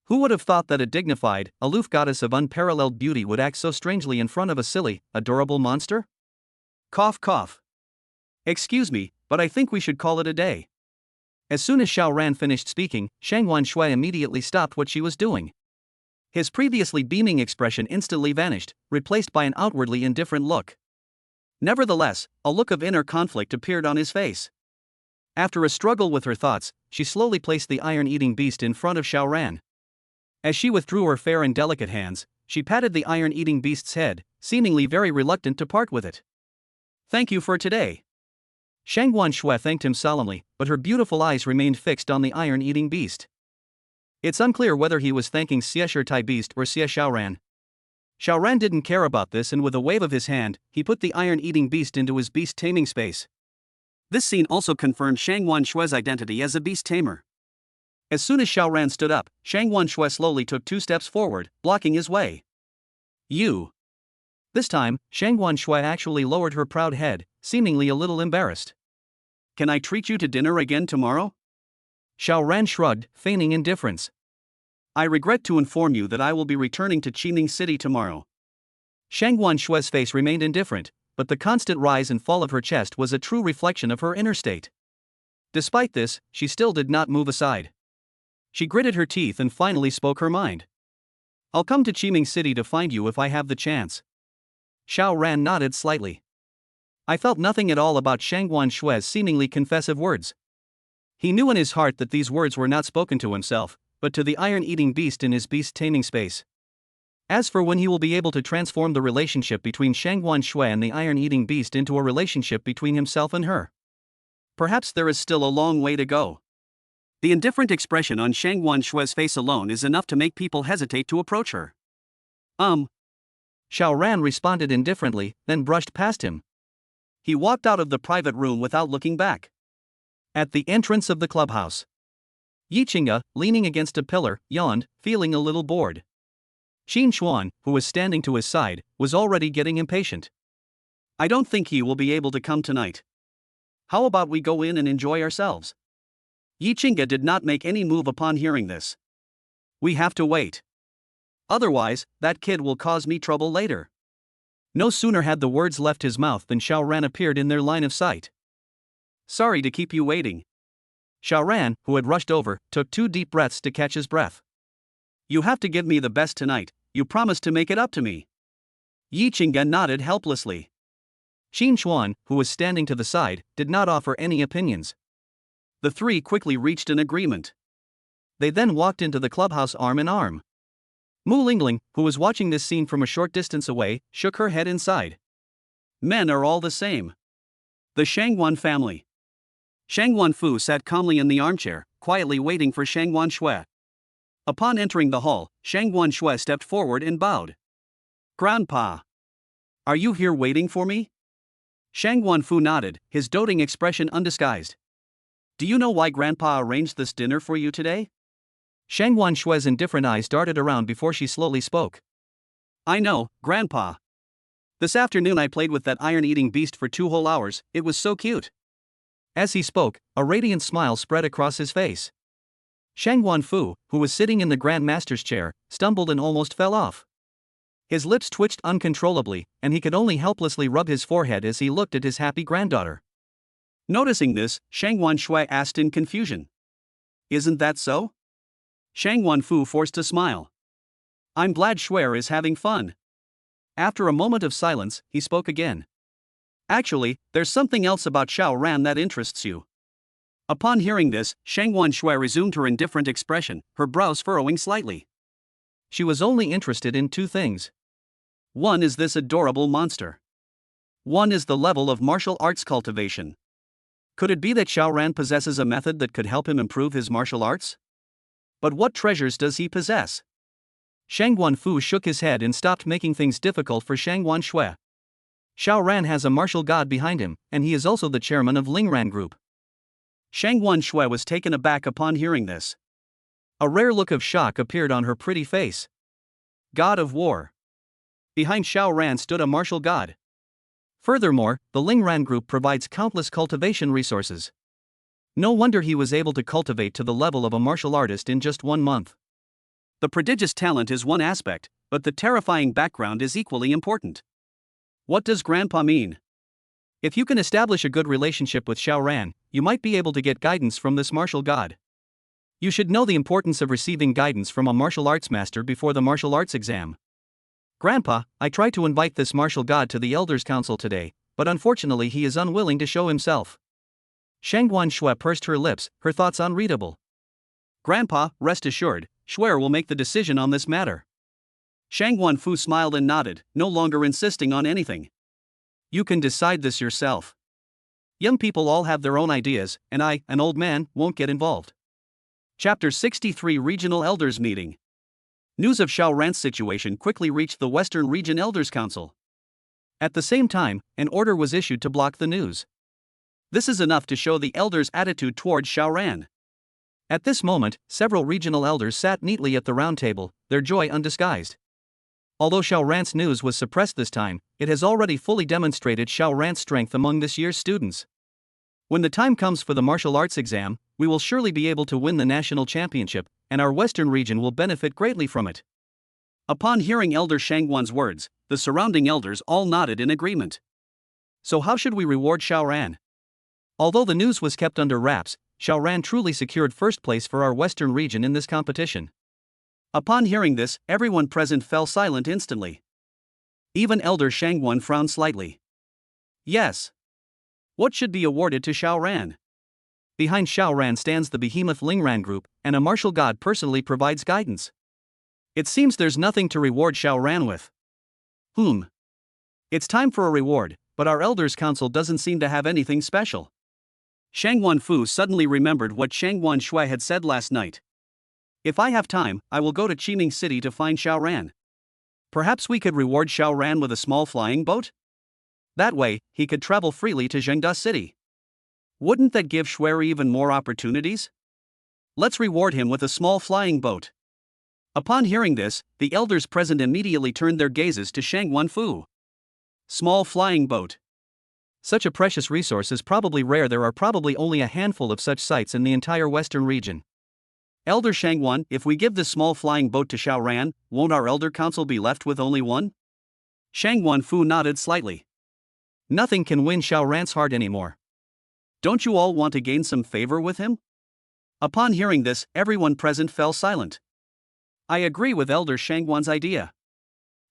Who would have thought that a dignified, aloof goddess of unparalleled beauty would act so strangely in front of a silly, adorable monster? Cough cough. Excuse me, but I think we should call it a day. As soon as Xiaoran finished speaking, Shangguan Shui immediately stopped what she was doing. His previously beaming expression instantly vanished, replaced by an outwardly indifferent look. Nevertheless, a look of inner conflict appeared on his face. After a struggle with her thoughts, she slowly placed the iron-eating beast in front of Xiaoran. As she withdrew her fair and delicate hands, she patted the iron-eating beast's head, seemingly very reluctant to part with it. Thank you for today. Shangguan Shui thanked him solemnly, but her beautiful eyes remained fixed on the iron-eating beast. It's unclear whether he was thanking Xie Shirtai Beast or Xie Xiaoran. Xiaoran didn't care about this, and with a wave of his hand, he put the iron-eating beast into his beast taming space. This scene also confirmed Shangguan Shui's identity as a beast tamer. As soon as Xiaoran stood up, Shangguan Shui slowly took 2 steps forward, blocking his way. You. This time, Shangguan Shui actually lowered her proud head, seemingly a little embarrassed. Can I treat you to dinner again tomorrow? Xiaoran shrugged, feigning indifference. I regret to inform you that I will be returning to Qining City tomorrow. Shangguan Shui's face remained indifferent, but the constant rise and fall of her chest was a true reflection of her inner state. Despite this, she still did not move aside. She gritted her teeth and finally spoke her mind. I'll come to Qining City to find you if I have the chance. Xiaoran nodded slightly. I felt nothing at all about Shangguan Shui's seemingly confessive words. He knew in his heart that these words were not spoken to himself, but to the iron-eating beast in his beast-taming space. As for when he will be able to transform the relationship between Shangguan Shui and the iron-eating beast into a relationship between himself and her, perhaps there is still a long way to go. The indifferent expression on Shangguan Shui's face alone is enough to make people hesitate to approach her. Xiaoran responded indifferently, then brushed past him. He walked out of the private room without looking back. At the entrance of the clubhouse, Yi Qingge, leaning against a pillar, yawned, feeling a little bored. Qin Xuan, who was standing to his side, was already getting impatient. I don't think he will be able to come tonight. How about we go in and enjoy ourselves? Yi Qingge did not make any move upon hearing this. We have to wait. Otherwise, that kid will cause me trouble later. No sooner had the words left his mouth than Xiaoran appeared in their line of sight. Sorry to keep you waiting. Xiaoran, who had rushed over, took 2 deep breaths to catch his breath. You have to give me the best tonight, you promised to make it up to me. Yi Qingge nodded helplessly. Qin Xuan, who was standing to the side, did not offer any opinions. The 3 quickly reached an agreement. They then walked into the clubhouse arm in arm. Mu Lingling, who was watching this scene from a short distance away, shook her head inside. Men are all the same. The Shangguan family. Shangguan Fu sat calmly in the armchair, quietly waiting for Shangguan Shui. Upon entering the hall, Shangguan Shui stepped forward and bowed. Grandpa. Are you here waiting for me? Shangguan Fu nodded, his doting expression undisguised. Do you know why Grandpa arranged this dinner for you today? Shangguan Shui's indifferent eyes darted around before she slowly spoke. I know, Grandpa. This afternoon I played with that iron-eating beast for 2 whole hours, it was so cute. As he spoke, a radiant smile spread across his face. Shang Guanfu, who was sitting in the Grand Master's chair, stumbled and almost fell off. His lips twitched uncontrollably, and he could only helplessly rub his forehead as he looked at his happy granddaughter. Noticing this, Shang Guanshui asked in confusion. "Isn't that so?" Shang Guanfu forced a smile. "I'm glad Shuer is having fun." After a moment of silence, he spoke again. "Actually, there's something else about Xiao Ran that interests you." Upon hearing this, Shang Guanshui resumed her indifferent expression, her brows furrowing slightly. She was only interested in two things. One is this adorable monster. One is the level of martial arts cultivation. Could it be that Xiao Ran possesses a method that could help him improve his martial arts? But what treasures does he possess? Shang Guanfu shook his head and stopped making things difficult for Shang Guanshui. Xiao Ran has a martial god behind him, and he is also the chairman of Lingran Group. Shang Guanshui was taken aback upon hearing this. A rare look of shock appeared on her pretty face. God of War. Behind Xiao Ran stood a martial god. Furthermore, the Lingran Group provides countless cultivation resources. No wonder he was able to cultivate to the level of a martial artist in just 1 month. The prodigious talent is one aspect, but the terrifying background is equally important. What does Grandpa mean? If you can establish a good relationship with Xiao Ran, you might be able to get guidance from this martial god. You should know the importance of receiving guidance from a martial arts master before the martial arts exam. Grandpa, I tried to invite this martial god to the Elders' Council today, but unfortunately he is unwilling to show himself. Shang Guanshui pursed her lips, her thoughts unreadable. Grandpa, rest assured, Shuer will make the decision on this matter. Shang Guanfu smiled and nodded, no longer insisting on anything. You can decide this yourself. Young people all have their own ideas, and I, an old man, won't get involved. Chapter 63 Regional Elders Meeting. News of Xiao Ran's situation quickly reached the Western Region Elders Council. At the same time, an order was issued to block the news. This is enough to show the elders' attitude towards Xiao Ran. At this moment, several regional elders sat neatly at the round table, their joy undisguised. Although Xiao Ran's news was suppressed this time, it has already fully demonstrated Xiao Ran's strength among this year's students. When the time comes for the martial arts exam, we will surely be able to win the national championship, and our Western region will benefit greatly from it. Upon hearing Elder Shangguan's words, the surrounding elders all nodded in agreement. So how should we reward Xiao Ran? Although the news was kept under wraps, Xiao Ran truly secured first place for our Western region in this competition. Upon hearing this, everyone present fell silent instantly. Even Elder Shangguan frowned slightly. Yes. What should be awarded to Xiao Ran? Behind Xiao Ran stands the behemoth Lingran Group, and a martial god personally provides guidance. It seems there's nothing to reward Xiao Ran with. It's time for a reward, but our Elders' Council doesn't seem to have anything special. Shang Guanfu suddenly remembered what Shang Guanshui had said last night. If I have time, I will go to Qiming City to find Xiao Ran. Perhaps we could reward Xiao Ran with a small flying boat? That way, he could travel freely to Zhengda City. Wouldn't that give Shuer even more opportunities? Let's reward him with a small flying boat. Upon hearing this, the elders present immediately turned their gazes to Shang Guanfu. Small flying boat. Such a precious resource is probably rare. There are probably only a handful of such sites in the entire Western region. Elder Shangguan, if we give this small flying boat to Xiao Ran, won't our Elder Council be left with only one? Shang Guanfu nodded slightly. Nothing can win Xiao Ran's heart anymore. Don't you all want to gain some favor with him? Upon hearing this, everyone present fell silent. I agree with Elder Shangguan's idea.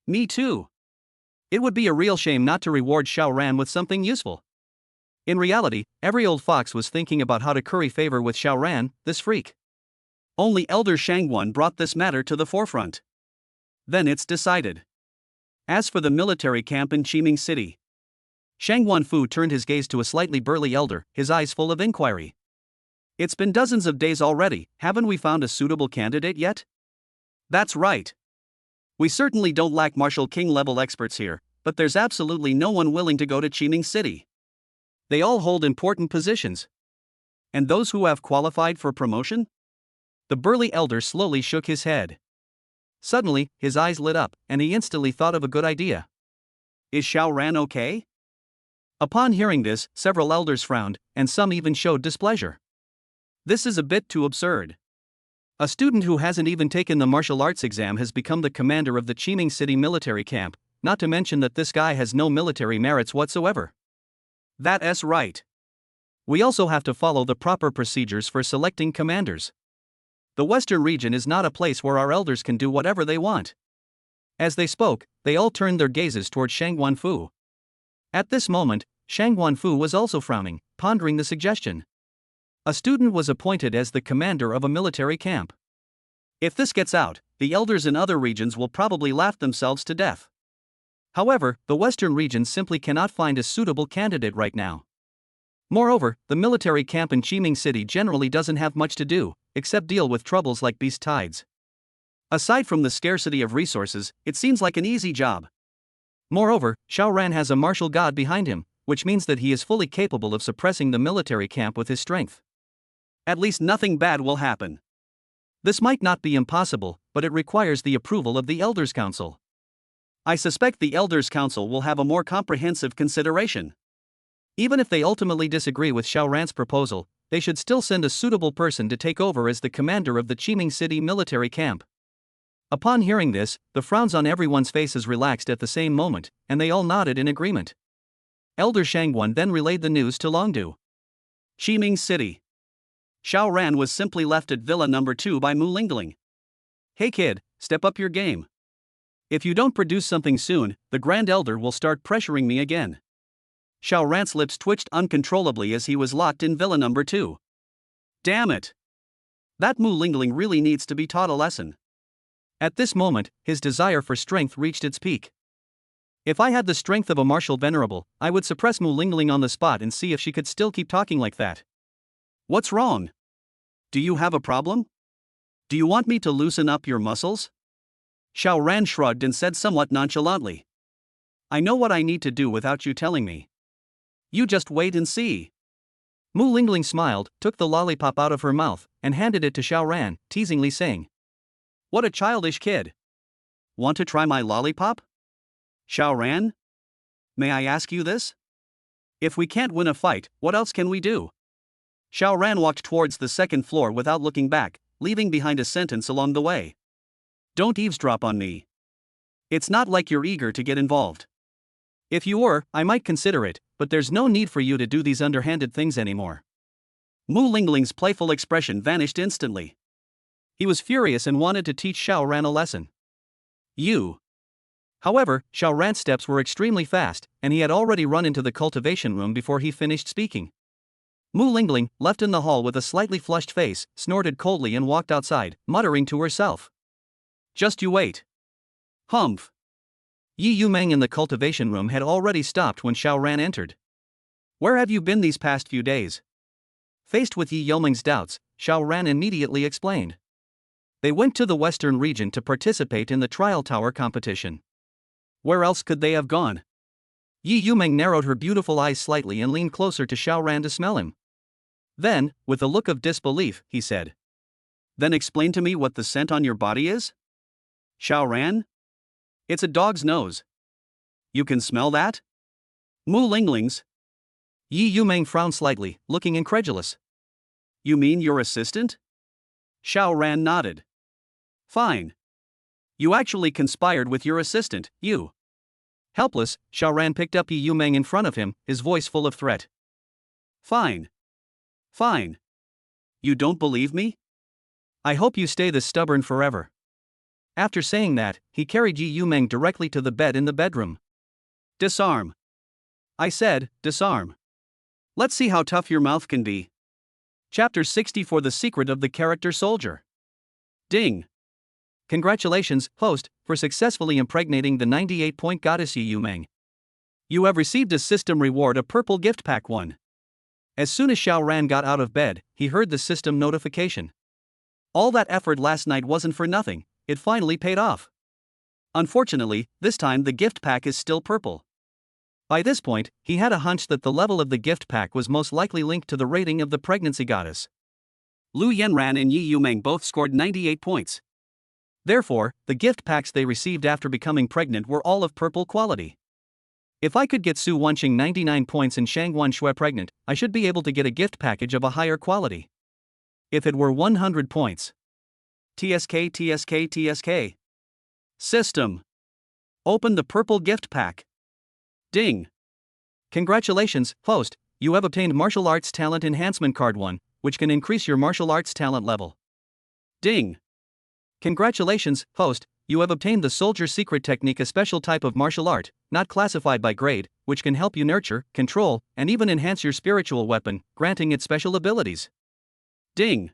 Me too. It would be a real shame not to reward Xiao Ran with something useful. In reality, every old fox was thinking about how to curry favor with Xiao Ran, this freak. Only Elder Shangguan brought this matter to the forefront. Then it's decided. As for the military camp in Qiming City, Shang Guanfu turned his gaze to a slightly burly elder, his eyes full of inquiry. It's been dozens of days already, haven't we found a suitable candidate yet? That's right. We certainly don't lack Martial King level experts here, but there's absolutely no one willing to go to Qiming City. They all hold important positions. And those who have qualified for promotion? The burly elder slowly shook his head. Suddenly, his eyes lit up, and he instantly thought of a good idea. Is Xiao Ran okay? Upon hearing this, several elders frowned, and some even showed displeasure. This is a bit too absurd. A student who hasn't even taken the martial arts exam has become the commander of the Qiming City military camp, not to mention that this guy has no military merits whatsoever. That's right. We also have to follow the proper procedures for selecting commanders. The Western region is not a place where our elders can do whatever they want. As they spoke, they all turned their gazes toward Shang Guanfu. At this moment, Shang Guanfu was also frowning, pondering the suggestion. A student was appointed as the commander of a military camp. If this gets out, the elders in other regions will probably laugh themselves to death. However, the Western region simply cannot find a suitable candidate right now. Moreover, the military camp in Qiming City generally doesn't have much to do, except deal with troubles like beast tides. Aside from the scarcity of resources, it seems like an easy job. Moreover, Xiaoran has a martial god behind him, which means that he is fully capable of suppressing the military camp with his strength. At least nothing bad will happen. This might not be impossible, but it requires the approval of the Elders' Council. I suspect the Elders' Council will have a more comprehensive consideration. Even if they ultimately disagree with Xiaoran's proposal, they should still send a suitable person to take over as the commander of the Qiming City military camp. Upon hearing this, the frowns on everyone's faces relaxed at the same moment, and they all nodded in agreement. Elder Shangguan then relayed the news to Longdu. Qiming City. Xiaoran was simply left at Villa number 2 by Mu Lingling. Hey kid, step up your game. If you don't produce something soon, the Grand Elder will start pressuring me again. Xiaoran's lips twitched uncontrollably as he was locked in Villa number 2. Damn it! That Mu Lingling really needs to be taught a lesson. At this moment, his desire for strength reached its peak. If I had the strength of a martial venerable, I would suppress Mu Lingling on the spot and see if she could still keep talking like that. What's wrong? Do you have a problem? Do you want me to loosen up your muscles? Xiaoran shrugged and said somewhat nonchalantly. I know what I need to do without you telling me. You just wait and see. Mu Lingling smiled, took the lollipop out of her mouth, and handed it to Xiaoran, teasingly saying, What a childish kid. Want to try my lollipop? Xiaoran? May I ask you this? If we can't win a fight, what else can we do? Xiaoran walked towards the second floor without looking back, leaving behind a sentence along the way. Don't eavesdrop on me. It's not like you're eager to get involved. If you were, I might consider it, but there's no need for you to do these underhanded things anymore. Mu Lingling's playful expression vanished instantly. He was furious and wanted to teach Xiaoran a lesson. You. However, Xiaoran's steps were extremely fast, and he had already run into the cultivation room before he finished speaking. Mu Lingling, left in the hall with a slightly flushed face, snorted coldly and walked outside, muttering to herself. Just you wait. Humph. Yi Yumeng in the cultivation room had already stopped when Xiaoran entered. Where have you been these past few days? Faced with Yi Yumeng's doubts, Xiaoran immediately explained. They went to the Western region to participate in the trial tower competition. Where else could they have gone? Yi Yumeng narrowed her beautiful eyes slightly and leaned closer to Xiaoran to smell him. Then, with a look of disbelief, he said. Then explain to me what the scent on your body is? Xiaoran? It's a dog's nose. You can smell that? Mu Lingling's. Yi Yumeng frowned slightly, looking incredulous. You mean your assistant? Xiaoran nodded. Fine. You actually conspired with your assistant, you. Helpless, Xiaoran picked up Yi Yumeng in front of him, his voice full of threat. Fine. Fine. You don't believe me? I hope you stay this stubborn forever. After saying that, he carried Yi Yumeng directly to the bed in the bedroom. Disarm. I said, disarm. Let's see how tough your mouth can be. Chapter 60 for the Secret of the Character Soldier. Ding. Congratulations, host, for successfully impregnating the 98-point goddess Yi Yumeng. You have received a system reward, a purple gift pack 1. As soon as Xiaoran got out of bed, he heard the system notification. All that effort last night wasn't for nothing, it finally paid off. Unfortunately, this time the gift pack is still purple. By this point, he had a hunch that the level of the gift pack was most likely linked to the rating of the pregnancy goddess. Lu Yanran and Yi Yumeng both scored 98 points. Therefore, the gift packs they received after becoming pregnant were all of purple quality. If I could get Su Wanqing 99 points and Shangwan Shui pregnant, I should be able to get a gift package of a higher quality. If it were 100 points. TSK. System. Open the purple gift pack. Ding. Congratulations, host, you have obtained Martial Arts Talent Enhancement Card 1, which can increase your martial arts talent level. Ding. Congratulations, host, you have obtained the Soldier Secret Technique, a special type of martial art, not classified by grade, which can help you nurture, control, and even enhance your spiritual weapon, granting it special abilities. Ding.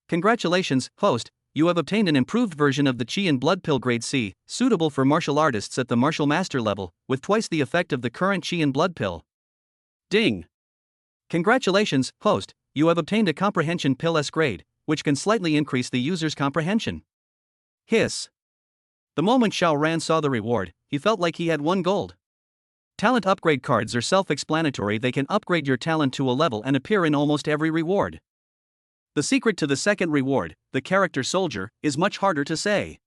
Congratulations, host, you have obtained an improved version of the Qi and Blood Pill Grade C, suitable for martial artists at the Martial Master level, with twice the effect of the current Qi and Blood Pill. Ding. Congratulations, host, you have obtained a Comprehension Pill S grade, which can slightly increase the user's comprehension. Hiss. The moment Xiao Ran saw the reward, he felt like he had won gold. Talent upgrade cards are self-explanatory. They can upgrade your talent to a level and appear in almost every reward. The secret to the second reward, the character soldier, is much harder to say.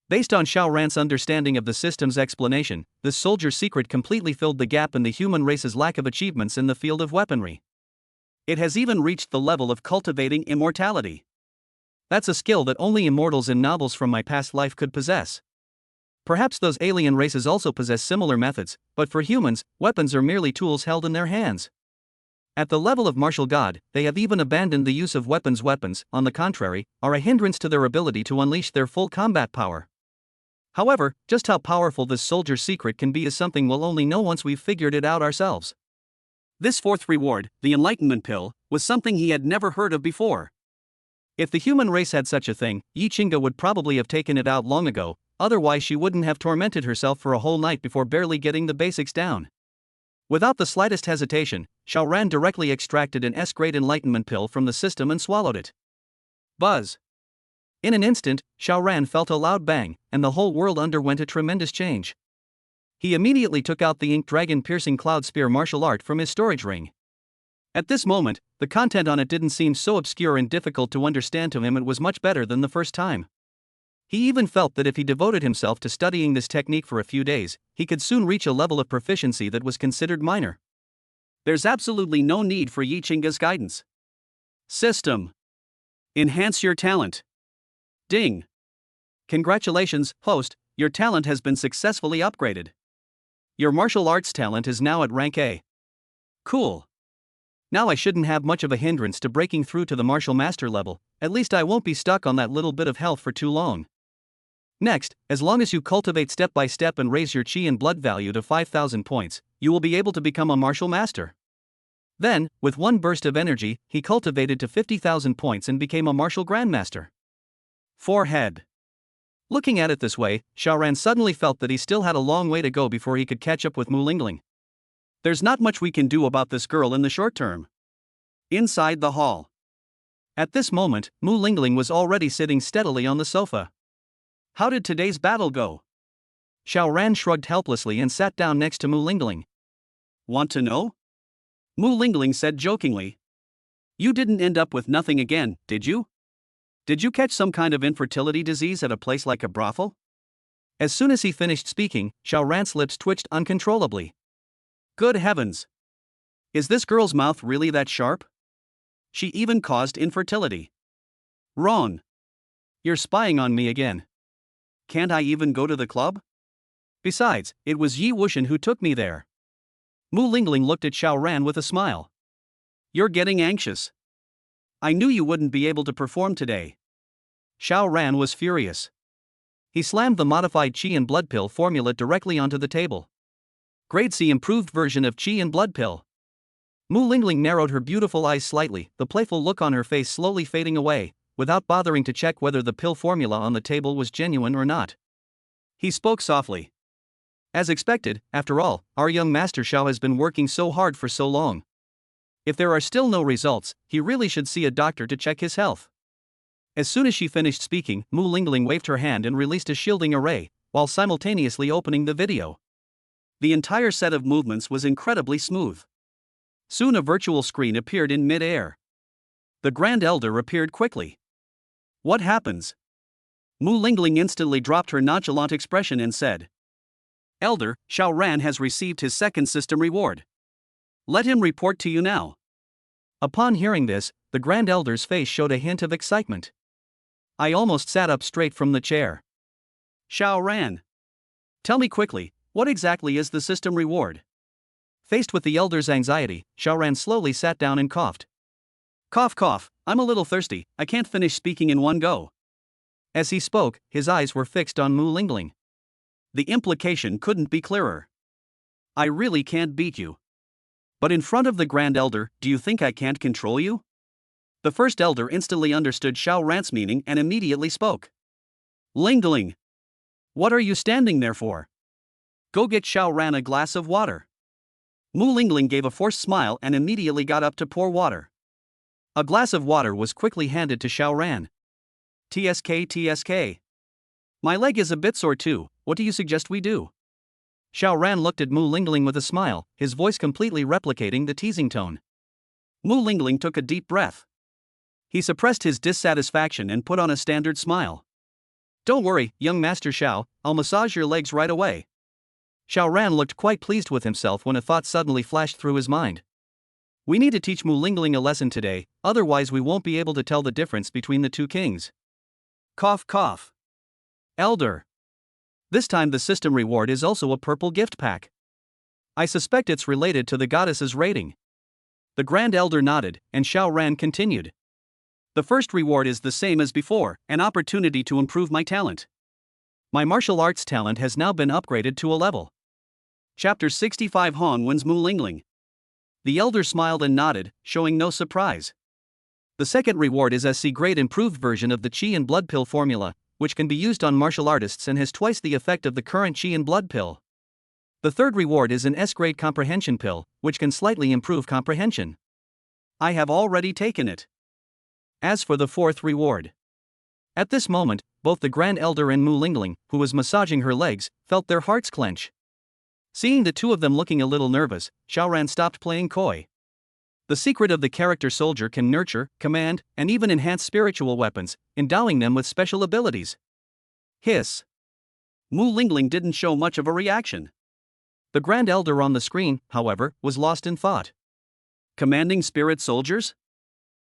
Based on Xiao Ran's understanding of the system's explanation, this soldier secret completely filled the gap in the human race's lack of achievements in the field of weaponry. It has even reached the level of cultivating immortality. That's a skill that only immortals in novels from my past life could possess. Perhaps those alien races also possess similar methods, but for humans, weapons are merely tools held in their hands. At the level of martial god, they have even abandoned the use of weapons. Weapons, on the contrary, are a hindrance to their ability to unleash their full combat power. However, just how powerful this soldier's secret can be is something we'll only know once we've figured it out ourselves. This fourth reward, the Enlightenment Pill, was something he had never heard of before. If the human race had such a thing, Yi Qingge would probably have taken it out long ago, otherwise she wouldn't have tormented herself for a whole night before barely getting the basics down. Without the slightest hesitation, Xiao Ran directly extracted an S-grade Enlightenment Pill from the system and swallowed it. Buzz. In an instant, Xiao Ran felt a loud bang, and the whole world underwent a tremendous change. He immediately took out the Ink Dragon Piercing Cloud Spear martial art from his storage ring. At this moment, the content on it didn't seem so obscure and difficult to understand to him. It was much better than the first time. He even felt that if he devoted himself to studying this technique for a few days, he could soon reach a level of proficiency that was considered minor. There's absolutely no need for Yi Qingge's guidance. System. Enhance your talent. Ding. Congratulations, host, your talent has been successfully upgraded. Your martial arts talent is now at rank A. Cool. Now I shouldn't have much of a hindrance to breaking through to the martial master level, at least I won't be stuck on that little bit of health for too long. Next, as long as you cultivate step by step and raise your Qi and blood value to 5,000 points, you will be able to become a martial master. Then, with one burst of energy, he cultivated to 50,000 points and became a martial grandmaster. Forehead. Looking at it this way, Xiao Ran suddenly felt that he still had a long way to go before he could catch up with Mu Lingling. There's not much we can do about this girl in the short term. Inside the hall. At this moment, Mu Lingling was already sitting steadily on the sofa. How did today's battle go? Xiao Ran shrugged helplessly and sat down next to Mu Lingling. Want to know? Mu Lingling said jokingly. You didn't end up with nothing again, did you? Did you catch some kind of infertility disease at a place like a brothel? As soon as he finished speaking, Xiao Ran's lips twitched uncontrollably. Good heavens! Is this girl's mouth really that sharp? She even caused infertility. Wrong. You're spying on me again. Can't I even go to the club? Besides, it was Yi Wuxian who took me there. Mu Lingling looked at Xiao Ran with a smile. You're getting anxious. I knew you wouldn't be able to perform today. Xiao Ran was furious. He slammed the modified Qi and Blood Pill formula directly onto the table. Grade C improved version of Qi and Blood Pill. Mu Lingling narrowed her beautiful eyes slightly, the playful look on her face slowly fading away, without bothering to check whether the pill formula on the table was genuine or not. He spoke softly. As expected, after all, our young Master Xiao has been working so hard for so long. If there are still no results, he really should see a doctor to check his health. As soon as she finished speaking, Mu Lingling waved her hand and released a shielding array, while simultaneously opening the video. The entire set of movements was incredibly smooth. Soon a virtual screen appeared in mid-air. The Grand Elder appeared quickly. What happens? Mu Lingling instantly dropped her nonchalant expression and said. Elder, Xiao Ran has received his second system reward. Let him report to you now. Upon hearing this, the Grand Elder's face showed a hint of excitement. I almost sat up straight from the chair. Xiao Ran. Tell me quickly, what exactly is the system reward? Faced with the Elder's anxiety, Xiao Ran slowly sat down and coughed. Cough cough, I'm a little thirsty, I can't finish speaking in one go. As he spoke, his eyes were fixed on Mu Lingling. The implication couldn't be clearer. I really can't beat you. But in front of the Grand Elder, do you think I can't control you? The first Elder instantly understood Xiao Ran's meaning and immediately spoke. Lingling. What are you standing there for? Go get Xiao Ran a glass of water. Mu Lingling gave a forced smile and immediately got up to pour water. A glass of water was quickly handed to Xiao Ran. TSK. My leg is a bit sore too, what do you suggest we do? Xiao Ran looked at Mu Lingling with a smile, his voice completely replicating the teasing tone. Mu Lingling took a deep breath. He suppressed his dissatisfaction and put on a standard smile. Don't worry, young Master Xiao, I'll massage your legs right away. Xiao Ran looked quite pleased with himself when a thought suddenly flashed through his mind. We need to teach Mu Lingling a lesson today, otherwise we won't be able to tell the difference between the two kings. Cough cough. Elder. This time the system reward is also a purple gift pack. I suspect it's related to the goddess's rating. The Grand Elder nodded, and Xiao Ran continued. The first reward is the same as before, an opportunity to improve my talent. My martial arts talent has now been upgraded to a level. Chapter 65 Han wins Mu Lingling. The Elder smiled and nodded, showing no surprise. The second reward is a C-grade improved version of the Qi and Blood Pill formula, which can be used on martial artists and has twice the effect of the current Qi and Blood Pill. The third reward is an S-grade comprehension pill, which can slightly improve comprehension. I have already taken it. As for the fourth reward. At this moment, both the Grand Elder and Mu Lingling, who was massaging her legs, felt their hearts clench. Seeing the two of them looking a little nervous, Xiao Ran stopped playing coy. The secret of the character soldier can nurture, command, and even enhance spiritual weapons, endowing them with special abilities. Hiss. Mu Lingling didn't show much of a reaction. The Grand Elder on the screen, however, was lost in thought. Commanding spirit soldiers?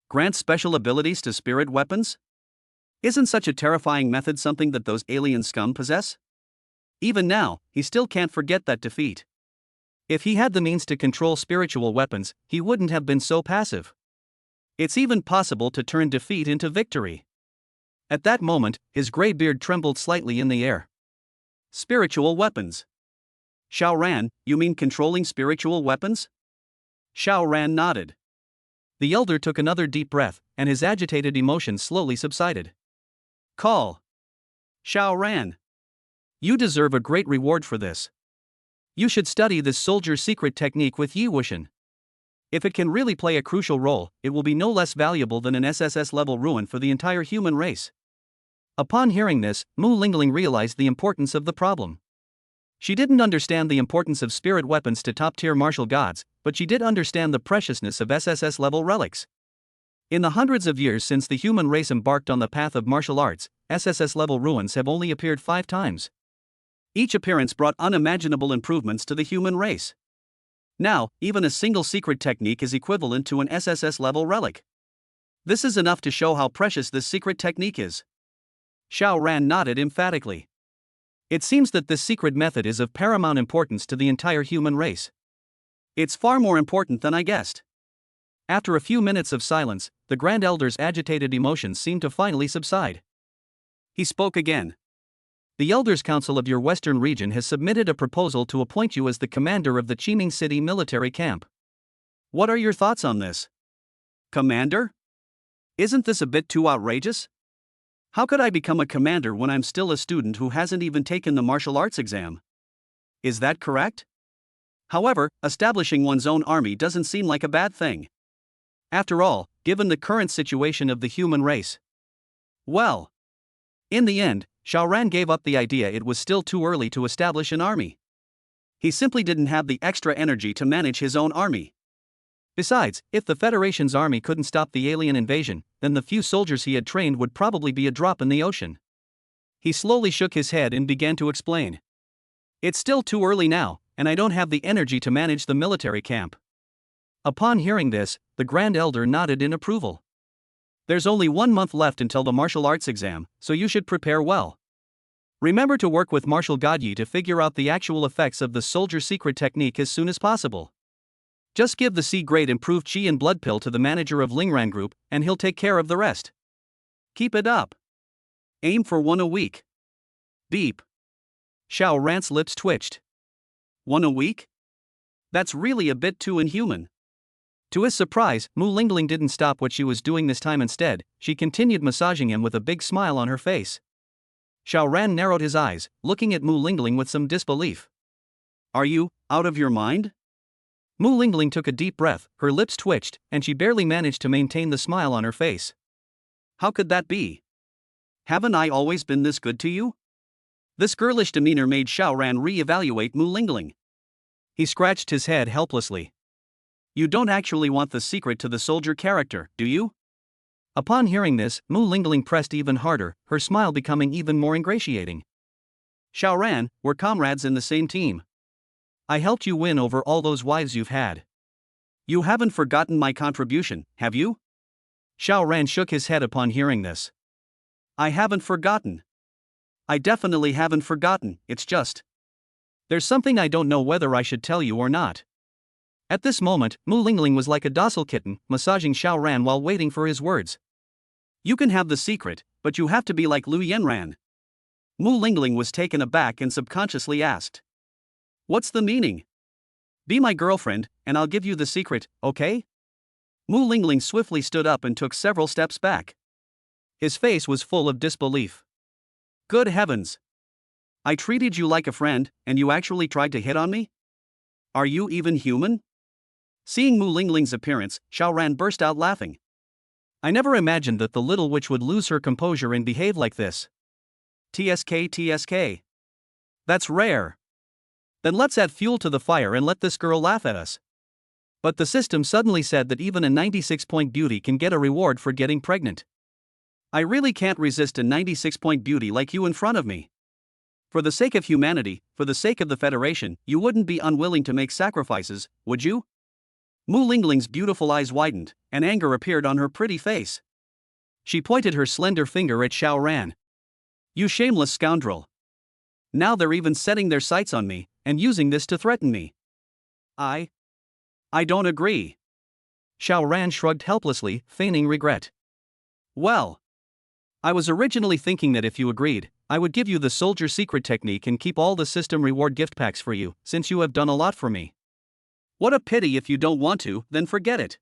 Grant special abilities to spirit weapons? Isn't such a terrifying method something that those alien scum possess? Even now, he still can't forget that defeat. If he had the means to control spiritual weapons, he wouldn't have been so passive. It's even possible to turn defeat into victory. At that moment, his gray beard trembled slightly in the air. Spiritual weapons. Xiao Ran, you mean controlling spiritual weapons? Xiao Ran nodded. The Elder took another deep breath, and his agitated emotions slowly subsided. Call. Xiao Ran. You deserve a great reward for this. You should study this soldier's secret technique with Yi Wuxian. If it can really play a crucial role, it will be no less valuable than an SSS-level ruin for the entire human race. Upon hearing this, Mu Lingling realized the importance of the problem. She didn't understand the importance of spirit weapons to top-tier martial gods, but she did understand the preciousness of SSS-level relics. In the hundreds of years since the human race embarked on the path of martial arts, SSS-level ruins have only appeared 5 times. Each appearance brought unimaginable improvements to the human race. Now, even a single secret technique is equivalent to an SSS-level relic. This is enough to show how precious this secret technique is. Xiao Ran nodded emphatically. It seems that this secret method is of paramount importance to the entire human race. It's far more important than I guessed. After a few minutes of silence, the Grand Elder's agitated emotions seemed to finally subside. He spoke again. The Elders' Council of your Western region has submitted a proposal to appoint you as the commander of the Qiming City military camp. What are your thoughts on this? Commander? Isn't this a bit too outrageous? How could I become a commander when I'm still a student who hasn't even taken the martial arts exam? Is that correct? However, establishing one's own army doesn't seem like a bad thing. After all, given the current situation of the human race. Well, in the end, Xiao Ran gave up the idea it was still too early to establish an army. He simply didn't have the extra energy to manage his own army. Besides, if the Federation's army couldn't stop the alien invasion, then the few soldiers he had trained would probably be a drop in the ocean. He slowly shook his head and began to explain. It's still too early now, and I don't have the energy to manage the military camp. Upon hearing this, the Grand Elder nodded in approval. There's only 1 month left until the martial arts exam, so you should prepare well. Remember to work with Marshal Godyi to figure out the actual effects of the soldier secret technique as soon as possible. Just give the C-grade improved chi and blood pill to the manager of Lingran Group, and he'll take care of the rest. Keep it up. Aim for 1 a week. Beep. Xiao Ran's lips twitched. 1 a week? That's really a bit too inhuman. To his surprise, Mu Lingling didn't stop what she was doing this time. Instead, she continued massaging him with a big smile on her face. Xiao Ran narrowed his eyes, looking at Mu Lingling with some disbelief. Are you out of your mind? Mu Lingling took a deep breath, her lips twitched, and she barely managed to maintain the smile on her face. How could that be? Haven't I always been this good to you? This girlish demeanor made Xiao Ran re-evaluate Mu Lingling. He scratched his head helplessly. You don't actually want the secret to the soldier character, do you? Upon hearing this, Mu Lingling pressed even harder, her smile becoming even more ingratiating. Xiao Ran, we're comrades in the same team. I helped you win over all those wives you've had. You haven't forgotten my contribution, have you? Xiao Ran shook his head upon hearing this. I haven't forgotten. I definitely haven't forgotten, it's just. There's something I don't know whether I should tell you or not. At this moment, Mu Lingling was like a docile kitten, massaging Xiao Ran while waiting for his words. You can have the secret, but you have to be like Lu Yanran. Mu Lingling was taken aback and subconsciously asked. What's the meaning? Be my girlfriend, and I'll give you the secret, okay? Mu Lingling swiftly stood up and took several steps back. His face was full of disbelief. Good heavens! I treated you like a friend, and you actually tried to hit on me? Are you even human? Seeing Mu Lingling's appearance, Xiao Ran burst out laughing. I never imagined that the little witch would lose her composure and behave like this. TSK. That's rare. Then let's add fuel to the fire and let this girl laugh at us. But the system suddenly said that even a 96-point beauty can get a reward for getting pregnant. I really can't resist a 96-point beauty like you in front of me. For the sake of humanity, for the sake of the Federation, you wouldn't be unwilling to make sacrifices, would you? Mu Lingling's beautiful eyes widened, and anger appeared on her pretty face. She pointed her slender finger at Xiao Ran. You shameless scoundrel. Now they're even setting their sights on me, and using this to threaten me. I don't agree. Xiao Ran shrugged helplessly, feigning regret. Well, I was originally thinking that if you agreed, I would give you the soldier secret technique and keep all the system reward gift packs for you, since you have done a lot for me. What a pity. If you don't want to, then forget it.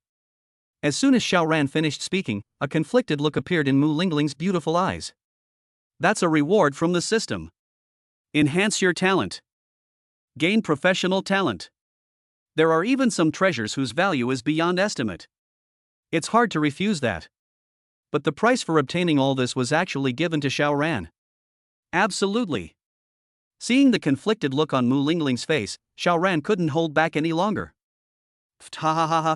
As soon as Xiao Ran finished speaking, a conflicted look appeared in Mu Lingling's beautiful eyes. That's a reward from the system. Enhance your talent. Gain professional talent. There are even some treasures whose value is beyond estimate. It's hard to refuse that. But the price for obtaining all this was actually given to Xiao Ran. Absolutely. Seeing the conflicted look on Mu Lingling's face, Xiao Ran couldn't hold back any longer. Ha ha ha ha.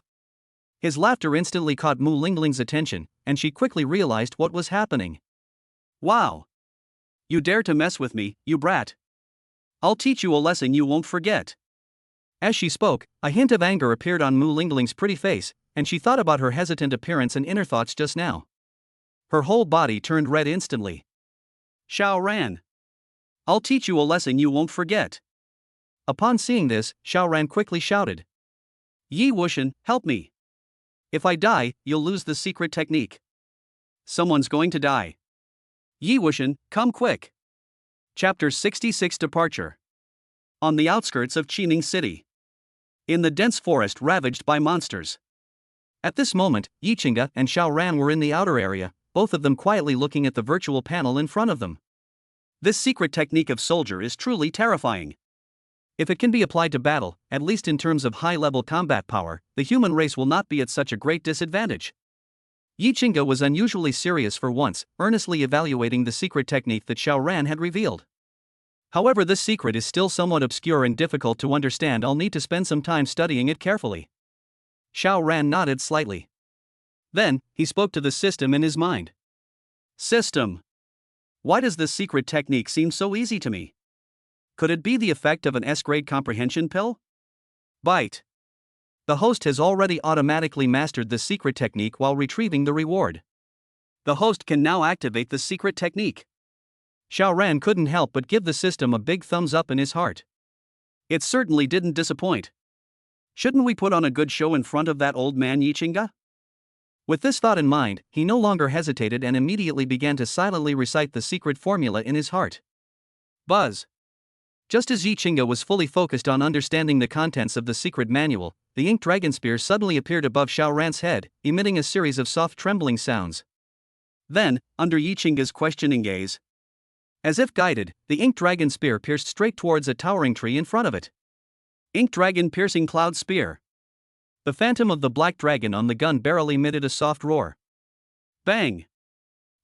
His laughter instantly caught Mu Lingling's attention, and she quickly realized what was happening. Wow! You dare to mess with me, you brat! I'll teach you a lesson you won't forget. As she spoke, a hint of anger appeared on Mu Lingling's pretty face, and she thought about her hesitant appearance and inner thoughts just now. Her whole body turned red instantly. Xiao Ran! I'll teach you a lesson you won't forget. Upon seeing this, Xiao Ran quickly shouted. Yi Wushan, help me. If I die, you'll lose the secret technique. Someone's going to die. Yi Wushan, come quick. Chapter 66 Departure. On the outskirts of Qining City. In the dense forest ravaged by monsters. At this moment, Yi Qingge and Xiao Ran were in the outer area, both of them quietly looking at the virtual panel in front of them. This secret technique of soldier is truly terrifying. If it can be applied to battle, at least in terms of high-level combat power, the human race will not be at such a great disadvantage. Yi Qingge was unusually serious for once, earnestly evaluating the secret technique that Xiao Ran had revealed. However, this secret is still somewhat obscure and difficult to understand. I'll need to spend some time studying it carefully. Xiao Ran nodded slightly. Then, he spoke to the system in his mind. System. Why does this secret technique seem so easy to me? Could it be the effect of an S-grade comprehension pill? Bite. The host has already automatically mastered the secret technique while retrieving the reward. The host can now activate the secret technique. Xiao Ran couldn't help but give the system a big thumbs up in his heart. It certainly didn't disappoint. Shouldn't we put on a good show in front of that old man Yichinga? With this thought in mind, he no longer hesitated and immediately began to silently recite the secret formula in his heart. Buzz. Just as Yichinga was fully focused on understanding the contents of the secret manual, the ink dragon spear suddenly appeared above Xiao Ran's head, emitting a series of soft trembling sounds. Then, under Yichinga's questioning gaze, as if guided, the ink dragon spear pierced straight towards a towering tree in front of it. Ink dragon piercing cloud spear. The phantom of the black dragon on the gun barrel emitted a soft roar. Bang!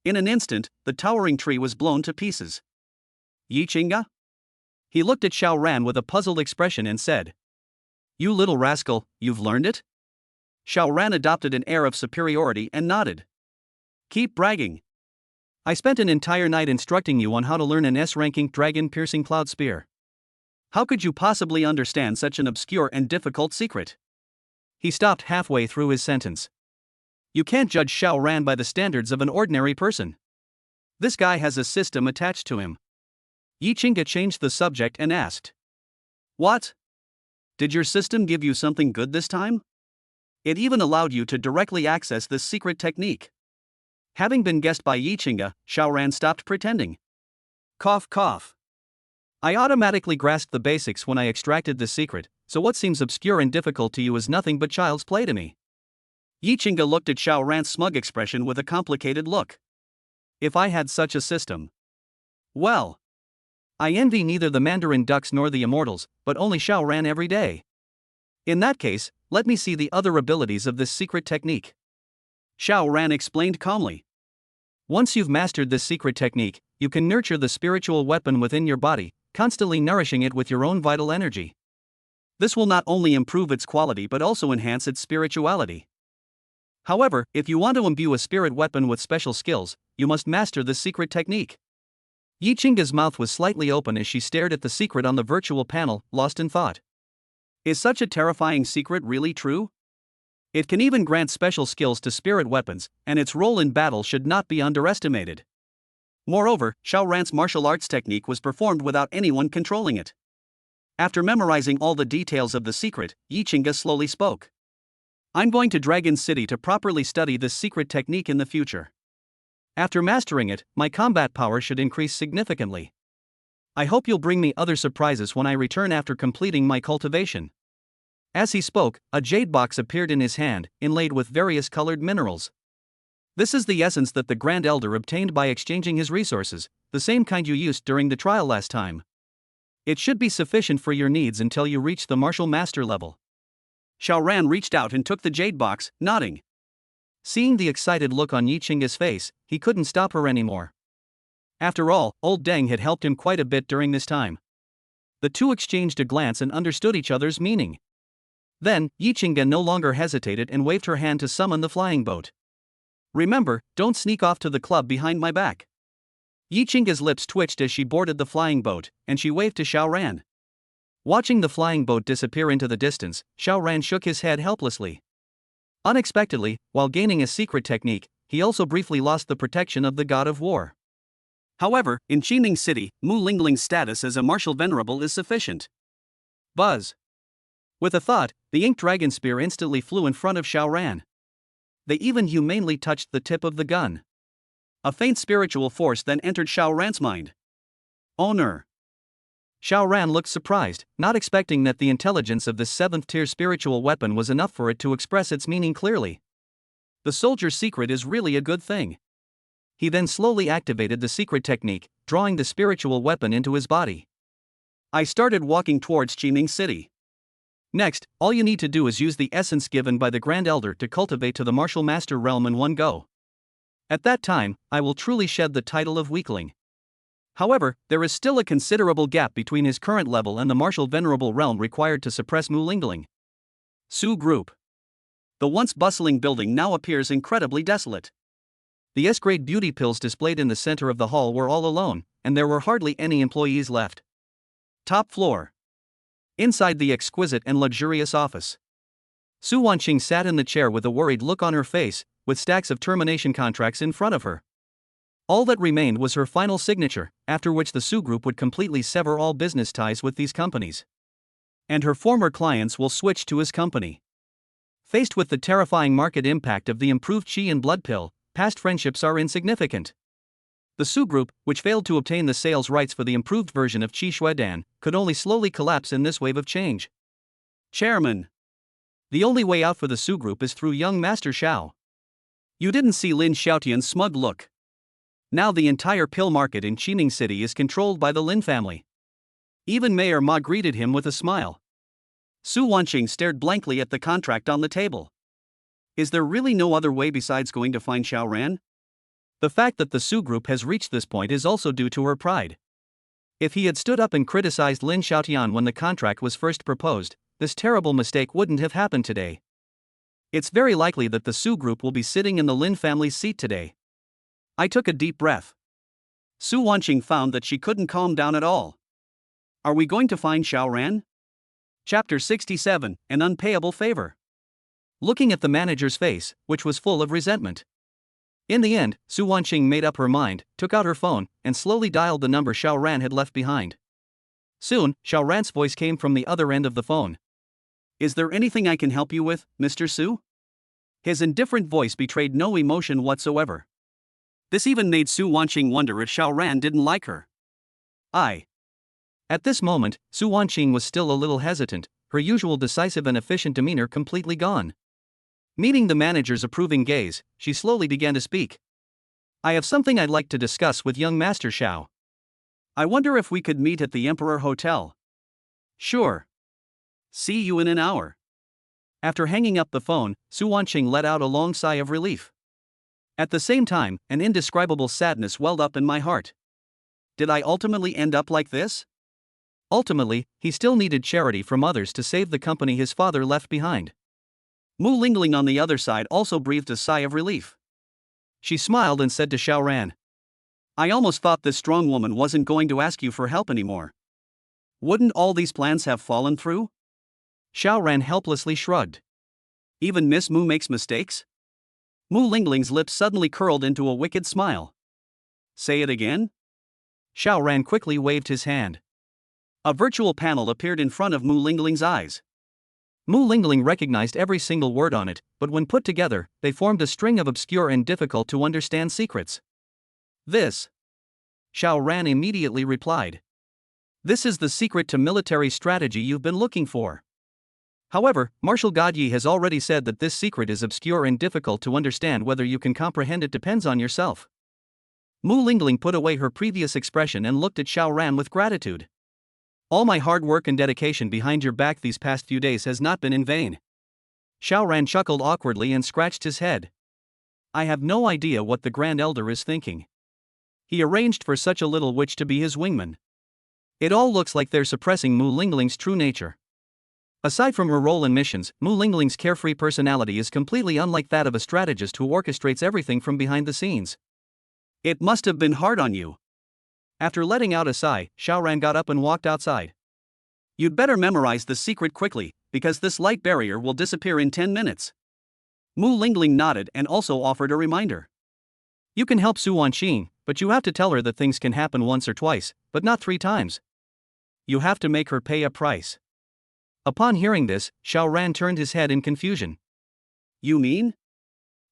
In an instant, the towering tree was blown to pieces. Yichinga? He looked at Xiao Ran with a puzzled expression and said, "You little rascal, you've learned it?" Xiao Ran adopted an air of superiority and nodded. "Keep bragging. I spent an entire night instructing you on how to learn an S-ranking dragon-piercing cloud spear. How could you possibly understand such an obscure and difficult secret?" He stopped halfway through his sentence. You can't judge Xiao Ran by the standards of an ordinary person. This guy has a system attached to him. Yichinga changed the subject and asked, "What? Did your system give you something good this time? It even allowed you to directly access this secret technique." Having been guessed by Yichinga, Xiao Ran stopped pretending. Cough cough. I automatically grasped the basics when I extracted the secret, so what seems obscure and difficult to you is nothing but child's play to me. Yichinga looked at Xiao Ran's smug expression with a complicated look. If I had such a system. Well. I envy neither the Mandarin ducks nor the immortals, but only Xiao Ran every day. In that case, let me see the other abilities of this secret technique. Xiao Ran explained calmly. Once you've mastered this secret technique, you can nurture the spiritual weapon within your body, constantly nourishing it with your own vital energy. This will not only improve its quality but also enhance its spirituality. However, if you want to imbue a spirit weapon with special skills, you must master this secret technique. Yichinga's mouth was slightly open as she stared at the secret on the virtual panel, lost in thought. Is such a terrifying secret really true? It can even grant special skills to spirit weapons, and its role in battle should not be underestimated. Moreover, Xiao Ran's martial arts technique was performed without anyone controlling it. After memorizing all the details of the secret, Yichinga slowly spoke. I'm going to Dragon City to properly study this secret technique in the future. After mastering it, my combat power should increase significantly. I hope you'll bring me other surprises when I return after completing my cultivation. As he spoke, a jade box appeared in his hand, inlaid with various colored minerals. This is the essence that the Grand Elder obtained by exchanging his resources, the same kind you used during the trial last time. It should be sufficient for your needs until you reach the martial master level. Xiao Ran reached out and took the jade box, nodding. Seeing the excited look on Yichinga's face, he couldn't stop her anymore. After all, old Deng had helped him quite a bit during this time. The two exchanged a glance and understood each other's meaning. Then, Yichinga no longer hesitated and waved her hand to summon the flying boat. Remember, don't sneak off to the club behind my back. Yichinga's lips twitched as she boarded the flying boat, and she waved to Xiao Ran. Watching the flying boat disappear into the distance, Xiao Ran shook his head helplessly. Unexpectedly, while gaining a secret technique, he also briefly lost the protection of the god of war. However, in Qining City, Mu Lingling's status as a martial venerable is sufficient. Buzz. With a thought, the ink dragon spear instantly flew in front of Xiao Ran. They even humanely touched the tip of the gun. A faint spiritual force then entered Xiao Ran's mind. Honor. Xiao Ran looked surprised, not expecting that the intelligence of this 7th-tier spiritual weapon was enough for it to express its meaning clearly. The soldier's secret is really a good thing. He then slowly activated the secret technique, drawing the spiritual weapon into his body. I started walking towards Qining City. Next, all you need to do is use the essence given by the Grand Elder to cultivate to the martial master realm in one go. At that time, I will truly shed the title of weakling. However, there is still a considerable gap between his current level and the martial venerable realm required to suppress Mu Lingling. Su Group. The once bustling building now appears incredibly desolate. The S-grade beauty pills displayed in the center of the hall were all alone, and there were hardly any employees left. Top floor. Inside the exquisite and luxurious office. Su Wanqing sat in the chair with a worried look on her face, with stacks of termination contracts in front of her. All that remained was her final signature, after which the Su Group would completely sever all business ties with these companies. And her former clients will switch to his company. Faced with the terrifying market impact of the improved Qi and blood pill, past friendships are insignificant. The Su Group, which failed to obtain the sales rights for the improved version of Qi Shuedan, could only slowly collapse in this wave of change. Chairman. The only way out for the Su Group is through young Master Xiao. You didn't see Lin Xiaotian's smug look. Now the entire pill market in Qining City is controlled by the Lin family. Even Mayor Ma greeted him with a smile. Su Wanqing stared blankly at the contract on the table. Is there really no other way besides going to find Xiao Ran? The fact that the Su Group has reached this point is also due to her pride. If he had stood up and criticized Lin Xiaotian when the contract was first proposed, this terrible mistake wouldn't have happened today. It's very likely that the Su Group will be sitting in the Lin family's seat today. I took a deep breath. Su Wanqing found that she couldn't calm down at all. Are we going to find Xiao Ran? Chapter 67, An Unpayable Favor. Looking at the manager's face, which was full of resentment. In the end, Su Wanqing made up her mind, took out her phone, and slowly dialed the number Xiao Ran had left behind. Soon, Xiao Ran's voice came from the other end of the phone. Is there anything I can help you with, Mr. Su? His indifferent voice betrayed no emotion whatsoever. This even made Su Wanqing wonder if Xiao Ran didn't like her. At this moment, Su Wanqing was still a little hesitant, her usual decisive and efficient demeanor completely gone. Meeting the manager's approving gaze, she slowly began to speak. I have something I'd like to discuss with young Master Xiao. I wonder if we could meet at the Emperor Hotel. Sure. See you in an hour. After hanging up the phone, Su Wanqing let out a long sigh of relief. At the same time, an indescribable sadness welled up in my heart. Did I ultimately end up like this? Ultimately, he still needed charity from others to save the company his father left behind. Mu Lingling on the other side also breathed a sigh of relief. She smiled and said to Xiao Ran, I almost thought this strong woman wasn't going to ask you for help anymore. Wouldn't all these plans have fallen through? Xiao Ran helplessly shrugged. Even Miss Mu makes mistakes? Mu Lingling's lips suddenly curled into a wicked smile. Say it again? Xiao Ran quickly waved his hand. A virtual panel appeared in front of Mu Lingling's eyes. Mu Lingling recognized every single word on it, but when put together, they formed a string of obscure and difficult to understand secrets. This. Xiao Ran immediately replied. This is the secret to military strategy you've been looking for. However, Marshal Godyi has already said that this secret is obscure and difficult to understand. Whether you can comprehend it depends on yourself. Mu Lingling put away her previous expression and looked at Xiao Ran with gratitude. All my hard work and dedication behind your back these past few days has not been in vain. Xiao Ran chuckled awkwardly and scratched his head. I have no idea what the Grand Elder is thinking. He arranged for such a little witch to be his wingman. It all looks like they're suppressing Mu Lingling's true nature. Aside from her role in missions, Mu Lingling's carefree personality is completely unlike that of a strategist who orchestrates everything from behind the scenes. It must have been hard on you. After letting out a sigh, Xiao Ran got up and walked outside. You'd better memorize the secret quickly, because this light barrier will disappear in 10 minutes. Mu Lingling nodded and also offered a reminder. You can help Su Wanqing, but you have to tell her that things can happen once or twice, but not 3 times. You have to make her pay a price. Upon hearing this, Xiao Ran turned his head in confusion. You mean?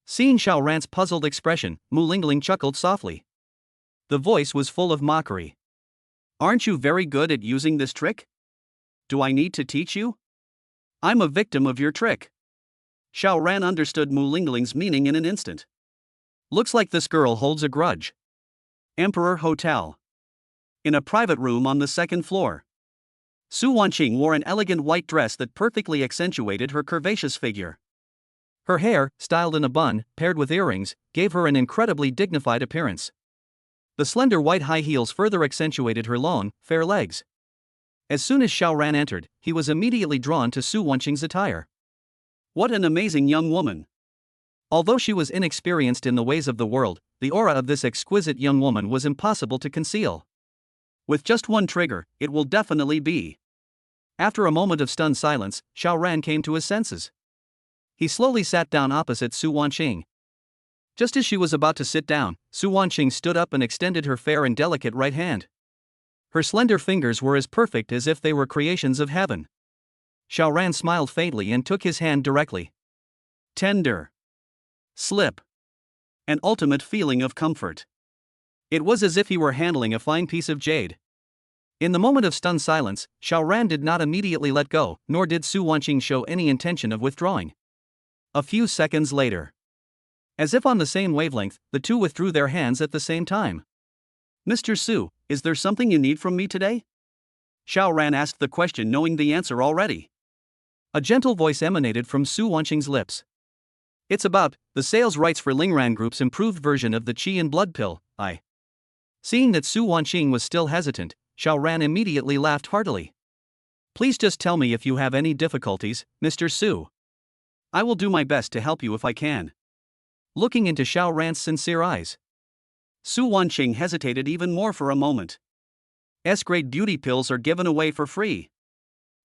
Seeing Xiao Ran's puzzled expression, Mu Lingling chuckled softly. The voice was full of mockery. Aren't you very good at using this trick? Do I need to teach you? I'm a victim of your trick. Xiao Ran understood Mu Lingling's meaning in an instant. Looks like this girl holds a grudge. Emperor Hotel. In a private room on the 2nd floor. Su Wanqing wore an elegant white dress that perfectly accentuated her curvaceous figure. Her hair, styled in a bun, paired with earrings, gave her an incredibly dignified appearance. The slender white high heels further accentuated her long, fair legs. As soon as Xiao Ran entered, he was immediately drawn to Su Wanqing's attire. What an amazing young woman! Although she was inexperienced in the ways of the world, the aura of this exquisite young woman was impossible to conceal. With just one trigger, it will definitely be. After a moment of stunned silence, Xiao Ran came to his senses. He slowly sat down opposite Su Wanqing. Just as she was about to sit down, Su Wanqing stood up and extended her fair and delicate right hand. Her slender fingers were as perfect as if they were creations of heaven. Xiao Ran smiled faintly and took his hand directly. Tender. Slip. An ultimate feeling of comfort. It was as if he were handling a fine piece of jade. In the moment of stunned silence, Xiao Ran did not immediately let go, nor did Su Wanqing show any intention of withdrawing. A few seconds later, as if on the same wavelength, the two withdrew their hands at the same time. Mr. Su, is there something you need from me today? Xiao Ran asked the question knowing the answer already. A gentle voice emanated from Su Wanqing's lips. It's about the sales rights for Lingran Group's improved version of the Qi and Blood Pill, I. Seeing that Su Wanqing was still hesitant, Xiao Ran immediately laughed heartily. Please just tell me if you have any difficulties, Mr. Su. I will do my best to help you if I can. Looking into Xiao Ran's sincere eyes, Su Wanqing hesitated even more for a moment. S-grade beauty pills are given away for free.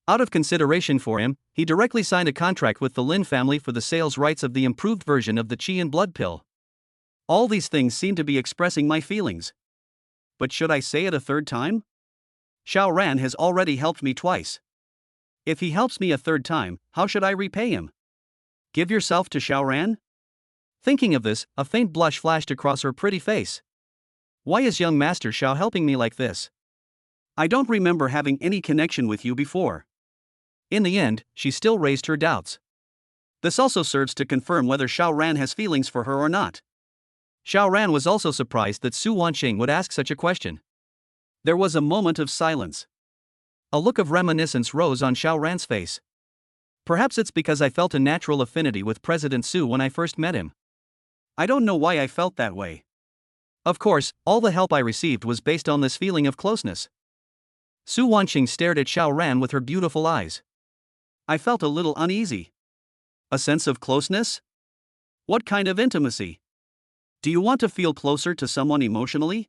Out of consideration for him, he directly signed a contract with the Lin family for the sales rights of the improved version of the Qi and Blood Pill. All these things seem to be expressing my feelings. But should I say it a third time? Xiao Ran has already helped me twice. If he helps me a third time, how should I repay him? Give yourself to Xiao Ran? Thinking of this, a faint blush flashed across her pretty face. Why is young Master Xiao helping me like this? I don't remember having any connection with you before. In the end, she still raised her doubts. This also serves to confirm whether Xiao Ran has feelings for her or not. Xiao Ran was also surprised that Su Wanqing would ask such a question. There was a moment of silence. A look of reminiscence rose on Xiao Ran's face. Perhaps it's because I felt a natural affinity with President Su when I first met him. I don't know why I felt that way. Of course, all the help I received was based on this feeling of closeness. Su Wanqing stared at Xiao Ran with her beautiful eyes. I felt a little uneasy. A sense of closeness? What kind of intimacy? Do you want to feel closer to someone emotionally?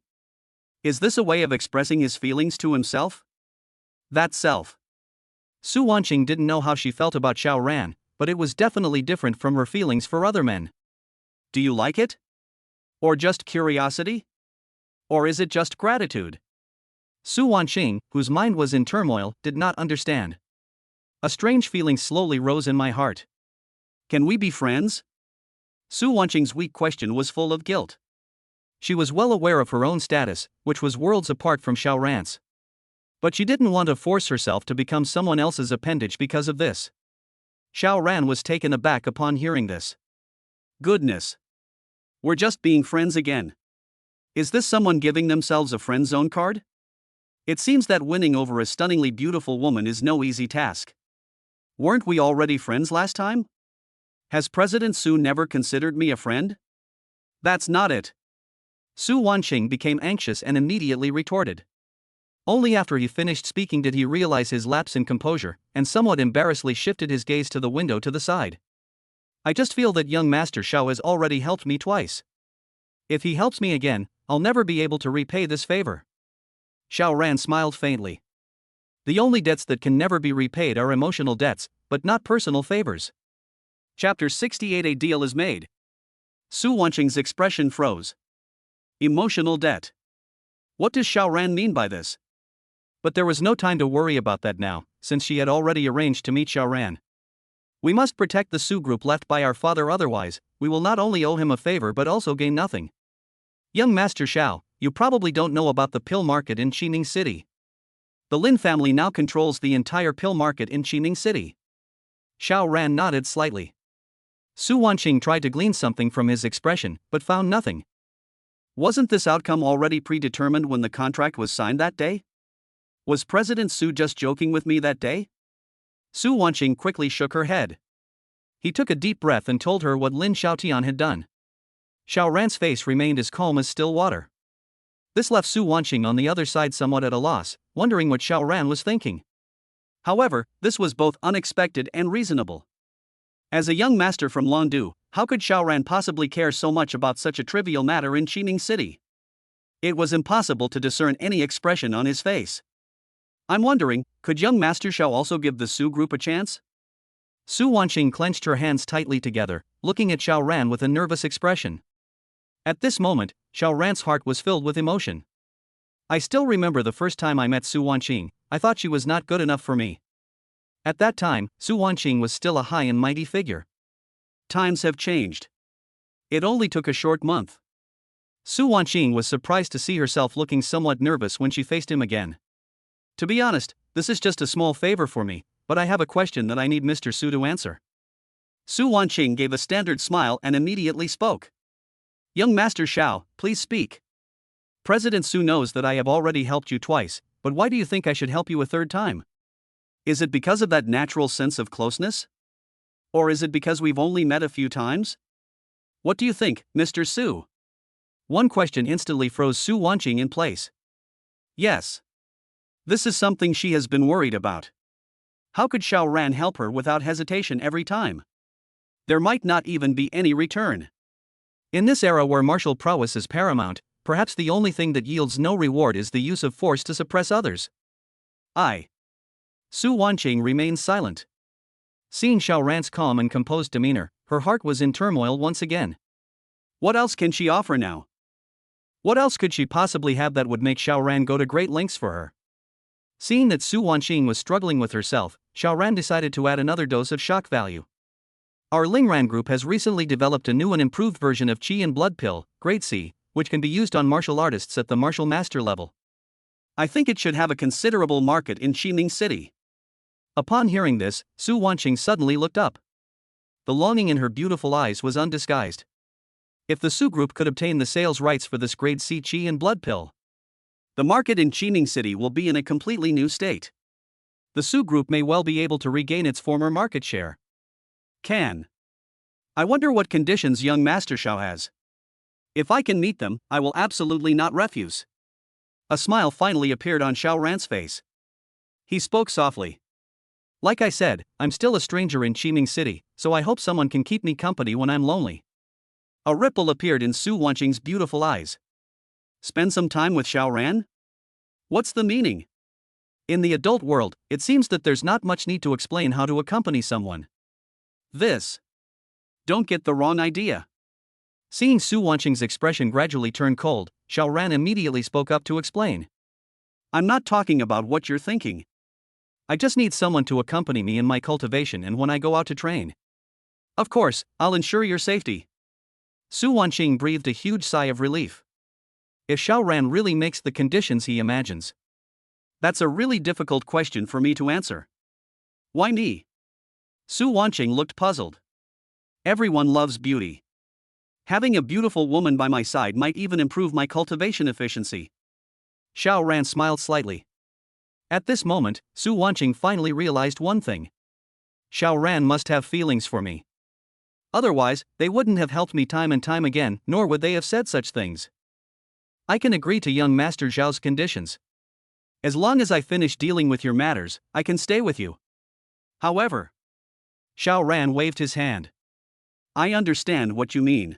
Is this a way of expressing his feelings to himself? That self. Su Wanqing didn't know how she felt about Xiao Ran, but it was definitely different from her feelings for other men. Do you like it? Or just curiosity? Or is it just gratitude? Su Wanqing, whose mind was in turmoil, did not understand. A strange feeling slowly rose in my heart. Can we be friends? Su Wanqing's weak question was full of guilt. She was well aware of her own status, which was worlds apart from Xiao Ran's. But she didn't want to force herself to become someone else's appendage because of this. Xiao Ran was taken aback upon hearing this. Goodness. We're just being friends again. Is this someone giving themselves a friend zone card? It seems that winning over a stunningly beautiful woman is no easy task. Weren't we already friends last time? Has President Su never considered me a friend? That's not it. Su Wanqing became anxious and immediately retorted. Only after he finished speaking did he realize his lapse in composure, and somewhat embarrassedly shifted his gaze to the window to the side. I just feel that young Master Xiao has already helped me twice. If he helps me again, I'll never be able to repay this favor. Xiao Ran smiled faintly. The only debts that can never be repaid are emotional debts, but not personal favors. Chapter 68. A deal is made. Su Wanqing's expression froze. Emotional debt. What does Xiao Ran mean by this? But there was no time to worry about that now, since she had already arranged to meet Xiao Ran. We must protect the Su group left by our father, otherwise, we will not only owe him a favor but also gain nothing. Young Master Xiao, you probably don't know about the pill market in Qining City. The Lin family now controls the entire pill market in Qining City. Xiao Ran nodded slightly. Su Wanqing tried to glean something from his expression, but found nothing. Wasn't this outcome already predetermined when the contract was signed that day? Was President Su just joking with me that day? Su Wanqing quickly shook her head. He took a deep breath and told her what Lin Xiaotian had done. Xiao Ran's face remained as calm as still water. This left Su Wanqing on the other side somewhat at a loss, wondering what Xiao Ran was thinking. However, this was both unexpected and reasonable. As a young master from Longdu, how could Xiao Ran possibly care so much about such a trivial matter in Qining City? It was impossible to discern any expression on his face. I'm wondering, could young Master Xiao also give the Su group a chance? Su Wanqing clenched her hands tightly together, looking at Xiao Ran with a nervous expression. At this moment, Xiao Ran's heart was filled with emotion. I still remember the first time I met Su Wanqing. I thought she was not good enough for me. At that time, Su Wanqing was still a high and mighty figure. Times have changed. It only took a short month. Su Wanqing was surprised to see herself looking somewhat nervous when she faced him again. To be honest, this is just a small favor for me, but I have a question that I need Mr. Su to answer. Su Wanqing gave a standard smile and immediately spoke. Young Master Xiao, please speak. President Su knows that I have already helped you twice, but why do you think I should help you a third time? Is it because of that natural sense of closeness? Or is it because we've only met a few times? What do you think, Mr. Su? One question instantly froze Su Wanqing in place. Yes. This is something she has been worried about. How could Xiao Ran help her without hesitation every time? There might not even be any return. In this era where martial prowess is paramount, perhaps the only thing that yields no reward is the use of force to suppress others. Su Wanqing remained silent. Seeing Xiao Ran's calm and composed demeanor, her heart was in turmoil once again. What else can she offer now? What else could she possibly have that would make Xiao Ran go to great lengths for her? Seeing that Su Wanqing was struggling with herself, Xiao Ran decided to add another dose of shock value. Our Lingran group has recently developed a new and improved version of Qi and Blood Pill, Grade C, which can be used on martial artists at the martial master level. I think it should have a considerable market in Qiming City. Upon hearing this, Su Wanqing suddenly looked up. The longing in her beautiful eyes was undisguised. If the Su group could obtain the sales rights for this Grade C Qi and Blood Pill, the market in Qiming City will be in a completely new state. The Su group may well be able to regain its former market share. I wonder what conditions young Master Xiao has. If I can meet them, I will absolutely not refuse. A smile finally appeared on Xiao Ran's face. He spoke softly. Like I said, I'm still a stranger in Qiming City, so I hope someone can keep me company when I'm lonely. A ripple appeared in Su Wanqing's beautiful eyes. Spend some time with Xiao Ran? What's the meaning? In the adult world, it seems that there's not much need to explain how to accompany someone. Don't get the wrong idea. Seeing Su Wanqing's expression gradually turn cold, Xiao Ran immediately spoke up to explain. I'm not talking about what you're thinking. I just need someone to accompany me in my cultivation and when I go out to train. Of course, I'll ensure your safety. Su Wanqing breathed a huge sigh of relief. If Xiao Ran really makes the conditions he imagines, that's a really difficult question for me to answer. Why me? Su Wanqing looked puzzled. Everyone loves beauty. Having a beautiful woman by my side might even improve my cultivation efficiency. Xiao Ran smiled slightly. At this moment, Su Wanqing finally realized one thing. Xiao Ran must have feelings for me. Otherwise, they wouldn't have helped me time and time again, nor would they have said such things. I can agree to young Master Zhao's conditions. As long as I finish dealing with your matters, I can stay with you. However, Xiao Ran waved his hand. I understand what you mean.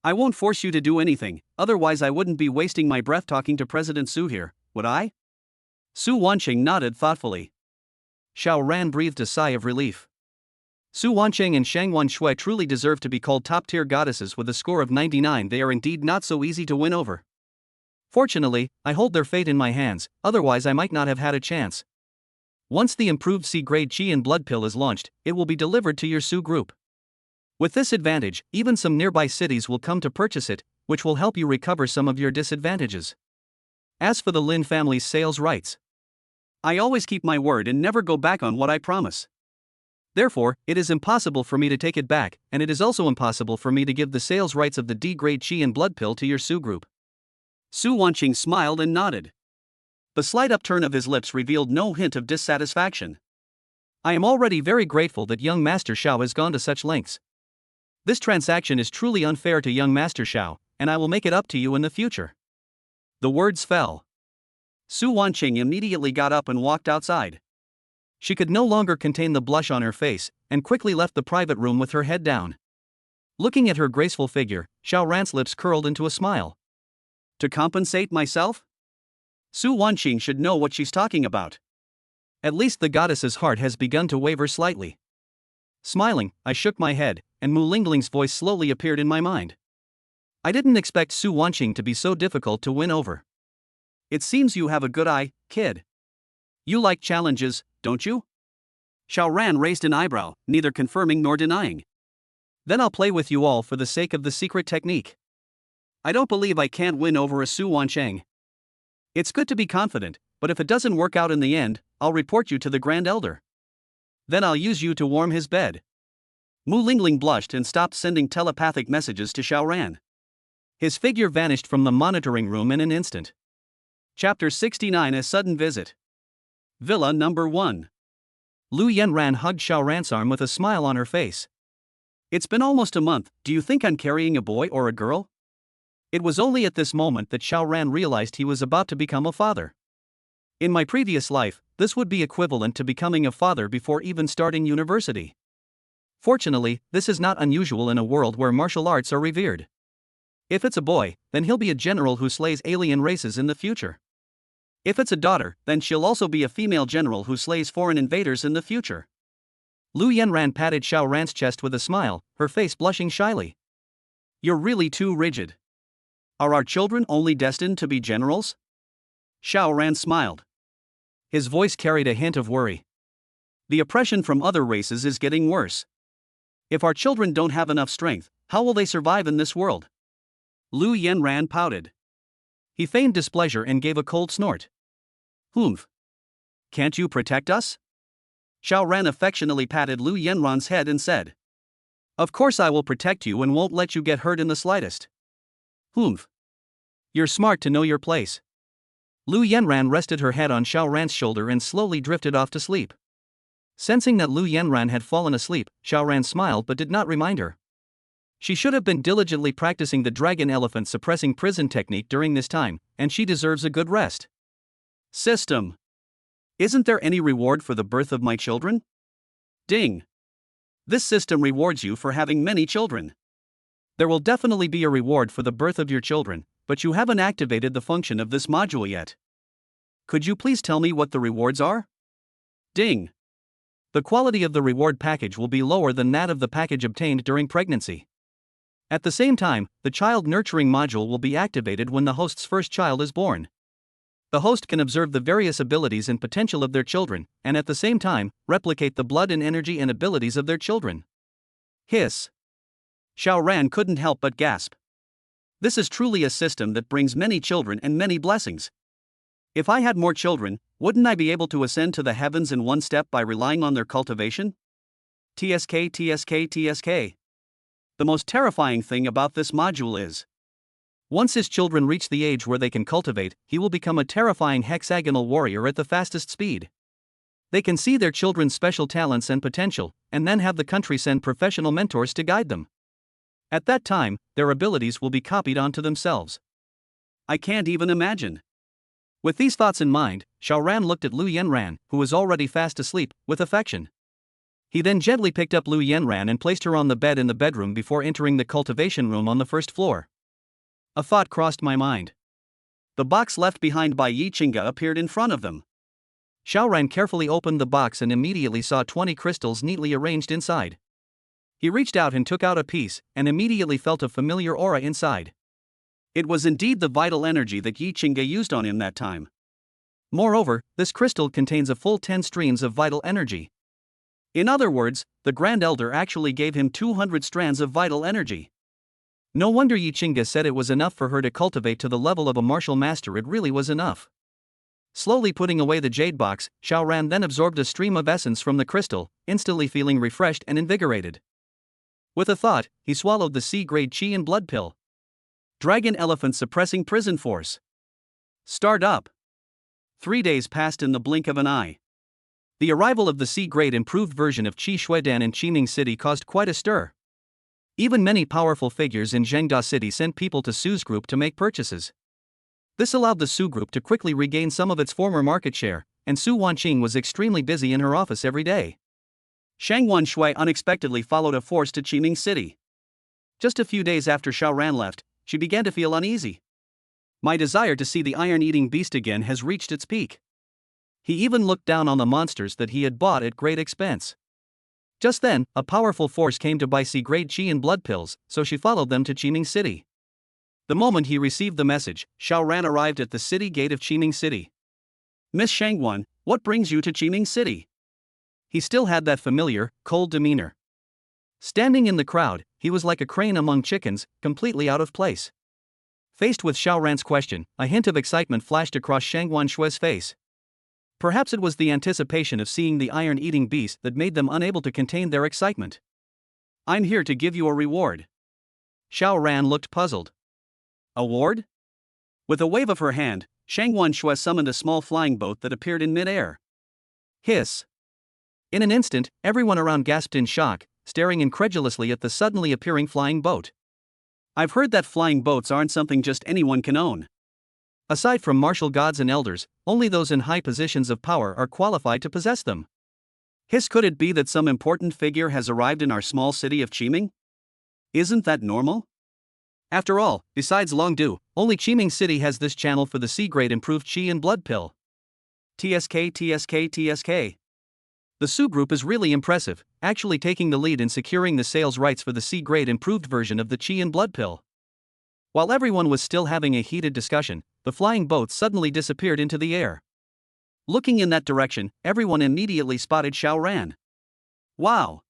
I won't force you to do anything, otherwise I wouldn't be wasting my breath talking to President Su here, would I? Su Wanqing nodded thoughtfully. Xiao Ran breathed a sigh of relief. Su Wanqing and Shangwan Shui truly deserve to be called top-tier goddesses with a score of 99. They are indeed not so easy to win over. Fortunately, I hold their fate in my hands, otherwise I might not have had a chance. Once the improved C-grade Qi and Blood Pill is launched, it will be delivered to your Su group. With this advantage, even some nearby cities will come to purchase it, which will help you recover some of your disadvantages. As for the Lin family's sales rights, I always keep my word and never go back on what I promise. Therefore, it is impossible for me to take it back, and it is also impossible for me to give the sales rights of the D-grade Qi and Blood Pill to your Su group. Su Wanqing smiled and nodded. The slight upturn of his lips revealed no hint of dissatisfaction. I am already very grateful that young Master Xiao has gone to such lengths. This transaction is truly unfair to young Master Xiao, and I will make it up to you in the future. The words fell. Su Wanqing immediately got up and walked outside. She could no longer contain the blush on her face, and quickly left the private room with her head down. Looking at her graceful figure, Xiao Ran's lips curled into a smile. To compensate myself? Su Wanqing should know what she's talking about. At least the goddess's heart has begun to waver slightly. Smiling, I shook my head, and Mu Lingling's voice slowly appeared in my mind. I didn't expect Su Wanqing to be so difficult to win over. It seems you have a good eye, kid. You like challenges, don't you? Xiao Ran raised an eyebrow, neither confirming nor denying. Then I'll play with you all for the sake of the secret technique. I don't believe I can't win over a Su Wanqing. It's good to be confident, but if it doesn't work out in the end, I'll report you to the Grand Elder. Then I'll use you to warm his bed. Mu Lingling blushed and stopped sending telepathic messages to Xiao Ran. His figure vanished from the monitoring room in an instant. Chapter 69: A Sudden Visit. Villa Number 1. Lu Yanran hugged Xiao Ran's arm with a smile on her face. It's been almost a month, do you think I'm carrying a boy or a girl? It was only at this moment that Xiao Ran realized he was about to become a father. In my previous life, this would be equivalent to becoming a father before even starting university. Fortunately, this is not unusual in a world where martial arts are revered. If it's a boy, then he'll be a general who slays alien races in the future. If it's a daughter, then she'll also be a female general who slays foreign invaders in the future. Lu Yanran patted Xiao Ran's chest with a smile, her face blushing shyly. You're really too rigid. Are our children only destined to be generals? Xiao Ran smiled. His voice carried a hint of worry. The oppression from other races is getting worse. If our children don't have enough strength, how will they survive in this world? Lu Yanran pouted. He feigned displeasure and gave a cold snort. Humph. Can't you protect us? Xiao Ran affectionately patted Lu Yanran's head and said. Of course I will protect you and won't let you get hurt in the slightest. Humph. You're smart to know your place. Lu Yanran rested her head on Xiao Ran's shoulder and slowly drifted off to sleep. Sensing that Lu Yanran had fallen asleep, Xiao Ran smiled but did not remind her. She should have been diligently practicing the dragon elephant suppressing prison technique during this time, and she deserves a good rest. System. Isn't there any reward for the birth of my children? Ding. This system rewards you for having many children. There will definitely be a reward for the birth of your children, but you haven't activated the function of this module yet. Could you please tell me what the rewards are? Ding. The quality of the reward package will be lower than that of the package obtained during pregnancy. At the same time, the child nurturing module will be activated when the host's first child is born. The host can observe the various abilities and potential of their children, and at the same time, replicate the blood and energy and abilities of their children. Hiss. Xiao Ran couldn't help but gasp. This is truly a system that brings many children and many blessings. If I had more children, wouldn't I be able to ascend to the heavens in one step by relying on their cultivation? TSK, TSK, TSK. The most terrifying thing about this module is, once his children reach the age where they can cultivate, he will become a terrifying hexagonal warrior at the fastest speed. They can see their children's special talents and potential, and then have the country send professional mentors to guide them. At that time, their abilities will be copied onto themselves. I can't even imagine. With these thoughts in mind, Xiao Ran looked at Lu Yanran, who was already fast asleep, with affection. He then gently picked up Lu Yanran and placed her on the bed in the bedroom before entering the cultivation room on the first floor. A thought crossed my mind. The box left behind by Yi Qingge appeared in front of them. Xiao Ran carefully opened the box and immediately saw 20 crystals neatly arranged inside. He reached out and took out a piece, and immediately felt a familiar aura inside. It was indeed the vital energy that Yi Qingge used on him that time. Moreover, this crystal contains a full 10 streams of vital energy. In other words, the Grand Elder actually gave him 200 strands of vital energy. No wonder Yi Qingge said it was enough for her to cultivate to the level of a martial master. It really was enough. Slowly putting away the jade box, Xiao Ran then absorbed a stream of essence from the crystal, instantly feeling refreshed and invigorated. With a thought, he swallowed the C-grade Qi and blood pill. Dragon elephant suppressing prison force. Start up. 3 days passed in the blink of an eye. The arrival of the C-grade improved version of Qi Shuidan in Qining City caused quite a stir. Even many powerful figures in Zhengda City sent people to Su's group to make purchases. This allowed the Su group to quickly regain some of its former market share, and Su Wanqing was extremely busy in her office every day. Shang Wanshui unexpectedly followed a force to Qining City. Just a few days after Xiao Ran left, she began to feel uneasy. My desire to see the iron-eating beast again has reached its peak. He even looked down on the monsters that he had bought at great expense. Just then, a powerful force came to buy C-grade Qi and blood pills, so she followed them to Qiming City. The moment he received the message, Xiao Ran arrived at the city gate of Qiming City. "Miss Shangguan, what brings you to Qiming City?" He still had that familiar, cold demeanor. Standing in the crowd, he was like a crane among chickens, completely out of place. Faced with Xiao Ran's question, a hint of excitement flashed across Shangguan Shui's face. Perhaps it was the anticipation of seeing the iron-eating beast that made them unable to contain their excitement. "I'm here to give you a reward." Xiao Ran looked puzzled. "Award?" With a wave of her hand, Shangguan Shui summoned a small flying boat that appeared in mid-air. Hiss. In an instant, everyone around gasped in shock, staring incredulously at the suddenly appearing flying boat. "I've heard that flying boats aren't something just anyone can own. Aside from martial gods and elders, only those in high positions of power are qualified to possess them. Hiss, could it be that some important figure has arrived in our small city of Qiming? Isn't that normal? After all, besides Longdu, only Qiming City has this channel for the C-grade improved Qi and blood pill. TSK TSK TSK. The Su Group is really impressive, actually taking the lead in securing the sales rights for the C-grade improved version of the Qi and blood pill." While everyone was still having a heated discussion, the flying boat suddenly disappeared into the air. Looking in that direction, everyone immediately spotted Xiao Ran. "Wow!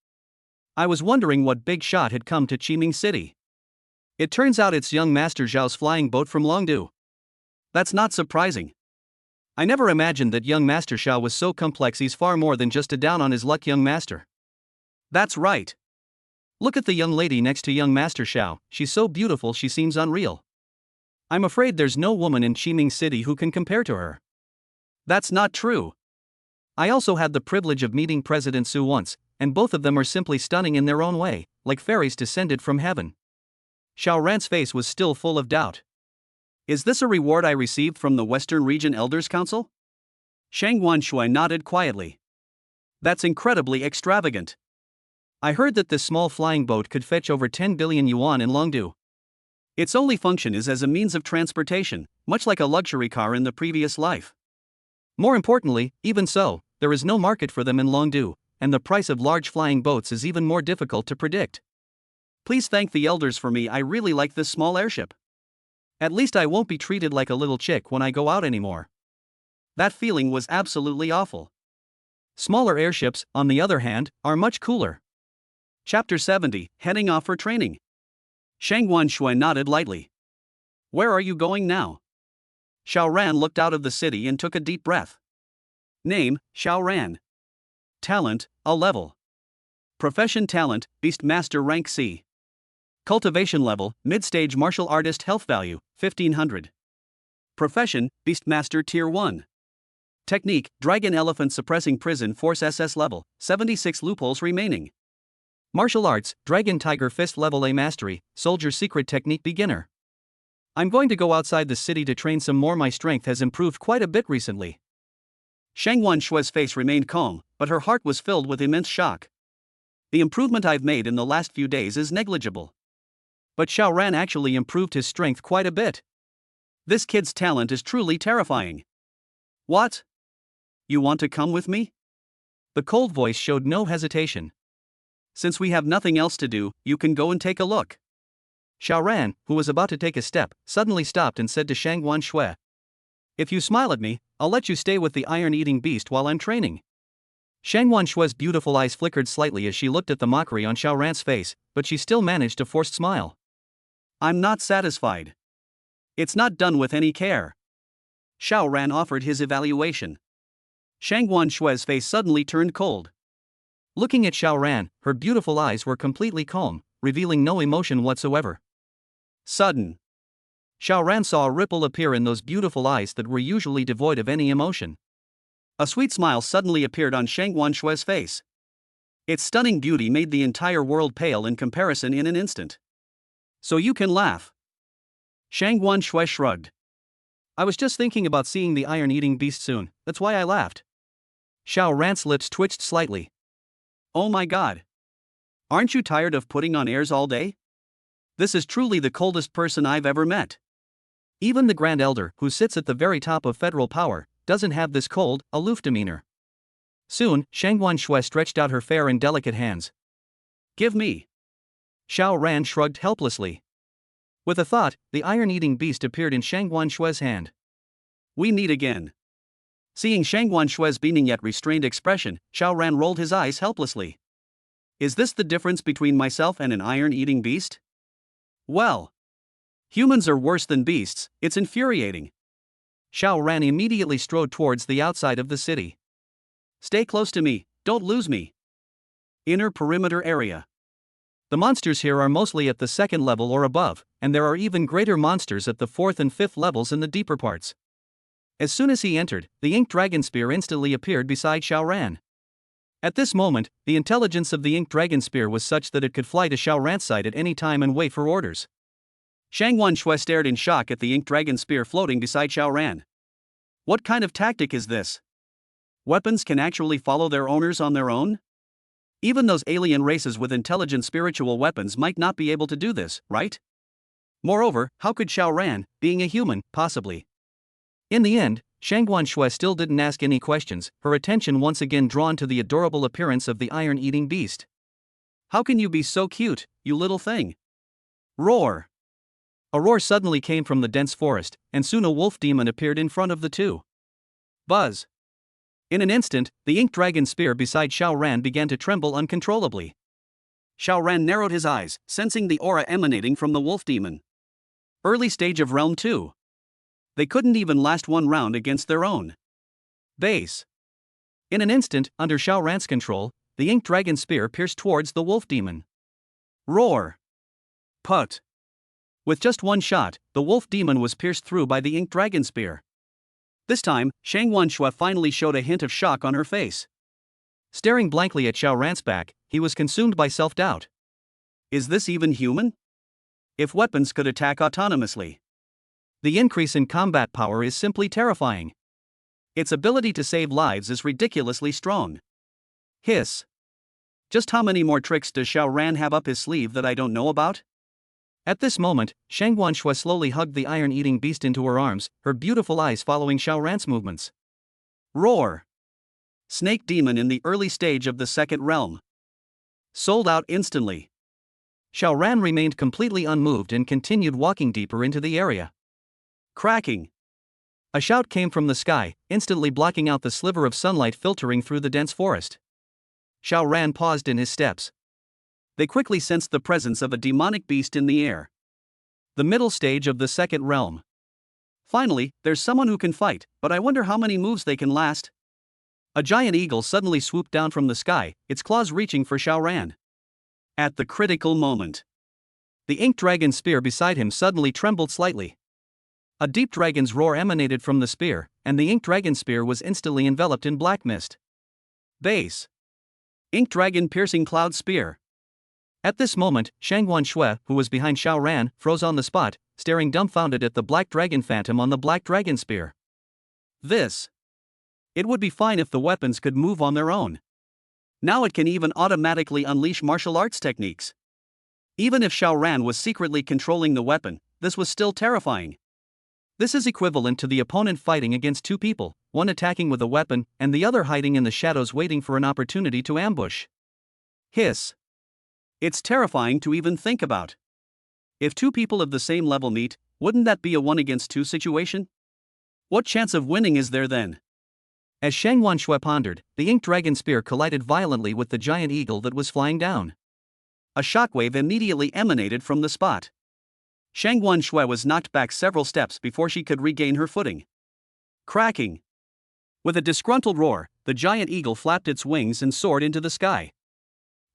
I was wondering what big shot had come to Qiming City. It turns out it's young Master Zhao's flying boat from Longdu. That's not surprising. I never imagined that young Master Xiao was so complex. He's far more than just a down-on-his-luck young master." "That's right. Look at the young lady next to young Master Xiao, she's so beautiful she seems unreal. I'm afraid there's no woman in Qiming City who can compare to her." "That's not true. I also had the privilege of meeting President Su once, and both of them are simply stunning in their own way, like fairies descended from heaven." Xiao Ran's face was still full of doubt. "Is this a reward I received from the Western Region Elders Council?" Shangguan Shui nodded quietly. "That's incredibly extravagant. I heard that this small flying boat could fetch over 10 billion yuan in Longdu. Its only function is as a means of transportation, much like a luxury car in the previous life. More importantly, even so, there is no market for them in Longdu, and the price of large flying boats is even more difficult to predict. Please thank the elders for me. I really like this small airship. At least I won't be treated like a little chick when I go out anymore." That feeling was absolutely awful. Smaller airships, on the other hand, are much cooler. Chapter 70, Heading Off for Training. Shangguan Shui nodded lightly. "Where are you going now?" Xiao Ran looked out of the city and took a deep breath. Name, Xiao Ran. Talent, a level. Profession talent, Beast Master rank C. Cultivation level, mid-stage martial artist. Health value, 1500. Profession, Beast Master tier 1. Technique, Dragon Elephant Suppressing Prison Force SS level, 76 loopholes remaining. Martial arts, Dragon Tiger Fist level A mastery, Soldier Secret Technique beginner. I'm going to go outside the city to train some more. My strength has improved quite a bit recently. Shangguan Shui's face remained calm, but her heart was filled with immense shock. The improvement I've made in the last few days is negligible. But Xiao Ran actually improved his strength quite a bit. This kid's talent is truly terrifying. "What? You want to come with me?" The cold voice showed no hesitation. "Since we have nothing else to do, you can go and take a look." Xiao Ran, who was about to take a step, suddenly stopped and said to Shangguan Shui, "If you smile at me, I'll let you stay with the iron-eating beast while I'm training." Shangguan Shui's beautiful eyes flickered slightly as she looked at the mockery on Xiao Ran's face, but she still managed a forced smile. "I'm not satisfied. It's not done with any care." Xiao Ran offered his evaluation. Shangguan Shui's face suddenly turned cold. Looking at Xiao Ran, her beautiful eyes were completely calm, revealing no emotion whatsoever. Sudden. Xiao Ran saw a ripple appear in those beautiful eyes that were usually devoid of any emotion. A sweet smile suddenly appeared on Shangguan Shui's face. Its stunning beauty made the entire world pale in comparison in an instant. "So you can laugh." Shangguan Shui shrugged. "I was just thinking about seeing the iron-eating beast soon, that's why I laughed." Xiao Ran's lips twitched slightly. "Oh my god. Aren't you tired of putting on airs all day? This is truly the coldest person I've ever met." Even the Grand Elder, who sits at the very top of federal power, doesn't have this cold, aloof demeanor. Soon, Shangguan Shui stretched out her fair and delicate hands. "Give me." Xiao Ran shrugged helplessly. With a thought, the iron-eating beast appeared in Shangguan Shui's hand. "We meet again." Seeing Shangguan Shui's beaming yet restrained expression, Xiao Ran rolled his eyes helplessly. "Is this the difference between myself and an iron-eating beast? Well, humans are worse than beasts, it's infuriating." Xiao Ran immediately strode towards the outside of the city. "Stay close to me, don't lose me." Inner perimeter area. The monsters here are mostly at the second level or above, and there are even greater monsters at the fourth and fifth levels in the deeper parts. As soon as he entered, the ink dragon spear instantly appeared beside Xiao Ran. At this moment, the intelligence of the ink dragon spear was such that it could fly to Xiao Ran's side at any time and wait for orders. Shangguan Shui stared in shock at the ink dragon spear floating beside Xiao Ran. What kind of tactic is this? Weapons can actually follow their owners on their own? Even those alien races with intelligent spiritual weapons might not be able to do this, right? Moreover, how could Xiao Ran, being a human, possibly? In the end, Shangguan Shui still didn't ask any questions, her attention once again drawn to the adorable appearance of the iron-eating beast. "How can you be so cute, you little thing?" Roar! A roar suddenly came from the dense forest, and soon a wolf demon appeared in front of the two. Buzz! In an instant, the ink dragon spear beside Xiao Ran began to tremble uncontrollably. Xiao Ran narrowed his eyes, sensing the aura emanating from the wolf demon. Early stage of Realm 2. They couldn't even last one round against their own base. In an instant, under Xiao Ran's control, the ink dragon spear pierced towards the wolf demon. Roar! Put! With just one shot, the wolf demon was pierced through by the ink dragon spear. This time, Shangguan Shui finally showed a hint of shock on her face. Staring blankly at Xiao Ran's back, he was consumed by self-doubt. Is this even human? If weapons could attack autonomously. The increase in combat power is simply terrifying. Its ability to save lives is ridiculously strong. Hiss. Just how many more tricks does Xiao Ran have up his sleeve that I don't know about? At this moment, Shangguan Shui slowly hugged the iron-eating beast into her arms, her beautiful eyes following Xiao Ran's movements. Roar! Snake demon in the early stage of the second realm. Sold out instantly. Xiao Ran remained completely unmoved and continued walking deeper into the area. Cracking! A shout came from the sky, instantly blocking out the sliver of sunlight filtering through the dense forest. Xiao Ran paused in his steps. They quickly sensed the presence of a demonic beast in the air. The middle stage of the second realm. Finally, there's someone who can fight, but I wonder how many moves they can last. A giant eagle suddenly swooped down from the sky, its claws reaching for Xiao Ran. At the critical moment, the ink dragon spear beside him suddenly trembled slightly. A deep dragon's roar emanated from the spear, and the ink dragon spear was instantly enveloped in black mist. Base. Ink dragon piercing cloud spear. At this moment, Shangguan Shui, who was behind Xiao Ran, froze on the spot, staring dumbfounded at the black dragon phantom on the black dragon spear. This. It would be fine if the weapons could move on their own. Now it can even automatically unleash martial arts techniques. Even if Xiao Ran was secretly controlling the weapon, this was still terrifying. This is equivalent to the opponent fighting against two people, one attacking with a weapon, and the other hiding in the shadows waiting for an opportunity to ambush. Hiss. It's terrifying to even think about. If two people of the same level meet, wouldn't that be a 1-against-2 situation? What chance of winning is there then? As Shangguan Shui pondered, the ink dragon spear collided violently with the giant eagle that was flying down. A shockwave immediately emanated from the spot. Shangguan Shui was knocked back several steps before she could regain her footing. Cracking! With a disgruntled roar, the giant eagle flapped its wings and soared into the sky.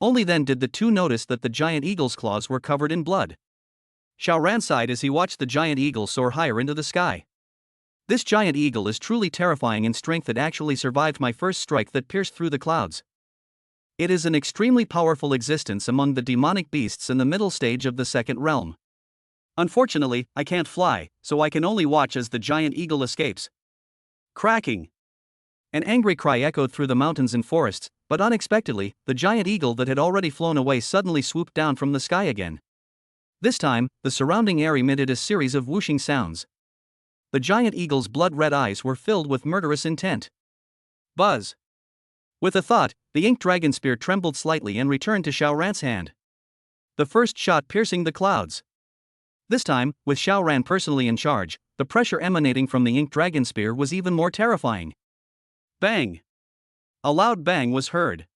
Only then did the two notice that the giant eagle's claws were covered in blood. Xiao Ran sighed as he watched the giant eagle soar higher into the sky. This giant eagle is truly terrifying in strength that actually survived my first strike that pierced through the clouds. It is an extremely powerful existence among the demonic beasts in the middle stage of the second realm. Unfortunately, I can't fly, so I can only watch as the giant eagle escapes. Cracking! An angry cry echoed through the mountains and forests, but unexpectedly, the giant eagle that had already flown away suddenly swooped down from the sky again. This time, the surrounding air emitted a series of whooshing sounds. The giant eagle's blood-red eyes were filled with murderous intent. Buzz! With a thought, the ink dragon spear trembled slightly and returned to Xiao Ran's hand. The first shot piercing the clouds. This time, with Xiao Ran personally in charge, the pressure emanating from the ink dragon spear was even more terrifying. Bang! A loud bang was heard.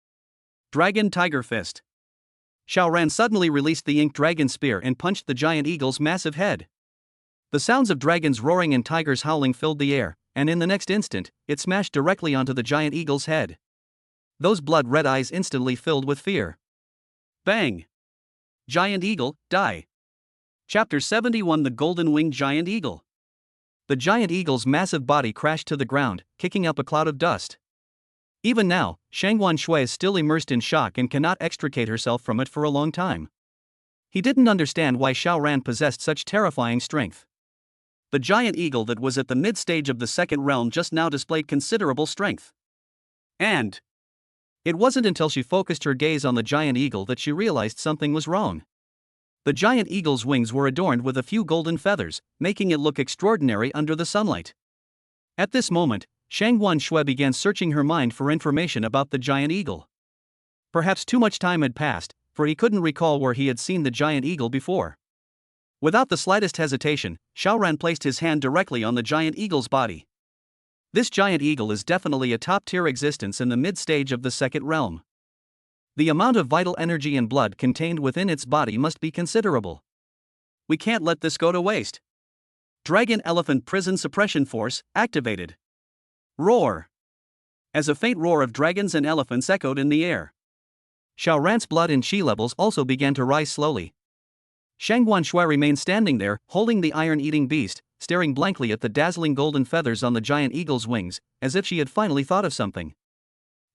Dragon Tiger Fist. Xiao Ran suddenly released the ink dragon spear and punched the giant eagle's massive head. The sounds of dragons roaring and tigers howling filled the air, and in the next instant, it smashed directly onto the giant eagle's head. Those blood-red eyes instantly filled with fear. Bang! Giant Eagle, die! Chapter 71 The Golden-Winged Giant Eagle. The giant eagle's massive body crashed to the ground, kicking up a cloud of dust. Even now, Shangguan Shui is still immersed in shock and cannot extricate herself from it for a long time. He didn't understand why Xiao Ran possessed such terrifying strength. The giant eagle that was at the mid-stage of the second realm just now displayed considerable strength. And it wasn't until she focused her gaze on the giant eagle that she realized something was wrong. The giant eagle's wings were adorned with a few golden feathers, making it look extraordinary under the sunlight. At this moment, Shangguan Shui began searching her mind for information about the giant eagle. Perhaps too much time had passed, for he couldn't recall where he had seen the giant eagle before. Without the slightest hesitation, Xiao Ran placed his hand directly on the giant eagle's body. This giant eagle is definitely a top-tier existence in the mid-stage of the second realm. The amount of vital energy and blood contained within its body must be considerable. We can't let this go to waste. Dragon Elephant Prison Suppression Force, activated. Roar! As a faint roar of dragons and elephants echoed in the air. Xiao Ran's blood and qi levels also began to rise slowly. Shangguan Shui remained standing there, holding the iron-eating beast, staring blankly at the dazzling golden feathers on the giant eagle's wings, as if she had finally thought of something.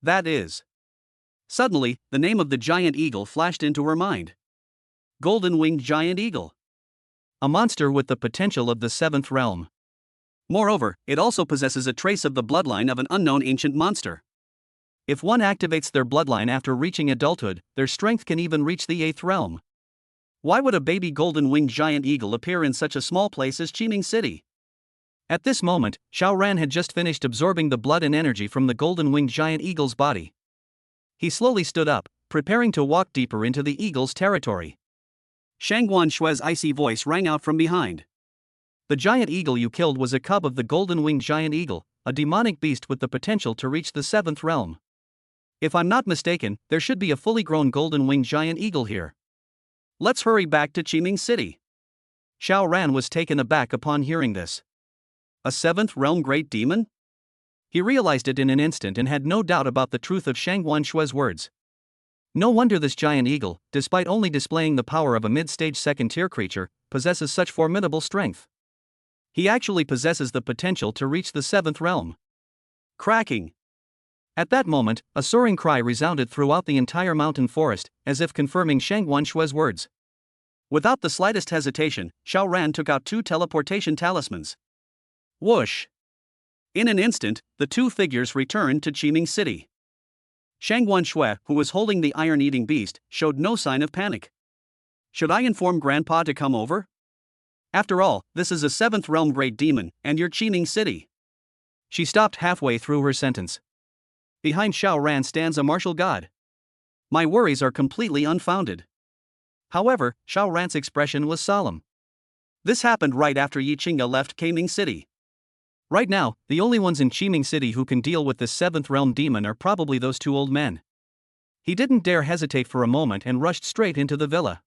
That is. Suddenly, the name of the giant eagle flashed into her mind. Golden-winged giant eagle. A monster with the potential of the seventh realm. Moreover, it also possesses a trace of the bloodline of an unknown ancient monster. If one activates their bloodline after reaching adulthood, their strength can even reach the eighth realm. Why would a baby golden-winged giant eagle appear in such a small place as Qiming City? At this moment, Xiao Ran had just finished absorbing the blood and energy from the golden-winged giant eagle's body. He slowly stood up, preparing to walk deeper into the eagle's territory. Shangguan Shui's icy voice rang out from behind. The giant eagle you killed was a cub of the golden-winged giant eagle, a demonic beast with the potential to reach the seventh realm. If I'm not mistaken, there should be a fully grown golden-winged giant eagle here. Let's hurry back to Qiming City. Xiao Ran was taken aback upon hearing this. A seventh realm great demon? He realized it in an instant and had no doubt about the truth of Shangguan Shui's words. No wonder this giant eagle, despite only displaying the power of a mid-stage second-tier creature, possesses such formidable strength. He actually possesses the potential to reach the seventh realm. Cracking! At that moment, a soaring cry resounded throughout the entire mountain forest, as if confirming Shangguan Shui's words. Without the slightest hesitation, Xiao Ran took out 2 teleportation talismans. Whoosh! In an instant, the 2 figures returned to Qiming City. Shangguan Shui, who was holding the iron-eating beast, showed no sign of panic. Should I inform Grandpa to come over? After all, this is a 7th realm great demon, and you're Qiming City. She stopped halfway through her sentence. Behind Xiao Ran stands a martial god. My worries are completely unfounded. However, Xiao Ran's expression was solemn. This happened right after Yi Qingge left Qiming City. Right now, the only ones in Qiming City who can deal with this 7th realm demon are probably those 2 old men. He didn't dare hesitate for a moment and rushed straight into the villa.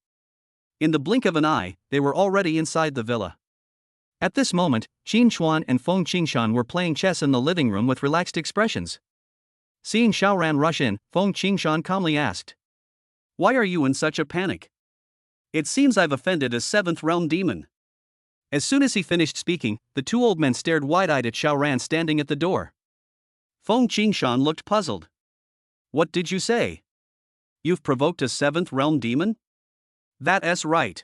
In the blink of an eye, they were already inside the villa. At this moment, Qin Chuan and Feng Qingshan were playing chess in the living room with relaxed expressions. Seeing Xiao Ran rush in, Feng Qingshan calmly asked, "Why are you in such a panic? It seems I've offended a 7th realm demon." As soon as he finished speaking, the 2 old men stared wide-eyed at Xiao Ran standing at the door. Feng Qingshan looked puzzled. "What did you say? You've provoked a 7th realm demon?" "That's right.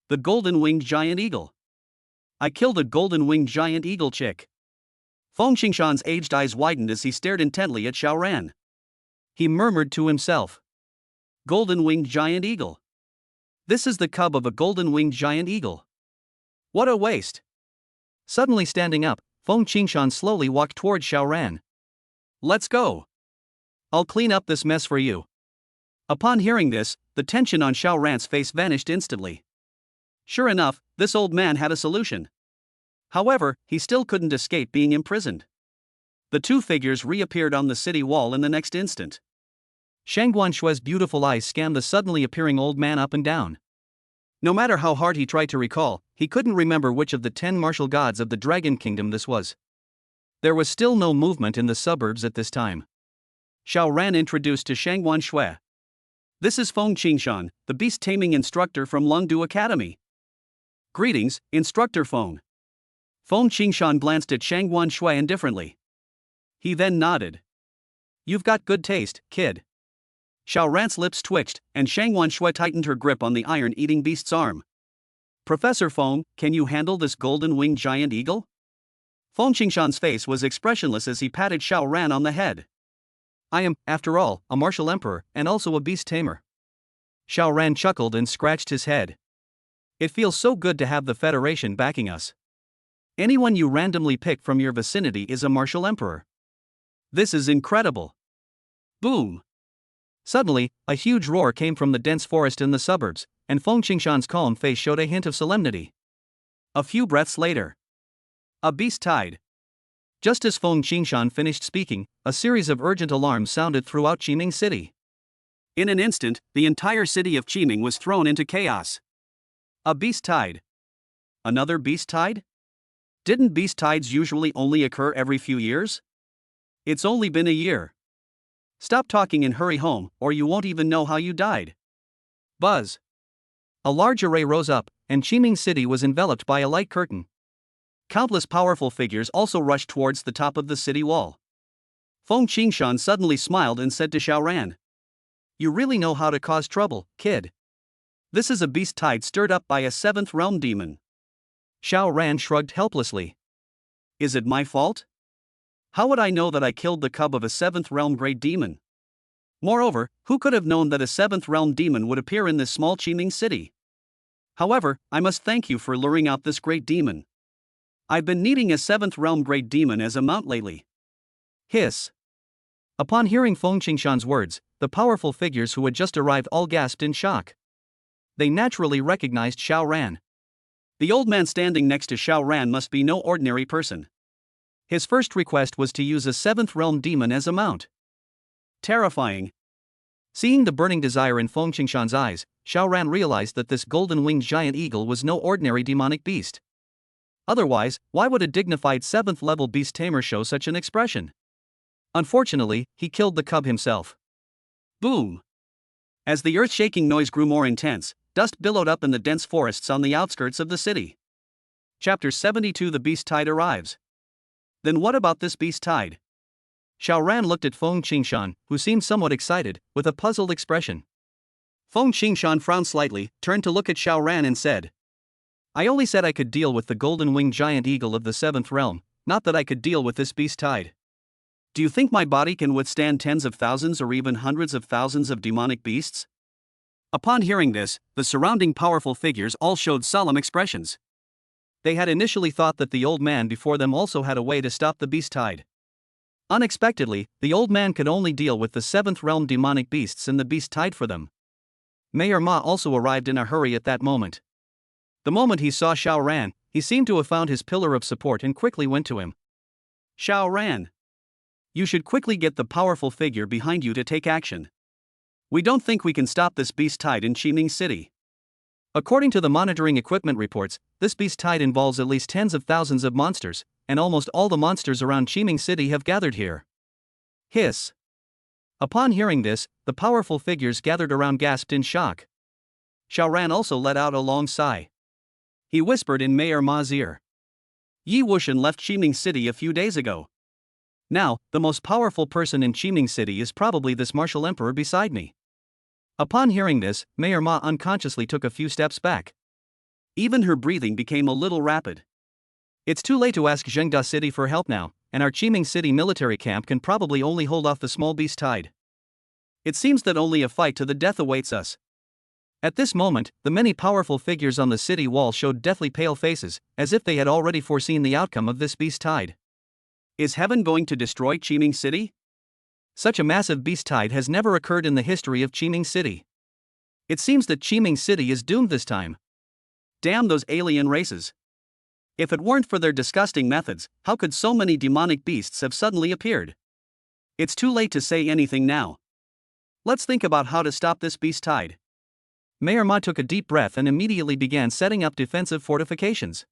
The golden-winged giant eagle. I killed a golden-winged giant eagle chick." Feng Qingshan's aged eyes widened as he stared intently at Xiao Ran. He murmured to himself. Golden-winged giant eagle. This is the cub of a golden-winged giant eagle. What a waste. Suddenly standing up, Feng Qingshan slowly walked toward Xiao Ran. Let's go. I'll clean up this mess for you. Upon hearing this, the tension on Xiao Ran's face vanished instantly. Sure enough, this old man had a solution. However, he still couldn't escape being imprisoned. The two figures reappeared on the city wall in the next instant. Shang Guanshue's beautiful eyes scanned the suddenly appearing old man up and down. No matter how hard he tried to recall, he couldn't remember which of the 10 martial gods of the Dragon Kingdom this was. There was still no movement in the suburbs at this time. Xiao Ran introduced to Shang Guanshue. This is Feng Qingshan, the beast taming instructor from Longdu Academy. Greetings, Instructor Feng. Feng Qingshan glanced at Shang Guanshue indifferently. He then nodded. You've got good taste, kid. Xiao Ran's lips twitched, and Shang Guanshue tightened her grip on the iron-eating beast's arm. Professor Feng, can you handle this golden-winged giant eagle? Feng Qingshan's face was expressionless as he patted Xiao Ran on the head. I am, after all, a martial emperor, and also a beast tamer. Xiao Ran chuckled and scratched his head. It feels so good to have the Federation backing us. Anyone you randomly pick from your vicinity is a martial emperor. This is incredible. Boom! Suddenly, a huge roar came from the dense forest in the suburbs, and Feng Qingshan's calm face showed a hint of solemnity. A few breaths later. A beast tide. Just as Feng Qingshan finished speaking, a series of urgent alarms sounded throughout Qiming City. In an instant, the entire city of Qiming was thrown into chaos. A beast tide. Another beast tide? Didn't beast tides usually only occur every few years? It's only been a year. Stop talking and hurry home, or you won't even know how you died. Buzz. A large array rose up, and Qiming City was enveloped by a light curtain. Countless powerful figures also rushed towards the top of the city wall. Feng Qingshan suddenly smiled and said to Xiao Ran. You really know how to cause trouble, kid. This is a beast tide stirred up by a 7th realm demon. Xiao Ran shrugged helplessly. Is it my fault? How would I know that I killed the cub of a 7th realm great demon? Moreover, who could have known that a 7th realm demon would appear in this small Qiming city? However, I must thank you for luring out this great demon. I've been needing a 7th realm great demon as a mount lately. Hiss. Upon hearing Feng Qingshan's words, the powerful figures who had just arrived all gasped in shock. They naturally recognized Xiao Ran. The old man standing next to Xiao Ran must be no ordinary person. His first request was to use a 7th realm demon as a mount. Terrifying. Seeing the burning desire in Feng Qingshan's eyes, Xiao Ran realized that this golden-winged giant eagle was no ordinary demonic beast. Otherwise, why would a dignified 7th level beast tamer show such an expression? Unfortunately, he killed the cub himself. Boom! As the earth-shaking noise grew more intense, dust billowed up in the dense forests on the outskirts of the city. Chapter 72. The beast tide arrives. Then what about this beast tide? Xiao Ran looked at Feng Qingshan, who seemed somewhat excited, with a puzzled expression. Feng Qingshan frowned slightly, turned to look at Xiao Ran and said, I only said I could deal with the golden-winged giant eagle of the 7th realm, not that I could deal with this beast tide. Do you think my body can withstand tens of thousands or even hundreds of thousands of demonic beasts? Upon hearing this, the surrounding powerful figures all showed solemn expressions. They had initially thought that the old man before them also had a way to stop the beast tide. Unexpectedly, the old man could only deal with the 7th realm demonic beasts and the beast tide for them. Mayor Ma also arrived in a hurry at that moment. The moment he saw Xiao Ran, he seemed to have found his pillar of support and quickly went to him. Xiao Ran. You should quickly get the powerful figure behind you to take action. We don't think we can stop this beast tide in Qiming City. According to the monitoring equipment reports, this beast tide involves at least tens of thousands of monsters, and almost all the monsters around Qiming City have gathered here. Hiss. Upon hearing this, the powerful figures gathered around gasped in shock. Xiao Ran also let out a long sigh. He whispered in Mayor Ma's ear. Yi Wushan left Qiming City a few days ago. Now, the most powerful person in Qiming City is probably this martial emperor beside me. Upon hearing this, Mayor Ma unconsciously took a few steps back. Even her breathing became a little rapid. It's too late to ask Zhengda City for help now, and our Qiming City military camp can probably only hold off the small beast tide. It seems that only a fight to the death awaits us. At this moment, the many powerful figures on the city wall showed deathly pale faces, as if they had already foreseen the outcome of this beast tide. Is heaven going to destroy Qiming City? Such a massive beast tide has never occurred in the history of Qiming City. It seems that Qiming City is doomed this time. Damn those alien races. If it weren't for their disgusting methods, how could so many demonic beasts have suddenly appeared? It's too late to say anything now. Let's think about how to stop this beast tide. Mayor Ma took a deep breath and immediately began setting up defensive fortifications.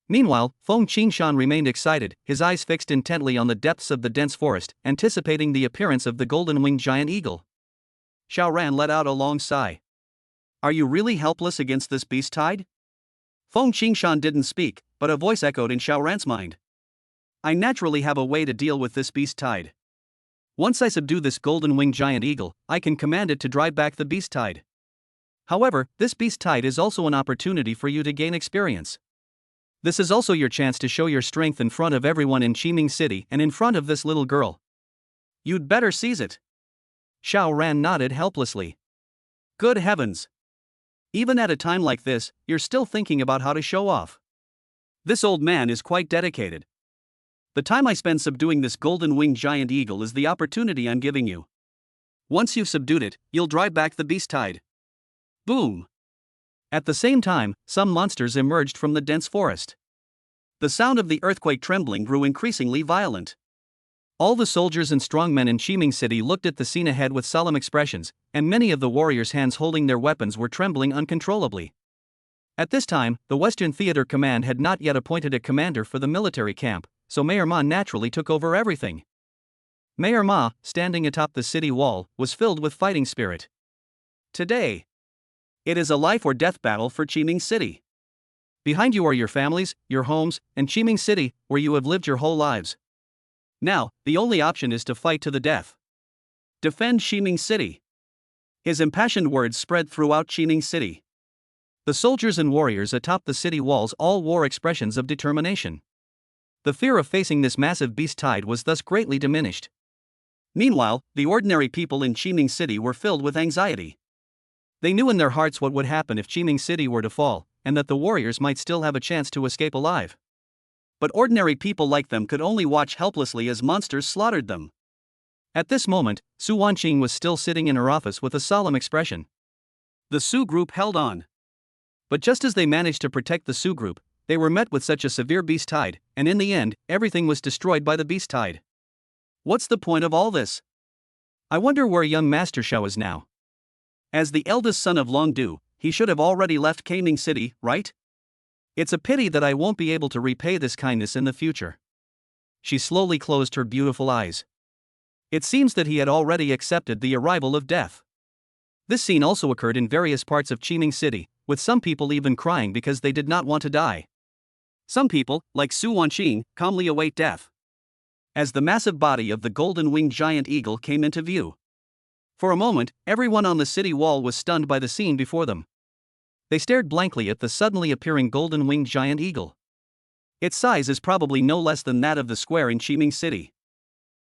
Meanwhile, Feng Qingshan remained excited, his eyes fixed intently on the depths of the dense forest, anticipating the appearance of the golden-winged giant eagle. Xiao Ran let out a long sigh. Are you really helpless against this beast tide? Feng Qingshan didn't speak, but a voice echoed in Xiao Ran's mind. I naturally have a way to deal with this beast tide. Once I subdue this golden-winged giant eagle, I can command it to drive back the beast tide. However, this beast tide is also an opportunity for you to gain experience. This is also your chance to show your strength in front of everyone in Qiming City and in front of this little girl. You'd better seize it. Xiao Ran nodded helplessly. Good heavens! Even at a time like this, you're still thinking about how to show off. This old man is quite dedicated. The time I spend subduing this golden-winged giant eagle is the opportunity I'm giving you. Once you've subdued it, you'll drive back the beast tide. Boom! At the same time, some monsters emerged from the dense forest. The sound of the earthquake trembling grew increasingly violent. All the soldiers and strongmen in Qiming City looked at the scene ahead with solemn expressions, and many of the warriors' hands holding their weapons were trembling uncontrollably. At this time, the Western Theater Command had not yet appointed a commander for the military camp, so Mayor Ma naturally took over everything. Mayor Ma, standing atop the city wall, was filled with fighting spirit. Today, it is a life-or-death battle for Qiming City. Behind you are your families, your homes, and Qiming City, where you have lived your whole lives. Now, the only option is to fight to the death. Defend Qiming City. His impassioned words spread throughout Qiming City. The soldiers and warriors atop the city walls all wore expressions of determination. The fear of facing this massive beast tide was thus greatly diminished. Meanwhile, the ordinary people in Qiming City were filled with anxiety. They knew in their hearts what would happen if Qiming City were to fall, and that the warriors might still have a chance to escape alive. But ordinary people like them could only watch helplessly as monsters slaughtered them. At this moment, Su Wanqing was still sitting in her office with a solemn expression. The Su group held on. But just as they managed to protect the Su group, they were met with such a severe beast tide, and in the end, everything was destroyed by the beast tide. What's the point of all this? I wonder where young Master Xiao is now. As the eldest son of Longdu, he should have already left Qiming City, right? It's a pity that I won't be able to repay this kindness in the future. She slowly closed her beautiful eyes. It seems that he had already accepted the arrival of death. This scene also occurred in various parts of Qiming City, with some people even crying because they did not want to die. Some people, like Su Wanqing, calmly await death. As the massive body of the golden-winged giant eagle came into view. For a moment, everyone on the city wall was stunned by the scene before them. They stared blankly at the suddenly appearing golden-winged giant eagle. Its size is probably no less than that of the square in Qiming City.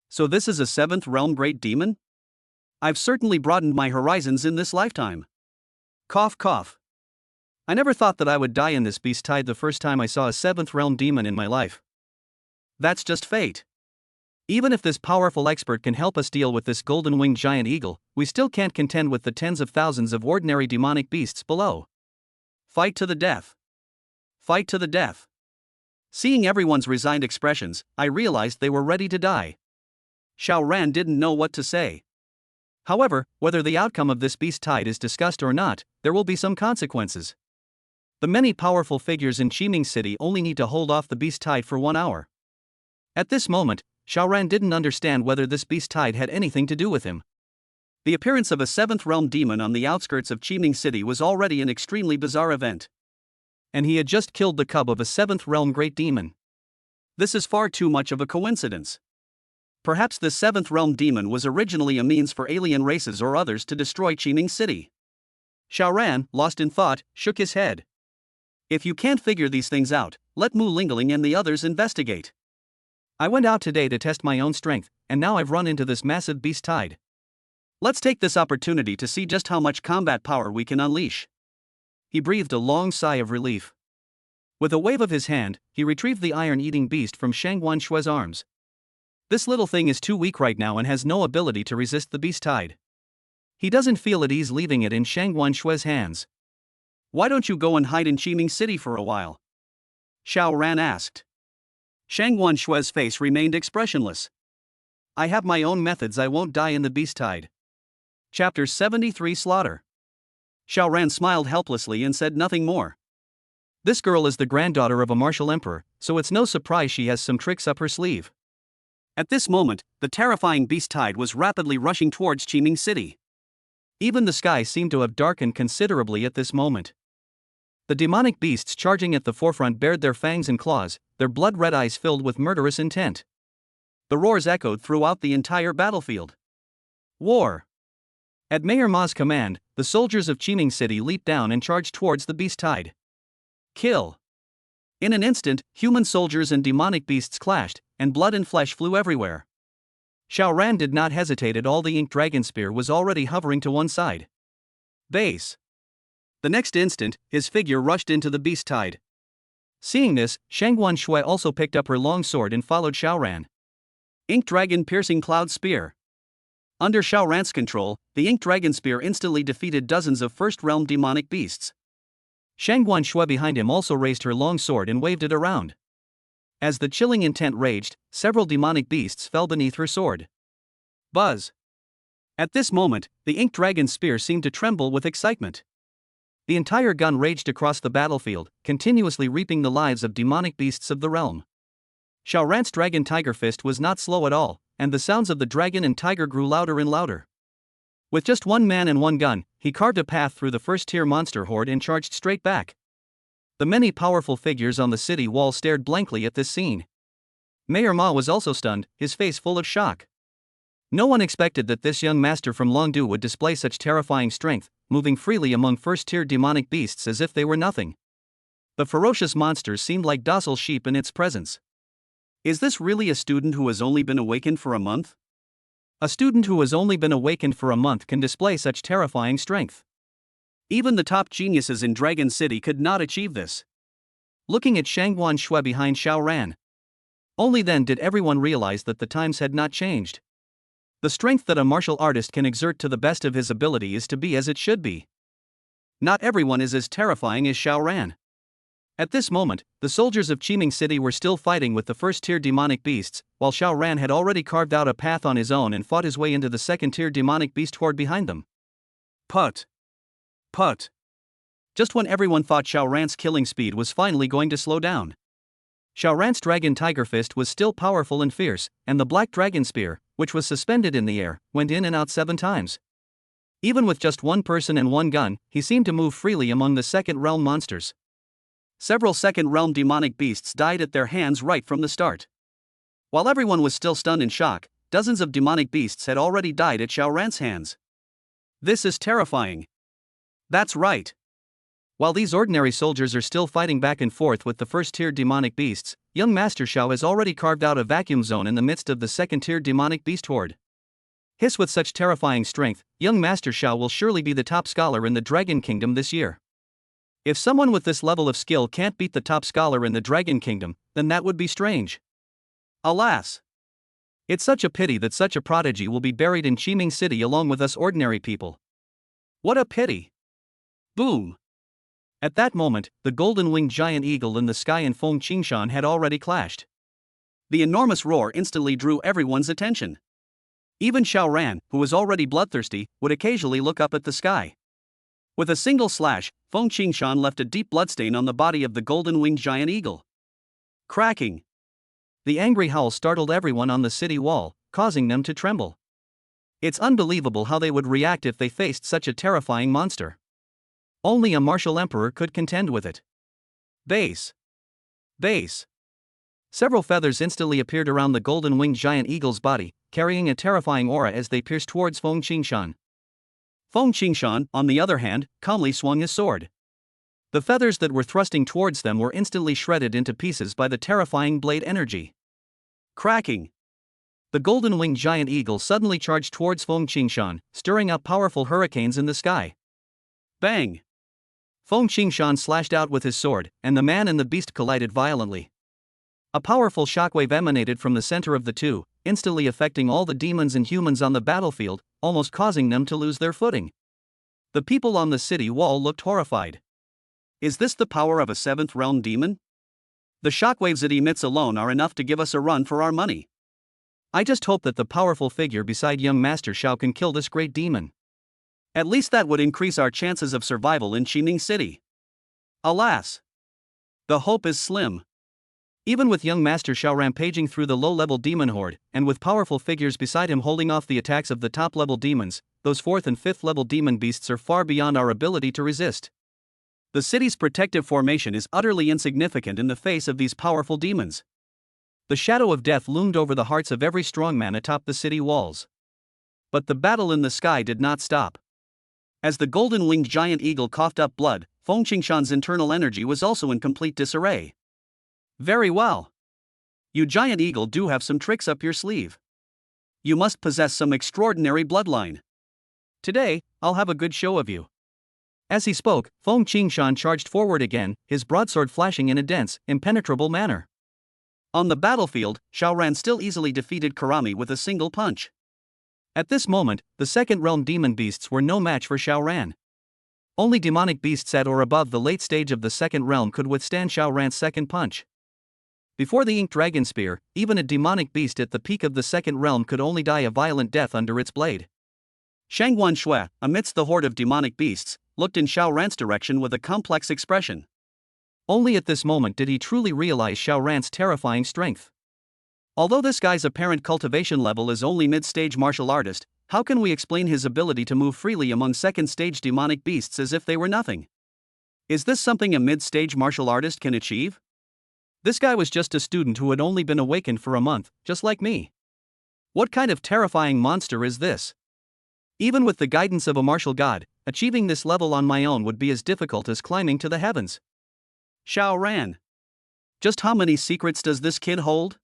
So this is a 7th realm great demon? I've certainly broadened my horizons in this lifetime. Cough cough. I never thought that I would die in this beast tide the first time I saw a 7th realm demon in my life. That's just fate. Even if this powerful expert can help us deal with this golden-winged giant eagle, we still can't contend with the tens of thousands of ordinary demonic beasts below. Fight to the death. Fight to the death. Seeing everyone's resigned expressions, I realized they were ready to die. Xiao Ran didn't know what to say. However, whether the outcome of this beast tide is discussed or not, there will be some consequences. The many powerful figures in Qiming City only need to hold off the beast tide for 1 hour. At this moment, Xiao Ran didn't understand whether this beast tide had anything to do with him. The appearance of a 7th realm demon on the outskirts of Qiming City was already an extremely bizarre event. And he had just killed the cub of a 7th realm great demon. This is far too much of a coincidence. Perhaps this 7th realm demon was originally a means for alien races or others to destroy Qiming City. Xiao Ran, lost in thought, shook his head. If you can't figure these things out, let Mu Lingling and the others investigate. I went out today to test my own strength, and now I've run into this massive beast tide. Let's take this opportunity to see just how much combat power we can unleash. He breathed a long sigh of relief. With a wave of his hand, he retrieved the iron-eating beast from Shang Wanshue's arms. This little thing is too weak right now and has no ability to resist the beast tide. He doesn't feel at ease leaving it in Shang Wanshue's hands. Why don't you go and hide in Qiming City for a while? Xiao Ran asked. Shang Wanshue's face remained expressionless. I have my own methods, I won't die in the beast tide. Chapter 73 Slaughter. Xiao Ran smiled helplessly and said nothing more. This girl is the granddaughter of a martial emperor, so it's no surprise she has some tricks up her sleeve. At this moment, the terrifying beast tide was rapidly rushing towards Qiming City. Even the sky seemed to have darkened considerably at this moment. The demonic beasts charging at the forefront bared their fangs and claws, their blood-red eyes filled with murderous intent. The roars echoed throughout the entire battlefield. War! At Mayor Ma's command, the soldiers of Qiming City leaped down and charged towards the beast tide. Kill! In an instant, human soldiers and demonic beasts clashed, and blood and flesh flew everywhere. Xiao Ran did not hesitate at all. The ink dragon spear was already hovering to one side. Base! The next instant, his figure rushed into the beast tide. Seeing this, Shang Wanshue also picked up her long sword and followed Xiao Ran. Ink Dragon Piercing Cloud Spear. Under Xiao Ran's control, the Ink Dragon Spear instantly defeated dozens of first-realm demonic beasts. Shang Wanshue behind him also raised her long sword and waved it around. As the chilling intent raged, several demonic beasts fell beneath her sword. Buzz! At this moment, the Ink Dragon Spear seemed to tremble with excitement. The entire gun raged across the battlefield, continuously reaping the lives of demonic beasts of the realm. Xiao Ran's Dragon Tiger Fist was not slow at all, and the sounds of the dragon and tiger grew louder and louder. With just one man and one gun, he carved a path through the first-tier monster horde and charged straight back. The many powerful figures on the city wall stared blankly at this scene. Mayor Ma was also stunned, his face full of shock. No one expected that this young master from Longdu would display such terrifying strength, moving freely among first-tier demonic beasts as if they were nothing. The ferocious monsters seemed like docile sheep in its presence. Is this really a student who has only been awakened for a month? A student who has only been awakened for a month can display such terrifying strength. Even the top geniuses in Dragon City could not achieve this. Looking at Shang Wanshue behind Xiao Ran. Only then did everyone realize that the times had not changed. The strength that a martial artist can exert to the best of his ability is to be as it should be. Not everyone is as terrifying as Xiao Ran. At this moment, the soldiers of Qiming City were still fighting with the first-tier demonic beasts, while Xiao Ran had already carved out a path on his own and fought his way into the second-tier demonic beast horde behind them. Put! Put! Just when everyone thought Xiao Ran's killing speed was finally going to slow down. Xiao Ran's Dragon Tiger Fist was still powerful and fierce, and the Black Dragon Spear, which was suspended in the air, went in and out 7 times. Even with just one person and one gun, he seemed to move freely among the second-realm monsters. Several second-realm demonic beasts died at their hands right from the start. While everyone was still stunned in shock, dozens of demonic beasts had already died at Xiao Ran's hands. This is terrifying. That's right. While these ordinary soldiers are still fighting back and forth with the first-tier demonic beasts, young Master Xiao has already carved out a vacuum zone in the midst of the second-tier demonic beast horde. Hiss, with such terrifying strength, young Master Xiao will surely be the top scholar in the Dragon Kingdom this year. If someone with this level of skill can't beat the top scholar in the Dragon Kingdom, then that would be strange. Alas! It's such a pity that such a prodigy will be buried in Qiming City along with us ordinary people. What a pity! Boom! At that moment, the golden-winged giant eagle in the sky and Feng Qingshan had already clashed. The enormous roar instantly drew everyone's attention. Even Xiao Ran, who was already bloodthirsty, would occasionally look up at the sky. With a single slash, Feng Qingshan left a deep bloodstain on the body of the golden-winged giant eagle. Cracking! The angry howl startled everyone on the city wall, causing them to tremble. It's unbelievable how they would react if they faced such a terrifying monster. Only a martial emperor could contend with it. Base! Base! Several feathers instantly appeared around the golden-winged giant eagle's body, carrying a terrifying aura as they pierced towards Feng Qingshan. Feng Qingshan, on the other hand, calmly swung his sword. The feathers that were thrusting towards them were instantly shredded into pieces by the terrifying blade energy. Cracking! The golden-winged giant eagle suddenly charged towards Feng Qingshan, stirring up powerful hurricanes in the sky. Bang! Feng Qingshan slashed out with his sword, and the man and the beast collided violently. A powerful shockwave emanated from the center of the two, instantly affecting all the demons and humans on the battlefield, almost causing them to lose their footing. The people on the city wall looked horrified. Is this the power of a seventh realm demon? The shockwaves it emits alone are enough to give us a run for our money. I just hope that the powerful figure beside young Master Shao can kill this great demon. At least that would increase our chances of survival in Qiming City. Alas! The hope is slim. Even with young Master Shao rampaging through the low-level demon horde, and with powerful figures beside him holding off the attacks of the top-level demons, those 4th and 5th level demon beasts are far beyond our ability to resist. The city's protective formation is utterly insignificant in the face of these powerful demons. The shadow of death loomed over the hearts of every strongman atop the city walls. But the battle in the sky did not stop. As the golden-winged giant eagle coughed up blood, Feng Qingshan's internal energy was also in complete disarray. Very well. You giant eagle do have some tricks up your sleeve. You must possess some extraordinary bloodline. Today, I'll have a good show of you. As he spoke, Feng Qingshan charged forward again, his broadsword flashing in a dense, impenetrable manner. On the battlefield, Xiaoran still easily defeated Karami with a single punch. At this moment, the second realm demon beasts were no match for Xiaoran. Only demonic beasts at or above the late stage of the second realm could withstand Xiaoran's second punch. Before the Ink Dragon Spear, even a demonic beast at the peak of the second realm could only die a violent death under its blade. Shangguan Shui, amidst the horde of demonic beasts, looked in Xiaoran's direction with a complex expression. Only at this moment did he truly realize Xiaoran's terrifying strength. Although this guy's apparent cultivation level is only mid-stage martial artist, how can we explain his ability to move freely among second-stage demonic beasts as if they were nothing? Is this something a mid-stage martial artist can achieve? This guy was just a student who had only been awakened for a month, just like me. What kind of terrifying monster is this? Even with the guidance of a martial god, achieving this level on my own would be as difficult as climbing to the heavens. Xiaoran. Just how many secrets does this kid hold?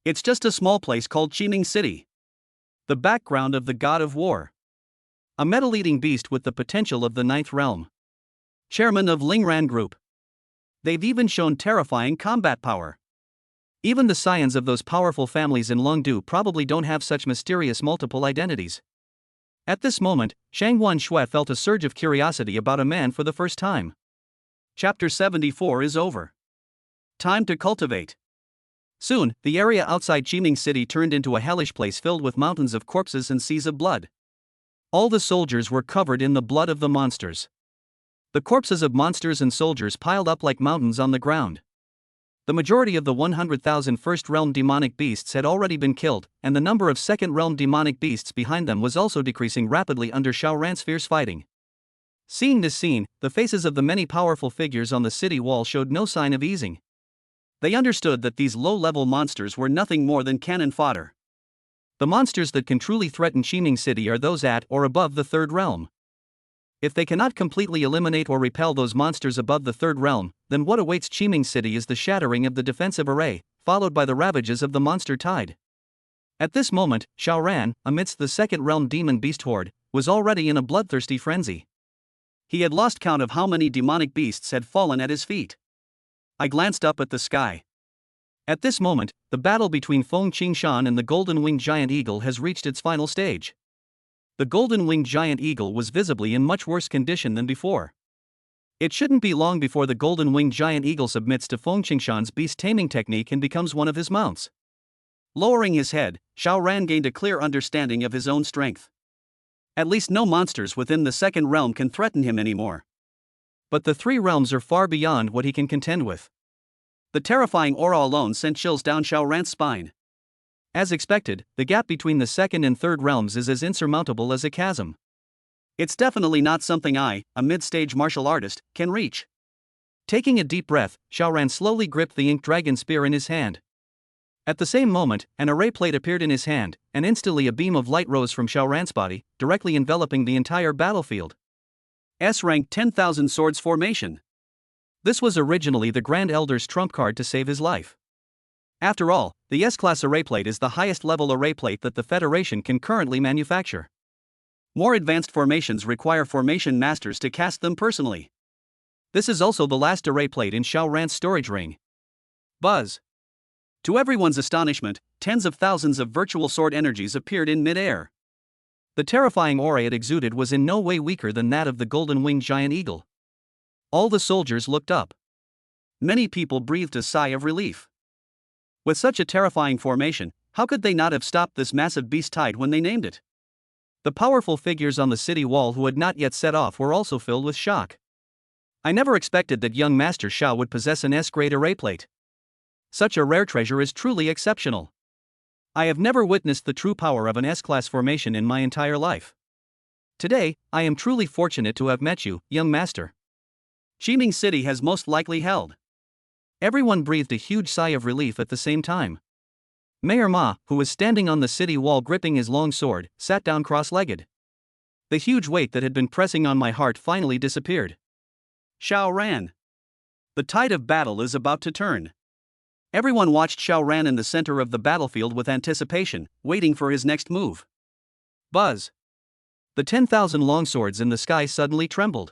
It's just a small place called Qiming City. The background of the god of war. A metal-eating beast with the potential of the 9th realm. Chairman of Lingran Group. They've even shown terrifying combat power. Even the scions of those powerful families in Longdu probably don't have such mysterious multiple identities. At this moment, Shangguan Shui felt a surge of curiosity about a man for the first time. Chapter 74 is over. Time to cultivate. Soon, the area outside Qiming City turned into a hellish place filled with mountains of corpses and seas of blood. All the soldiers were covered in the blood of the monsters. The corpses of monsters and soldiers piled up like mountains on the ground. The majority of the 100,000 first realm demonic beasts had already been killed, and the number of second realm demonic beasts behind them was also decreasing rapidly under Xiaoran's fierce fighting. Seeing this scene, the faces of the many powerful figures on the city wall showed no sign of easing. They understood that these low-level monsters were nothing more than cannon fodder. The monsters that can truly threaten Qiming City are those at or above the 3rd realm. If they cannot completely eliminate or repel those monsters above the 3rd realm, then what awaits Qiming City is the shattering of the defensive array, followed by the ravages of the monster tide. At this moment, Xiaoran, amidst the 2nd realm demon beast horde, was already in a bloodthirsty frenzy. He had lost count of how many demonic beasts had fallen at his feet. I glanced up at the sky. At this moment, the battle between Feng Qingshan and the golden-winged giant eagle has reached its final stage. The golden-winged giant eagle was visibly in much worse condition than before. It shouldn't be long before the golden-winged giant eagle submits to Feng Qingshan's beast-taming technique and becomes one of his mounts. Lowering his head, Xiaoran gained a clear understanding of his own strength. At least no monsters within the 2nd realm can threaten him anymore. But the 3 realms are far beyond what he can contend with. The terrifying aura alone sent chills down Xiaoran's spine. As expected, the gap between the 2nd and 3rd realms is as insurmountable as a chasm. It's definitely not something I, a mid-stage martial artist, can reach. Taking a deep breath, Xiaoran slowly gripped the Ink Dragon Spear in his hand. At the same moment, an array plate appeared in his hand, and instantly a beam of light rose from Xiaoran's body, directly enveloping the entire battlefield. S-rank 10,000 swords formation. This was originally the Grand Elder's trump card to save his life. After all, the S-Class array plate is the highest level array plate that the Federation can currently manufacture. More advanced formations require formation masters to cast them personally. This is also the last array plate in Xiao Ran's storage ring. Buzz. To everyone's astonishment, tens of thousands of virtual sword energies appeared in mid-air. The terrifying aura it exuded was in no way weaker than that of the golden-winged giant eagle. All the soldiers looked up. Many people breathed a sigh of relief. With such a terrifying formation, how could they not have stopped this massive beast tide when they named it? The powerful figures on the city wall who had not yet set off were also filled with shock. I never expected that young Master Xiao would possess an S-grade array plate. Such a rare treasure is truly exceptional. I have never witnessed the true power of an S-class formation in my entire life. Today, I am truly fortunate to have met you, young master. Qiming City has most likely held. Everyone breathed a huge sigh of relief at the same time. Mayor Ma, who was standing on the city wall gripping his long sword, sat down cross-legged. The huge weight that had been pressing on my heart finally disappeared. Xiao Ran. The tide of battle is about to turn. Everyone watched Xiao Ran in the center of the battlefield with anticipation, waiting for his next move. Buzz. The 10,000 longswords in the sky suddenly trembled.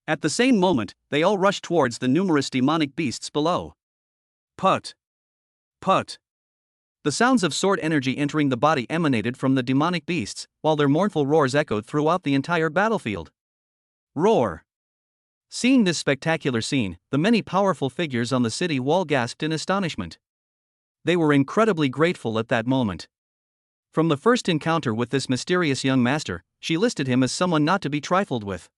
At the same moment, they all rushed towards the numerous demonic beasts below. Put. Put. The sounds of sword energy entering the body emanated from the demonic beasts, while their mournful roars echoed throughout the entire battlefield. Roar. Seeing this spectacular scene, the many powerful figures on the city wall gasped in astonishment. They were incredibly grateful at that moment. From the first encounter with this mysterious young master, she listed him as someone not to be trifled with.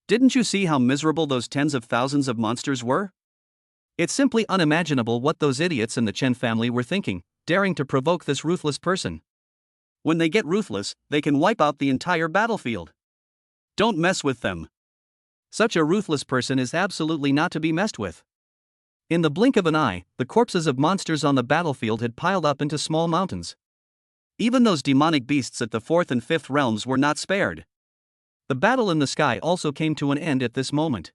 Didn't you see how miserable those tens of thousands of monsters were? It's simply unimaginable what those idiots in the Chen family were thinking, daring to provoke this ruthless person. When they get ruthless, they can wipe out the entire battlefield. Don't mess with them. Such a ruthless person is absolutely not to be messed with. In the blink of an eye, the corpses of monsters on the battlefield had piled up into small mountains. Even those demonic beasts at the 4th and 5th realms were not spared. The battle in the sky also came to an end at this moment.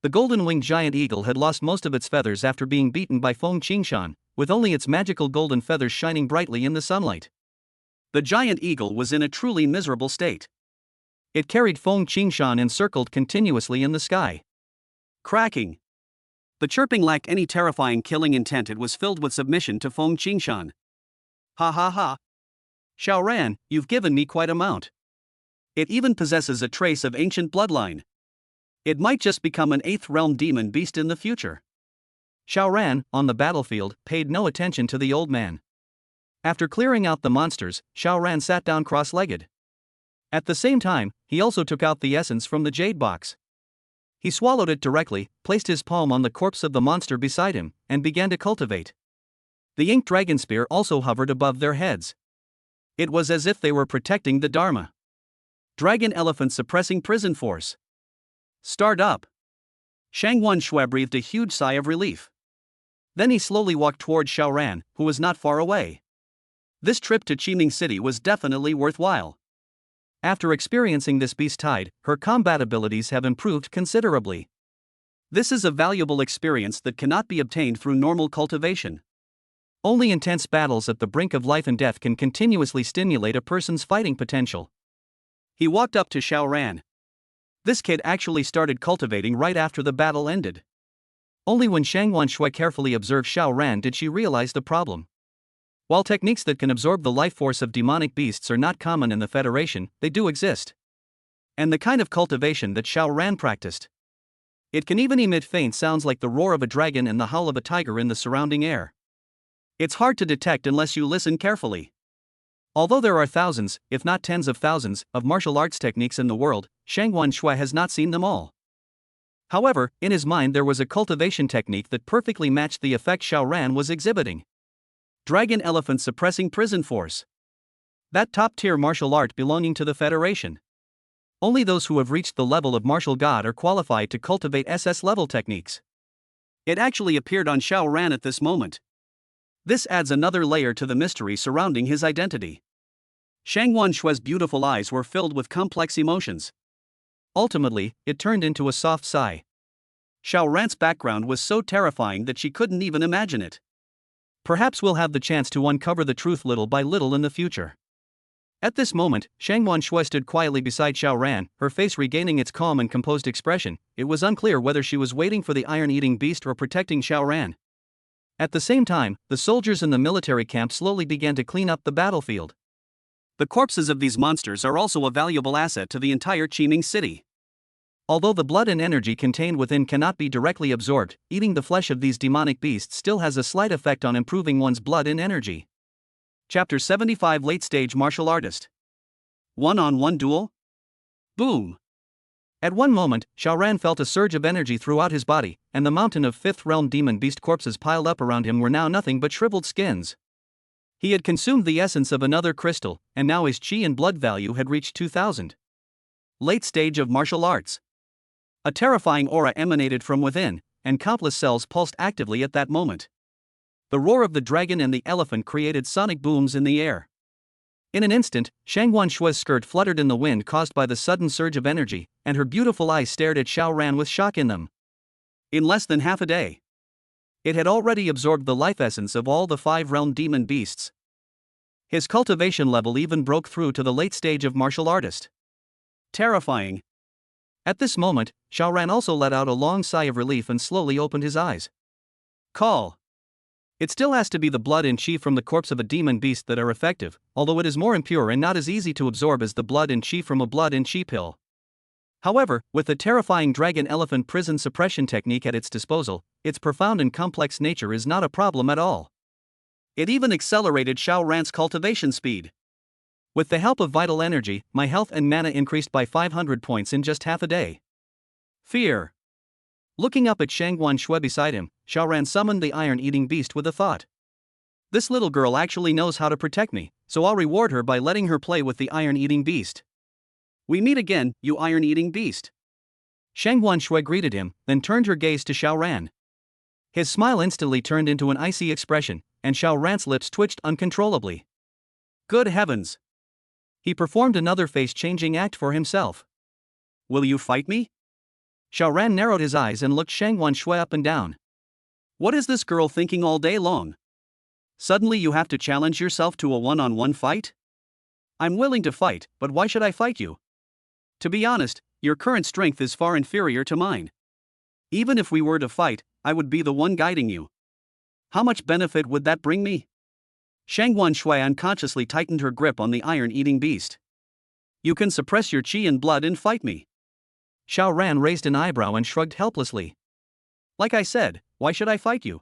The golden-winged giant eagle had lost most of its feathers after being beaten by Feng Qingshan, with only its magical golden feathers shining brightly in the sunlight. The giant eagle was in a truly miserable state. It carried Feng Qingshan and circled continuously in the sky. Cracking. The chirping lacked any terrifying killing intent. It was filled with submission to Feng Qingshan. Ha ha ha. Xiao Ran, you've given me quite a mount. It even possesses a trace of ancient bloodline. It might just become an 8th realm demon beast in the future. Xiao Ran, on the battlefield, paid no attention to the old man. After clearing out the monsters, Xiao Ran sat down cross-legged. At the same time, he also took out the essence from the jade box. He swallowed it directly, placed his palm on the corpse of the monster beside him, and began to cultivate. The ink dragon spear also hovered above their heads. It was as if they were protecting the Dharma. Dragon elephant suppressing prison force. Start up. Shangwan Shui breathed a huge sigh of relief. Then he slowly walked toward Xiao Ran, who was not far away. This trip to Qiming City was definitely worthwhile. After experiencing this beast tide, her combat abilities have improved considerably. This is a valuable experience that cannot be obtained through normal cultivation. Only intense battles at the brink of life and death can continuously stimulate a person's fighting potential. He walked up to Xiao Ran. This kid actually started cultivating right after the battle ended. Only when Shangwan Shui carefully observed Xiao Ran did she realize the problem. While techniques that can absorb the life force of demonic beasts are not common in the Federation, they do exist. And the kind of cultivation that Xiao Ran practiced. It can even emit faint sounds like the roar of a dragon and the howl of a tiger in the surrounding air. It's hard to detect unless you listen carefully. Although there are thousands, if not tens of thousands, of martial arts techniques in the world, Shangwan Shui has not seen them all. However, in his mind there was a cultivation technique that perfectly matched the effect Xiao Ran was exhibiting. Dragon elephant suppressing prison force. That top-tier martial art belonging to the Federation. Only those who have reached the level of martial god are qualified to cultivate SS-level techniques. It actually appeared on Xiao Ran at this moment. This adds another layer to the mystery surrounding his identity. Shangwan Shui's beautiful eyes were filled with complex emotions. Ultimately, it turned into a soft sigh. Xiao Ran's background was so terrifying that she couldn't even imagine it. Perhaps we'll have the chance to uncover the truth little by little in the future. At this moment, Shangwan Shui stood quietly beside Xiao Ran, her face regaining its calm and composed expression. It was unclear whether she was waiting for the iron-eating beast or protecting Xiao Ran. At the same time, the soldiers in the military camp slowly began to clean up the battlefield. The corpses of these monsters are also a valuable asset to the entire Qiming city. Although the blood and energy contained within cannot be directly absorbed, eating the flesh of these demonic beasts still has a slight effect on improving one's blood and energy. Chapter 75 Late Stage Martial Artist. One-on-one duel? Boom! At one moment, Xiao Ran felt a surge of energy throughout his body, and the mountain of fifth realm demon beast corpses piled up around him were now nothing but shriveled skins. He had consumed the essence of another crystal, and now his chi and blood value had reached 2,000. Late stage of martial arts. A terrifying aura emanated from within, and countless cells pulsed actively at that moment. The roar of the dragon and the elephant created sonic booms in the air. In an instant, Shangwan Shui's skirt fluttered in the wind caused by the sudden surge of energy, and her beautiful eyes stared at Xiao Ran with shock in them. In less than half a day, it had already absorbed the life essence of all the five-realm demon beasts. His cultivation level even broke through to the late stage of martial artist. Terrifying. At this moment, Xiao Ran also let out a long sigh of relief and slowly opened his eyes. Call. It still has to be the blood and chi from the corpse of a demon beast that are effective, although it is more impure and not as easy to absorb as the blood and chi from a blood and chi pill. However, with the terrifying dragon-elephant prison suppression technique at its disposal, its profound and complex nature is not a problem at all. It even accelerated Xiao Ran's cultivation speed. With the help of vital energy, my health and mana increased by 500 points in just half a day. Fear. Looking up at Shangwan Shui beside him, Xiao Ran summoned the iron-eating beast with a thought. This little girl actually knows how to protect me, so I'll reward her by letting her play with the iron-eating beast. We meet again, you iron-eating beast. Shangwan Shui greeted him, then turned her gaze to Xiao Ran. His smile instantly turned into an icy expression, and Xiao Ran's lips twitched uncontrollably. Good heavens! He performed another face-changing act for himself. Will you fight me? Xiao Ran narrowed his eyes and looked Shangwan Shui up and down. What is this girl thinking all day long? Suddenly you have to challenge yourself to a one-on-one fight? I'm willing to fight, but why should I fight you? To be honest, your current strength is far inferior to mine. Even if we were to fight, I would be the one guiding you. How much benefit would that bring me? Shangwan Shui unconsciously tightened her grip on the iron-eating beast. You can suppress your chi and blood and fight me. Xiao Ran raised an eyebrow and shrugged helplessly. Like I said, why should I fight you?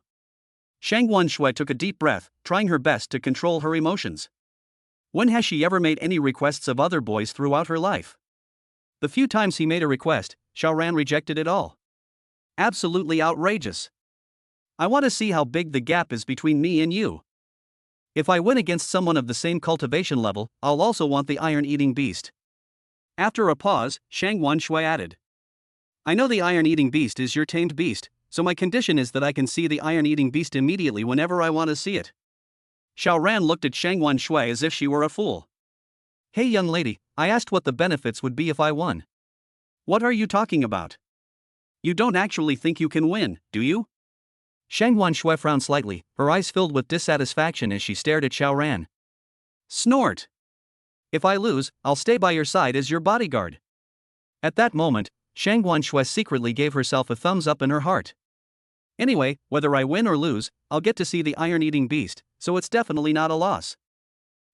Shangwan Shui took a deep breath, trying her best to control her emotions. When has she ever made any requests of other boys throughout her life? The few times he made a request, Xiao Ran rejected it all. Absolutely outrageous. I want to see how big the gap is between me and you. If I win against someone of the same cultivation level, I'll also want the iron-eating beast. After a pause, Shangwan Shui added. I know the iron-eating beast is your tamed beast, so my condition is that I can see the iron-eating beast immediately whenever I want to see it. Xiao Ran looked at Shangwan Shui as if she were a fool. Hey young lady, I asked what the benefits would be if I won. What are you talking about? You don't actually think you can win, do you? Shangwan Shui frowned slightly, her eyes filled with dissatisfaction as she stared at Xiao Ran. Snort! If I lose, I'll stay by your side as your bodyguard. At that moment, Shangwan Shui secretly gave herself a thumbs up in her heart. Anyway, whether I win or lose, I'll get to see the iron-eating beast, so it's definitely not a loss.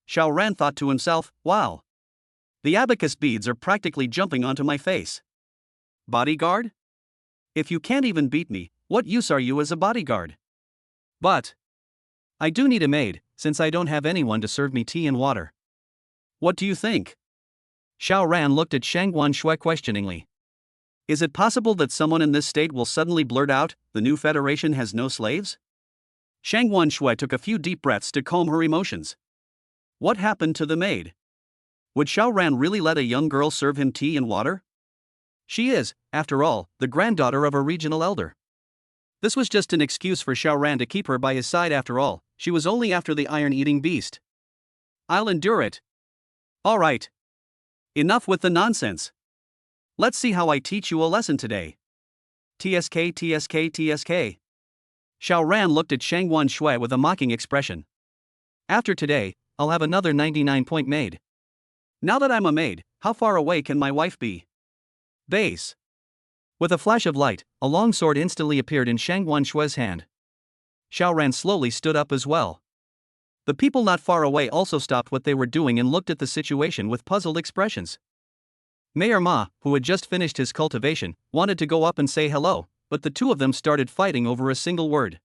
Xiao Ran thought to himself, wow. The abacus beads are practically jumping onto my face. Bodyguard? If you can't even beat me, what use are you as a bodyguard? But I do need a maid, since I don't have anyone to serve me tea and water. What do you think? Xiao Ran looked at Shangwan Shui questioningly. Is it possible that someone in this state will suddenly blurt out, the new federation has no slaves? Shangwan Shui took a few deep breaths to calm her emotions. What happened to the maid? Would Xiao Ran really let a young girl serve him tea and water? She is, after all, the granddaughter of a regional elder. This was just an excuse for Xiao Ran to keep her by his side after all, she was only after the iron-eating beast. I'll endure it. All right. Enough with the nonsense. Let's see how I teach you a lesson today. TSK, TSK, TSK. Xiao Ran looked at Shangguan Shui with a mocking expression. After today, I'll have another 99-point maid. Now that I'm a maid, how far away can my wife be? Base. With a flash of light, a long sword instantly appeared in Shangguan Shui's hand. Xiao Ran slowly stood up as well. The people not far away also stopped what they were doing and looked at the situation with puzzled expressions. Mayor Ma, who had just finished his cultivation, wanted to go up and say hello, but the two of them started fighting over a single word.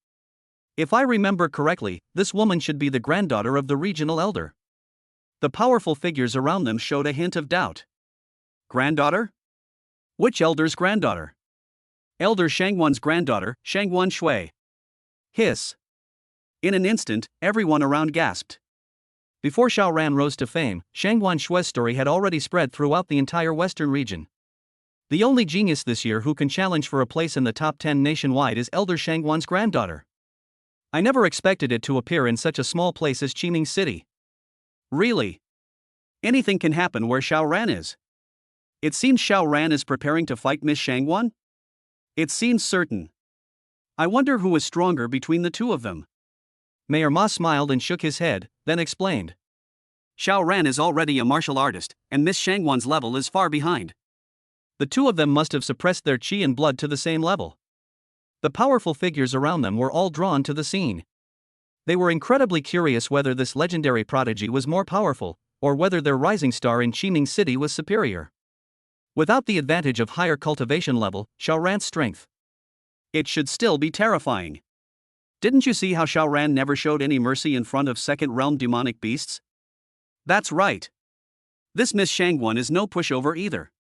If I remember correctly, this woman should be the granddaughter of the regional elder. The powerful figures around them showed a hint of doubt. Granddaughter? Which elder's granddaughter? Elder Shangguan's granddaughter, Shangguan Shui. Hiss. In an instant, everyone around gasped. Before Xiao Ran rose to fame, Shangguan Shui's story had already spread throughout the entire western region. The only genius this year who can challenge for a place in the top 10 nationwide is Elder Shangguan's granddaughter. I never expected it to appear in such a small place as Qiming City. Really? Anything can happen where Xiao Ran is. It seems Xiao Ran is preparing to fight Miss Shangguan? It seems certain. I wonder who is stronger between the two of them. Mayor Ma smiled and shook his head, then explained. Xiao Ran is already a martial artist, and Miss Shangguan's level is far behind. The two of them must have suppressed their qi and blood to the same level. The powerful figures around them were all drawn to the scene. They were incredibly curious whether this legendary prodigy was more powerful, or whether their rising star in Qiming City was superior. Without the advantage of higher cultivation level, Xiao Ran's strength, it should still be terrifying. Didn't you see how Xiao Ran never showed any mercy in front of second realm demonic beasts? That's right. This Miss Shangguan is no pushover either.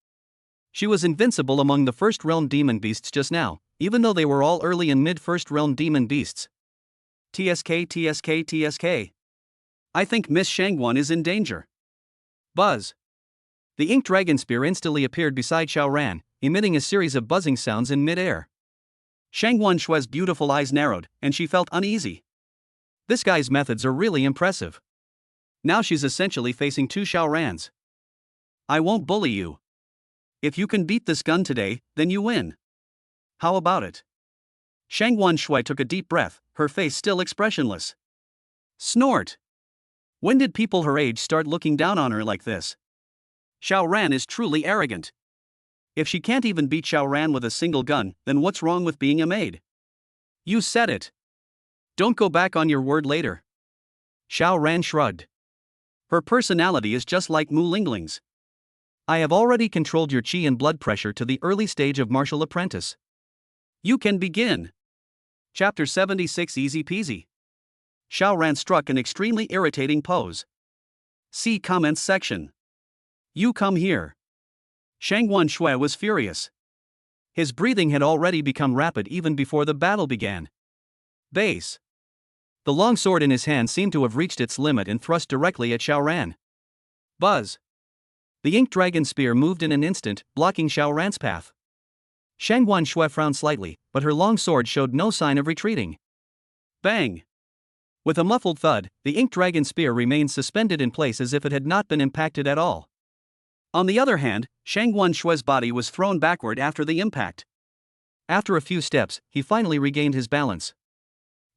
She was invincible among the first realm demon beasts just now, even though they were all early and mid first realm demon beasts. TSK. I think Miss Shangguan is in danger. Buzz. The ink dragon spear instantly appeared beside Xiao Ran, emitting a series of buzzing sounds in mid-air. Shangguan Shui's beautiful eyes narrowed, and she felt uneasy. This guy's methods are really impressive. Now she's essentially facing two Xiao Rans. I won't bully you. If you can beat this gun today, then you win. How about it? Shangguan Shui took a deep breath, her face still expressionless. Snort. When did people her age start looking down on her like this? Xiao Ran is truly arrogant. If she can't even beat Xiao Ran with a single gun, then what's wrong with being a maid? You said it. Don't go back on your word later. Xiao Ran shrugged. Her personality is just like Mu Lingling's. I have already controlled your qi and blood pressure to the early stage of martial apprentice. You can begin. Chapter 76 Easy peasy. Xiao Ran struck an extremely irritating pose. See comments section. You come here. Shangguan Shui was furious. His breathing had already become rapid even before the battle began. Base. The long sword in his hand seemed to have reached its limit and thrust directly at Xiao Ran. Buzz. The ink dragon spear moved in an instant, blocking Xiao Ran's path. Shangguan Shui frowned slightly, but her long sword showed no sign of retreating. Bang! With a muffled thud, the ink dragon spear remained suspended in place as if it had not been impacted at all. On the other hand, Shangguan Shui's body was thrown backward after the impact. After a few steps, he finally regained his balance.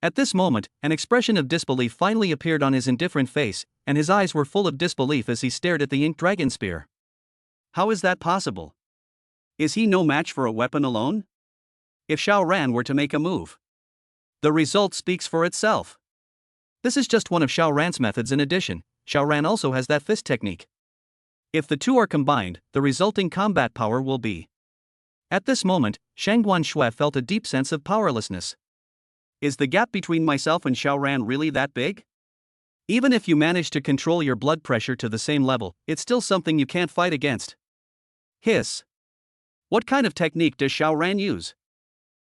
At this moment, an expression of disbelief finally appeared on his indifferent face, and his eyes were full of disbelief as he stared at the ink dragon spear. How is that possible? Is he no match for a weapon alone? If Xiao Ran were to make a move, the result speaks for itself. This is just one of Xiao Ran's methods. In addition, Xiao Ran also has that fist technique. If the two are combined, the resulting combat power will be. At this moment, Shangguan Shui felt a deep sense of powerlessness. Is the gap between myself and Xiao Ran really that big? Even if you manage to control your blood pressure to the same level, it's still something you can't fight against. Hiss. What kind of technique does Xiao Ran use?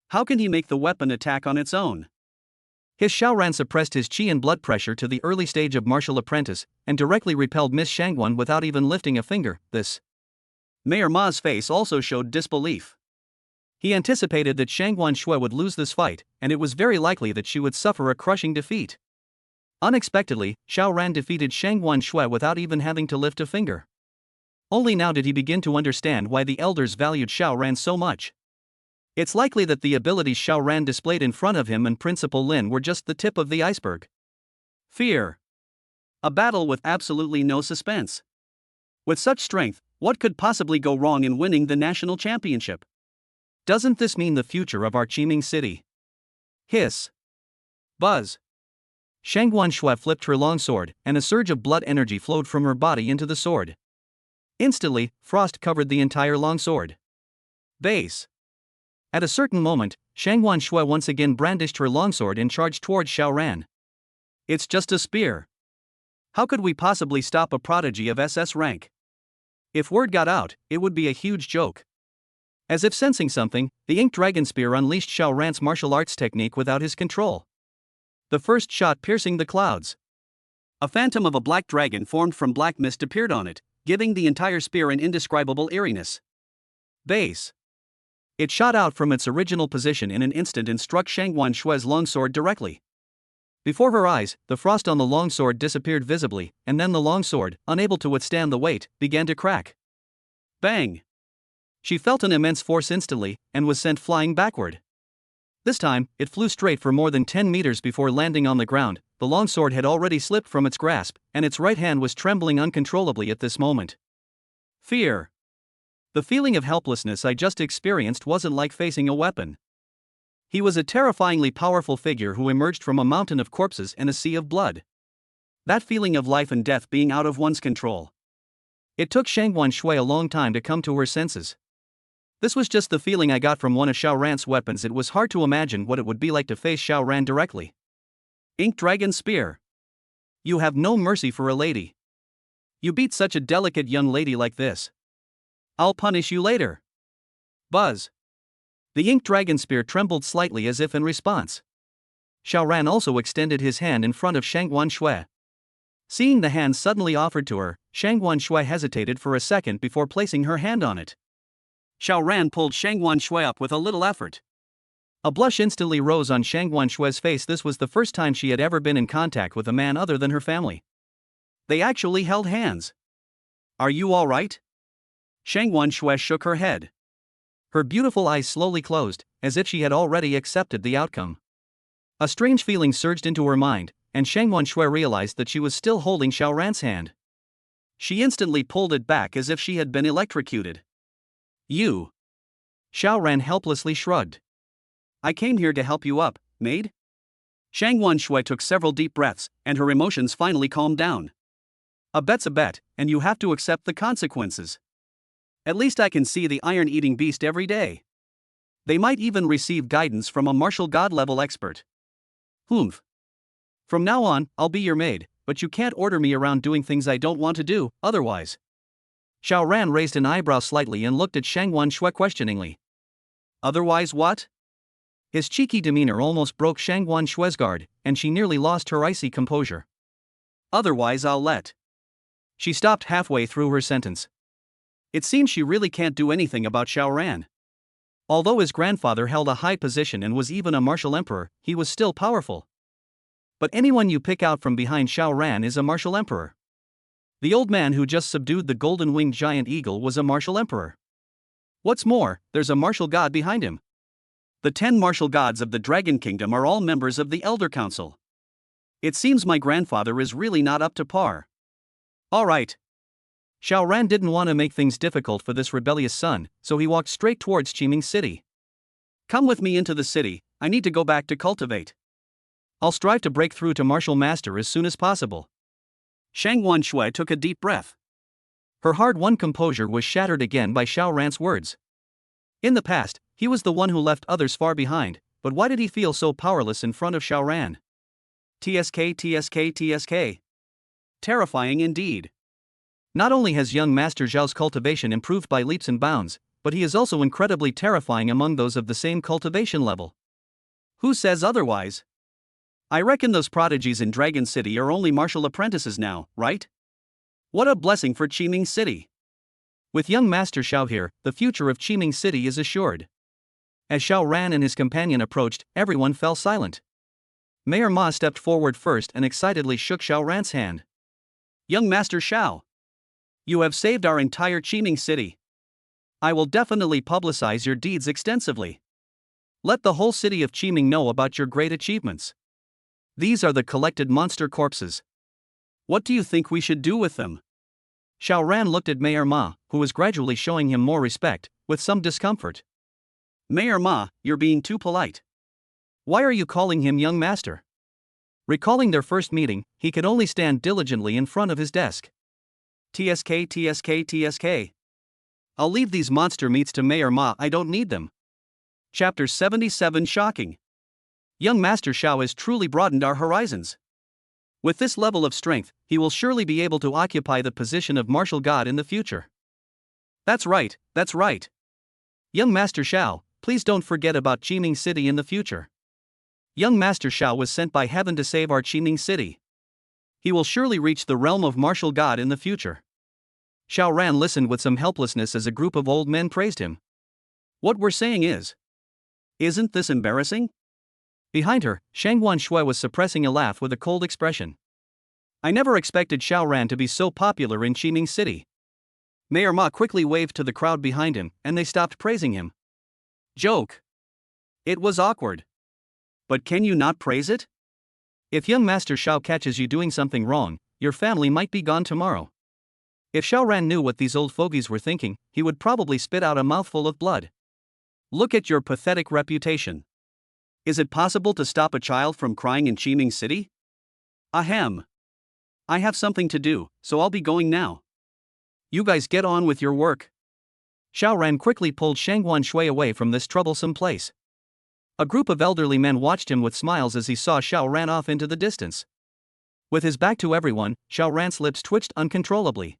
How can he make the weapon attack on its own? His Xiao Ran suppressed his qi and blood pressure to the early stage of martial apprentice, and directly repelled Miss Shangguan without even lifting a finger. This. Mayor Ma's face also showed disbelief. He anticipated that Shangguan Shui would lose this fight, and it was very likely that she would suffer a crushing defeat. Unexpectedly, Xiao Ran defeated Shangguan Shui without even having to lift a finger. Only now did he begin to understand why the elders valued Xiao Ran so much. It's likely that the abilities Xiao Ran displayed in front of him and Principal Lin were just the tip of the iceberg. Fear. A battle with absolutely no suspense. With such strength, what could possibly go wrong in winning the national championship? Doesn't this mean the future of our Qiming city? Hiss. Buzz. Shangguan Shui flipped her longsword, and a surge of blood energy flowed from her body into the sword. Instantly, frost covered the entire longsword. Base. At a certain moment, Shangguan Shui once again brandished her longsword and charged towards Xiao Ran. It's just a spear. How could we possibly stop a prodigy of SS rank? If word got out, it would be a huge joke. As if sensing something, the Ink Dragon Spear unleashed Xiao Ran's martial arts technique without his control. The first shot piercing the clouds. A phantom of a black dragon formed from black mist appeared on it, giving the entire spear an indescribable eeriness. Base. It shot out from its original position in an instant and struck Shangguan Shui's longsword directly. Before her eyes, the frost on the longsword disappeared visibly, and then the longsword, unable to withstand the weight, began to crack. Bang! She felt an immense force instantly, and was sent flying backward. This time, it flew straight for more than 10 meters before landing on the ground. The longsword had already slipped from its grasp, and its right hand was trembling uncontrollably at this moment. Fear. The feeling of helplessness I just experienced wasn't like facing a weapon. He was a terrifyingly powerful figure who emerged from a mountain of corpses and a sea of blood. That feeling of life and death being out of one's control. It took Shangguan Shui a long time to come to her senses. This was just the feeling I got from one of Xiao Ran's weapons. It was hard to imagine what it would be like to face Xiao Ran directly. Ink Dragon Spear. You have no mercy for a lady. You beat such a delicate young lady like this. I'll punish you later. Buzz. The Ink Dragon Spear trembled slightly as if in response. Xiao Ran also extended his hand in front of Shangguan Shui. Seeing the hand suddenly offered to her, Shangguan Shui hesitated for a second before placing her hand on it. Xiao Ran pulled Shangguan Shui up with a little effort. A blush instantly rose on Shangguan Shui's face. This was the first time she had ever been in contact with a man other than her family. They actually held hands. Are you all right? Shangguan Shui shook her head. Her beautiful eyes slowly closed, as if she had already accepted the outcome. A strange feeling surged into her mind, and Shangguan Shui realized that she was still holding Xiao Ran's hand. She instantly pulled it back as if she had been electrocuted. You. Xiao Ran helplessly shrugged. I came here to help you up, maid. Shangguan Shui took several deep breaths, and her emotions finally calmed down. A bet's a bet, and you have to accept the consequences. At least I can see the iron-eating beast every day. They might even receive guidance from a martial god-level expert. Humph. From now on, I'll be your maid, but you can't order me around doing things I don't want to do, otherwise. Xiao Ran raised an eyebrow slightly and looked at Shangguan Shui questioningly. Otherwise what? His cheeky demeanor almost broke Shangguan Shui's guard, and she nearly lost her icy composure. Otherwise I'll let. She stopped halfway through her sentence. It seems she really can't do anything about Xiao Ran. Although his grandfather held a high position and was even a martial emperor, he was still powerful. But anyone you pick out from behind Xiao Ran is a martial emperor. The old man who just subdued the golden-winged giant eagle was a martial emperor. What's more, there's a martial god behind him. The 10 martial gods of the Dragon Kingdom are all members of the Elder Council. It seems my grandfather is really not up to par. All right. Xiao Ran didn't want to make things difficult for this rebellious son, so he walked straight towards Qiming City. Come with me into the city, I need to go back to cultivate. I'll strive to break through to martial master as soon as possible. Shangguan Shui took a deep breath. Her hard-won composure was shattered again by Xiao Ran's words. In the past, he was the one who left others far behind, but why did he feel so powerless in front of Xiao Ran? TSK. Terrifying indeed. Not only has young Master Zhao's cultivation improved by leaps and bounds, but he is also incredibly terrifying among those of the same cultivation level. Who says otherwise? I reckon those prodigies in Dragon City are only martial apprentices now, right? What a blessing for Qiming City. With young Master Xiao here, the future of Qiming City is assured. As Xiao Ran and his companion approached, everyone fell silent. Mayor Ma stepped forward first and excitedly shook Xiao Ran's hand. Young Master Xiao. You have saved our entire Qiming City. I will definitely publicize your deeds extensively. Let the whole city of Qiming know about your great achievements. These are the collected monster corpses. What do you think we should do with them? Xiao Ran looked at Mayor Ma, who was gradually showing him more respect, with some discomfort. Mayor Ma, you're being too polite. Why are you calling him young master? Recalling their first meeting, he could only stand diligently in front of his desk. TSK, TSK, TSK. I'll leave these monster meats to Mayor Ma, I don't need them. Chapter 77 Shocking. Young Master Xiao has truly broadened our horizons. With this level of strength, he will surely be able to occupy the position of martial god in the future. That's right, that's right. Young Master Xiao, please don't forget about Qiming City in the future. Young Master Xiao was sent by heaven to save our Qiming City. He will surely reach the realm of martial god in the future. Xiao Ran listened with some helplessness as a group of old men praised him. What we're saying is, isn't this embarrassing? Behind her, Shangguan Shui was suppressing a laugh with a cold expression. I never expected Xiao Ran to be so popular in Qiming City. Mayor Ma quickly waved to the crowd behind him, and they stopped praising him. Joke. It was awkward. But can you not praise it? If young Master Xiao catches you doing something wrong, your family might be gone tomorrow. If Xiao Ran knew what these old fogies were thinking, he would probably spit out a mouthful of blood. Look at your pathetic reputation. Is it possible to stop a child from crying in Qiming City? Ahem. I have something to do, so I'll be going now. You guys get on with your work. Xiao Ran quickly pulled Shangguan Shui away from this troublesome place. A group of elderly men watched him with smiles as he saw Xiao Ran off into the distance. With his back to everyone, Xiao Ran's lips twitched uncontrollably.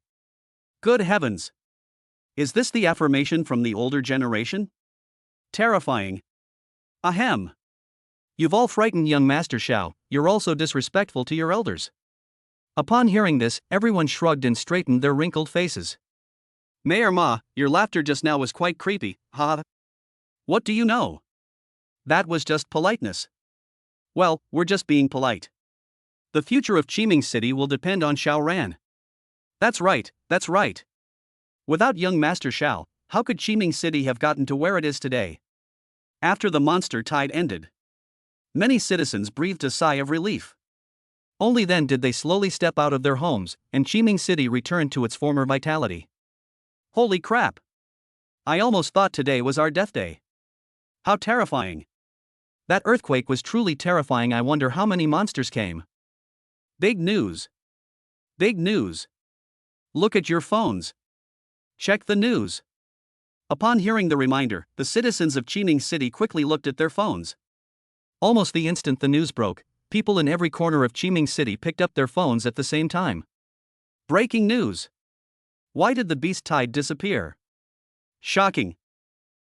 Good heavens! Is this the affirmation from the older generation? Terrifying. Ahem. You've all frightened young Master Xiao, you're also disrespectful to your elders. Upon hearing this, everyone shrugged and straightened their wrinkled faces. Mayor Ma, your laughter just now was quite creepy, ha. What do you know? That was just politeness. Well, we're just being polite. The future of Qiming City will depend on Xiao Ran. That's right, that's right. Without young Master Xiao, how could Qiming City have gotten to where it is today? After the monster tide ended, many citizens breathed a sigh of relief. Only then did they slowly step out of their homes, and Qiming City returned to its former vitality. Holy crap! I almost thought today was our death day. How terrifying! That earthquake was truly terrifying. I wonder how many monsters came. Big news! Big news! Look at your phones. Check the news. Upon hearing the reminder, the citizens of Qiming City quickly looked at their phones. Almost the instant the news broke, people in every corner of Qiming City picked up their phones at the same time. Breaking news! Why did the beast tide disappear? Shocking!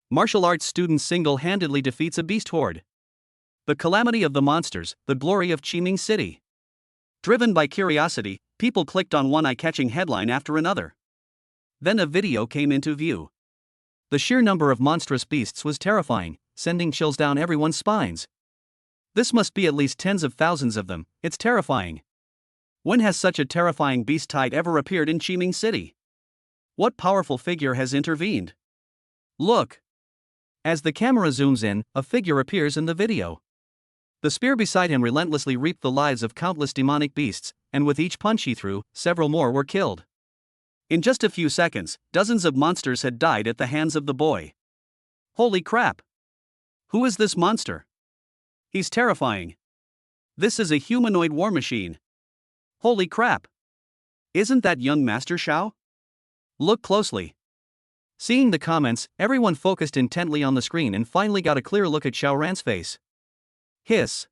Martial arts student single-handedly defeats a beast horde. The calamity of the monsters, the glory of Qiming City. Driven by curiosity, people clicked on one eye-catching headline after another. Then a video came into view. The sheer number of monstrous beasts was terrifying, sending chills down everyone's spines. This must be at least tens of thousands of them, it's terrifying. When has such a terrifying beast tide ever appeared in Qiming City? What powerful figure has intervened? Look! As the camera zooms in, a figure appears in the video. The spear beside him relentlessly reaped the lives of countless demonic beasts, and with each punch he threw, several more were killed. In just a few seconds, dozens of monsters had died at the hands of the boy. Holy crap! Who is this monster? He's terrifying. This is a humanoid war machine. Holy crap! Isn't that young Master Xiao? Look closely. Seeing the comments, everyone focused intently on the screen and finally got a clear look at Xiao Ran's face. Hiss.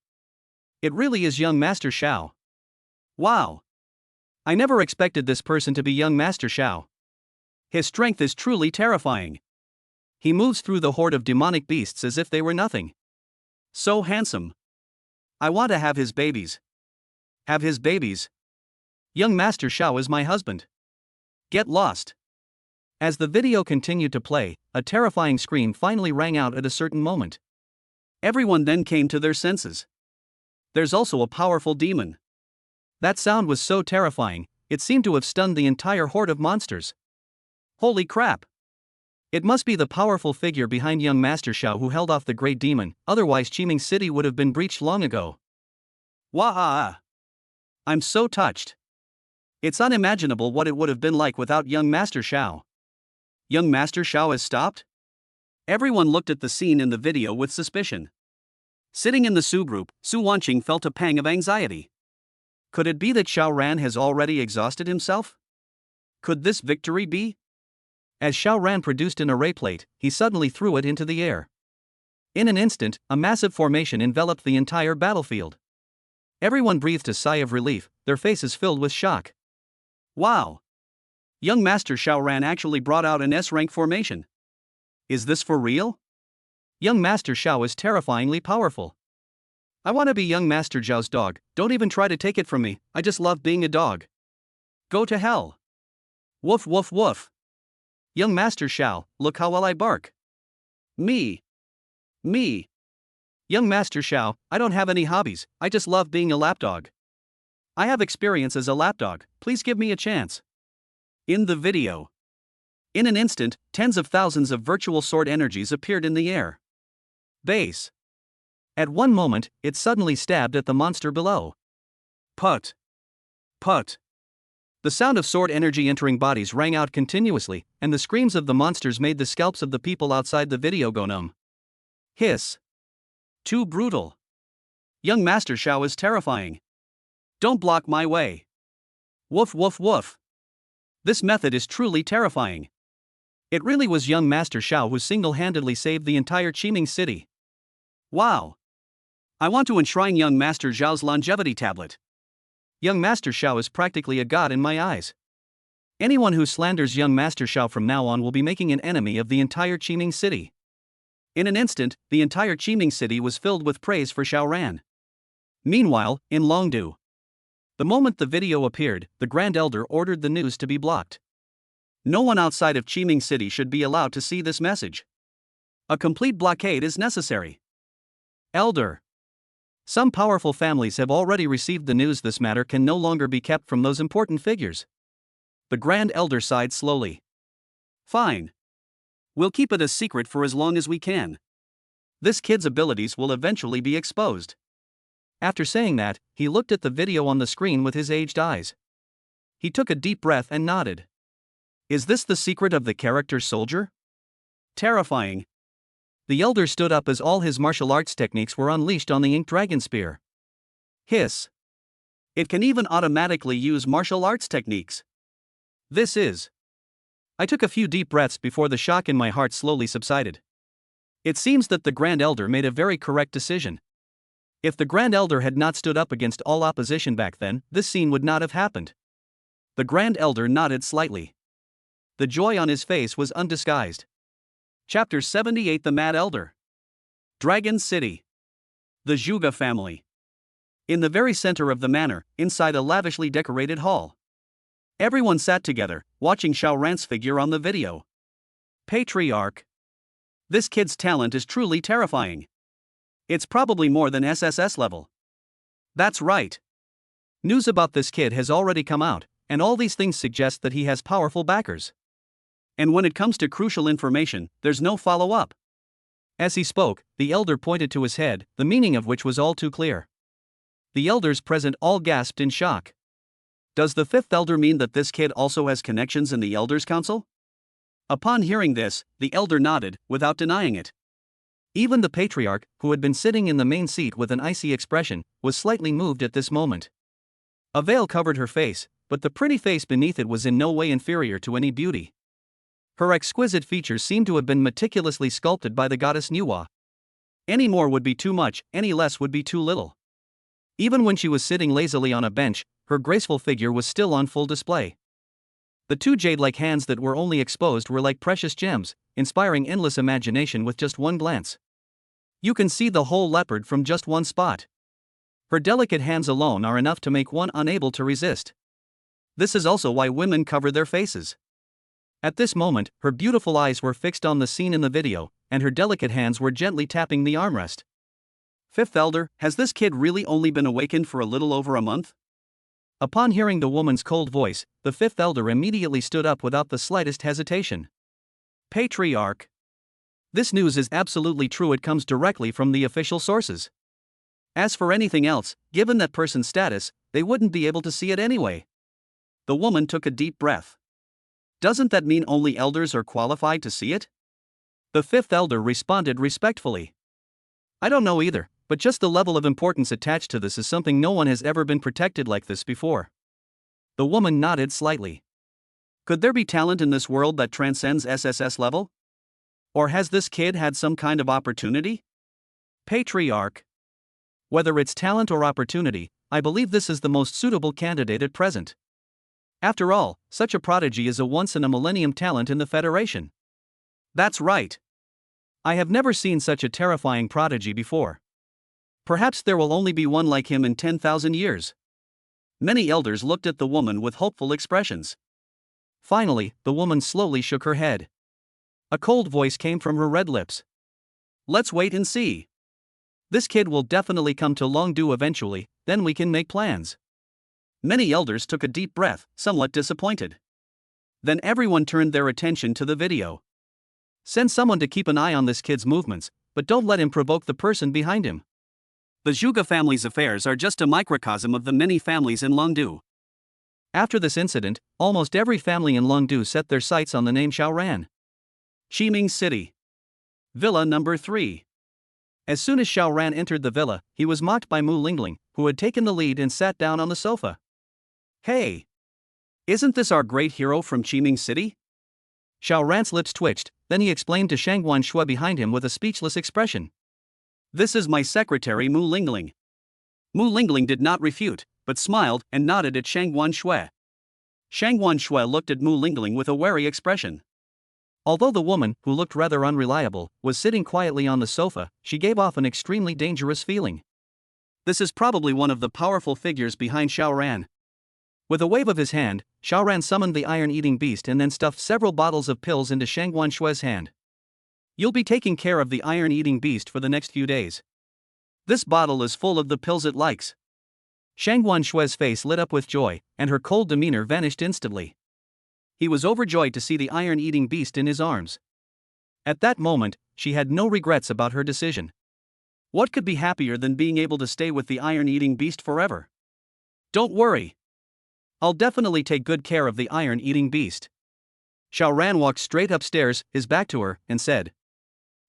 It really is young Master Xiao. Wow! I never expected this person to be young Master Xiao. His strength is truly terrifying. He moves through the horde of demonic beasts as if they were nothing. So handsome. I want to have his babies. Have his babies. Young Master Xiao is my husband. Get lost. As the video continued to play, a terrifying scream finally rang out at a certain moment. Everyone then came to their senses. There's also a powerful demon. That sound was so terrifying, it seemed to have stunned the entire horde of monsters. Holy crap! It must be the powerful figure behind young Master Shao who held off the great demon, otherwise Qiming City would have been breached long ago. Waha! I'm so touched. It's unimaginable what it would have been like without young Master Shao. Young Master Shao has stopped? Everyone looked at the scene in the video with suspicion. Sitting in the Su group, Su Wanqing felt a pang of anxiety. Could it be that Xiao Ran has already exhausted himself? Could this victory be? As Xiao Ran produced an array plate, he suddenly threw it into the air. In an instant, a massive formation enveloped the entire battlefield. Everyone breathed a sigh of relief, their faces filled with shock. Wow! Young Master Xiao Ran actually brought out an S-rank formation. Is this for real? Young Master Xiao is terrifyingly powerful. I want to be young Master Zhao's dog, don't even try to take it from me, I just love being a dog. Go to hell. Woof woof woof. Young Master Xiao, look how well I bark. Me. Young Master Xiao, I don't have any hobbies, I just love being a lapdog. I have experience as a lapdog, please give me a chance. In the video. In an instant, tens of thousands of virtual sword energies appeared in the air. Base. At one moment, it suddenly stabbed at the monster below. Put. The sound of sword energy entering bodies rang out continuously, and the screams of the monsters made the scalps of the people outside the video go numb. Hiss. Too brutal. Young Master Shao is terrifying. Don't block my way. Woof woof woof. This method is truly terrifying. It really was young Master Shao who single-handedly saved the entire Qiming City. Wow. I want to enshrine young Master Zhao's longevity tablet. Young Master Shao is practically a god in my eyes. Anyone who slanders young Master Shao from now on will be making an enemy of the entire Qiming City. In an instant, the entire Qiming City was filled with praise for Xiao Ran. Meanwhile, in Longdu. The moment the video appeared, the Grand Elder ordered the news to be blocked. No one outside of Qiming City should be allowed to see this message. A complete blockade is necessary. Elder. Some powerful families have already received the news this matter can no longer be kept from those important figures. The Grand Elder sighed slowly. Fine. We'll keep it a secret for as long as we can. This kid's abilities will eventually be exposed. After saying that, he looked at the video on the screen with his aged eyes. He took a deep breath and nodded. Is this the secret of the character soldier? Terrifying. The elder stood up as all his martial arts techniques were unleashed on the Ink Dragon Spear. Hiss. It can even automatically use martial arts techniques. This is. I took a few deep breaths before the shock in my heart slowly subsided. It seems that the Grand Elder made a very correct decision. If the Grand Elder had not stood up against all opposition back then, this scene would not have happened. The Grand Elder nodded slightly. The joy on his face was undisguised. Chapter 78 The Mad Elder. Dragon City. The Zhuge family. In the very center of the manor, inside a lavishly decorated hall. Everyone sat together, watching Xiao Ran's figure on the video. Patriarch. This kid's talent is truly terrifying. It's probably more than SSS level. That's right. News about this kid has already come out, and all these things suggest that he has powerful backers. And when it comes to crucial information, there's no follow-up. As he spoke, the elder pointed to his head, the meaning of which was all too clear. The elders present all gasped in shock. Does the fifth elder mean that this kid also has connections in the Elders' Council? Upon hearing this, the elder nodded, without denying it. Even the patriarch, who had been sitting in the main seat with an icy expression, was slightly moved at this moment. A veil covered her face, but the pretty face beneath it was in no way inferior to any beauty. Her exquisite features seemed to have been meticulously sculpted by the goddess Nuwa. Any more would be too much, any less would be too little. Even when she was sitting lazily on a bench, her graceful figure was still on full display. The two jade-like hands that were only exposed were like precious gems, inspiring endless imagination with just one glance. You can see the whole leopard from just one spot. Her delicate hands alone are enough to make one unable to resist. This is also why women cover their faces. At this moment, her beautiful eyes were fixed on the scene in the video, and her delicate hands were gently tapping the armrest. Fifth Elder, has this kid really only been awakened for a little over a month? Upon hearing the woman's cold voice, the fifth elder immediately stood up without the slightest hesitation. Patriarch. This news is absolutely true, it comes directly from the official sources. As for anything else, given that person's status, they wouldn't be able to see it anyway. The woman took a deep breath. Doesn't that mean only elders are qualified to see it? The fifth elder responded respectfully. I don't know either, but just the level of importance attached to this is something no one has ever been protected like this before. The woman nodded slightly. Could there be talent in this world that transcends SSS level? Or has this kid had some kind of opportunity? Patriarch. Whether it's talent or opportunity, I believe this is the most suitable candidate at present. After all, such a prodigy is a once-in-a-millennium talent in the Federation. That's right. I have never seen such a terrifying prodigy before. Perhaps there will only be one like him in 10,000 years. Many elders looked at the woman with hopeful expressions. Finally, the woman slowly shook her head. A cold voice came from her red lips. Let's wait and see. This kid will definitely come to Longdu eventually, then we can make plans. Many elders took a deep breath, somewhat disappointed. Then everyone turned their attention to the video. Send someone to keep an eye on this kid's movements, but don't let him provoke the person behind him. The Zhuge family's affairs are just a microcosm of the many families in Longdu. After this incident, almost every family in Longdu set their sights on the name Xiaoran. Qiming City. Villa number 3. As soon as Xiaoran entered the villa, he was mocked by Mu Lingling, who had taken the lead and sat down on the sofa. Hey! Isn't this our great hero from Qiming City? Xiaoran's lips twitched, then he explained to Shangguan Shui behind him with a speechless expression. This is my secretary Mu Lingling. Mu Lingling did not refute, but smiled and nodded at Shangguan Shui. Shangguan Shui looked at Mu Lingling with a wary expression. Although the woman, who looked rather unreliable, was sitting quietly on the sofa, she gave off an extremely dangerous feeling. This is probably one of the powerful figures behind Xiaoran. With a wave of his hand, Xiaoran summoned the iron-eating beast and then stuffed several bottles of pills into Shangguan Shui's hand. You'll be taking care of the iron-eating beast for the next few days. This bottle is full of the pills it likes. Shangguan Shui's face lit up with joy, and her cold demeanor vanished instantly. He was overjoyed to see the iron-eating beast in his arms. At that moment, she had no regrets about her decision. What could be happier than being able to stay with the iron-eating beast forever? Don't worry. I'll definitely take good care of the iron-eating beast. Xiaoran walked straight upstairs, his back to her, and said,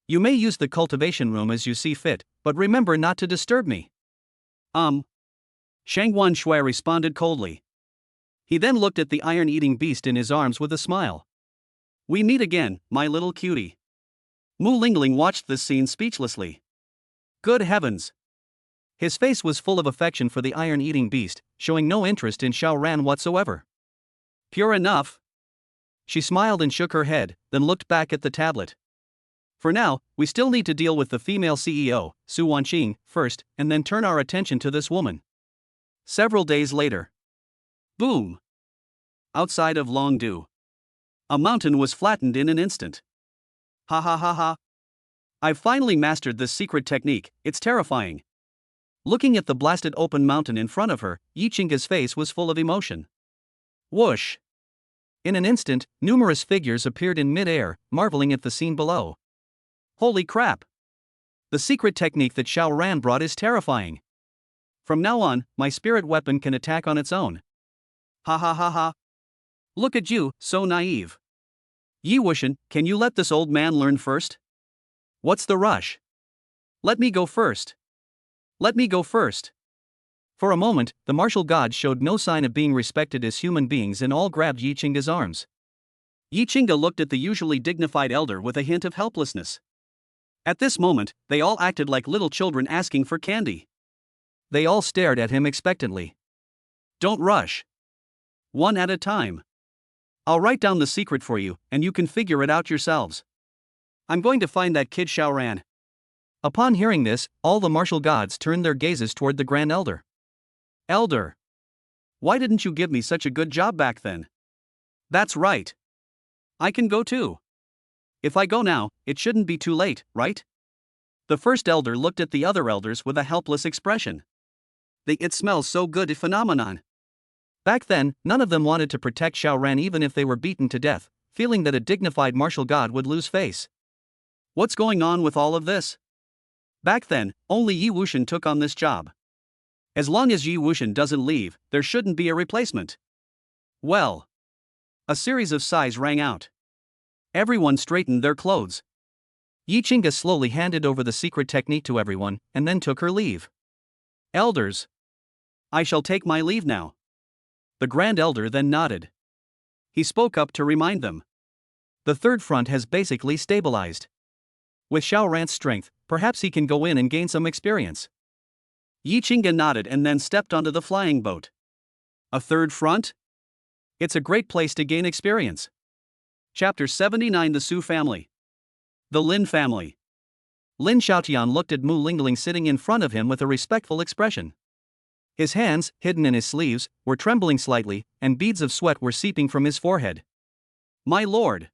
You may use the cultivation room as you see fit, but remember not to disturb me. Shangguan Shui responded coldly. He then looked at the iron-eating beast in his arms with a smile. We meet again, my little cutie. Mu Lingling watched this scene speechlessly. Good heavens! His face was full of affection for the iron-eating beast, showing no interest in Xiaoran whatsoever. Pure enough. She smiled and shook her head, then looked back at the tablet. For now, we still need to deal with the female CEO, Su Wanqing, first, and then turn our attention to this woman. Several days later. Boom! Outside of Longdu. A mountain was flattened in an instant. Ha ha ha ha. I've finally mastered this secret technique, it's terrifying. Looking at the blasted open mountain in front of her, Yichinga's face was full of emotion. Whoosh! In an instant, numerous figures appeared in mid-air, marveling at the scene below. Holy crap! The secret technique that Xiaoran brought is terrifying. From now on, my spirit weapon can attack on its own. Ha ha ha ha. Look at you, so naive. Yi Wuxian, can you let this old man learn first? What's the rush? Let me go first. Let me go first. For a moment, the martial gods showed no sign of being respected as human beings and all grabbed Yichinga's arms. Yichinga looked at the usually dignified elder with a hint of helplessness. At this moment, they all acted like little children asking for candy. They all stared at him expectantly. Don't rush. One at a time. I'll write down the secret for you, and you can figure it out yourselves. I'm going to find that kid Xiaoran. Upon hearing this, all the martial gods turned their gazes toward the Grand Elder. Elder! Why didn't you give me such a good job back then? That's right. I can go too. If I go now, it shouldn't be too late, right? The first elder looked at the other elders with a helpless expression. The "it smells so good" phenomenon. Back then, none of them wanted to protect Xiaoran even if they were beaten to death, feeling that a dignified martial god would lose face. What's going on with all of this? Back then, only Yi Wuxian took on this job. As long as Yi Wuxian doesn't leave, there shouldn't be a replacement. Well. A series of sighs rang out. Everyone straightened their clothes. Yi Qingge slowly handed over the secret technique to everyone, and then took her leave. Elders. I shall take my leave now. The Grand Elder then nodded. He spoke up to remind them. The third front has basically stabilized. With Xiao Ran's strength, perhaps he can go in and gain some experience. Yi Qingge nodded and then stepped onto the flying boat. A third front? It's a great place to gain experience. Chapter 79 The Su Family. The Lin Family. Lin Xiaotian looked at Mu Lingling sitting in front of him with a respectful expression. His hands, hidden in his sleeves, were trembling slightly, and beads of sweat were seeping from his forehead. My lord.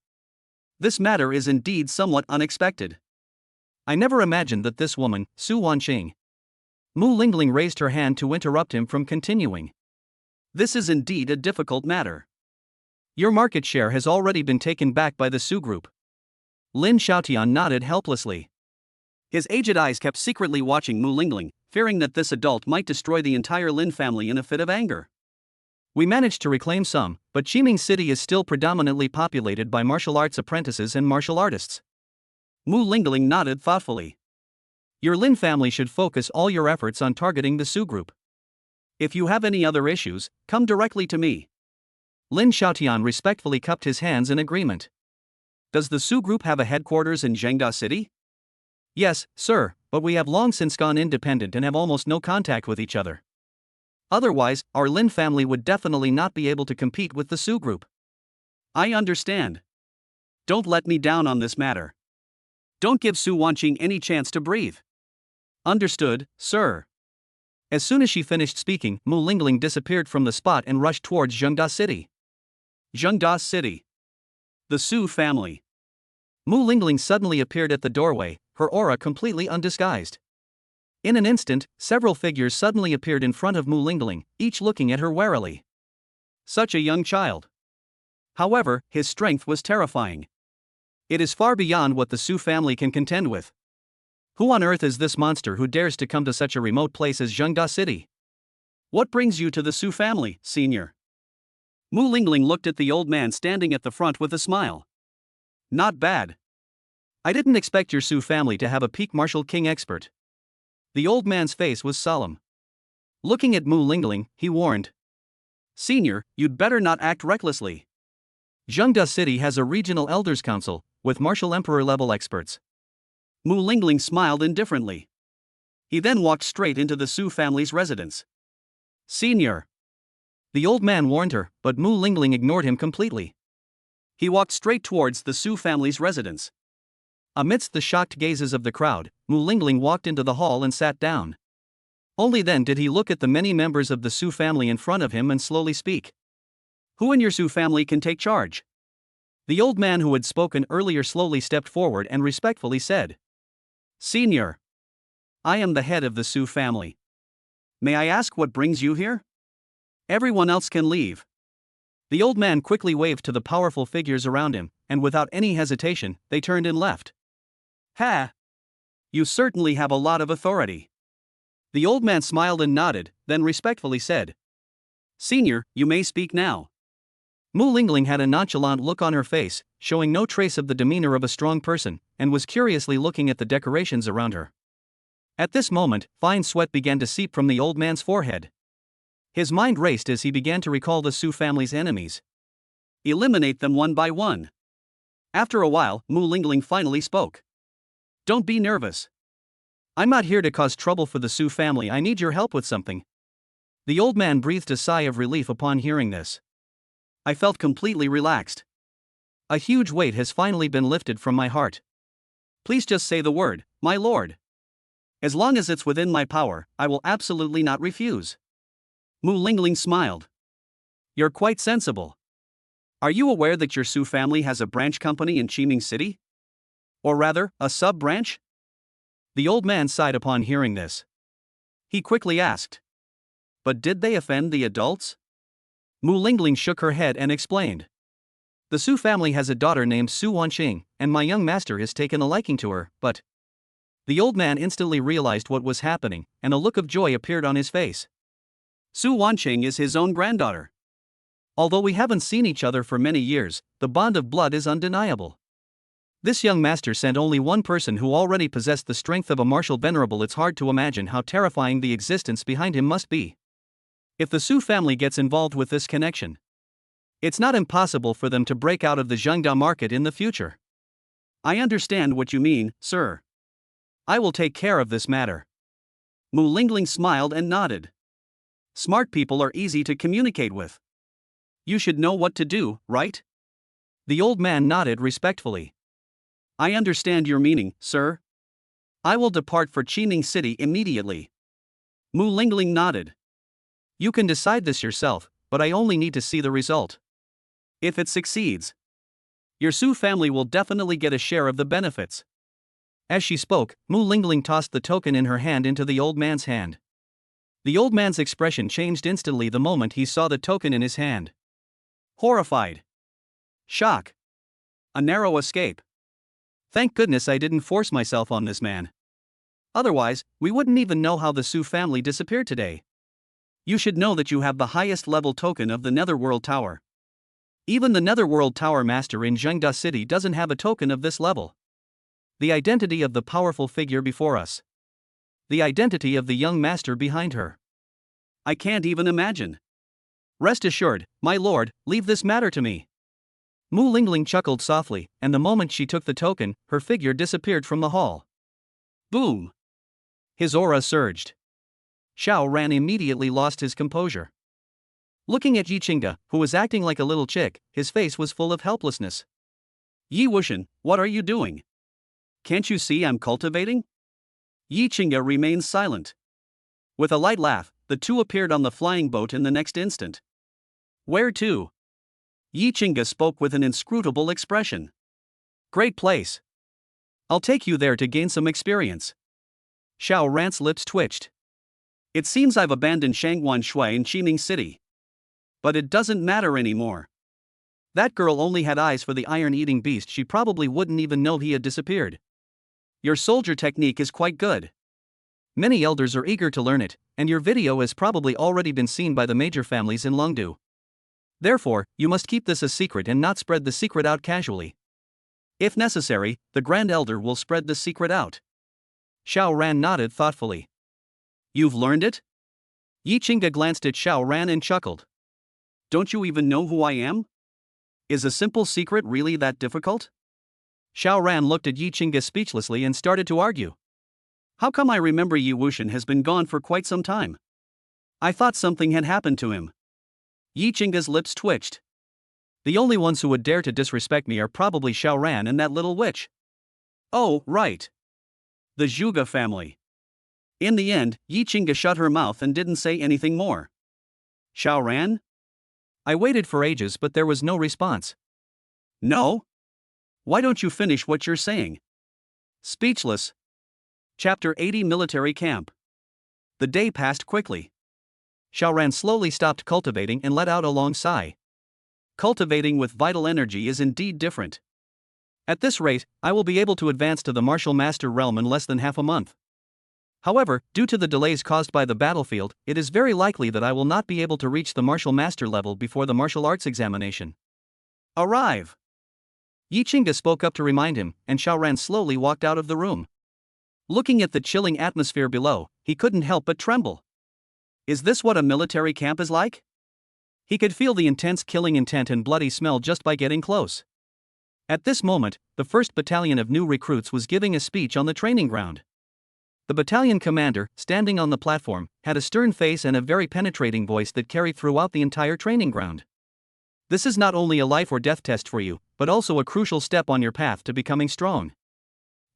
This matter is indeed somewhat unexpected. I never imagined that this woman, Su Wanqing. Mu Lingling raised her hand to interrupt him from continuing. This is indeed a difficult matter. Your market share has already been taken back by the Su group. Lin Xiaotian nodded helplessly. His aged eyes kept secretly watching Mu Lingling, fearing that this adult might destroy the entire Lin family in a fit of anger. We managed to reclaim some, but Qiming City is still predominantly populated by martial arts apprentices and martial artists. Mu Lingling nodded thoughtfully. Your Lin family should focus all your efforts on targeting the Su group. If you have any other issues, come directly to me. Lin Xiaotian respectfully cupped his hands in agreement. Does the Su group have a headquarters in Zhengda City? Yes, sir, but we have long since gone independent and have almost no contact with each other. Otherwise, our Lin family would definitely not be able to compete with the Su group. I understand. Don't let me down on this matter. Don't give Su Wanqing any chance to breathe. Understood, sir. As soon as she finished speaking, Mu Lingling disappeared from the spot and rushed towards Zhengda City. Zhengda City. The Su family. Mu Lingling suddenly appeared at the doorway, her aura completely undisguised. In an instant, several figures suddenly appeared in front of Mu Lingling, each looking at her warily. Such a young child. However, his strength was terrifying. It is far beyond what the Su family can contend with. Who on earth is this monster who dares to come to such a remote place as Zhengda City? What brings you to the Su family, senior? Mu Lingling looked at the old man standing at the front with a smile. Not bad. I didn't expect your Su family to have a peak martial king expert. The old man's face was solemn. Looking at Mu Lingling, he warned. Senior, you'd better not act recklessly. Zhengda City has a regional elders council, with martial emperor level experts. Mu Lingling smiled indifferently. He then walked straight into the Su family's residence. Senior. The old man warned her, but Mu Lingling ignored him completely. He walked straight towards the Su family's residence. Amidst the shocked gazes of the crowd, Mu Lingling walked into the hall and sat down. Only then did he look at the many members of the Su family in front of him and slowly speak. Who in your Su family can take charge? The old man who had spoken earlier slowly stepped forward and respectfully said. Senior. I am the head of the Su family. May I ask what brings you here? Everyone else can leave. The old man quickly waved to the powerful figures around him, and without any hesitation, they turned and left. Ha! You certainly have a lot of authority. The old man smiled and nodded, then respectfully said. Senior, you may speak now. Mu Lingling had a nonchalant look on her face, showing no trace of the demeanor of a strong person, and was curiously looking at the decorations around her. At this moment, fine sweat began to seep from the old man's forehead. His mind raced as he began to recall the Su family's enemies. Eliminate them one by one. After a while, Mu Lingling finally spoke. Don't be nervous. I'm not here to cause trouble for the Su family. I need your help with something. The old man breathed a sigh of relief upon hearing this. I felt completely relaxed. A huge weight has finally been lifted from my heart. Please just say the word, my lord. As long as it's within my power, I will absolutely not refuse. Mu Lingling smiled. You're quite sensible. Are you aware that your Su family has a branch company in Qiming City? Or rather, a sub-branch? The old man sighed upon hearing this. He quickly asked. But did they offend the adults? Mu Lingling shook her head and explained. The Su family has a daughter named Su Wanqing, and my young master has taken a liking to her, but. The old man instantly realized what was happening, and a look of joy appeared on his face. Su Wanqing is his own granddaughter. Although we haven't seen each other for many years, the bond of blood is undeniable. This young master sent only one person who already possessed the strength of a martial venerable. It's hard to imagine how terrifying the existence behind him must be. If the Su family gets involved with this connection, it's not impossible for them to break out of the Zhengda market in the future. I understand what you mean, sir. I will take care of this matter. Mu Lingling smiled and nodded. Smart people are easy to communicate with. You should know what to do, right? The old man nodded respectfully. I understand your meaning, sir. I will depart for Qining City immediately. Mu Lingling nodded. You can decide this yourself, but I only need to see the result. If it succeeds, your Su family will definitely get a share of the benefits. As she spoke, Mu Lingling tossed the token in her hand into the old man's hand. The old man's expression changed instantly the moment he saw the token in his hand. Horrified. Shock. A narrow escape. Thank goodness I didn't force myself on this man. Otherwise, we wouldn't even know how the Su family disappeared today. You should know that you have the highest level token of the Netherworld Tower. Even the Netherworld Tower Master in Zhengda City doesn't have a token of this level. The identity of the powerful figure before us. The identity of the young master behind her. I can't even imagine. Rest assured, my lord, leave this matter to me. Mu Lingling chuckled softly, and the moment she took the token, her figure disappeared from the hall. Boom! His aura surged. Xiao Ran immediately lost his composure. Looking at Yi Qingde, who was acting like a little chick, his face was full of helplessness. Yi Wuxian, what are you doing? Can't you see I'm cultivating? Yi Qingde remained silent. With a light laugh, the two appeared on the flying boat in the next instant. Where to? Yi Qingde spoke with an inscrutable expression. Great place. I'll take you there to gain some experience. Xiao Ran's lips twitched. It seems I've abandoned Shangguan Shui in Qining City. But it doesn't matter anymore. That girl only had eyes for the iron-eating beast. She probably wouldn't even know he had disappeared. Your soldier technique is quite good. Many elders are eager to learn it, and your video has probably already been seen by the major families in Longdu. Therefore, you must keep this a secret and not spread the secret out casually. If necessary, the Grand Elder will spread the secret out. Xiao Ran nodded thoughtfully. You've learned it? Yi Qingde glanced at Xiao Ran and chuckled. Don't you even know who I am? Is a simple secret really that difficult? Xiao Ran looked at Yi Qingde speechlessly and started to argue. How come I remember Yi Wuxian has been gone for quite some time? I thought something had happened to him. Yi Qingde's lips twitched. The only ones who would dare to disrespect me are probably Xiao Ran and that little witch. Oh, right. The Zhuge family. In the end, Yi Qingde shut her mouth and didn't say anything more. Xiao Ran? I waited for ages but there was no response. No? Why don't you finish what you're saying? Speechless. Chapter 80 Military Camp. The day passed quickly. Xiao Ran slowly stopped cultivating and let out a long sigh. Cultivating with vital energy is indeed different. At this rate, I will be able to advance to the Martial Master realm in less than half a month. However, due to the delays caused by the battlefield, it is very likely that I will not be able to reach the Martial Master level before the martial arts examination. Arrive! Yi Qingde spoke up to remind him, and Xiao Ran slowly walked out of the room. Looking at the chilling atmosphere below, he couldn't help but tremble. Is this what a military camp is like? He could feel the intense killing intent and bloody smell just by getting close. At this moment, the 1st Battalion of new recruits was giving a speech on the training ground. The battalion commander, standing on the platform, had a stern face and a very penetrating voice that carried throughout the entire training ground. This is not only a life or death test for you, but also a crucial step on your path to becoming strong.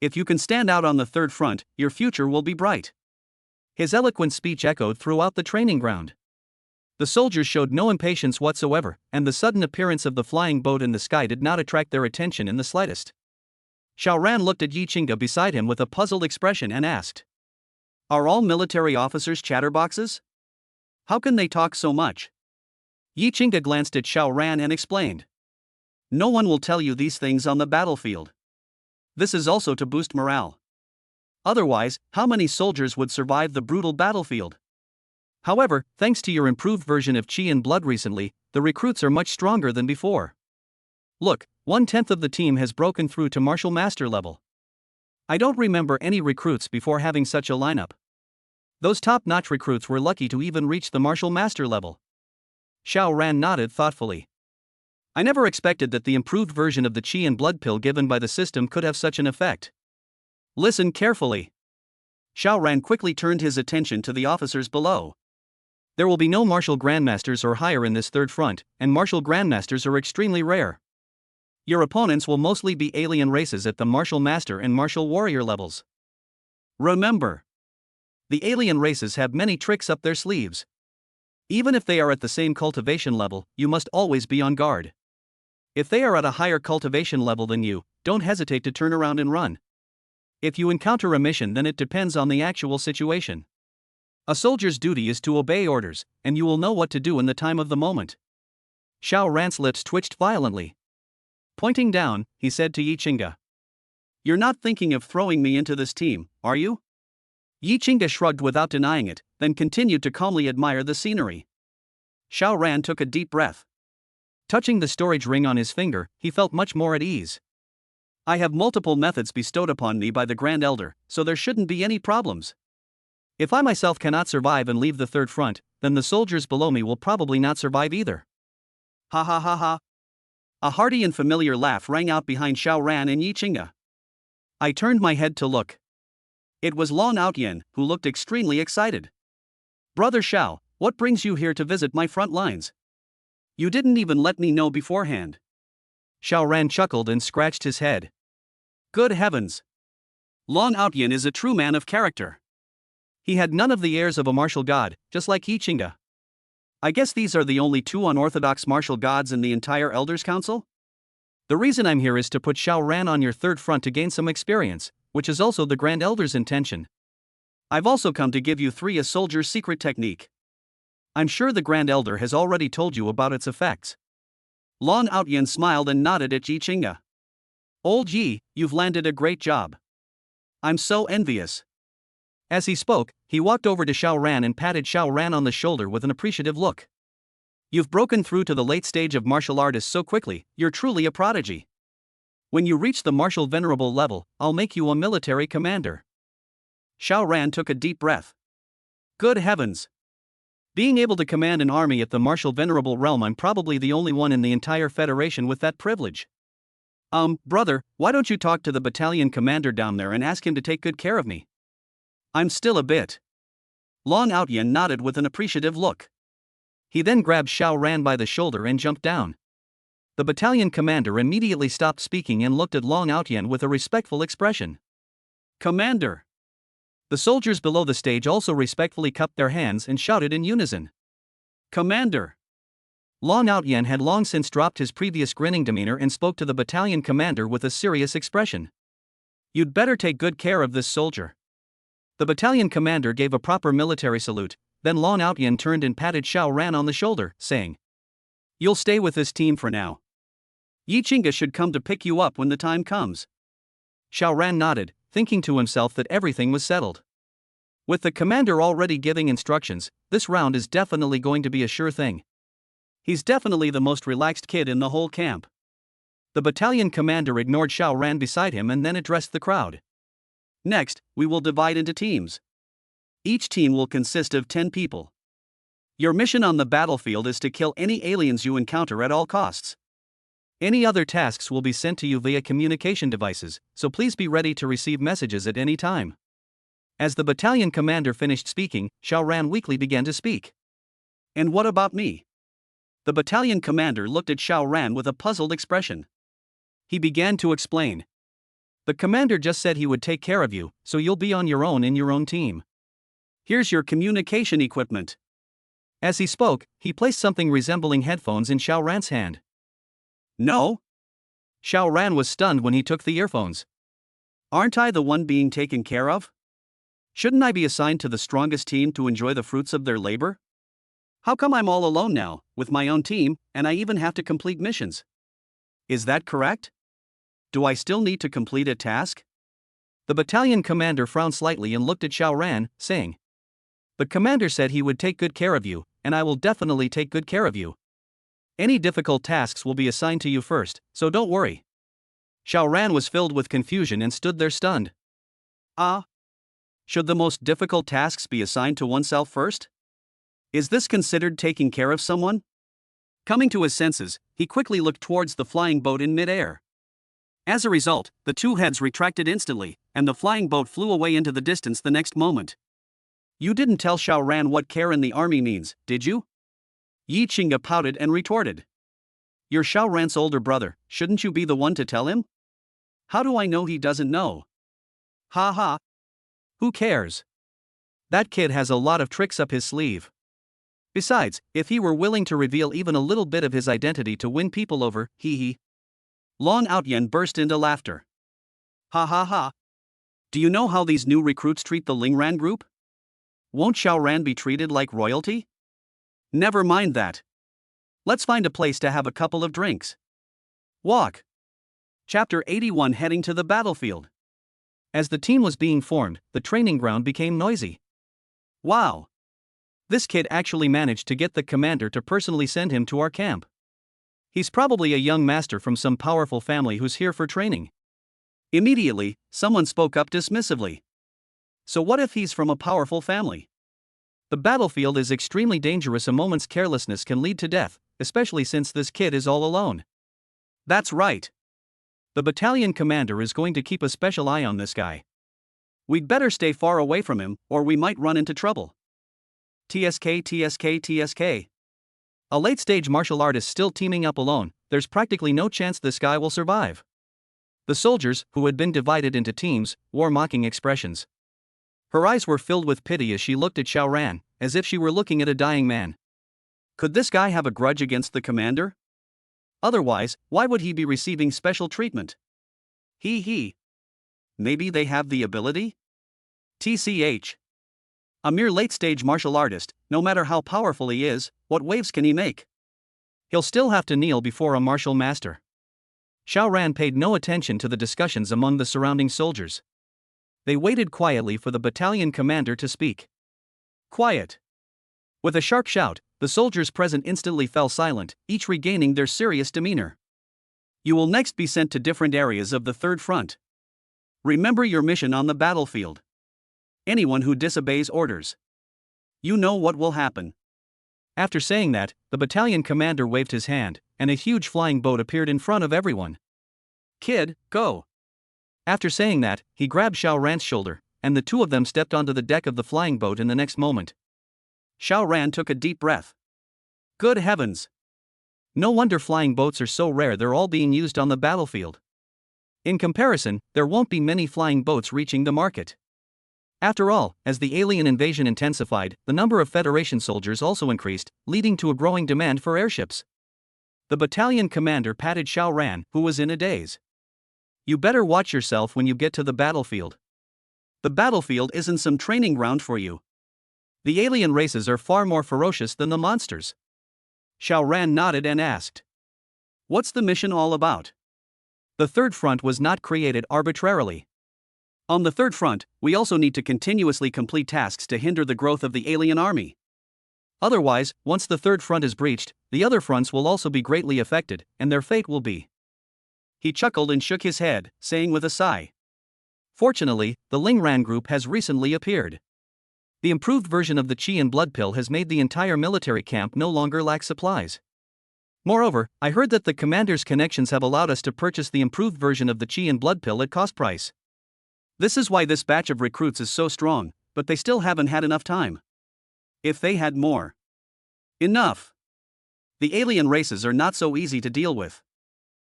If you can stand out on the third front, your future will be bright. His eloquent speech echoed throughout the training ground. The soldiers showed no impatience whatsoever, and the sudden appearance of the flying boat in the sky did not attract their attention in the slightest. Xiao Ran looked at Yi Qingde beside him with a puzzled expression and asked, Are all military officers chatterboxes? How can they talk so much? Yi Qingde glanced at Xiao Ran and explained. No one will tell you these things on the battlefield. This is also to boost morale. Otherwise, how many soldiers would survive the brutal battlefield? However, thanks to your improved version of Chi and Blood recently, the recruits are much stronger than before. Look, 1/10 of the team has broken through to Martial Master level. I don't remember any recruits before having such a lineup. Those top-notch recruits were lucky to even reach the Martial Master level. Xiao Ran nodded thoughtfully. I never expected that the improved version of the Chi and Blood pill given by the system could have such an effect. Listen carefully. Xiao Ran quickly turned his attention to the officers below. There will be no Martial Grandmasters or higher in this third front, and Martial Grandmasters are extremely rare. Your opponents will mostly be alien races at the Martial Master and Martial Warrior levels. Remember, the alien races have many tricks up their sleeves. Even if they are at the same cultivation level, you must always be on guard. If they are at a higher cultivation level than you, don't hesitate to turn around and run. If you encounter a mission, then it depends on the actual situation. A soldier's duty is to obey orders, and you will know what to do in the time of the moment. Xiao Ran's lips twitched violently. Pointing down, he said to Yi Qingge, "You're not thinking of throwing me into this team, are you?" Yi Qingge shrugged without denying it, then continued to calmly admire the scenery. Xiao Ran took a deep breath. Touching the storage ring on his finger, he felt much more at ease. I have multiple methods bestowed upon me by the Grand Elder, so there shouldn't be any problems. If I myself cannot survive and leave the third front, then the soldiers below me will probably not survive either. Ha ha ha ha. A hearty and familiar laugh rang out behind Xiao Ran and Yi Qingge. I turned my head to look. It was Long Outyen, who looked extremely excited. Brother Xiao, what brings you here to visit my front lines? You didn't even let me know beforehand. Xiao Ran chuckled and scratched his head. Good heavens! Long Outyen is a true man of character. He had none of the airs of a martial god, just like Yi Qingge. I guess these are the only two unorthodox martial gods in the entire Elders' Council? The reason I'm here is to put Xiao Ran on your third front to gain some experience, which is also the Grand Elder's intention. I've also come to give you a soldier's secret technique. I'm sure the Grand Elder has already told you about its effects. Long Outyen smiled and nodded at Yi Qingge. Old Yi, you've landed a great job. I'm so envious. As he spoke, he walked over to Xiao Ran and patted Xiao Ran on the shoulder with an appreciative look. You've broken through to the late stage of martial artists so quickly, you're truly a prodigy. When you reach the martial venerable level, I'll make you a military commander. Xiao Ran took a deep breath. Good heavens! Being able to command an army at the martial venerable realm, I'm probably the only one in the entire Federation with that privilege. Brother, why don't you talk to the battalion commander down there and ask him to take good care of me? I'm still a bit. Long Outyen nodded with an appreciative look. He then grabbed Xiao Ran by the shoulder and jumped down. The battalion commander immediately stopped speaking and looked at Long Outyen with a respectful expression. Commander! The soldiers below the stage also respectfully cupped their hands and shouted in unison. Commander! Long Outyen had long since dropped his previous grinning demeanor and spoke to the battalion commander with a serious expression. You'd better take good care of this soldier. The battalion commander gave a proper military salute, then Long Outyen turned and patted Xiao Ran on the shoulder, saying, You'll stay with this team for now. Yi Qingge should come to pick you up when the time comes. Xiao Ran nodded, thinking to himself that everything was settled. With the commander already giving instructions, this round is definitely going to be a sure thing. He's definitely the most relaxed kid in the whole camp. The battalion commander ignored Xiao Ran beside him and then addressed the crowd. Next, we will divide into teams. Each team will consist of 10 people. Your mission on the battlefield is to kill any aliens you encounter at all costs. Any other tasks will be sent to you via communication devices, so please be ready to receive messages at any time. As the battalion commander finished speaking, Xiao Ran weakly began to speak. And what about me? The battalion commander looked at Xiao Ran with a puzzled expression. He began to explain. The commander just said he would take care of you, so you'll be on your own in your own team. Here's your communication equipment. As he spoke, he placed something resembling headphones in Xiao Ran's hand. No? Xiao Ran was stunned when he took the earphones. Aren't I the one being taken care of? Shouldn't I be assigned to the strongest team to enjoy the fruits of their labor? How come I'm all alone now, with my own team, and I even have to complete missions? Is that correct? Do I still need to complete a task? The battalion commander frowned slightly and looked at Xiao Ran, saying, "The commander said he would take good care of you, and I will definitely take good care of you. Any difficult tasks will be assigned to you first, so don't worry." Xiao Ran was filled with confusion and stood there stunned. Ah? Should the most difficult tasks be assigned to oneself first? Is this considered taking care of someone? Coming to his senses, he quickly looked towards the flying boat in mid-air. As a result, the two heads retracted instantly, and the flying boat flew away into the distance the next moment. You didn't tell Xiao Ran what care in the army means, did you? Yi Qingge pouted and retorted. You're Xiao Ran's older brother, shouldn't you be the one to tell him? How do I know he doesn't know? Ha ha. Who cares? That kid has a lot of tricks up his sleeve. Besides, if he were willing to reveal even a little bit of his identity to win people over, hee. Long Outyen burst into laughter. Ha ha ha. Do you know how these new recruits treat the Lingran group? Won't Xiao Ran be treated like royalty? Never mind that. Let's find a place to have a couple of drinks. Walk. Chapter 81, Heading to the Battlefield. As the team was being formed, the training ground became noisy. Wow. This kid actually managed to get the commander to personally send him to our camp. He's probably a young master from some powerful family who's here for training. Immediately, someone spoke up dismissively. So what if he's from a powerful family? The battlefield is extremely dangerous. A moment's carelessness can lead to death, especially since this kid is all alone. That's right. The battalion commander is going to keep a special eye on this guy. We'd better stay far away from him, or we might run into trouble. TSK. A late-stage martial artist still teaming up alone, there's practically no chance this guy will survive. The soldiers, who had been divided into teams, wore mocking expressions. Her eyes were filled with pity as she looked at Xiao Ran, as if she were looking at a dying man. Could this guy have a grudge against the commander? Otherwise, why would he be receiving special treatment? He. Maybe they have the ability? TCH. A mere late-stage martial artist, no matter how powerful he is, what waves can he make? He'll still have to kneel before a martial master. Xiao Ran paid no attention to the discussions among the surrounding soldiers. They waited quietly for the battalion commander to speak. Quiet. With a sharp shout, the soldiers present instantly fell silent, each regaining their serious demeanor. You will next be sent to different areas of the Third Front. Remember your mission on the battlefield. Anyone who disobeys orders, you know what will happen. After saying that, the battalion commander waved his hand, and a huge flying boat appeared in front of everyone. Kid, go. After saying that, he grabbed Xiao Ran's shoulder, and the two of them stepped onto the deck of the flying boat in the next moment. Xiao Ran took a deep breath. Good heavens! No wonder flying boats are so rare, they're all being used on the battlefield. In comparison, there won't be many flying boats reaching the market. After all, as the alien invasion intensified, the number of Federation soldiers also increased, leading to a growing demand for airships. The battalion commander patted Xiao Ran, who was in a daze. You better watch yourself when you get to the battlefield. The battlefield isn't some training ground for you. The alien races are far more ferocious than the monsters. Xiao Ran nodded and asked, what's the mission all about? The Third Front was not created arbitrarily. On the Third Front, we also need to continuously complete tasks to hinder the growth of the alien army. Otherwise, once the Third Front is breached, the other fronts will also be greatly affected, and their fate will be. He chuckled and shook his head, saying with a sigh. Fortunately, the Lingran group has recently appeared. The improved version of the Qi and Blood Pill has made the entire military camp no longer lack supplies. Moreover, I heard that the commander's connections have allowed us to purchase the improved version of the Qi and Blood Pill at cost price. This is why this batch of recruits is so strong, but they still haven't had enough time. If they had more. Enough. The alien races are not so easy to deal with.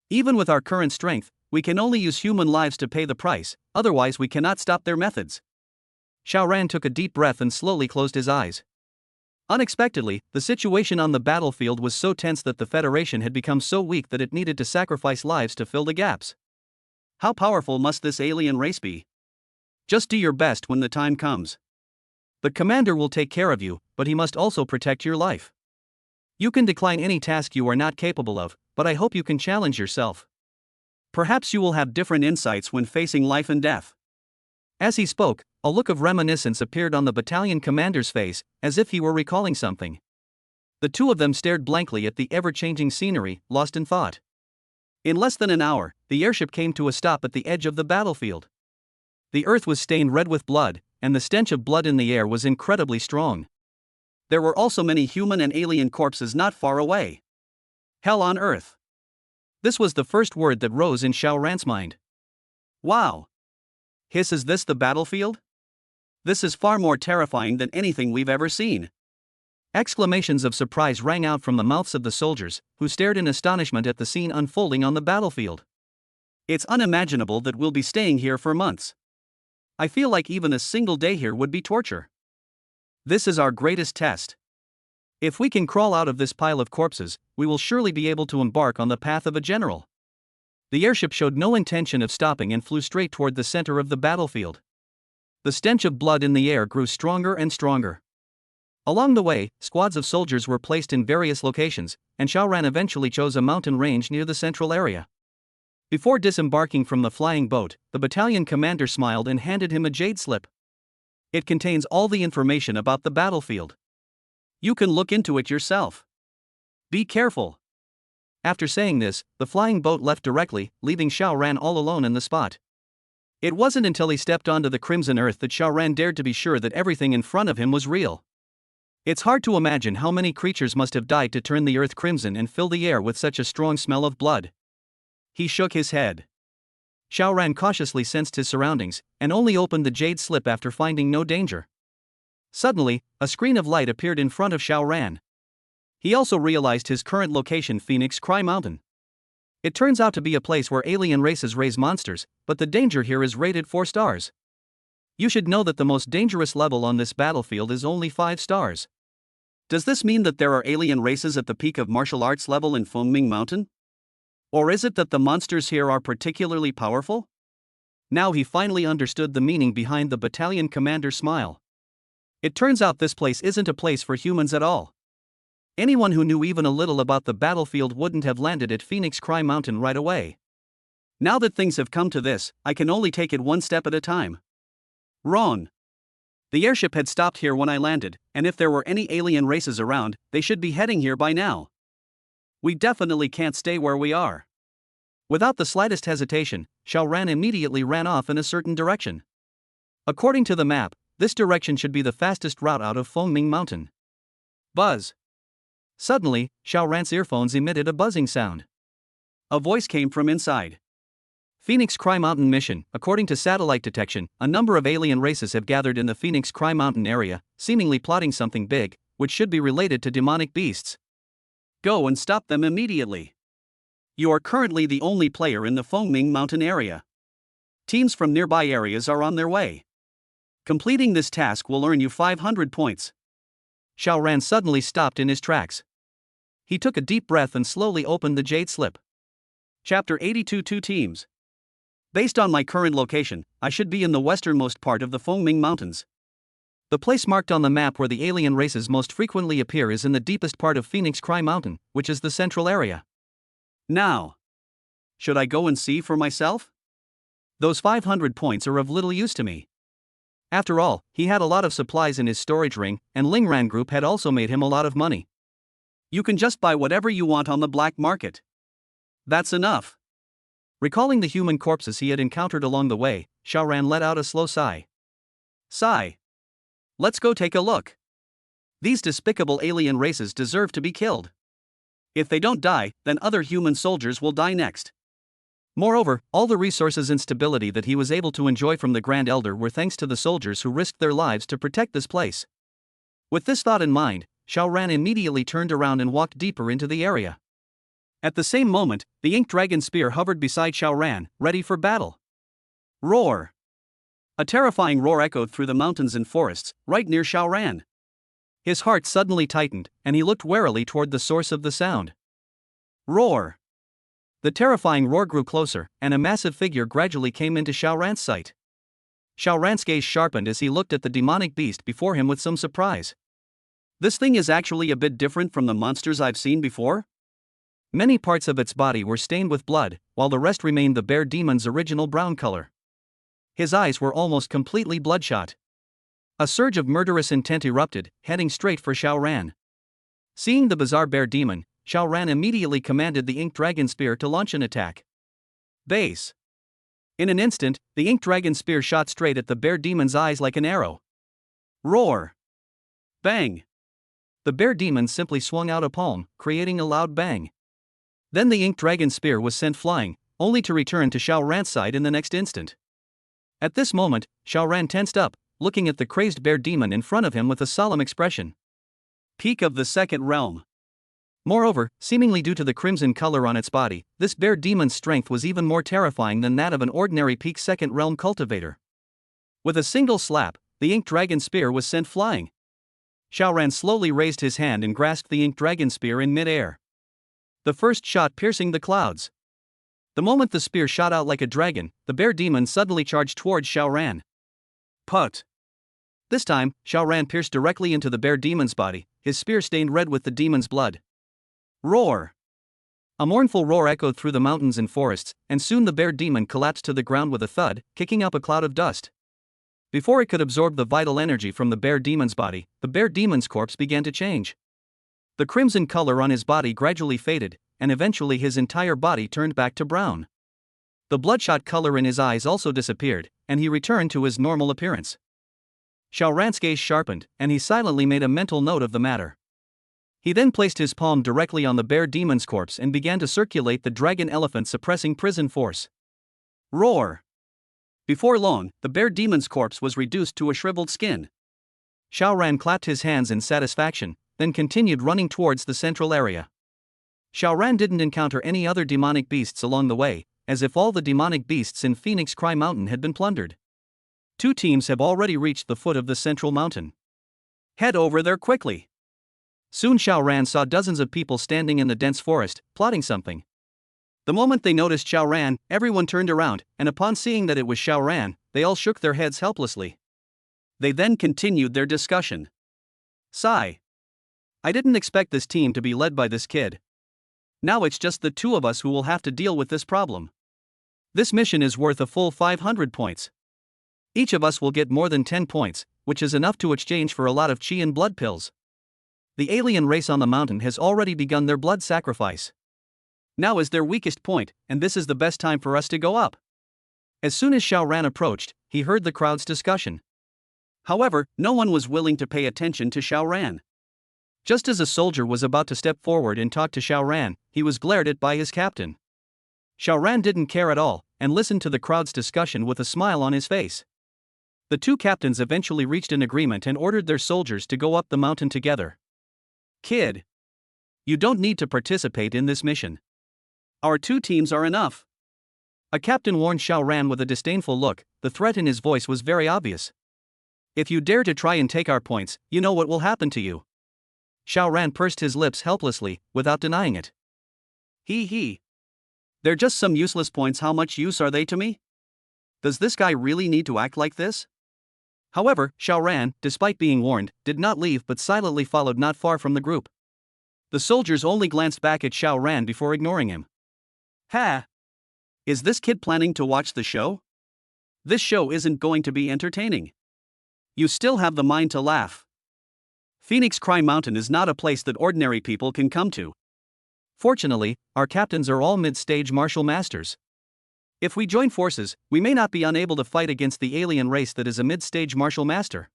Even with our current strength, we can only use human lives to pay the price, otherwise we cannot stop their methods. Xiao Ran took a deep breath and slowly closed his eyes. Unexpectedly, the situation on the battlefield was so tense that the Federation had become so weak that it needed to sacrifice lives to fill the gaps. How powerful must this alien race be? Just do your best when the time comes. The commander will take care of you, but he must also protect your life. You can decline any task you are not capable of, but I hope you can challenge yourself. Perhaps you will have different insights when facing life and death." As he spoke, a look of reminiscence appeared on the battalion commander's face, as if he were recalling something. The two of them stared blankly at the ever-changing scenery, lost in thought. In less than an hour, the airship came to a stop at the edge of the battlefield. The earth was stained red with blood, and the stench of blood in the air was incredibly strong. There were also many human and alien corpses not far away. Hell on earth. This was the first word that rose in Xiao Ran's mind. Wow! Hiss, is this the battlefield? This is far more terrifying than anything we've ever seen. Exclamations of surprise rang out from the mouths of the soldiers, who stared in astonishment at the scene unfolding on the battlefield. It's unimaginable that we'll be staying here for months. I feel like even a single day here would be torture. This is our greatest test. If we can crawl out of this pile of corpses, we will surely be able to embark on the path of a general. The airship showed no intention of stopping and flew straight toward the center of the battlefield. The stench of blood in the air grew stronger and stronger. Along the way, squads of soldiers were placed in various locations, and Xiao Ran eventually chose a mountain range near the central area. Before disembarking from the flying boat, the battalion commander smiled and handed him a jade slip. It contains all the information about the battlefield. You can look into it yourself. Be careful. After saying this, the flying boat left directly, leaving Xiao Ran all alone in the spot. It wasn't until he stepped onto the crimson earth that Xiao Ran dared to be sure that everything in front of him was real. It's hard to imagine how many creatures must have died to turn the earth crimson and fill the air with such a strong smell of blood. He shook his head. Xiao Ran cautiously sensed his surroundings, and only opened the jade slip after finding no danger. Suddenly, a screen of light appeared in front of Xiao Ran. He also realized his current location, Phoenix Cry Mountain. It turns out to be a place where alien races raise monsters, but the danger here is rated 4 stars. You should know that the most dangerous level on this battlefield is only 5 stars. Does this mean that there are alien races at the peak of martial arts level in Fengming Mountain? Or is it that the monsters here are particularly powerful? Now he finally understood the meaning behind the battalion commander's smile. It turns out this place isn't a place for humans at all. Anyone who knew even a little about the battlefield wouldn't have landed at Phoenix Cry Mountain right away. Now that things have come to this, I can only take it one step at a time. Wrong. The airship had stopped here when I landed, and if there were any alien races around, they should be heading here by now. We definitely can't stay where we are. Without the slightest hesitation, Xiao Ran immediately ran off in a certain direction. According to the map, this direction should be the fastest route out of Fengming Mountain. Buzz. Suddenly, Xiao Ran's earphones emitted a buzzing sound. A voice came from inside. Phoenix Cry Mountain mission. According to satellite detection, a number of alien races have gathered in the Phoenix Cry Mountain area, seemingly plotting something big, which should be related to demonic beasts. Go and stop them immediately. You are currently the only player in the Fengming Mountain area. Teams from nearby areas are on their way. Completing this task will earn you 500 points. Xiao Ran suddenly stopped in his tracks. He took a deep breath and slowly opened the jade slip. Chapter 82. 2 teams. Based on my current location, I should be in the westernmost part of the Fengming Mountains. The place marked on the map where the alien races most frequently appear is in the deepest part of Phoenix Cry Mountain, which is the central area. Now, should I go and see for myself? Those 500 points are of little use to me. After all, he had a lot of supplies in his storage ring, and Lingran Group had also made him a lot of money. You can just buy whatever you want on the black market. That's enough. Recalling the human corpses he had encountered along the way, Xiao Ran let out a slow sigh. Sigh. Let's go take a look. These despicable alien races deserve to be killed. If they don't die, then other human soldiers will die next. Moreover, all the resources and stability that he was able to enjoy from the Grand Elder were thanks to the soldiers who risked their lives to protect this place. With this thought in mind, Xiao Ran immediately turned around and walked deeper into the area. At the same moment, the Ink Dragon spear hovered beside Xiao Ran, ready for battle. Roar! A terrifying roar echoed through the mountains and forests, right near Xiao Ran. His heart suddenly tightened, and he looked warily toward the source of the sound. Roar! The terrifying roar grew closer, and a massive figure gradually came into Xiao Ran's sight. Xiao Ran's gaze sharpened as he looked at the demonic beast before him with some surprise. This thing is actually a bit different from the monsters I've seen before? Many parts of its body were stained with blood, while the rest remained the bear demon's original brown color. His eyes were almost completely bloodshot. A surge of murderous intent erupted, heading straight for Xiao Ran. Seeing the bizarre bear demon, Xiao Ran immediately commanded the Ink Dragon Spear to launch an attack. Base. In an instant, the Ink Dragon Spear shot straight at the bear demon's eyes like an arrow. Roar! Bang! The bear demon simply swung out a palm, creating a loud bang. Then the Ink Dragon Spear was sent flying, only to return to Xiao Ran's side in the next instant. At this moment, Xiao Ran tensed up, looking at the crazed bear demon in front of him with a solemn expression. Peak of the second realm. Moreover, seemingly due to the crimson color on its body, this bear demon's strength was even more terrifying than that of an ordinary peak second realm cultivator. With a single slap, the Ink Dragon Spear was sent flying. Xiao Ran slowly raised his hand and grasped the Ink Dragon Spear in mid-air. The first shot piercing the clouds. The moment the spear shot out like a dragon, the bear demon suddenly charged towards Xiao Ran. Put! This time, Xiao Ran pierced directly into the bear demon's body, his spear stained red with the demon's blood. Roar! A mournful roar echoed through the mountains and forests, and soon the bear demon collapsed to the ground with a thud, kicking up a cloud of dust. Before it could absorb the vital energy from the bear demon's body, the bear demon's corpse began to change. The crimson color on his body gradually faded, and eventually his entire body turned back to brown. The bloodshot color in his eyes also disappeared, and he returned to his normal appearance. Xiao Ran's gaze sharpened, and he silently made a mental note of the matter. He then placed his palm directly on the bear demon's corpse and began to circulate the dragon elephant suppressing prison force. Roar! Before long, the bear demon's corpse was reduced to a shriveled skin. Xiao Ran clapped his hands in satisfaction, then continued running towards the central area. Xiao Ran didn't encounter any other demonic beasts along the way, as if all the demonic beasts in Phoenix Cry Mountain had been plundered. 2 teams have already reached the foot of the central mountain. Head over there quickly. Soon Xiao Ran saw dozens of people standing in the dense forest, plotting something. The moment they noticed Xiao Ran, everyone turned around, and upon seeing that it was Xiao Ran, they all shook their heads helplessly. They then continued their discussion. Sigh. I didn't expect this team to be led by this kid. Now it's just the 2 of us who will have to deal with this problem. This mission is worth a full 500 points. Each of us will get more than 10 points, which is enough to exchange for a lot of chi and blood pills. The alien race on the mountain has already begun their blood sacrifice. Now is their weakest point, and this is the best time for us to go up. As soon as Xiao Ran approached, he heard the crowd's discussion. However, no one was willing to pay attention to Xiao Ran. Just as a soldier was about to step forward and talk to Xiao Ran, he was glared at by his captain. Xiao Ran didn't care at all, and listened to the crowd's discussion with a smile on his face. The 2 captains eventually reached an agreement and ordered their soldiers to go up the mountain together. Kid, you don't need to participate in this mission. Our 2 teams are enough. A captain warned Xiao Ran with a disdainful look. The threat in his voice was very obvious. If you dare to try and take our points, you know what will happen to you. Xiao Ran pursed his lips helplessly, without denying it. He. They're just some useless points. How much use are they to me? Does this guy really need to act like this? However, Xiao Ran, despite being warned, did not leave but silently followed not far from the group. The soldiers only glanced back at Xiao Ran before ignoring him. Ha! Is this kid planning to watch the show? This show isn't going to be entertaining. You still have the mind to laugh. Phoenix Cry Mountain is not a place that ordinary people can come to. Fortunately, our captains are all mid-stage martial masters. If we join forces, we may not be unable to fight against the alien race that is a mid-stage martial master.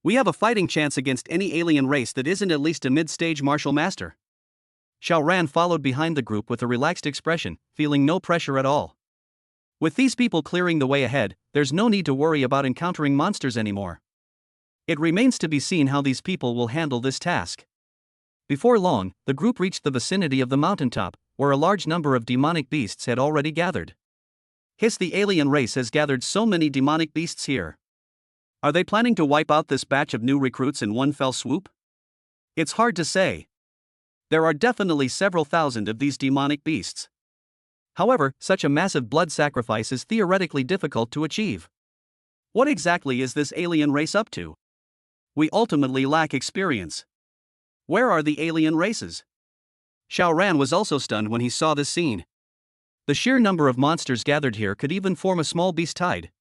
We have a fighting chance against any alien race that isn't at least a mid-stage martial master. Xiao Ran followed behind the group with a relaxed expression, feeling no pressure at all. With these people clearing the way ahead, there's no need to worry about encountering monsters anymore. It remains to be seen how these people will handle this task. Before long, the group reached the vicinity of the mountaintop, where a large number of demonic beasts had already gathered. The alien race has gathered so many demonic beasts here. Are they planning to wipe out this batch of new recruits in one fell swoop? It's hard to say. There are definitely several thousand of these demonic beasts. However, such a massive blood sacrifice is theoretically difficult to achieve. What exactly is this alien race up to? We ultimately lack experience. Where are the alien races? Xiao Ran was also stunned when he saw this scene. The sheer number of monsters gathered here could even form a small beast tide.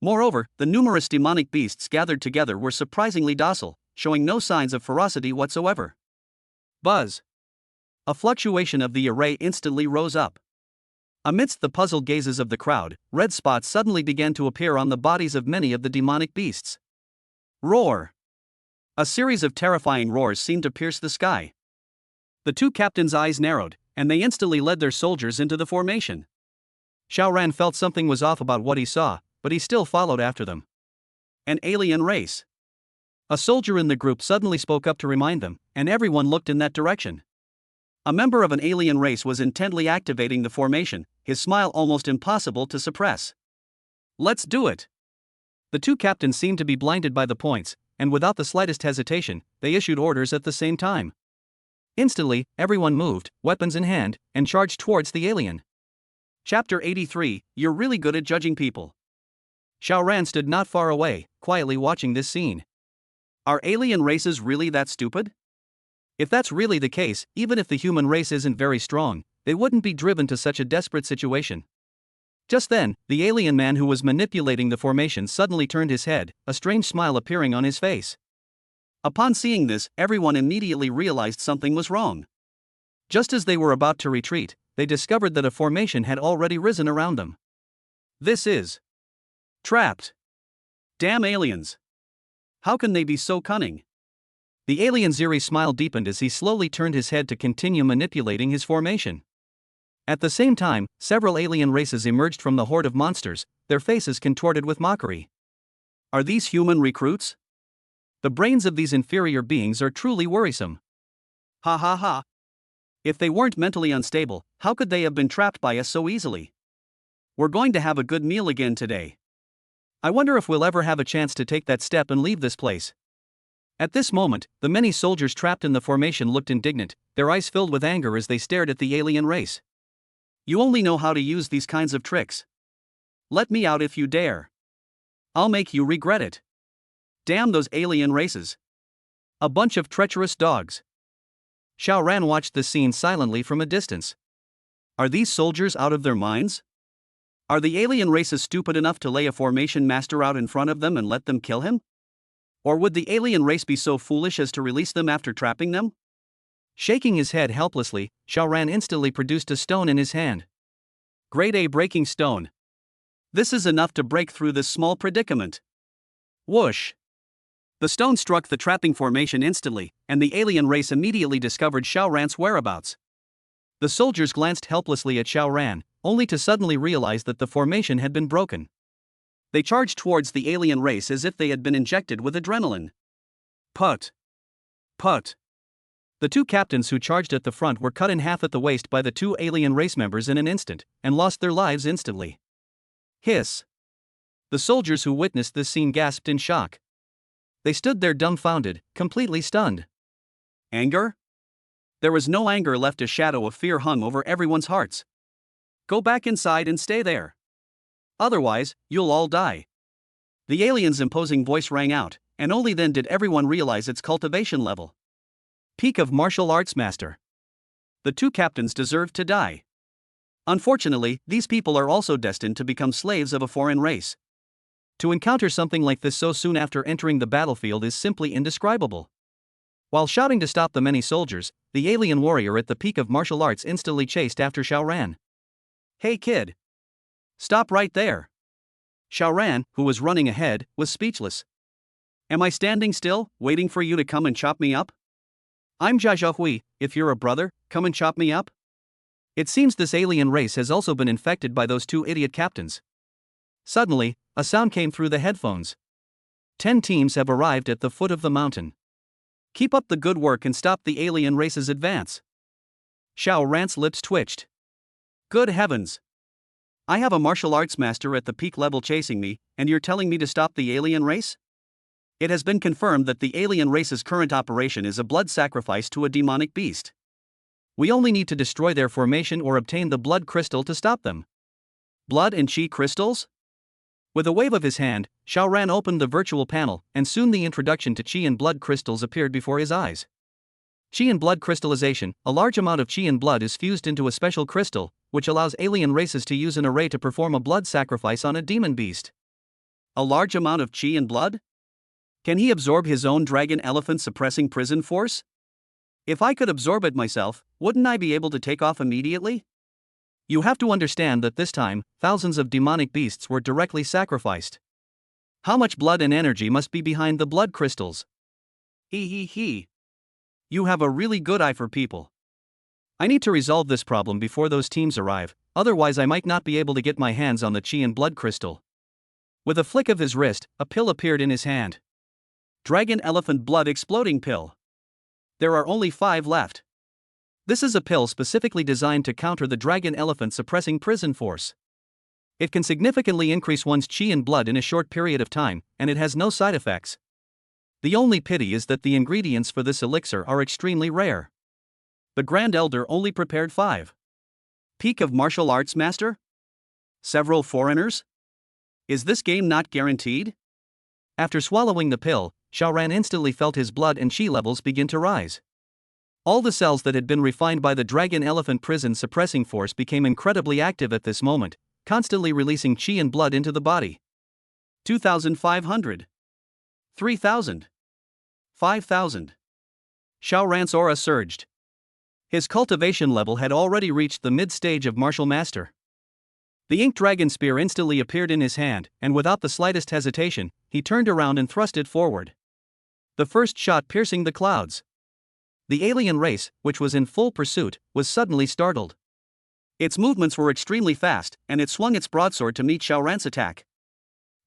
Moreover, the numerous demonic beasts gathered together were surprisingly docile, showing no signs of ferocity whatsoever. Buzz! A fluctuation of the array instantly rose up. Amidst the puzzled gazes of the crowd, red spots suddenly began to appear on the bodies of many of the demonic beasts. Roar! A series of terrifying roars seemed to pierce the sky. The two captains' eyes narrowed, and they instantly led their soldiers into the formation. Xiao Ran felt something was off about what he saw, but he still followed after them. An alien race. A soldier in the group suddenly spoke up to remind them, and everyone looked in that direction. A member of an alien race was intently activating the formation, his smile almost impossible to suppress. Let's do it! The two captains seemed to be blinded by the points, and without the slightest hesitation, they issued orders at the same time. Instantly, everyone moved, weapons in hand, and charged towards the alien. Chapter 83, You're really good at judging people. Xiao Ran stood not far away, quietly watching this scene. Are alien races really that stupid? If that's really the case, even if the human race isn't very strong, they wouldn't be driven to such a desperate situation. Just then, the alien man who was manipulating the formation suddenly turned his head, a strange smile appearing on his face. Upon seeing this, everyone immediately realized something was wrong. Just as they were about to retreat, they discovered that a formation had already risen around them. This is trapped. Damn aliens! How can they be so cunning? The alien's eerie smile deepened as he slowly turned his head to continue manipulating his formation. At the same time, several alien races emerged from the horde of monsters, their faces contorted with mockery. Are these human recruits? The brains of these inferior beings are truly worrisome. Ha ha ha. If they weren't mentally unstable, how could they have been trapped by us so easily? We're going to have a good meal again today. I wonder if we'll ever have a chance to take that step and leave this place. At this moment, the many soldiers trapped in the formation looked indignant, their eyes filled with anger as they stared at the alien race. You only know how to use these kinds of tricks. Let me out if you dare. I'll make you regret it. Damn those alien races. A bunch of treacherous dogs. Xiao Ran watched the scene silently from a distance. Are these soldiers out of their minds? Are the alien races stupid enough to lay a formation master out in front of them and let them kill him? Or would the alien race be so foolish as to release them after trapping them? Shaking his head helplessly, Xiao Ran instantly produced a stone in his hand. Grade A breaking stone. This is enough to break through this small predicament. Whoosh! The stone struck the trapping formation instantly, and the alien race immediately discovered Xiao Ran's whereabouts. The soldiers glanced helplessly at Xiao Ran, only to suddenly realize that the formation had been broken. They charged towards the alien race as if they had been injected with adrenaline. Put! Put! The two captains who charged at the front were cut in half at the waist by the two alien race members in an instant, and lost their lives instantly. Hiss! The soldiers who witnessed this scene gasped in shock. They stood there dumbfounded, completely stunned. Anger? There was no anger left, a shadow of fear hung over everyone's hearts. Go back inside and stay there. Otherwise, you'll all die. The alien's imposing voice rang out, and only then did everyone realize its cultivation level. Peak of martial arts master. The two captains deserved to die. Unfortunately, these people are also destined to become slaves of a foreign race. To encounter something like this so soon after entering the battlefield is simply indescribable. While shouting to stop the many soldiers, the alien warrior at the peak of martial arts instantly chased after Xiao Ran. Hey kid! Stop right there! Xiao Ran, who was running ahead, was speechless. Am I standing still, waiting for you to come and chop me up? I'm Jia Zhehui, if you're a brother, come and chop me up? It seems this alien race has also been infected by those two idiot captains. Suddenly, a sound came through the headphones. 10 teams have arrived at the foot of the mountain. Keep up the good work and stop the alien race's advance. Xiao Ran's lips twitched. Good heavens! I have a martial arts master at the peak level chasing me, and you're telling me to stop the alien race? It has been confirmed that the alien race's current operation is a blood sacrifice to a demonic beast. We only need to destroy their formation or obtain the blood crystal to stop them. Blood and chi crystals? With a wave of his hand, Xiao Ran opened the virtual panel, and soon the introduction to chi and blood crystals appeared before his eyes. Qi and blood crystallization. A large amount of Qi and blood is fused into a special crystal, which allows alien races to use an array to perform a blood sacrifice on a demon beast. A large amount of Qi and blood? Can he absorb his own dragon elephant suppressing prison force? If I could absorb it myself, wouldn't I be able to take off immediately? You have to understand that this time, thousands of demonic beasts were directly sacrificed. How much blood and energy must be behind the blood crystals? He. You have a really good eye for people. I need to resolve this problem before those teams arrive, otherwise I might not be able to get my hands on the Qi and blood crystal. With a flick of his wrist, a pill appeared in his hand. Dragon Elephant Blood Exploding Pill. There are only 5 left. This is a pill specifically designed to counter the dragon elephant suppressing prison force. It can significantly increase one's Qi and blood in a short period of time, and it has no side effects. The only pity is that the ingredients for this elixir are extremely rare. The Grand Elder only prepared 5. Peak of Martial Arts Master? Several foreigners? Is this game not guaranteed? After swallowing the pill, Xiaoran instantly felt his blood and Qi levels begin to rise. All the cells that had been refined by the dragon elephant prison suppressing force became incredibly active at this moment, constantly releasing Qi and blood into the body. 2,500. 3,000. 5,000. Xiaoran's aura surged. His cultivation level had already reached the mid-stage of Martial Master. The Ink Dragon Spear instantly appeared in his hand, and without the slightest hesitation, he turned around and thrust it forward. The first shot piercing the clouds. The alien race, which was in full pursuit, was suddenly startled. Its movements were extremely fast, and it swung its broadsword to meet Xiaoran's attack.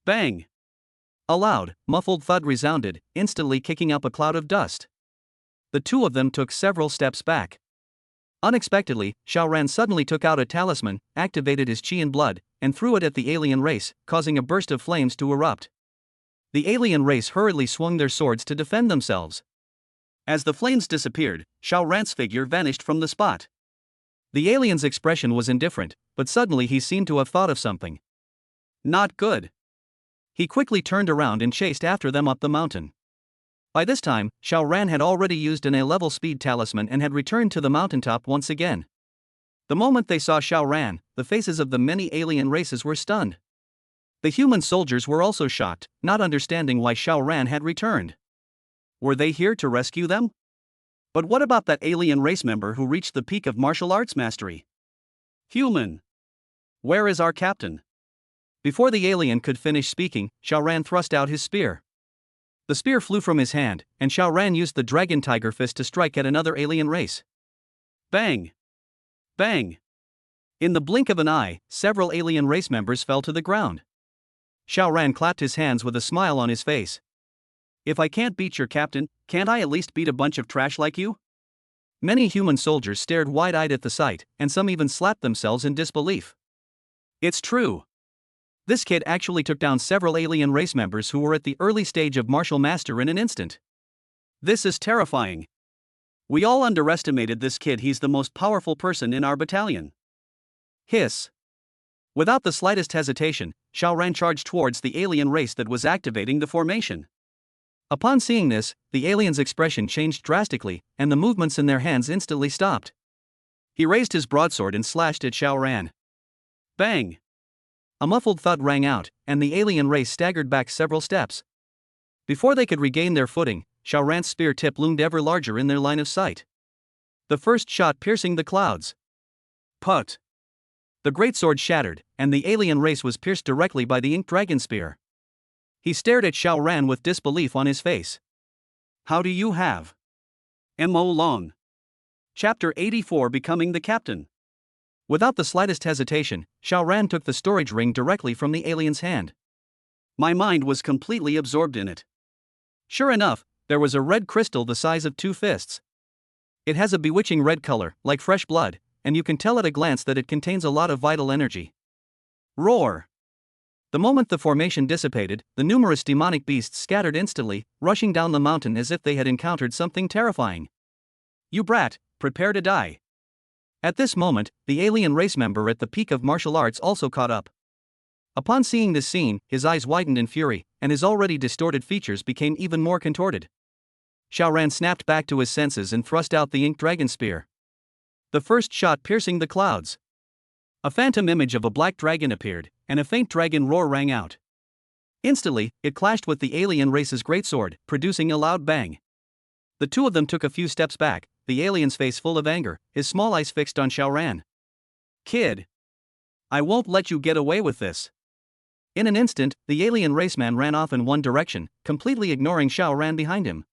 Bang! A loud, muffled thud resounded, instantly kicking up a cloud of dust. The two of them took several steps back. Unexpectedly, Xiaoran suddenly took out a talisman, activated his Qi and blood, and threw it at the alien race, causing a burst of flames to erupt. The alien race hurriedly swung their swords to defend themselves. As the flames disappeared, Xiaoran's figure vanished from the spot. The alien's expression was indifferent, but suddenly he seemed to have thought of something. Not good. He quickly turned around and chased after them up the mountain. By this time, Xiaoran had already used an A-level speed talisman and had returned to the mountaintop once again. The moment they saw Xiaoran, the faces of the many alien races were stunned. The human soldiers were also shocked, not understanding why Xiaoran had returned. Were they here to rescue them? But what about that alien race member who reached the peak of martial arts mastery? Human. Where is our captain? Before the alien could finish speaking, Xiaoran thrust out his spear. The spear flew from his hand, and Xiaoran used the Dragon Tiger Fist to strike at another alien race. Bang! Bang! In the blink of an eye, several alien race members fell to the ground. Xiaoran clapped his hands with a smile on his face. If I can't beat your captain, can't I at least beat a bunch of trash like you? Many human soldiers stared wide-eyed at the sight, and some even slapped themselves in disbelief. It's true. This kid actually took down several alien race members who were at the early stage of Martial Master in an instant. This is terrifying. We all underestimated this kid. He's the most powerful person in our battalion. Hiss. Without the slightest hesitation, Xiaoran charged towards the alien race that was activating the formation. Upon seeing this, the alien's expression changed drastically, and the movements in their hands instantly stopped. He raised his broadsword and slashed at Xiaoran. Bang! A muffled thud rang out, and the alien race staggered back several steps. Before they could regain their footing, Xiaoran's spear tip loomed ever larger in their line of sight. The first shot piercing the clouds. Put! The great sword shattered, and the alien race was pierced directly by the Ink Dragon Spear. He stared at Xiaoran with disbelief on his face. How do you have? M.O. Long. Chapter 84 Becoming the Captain. Without the slightest hesitation, Xiaoran took the storage ring directly from the alien's hand. My mind was completely absorbed in it. Sure enough, there was a red crystal the size of 2 fists. It has a bewitching red color, like fresh blood, and you can tell at a glance that it contains a lot of vital energy. Roar! The moment the formation dissipated, the numerous demonic beasts scattered instantly, rushing down the mountain as if they had encountered something terrifying. You brat, prepare to die. At this moment, the alien race member at the peak of martial arts also caught up. Upon seeing this scene, his eyes widened in fury, and his already distorted features became even more contorted. Xiao Ran snapped back to his senses and thrust out the ink dragon spear. The first shot piercing the clouds. A phantom image of a black dragon appeared, and a faint dragon roar rang out. Instantly, it clashed with the alien race's greatsword, producing a loud bang. The two of them took a few steps back, the alien's face full of anger, his small eyes fixed on Xiao Ran. "Kid! I won't let you get away with this." In an instant, the alien raceman ran off in one direction, completely ignoring Xiao Ran behind him.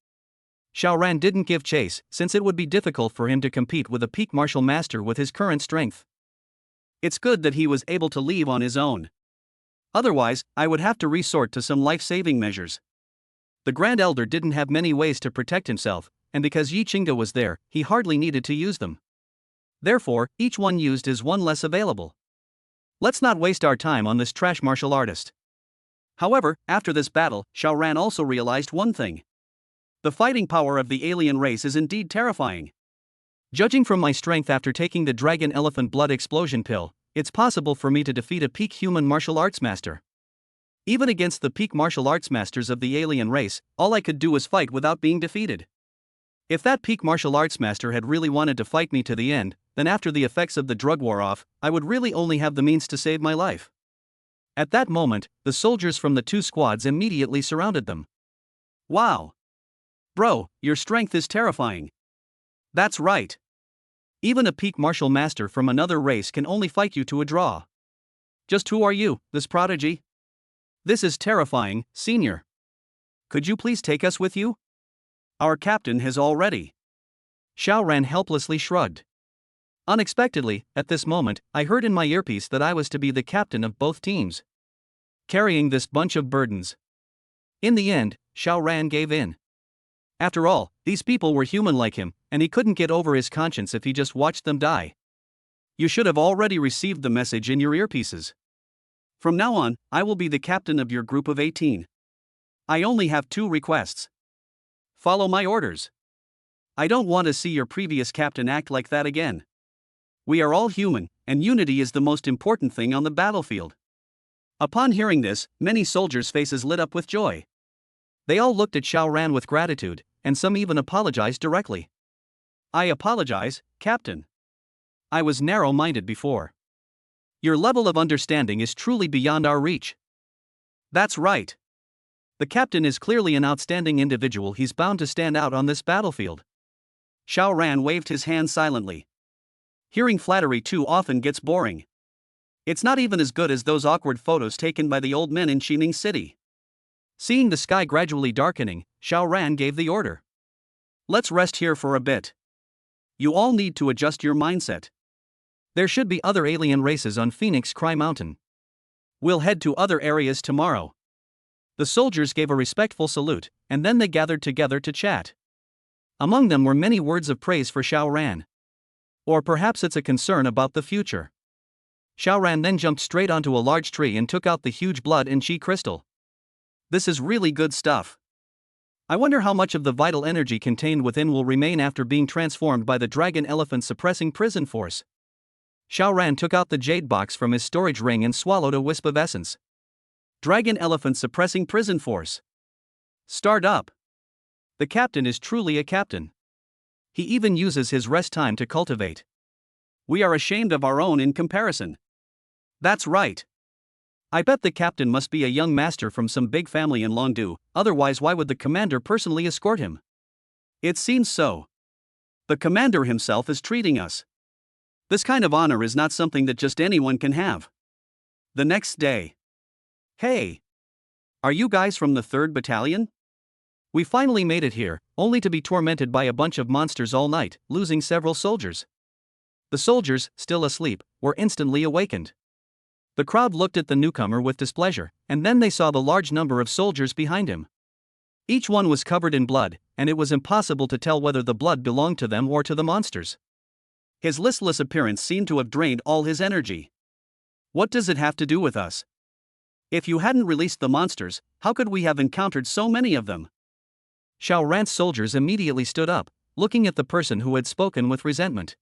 Xiao Ran didn't give chase, since it would be difficult for him to compete with a peak martial master with his current strength. It's good that he was able to leave on his own. Otherwise, I would have to resort to some life-saving measures. The Grand Elder didn't have many ways to protect himself, and because Yi Qingde was there, he hardly needed to use them. Therefore, each one used is one less available. Let's not waste our time on this trash martial artist. However, after this battle, Xiao Ran also realized one thing. The fighting power of the alien race is indeed terrifying. Judging from my strength after taking the Dragon Elephant Blood Explosion pill, it's possible for me to defeat a peak human martial arts master. Even against the peak martial arts masters of the alien race, all I could do was fight without being defeated. If that peak martial arts master had really wanted to fight me to the end, then after the effects of the drug wore off, I would really only have the means to save my life. At that moment, the soldiers from the two squads immediately surrounded them. "Wow! Bro, your strength is terrifying." "That's right. Even a peak martial master from another race can only fight you to a draw. Just who are you, this prodigy?" "This is terrifying, senior. Could you please take us with you? Our captain has already." Xiao Ran helplessly shrugged. Unexpectedly, at this moment, I heard in my earpiece that I was to be the captain of both teams, carrying this bunch of burdens. In the end, Xiao Ran gave in. After all, these people were human like him, and he couldn't get over his conscience if he just watched them die. "You should have already received the message in your earpieces. From now on, I will be the captain of your group of 18. I only have 2 requests. Follow my orders. I don't want to see your previous captain act like that again. We are all human, and unity is the most important thing on the battlefield." Upon hearing this, many soldiers' faces lit up with joy. They all looked at Xiao Ran with gratitude, and some even apologized directly. "I apologize, Captain. I was narrow-minded before. Your level of understanding is truly beyond our reach." "That's right. The captain is clearly an outstanding individual. He's bound to stand out on this battlefield." Xiao Ran waved his hand silently. Hearing flattery too often gets boring. It's not even as good as those awkward photos taken by the old men in Xining City. Seeing the sky gradually darkening, Xiao Ran gave the order. "Let's rest here for a bit. You all need to adjust your mindset. There should be other alien races on Phoenix Cry Mountain. We'll head to other areas tomorrow." The soldiers gave a respectful salute, and then they gathered together to chat. Among them were many words of praise for Xiao Ran. Or perhaps it's a concern about the future. Xiao Ran then jumped straight onto a large tree and took out the huge blood and chi crystal. "This is really good stuff. I wonder how much of the vital energy contained within will remain after being transformed by the Dragon Elephant Suppressing Prison Force." Xiao Ran took out the jade box from his storage ring and swallowed a wisp of essence. Dragon Elephant Suppressing Prison Force. Start up. The captain is truly a captain. He even uses his rest time to cultivate. We are ashamed of our own in comparison. That's right. I bet the captain must be a young master from some big family in Longdu, otherwise why would the commander personally escort him? It seems so. The commander himself is treating us. This kind of honor is not something that just anyone can have. The next day. "Hey! Are you guys from the 3rd Battalion? We finally made it here, only to be tormented by a bunch of monsters all night, losing several soldiers." The soldiers, still asleep, were instantly awakened. The crowd looked at the newcomer with displeasure, and then they saw the large number of soldiers behind him. Each one was covered in blood, and it was impossible to tell whether the blood belonged to them or to the monsters. His listless appearance seemed to have drained all his energy. "What does it have to do with us? If you hadn't released the monsters, how could we have encountered so many of them?" Xiao Ran's soldiers immediately stood up, looking at the person who had spoken with resentment.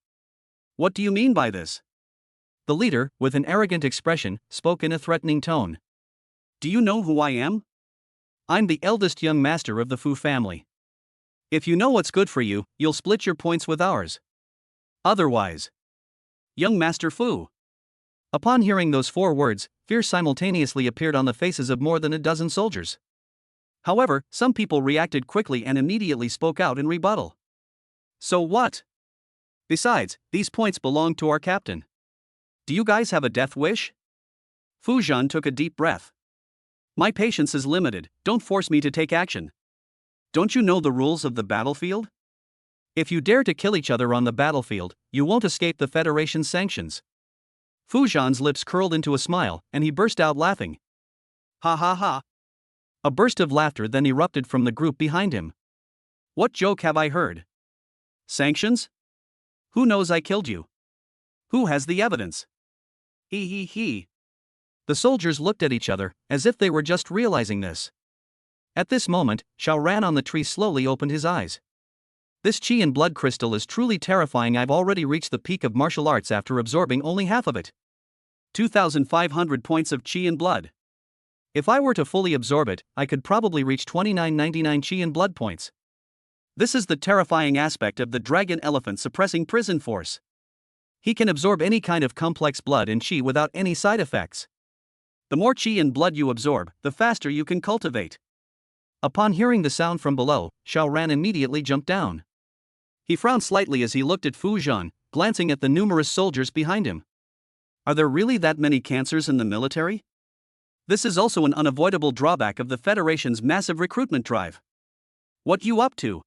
"What do you mean by this?" The leader, with an arrogant expression, spoke in a threatening tone. "Do you know who I am? I'm the eldest young master of the Fu family. If you know what's good for you, you'll split your points with ours. Otherwise. Young Master Fu. Upon hearing those 4 words, fear simultaneously appeared on the faces of more than a dozen soldiers. However, some people reacted quickly and immediately spoke out in rebuttal. So what? Besides, these points belong to our captain. Do you guys have a death wish? Fu Zhan took a deep breath. My patience is limited, don't force me to take action. Don't you know the rules of the battlefield? If you dare to kill each other on the battlefield, you won't escape the Federation's sanctions. Fu Zhan's lips curled into a smile, and he burst out laughing. Ha ha ha. A burst of laughter then erupted from the group behind him. What joke have I heard? Sanctions? Who knows I killed you? Who has the evidence? He. The soldiers looked at each other, as if they were just realizing this. At this moment, Xiao Ran on the tree slowly opened his eyes. This chi and blood crystal is truly terrifying. I've already reached the peak of martial arts after absorbing only half of it. 2,500 points of chi and blood. If I were to fully absorb it, I could probably reach 2999 chi and blood points. This is the terrifying aspect of the dragon elephant suppressing prison force. He can absorb any kind of complex blood and chi without any side effects. The more chi and blood you absorb, the faster you can cultivate. Upon hearing the sound from below, Xiao Ran immediately jumped down. He frowned slightly as he looked at Fu Zhan, glancing at the numerous soldiers behind him. Are there really that many cancers in the military? This is also an unavoidable drawback of the Federation's massive recruitment drive. What you up to?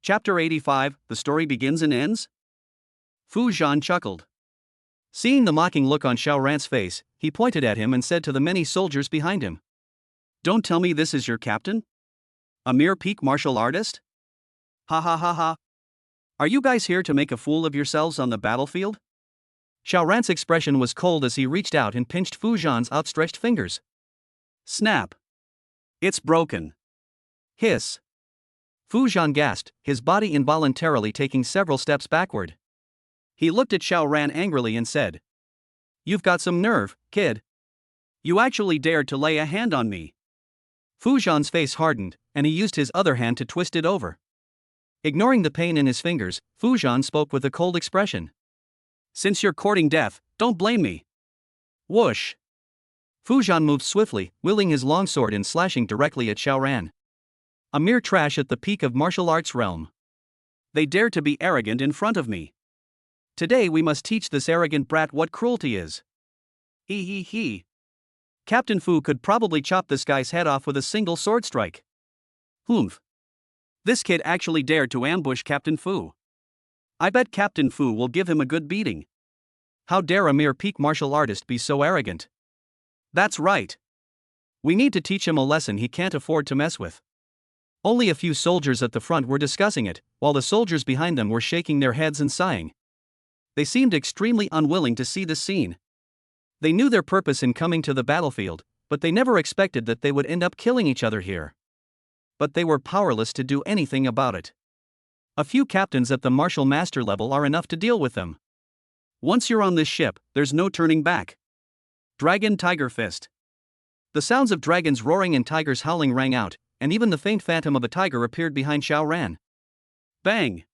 Chapter 85, the story begins and ends? Fu Zhan chuckled. Seeing the mocking look on Xiao Ran's face, he pointed at him and said to the many soldiers behind him. Don't tell me this is your captain? A mere peak martial artist? Ha ha ha ha. Are you guys here to make a fool of yourselves on the battlefield? Xiao Ran's expression was cold as he reached out and pinched Fu Zhan's outstretched fingers. Snap. It's broken. Hiss. Fu Zhan gasped, his body involuntarily taking several steps backward. He looked at Xiao Ran angrily and said, You've got some nerve, kid. You actually dared to lay a hand on me. Fu Zhan's face hardened, and he used his other hand to twist it over. Ignoring the pain in his fingers, Fu Zhan spoke with a cold expression. Since you're courting death, don't blame me. Whoosh. Fu Zhan moved swiftly, wielding his longsword and slashing directly at Xiao Ran. A mere trash at the peak of martial arts realm. They dare to be arrogant in front of me. Today we must teach this arrogant brat what cruelty is. He. Captain Fu could probably chop this guy's head off with a single sword strike. Humph. This kid actually dared to ambush Captain Fu. I bet Captain Fu will give him a good beating. How dare a mere peak martial artist be so arrogant? That's right. We need to teach him a lesson he can't afford to mess with. Only a few soldiers at the front were discussing it, while the soldiers behind them were shaking their heads and sighing. They seemed extremely unwilling to see this scene. They knew their purpose in coming to the battlefield, but they never expected that they would end up killing each other here. But they were powerless to do anything about it. A few captains at the martial master level are enough to deal with them. Once you're on this ship, there's no turning back. Dragon Tiger Fist. The sounds of dragons roaring and tigers howling rang out, and even the faint phantom of a tiger appeared behind Xiao Ran. Bang!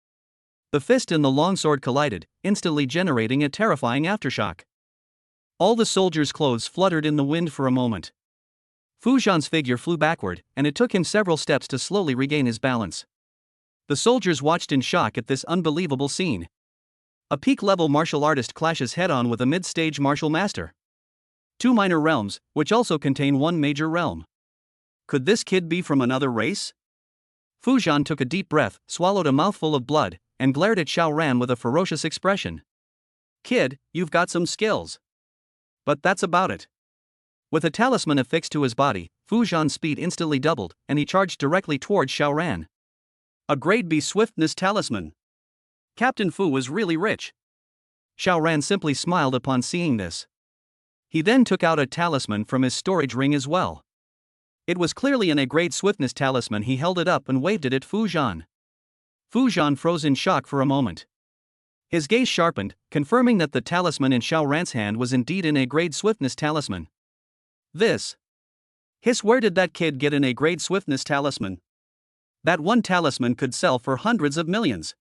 The fist and the longsword collided, instantly generating a terrifying aftershock. All the soldiers' clothes fluttered in the wind for a moment. Fu Zhan's figure flew backward, and it took him several steps to slowly regain his balance. The soldiers watched in shock at this unbelievable scene. A peak-level martial artist clashes head-on with a mid-stage martial master. 2 minor realms, which also contain 1 major realm. Could this kid be from another race? Fu Zhan took a deep breath, swallowed a mouthful of blood, and glared at Xiao Ran with a ferocious expression. Kid, you've got some skills. But that's about it. With a talisman affixed to his body, Fu Zhan's speed instantly doubled, and he charged directly towards Xiao Ran. A grade B swiftness talisman. Captain Fu was really rich. Xiao Ran simply smiled upon seeing this. He then took out a talisman from his storage ring as well. It was clearly an A-grade swiftness talisman. He held it up and waved it at Fu Zhan. Fu Zhan froze in shock for a moment. His gaze sharpened, confirming that the talisman in Xiao Ran's hand was indeed an A-grade swiftness talisman. Where did that kid get an A-grade swiftness talisman? That one talisman could sell for hundreds of millions.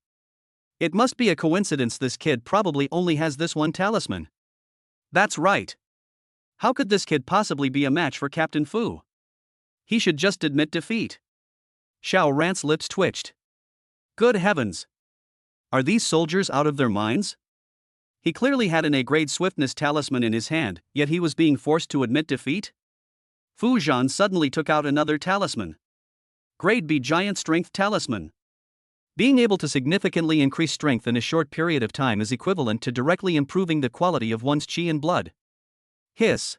It must be a coincidence this kid probably only has this one talisman. That's right. How could this kid possibly be a match for Captain Fu? He should just admit defeat. Xiao Ran's lips twitched. Good heavens! Are these soldiers out of their minds? He clearly had an A-grade swiftness talisman in his hand, yet he was being forced to admit defeat? Fu Zhan suddenly took out another talisman. Grade B giant strength talisman. Being able to significantly increase strength in a short period of time is equivalent to directly improving the quality of one's qi and blood. Hiss.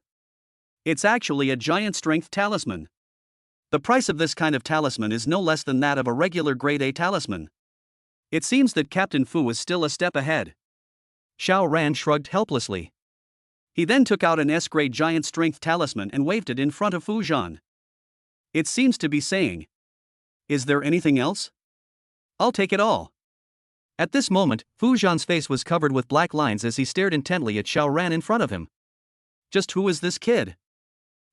It's actually a giant strength talisman. The price of this kind of talisman is no less than that of a regular grade A talisman. It seems that Captain Fu is still a step ahead. Xiao Ran shrugged helplessly. He then took out an S-grade giant strength talisman and waved it in front of Fu Zhan. It seems to be saying, "Is there anything else? I'll take it all." At this moment, Fu Zhan's face was covered with black lines as he stared intently at Xiao Ran in front of him. Just who is this kid?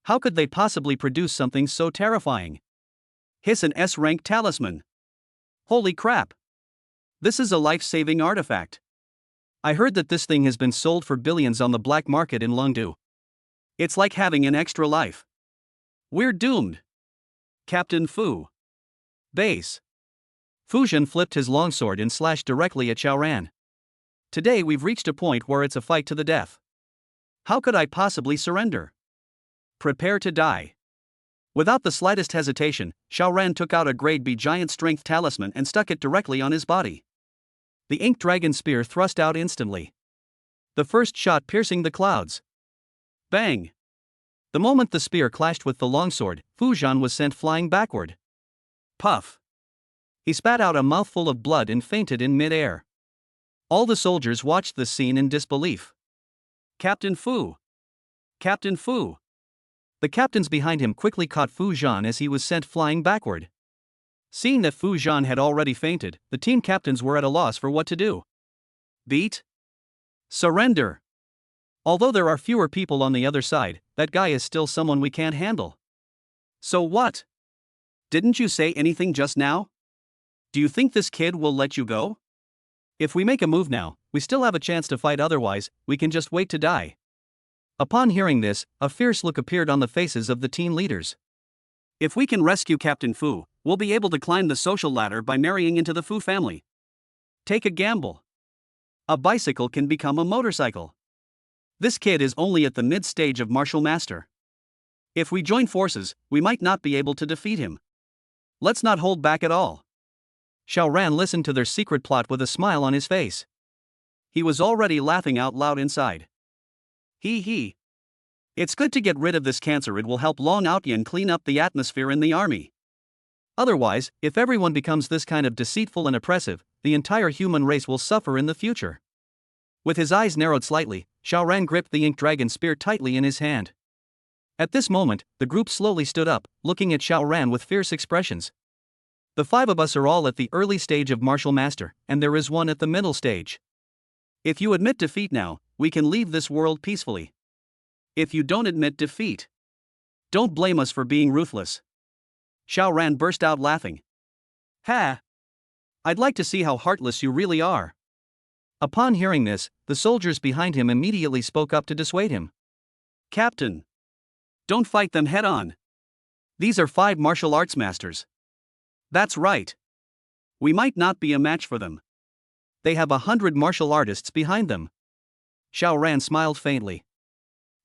How could they possibly produce something so terrifying? Hiss, an S-rank talisman. Holy crap! This is a life-saving artifact. I heard that this thing has been sold for billions on the black market in Longdu. It's like having an extra life. We're doomed. Captain Fu. Base. Fu Zhan flipped his longsword and slashed directly at Xiao Ran. Today we've reached a point where it's a fight to the death. How could I possibly surrender? Prepare to die. Without the slightest hesitation, Xiao Ran took out a grade B giant strength talisman and stuck it directly on his body. The ink dragon spear thrust out instantly. The first shot piercing the clouds. Bang! The moment the spear clashed with the longsword, Fu Zhan was sent flying backward. Puff! He spat out a mouthful of blood and fainted in mid-air. All the soldiers watched this scene in disbelief. Captain Fu! Captain Fu! The captains behind him quickly caught Fu Zhan as he was sent flying backward. Seeing that Fu Zhan had already fainted, the team captains were at a loss for what to do. Beat? Surrender! Although there are fewer people on the other side, that guy is still someone we can't handle. So what? Didn't you say anything just now? Do you think this kid will let you go? If we make a move now, we still have a chance to fight, otherwise, we can just wait to die. Upon hearing this, a fierce look appeared on the faces of the team leaders. If we can rescue Captain Fu, we'll be able to climb the social ladder by marrying into the Fu family. Take a gamble. A bicycle can become a motorcycle. This kid is only at the mid-stage of martial master. If we join forces, we might not be able to defeat him. Let's not hold back at all. Xiao Ran listened to their secret plot with a smile on his face. He was already laughing out loud inside. Hee. It's good to get rid of this cancer. It will help Long Outyan clean up the atmosphere in the army. Otherwise, if everyone becomes this kind of deceitful and oppressive, the entire human race will suffer in the future. With his eyes narrowed slightly, Xiao Ran gripped the ink dragon spear tightly in his hand. At this moment, the group slowly stood up, looking at Xiao Ran with fierce expressions. The five of us are all at the early stage of martial master, and there is one at the middle stage. If you admit defeat now, we can leave this world peacefully. If you don't admit defeat, don't blame us for being ruthless. Xiao Ran burst out laughing. Ha! I'd like to see how heartless you really are. Upon hearing this, the soldiers behind him immediately spoke up to dissuade him. Captain! Don't fight them head on. These are 5 martial arts masters. That's right. We might not be a match for them. They have 100 martial artists behind them. Xiao Ran smiled faintly.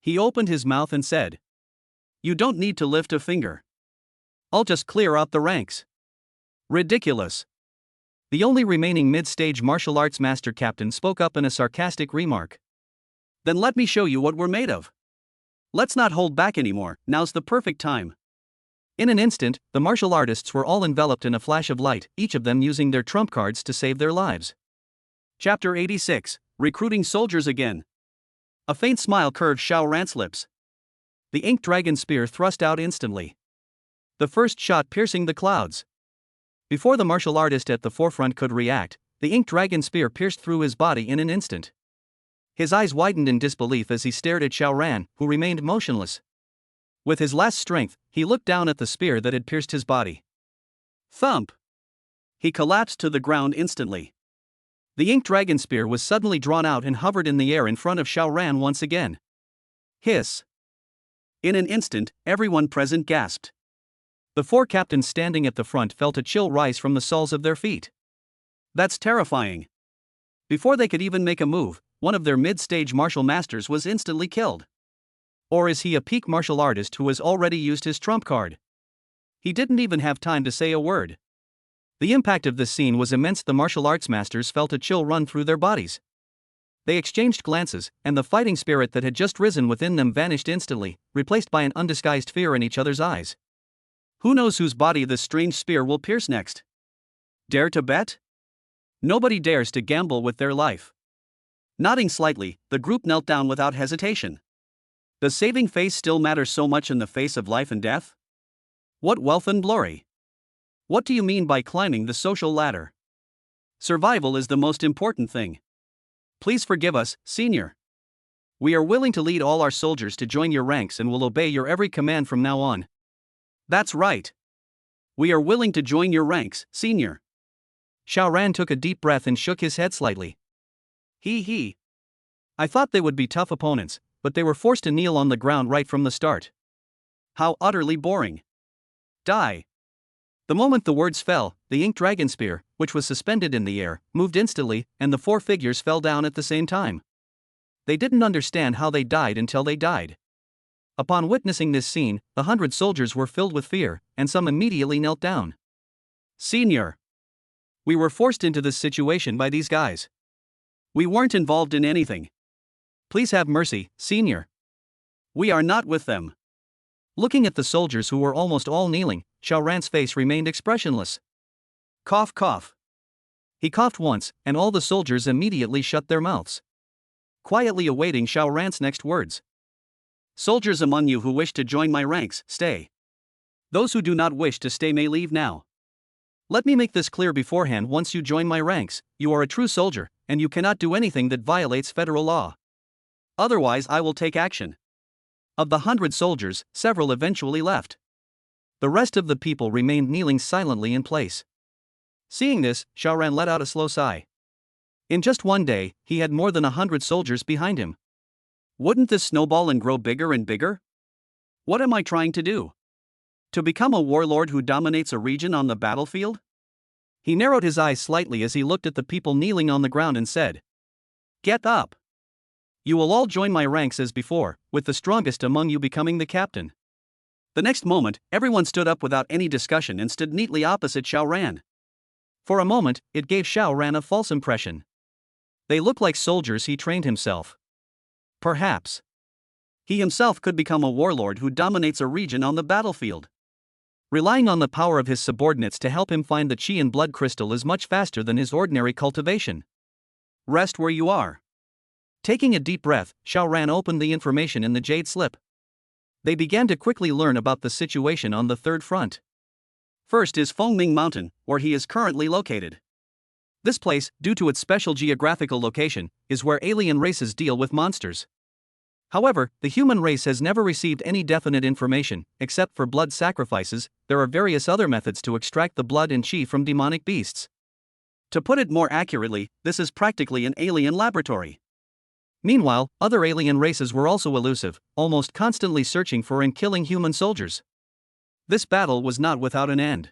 He opened his mouth and said, "You don't need to lift a finger. I'll just clear out the ranks." Ridiculous. The only remaining mid-stage martial arts master captain spoke up in a sarcastic remark. Then let me show you what we're made of. Let's not hold back anymore, now's the perfect time. In an instant, the martial artists were all enveloped in a flash of light, each of them using their trump cards to save their lives. Chapter 86, Recruiting Soldiers Again. A faint smile curved Xiao Ran's lips. The ink dragon spear thrust out instantly. The first shot piercing the clouds. Before the martial artist at the forefront could react, the ink dragon spear pierced through his body in an instant. His eyes widened in disbelief as he stared at Xiao Ran, who remained motionless. With his last strength, he looked down at the spear that had pierced his body. Thump! He collapsed to the ground instantly. The ink dragon spear was suddenly drawn out and hovered in the air in front of Xiao Ran once again. Hiss! In an instant, everyone present gasped. The four captains standing at the front felt a chill rise from the soles of their feet. That's terrifying. Before they could even make a move, one of their mid-stage martial masters was instantly killed. Or is he a peak martial artist who has already used his trump card? He didn't even have time to say a word. The impact of this scene was immense. The martial arts masters felt a chill run through their bodies. They exchanged glances, and the fighting spirit that had just risen within them vanished instantly, replaced by an undisguised fear in each other's eyes. Who knows whose body this strange spear will pierce next? Dare to bet? Nobody dares to gamble with their life. Nodding slightly, the group knelt down without hesitation. Does saving face still matter so much in the face of life and death? What wealth and glory? What do you mean by climbing the social ladder? Survival is the most important thing. Please forgive us, Senior. We are willing to lead all our soldiers to join your ranks and will obey your every command from now on. That's right. We are willing to join your ranks, Senior. Xiao Ran took a deep breath and shook his head slightly. He. I thought they would be tough opponents, but they were forced to kneel on the ground right from the start. How utterly boring. Die. The moment the words fell, the ink dragon spear, which was suspended in the air, moved instantly, and the four figures fell down at the same time. They didn't understand how they died until they died. Upon witnessing this scene, 100 soldiers were filled with fear, and some immediately knelt down. Senior. We were forced into this situation by these guys. We weren't involved in anything. Please have mercy, Senior. We are not with them. Looking at the soldiers who were almost all kneeling, Xiao Ran's face remained expressionless. Cough, cough. He coughed once, and all the soldiers immediately shut their mouths, quietly awaiting Xiao Ran's next words. Soldiers among you who wish to join my ranks, stay. Those who do not wish to stay may leave now. Let me make this clear beforehand: once you join my ranks, you are a true soldier, and you cannot do anything that violates federal law. Otherwise, I will take action. Of the 100 soldiers, several eventually left. The rest of the people remained kneeling silently in place. Seeing this, Xiao Ran let out a slow sigh. In just one day, he had more than 100 soldiers behind him. Wouldn't this snowball and grow bigger and bigger? What am I trying to do? To become a warlord who dominates a region on the battlefield? He narrowed his eyes slightly as he looked at the people kneeling on the ground and said, Get up! You will all join my ranks as before, with the strongest among you becoming the captain. The next moment, everyone stood up without any discussion and stood neatly opposite Xiao Ran. For a moment, it gave Xiao Ran a false impression. They looked like soldiers he trained himself. Perhaps he himself could become a warlord who dominates a region on the battlefield. Relying on the power of his subordinates to help him find the qi and blood crystal is much faster than his ordinary cultivation. Rest where you are. Taking a deep breath, Xiao Ran opened the information in the jade slip. They began to quickly learn about the situation on the third front. First is Fengming Mountain, where he is currently located. This place, due to its special geographical location, is where alien races deal with monsters. However, the human race has never received any definite information. Except for blood sacrifices, there are various other methods to extract the blood and qi from demonic beasts. To put it more accurately, this is practically an alien laboratory. Meanwhile, other alien races were also elusive, almost constantly searching for and killing human soldiers. This battle was not without an end.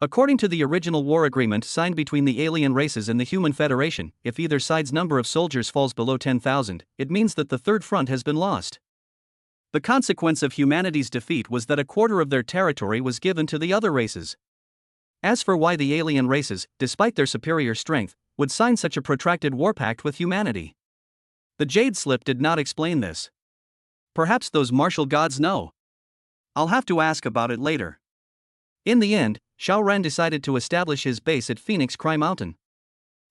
According to the original war agreement signed between the alien races and the Human Federation, if either side's number of soldiers falls below 10,000, it means that the third front has been lost. The consequence of humanity's defeat was that a quarter of their territory was given to the other races. As for why the alien races, despite their superior strength, would sign such a protracted war pact with humanity, the jade slip did not explain this. Perhaps those martial gods know. I'll have to ask about it later. In the end, Xiao Ran decided to establish his base at Phoenix Cry Mountain.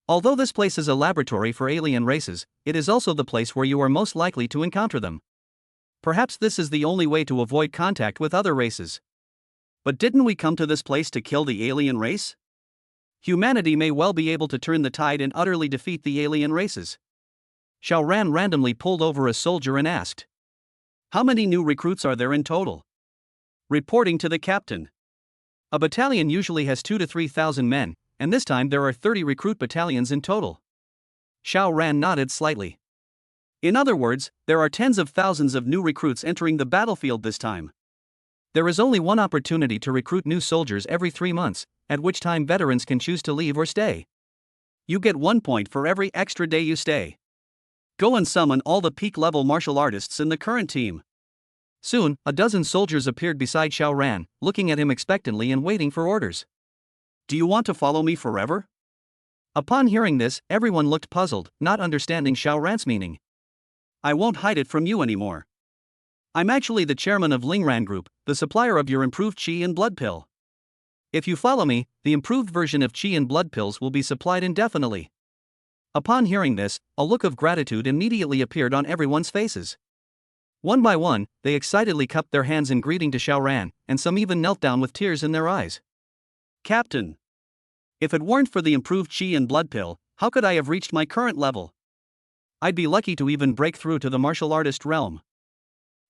Although this place is a laboratory for alien races, it is also the place where you are most likely to encounter them. Perhaps this is the only way to avoid contact with other races. But didn't we come to this place to kill the alien race? Humanity may well be able to turn the tide and utterly defeat the alien races. Xiao Ran randomly pulled over a soldier and asked, How many new recruits are there in total? Reporting to the captain. A battalion usually has 2 to 3,000 men, and this time there are 30 recruit battalions in total. Xiao Ran nodded slightly. In other words, there are tens of thousands of new recruits entering the battlefield this time. There is only one opportunity to recruit new soldiers every 3 months, at which time veterans can choose to leave or stay. You get 1 point for every extra day you stay. Go and summon all the peak-level martial artists in the current team. Soon, a dozen soldiers appeared beside Xiao Ran, looking at him expectantly and waiting for orders. Do you want to follow me forever? Upon hearing this, everyone looked puzzled, not understanding Xiao Ran's meaning. I won't hide it from you anymore. I'm actually the chairman of Lingran Group, the supplier of your improved Qi and blood pill. If you follow me, the improved version of Qi and blood pills will be supplied indefinitely. Upon hearing this, a look of gratitude immediately appeared on everyone's faces. One by one, they excitedly cupped their hands in greeting to Xiao Ran, and some even knelt down with tears in their eyes. Captain! If it weren't for the improved Qi and blood pill, how could I have reached my current level? I'd be lucky to even break through to the martial artist realm.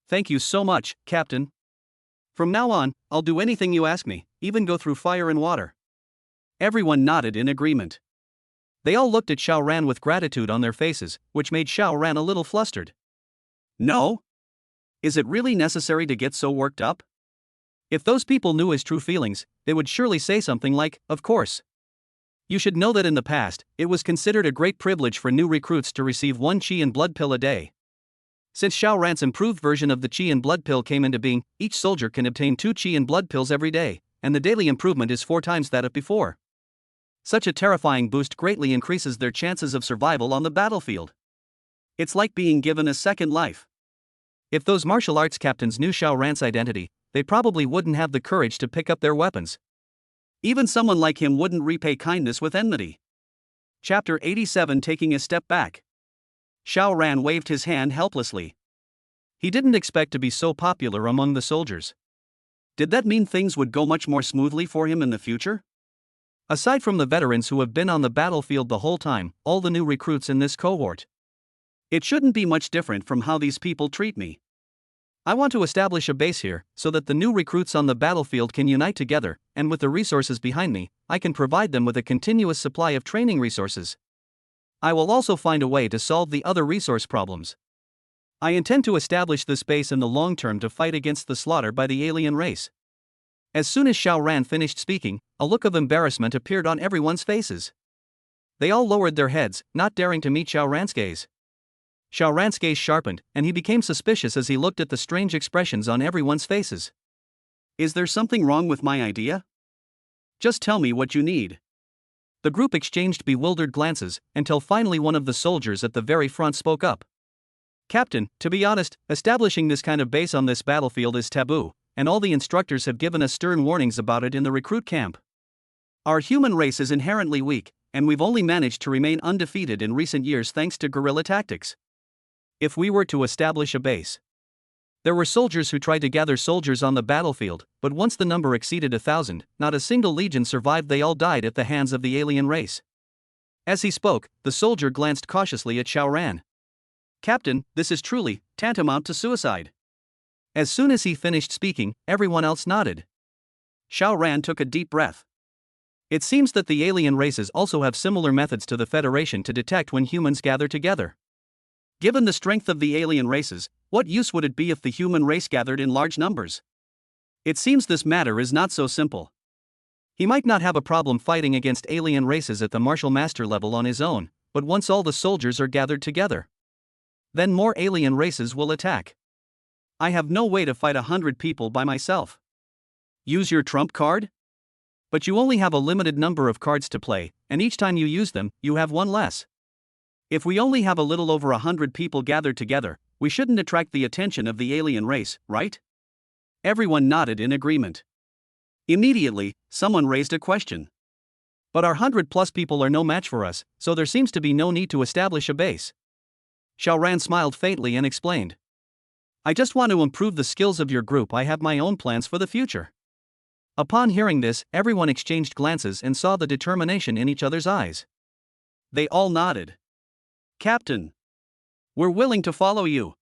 Thank you so much, Captain. From now on, I'll do anything you ask me, even go through fire and water. Everyone nodded in agreement. They all looked at Xiao Ran with gratitude on their faces, which made Xiao Ran a little flustered. No? Is it really necessary to get so worked up? If those people knew his true feelings, they would surely say something like, of course. You should know that in the past, it was considered a great privilege for new recruits to receive 1 Qi and blood pill a day. Since Xiao Ran's improved version of the Qi and blood pill came into being, each soldier can obtain 2 Qi and blood pills every day, and the daily improvement is 4 times that of before. Such a terrifying boost greatly increases their chances of survival on the battlefield. It's like being given a second life. If those martial arts captains knew Xiao Ran's identity, they probably wouldn't have the courage to pick up their weapons. Even someone like him wouldn't repay kindness with enmity. Chapter 87. Taking a step back. Xiao Ran waved his hand helplessly. He didn't expect to be so popular among the soldiers. Did that mean things would go much more smoothly for him in the future? Aside from the veterans who have been on the battlefield the whole time, all the new recruits in this cohort. It shouldn't be much different from how these people treat me. I want to establish a base here, so that the new recruits on the battlefield can unite together, and with the resources behind me, I can provide them with a continuous supply of training resources. I will also find a way to solve the other resource problems. I intend to establish this base in the long term to fight against the slaughter by the alien race. As soon as Xiao Ran finished speaking, a look of embarrassment appeared on everyone's faces. They all lowered their heads, not daring to meet Xiao Ran's gaze. Xiao Ran's gaze sharpened, and he became suspicious as he looked at the strange expressions on everyone's faces. Is there something wrong with my idea? Just tell me what you need. The group exchanged bewildered glances, until finally one of the soldiers at the very front spoke up. Captain, to be honest, establishing this kind of base on this battlefield is taboo, and all the instructors have given us stern warnings about it in the recruit camp. Our human race is inherently weak, and we've only managed to remain undefeated in recent years thanks to guerrilla tactics. If we were to establish a base. There were soldiers who tried to gather soldiers on the battlefield, but once the number exceeded 1,000, not a single legion survived. They all died at the hands of the alien race. As he spoke, the soldier glanced cautiously at Xiao Ran. Captain, this is truly tantamount to suicide. As soon as he finished speaking, everyone else nodded. Xiao Ran took a deep breath. It seems that the alien races also have similar methods to the Federation to detect when humans gather together. Given the strength of the alien races, what use would it be if the human race gathered in large numbers? It seems this matter is not so simple. He might not have a problem fighting against alien races at the martial master level on his own, but once all the soldiers are gathered together, then more alien races will attack. I have no way to fight 100 people by myself. Use your trump card? But you only have a limited number of cards to play, and each time you use them, you have one less. If we only have a little over 100 people gathered together, we shouldn't attract the attention of the alien race, right? Everyone nodded in agreement. Immediately, someone raised a question. But our 100+ people are no match for us, so there seems to be no need to establish a base. Xiao Ran smiled faintly and explained. I just want to improve the skills of your group. I have my own plans for the future. Upon hearing this, everyone exchanged glances and saw the determination in each other's eyes. They all nodded. Captain. We're willing to follow you.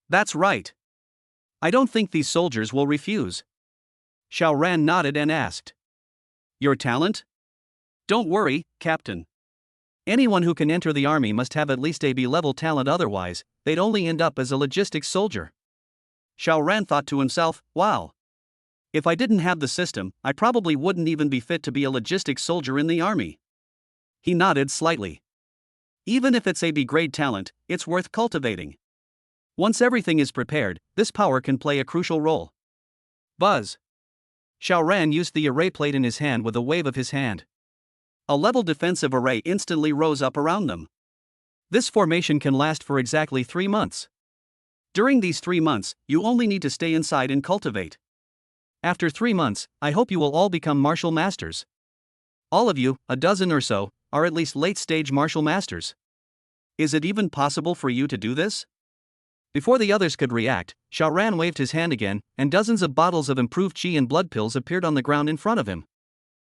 That's right. I don't think these soldiers will refuse. Xiao Ran nodded and asked. Your talent? Don't worry, Captain. Anyone who can enter the army must have at least a B-level talent, otherwise, they'd only end up as a logistics soldier. Xiao Ran thought to himself, wow. If I didn't have the system, I probably wouldn't even be fit to be a logistics soldier in the army. He nodded slightly. Even if it's a B-grade talent, it's worth cultivating. Once everything is prepared, this power can play a crucial role. Buzz. Xiao Ran used the array plate in his hand with a wave of his hand. A level defensive array instantly rose up around them. This formation can last for exactly 3 months. During these 3 months, you only need to stay inside and cultivate. After 3 months, I hope you will all become martial masters. All of you, a dozen or so, are at least late-stage martial masters. Is it even possible for you to do this? Before the others could react, Xiao Ran waved his hand again, and dozens of bottles of improved qi and blood pills appeared on the ground in front of him.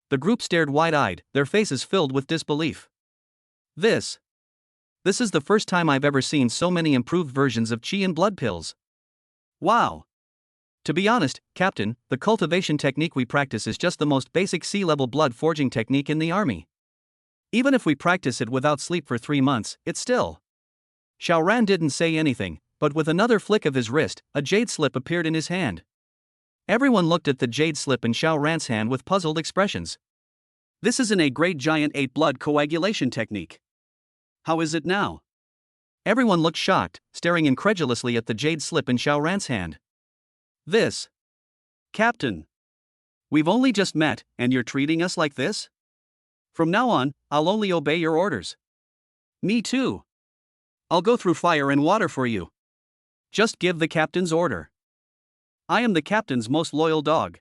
The group stared wide-eyed, their faces filled with disbelief. This is the first time I've ever seen so many improved versions of qi and blood pills. Wow! To be honest, Captain, the cultivation technique we practice is just the most basic C-level blood forging technique in the army. Even if we practice it without sleep for 3 months, it's still. Xiao Ran didn't say anything, but with another flick of his wrist, a jade slip appeared in his hand. Everyone looked at the jade slip in Xiao Ran's hand with puzzled expressions. This is an A-grade giant 8 blood coagulation technique. How is it now? Everyone looked shocked, staring incredulously at the jade slip in Xiao Ran's hand. This. Captain. We've only just met, and you're treating us like this? From now on, I'll only obey your orders. Me too. I'll go through fire and water for you. Just give the captain's order. I am the captain's most loyal dog.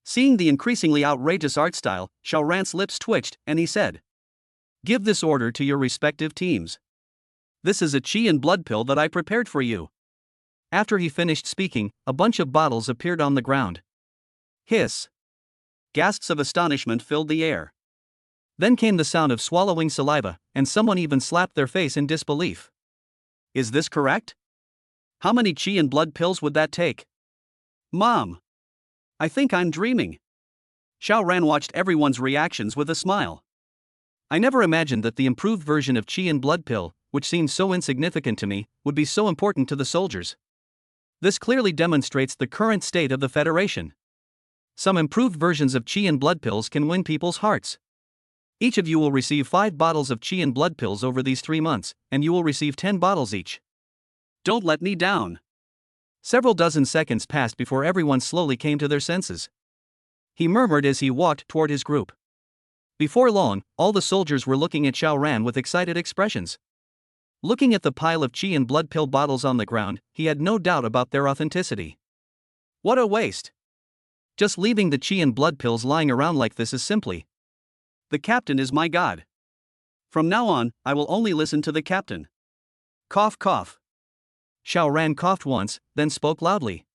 Seeing the increasingly outrageous art style, Xiao Ran's lips twitched, and he said, give this order to your respective teams. This is a qi and blood pill that I prepared for you. After he finished speaking, a bunch of bottles appeared on the ground. Hiss. Gasps of astonishment filled the air. Then came the sound of swallowing saliva, and someone even slapped their face in disbelief. Is this correct? How many qi and blood pills would that take? Mom! I think I'm dreaming. Xiao Ran watched everyone's reactions with a smile. I never imagined that the improved version of qi and blood pill, which seemed so insignificant to me, would be so important to the soldiers. This clearly demonstrates the current state of the Federation. Some improved versions of qi and blood pills can win people's hearts. Each of you will receive 5 bottles of qi and blood pills over these 3 months, and you will receive 10 bottles each. Don't let me down. Several dozen seconds passed before everyone slowly came to their senses. He murmured as he walked toward his group. Before long, all the soldiers were looking at Xiao Ran with excited expressions. Looking at the pile of qi and blood pill bottles on the ground, he had no doubt about their authenticity. What a waste! Just leaving the qi and blood pills lying around like this is simply. The captain is my god. From now on, I will only listen to the captain. Cough, cough. Xiao Ran coughed once, then spoke loudly.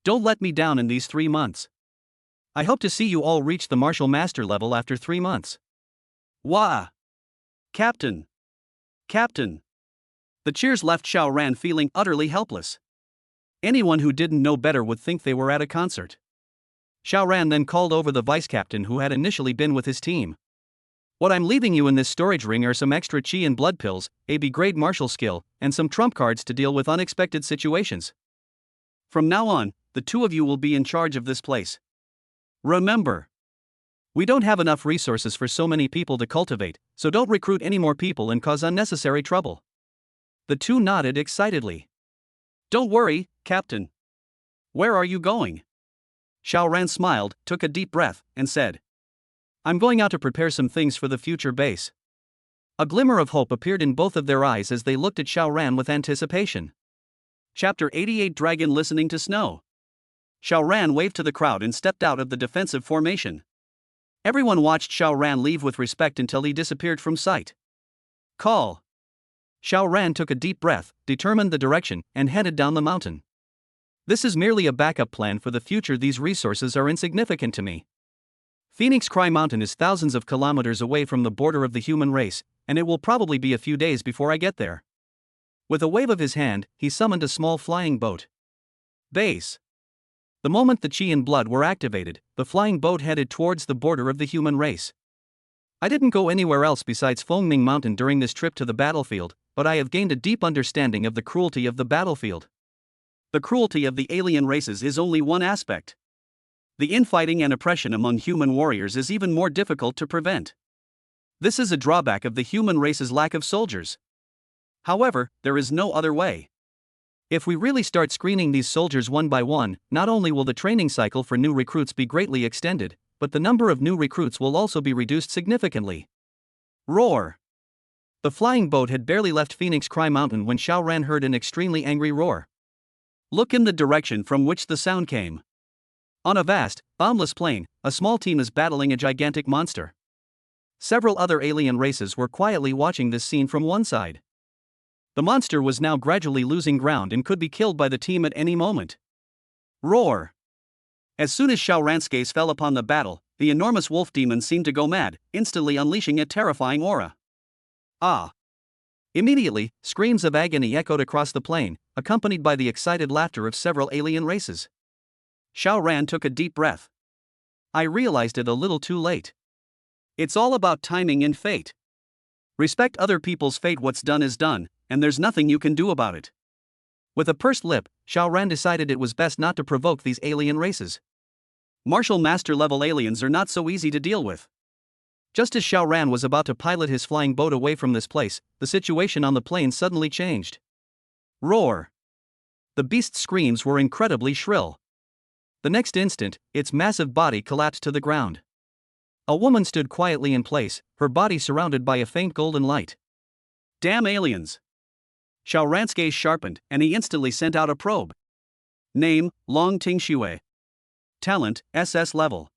Don't let me down in these 3 months. I hope to see you all reach the martial master level after 3 months. Wah! Captain! Captain! The cheers left Xiao Ran feeling utterly helpless. Anyone who didn't know better would think they were at a concert. Xiao Ran then called over the vice captain who had initially been with his team. What I'm leaving you in this storage ring are some extra qi and blood pills, a B-grade martial skill, and some trump cards to deal with unexpected situations. From now on, the 2 of you will be in charge of this place. Remember, we don't have enough resources for so many people to cultivate, so don't recruit any more people and cause unnecessary trouble. The 2 nodded excitedly. Don't worry, Captain. Where are you going? Xiao Ran smiled, took a deep breath, and said, I'm going out to prepare some things for the future base. A glimmer of hope appeared in both of their eyes as they looked at Xiao Ran with anticipation. Chapter 88 Dragon Listening to Snow. Xiao Ran waved to the crowd and stepped out of the defensive formation. Everyone watched Xiao Ran leave with respect until he disappeared from sight. Call. Xiao Ran took a deep breath, determined the direction, and headed down the mountain. This is merely a backup plan for the future. These resources are insignificant to me. Phoenix Cry Mountain is thousands of kilometers away from the border of the human race, and it will probably be a few days before I get there. With a wave of his hand, he summoned a small flying boat. Base. The moment the chi and blood were activated, the flying boat headed towards the border of the human race. I didn't go anywhere else besides Fengming Mountain during this trip to the battlefield, but I have gained a deep understanding of the cruelty of the battlefield. The cruelty of the alien races is only one aspect. The infighting and oppression among human warriors is even more difficult to prevent. This is a drawback of the human race's lack of soldiers. However, there is no other way. If we really start screening these soldiers one by one, not only will the training cycle for new recruits be greatly extended, but the number of new recruits will also be reduced significantly. Roar! The flying boat had barely left Phoenix Cry Mountain when Xiao Ran heard an extremely angry roar. Look in the direction from which the sound came. On a vast, boundless plain, a small team is battling a gigantic monster. Several other alien races were quietly watching this scene from one side. The monster was now gradually losing ground and could be killed by the team at any moment. Roar! As soon as Xiao Ran's gaze fell upon the battle, the enormous wolf demon seemed to go mad, instantly unleashing a terrifying aura. Ah! Immediately, screams of agony echoed across the plain, accompanied by the excited laughter of several alien races. Xiao Ran took a deep breath. I realized it a little too late. It's all about timing and fate. Respect other people's fate. What's done is done, and there's nothing you can do about it. With a pursed lip, Xiao Ran decided it was best not to provoke these alien races. Martial master level aliens are not so easy to deal with. Just as Xiao Ran was about to pilot his flying boat away from this place, the situation on the plain suddenly changed. Roar! The beast's screams were incredibly shrill. The next instant, its massive body collapsed to the ground. A woman stood quietly in place, her body surrounded by a faint golden light. Damn aliens! Xiao Ran's gaze sharpened, and he instantly sent out a probe. Name, Long Tingxue. Talent, SS level.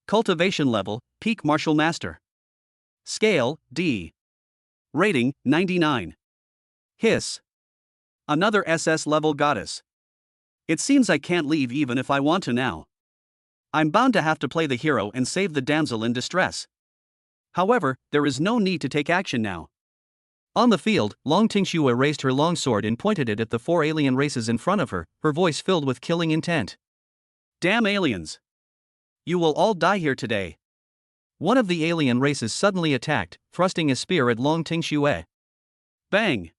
Cultivation level, Peak Martial Master. Scale, D. Rating, 99. Hiss. Another SS level goddess. It seems I can't leave even if I want to now. I'm bound to have to play the hero and save the damsel in distress. However, there is no need to take action now. On the field, Long Tingxue raised her long sword and pointed it at the four alien races in front of her, her voice filled with killing intent. Damn aliens! You will all die here today. One of the alien races suddenly attacked, thrusting a spear at Long Tingxue. Bang!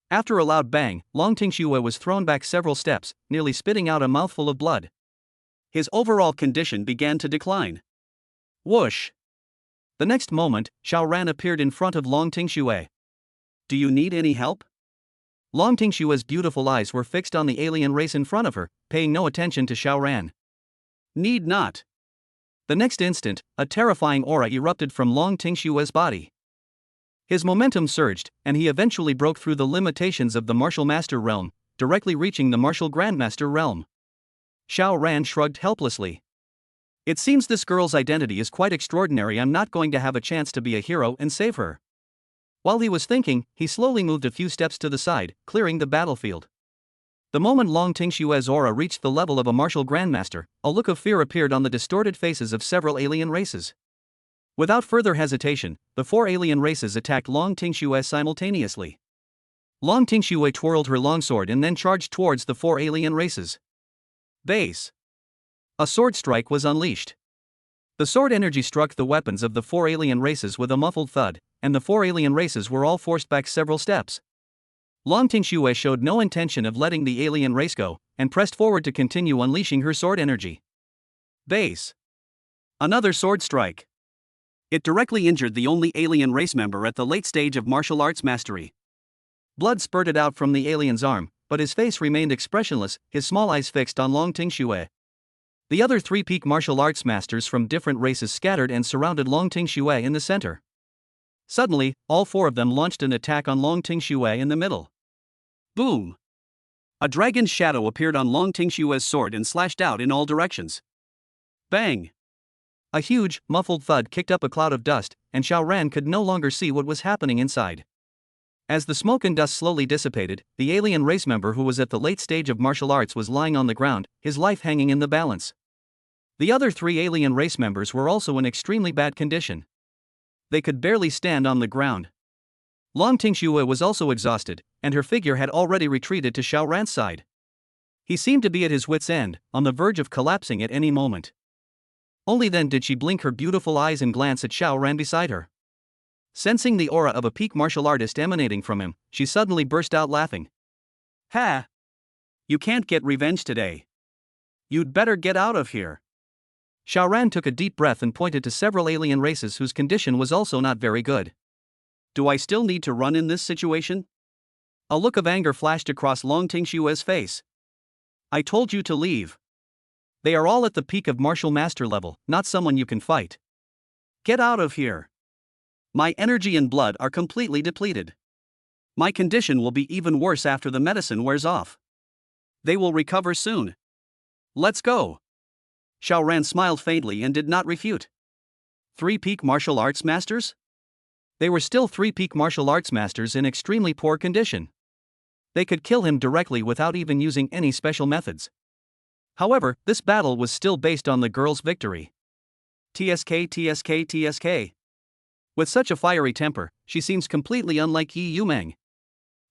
After a loud bang, Long Tingxue was thrown back several steps, nearly spitting out a mouthful of blood. His overall condition began to decline. Whoosh! The next moment, Xiao Ran appeared in front of Long Tingxue. Do you need any help? Long Tingxue's beautiful eyes were fixed on the alien race in front of her, paying no attention to Xiao Ran. Need not. The next instant, a terrifying aura erupted from Long Tingxue's body. His momentum surged, and he eventually broke through the limitations of the Martial Master realm, directly reaching the Martial Grandmaster realm. Xiao Ran shrugged helplessly. It seems this girl's identity is quite extraordinary. I'm not going to have a chance to be a hero and save her. While he was thinking, he slowly moved a few steps to the side, clearing the battlefield. The moment Long Tingxue's aura reached the level of a Martial Grandmaster, a look of fear appeared on the distorted faces of several alien races. Without further hesitation, the four alien races attacked Long Tingxue simultaneously. Long Tingxue twirled her longsword and then charged towards the four alien races. Base. A sword strike was unleashed. The sword energy struck the weapons of the four alien races with a muffled thud, and the four alien races were all forced back several steps. Long Tingxue showed no intention of letting the alien race go, and pressed forward to continue unleashing her sword energy. Base. Another sword strike. It directly injured the only alien race member at the late stage of martial arts mastery. Blood spurted out from the alien's arm, but his face remained expressionless, his small eyes fixed on Long Tingxue. The other three peak martial arts masters from different races scattered and surrounded Long Tingxue in the center. Suddenly, all four of them launched an attack on Long Tingxue in the middle. Boom! A dragon's shadow appeared on Long Tingxue's sword and slashed out in all directions. Bang! A huge, muffled thud kicked up a cloud of dust, and Xiao Ran could no longer see what was happening inside. As the smoke and dust slowly dissipated, the alien race member who was at the late stage of martial arts was lying on the ground, his life hanging in the balance. The other three alien race members were also in extremely bad condition. They could barely stand on the ground. Long Tingxue was also exhausted, and her figure had already retreated to Xiao Ran's side. He seemed to be at his wit's end, on the verge of collapsing at any moment. Only then did she blink her beautiful eyes and glance at Xiao Ran beside her. Sensing the aura of a peak martial artist emanating from him, she suddenly burst out laughing. Ha! You can't get revenge today. You'd better get out of here. Xiao Ran took a deep breath and pointed to several alien races whose condition was also not very good. Do I still need to run in this situation? A look of anger flashed across Long Tingshue's face. I told you to leave. They are all at the peak of martial master level, not someone you can fight. Get out of here. My energy and blood are completely depleted. My condition will be even worse after the medicine wears off. They will recover soon. Let's go. Xiao Ran smiled faintly and did not refute. 3 peak martial arts masters? They were still 3 peak martial arts masters in extremely poor condition. They could kill him directly without even using any special methods. However, this battle was still based on the girl's victory. TSK, TSK, TSK. With such a fiery temper, she seems completely unlike Yi Yumeng.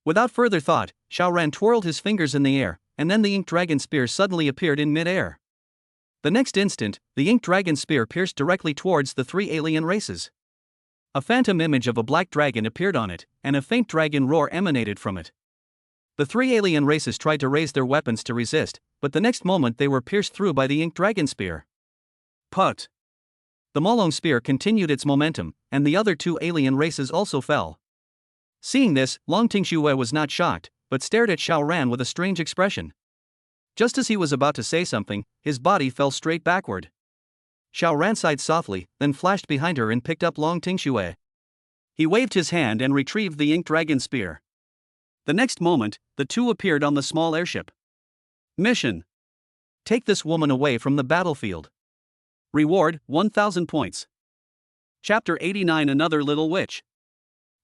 Without further thought, Xiao Ran twirled his fingers in the air, and then the ink dragon spear suddenly appeared in mid-air. The next instant, the ink dragon spear pierced directly towards the 3 alien races. A phantom image of a black dragon appeared on it, and a faint dragon roar emanated from it. The 3 alien races tried to raise their weapons to resist, but the next moment they were pierced through by the ink dragon spear. Put! The Molong spear continued its momentum, and the other 2 alien races also fell. Seeing this, Long Tingxue was not shocked, but stared at Xiao Ran with a strange expression. Just as he was about to say something, his body fell straight backward. Xiao Ran sighed softly, then flashed behind her and picked up Long Tingxue. He waved his hand and retrieved the ink dragon spear. The next moment, the 2 appeared on the small airship. Mission: take this woman away from the battlefield. Reward, 1,000 points. Chapter 89. Another Little Witch.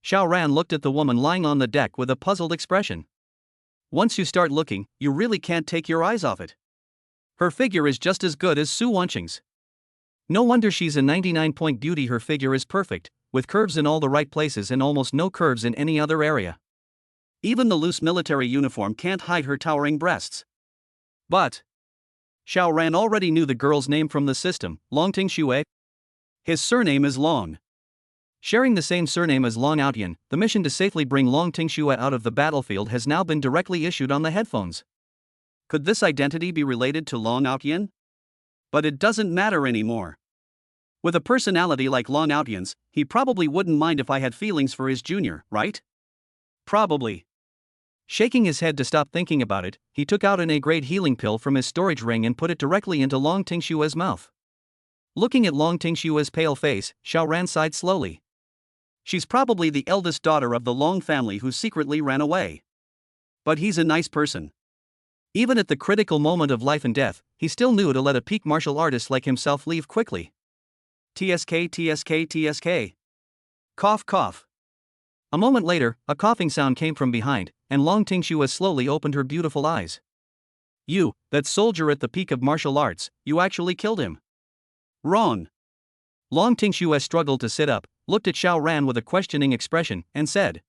Xiao Ran looked at the woman lying on the deck with a puzzled expression. Once you start looking, you really can't take your eyes off it. Her figure is just as good as Su Wanqing's. No wonder she's a 99-point beauty. Her figure is perfect, with curves in all the right places and almost no curves in any other area. Even the loose military uniform can't hide her towering breasts. But Xiao Ran already knew the girl's name from the system, Long Tingxue. His surname is Long. Sharing the same surname as Long Outyan, the mission to safely bring Long Tingxue out of the battlefield has now been directly issued on the headphones. Could this identity be related to Long Outyan? But it doesn't matter anymore. With a personality like Long Outyan's, he probably wouldn't mind if I had feelings for his junior, right? Probably. Shaking his head to stop thinking about it, he took out an A-grade healing pill from his storage ring and put it directly into Long Tingxue's mouth. Looking at Long Tingxue's pale face, Xiao Ran sighed slowly. She's probably the eldest daughter of the Long family who secretly ran away. But he's a nice person. Even at the critical moment of life and death, he still knew to let a peak martial artist like himself leave quickly. TSK, TSK, TSK. Cough, cough. A moment later, a coughing sound came from behind, and Long Tingxue slowly opened her beautiful eyes. You, that soldier at the peak of martial arts, you actually killed him. Wrong. Long Tingxue struggled to sit up, looked at Xiao Ran with a questioning expression, and said,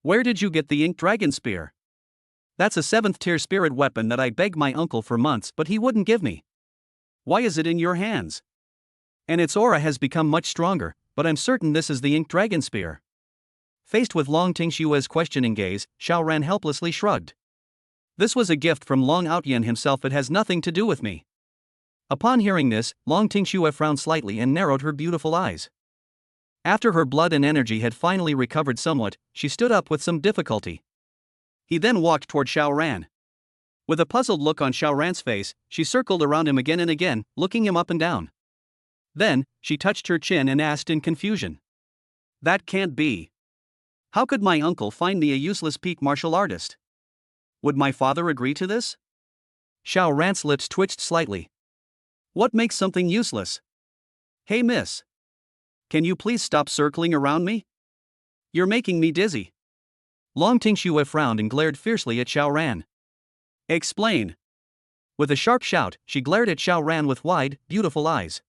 Where did you get the ink dragon spear? That's a 7th-tier spirit weapon that I begged my uncle for months but he wouldn't give me. Why is it in your hands? And its aura has become much stronger, but I'm certain this is the ink dragon spear. Faced with Long Tingxue's questioning gaze, Xiao Ran helplessly shrugged. This was a gift from Long Outyan himself. It has nothing to do with me. Upon hearing this, Long Tingxue frowned slightly and narrowed her beautiful eyes. After her blood and energy had finally recovered somewhat, she stood up with some difficulty. He then walked toward Xiao Ran. With a puzzled look on Xiao Ran's face, she circled around him again and again, looking him up and down. Then, she touched her chin and asked in confusion. That can't be. How could my uncle find me a useless peak martial artist? Would my father agree to this? Xiao Ran's lips twitched slightly. What makes something useless? Hey miss. Can you please stop circling around me? You're making me dizzy. Long Tingxue frowned and glared fiercely at Xiao Ran. Explain. With a sharp shout, she glared at Xiao Ran with wide, beautiful eyes.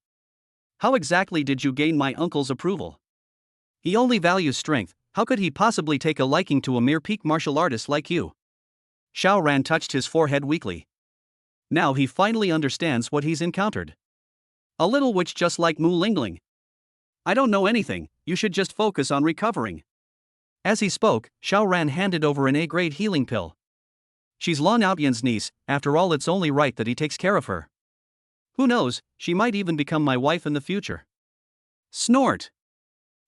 How exactly did you gain my uncle's approval? He only values strength. How could he possibly take a liking to a mere peak martial artist like you? Xiao Ran touched his forehead weakly. Now he finally understands what he's encountered. A little witch just like Mu Lingling. I don't know anything, you should just focus on recovering. As he spoke, Xiao Ran handed over an A-grade healing pill. She's Long Outyan's niece, after all it's only right that he takes care of her. Who knows, she might even become my wife in the future. Snort!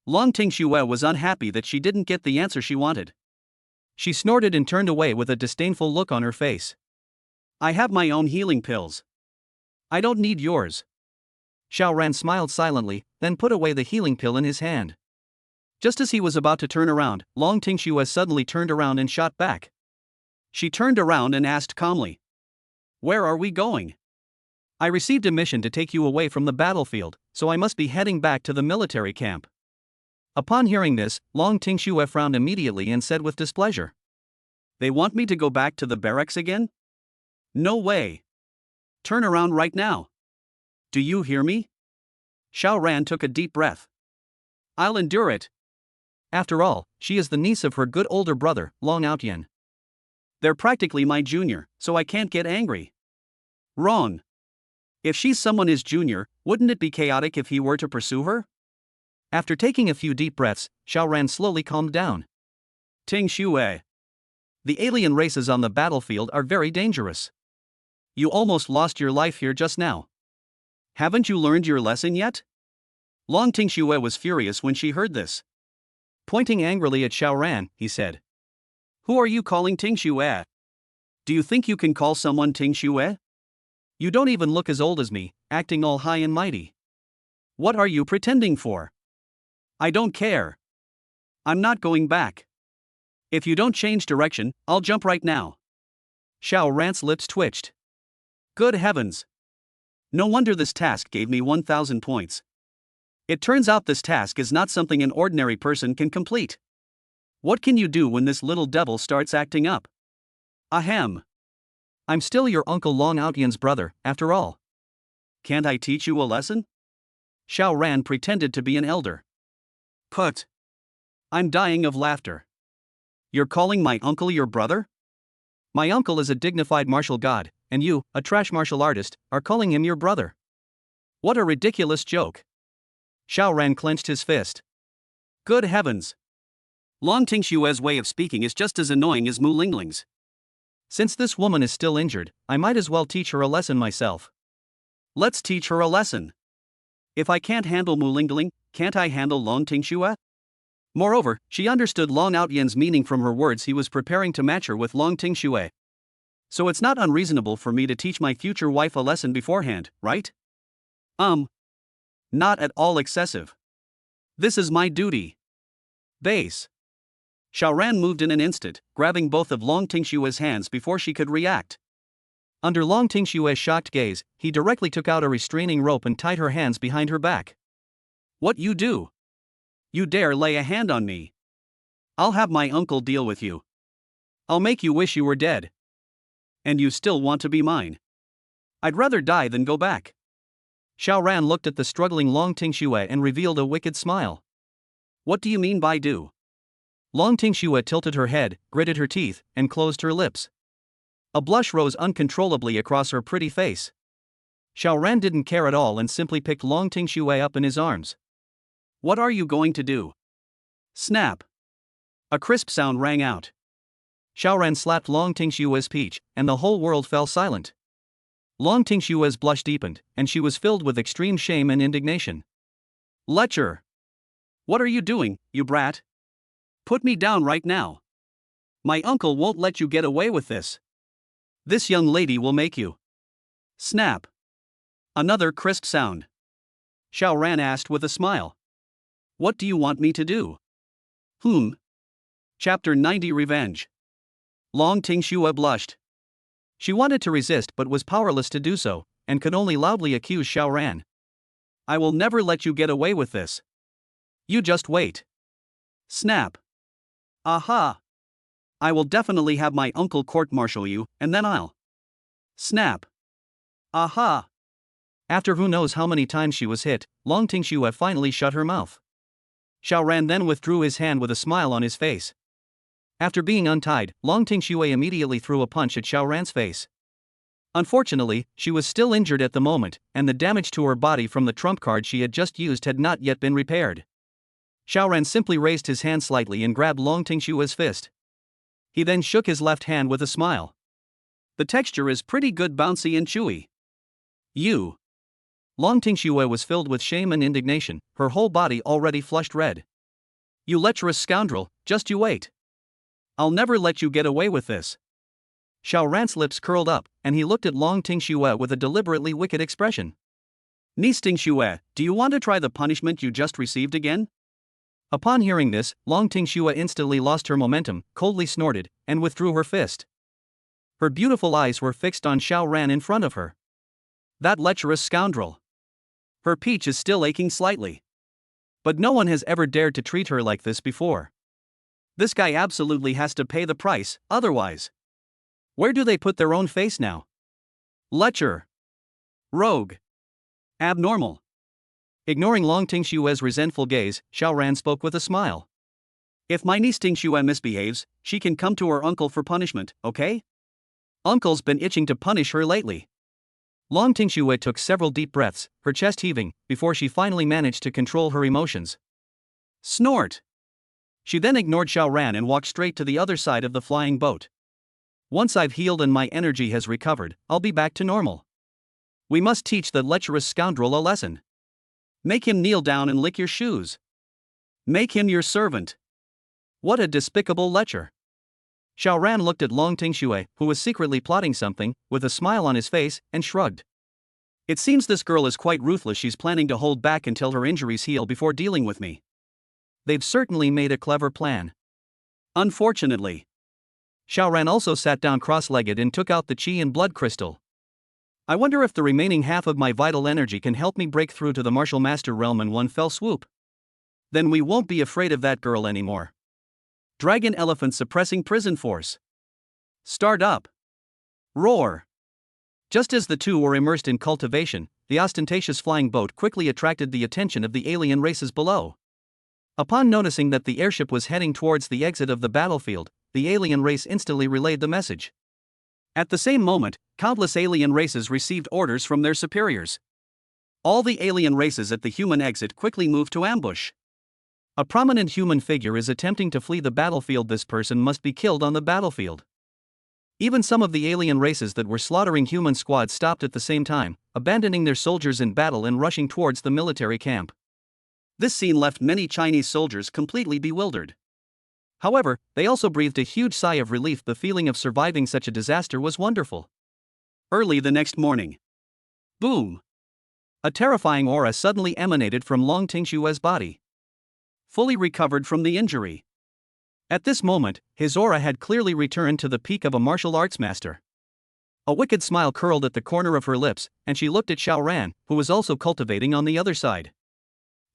Long Tingxue was unhappy that she didn't get the answer she wanted. She snorted and turned away with a disdainful look on her face. I have my own healing pills. I don't need yours. Xiao Ran smiled silently, then put away the healing pill in his hand. Just as he was about to turn around, Long Tingxue suddenly turned around and shot back. She turned around and asked calmly, "Where are we going?" "I received a mission to take you away from the battlefield, so I must be heading back to the military camp." Upon hearing this, Long Tingxue frowned immediately and said with displeasure, "They want me to go back to the barracks again? No way. Turn around right now. Do you hear me?" Xiao Ran took a deep breath. "I'll endure it. After all, she is the niece of her good older brother, Long Outyan. They're practically my junior, so I can't get angry." Wrong. If she's someone his junior, wouldn't it be chaotic if he were to pursue her? After taking a few deep breaths, Xiao Ran slowly calmed down. "Tingxue. The alien races on the battlefield are very dangerous. You almost lost your life here just now. Haven't you learned your lesson yet?" Long Tingxue was furious when she heard this. Pointing angrily at Xiao Ran, he said, "Who are you calling Tingxue? Do you think you can call someone Tingxue? You don't even look as old as me, acting all high and mighty. What are you pretending for? I don't care. I'm not going back. If you don't change direction, I'll jump right now." Xiao Ran's lips twitched. Good heavens. No wonder this task gave me 1,000 points. It turns out this task is not something an ordinary person can complete. What can you do when this little devil starts acting up? Ahem. I'm still your Uncle Long Outyan's brother, after all. Can't I teach you a lesson? Xiao Ran pretended to be an elder. Put. I'm dying of laughter. You're calling my uncle your brother? My uncle is a dignified martial god, and you, a trash martial artist, are calling him your brother. What a ridiculous joke. Xiao Ran clenched his fist. Good heavens. Long Tingxue's way of speaking is just as annoying as Mu Lingling's. Since this woman is still injured, I might as well teach her a lesson myself. Let's teach her a lesson. If I can't handle Mu Lingling, can't I handle Long Tingxue? Moreover, she understood Long Outyan's meaning from her words. He was preparing to match her with Long Tingxue. So it's not unreasonable for me to teach my future wife a lesson beforehand, right? Not at all excessive. This is my duty. Base. Xiao Ran moved in an instant, grabbing both of Long Tingxue's hands before she could react. Under Long Tingxue's shocked gaze, he directly took out a restraining rope and tied her hands behind her back. What you do? You dare lay a hand on me? I'll have my uncle deal with you. I'll make you wish you were dead. And you still want to be mine? I'd rather die than go back. Xiao Ran looked at the struggling Long Tingxue and revealed a wicked smile. What do you mean by do? Long Tingxue tilted her head, gritted her teeth, and closed her lips. A blush rose uncontrollably across her pretty face. Xiao Ran didn't care at all and simply picked Long Tingxue up in his arms. What are you going to do? Snap. A crisp sound rang out. Xiao Ran slapped Long Tingxue's peach, and the whole world fell silent. Long Tingxue's blush deepened, and she was filled with extreme shame and indignation. Lecher! What are you doing, you brat? Put me down right now. My uncle won't let you get away with this. This young lady will make you. Snap. Another crisp sound. Xiao Ran asked with a smile. What do you want me to do? Chapter 90 Revenge. Long Tingxue blushed. She wanted to resist but was powerless to do so, and could only loudly accuse Xiao Ran. I will never let you get away with this. You just wait. Snap. Aha! I will definitely have my uncle court-martial you, and then I'll. Snap. Aha! After who knows how many times she was hit, Long Tingxue finally shut her mouth. Xiao Ran then withdrew his hand with a smile on his face. After being untied, Long Tingxue immediately threw a punch at Xiao Ran's face. Unfortunately, she was still injured at the moment, and the damage to her body from the trump card she had just used had not yet been repaired. Xiaoran simply raised his hand slightly and grabbed Long Tingshua's fist. He then shook his left hand with a smile. The texture is pretty good, bouncy and chewy. You. Long Tingxue was filled with shame and indignation, her whole body already flushed red. You lecherous scoundrel, just you wait. I'll never let you get away with this. Xiaoran's lips curled up, and he looked at Long Tingxue with a deliberately wicked expression. Niece Tingxue, do you want to try the punishment you just received again? Upon hearing this, Long Tingxue instantly lost her momentum, coldly snorted, and withdrew her fist. Her beautiful eyes were fixed on Xiaoran in front of her. That lecherous scoundrel. Her peach is still aching slightly. But no one has ever dared to treat her like this before. This guy absolutely has to pay the price, otherwise. Where do they put their own face now? Lecher. Rogue. Abnormal. Ignoring Long Tingshue's resentful gaze, Xiaoran spoke with a smile. If my niece Tingxue misbehaves, she can come to her uncle for punishment, okay? Uncle's been itching to punish her lately. Long Tingxue took several deep breaths, her chest heaving, before she finally managed to control her emotions. Snort! She then ignored Xiaoran and walked straight to the other side of the flying boat. Once I've healed and my energy has recovered, I'll be back to normal. We must teach the lecherous scoundrel a lesson. Make him kneel down and lick your shoes. Make him your servant. What a despicable lecher. Xiaoran looked at Long Tingxue, who was secretly plotting something, with a smile on his face, and shrugged. It seems this girl is quite ruthless. She's planning to hold back until her injuries heal before dealing with me. They've certainly made a clever plan. Unfortunately. Xiaoran also sat down cross-legged and took out the qi and blood crystal. I wonder if the remaining half of my vital energy can help me break through to the martial master realm in one fell swoop. Then we won't be afraid of that girl anymore. Dragon elephant suppressing prison force. Start up. Roar. Just as the two were immersed in cultivation, the ostentatious flying boat quickly attracted the attention of the alien races below. Upon noticing that the airship was heading towards the exit of the battlefield, the alien race instantly relayed the message. At the same moment, countless alien races received orders from their superiors. All the alien races at the human exit quickly moved to ambush. A prominent human figure is attempting to flee the battlefield. This person must be killed on the battlefield. Even some of the alien races that were slaughtering human squads stopped at the same time, abandoning their soldiers in battle and rushing towards the military camp. This scene left many Chinese soldiers completely bewildered. However, they also breathed a huge sigh of relief. The feeling of surviving such a disaster was wonderful. Early the next morning. Boom! A terrifying aura suddenly emanated from Long Tingshue's body. Fully recovered from the injury. At this moment, his aura had clearly returned to the peak of a martial arts master. A wicked smile curled at the corner of her lips, and she looked at Xiaoran, who was also cultivating on the other side.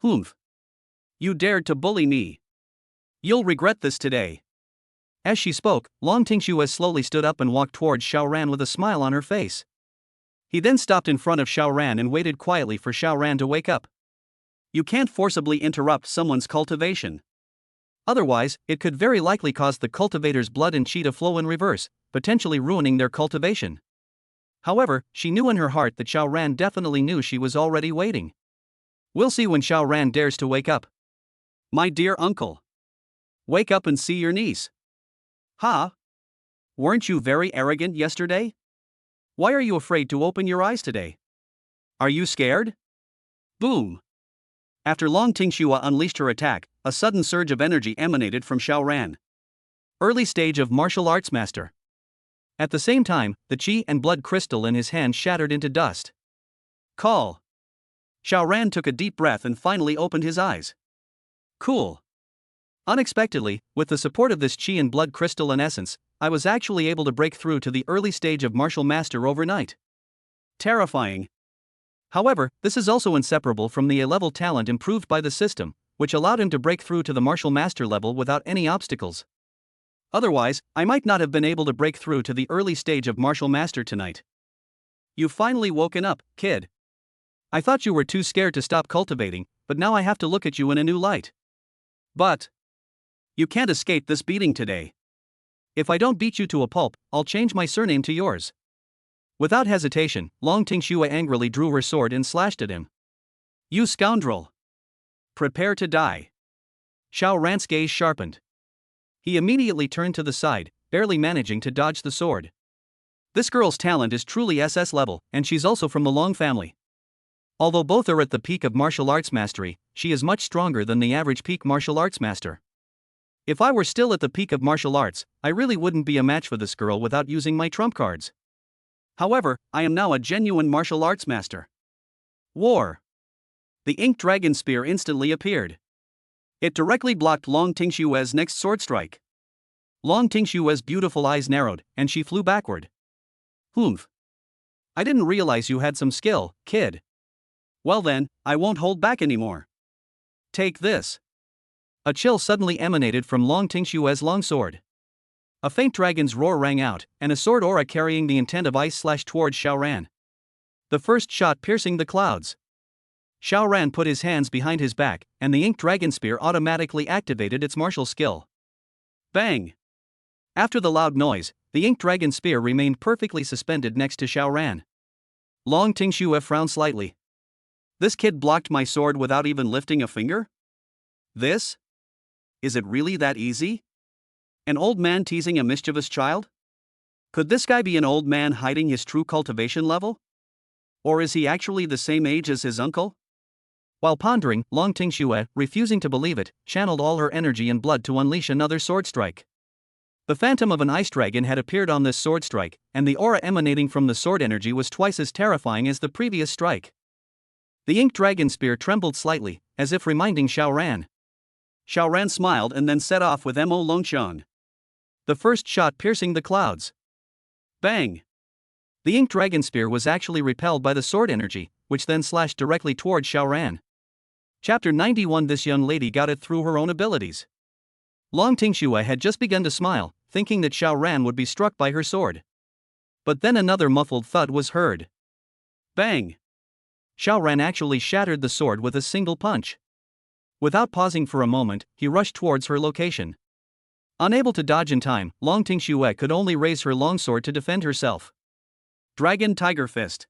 Humph! You dared to bully me. You'll regret this today. As she spoke, Long Tingxue slowly stood up and walked towards Xiaoran with a smile on her face. He then stopped in front of Xiaoran and waited quietly for Xiaoran to wake up. You can't forcibly interrupt someone's cultivation. Otherwise, it could very likely cause the cultivator's blood and qi to flow in reverse, potentially ruining their cultivation. However, she knew in her heart that Xiaoran definitely knew she was already waiting. We'll see when Xiaoran dares to wake up. My dear uncle. Wake up and see your niece. Ha! Weren't you very arrogant yesterday? Why are you afraid to open your eyes today? Are you scared? Boom! After Long Tingxue unleashed her attack, a sudden surge of energy emanated from Xiaoran. Early stage of martial arts master. At the same time, the qi and blood crystal in his hand shattered into dust. Call. Xiaoran took a deep breath and finally opened his eyes. Cool. Unexpectedly, with the support of this qi and blood crystal in essence, I was actually able to break through to the early stage of martial master overnight. Terrifying. However, this is also inseparable from the A-level talent improved by the system, which allowed him to break through to the martial master level without any obstacles. Otherwise, I might not have been able to break through to the early stage of martial master tonight. You've finally woken up, kid. I thought you were too scared to stop cultivating, but now I have to look at you in a new light. But you can't escape this beating today. If I don't beat you to a pulp, I'll change my surname to yours. Without hesitation, Long Tingxue angrily drew her sword and slashed at him. "You scoundrel! Prepare to die." Xiao Ran's gaze sharpened. He immediately turned to the side, barely managing to dodge the sword. This girl's talent is truly SS level, and she's also from the Long family. Although both are at the peak of martial arts mastery, she is much stronger than the average peak martial arts master. If I were still at the peak of martial arts, I really wouldn't be a match for this girl without using my trump cards. However, I am now a genuine martial arts master. War. The Ink Dragon Spear instantly appeared. It directly blocked Long Tingxue's next sword strike. Long Tingxue's beautiful eyes narrowed, and she flew backward. "Humph. I didn't realize you had some skill, kid. Well then, I won't hold back anymore. Take this." A chill suddenly emanated from Long Tingxue's longsword. A faint dragon's roar rang out, and a sword aura carrying the intent of ice slashed towards Xiao Ran. The first shot piercing the clouds. Xiao Ran put his hands behind his back, and the Ink Dragon Spear automatically activated its martial skill. Bang! After the loud noise, the Ink Dragon Spear remained perfectly suspended next to Xiao Ran. Long Tingxue frowned slightly. This kid blocked my sword without even lifting a finger? This? Is it really that easy? An old man teasing a mischievous child? Could this guy be an old man hiding his true cultivation level? Or is he actually the same age as his uncle? While pondering, Long Tingxue, refusing to believe it, channeled all her energy and blood to unleash another sword strike. The phantom of an ice dragon had appeared on this sword strike, and the aura emanating from the sword energy was twice as terrifying as the previous strike. The Ink Dragon Spear trembled slightly, as if reminding Xiao Ran. Xiao Ran smiled and then set off with Mo Longqian. The first shot piercing the clouds. Bang! The Ink Dragon Spear was actually repelled by the sword energy, which then slashed directly towards Xiao Ran. Chapter 91. This young lady got it through her own abilities. Long Tingxue had just begun to smile, thinking that Xiao Ran would be struck by her sword. But then another muffled thud was heard. Bang! Xiao Ran actually shattered the sword with a single punch. Without pausing for a moment, he rushed towards her location. Unable to dodge in time, Long Tingxue could only raise her longsword to defend herself. Dragon Tiger Fist.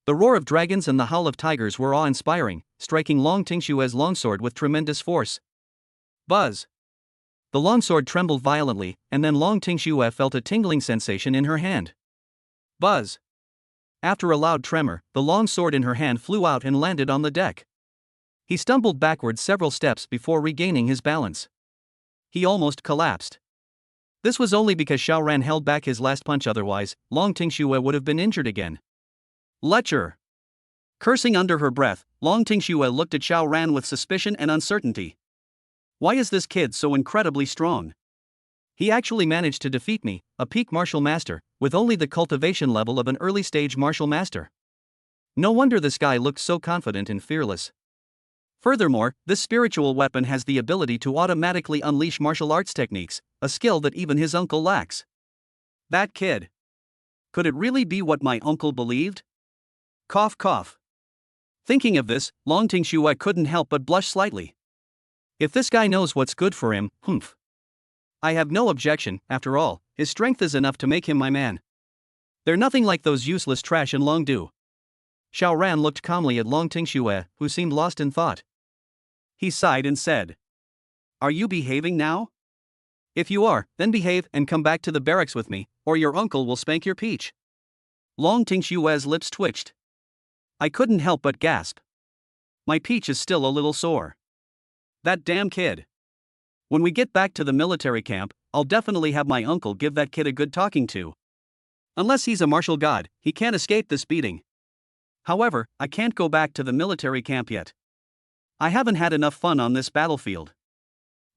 The roar of dragons and the howl of tigers were awe-inspiring, striking Long Tingxue's longsword with tremendous force. Buzz! The longsword trembled violently, and then Long Tingxue felt a tingling sensation in her hand. Buzz! After a loud tremor, the long sword in her hand flew out and landed on the deck. He stumbled backward several steps before regaining his balance. He almost collapsed. This was only because Xiao Ran held back his last punch, otherwise, Long Tingxue would have been injured again. Lecher! Cursing under her breath, Long Tingxue looked at Xiao Ran with suspicion and uncertainty. Why is this kid so incredibly strong? He actually managed to defeat me, a peak martial master, with only the cultivation level of an early stage martial master. No wonder this guy looked so confident and fearless. Furthermore, this spiritual weapon has the ability to automatically unleash martial arts techniques, a skill that even his uncle lacks. That kid. Could it really be what my uncle believed? Cough cough. Thinking of this, Long Tingxue couldn't help but blush slightly. If this guy knows what's good for him, humph. I have no objection, after all, his strength is enough to make him my man. They're nothing like those useless trash in Longdu. Xiao Ran looked calmly at Long Tingxue, who seemed lost in thought. He sighed and said, "Are you behaving now? If you are, then behave and come back to the barracks with me, or your uncle will spank your peach." Long Tingxue's lips twitched. I couldn't help but gasp. My peach is still a little sore. That damn kid. When we get back to the military camp, I'll definitely have my uncle give that kid a good talking to. Unless he's a martial god, he can't escape this beating. However, I can't go back to the military camp yet. I haven't had enough fun on this battlefield.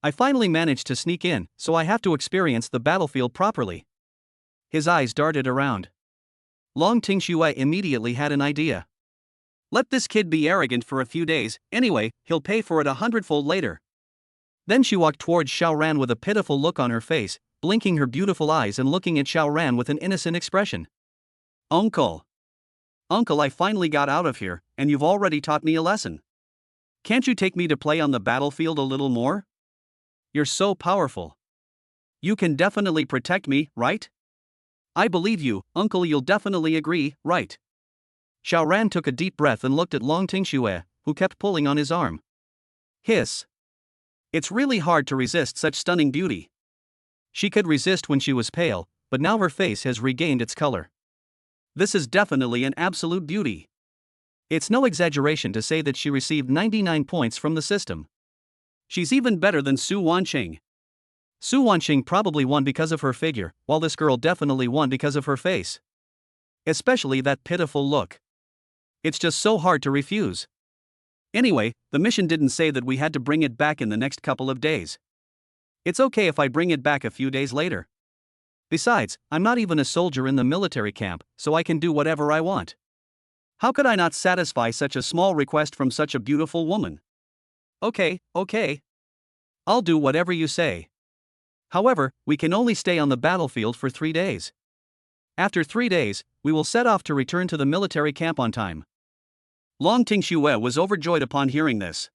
I finally managed to sneak in, so I have to experience the battlefield properly. His eyes darted around. Long Tingxue immediately had an idea. Let this kid be arrogant for a few days, anyway, he'll pay for it 100-fold later. Then she walked towards Xiao Ran with a pitiful look on her face, blinking her beautiful eyes and looking at Xiao Ran with an innocent expression. Uncle, I finally got out of here, and you've already taught me a lesson. Can't you take me to play on the battlefield a little more? You're so powerful. You can definitely protect me, right? I believe you, uncle, you'll definitely agree, right? Xiao Ran took a deep breath and looked at Long Tingxue, who kept pulling on his arm. Hiss. It's really hard to resist such stunning beauty. She could resist when she was pale, but now her face has regained its color. This is definitely an absolute beauty. It's no exaggeration to say that she received 99 points from the system. She's even better than Su Wanqing. Su Wanqing probably won because of her figure, while this girl definitely won because of her face. Especially that pitiful look. It's just so hard to refuse. Anyway, the mission didn't say that we had to bring it back in the next couple of days. It's okay if I bring it back a few days later. Besides, I'm not even a soldier in the military camp, so I can do whatever I want. How could I not satisfy such a small request from such a beautiful woman? Okay. I'll do whatever you say. However, we can only stay on the battlefield for 3 days. After 3 days, we will set off to return to the military camp on time. Long Tingxue was overjoyed upon hearing this.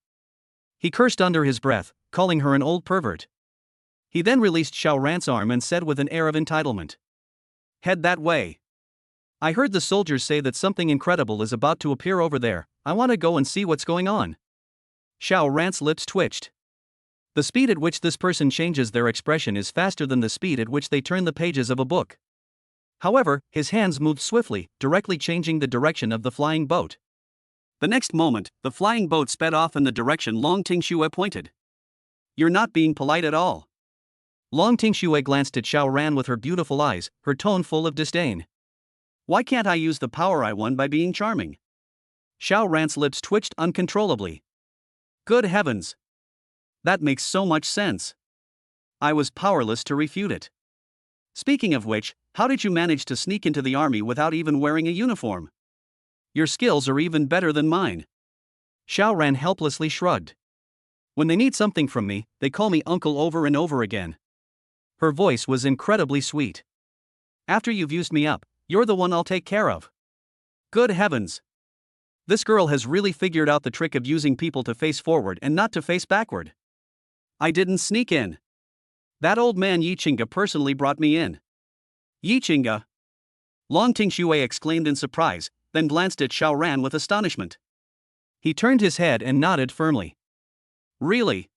He cursed under his breath, calling her an old pervert. He then released Xiao Ran's arm and said with an air of entitlement, "Head that way. I heard the soldiers say that something incredible is about to appear over there. I want to go and see what's going on." Xiao Ran's lips twitched. The speed at which this person changes their expression is faster than the speed at which they turn the pages of a book. However, his hands moved swiftly, directly changing the direction of the flying boat. The next moment, the flying boat sped off in the direction Long Tingxue pointed. "You're not being polite at all." Long Tingxue glanced at Xiao Ran with her beautiful eyes, her tone full of disdain. "Why can't I use the power I won by being charming?" Xiao Ran's lips twitched uncontrollably. Good heavens! That makes so much sense. I was powerless to refute it. Speaking of which, how did you manage to sneak into the army without even wearing a uniform? Your skills are even better than mine. Xiao Ran helplessly shrugged. When they need something from me, they call me uncle over and over again. Her voice was incredibly sweet. After you've used me up, you're the one I'll take care of. Good heavens! This girl has really figured out the trick of using people to face forward and not to face backward. I didn't sneak in. That old man Yi Qingge personally brought me in. Yi Qingge? Long Tingxue exclaimed in surprise, then glanced at Xiao Ran with astonishment. He turned his head and nodded firmly. Really?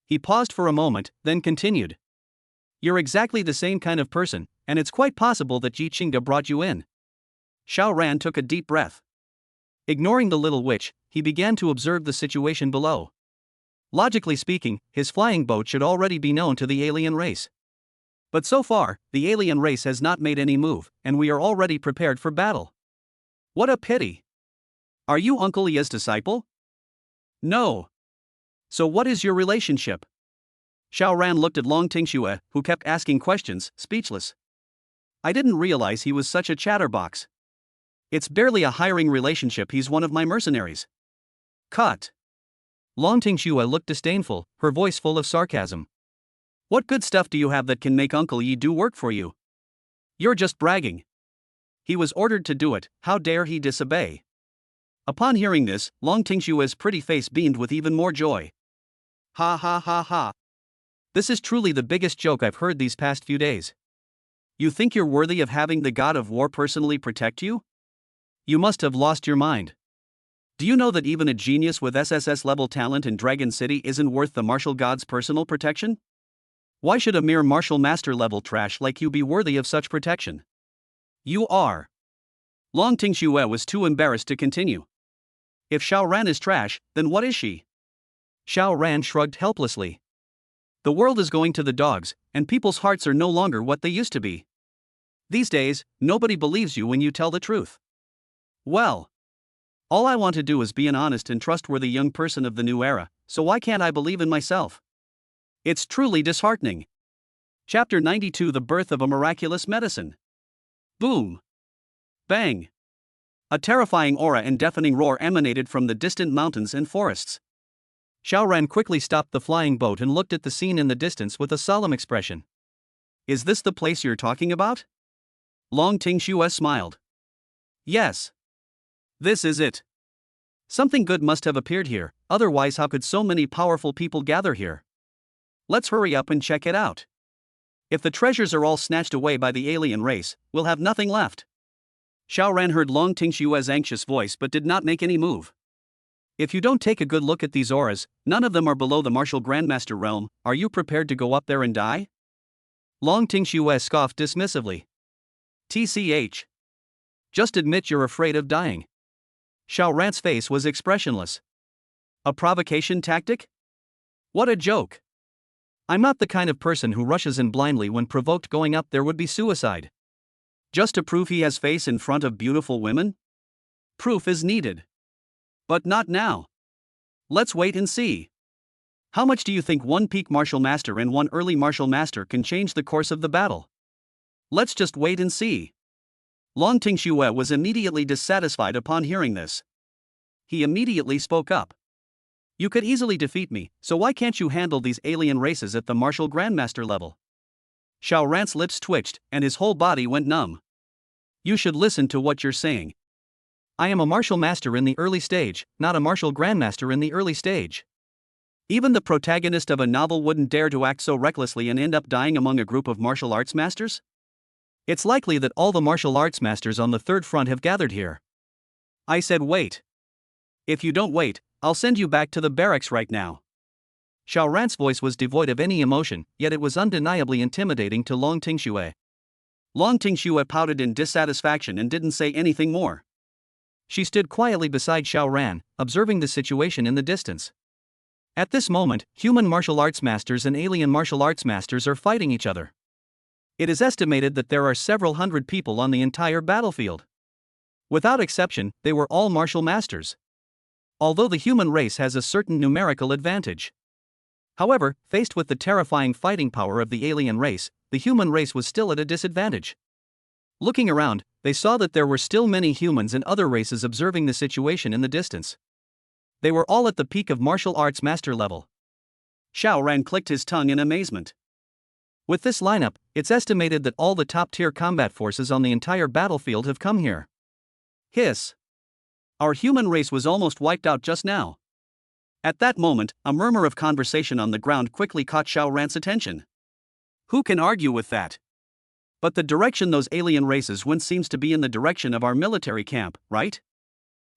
He paused for a moment, then continued. You're exactly the same kind of person, and it's quite possible that Yi Qingge brought you in. Xiao Ran took a deep breath. Ignoring the little witch, he began to observe the situation below. Logically speaking, his flying boat should already be known to the alien race. But so far, the alien race has not made any move, and we are already prepared for battle. What a pity! Are you Uncle Ya's disciple? No. So what is your relationship? Xiao Ran looked at Long Tingxue, who kept asking questions, speechless. I didn't realize he was such a chatterbox. It's barely a hiring relationship, he's one of my mercenaries. Cut. Long Tingxue looked disdainful, her voice full of sarcasm. What good stuff do you have that can make Uncle Yi do work for you? You're just bragging. He was ordered to do it, how dare he disobey? Upon hearing this, Long Tingxue's pretty face beamed with even more joy. Ha ha ha ha. This is truly the biggest joke I've heard these past few days. You think you're worthy of having the god of war personally protect you? You must have lost your mind. Do you know that even a genius with SSS-level talent in Dragon City isn't worth the martial god's personal protection? Why should a mere martial master-level trash like you be worthy of such protection? You are. Long Tingxue was too embarrassed to continue. If Xiao Ran is trash, then what is she? Xiao Ran shrugged helplessly. The world is going to the dogs, and people's hearts are no longer what they used to be. These days, nobody believes you when you tell the truth. Well, all I want to do is be an honest and trustworthy young person of the new era, so why can't I believe in myself? It's truly disheartening. Chapter 92: The Birth of a Miraculous Medicine. Boom! Bang! A terrifying aura and deafening roar emanated from the distant mountains and forests. Xiao Ran quickly stopped the flying boat and looked at the scene in the distance with a solemn expression. Is this the place you're talking about? Long Tingxue smiled. Yes. This is it. Something good must have appeared here, otherwise how could so many powerful people gather here? Let's hurry up and check it out. If the treasures are all snatched away by the alien race, we'll have nothing left. Xiao Ran heard Long Tingshue's anxious voice but did not make any move. If you don't take a good look at these auras, none of them are below the martial grandmaster realm. Are you prepared to go up there and die? Long Tingxue scoffed dismissively. TCH. Just admit you're afraid of dying. Xiao Ran's face was expressionless. A provocation tactic? What a joke. I'm not the kind of person who rushes in blindly when provoked. Going up there would be suicide. Just to prove he has face in front of beautiful women? Proof is needed. But not now. Let's wait and see. How much do you think one peak martial master and one early martial master can change the course of the battle? Let's just wait and see. Long Tingxue was immediately dissatisfied upon hearing this. He immediately spoke up. You could easily defeat me, so why can't you handle these alien races at the martial grandmaster level? Xiao Ran's lips twitched, and his whole body went numb. You should listen to what you're saying. I am a martial master in the early stage, not a martial grandmaster in the early stage. Even the protagonist of a novel wouldn't dare to act so recklessly and end up dying among a group of martial arts masters? It's likely that all the martial arts masters on the third front have gathered here. I said wait. If you don't wait, I'll send you back to the barracks right now. Xiao Ran's voice was devoid of any emotion, yet it was undeniably intimidating to Long Tingxue. Long Tingxue pouted in dissatisfaction and didn't say anything more. She stood quietly beside Xiao Ran, observing the situation in the distance. At this moment, human martial arts masters and alien martial arts masters are fighting each other. It is estimated that there are several hundred people on the entire battlefield. Without exception, they were all martial masters. Although the human race has a certain numerical advantage. However, faced with the terrifying fighting power of the alien race, the human race was still at a disadvantage. Looking around, they saw that there were still many humans and other races observing the situation in the distance. They were all at the peak of martial arts master level. Xiao Ran clicked his tongue in amazement. With this lineup, it's estimated that all the top-tier combat forces on the entire battlefield have come here. Hiss. Our human race was almost wiped out just now. At that moment, a murmur of conversation on the ground quickly caught Xiao Ran's attention. Who can argue with that? But the direction those alien races went seems to be in the direction of our military camp, right?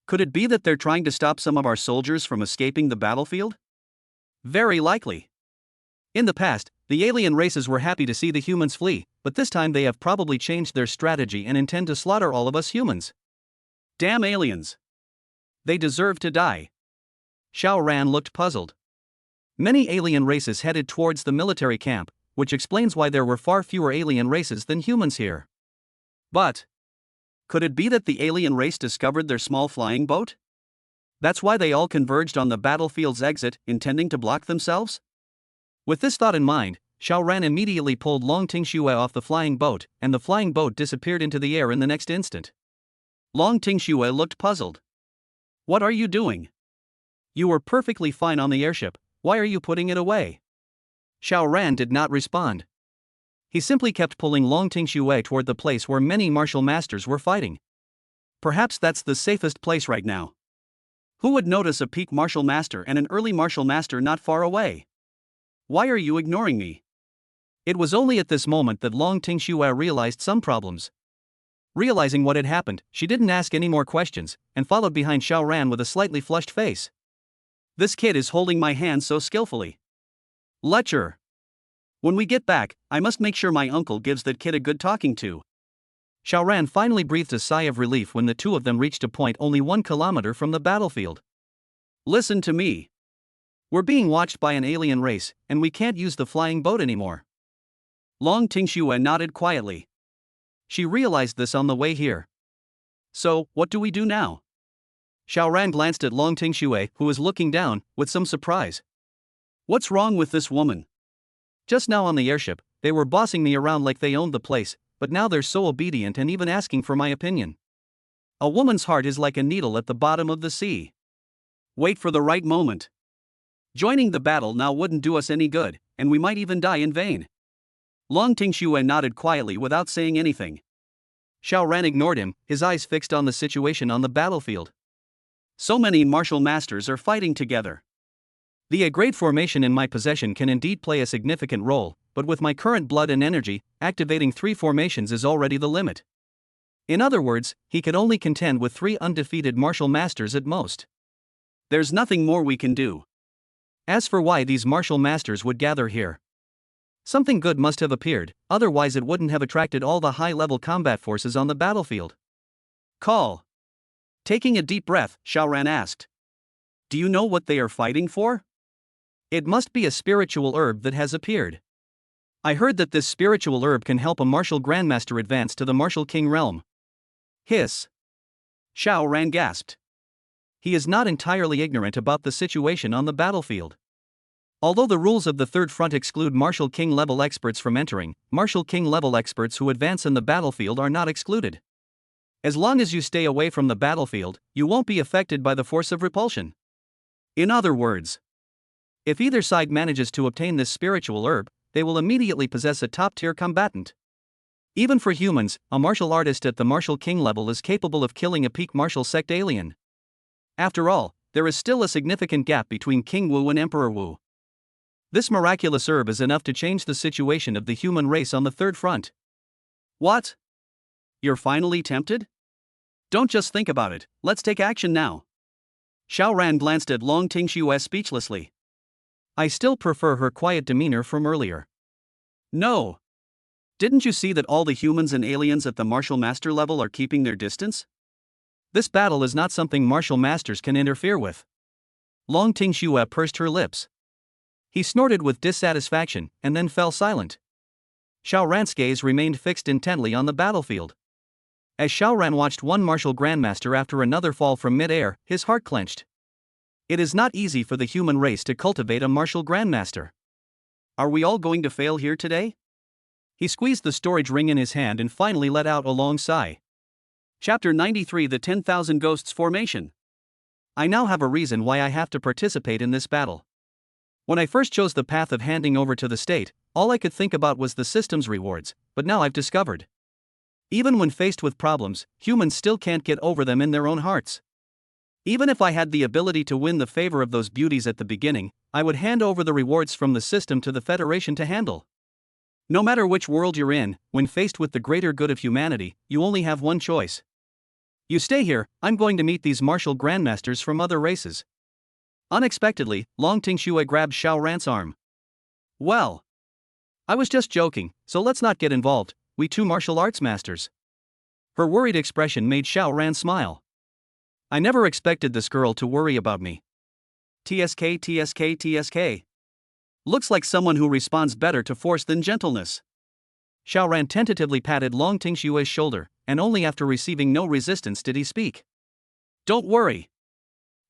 Could it be that they're trying to stop some of our soldiers from escaping the battlefield? Very likely. In the past, the alien races were happy to see the humans flee, but this time they have probably changed their strategy and intend to slaughter all of us humans. Damn aliens. They deserve to die. Xiao Ran looked puzzled. Many alien races headed towards the military camp, which explains why there were far fewer alien races than humans here. But could it be that the alien race discovered their small flying boat? That's why they all converged on the battlefield's exit, intending to block themselves? With this thought in mind, Xiao Ran immediately pulled Long Tingxue off the flying boat, and the flying boat disappeared into the air in the next instant. Long Tingxue looked puzzled. What are you doing? You were perfectly fine on the airship, why are you putting it away? Xiao Ran did not respond. He simply kept pulling Long Tingxue toward the place where many martial masters were fighting. Perhaps that's the safest place right now. Who would notice a peak martial master and an early martial master not far away? Why are you ignoring me? It was only at this moment that Long Tingxue realized some problems. Realizing what had happened, she didn't ask any more questions, and followed behind Xiao Ran with a slightly flushed face. This kid is holding my hand so skillfully. Lecture. When we get back, I must make sure my uncle gives that kid a good talking to. Xiao Ran finally breathed a sigh of relief when the two of them reached a point only 1 kilometer from the battlefield. Listen to me. We're being watched by an alien race, and we can't use the flying boat anymore. Long Tingxue nodded quietly. She realized this on the way here. So, what do we do now? Xiao Ran glanced at Long Tingxue, who was looking down, with some surprise. What's wrong with this woman? Just now on the airship, they were bossing me around like they owned the place, but now they're so obedient and even asking for my opinion. A woman's heart is like a needle at the bottom of the sea. Wait for the right moment. Joining the battle now wouldn't do us any good, and we might even die in vain. Long Tingxue nodded quietly without saying anything. Xiao Ran ignored him, his eyes fixed on the situation on the battlefield. So many martial masters are fighting together. The A-grade formation in my possession can indeed play a significant role, but with my current blood and energy, activating 3 formations is already the limit. In other words, he could only contend with 3 undefeated martial masters at most. There's nothing more we can do. As for why these martial masters would gather here, something good must have appeared, otherwise it wouldn't have attracted all the high-level combat forces on the battlefield. Call. Taking a deep breath, Xiaoran asked. Do you know what they are fighting for? It must be a spiritual herb that has appeared. I heard that this spiritual herb can help a martial grandmaster advance to the martial king realm. Hiss. Xiaoran gasped. He is not entirely ignorant about the situation on the battlefield. Although the rules of the Third Front exclude martial king level experts from entering, martial king level experts who advance in the battlefield are not excluded. As long as you stay away from the battlefield, you won't be affected by the force of repulsion. In other words, if either side manages to obtain this spiritual herb, they will immediately possess a top-tier combatant. Even for humans, a martial artist at the martial king level is capable of killing a peak martial sect alien. After all, there is still a significant gap between King Wu and Emperor Wu. This miraculous herb is enough to change the situation of the human race on the Third Front. What? You're finally tempted? Don't just think about it, let's take action now. Xiaoran glanced at Long Tingxue speechlessly. I still prefer her quiet demeanor from earlier. No. Didn't you see that all the humans and aliens at the martial master level are keeping their distance? This battle is not something martial masters can interfere with. Long Tingxue pursed her lips. He snorted with dissatisfaction, and then fell silent. Xiaoran's gaze remained fixed intently on the battlefield. As Xiaoran watched one martial grandmaster after another fall from mid-air, his heart clenched. It is not easy for the human race to cultivate a martial grandmaster. Are we all going to fail here today? He squeezed the storage ring in his hand and finally let out a long sigh. Chapter 93: The 10,000 Ghosts Formation. I now have a reason why I have to participate in this battle. When I first chose the path of handing over to the state, all I could think about was the system's rewards, but now I've discovered. Even when faced with problems, humans still can't get over them in their own hearts. Even if I had the ability to win the favor of those beauties at the beginning, I would hand over the rewards from the system to the Federation to handle. No matter which world you're in, when faced with the greater good of humanity, you only have one choice. You stay here, I'm going to meet these martial grandmasters from other races. Unexpectedly, Long Tingxue grabbed Xiaoran's arm. Well, I was just joking, so let's not get involved, we two martial arts masters. Her worried expression made Xiaoran smile. I never expected this girl to worry about me. TSK. Looks like someone who responds better to force than gentleness. Xiaoran tentatively patted Long Tingxue's shoulder, and only after receiving no resistance did he speak. Don't worry.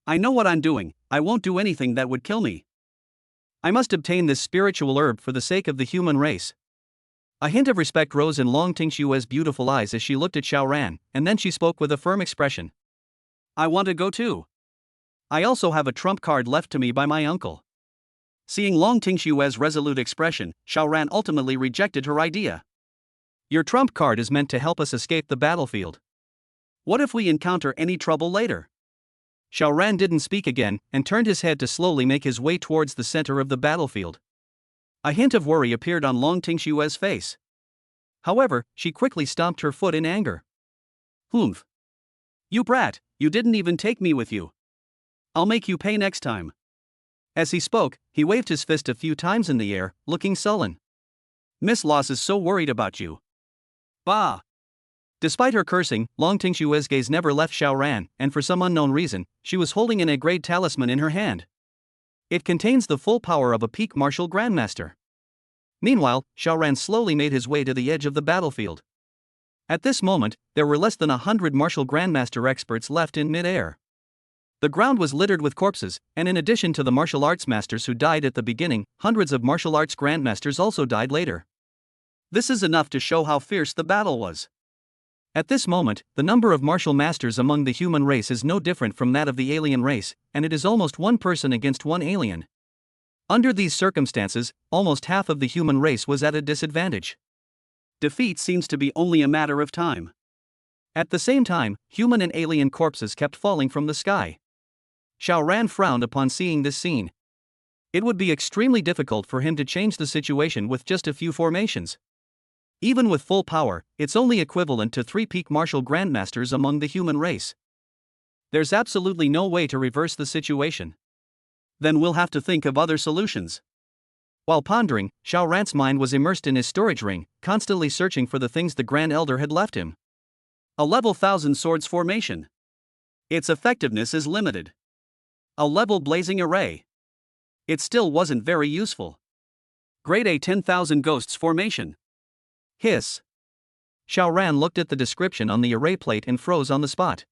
I know what I'm doing, I won't do anything that would kill me. I must obtain this spiritual herb for the sake of the human race. A hint of respect rose in Long Tingxue's beautiful eyes as she looked at Xiaoran, and then she spoke with a firm expression. I want to go too. I also have a trump card left to me by my uncle. Seeing Long Tingxue's resolute expression, Xiaoran ultimately rejected her idea. Your trump card is meant to help us escape the battlefield. What if we encounter any trouble later? Xiaoran didn't speak again, and turned his head to slowly make his way towards the center of the battlefield. A hint of worry appeared on Long Tingxue's face. However, she quickly stomped her foot in anger. Humph. You brat, you didn't even take me with you. I'll make you pay next time. As he spoke, he waved his fist a few times in the air, looking sullen. Miss Loss is so worried about you. Bah! Despite her cursing, Long Tingxue's gaze never left Xiaoran, and for some unknown reason, she was holding an engraved talisman in her hand. It contains the full power of a peak martial grandmaster. Meanwhile, Xiaoran slowly made his way to the edge of the battlefield. At this moment, there were less than 100 martial grandmaster experts left in mid-air. The ground was littered with corpses, and in addition to the martial arts masters who died at the beginning, hundreds of martial arts grandmasters also died later. This is enough to show how fierce the battle was. At this moment, the number of martial masters among the human race is no different from that of the alien race, and it is almost one person against one alien. Under these circumstances, almost half of the human race was at a disadvantage. Defeat seems to be only a matter of time. At the same time, human and alien corpses kept falling from the sky. Xiaoran frowned upon seeing this scene. It would be extremely difficult for him to change the situation with just a few formations. Even with full power, it's only equivalent to 3 peak martial grandmasters among the human race. There's absolutely no way to reverse the situation. Then we'll have to think of other solutions. While pondering, Xiao Ran's mind was immersed in his storage ring, constantly searching for the things the Grand Elder had left him. A level 1000 swords formation. Its effectiveness is limited. A level blazing array. It still wasn't very useful. Grade A 10,000 ghosts formation. Hiss. Xiao Ran looked at the description on the array plate and froze on the spot.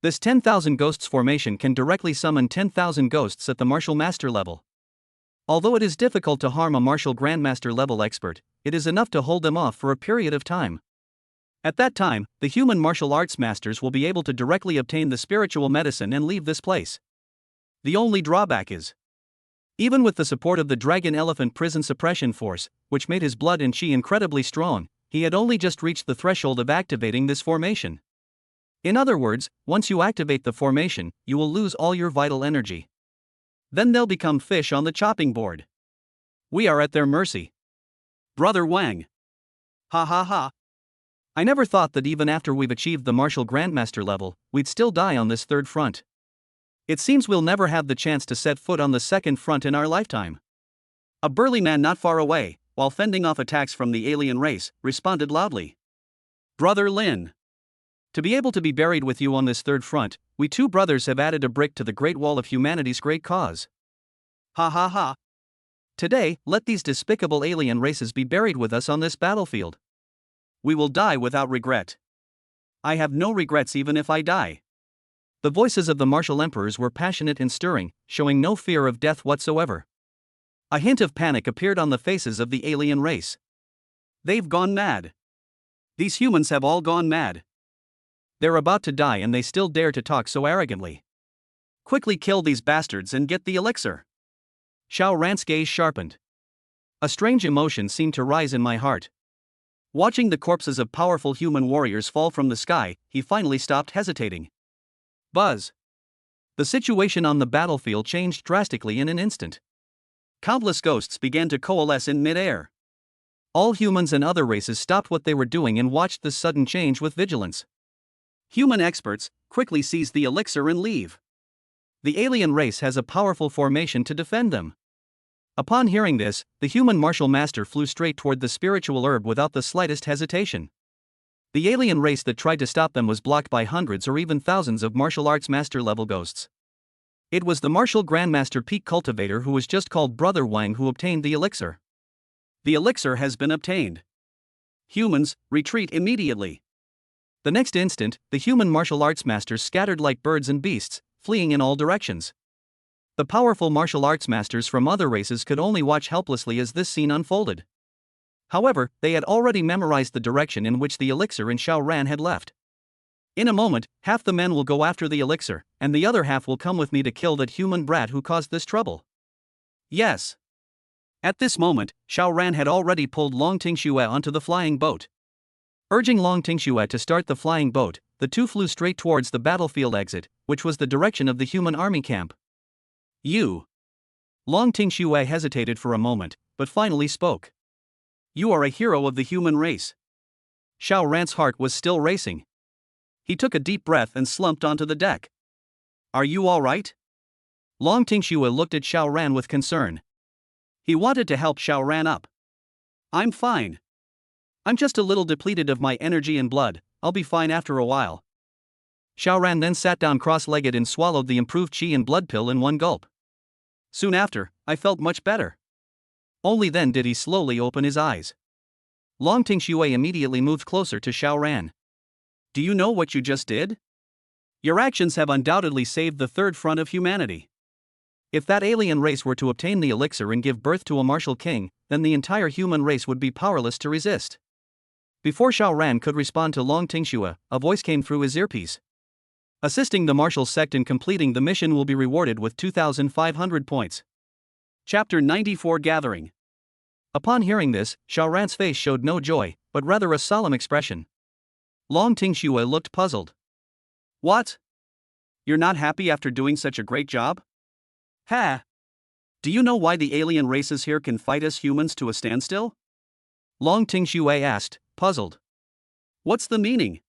This 10,000 ghosts formation can directly summon 10,000 ghosts at the martial master level. Although it is difficult to harm a martial grandmaster level expert, it is enough to hold them off for a period of time. At that time, the human martial arts masters will be able to directly obtain the spiritual medicine and leave this place. The only drawback is, even with the support of the Dragon Elephant Prison Suppression Force, which made his blood and chi incredibly strong, he had only just reached the threshold of activating this formation. In other words, once you activate the formation, you will lose all your vital energy. Then they'll become fish on the chopping board. We are at their mercy. Brother Wang. Ha ha ha. I never thought that even after we've achieved the martial grandmaster level, we'd still die on this third front. It seems we'll never have the chance to set foot on the second front in our lifetime. A burly man not far away, while fending off attacks from the alien race, responded loudly. Brother Lin. To be able to be buried with you on this third front, we two brothers have added a brick to the Great Wall of humanity's great cause. Ha ha ha. Today, let these despicable alien races be buried with us on this battlefield. We will die without regret. I have no regrets even if I die. The voices of the martial emperors were passionate and stirring, showing no fear of death whatsoever. A hint of panic appeared on the faces of the alien race. They've gone mad. These humans have all gone mad. They're about to die and they still dare to talk so arrogantly. Quickly kill these bastards and get the elixir. Xiao Ran's gaze sharpened. A strange emotion seemed to rise in my heart. Watching the corpses of powerful human warriors fall from the sky, he finally stopped hesitating. Buzz. The situation on the battlefield changed drastically in an instant. Countless ghosts began to coalesce in mid-air. All humans and other races stopped what they were doing and watched this sudden change with vigilance. Human experts quickly seize the elixir and leave. The alien race has a powerful formation to defend them. Upon hearing this, the human martial master flew straight toward the spiritual herb without the slightest hesitation. The alien race that tried to stop them was blocked by hundreds or even thousands of martial arts master level ghosts. It was the martial grandmaster peak cultivator who was just called Brother Wang who obtained the elixir. The elixir has been obtained. Humans, retreat immediately. The next instant, the human martial arts masters scattered like birds and beasts, fleeing in all directions. The powerful martial arts masters from other races could only watch helplessly as this scene unfolded. However, they had already memorized the direction in which the elixir in Xiao Ran had left. In a moment, half the men will go after the elixir, and the other half will come with me to kill that human brat who caused this trouble. Yes. At this moment, Xiao Ran had already pulled Long Tingxue onto the flying boat. Urging Long Tingxue to start the flying boat, the two flew straight towards the battlefield exit, which was the direction of the human army camp. You. Long Tingxue hesitated for a moment, but finally spoke. You are a hero of the human race. Xiao Ran's heart was still racing. He took a deep breath and slumped onto the deck. Are you all right? Long Tingxue looked at Xiao Ran with concern. He wanted to help Xiao Ran up. I'm fine. I'm just a little depleted of my energy and blood, I'll be fine after a while. Xiao Ran then sat down cross-legged and swallowed the improved chi and blood pill in one gulp. Soon after, I felt much better. Only then did he slowly open his eyes. Long Tingxue immediately moved closer to Xiao Ran. Do you know what you just did? Your actions have undoubtedly saved the third front of humanity. If that alien race were to obtain the elixir and give birth to a martial king, then the entire human race would be powerless to resist. Before Xiao Ran could respond to Long Tingxue, a voice came through his earpiece. Assisting the martial sect in completing the mission will be rewarded with 2,500 points. Chapter 94 Gathering. Upon hearing this, Xiao Ran's face showed no joy, but rather a solemn expression. Long Tingxue looked puzzled. What? You're not happy after doing such a great job? Ha! Do you know why the alien races here can fight us humans to a standstill? Long Tingshui asked, puzzled. What's the meaning?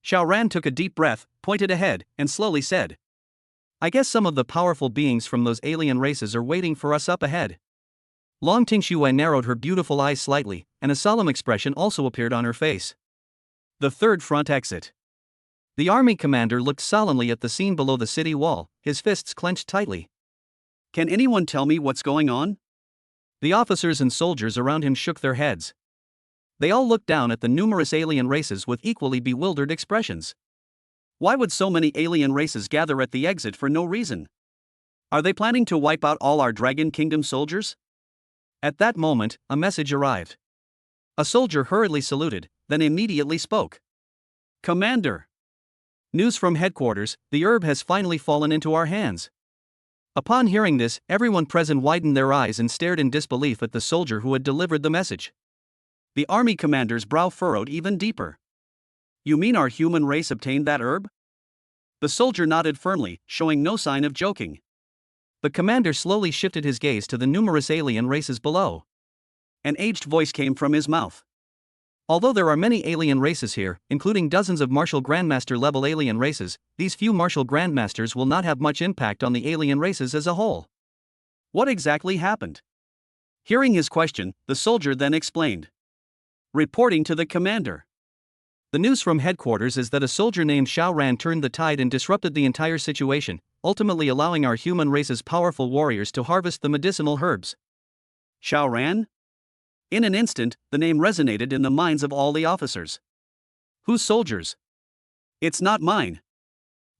Xiao Ran took a deep breath, pointed ahead, and slowly said, I guess some of the powerful beings from those alien races are waiting for us up ahead. Long Tingshui narrowed her beautiful eyes slightly, and a solemn expression also appeared on her face. The third front exit. The army commander looked solemnly at the scene below the city wall, his fists clenched tightly. Can anyone tell me what's going on? The officers and soldiers around him shook their heads. They all looked down at the numerous alien races with equally bewildered expressions. Why would so many alien races gather at the exit for no reason? Are they planning to wipe out all our Dragon Kingdom soldiers? At that moment, a message arrived. A soldier hurriedly saluted, then immediately spoke. Commander! News from headquarters, the herb has finally fallen into our hands. Upon hearing this, everyone present widened their eyes and stared in disbelief at the soldier who had delivered the message. The army commander's brow furrowed even deeper. You mean our human race obtained that herb? The soldier nodded firmly, showing no sign of joking. The commander slowly shifted his gaze to the numerous alien races below. An aged voice came from his mouth. Although there are many alien races here, including dozens of Martial Grandmaster level alien races, these few Martial Grandmasters will not have much impact on the alien races as a whole. What exactly happened? Hearing his question, the soldier then explained. Reporting to the commander. The news from headquarters is that a soldier named Xiao Ran turned the tide and disrupted the entire situation, ultimately allowing our human race's powerful warriors to harvest the medicinal herbs. Xiao Ran? In an instant, the name resonated in the minds of all the officers. Whose soldiers? It's not mine.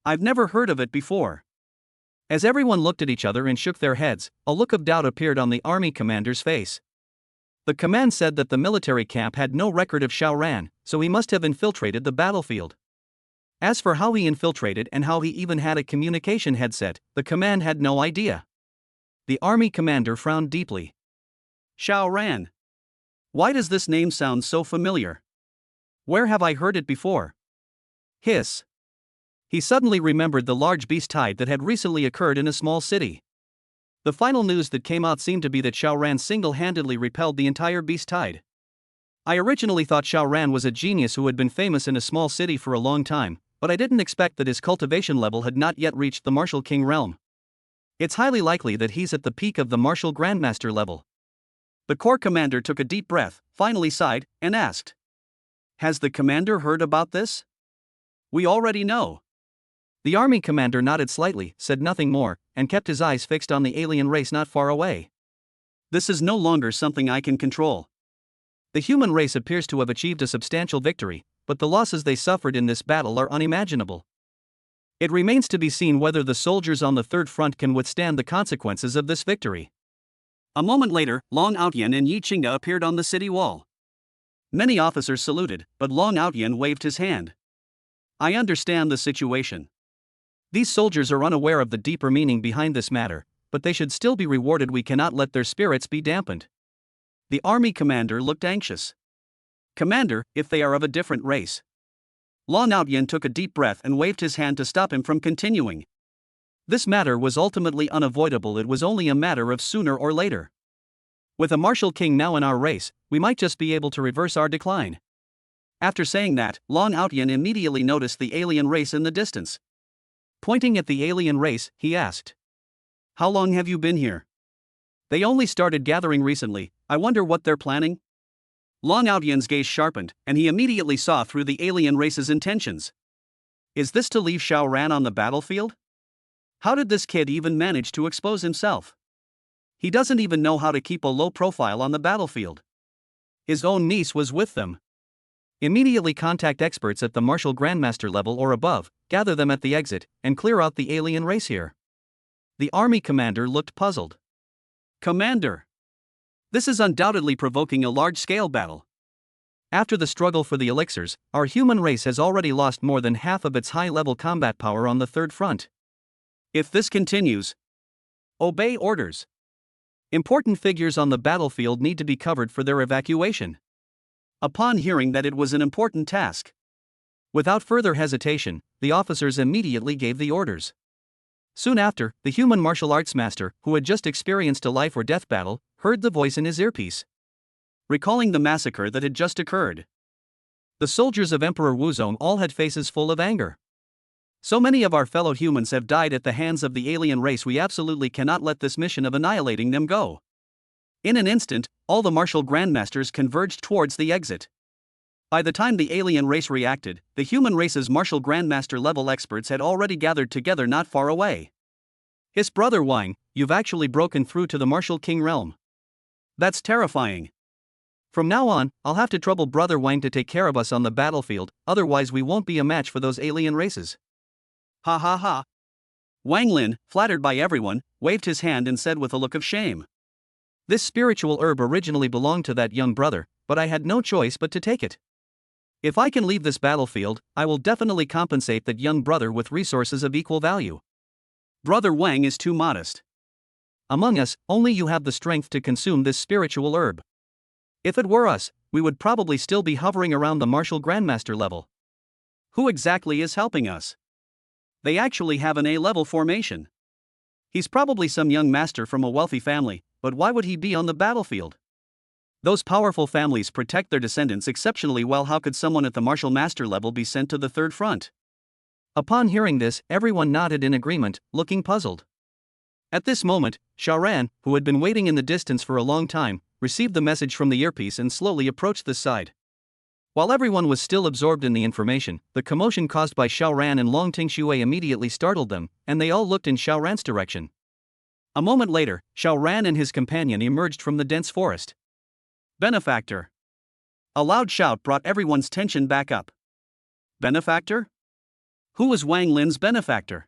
I've never heard of it before. As everyone looked at each other and shook their heads, a look of doubt appeared on the army commander's face. The command said that the military camp had no record of Xiao Ran, so he must have infiltrated the battlefield. As for how he infiltrated and how he even had a communication headset, the command had no idea. The army commander frowned deeply. Xiao Ran. Why does this name sound so familiar? Where have I heard it before? Hiss. He suddenly remembered the large beast tide that had recently occurred in a small city. The final news that came out seemed to be that Xiao Ran single-handedly repelled the entire beast tide. I originally thought Xiao Ran was a genius who had been famous in a small city for a long time, but I didn't expect that his cultivation level had not yet reached the Martial King realm. It's highly likely that he's at the peak of the Martial Grandmaster level. The Corps commander took a deep breath, finally sighed, and asked. Has the commander heard about this? We already know. The army commander nodded slightly, said nothing more, and kept his eyes fixed on the alien race not far away. This is no longer something I can control. The human race appears to have achieved a substantial victory, but the losses they suffered in this battle are unimaginable. It remains to be seen whether the soldiers on the third front can withstand the consequences of this victory. A moment later, Long Outyan and Yi Qingda appeared on the city wall. Many officers saluted, but Long Outyan waved his hand. I understand the situation. These soldiers are unaware of the deeper meaning behind this matter, but they should still be rewarded. We cannot let their spirits be dampened. The army commander looked anxious. Commander, if they are of a different race. Long Outyan took a deep breath and waved his hand to stop him from continuing. This matter was ultimately unavoidable. It was only a matter of sooner or later. With a martial king now in our race, we might just be able to reverse our decline. After saying that, Long Outyan immediately noticed the alien race in the distance. Pointing at the alien race, he asked, How long have you been here? They only started gathering recently. I wonder what they're planning? Long Outyan's gaze sharpened, and he immediately saw through the alien race's intentions. Is this to leave Xiao Ran on the battlefield? How did this kid even manage to expose himself? He doesn't even know how to keep a low profile on the battlefield. His own niece was with them. Immediately contact experts at the Martial Grandmaster level or above, gather them at the exit, and clear out the alien race here. The army commander looked puzzled. Commander! This is undoubtedly provoking a large-scale battle. After the struggle for the elixirs, our human race has already lost more than half of its high-level combat power on the third front. If this continues, obey orders. Important figures on the battlefield need to be covered for their evacuation. Upon hearing that it was an important task, without further hesitation, the officers immediately gave the orders. Soon after, the human martial arts master, who had just experienced a life or death battle, heard the voice in his earpiece, recalling the massacre that had just occurred. The soldiers of Emperor Wuzong all had faces full of anger. So many of our fellow humans have died at the hands of the alien race, we absolutely cannot let this mission of annihilating them go. In an instant, all the martial grandmasters converged towards the exit. By the time the alien race reacted, the human race's martial grandmaster level experts had already gathered together not far away. His brother Wang, you've actually broken through to the martial king realm. That's terrifying. From now on, I'll have to trouble brother Wang to take care of us on the battlefield, otherwise we won't be a match for those alien races. Ha ha ha. Wang Lin, flattered by everyone, waved his hand and said with a look of shame. This spiritual herb originally belonged to that young brother, but I had no choice but to take it. If I can leave this battlefield, I will definitely compensate that young brother with resources of equal value. Brother Wang is too modest. Among us, only you have the strength to consume this spiritual herb. If it were us, we would probably still be hovering around the martial grandmaster level. Who exactly is helping us? They actually have an A-level formation. He's probably some young master from a wealthy family, but why would he be on the battlefield? Those powerful families protect their descendants exceptionally well. How could someone at the martial master level be sent to the third front? Upon hearing this, everyone nodded in agreement, looking puzzled. At this moment, Xiaoran, who had been waiting in the distance for a long time, received the message from the earpiece and slowly approached the side. While everyone was still absorbed in the information, the commotion caused by Xiaoran and Long Tingshui immediately startled them, and they all looked in Xiaoran's direction. A moment later, Xiaoran and his companion emerged from the dense forest. Benefactor. A loud shout brought everyone's tension back up. Benefactor? Who was Wang Lin's benefactor?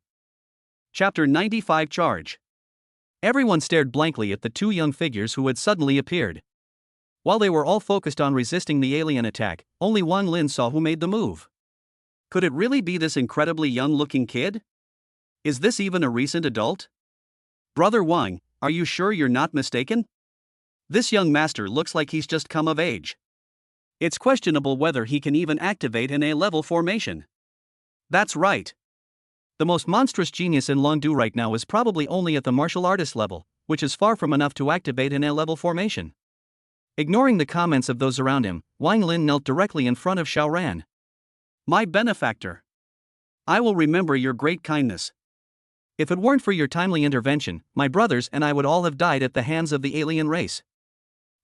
Chapter 95 Charge. Everyone stared blankly at the two young figures who had suddenly appeared. While they were all focused on resisting the alien attack, only Wang Lin saw who made the move. Could it really be this incredibly young-looking kid? Is this even a recent adult? Brother Wang, are you sure you're not mistaken? This young master looks like he's just come of age. It's questionable whether he can even activate an A-level formation. That's right. The most monstrous genius in Longdu right now is probably only at the martial artist level, which is far from enough to activate an A-level formation. Ignoring the comments of those around him, Wang Lin knelt directly in front of Xiaoran. My benefactor. I will remember your great kindness. If it weren't for your timely intervention, my brothers and I would all have died at the hands of the alien race.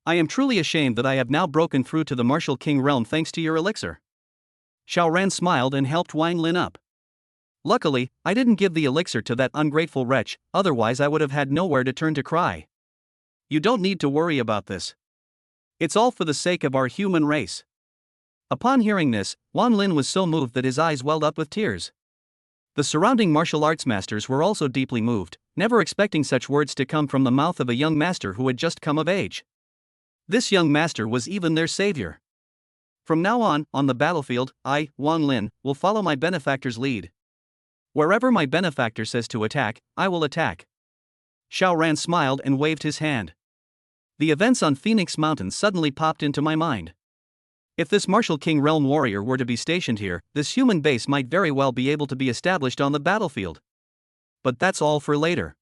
I am truly ashamed that I have now broken through to the martial king realm thanks to your elixir. Xiaoran smiled and helped Wang Lin up. Luckily, I didn't give the elixir to that ungrateful wretch, otherwise I would have had nowhere to turn to cry. You don't need to worry about this. It's all for the sake of our human race. Upon hearing this, Wang Lin was so moved that his eyes welled up with tears. The surrounding martial arts masters were also deeply moved, never expecting such words to come from the mouth of a young master who had just come of age. This young master was even their savior. From now on the battlefield, I, Wang Lin, will follow my benefactor's lead. Wherever my benefactor says to attack, I will attack. Xiaoran smiled and waved his hand. The events on Phoenix Mountain suddenly popped into my mind. If this martial king realm warrior were to be stationed here, this human base might very well be able to be established on the battlefield. But that's all for later.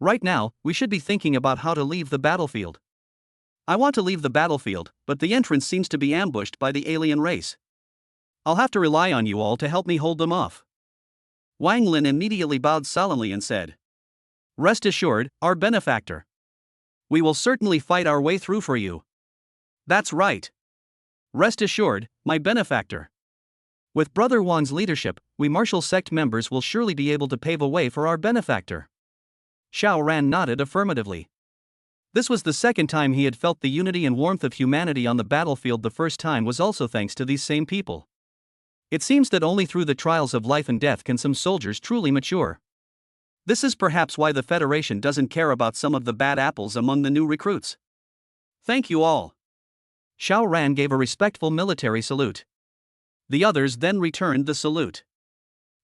Right now, we should be thinking about how to leave the battlefield. I want to leave the battlefield, but the entrance seems to be ambushed by the alien race. I'll have to rely on you all to help me hold them off. Wang Lin immediately bowed solemnly and said, Rest assured, our benefactor. We will certainly fight our way through for you. That's right. Rest assured, my benefactor. With Brother Wang's leadership, we martial sect members will surely be able to pave a way for our benefactor. Xiaoran nodded affirmatively. This was the second time he had felt the unity and warmth of humanity on the battlefield. The first time was also thanks to these same people. It seems that only through the trials of life and death can some soldiers truly mature. This is perhaps why the Federation doesn't care about some of the bad apples among the new recruits. Thank you all. Xiaoran gave a respectful military salute. The others then returned the salute.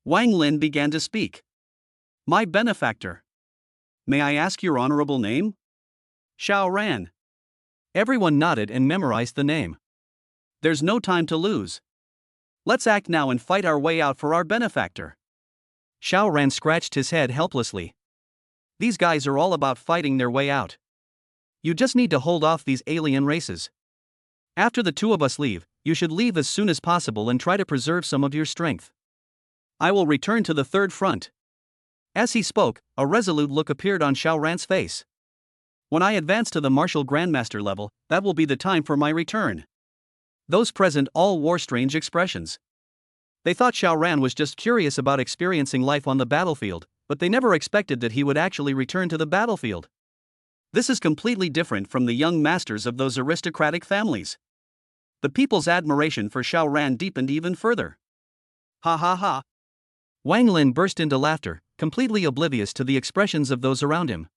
Wang Lin began to speak. My benefactor. May I ask your honorable name? Xiaoran. Everyone nodded and memorized the name. There's no time to lose. Let's act now and fight our way out for our benefactor. Xiao Ran scratched his head helplessly. These guys are all about fighting their way out. You just need to hold off these alien races. After the two of us leave, you should leave as soon as possible and try to preserve some of your strength. I will return to the third front. As he spoke, a resolute look appeared on Xiao Ran's face. When I advance to the martial grandmaster level, that will be the time for my return. Those present all wore strange expressions. They thought Xiao Ran was just curious about experiencing life on the battlefield, but they never expected that he would actually return to the battlefield. This is completely different from the young masters of those aristocratic families. The people's admiration for Xiao Ran deepened even further. Ha ha ha. Wang Lin burst into laughter, completely oblivious to the expressions of those around him.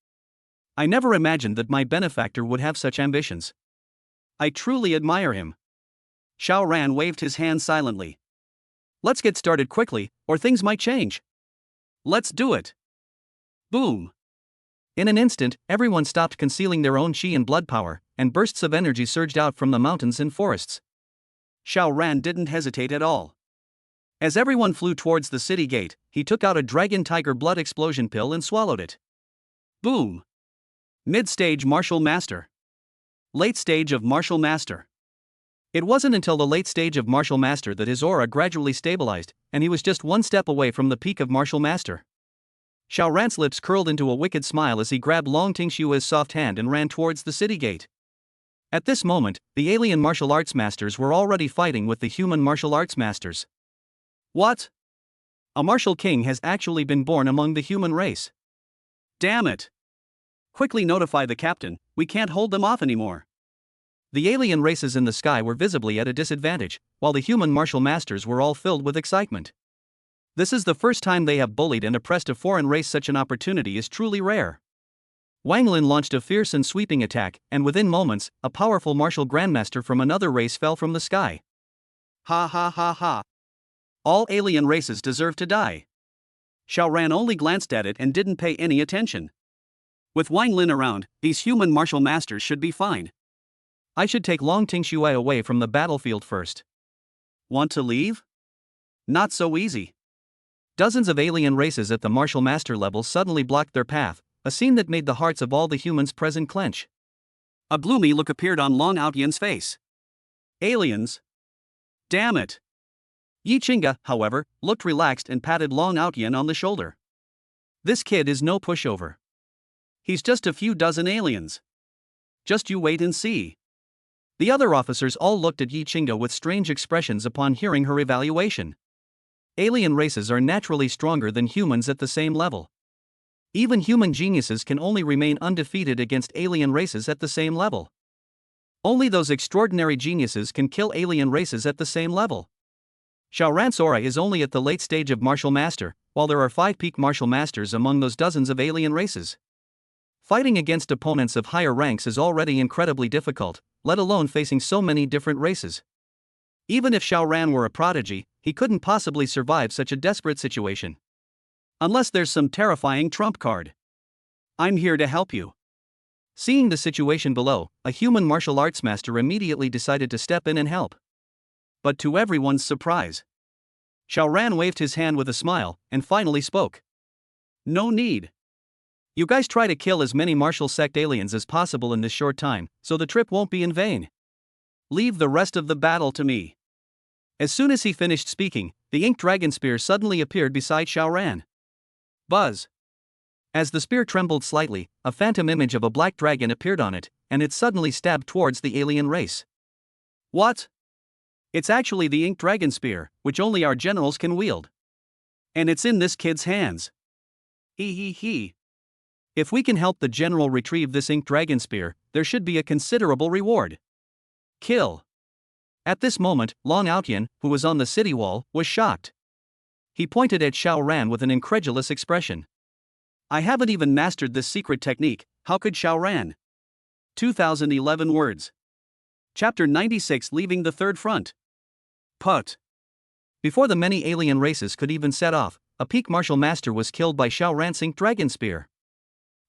I never imagined that my benefactor would have such ambitions. I truly admire him. Xiao Ran waved his hand silently. Let's get started quickly, or things might change. Let's do it. Boom. In an instant, everyone stopped concealing their own qi and blood power, and bursts of energy surged out from the mountains and forests. Xiao Ran didn't hesitate at all. As everyone flew towards the city gate, he took out a dragon tiger blood explosion pill and swallowed it. Boom. Mid-stage martial master. Late stage of martial master. It wasn't until the late stage of martial master that his aura gradually stabilized, and he was just one step away from the peak of martial master. Xiao Ran's lips curled into a wicked smile as he grabbed Long Tingshua's soft hand and ran towards the city gate. At this moment, the alien martial arts masters were already fighting with the human martial arts masters. What? A martial king has actually been born among the human race. Damn it! Quickly notify the captain, we can't hold them off anymore. The alien races in the sky were visibly at a disadvantage, while the human martial masters were all filled with excitement. This is the first time they have bullied and oppressed a foreign race. Such an opportunity is truly rare. Wang Lin launched a fierce and sweeping attack, and within moments, a powerful martial grandmaster from another race fell from the sky. Ha ha ha ha. All alien races deserve to die. Xiao Ran only glanced at it and didn't pay any attention. With Wang Lin around, these human martial masters should be fine. I should take Long Tingxue away from the battlefield first. Want to leave? Not so easy. Dozens of alien races at the martial master level suddenly blocked their path, a scene that made the hearts of all the humans present clench. A gloomy look appeared on Long Outyan's face. Aliens? Damn it! Yi Qingge, however, looked relaxed and patted Long Outyan on the shoulder. This kid is no pushover. He's just a few dozen aliens. Just you wait and see. The other officers all looked at Yi Qingge with strange expressions upon hearing her evaluation. Alien races are naturally stronger than humans at the same level. Even human geniuses can only remain undefeated against alien races at the same level. Only those extraordinary geniuses can kill alien races at the same level. Xiao Ran's aura is only at the late stage of martial master, while there are 5 peak martial masters among those dozens of alien races. Fighting against opponents of higher ranks is already incredibly difficult, let alone facing so many different races. Even if Xiao Ran were a prodigy, he couldn't possibly survive such a desperate situation. Unless there's some terrifying trump card. I'm here to help you. Seeing the situation below, a human martial arts master immediately decided to step in and help. But to everyone's surprise, Xiao Ran waved his hand with a smile and finally spoke. No need. You guys try to kill as many martial sect aliens as possible in this short time, so the trip won't be in vain. Leave the rest of the battle to me. As soon as he finished speaking, the inked dragon spear suddenly appeared beside Xiao Ran. Buzz. As the spear trembled slightly, a phantom image of a black dragon appeared on it, and it suddenly stabbed towards the alien race. What? It's actually the inked dragon spear, which only our generals can wield. And it's in this kid's hands. He. If we can help the general retrieve this inked dragon spear, there should be a considerable reward. Kill. At this moment, Long Outyan, who was on the city wall, was shocked. He pointed at Xiao Ran with an incredulous expression. I haven't even mastered this secret technique, how could Xiao Ran? 2011 words. Chapter 96, Leaving the Third Front. Put. Before the many alien races could even set off, a peak martial master was killed by Xiao Ran's inked dragon spear.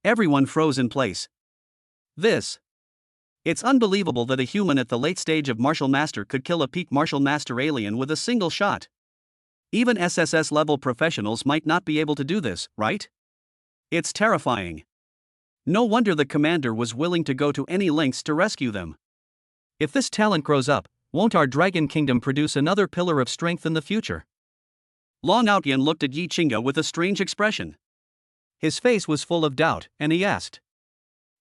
Everyone froze in place. It's unbelievable that a human at the late stage of martial master could kill a peak martial master alien with a single shot. Even SSS level professionals might not be able to do this, right? It's terrifying. No wonder the commander was willing to go to any lengths to rescue them. If this talent grows up, won't our Dragon Kingdom produce another pillar of strength in the future? Long Outyen looked at Yi Chinga with a strange expression. His face was full of doubt, and he asked,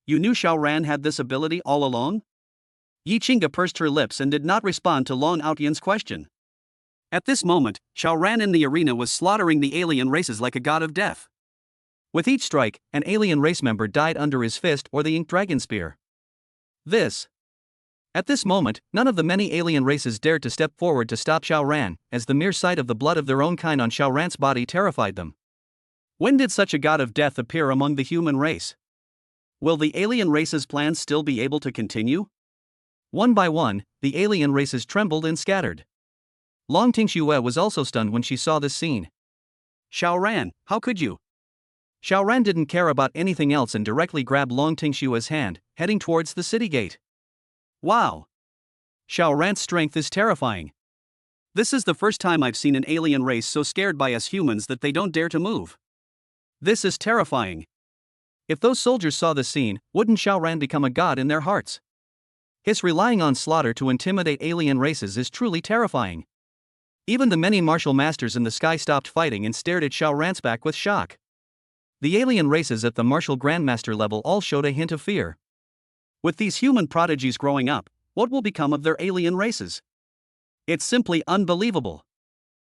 You knew Xiao Ran had this ability all along? Yi Chinga pursed her lips and did not respond to Long Outyen's question. At this moment, Xiao Ran in the arena was slaughtering the alien races like a god of death. With each strike, an alien race member died under his fist or the Ink Dragon Spear. At this moment, none of the many alien races dared to step forward to stop Xiao Ran, as the mere sight of the blood of their own kind on Xiao Ran's body terrified them. When did such a god of death appear among the human race? Will the alien race's plans still be able to continue? One by one, the alien races trembled and scattered. Long Tingxue was also stunned when she saw this scene. Xiao Ran, how could you? Xiao Ran didn't care about anything else and directly grabbed Long Tingxue's hand, heading towards the city gate. Wow! Xiao Ran's strength is terrifying. This is the first time I've seen an alien race so scared by us humans that they don't dare to move. This is terrifying. If those soldiers saw the scene, wouldn't Xiao Ran become a god in their hearts? His relying on slaughter to intimidate alien races is truly terrifying. Even the many martial masters in the sky stopped fighting and stared at Xiao Ran's back with shock. The alien races at the martial grandmaster level all showed a hint of fear. With these human prodigies growing up, what will become of their alien races? It's simply unbelievable.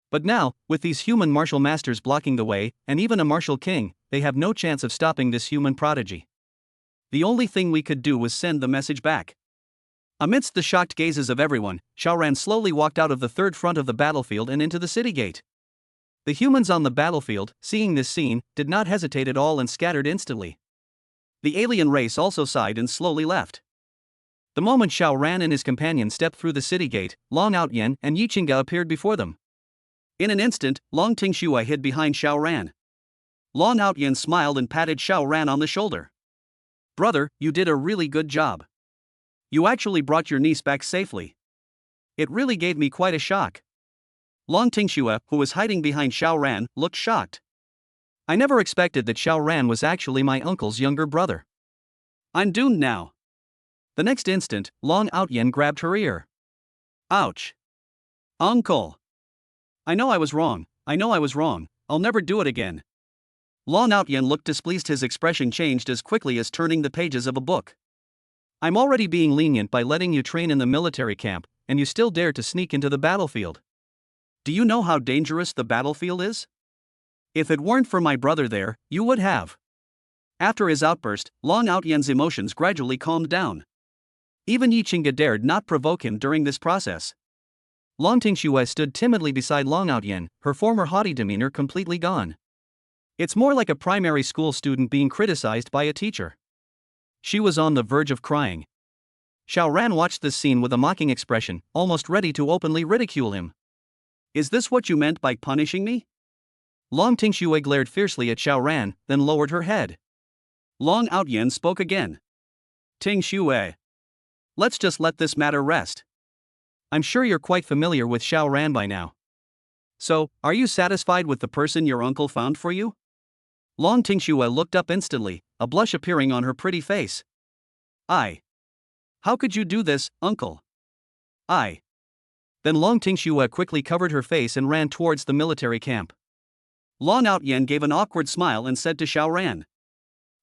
But now, with these human martial masters blocking the way, and even a martial king, they have no chance of stopping this human prodigy. The only thing we could do was send the message back. Amidst the shocked gazes of everyone, Xiao Ran slowly walked out of the third front of the battlefield and into the city gate. The humans on the battlefield, seeing this scene, did not hesitate at all and scattered instantly. The alien race also sighed and slowly left. The moment Xiao Ran and his companion stepped through the city gate, Long Outyen and Yi Chinga appeared before them. In an instant, Long Tingxue hid behind Xiao Ran. Long Outyen smiled and patted Xiao Ran on the shoulder. Brother, you did a really good job. You actually brought your niece back safely. It really gave me quite a shock. Long Tingxue, who was hiding behind Xiao Ran, looked shocked. I never expected that Xiao Ran was actually my uncle's younger brother. I'm doomed now. The next instant, Long Outyen grabbed her ear. Ouch. Uncle. I know I was wrong, I'll never do it again. Long Outyen looked displeased, his expression changed as quickly as turning the pages of a book. I'm already being lenient by letting you train in the military camp, and you still dare to sneak into the battlefield. Do you know how dangerous the battlefield is? If it weren't for my brother there, you would have. After his outburst, Long Outyen's emotions gradually calmed down. Even Yi Chinga dared not provoke him during this process. Long Tingxue stood timidly beside Long Outyen, her former haughty demeanor completely gone. It's more like a primary school student being criticized by a teacher. She was on the verge of crying. Xiao Ran watched this scene with a mocking expression, almost ready to openly ridicule him. Is this what you meant by punishing me? Long Tingxue glared fiercely at Xiao Ran, then lowered her head. Long Outyen spoke again. Tingxue. Let's just let this matter rest. I'm sure you're quite familiar with Xiao Ran by now. So, are you satisfied with the person your uncle found for you? Long Tingxue looked up instantly, a blush appearing on her pretty face. How could you do this, uncle? Then Long Tingxue quickly covered her face and ran towards the military camp. Long Outyen gave an awkward smile and said to Xiao Ran.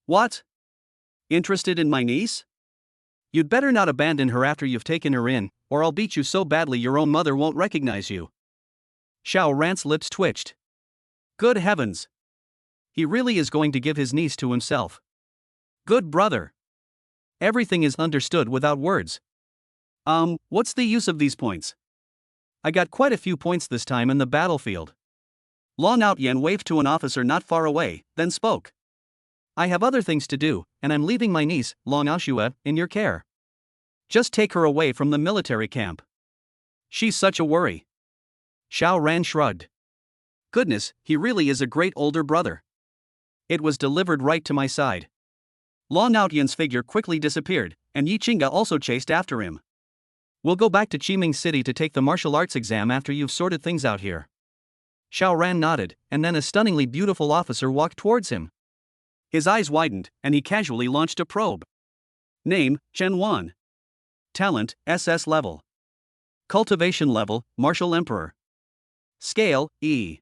What? Interested in my niece? You'd better not abandon her after you've taken her in, or I'll beat you so badly your own mother won't recognize you. Xiao Ran's lips twitched. Good heavens. He really is going to give his niece to himself. Good brother. Everything is understood without words. What's the use of these points? I got quite a few points this time in the battlefield. Long Outyen waved to an officer not far away, then spoke. I have other things to do, and I'm leaving my niece, Long Aoshue, in your care. Just take her away from the military camp. She's such a worry. Xiao Ran shrugged. Goodness, he really is a great older brother. It was delivered right to my side. Long Outyen's figure quickly disappeared, and Yi Chinga also chased after him. We'll go back to Qiming City to take the martial arts exam after you've sorted things out here. Xiao Ran nodded, and then a stunningly beautiful officer walked towards him. His eyes widened, and he casually launched a probe. Name, Chen Wan. Talent, SS level. Cultivation level, Martial Emperor. Scale, E.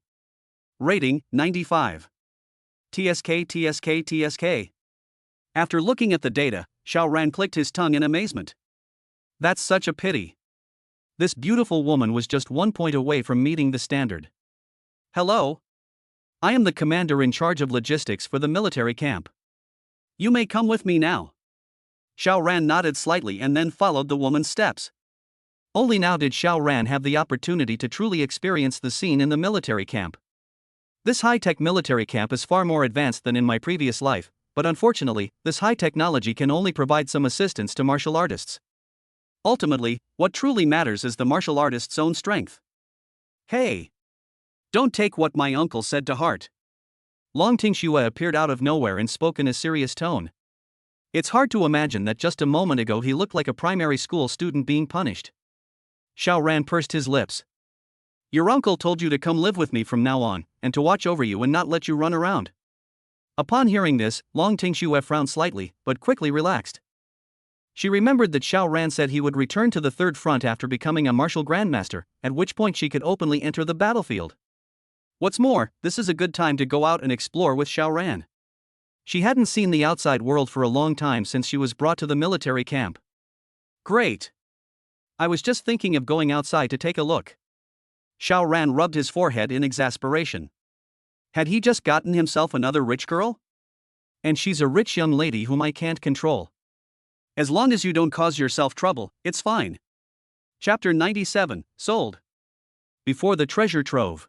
Rating, 95. TSK. After looking at the data, Xiao Ran clicked his tongue in amazement. That's such a pity. This beautiful woman was just 1 point away from meeting the standard. Hello? I am the commander in charge of logistics for the military camp. You may come with me now. Xiao Ran nodded slightly and then followed the woman's steps. Only now did Xiao Ran have the opportunity to truly experience the scene in the military camp. This high-tech military camp is far more advanced than in my previous life, but unfortunately, this high technology can only provide some assistance to martial artists. Ultimately, what truly matters is the martial artist's own strength. Hey! Don't take what my uncle said to heart. Long Tingxue appeared out of nowhere and spoke in a serious tone. It's hard to imagine that just a moment ago he looked like a primary school student being punished. Xiao Ran pursed his lips. Your uncle told you to come live with me from now on, and to watch over you and not let you run around. Upon hearing this, Long Tingxue frowned slightly, but quickly relaxed. She remembered that Xiao Ran said he would return to the Third Front after becoming a martial grandmaster, at which point she could openly enter the battlefield. What's more, this is a good time to go out and explore with Xiao Ran. She hadn't seen the outside world for a long time since she was brought to the military camp. Great! I was just thinking of going outside to take a look. Xiao Ran rubbed his forehead in exasperation. Had he just gotten himself another rich girl? And she's a rich young lady whom I can't control. As long as you don't cause yourself trouble, it's fine. Chapter 97, Sold. Before the treasure trove.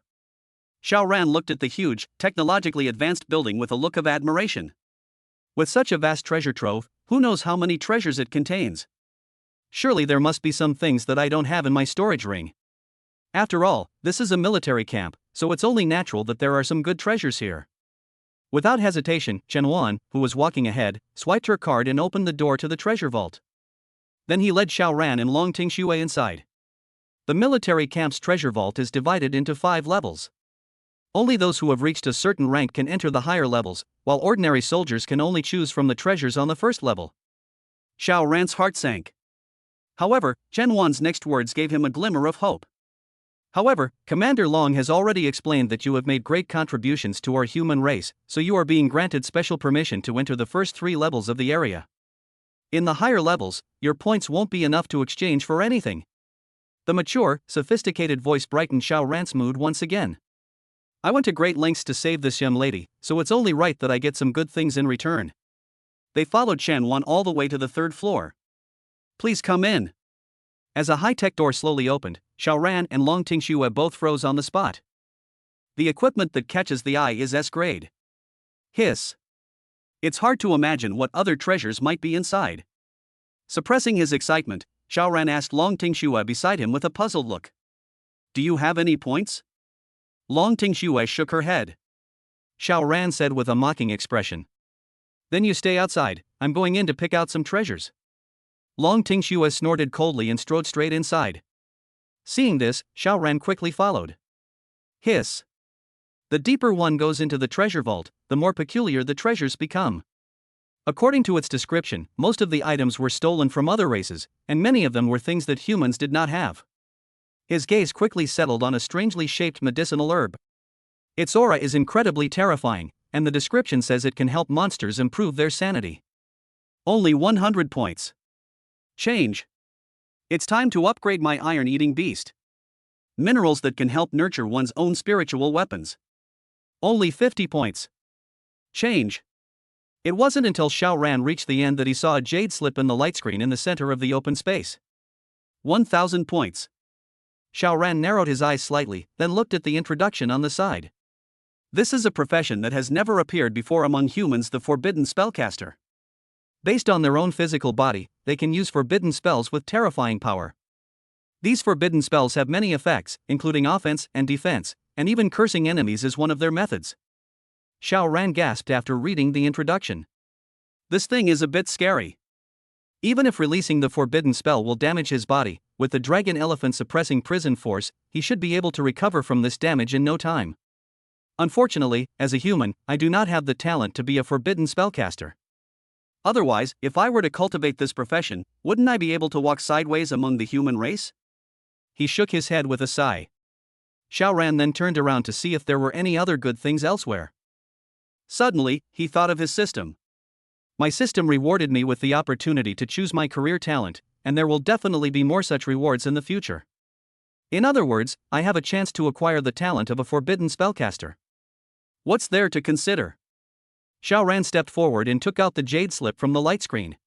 Xiao Ran looked at the huge, technologically advanced building with a look of admiration. With such a vast treasure trove, who knows how many treasures it contains? Surely there must be some things that I don't have in my storage ring. After all, this is a military camp, so it's only natural that there are some good treasures here. Without hesitation, Chen Wan, who was walking ahead, swiped her card and opened the door to the treasure vault. Then he led Xiao Ran and Long Tingxue inside. The military camp's treasure vault is divided into 5 levels. Only those who have reached a certain rank can enter the higher levels, while ordinary soldiers can only choose from the treasures on the first level. Xiao Ran's heart sank. However, Chen Wan's next words gave him a glimmer of hope. However, Commander Long has already explained that you have made great contributions to our human race, so you are being granted special permission to enter the first 3 levels of the area. In the higher levels, your points won't be enough to exchange for anything. The mature, sophisticated voice brightened Xiao Ran's mood once again. I went to great lengths to save this young lady, so it's only right that I get some good things in return. They followed Chen Wan all the way to the 3rd floor. Please come in. As a high-tech door slowly opened, Xiao Ran and Long Tingxue both froze on the spot. The equipment that catches the eye is S-grade. Hiss. It's hard to imagine what other treasures might be inside. Suppressing his excitement, Xiao Ran asked Long Tingxue beside him with a puzzled look. Do you have any points? Long Tingxue shook her head. Xiao Ran said with a mocking expression. Then you stay outside, I'm going in to pick out some treasures. Long Tingxue snorted coldly and strode straight inside. Seeing this, Xiao Ran quickly followed. Hiss. The deeper one goes into the treasure vault, the more peculiar the treasures become. According to its description, most of the items were stolen from other races, and many of them were things that humans did not have. His gaze quickly settled on a strangely shaped medicinal herb. Its aura is incredibly terrifying, and the description says it can help monsters improve their sanity. Only 100 points. Change. It's time to upgrade my iron-eating beast. Minerals that can help nurture one's own spiritual weapons. Only 50 points. Change. It wasn't until Xiao Ran reached the end that he saw a jade slip in the light screen in the center of the open space. 1,000 points. Xiao Ran narrowed his eyes slightly, then looked at the introduction on the side. This is a profession that has never appeared before among humans, the forbidden spellcaster. Based on their own physical body, they can use forbidden spells with terrifying power. These forbidden spells have many effects, including offense and defense, and even cursing enemies is one of their methods. Xiao Ran gasped after reading the introduction. This thing is a bit scary. Even if releasing the forbidden spell will damage his body, with the dragon elephant suppressing prison force, he should be able to recover from this damage in no time. Unfortunately, as a human, I do not have the talent to be a forbidden spellcaster. Otherwise, if I were to cultivate this profession, wouldn't I be able to walk sideways among the human race? He shook his head with a sigh. Xiao Ran then turned around to see if there were any other good things elsewhere. Suddenly, he thought of his system. My system rewarded me with the opportunity to choose my career talent, and there will definitely be more such rewards in the future. In other words, I have a chance to acquire the talent of a forbidden spellcaster. What's there to consider? Xiao Ran stepped forward and took out the jade slip from the light screen.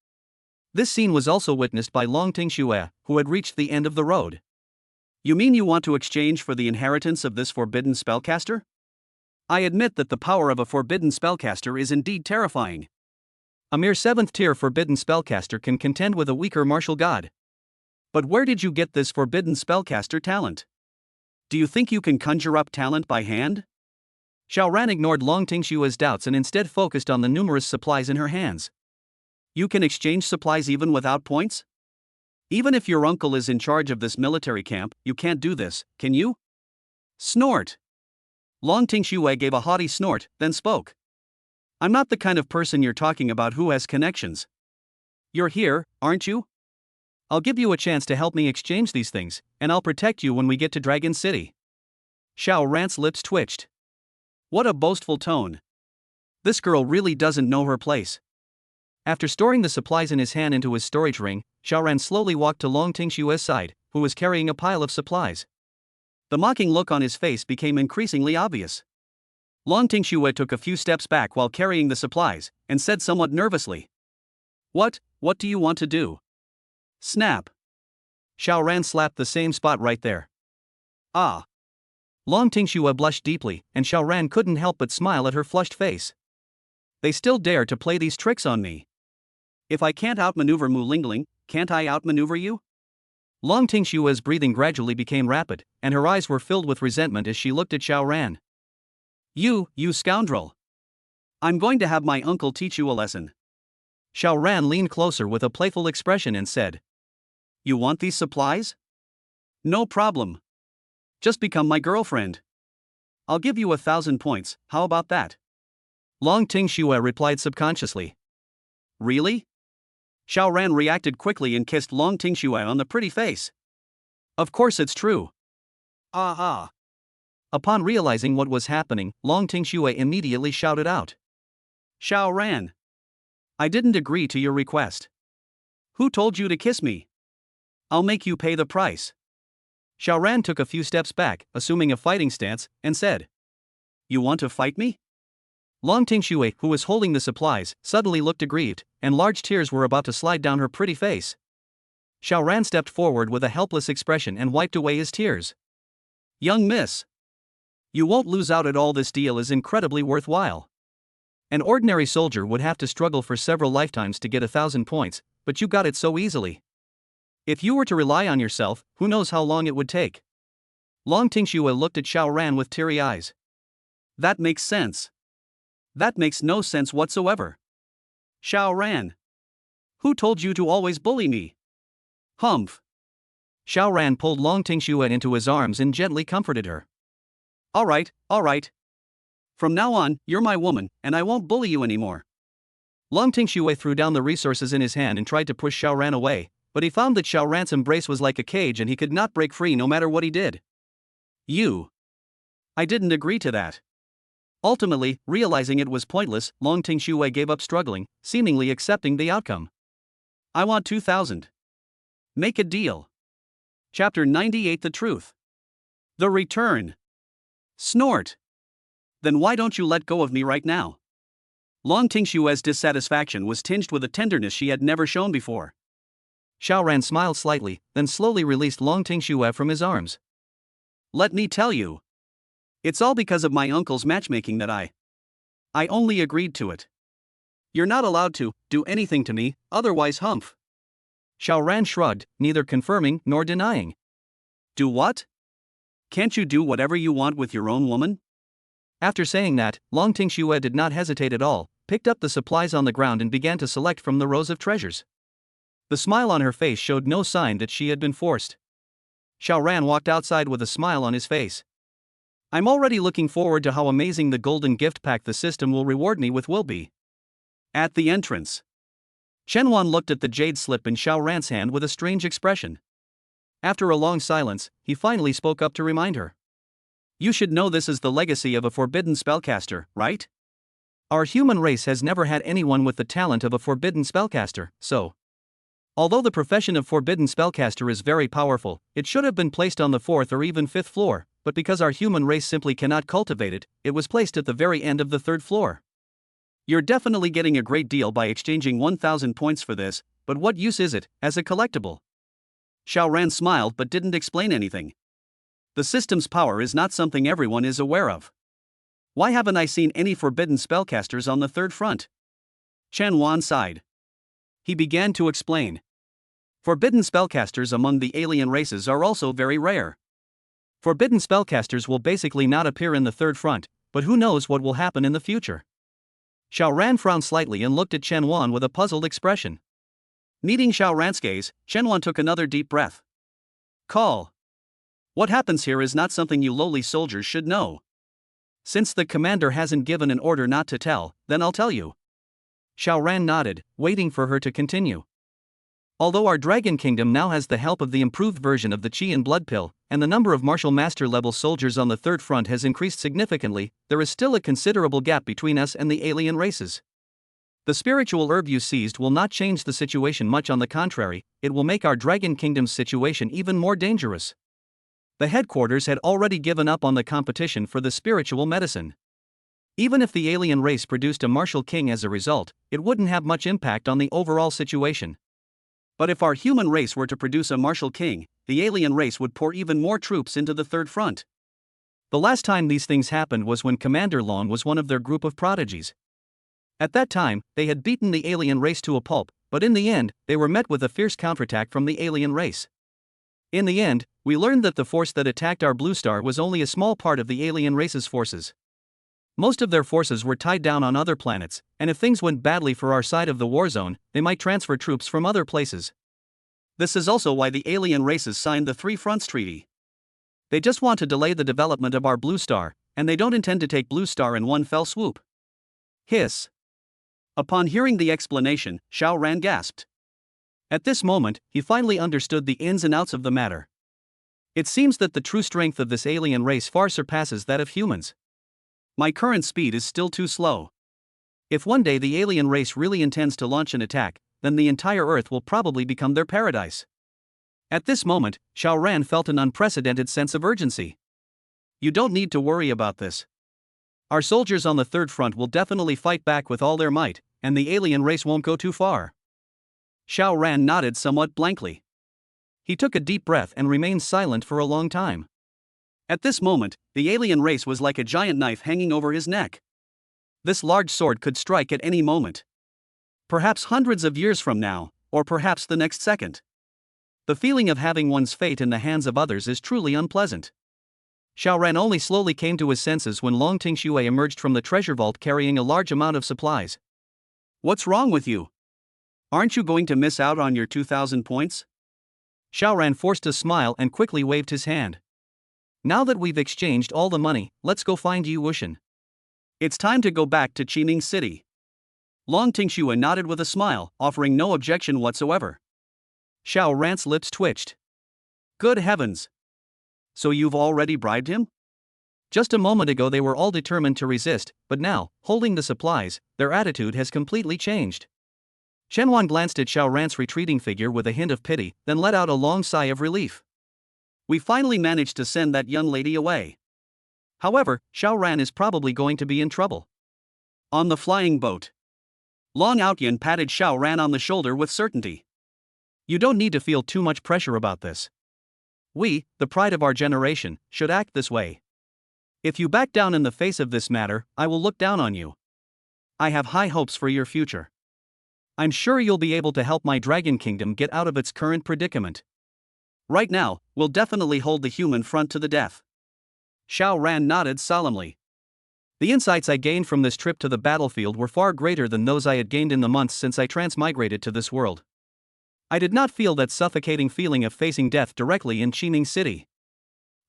This scene was also witnessed by Long Tingxue, who had reached the end of the road. You mean you want to exchange for the inheritance of this forbidden spellcaster? I admit that the power of a forbidden spellcaster is indeed terrifying. A mere 7th tier forbidden spellcaster can contend with a weaker martial god. But where did you get this forbidden spellcaster talent? Do you think you can conjure up talent by hand? Xiao Ran ignored Long Tingxue's doubts and instead focused on the numerous supplies in her hands. You can exchange supplies even without points? Even if your uncle is in charge of this military camp, you can't do this, can you? Snort! Long Tingxue gave a haughty snort, then spoke. I'm not the kind of person you're talking about who has connections. You're here, aren't you? I'll give you a chance to help me exchange these things, and I'll protect you when we get to Dragon City. Xiao Ran's lips twitched. What a boastful tone. This girl really doesn't know her place. After storing the supplies in his hand into his storage ring, Xiao Ran slowly walked to Long Tingxue's side, who was carrying a pile of supplies. The mocking look on his face became increasingly obvious. Long Tingxue took a few steps back while carrying the supplies, and said somewhat nervously. What do you want to do? Snap. Xiao Ran slapped the same spot right there. Ah. Long Tingxue blushed deeply, and Xiao Ran couldn't help but smile at her flushed face. They still dare to play these tricks on me. If I can't outmaneuver Mu Lingling, can't I outmaneuver you? Long Tingxue's breathing gradually became rapid, and her eyes were filled with resentment as she looked at Xiao Ran. You scoundrel. I'm going to have my uncle teach you a lesson. Xiao Ran leaned closer with a playful expression and said. You want these supplies? No problem. Just become my girlfriend. I'll give you 1,000 points, how about that? Long Tingxue replied subconsciously. Really? Xiao Ran reacted quickly and kissed Long Tingxue on the pretty face. Of course it's true. Ah. Upon realizing what was happening, Long Tingxue immediately shouted out. Xiao Ran. I didn't agree to your request. Who told you to kiss me? I'll make you pay the price. Xiao Ran took a few steps back, assuming a fighting stance, and said. You want to fight me? Long Tingxue, who was holding the supplies, suddenly looked aggrieved, and large tears were about to slide down her pretty face. Xiao Ran stepped forward with a helpless expression and wiped away his tears. Young miss. You won't lose out at all. This deal is incredibly worthwhile. An ordinary soldier would have to struggle for several lifetimes to get 1,000 points, but you got it so easily. If you were to rely on yourself, who knows how long it would take? Long Tingxue looked at Xiao Ran with teary eyes. That makes sense. That makes no sense whatsoever. Xiao Ran. Who told you to always bully me? Humph. Xiao Ran pulled Long Tingxue into his arms and gently comforted her. All right. From now on, you're my woman, and I won't bully you anymore. Long Tingxue threw down the resources in his hand and tried to push Xiao Ran away, but he found that Xiao Ran's embrace was like a cage and he could not break free no matter what he did. I didn't agree to that. Ultimately, realizing it was pointless, Long Tingxue gave up struggling, seemingly accepting the outcome. I want 2,000. Make a deal. Chapter 98 The Truth. The Return. Snort. Then why don't you let go of me right now? Long Tingxue's dissatisfaction was tinged with a tenderness she had never shown before. Xiao Ran smiled slightly, then slowly released Long Tingxue from his arms. Let me tell you. It's all because of my uncle's matchmaking that I only agreed to it. You're not allowed to do anything to me, otherwise humph. Xiao Ran shrugged, neither confirming nor denying. Do what? Can't you do whatever you want with your own woman? After saying that, Long Tingxue did not hesitate at all, picked up the supplies on the ground and began to select from the rows of treasures. The smile on her face showed no sign that she had been forced. Xiao Ran walked outside with a smile on his face. I'm already looking forward to how amazing the golden gift pack the system will reward me with will be. At the entrance, Chen looked at the jade slip in Xiao Ran's hand with a strange expression. After a long silence, he finally spoke up to remind her. You should know this is the legacy of a forbidden spellcaster, right? Our human race has never had anyone with the talent of a forbidden spellcaster, so. Although the profession of forbidden spellcaster is very powerful, it should have been placed on the 4th or even 5th floor, but because our human race simply cannot cultivate it, it was placed at the very end of the 3rd floor. You're definitely getting a great deal by exchanging 1,000 points for this, but what use is it, as a collectible? Xiao Ran smiled but didn't explain anything. The system's power is not something everyone is aware of. Why haven't I seen any forbidden spellcasters on the 3rd front? Chen Wan sighed. He began to explain. Forbidden spellcasters among the alien races are also very rare. Forbidden spellcasters will basically not appear in the 3rd front, but who knows what will happen in the future. Xiao Ran frowned slightly and looked at Chen Wan with a puzzled expression. Meeting Xiao Ran's gaze, Chen Wan took another deep breath. Call. What happens here is not something you lowly soldiers should know. Since the commander hasn't given an order not to tell, then I'll tell you. Xiao Ran nodded, waiting for her to continue. Although our Dragon Kingdom now has the help of the improved version of the Qi and Blood Pill, and the number of martial master level soldiers on the 3rd front has increased significantly, there is still a considerable gap between us and the alien races. The spiritual herb you seized will not change the situation much, on the contrary, it will make our Dragon Kingdom's situation even more dangerous. The headquarters had already given up on the competition for the spiritual medicine. Even if the alien race produced a martial king as a result, it wouldn't have much impact on the overall situation. But if our human race were to produce a martial king, the alien race would pour even more troops into the 3rd front. The last time these things happened was when Commander Long was one of their group of prodigies. At that time, they had beaten the alien race to a pulp, but in the end, they were met with a fierce counterattack from the alien race. In the end, we learned that the force that attacked our blue star was only a small part of the alien race's forces. Most of their forces were tied down on other planets, and if things went badly for our side of the war zone, they might transfer troops from other places. This is also why the alien races signed the Three Fronts Treaty. They just want to delay the development of our blue star, and they don't intend to take blue star in one fell swoop. Hiss. Upon hearing the explanation, Xiao Ran gasped. At this moment, he finally understood the ins and outs of the matter. It seems that the true strength of this alien race far surpasses that of humans. My current speed is still too slow. If one day the alien race really intends to launch an attack, then the entire Earth will probably become their paradise. At this moment, Xiao Ran felt an unprecedented sense of urgency. You don't need to worry about this. Our soldiers on the 3rd front will definitely fight back with all their might, and the alien race won't go too far. Xiao Ran nodded somewhat blankly. He took a deep breath and remained silent for a long time. At this moment, the alien race was like a giant knife hanging over his neck. This large sword could strike at any moment. Perhaps hundreds of years from now, or perhaps the next second. The feeling of having one's fate in the hands of others is truly unpleasant. Xiao Ran only slowly came to his senses when Long Tingxue emerged from the treasure vault carrying a large amount of supplies. What's wrong with you? Aren't you going to miss out on your 2,000 points? Xiao Ran forced a smile and quickly waved his hand. Now that we've exchanged all the money, let's go find Yi Wuxian. It's time to go back to Qining City. Long Tingxue nodded with a smile, offering no objection whatsoever. Xiao Ran's lips twitched. Good heavens! So you've already bribed him? Just a moment ago they were all determined to resist, but now, holding the supplies, their attitude has completely changed. Chen Wan glanced at Xiao Ran's retreating figure with a hint of pity, then let out a long sigh of relief. We finally managed to send that young lady away. However, Xiao Ran is probably going to be in trouble. On the flying boat, Long Outyan patted Xiao Ran on the shoulder with certainty. You don't need to feel too much pressure about this. We, the pride of our generation, should act this way. If you back down in the face of this matter, I will look down on you. I have high hopes for your future. I'm sure you'll be able to help my Dragon Kingdom get out of its current predicament. Right now, we'll definitely hold the human front to the death. Xiao Ran nodded solemnly. The insights I gained from this trip to the battlefield were far greater than those I had gained in the months since I transmigrated to this world. I did not feel that suffocating feeling of facing death directly in Qiming City.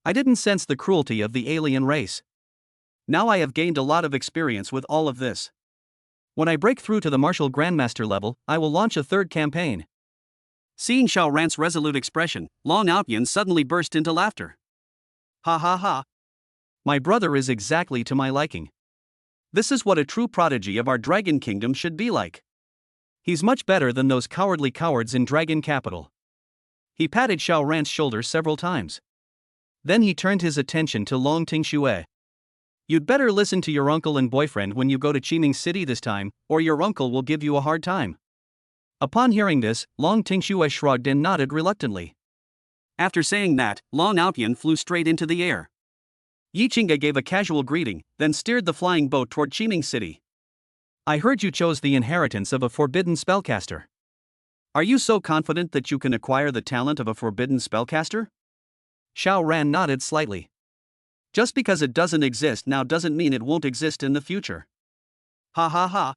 I didn't sense the cruelty of the alien race. Now I have gained a lot of experience with all of this. When I break through to the martial grandmaster level, I will launch a third campaign. Seeing Xiao Ran's resolute expression, Long Outyan suddenly burst into laughter. Ha ha ha. My brother is exactly to my liking. This is what a true prodigy of our Dragon Kingdom should be like. He's much better than those cowardly cowards in Dragon Capital. He patted Xiao Ran's shoulder several times. Then he turned his attention to Long Tingxue. You'd better listen to your uncle and boyfriend when you go to Qiming City this time, or your uncle will give you a hard time. Upon hearing this, Long Tingxue shrugged and nodded reluctantly. After saying that, Long Outyan flew straight into the air. Yi Qingge gave a casual greeting, then steered the flying boat toward Qiming City. I heard you chose the inheritance of a forbidden spellcaster. Are you so confident that you can acquire the talent of a forbidden spellcaster? Xiao Ran nodded slightly. Just because it doesn't exist now doesn't mean it won't exist in the future. Ha ha ha.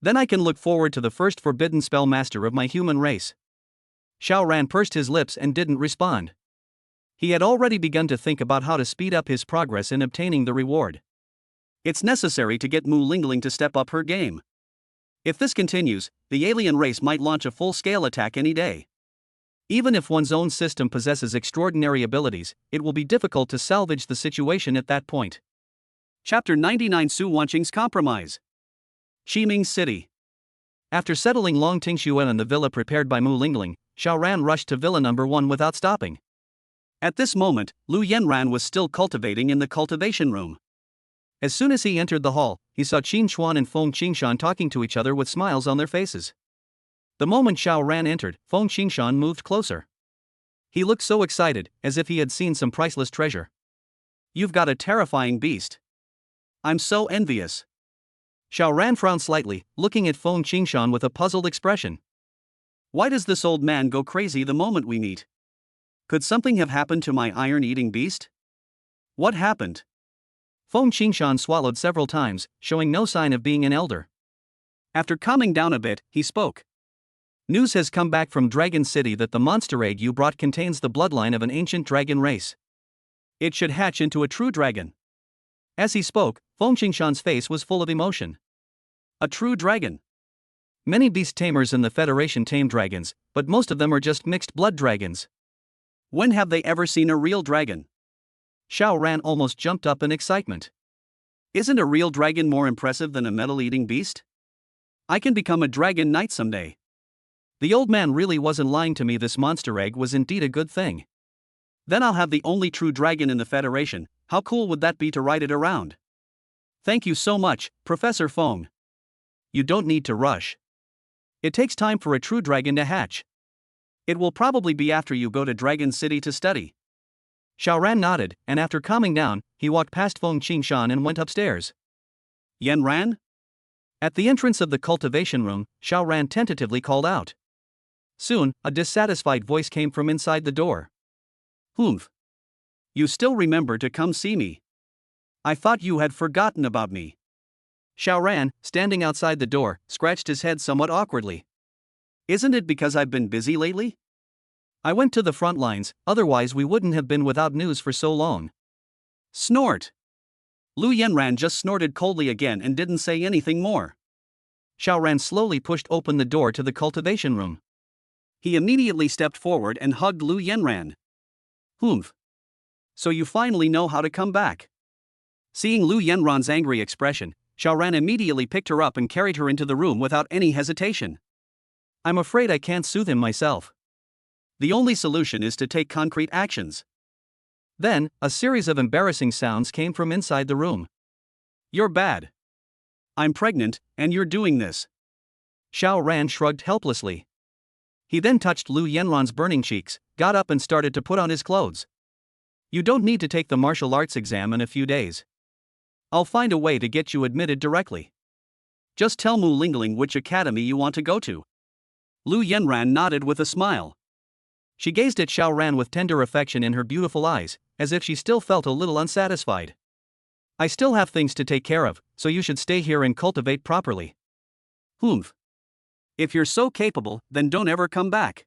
Then I can look forward to the first forbidden spellmaster of my human race. Xiao Ran pursed his lips and didn't respond. He had already begun to think about how to speed up his progress in obtaining the reward. It's necessary to get Mu Lingling to step up her game. If this continues, the alien race might launch a full-scale attack any day. Even if one's own system possesses extraordinary abilities, it will be difficult to salvage the situation at that point. Chapter 99 Su Wanqing's Compromise. Qiming City. After settling Long Tingxue in the villa prepared by Mu Lingling, Xiao Ran rushed to villa number 1 without stopping. At this moment, Lu Yanran was still cultivating in the cultivation room. As soon as he entered the hall, he saw Qin Chuan and Feng Qingshan talking to each other with smiles on their faces. The moment Xiao Ran entered, Feng Qingshan moved closer. He looked so excited, as if he had seen some priceless treasure. You've got a terrifying beast. I'm so envious. Xiao Ran frowned slightly, looking at Feng Qingshan with a puzzled expression. Why does this old man go crazy the moment we meet? Could something have happened to my iron-eating beast? What happened? Feng Qingshan swallowed several times, showing no sign of being an elder. After calming down a bit, he spoke. News has come back from Dragon City that the monster egg you brought contains the bloodline of an ancient dragon race. It should hatch into a true dragon. As he spoke, Feng Qingshan's face was full of emotion. A true dragon. Many beast tamers in the Federation tame dragons, but most of them are just mixed blood dragons. When have they ever seen a real dragon? Xiao Ran almost jumped up in excitement. Isn't a real dragon more impressive than a metal-eating beast? I can become a dragon knight someday. The old man really wasn't lying to me. This monster egg was indeed a good thing. Then I'll have the only true dragon in the Federation. How cool would that be to ride it around? Thank you so much, Professor Feng. You don't need to rush. It takes time for a true dragon to hatch. It will probably be after you go to Dragon City to study. Xiao Ran nodded, and after calming down, he walked past Feng Qingshan and went upstairs. Yan Ran? At the entrance of the cultivation room, Xiao Ran tentatively called out. Soon, a dissatisfied voice came from inside the door. Humph. You still remember to come see me. I thought you had forgotten about me. Xiao Ran, standing outside the door, scratched his head somewhat awkwardly. Isn't it because I've been busy lately? I went to the front lines, otherwise we wouldn't have been without news for so long. Snort. Lu Yanran just snorted coldly again and didn't say anything more. Xiao Ran slowly pushed open the door to the cultivation room. He immediately stepped forward and hugged Lu Yanran. Humph. So you finally know how to come back. Seeing Lu Yanran's angry expression, Xiao Ran immediately picked her up and carried her into the room without any hesitation. I'm afraid I can't soothe him myself. The only solution is to take concrete actions. Then, a series of embarrassing sounds came from inside the room. You're bad. I'm pregnant, and you're doing this. Xiao Ran shrugged helplessly. He then touched Lu Yanran's burning cheeks, got up and started to put on his clothes. You don't need to take the martial arts exam in a few days. I'll find a way to get you admitted directly. Just tell Mu Lingling which academy you want to go to. Lu Yanran nodded with a smile. She gazed at Xiao Ran with tender affection in her beautiful eyes, as if she still felt a little unsatisfied. I still have things to take care of, so you should stay here and cultivate properly. Humph. If you're so capable, then don't ever come back.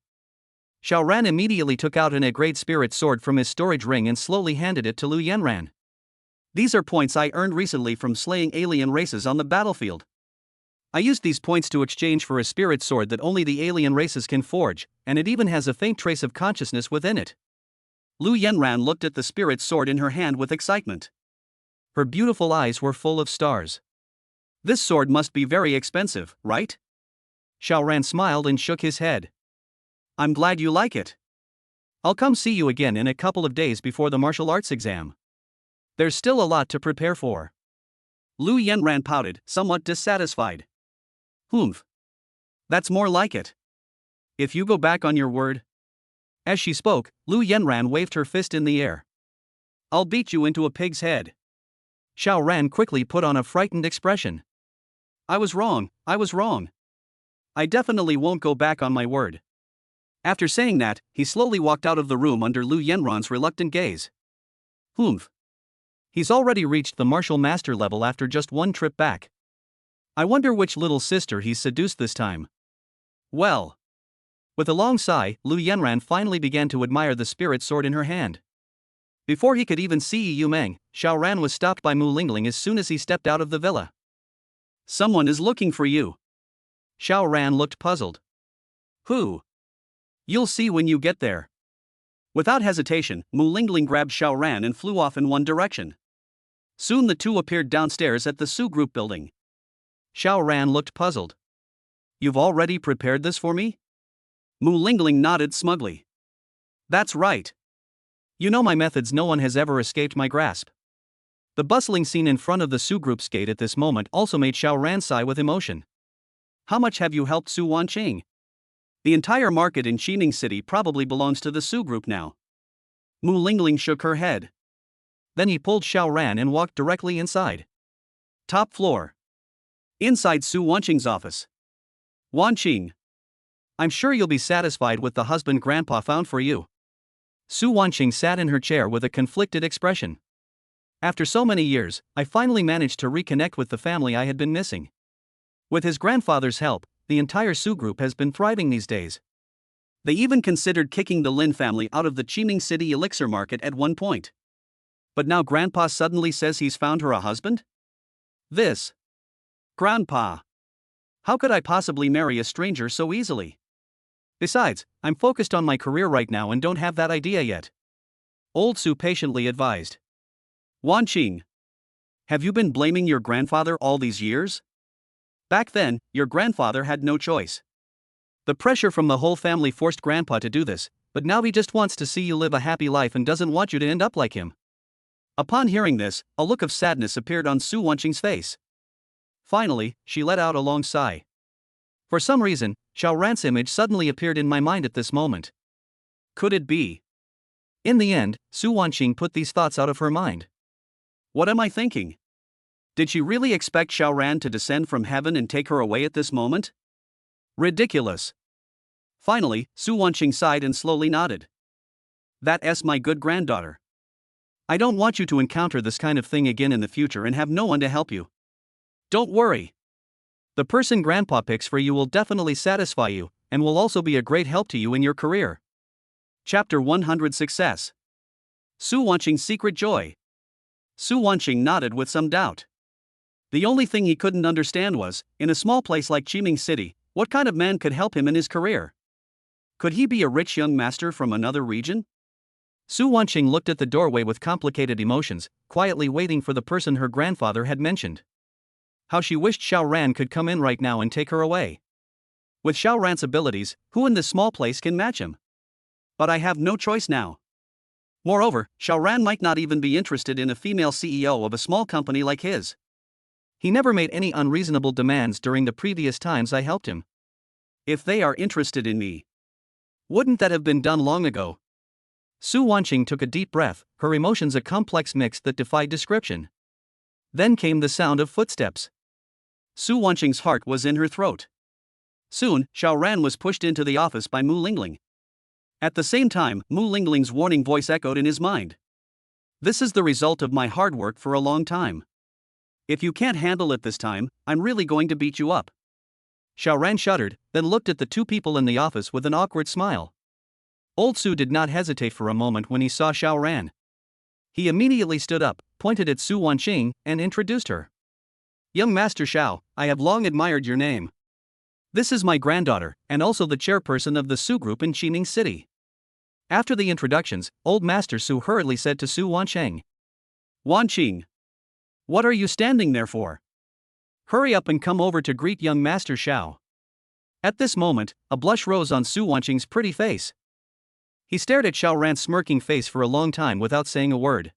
Xiao Ran immediately took out a great spirit sword from his storage ring and slowly handed it to Lu Yanran. These are points I earned recently from slaying alien races on the battlefield. I used these points to exchange for a spirit sword that only the alien races can forge, and it even has a faint trace of consciousness within it. Lu Yanran looked at the spirit sword in her hand with excitement. Her beautiful eyes were full of stars. This sword must be very expensive, right? Xiao Ran smiled and shook his head. I'm glad you like it. I'll come see you again in a couple of days before the martial arts exam. There's still a lot to prepare for. Lu Yanran pouted, somewhat dissatisfied. Humph. That's more like it. If you go back on your word. As she spoke, Lu Yanran waved her fist in the air. I'll beat you into a pig's head. Xiao Ran quickly put on a frightened expression. I was wrong. I definitely won't go back on my word. After saying that, he slowly walked out of the room under Lu Yanran's reluctant gaze. Humph. He's already reached the martial master level after just one trip back. I wonder which little sister he's seduced this time. Well. With a long sigh, Lu Yanran finally began to admire the spirit sword in her hand. Before he could even see Yu Meng, Xiao Ran was stopped by Mu Lingling as soon as he stepped out of the villa. Someone is looking for you. Xiao Ran looked puzzled. Who? You'll see when you get there. Without hesitation, Mu Lingling grabbed Xiao Ran and flew off in one direction. Soon the two appeared downstairs at the Su Group building. Xiao Ran looked puzzled. You've already prepared this for me? Mu Lingling nodded smugly. That's right. You know my methods, no one has ever escaped my grasp. The bustling scene in front of the Su Group's gate at this moment also made Xiao Ran sigh with emotion. How much have you helped Su Wanqing? The entire market in Xining City probably belongs to the Su Group now. Mu Lingling shook her head. Then he pulled Xiao Ran and walked directly inside. Top floor. Inside Su Wanqing's office. Wanqing. I'm sure you'll be satisfied with the husband Grandpa found for you. Su Wanqing sat in her chair with a conflicted expression. After so many years, I finally managed to reconnect with the family I had been missing. With his grandfather's help, the entire Su Group has been thriving these days. They even considered kicking the Lin family out of the Xining City elixir market at one point. But now Grandpa suddenly says he's found her a husband? This. Grandpa. How could I possibly marry a stranger so easily? Besides, I'm focused on my career right now and don't have that idea yet. Old Su patiently advised. Wanqing. Have you been blaming your grandfather all these years? Back then, your grandfather had no choice. The pressure from the whole family forced Grandpa to do this, but now he just wants to see you live a happy life and doesn't want you to end up like him. Upon hearing this, a look of sadness appeared on Su Wanqing's face. Finally, she let out a long sigh. For some reason, Xiao Ran's image suddenly appeared in my mind at this moment. Could it be? In the end, Su Wanqing put these thoughts out of her mind. What am I thinking? Did she really expect Xiao Ran to descend from heaven and take her away at this moment? Ridiculous. Finally, Su Wanqing sighed and slowly nodded. That's my good granddaughter. I don't want you to encounter this kind of thing again in the future and have no one to help you. Don't worry. The person Grandpa picks for you will definitely satisfy you, and will also be a great help to you in your career. Chapter 100 Success. Su Wanqing's secret joy. Su Wanqing nodded with some doubt. The only thing he couldn't understand was, in a small place like Xining City, what kind of man could help him in his career? Could he be a rich young master from another region? Su Wanqing looked at the doorway with complicated emotions, quietly waiting for the person her grandfather had mentioned. How she wished Xiao Ran could come in right now and take her away. With Xiao Ran's abilities, who in this small place can match him? But I have no choice now. Moreover, Xiao Ran might not even be interested in a female CEO of a small company like his. He never made any unreasonable demands during the previous times I helped him. If they are interested in me, wouldn't that have been done long ago? Su Wanqing took a deep breath, her emotions a complex mix that defied description. Then came the sound of footsteps. Su Wanqing's heart was in her throat. Soon, Xiao Ran was pushed into the office by Mu Lingling. At the same time, Mu Lingling's warning voice echoed in his mind. This is the result of my hard work for a long time. If you can't handle it this time, I'm really going to beat you up. Xiao Ran shuddered, then looked at the two people in the office with an awkward smile. Old Su did not hesitate for a moment when he saw Xiao Ran. He immediately stood up, pointed at Su Wanqing, and introduced her. Young Master Xiao, I have long admired your name. This is my granddaughter, and also the chairperson of the Su group in Qining City. After the introductions, Old Master Su hurriedly said to Su Wanqing. Wanqing, what are you standing there for? Hurry up and come over to greet young Master Xiao. At this moment, a blush rose on Su Wanqing's pretty face. He stared at Xiao Ran's smirking face for a long time without saying a word.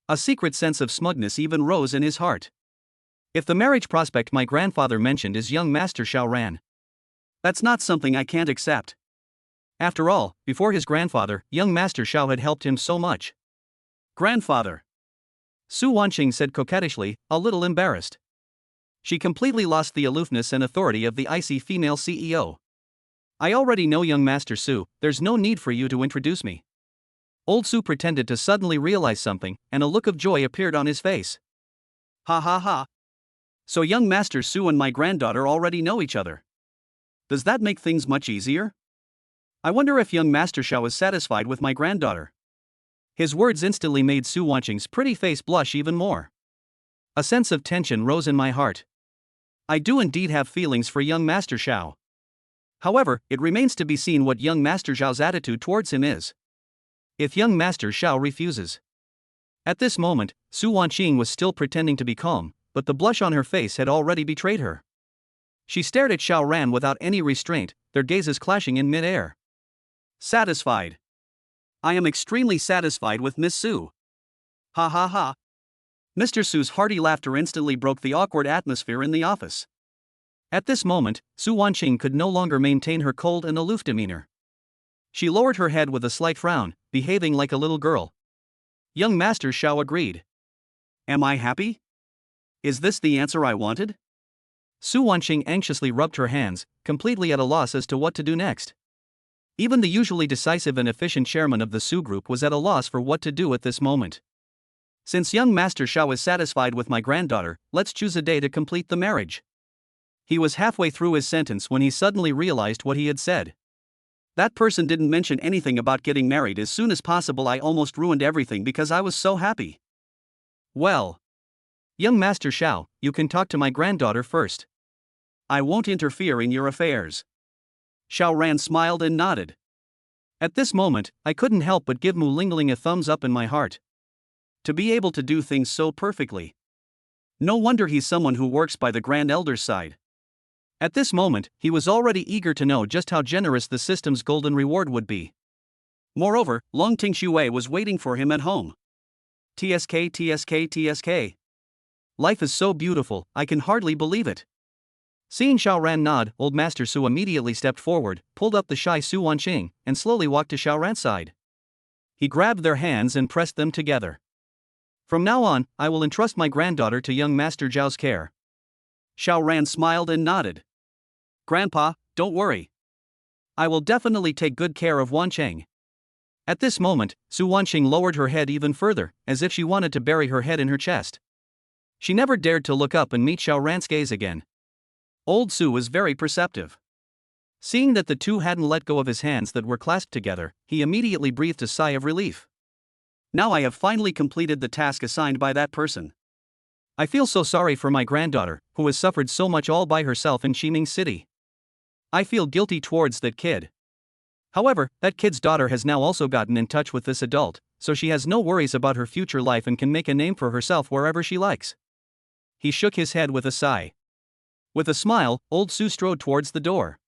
A secret sense of smugness even rose in his heart. If the marriage prospect my grandfather mentioned is young Master Xiao Ran, that's not something I can't accept. After all, before his grandfather, young Master Xiao had helped him so much. Grandfather, Su Wanqing said coquettishly, a little embarrassed. She completely lost the aloofness and authority of the icy female CEO. I already know young Master Su, there's no need for you to introduce me. Old Su pretended to suddenly realize something, and a look of joy appeared on his face. Ha ha ha. So young Master Su and my granddaughter already know each other. Does that make things much easier? I wonder if young Master Xiao is satisfied with my granddaughter. His words instantly made Su Wanqing's pretty face blush even more. A sense of tension rose in my heart. I do indeed have feelings for young Master Xiao. However, it remains to be seen what young Master Xiao's attitude towards him is. If young Master Xiao refuses. At this moment, Su Wanqing was still pretending to be calm, but the blush on her face had already betrayed her. She stared at Xiao Ran without any restraint, their gazes clashing in mid-air. Satisfied. I am extremely satisfied with Miss Su. Ha ha ha. Mr. Su's hearty laughter instantly broke the awkward atmosphere in the office. At this moment, Su Wanqing could no longer maintain her cold and aloof demeanor. She lowered her head with a slight frown, behaving like a little girl. Young Master Xiao agreed. Am I happy? Is this the answer I wanted? Su Wanqing anxiously rubbed her hands, completely at a loss as to what to do next. Even the usually decisive and efficient chairman of the Su group was at a loss for what to do at this moment. Since young Master Xiao is satisfied with my granddaughter, let's choose a day to complete the marriage. He was halfway through his sentence when he suddenly realized what he had said. That person didn't mention anything about getting married as soon as possible. I almost ruined everything because I was so happy. Well, young Master Xiao, you can talk to my granddaughter first. I won't interfere in your affairs. Xiao Ran smiled and nodded. At this moment, I couldn't help but give Mu Lingling a thumbs up in my heart. To be able to do things so perfectly. No wonder he's someone who works by the Grand Elder's side. At this moment, he was already eager to know just how generous the system's golden reward would be. Moreover, Long Ting Shui was waiting for him at home. TSK, TSK, TSK. Life is so beautiful, I can hardly believe it. Seeing Xiao Ran nod, Old Master Su immediately stepped forward, pulled up the shy Su Wanqing, and slowly walked to Xiao Ran's side. He grabbed their hands and pressed them together. From now on, I will entrust my granddaughter to young Master Zhao's care. Xiao Ran smiled and nodded. Grandpa, don't worry. I will definitely take good care of Wanqing. At this moment, Su Wanqing lowered her head even further, as if she wanted to bury her head in her chest. She never dared to look up and meet Xiao Ran's gaze again. Old Su was very perceptive. Seeing that the two hadn't let go of his hands that were clasped together, he immediately breathed a sigh of relief. Now I have finally completed the task assigned by that person. I feel so sorry for my granddaughter, who has suffered so much all by herself in Qining City. I feel guilty towards that kid. However, that kid's daughter has now also gotten in touch with this adult, so she has no worries about her future life and can make a name for herself wherever she likes. He shook his head with a sigh. With a smile, Old Su strode towards the door.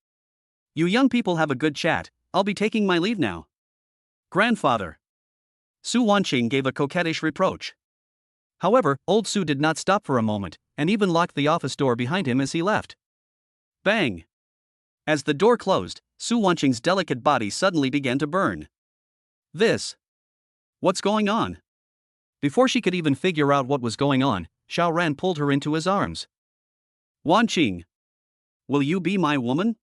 You young people have a good chat, I'll be taking my leave now. Grandfather. Su Wanqing gave a coquettish reproach. However, Old Su did not stop for a moment, and even locked the office door behind him as he left. Bang! As the door closed, Su Wanqing's delicate body suddenly began to burn. What's going on? Before she could even figure out what was going on, Xiao Ran pulled her into his arms. Wanqing, will you be my woman?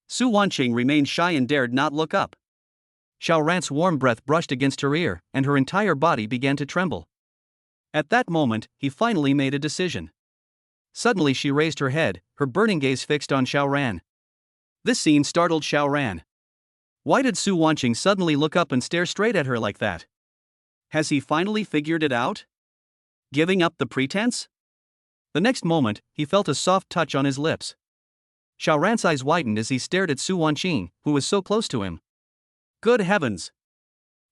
Su Wanqing remained shy and dared not look up. Xiao Ran's warm breath brushed against her ear, and her entire body began to tremble. At that moment, he finally made a decision. Suddenly she raised her head, her burning gaze fixed on Xiao Ran. This scene startled Xiao Ran. Why did Su Wanqing suddenly look up and stare straight at her like that? Has he finally figured it out? Giving up the pretense? The next moment, he felt a soft touch on his lips. Xiao Ran's eyes widened as he stared at Su Wanqing, who was so close to him. Good heavens!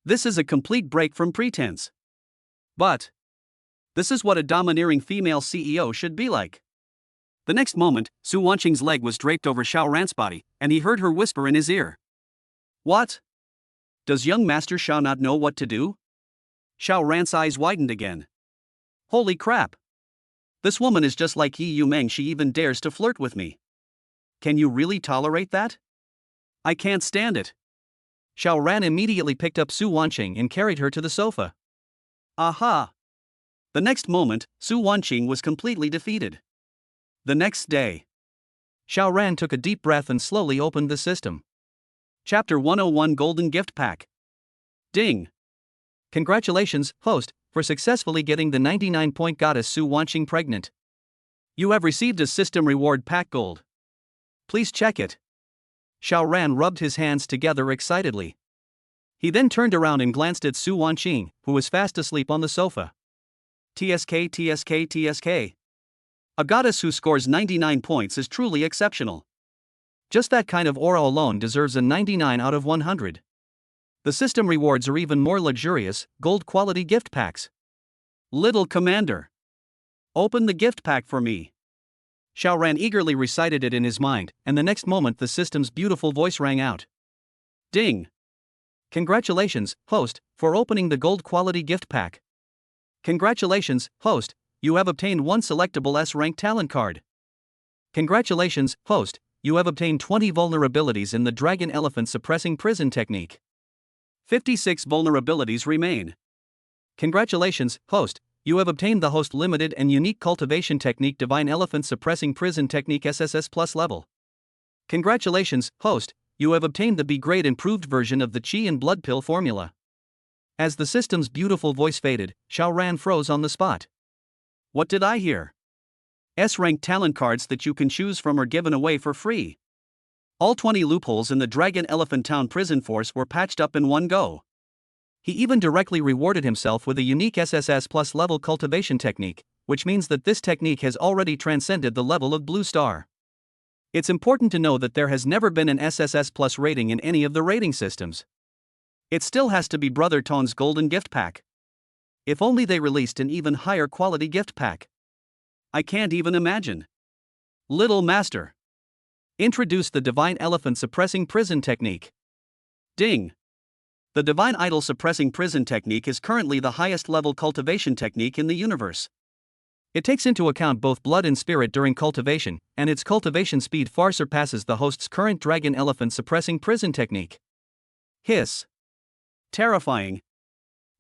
This is a complete break from pretense. But this is what a domineering female CEO should be like. The next moment, Su Wanqing's leg was draped over Xiao Ran's body, and he heard her whisper in his ear. What? Does young Master Xiao not know what to do? Xiao Ran's eyes widened again. Holy crap! This woman is just like Yi Yumeng, she even dares to flirt with me. Can you really tolerate that? I can't stand it. Xiao Ran immediately picked up Su Wanqing and carried her to the sofa. Aha! The next moment, Su Wanqing was completely defeated. The next day, Xiao Ran took a deep breath and slowly opened the system. Chapter 101 Golden Gift Pack. Ding! Congratulations, host, for successfully getting the 99-point goddess Su Wanqing pregnant. You have received a system reward pack gold. Please check it. Xiao Ran rubbed his hands together excitedly. He then turned around and glanced at Su Wanqing, who was fast asleep on the sofa. TSK, TSK, TSK. A goddess who scores 99 points is truly exceptional. Just that kind of aura alone deserves a 99 out of 100. The system rewards are even more luxurious, gold-quality gift packs. Little Commander, open the gift pack for me. Xiao Ran eagerly recited it in his mind, and the next moment the system's beautiful voice rang out. Ding! Congratulations, host, for opening the gold-quality gift pack. Congratulations, host, you have obtained one selectable S-rank talent card. Congratulations, host, you have obtained 20 vulnerabilities in the Dragon Elephant Suppressing Prison technique. 56 vulnerabilities remain. Congratulations, host, you have obtained the Host Limited and Unique Cultivation Technique Divine Elephant Suppressing Prison Technique SSS Plus level. Congratulations, host, you have obtained the B-grade improved version of the Qi and Blood Pill formula. As the system's beautiful voice faded, Xiao Ran froze on the spot. What did I hear? S-rank talent cards that you can choose from are given away for free. All 20 loopholes in the Dragon Elephant Town prison force were patched up in one go. He even directly rewarded himself with a unique SSS Plus level cultivation technique, which means that this technique has already transcended the level of Blue Star. It's important to know that there has never been an SSS Plus rating in any of the rating systems. It still has to be Brother Ton's Golden Gift Pack. If only they released an even higher quality gift pack. I can't even imagine. Little Master, introduce the Divine Elephant Suppressing Prison technique. Ding! The Divine Idol Suppressing Prison technique is currently the highest level cultivation technique in the universe. It takes into account both blood and spirit during cultivation, and its cultivation speed far surpasses the host's current Dragon Elephant Suppressing Prison technique. Hiss! Terrifying!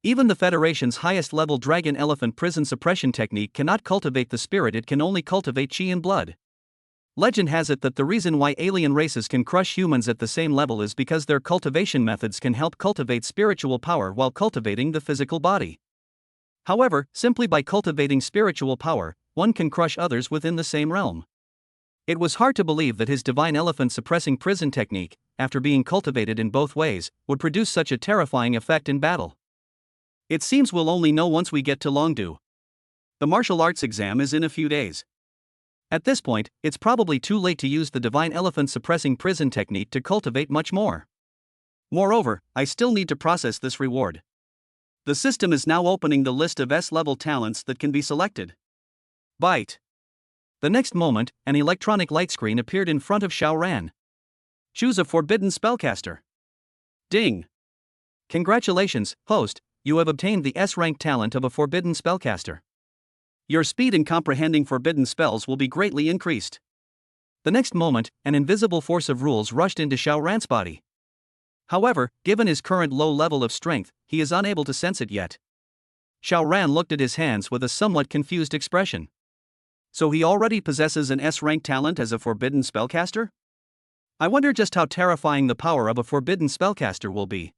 Even the Federation's highest level Dragon Elephant Prison Suppression technique cannot cultivate the spirit, it can only cultivate Qi and blood. Legend has it that the reason why alien races can crush humans at the same level is because their cultivation methods can help cultivate spiritual power while cultivating the physical body. However, simply by cultivating spiritual power, one can crush others within the same realm. It was hard to believe that his Divine Elephant Suppressing Prison technique, after being cultivated in both ways, would produce such a terrifying effect in battle. It seems we'll only know once we get to Longdu. The martial arts exam is in a few days. At this point, it's probably too late to use the Divine Elephant Suppressing Prison technique to cultivate much more. Moreover, I still need to process this reward. The system is now opening the list of S-level talents that can be selected. Bite. The next moment, an electronic light screen appeared in front of Xiao Ran. Choose a forbidden spellcaster. Ding! Congratulations, host, you have obtained the S-rank talent of a forbidden spellcaster. Your speed in comprehending forbidden spells will be greatly increased. The next moment, an invisible force of rules rushed into Xiao Ran's body. However, given his current low level of strength, he is unable to sense it yet. Xiao Ran looked at his hands with a somewhat confused expression. So he already possesses an S-rank talent as a forbidden spellcaster? I wonder just how terrifying the power of a forbidden spellcaster will be.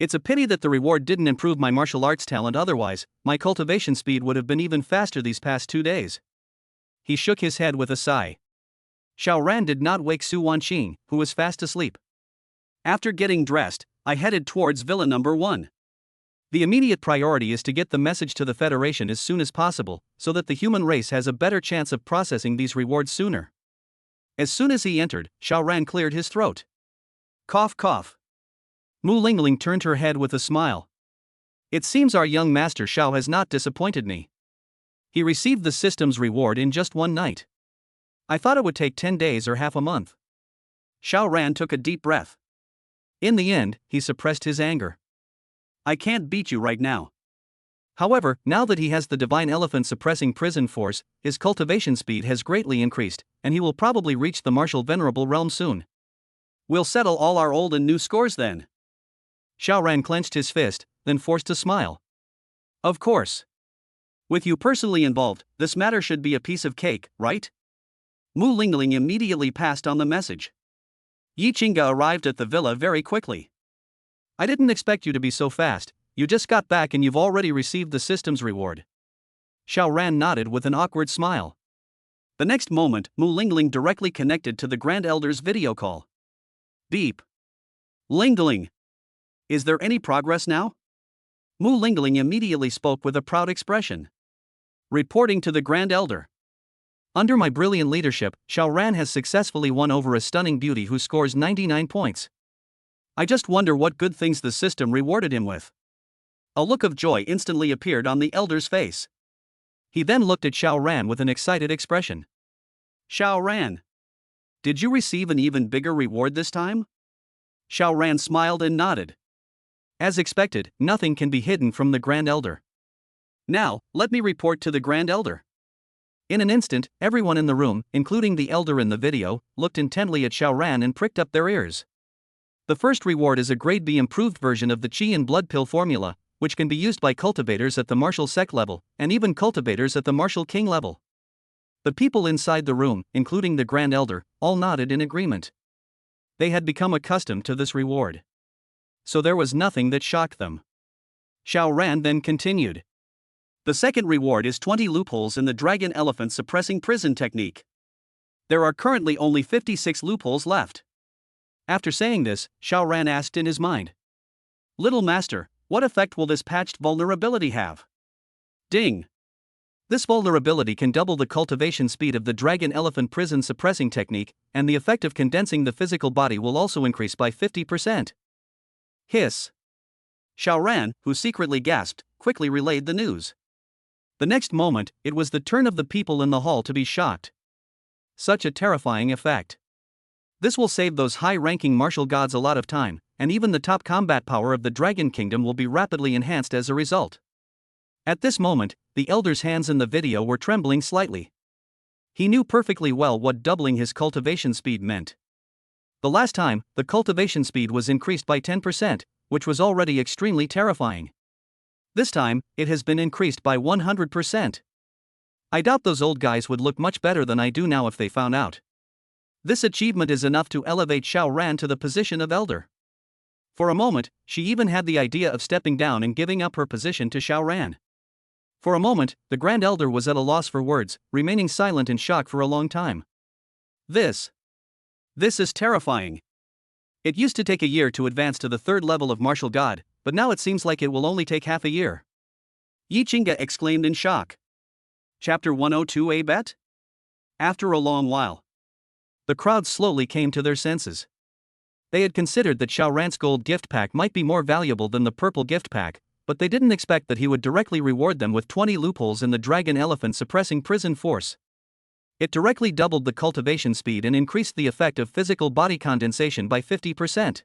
It's a pity that the reward didn't improve my martial arts talent, otherwise, my cultivation speed would have been even faster these past 2 days. he shook his head with a sigh. Xiao Ran did not wake Su Wanqing, who was fast asleep. After getting dressed, I headed towards Villa number 1. The immediate priority is to get the message to the Federation as soon as possible, so that the human race has a better chance of processing these rewards sooner. As soon as he entered, Xiao Ran cleared his throat. Cough cough. Mu Lingling turned her head with a smile. It seems our young master Xiao has not disappointed me. He received the system's reward in just one night. I thought it would take 10 days or half a month. Xiao Ran took a deep breath. In the end, he suppressed his anger. I can't beat you right now. However, now that he has the Divine Elephant suppressing prison force, his cultivation speed has greatly increased, and he will probably reach the martial venerable realm soon. We'll settle all our old and new scores then. Xiao Ran clenched his fist, then forced a smile. Of course. With you personally involved, this matter should be a piece of cake, right? Mu Lingling immediately passed on the message. Yi Qingge arrived at the villa very quickly. I didn't expect you to be so fast. You just got back and you've already received the system's reward. Xiao Ran nodded with an awkward smile. The next moment, Mu Lingling directly connected to the Grand Elder's video call. Beep. Lingling. Is there any progress now? Mu Lingling immediately spoke with a proud expression. Reporting to the Grand Elder. Under my brilliant leadership, Xiao Ran has successfully won over a stunning beauty who scores 99 points. I just wonder what good things the system rewarded him with. A look of joy instantly appeared on the elder's face. He then looked at Xiao Ran with an excited expression. Xiao Ran. Did you receive an even bigger reward this time? Xiao Ran smiled and nodded. As expected, nothing can be hidden from the Grand Elder. Now, let me report to the Grand Elder. In an instant, everyone in the room, including the Elder in the video, looked intently at Xiao Ran and pricked up their ears. The first reward is a grade B improved version of the Qi and Blood Pill formula, which can be used by cultivators at the martial sect level, and even cultivators at the martial king level. The people inside the room, including the Grand Elder, all nodded in agreement. They had become accustomed to this reward. So there was nothing that shocked them. Xiao Ran then continued. The second reward is 20 loopholes in the Dragon Elephant suppressing prison technique. There are currently only 56 loopholes left. After saying this, Xiao Ran asked in his mind. Little Master, what effect will this patched vulnerability have? Ding. This vulnerability can double the cultivation speed of the Dragon Elephant prison suppressing technique, and the effect of condensing the physical body will also increase by 50%. Hiss. Xiao Ran, who secretly gasped, quickly relayed the news. The next moment, it was the turn of the people in the hall to be shocked. Such a terrifying effect. This will save those high-ranking martial gods a lot of time, and even the top combat power of the Dragon Kingdom will be rapidly enhanced as a result. At this moment, the Elder's hands in the video were trembling slightly. He knew perfectly well what doubling his cultivation speed meant. The last time, the cultivation speed was increased by 10%, which was already extremely terrifying. This time, it has been increased by 100%. I doubt those old guys would look much better than I do now if they found out. This achievement is enough to elevate Xiao Ran to the position of Elder. For a moment, she even had the idea of stepping down and giving up her position to Xiao Ran. For a moment, the Grand Elder was at a loss for words, remaining silent in shock for a long time. This is terrifying. It used to take a year to advance to the third level of martial god, but now it seems like it will only take half a year. Yi Qingge exclaimed in shock. Chapter 102A Bet? After a long while, the crowd slowly came to their senses. They had considered that Xiao Ran's gold gift pack might be more valuable than the purple gift pack, but they didn't expect that he would directly reward them with 20 loopholes in the Dragon Elephant suppressing prison force. It directly doubled the cultivation speed and increased the effect of physical body condensation by 50%.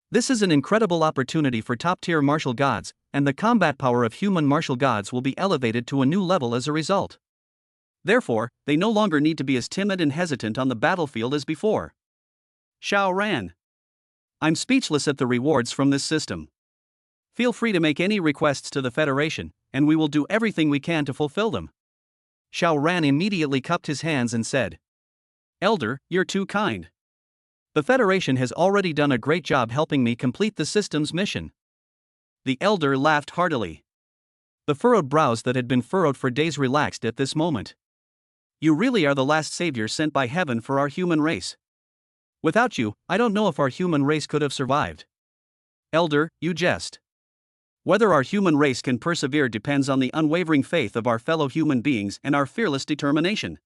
This is an incredible opportunity for top-tier martial gods, and the combat power of human martial gods will be elevated to a new level as a result. Therefore, they no longer need to be as timid and hesitant on the battlefield as before. Xiao Ran. I'm speechless at the rewards from this system. Feel free to make any requests to the Federation, and we will do everything we can to fulfill them. Xiao Ran immediately cupped his hands and said, Elder, you're too kind. The Federation has already done a great job helping me complete the system's mission. The Elder laughed heartily. The furrowed brows that had been furrowed for days relaxed at this moment. You really are the last savior sent by heaven for our human race. Without you, I don't know if our human race could have survived. Elder, you jest. Whether our human race can persevere depends on the unwavering faith of our fellow human beings and our fearless determination.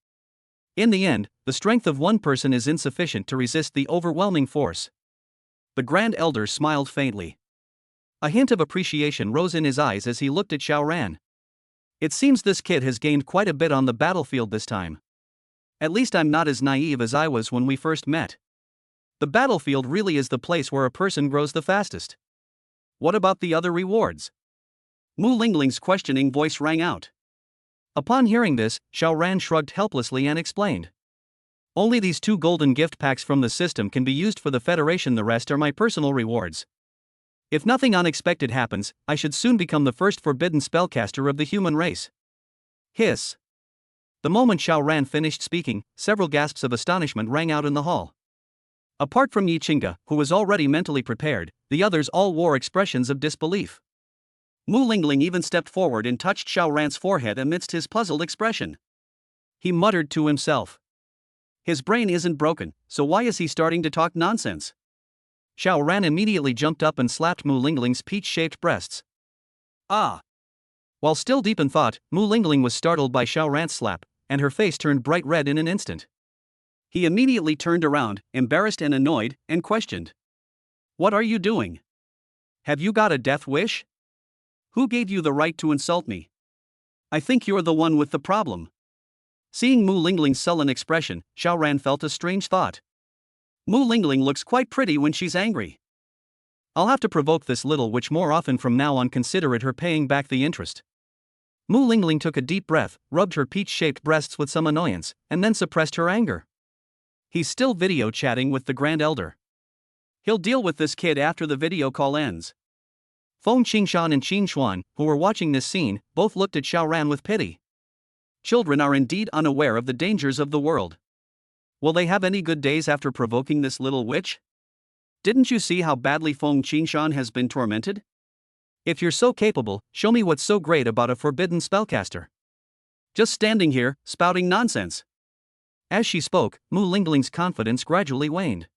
In the end, the strength of one person is insufficient to resist the overwhelming force. The Grand Elder smiled faintly. A hint of appreciation rose in his eyes as he looked at Xiao Ran. It seems this kid has gained quite a bit on the battlefield this time. At least I'm not as naive as I was when we first met. The battlefield really is the place where a person grows the fastest. What about the other rewards? Mu Lingling's questioning voice rang out. Upon hearing this, Xiao Ran shrugged helplessly and explained. Only these 2 golden gift packs from the system can be used for the Federation, the rest are my personal rewards. If nothing unexpected happens, I should soon become the first forbidden spellcaster of the human race. Hiss. The moment Xiao Ran finished speaking, several gasps of astonishment rang out in the hall. Apart from Yi Qingge, who was already mentally prepared, the others all wore expressions of disbelief. Mu Lingling even stepped forward and touched Xiao Ran's forehead amidst his puzzled expression. He muttered to himself. His brain isn't broken, so why is he starting to talk nonsense? Xiao Ran immediately jumped up and slapped Mu Lingling's peach-shaped breasts. Ah! While still deep in thought, Mu Lingling was startled by Xiao Ran's slap, and her face turned bright red in an instant. He immediately turned around, embarrassed and annoyed, and questioned. What are you doing? Have you got a death wish? Who gave you the right to insult me? I think you're the one with the problem. Seeing Mu Lingling's sullen expression, Xiao Ran felt a strange thought. Mu Lingling looks quite pretty when she's angry. I'll have to provoke this little witch more often from now on, consider it her paying back the interest. Mu Lingling took a deep breath, rubbed her peach-shaped breasts with some annoyance, and then suppressed her anger. He's still video chatting with the Grand Elder. He'll deal with this kid after the video call ends. Feng Qingshan and Qin Xuan, who were watching this scene, both looked at Xiao Ran with pity. Children are indeed unaware of the dangers of the world. Will they have any good days after provoking this little witch? Didn't you see how badly Feng Qingshan has been tormented? If you're so capable, show me what's so great about a forbidden spellcaster. Just standing here, spouting nonsense. As she spoke, Mu Lingling's confidence gradually waned.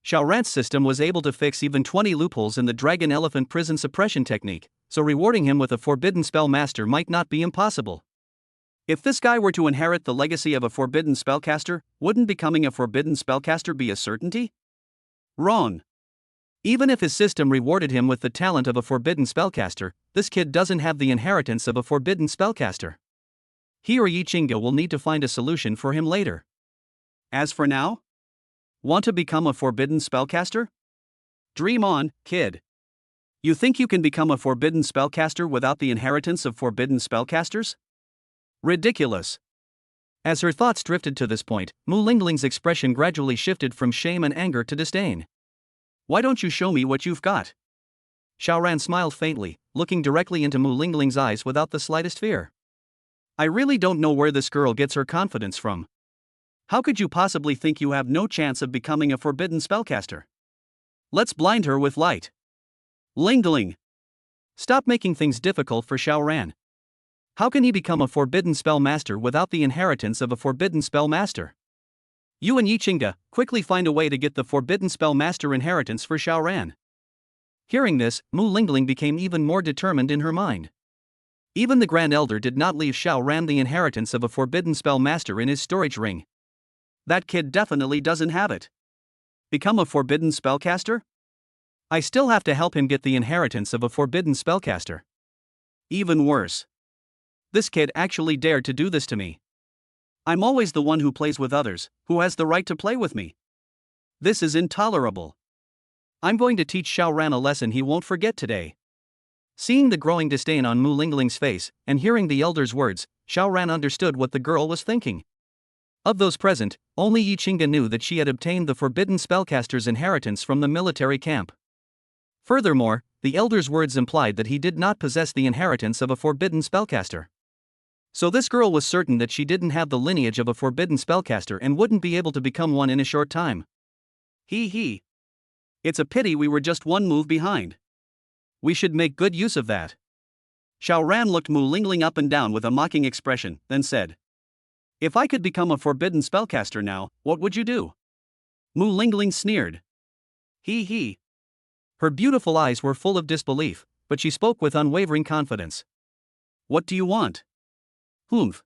Xiao Ran's system was able to fix even 20 loopholes in the Dragon Elephant prison suppression technique, so rewarding him with a forbidden spell master might not be impossible. If this guy were to inherit the legacy of a forbidden spellcaster, wouldn't becoming a forbidden spellcaster be a certainty? Wrong. Even if his system rewarded him with the talent of a forbidden spellcaster, this kid doesn't have the inheritance of a forbidden spellcaster. He or Yi Qingge will need to find a solution for him later. As for now? Want to become a forbidden spellcaster? Dream on, kid. You think you can become a forbidden spellcaster without the inheritance of forbidden spellcasters? Ridiculous. As her thoughts drifted to this point, Mu Lingling's expression gradually shifted from shame and anger to disdain. Why don't you show me what you've got? Xiao Ran smiled faintly, looking directly into Mu Lingling's eyes without the slightest fear. I really don't know where this girl gets her confidence from. How could you possibly think you have no chance of becoming a forbidden spellcaster? Let's blind her with light. Lingling. Stop making things difficult for Xiao Ran. How can he become a forbidden spell master without the inheritance of a forbidden spell master? You and Yi Qingge, quickly find a way to get the forbidden spell master inheritance for Xiao Ran. Hearing this, Mu Lingling became even more determined in her mind. Even the Grand Elder did not leave Xiao Ran the inheritance of a forbidden spell master in his storage ring. That kid definitely doesn't have it. Become a forbidden spellcaster? I still have to help him get the inheritance of a forbidden spellcaster. Even worse. This kid actually dared to do this to me. I'm always the one who plays with others, who has the right to play with me. This is intolerable. I'm going to teach Xiao Ran a lesson he won't forget today. Seeing the growing disdain on Mu Lingling's face, and hearing the elder's words, Xiao Ran understood what the girl was thinking. Of those present, only Yi Qingge knew that she had obtained the forbidden spellcaster's inheritance from the military camp. Furthermore, the elder's words implied that he did not possess the inheritance of a forbidden spellcaster. So this girl was certain that she didn't have the lineage of a forbidden spellcaster and wouldn't be able to become one in a short time. Hee. It's a pity we were just one move behind. We should make good use of that. Xiao Ran looked Mu Lingling up and down with a mocking expression, then said, If I could become a forbidden spellcaster now, what would you do? Mu Lingling sneered. He. Her beautiful eyes were full of disbelief, but she spoke with unwavering confidence. What do you want? Humph.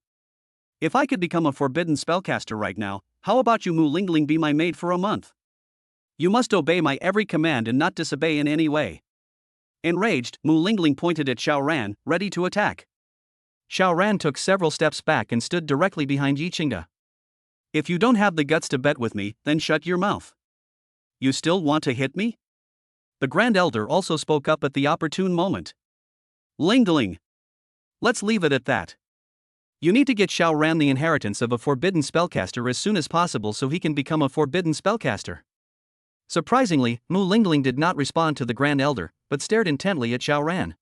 If I could become a forbidden spellcaster right now, how about you Mu Lingling be my maid for a month? You must obey my every command and not disobey in any way. Enraged, Mu Lingling pointed at Xiao Ran, ready to attack. Xiao Ran took several steps back and stood directly behind Yiqingda. If you don't have the guts to bet with me, then shut your mouth. You still want to hit me? The Grand Elder also spoke up at the opportune moment. Lingling. Let's leave it at that. You need to get Xiao Ran the inheritance of a forbidden spellcaster as soon as possible so he can become a forbidden spellcaster. Surprisingly, Mu Lingling did not respond to the Grand Elder, but stared intently at Xiao Ran.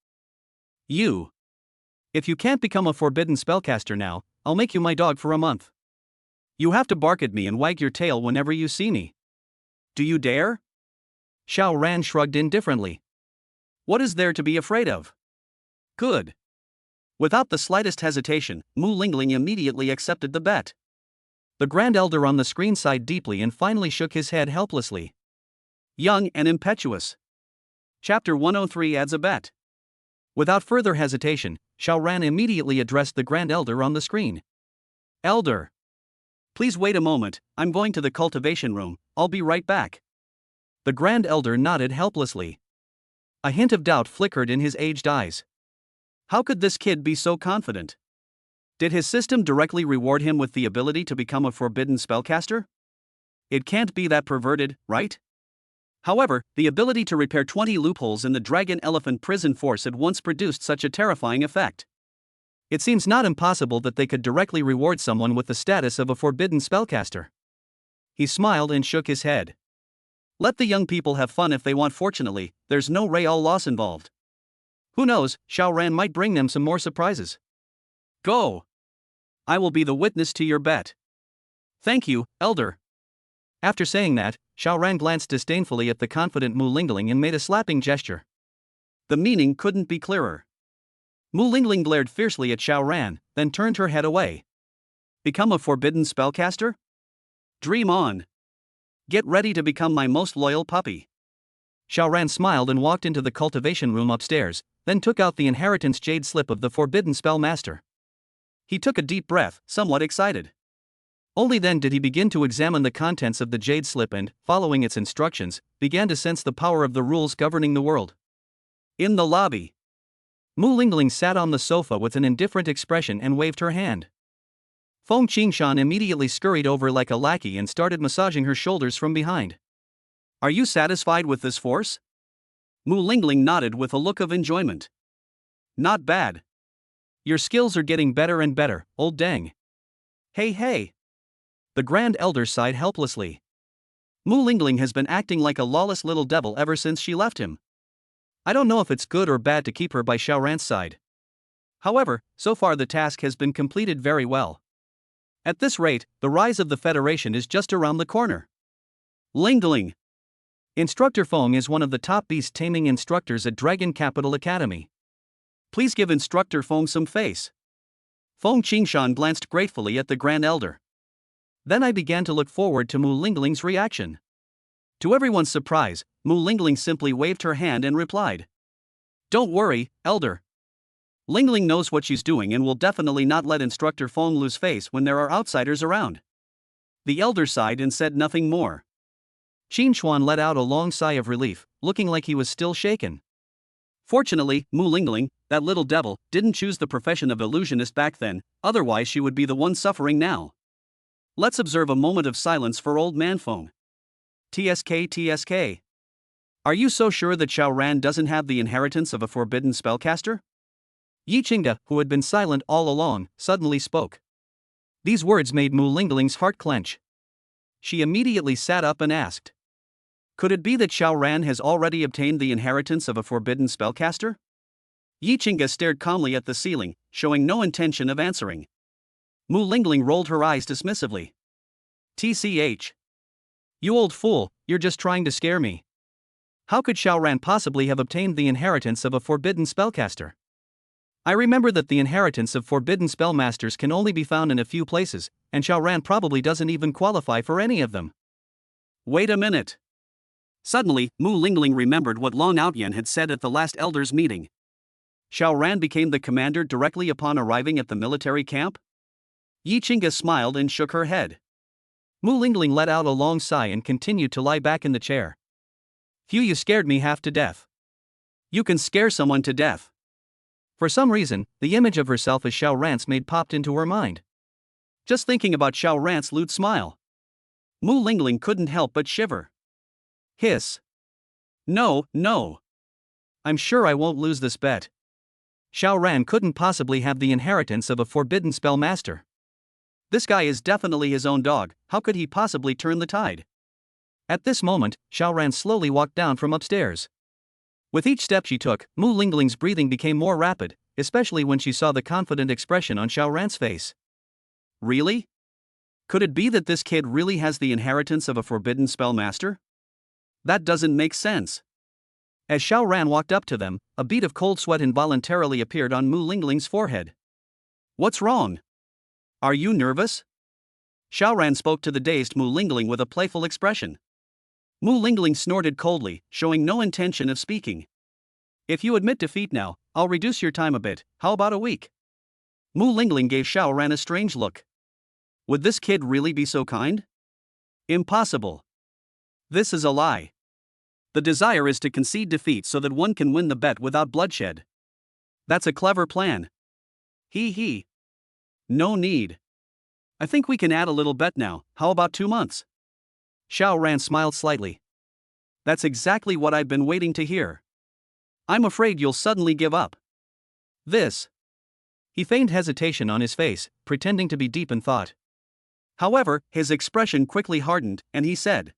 You. If you can't become a forbidden spellcaster now, I'll make you my dog for a month. You have to bark at me and wag your tail whenever you see me. Do you dare? Xiao Ran shrugged indifferently. What is there to be afraid of? Good. Without the slightest hesitation, Mu Lingling immediately accepted the bet. The Grand Elder on the screen sighed deeply and finally shook his head helplessly. Young and impetuous. Chapter 103 adds a bet. Without further hesitation, Xiao Ran immediately addressed the Grand Elder on the screen. Elder. Please wait a moment, I'm going to the cultivation room, I'll be right back. The Grand Elder nodded helplessly. A hint of doubt flickered in his aged eyes. How could this kid be so confident? Did his system directly reward him with the ability to become a forbidden spellcaster? It can't be that perverted, right? However, the ability to repair 20 loopholes in the Dragon Elephant prison force at once produced such a terrifying effect. It seems not impossible that they could directly reward someone with the status of a forbidden spellcaster. He smiled and shook his head. Let the young people have fun if they want. Fortunately, there's no real loss involved. Who knows, Xiao Ran might bring them some more surprises. Go. I will be the witness to your bet. Thank you, Elder. After saying that, Xiao Ran glanced disdainfully at the confident Mu Lingling and made a slapping gesture. The meaning couldn't be clearer. Mu Lingling glared fiercely at Xiao Ran, then turned her head away. Become a forbidden spellcaster? Dream on. Get ready to become my most loyal puppy. Xiao Ran smiled and walked into the cultivation room upstairs, then took out the inheritance jade slip of the forbidden spell master. He took a deep breath, somewhat excited. Only then did he begin to examine the contents of the jade slip and, following its instructions, began to sense the power of the rules governing the world. In the lobby, Mu Lingling sat on the sofa with an indifferent expression and waved her hand. Feng Qingshan immediately scurried over like a lackey and started massaging her shoulders from behind. Are you satisfied with this force? Mu Lingling nodded with a look of enjoyment. Not bad. Your skills are getting better and better, old dang. Hey. The Grand Elder sighed helplessly. Mu Lingling has been acting like a lawless little devil ever since she left him. I don't know if it's good or bad to keep her by Xiao Ran's side. However, so far the task has been completed very well. At this rate, the rise of the Federation is just around the corner. Lingling. Instructor Feng is one of the top beast taming instructors at Dragon Capital Academy. Please give Instructor Feng some face. Feng Qingshan glanced gratefully at the Grand Elder. Then I began to look forward to Mu Lingling's reaction. To everyone's surprise, Mu Lingling simply waved her hand and replied. Don't worry, Elder. Lingling knows what she's doing and will definitely not let Instructor Feng lose face when there are outsiders around. The Elder sighed and said nothing more. Qin Xuan let out a long sigh of relief, looking like he was still shaken. Fortunately, Mu Lingling, that little devil, didn't choose the profession of illusionist back then, otherwise she would be the one suffering now. Let's observe a moment of silence for old man Feng. TSK. Are you so sure that Xiao Ran doesn't have the inheritance of a forbidden spellcaster? Yiqingda, who had been silent all along, suddenly spoke. These words made Mu Lingling's heart clench. She immediately sat up and asked. Could it be that Xiao Ran has already obtained the inheritance of a forbidden spellcaster? Yiqingda stared calmly at the ceiling, showing no intention of answering. Mu Lingling rolled her eyes dismissively. TCH. You old fool, you're just trying to scare me. How could Xiao Ran possibly have obtained the inheritance of a forbidden spellcaster? I remember that the inheritance of forbidden spellmasters can only be found in a few places, and Xiaoran probably doesn't even qualify for any of them. Wait a minute. Suddenly, Mu Lingling remembered what Long Outyan had said at the last elders' meeting. Xiaoran became the commander directly upon arriving at the military camp? Yi Qingge smiled and shook her head. Mu Lingling let out a long sigh and continued to lie back in the chair. Phew, you scared me half to death. You can scare someone to death. For some reason, the image of herself as Xiaoran's maid popped into her mind. Just thinking about Xiaoran's lewd smile, Mu Lingling couldn't help but shiver. Hiss. No, no. I'm sure I won't lose this bet. Xiaoran couldn't possibly have the inheritance of a forbidden spellmaster. This guy is definitely his own dog, how could he possibly turn the tide? At this moment, Xiaoran slowly walked down from upstairs. With each step she took, Mu Lingling's breathing became more rapid, especially when she saw the confident expression on Xiaoran's face. Really? Could it be that this kid really has the inheritance of a forbidden spellmaster? That doesn't make sense. As Xiaoran walked up to them, a bead of cold sweat involuntarily appeared on Mu Lingling's forehead. What's wrong? Are you nervous? Xiaoran spoke to the dazed Mu Lingling with a playful expression. Mu Lingling snorted coldly, showing no intention of speaking. If you admit defeat now, I'll reduce your time a bit, how about a week? Mu Lingling gave Xiaoran a strange look. Would this kid really be so kind? Impossible. This is a lie. The desire is to concede defeat so that one can win the bet without bloodshed. That's a clever plan. He. No need. I think we can add a little bet now, how about 2 months? Xiaoran smiled slightly. That's exactly what I've been waiting to hear. I'm afraid you'll suddenly give up. This. He feigned hesitation on his face, pretending to be deep in thought. However, his expression quickly hardened, and he said,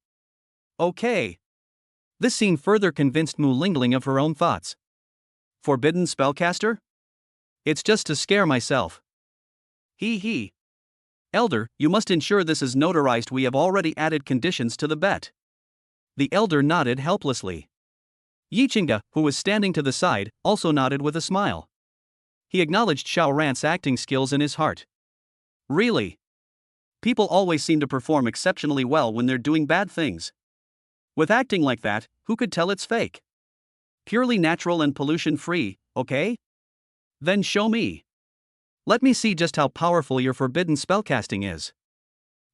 "Okay." This scene further convinced Mu Lingling of her own thoughts. Forbidden spellcaster? It's just to scare myself. He. Elder, you must ensure this is notarized. We have already added conditions to the bet. The elder nodded helplessly. Yi Qingge, who was standing to the side, also nodded with a smile. He acknowledged Xiaoran's acting skills in his heart. Really? People always seem to perform exceptionally well when they're doing bad things. With acting like that, who could tell it's fake? Purely natural and pollution-free, okay? Then show me. Let me see just how powerful your forbidden spellcasting is.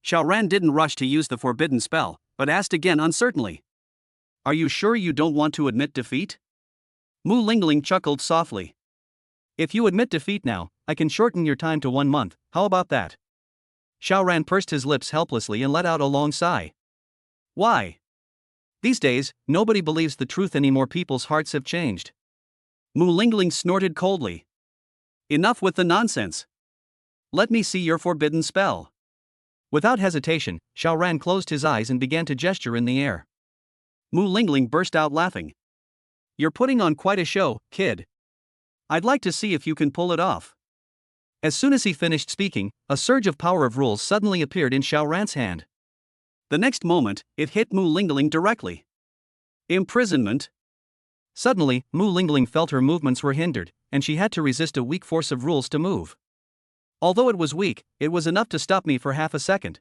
Xiaoran didn't rush to use the forbidden spell, but asked again uncertainly. Are you sure you don't want to admit defeat? Mu Lingling chuckled softly. If you admit defeat now, I can shorten your time to 1 month, how about that? Xiaoran pursed his lips helplessly and let out a long sigh. Why? These days, nobody believes the truth anymore. People's hearts have changed. Mu Lingling snorted coldly. Enough with the nonsense. Let me see your forbidden spell. Without hesitation, Xiaoran closed his eyes and began to gesture in the air. Mu Lingling burst out laughing. You're putting on quite a show, kid. I'd like to see if you can pull it off. As soon as he finished speaking, a surge of power of rules suddenly appeared in Xiaoran's hand. The next moment, it hit Mu Lingling directly. Imprisonment. Suddenly, Mu Lingling felt her movements were hindered, and she had to resist a weak force of rules to move. Although it was weak, it was enough to stop me for half a second.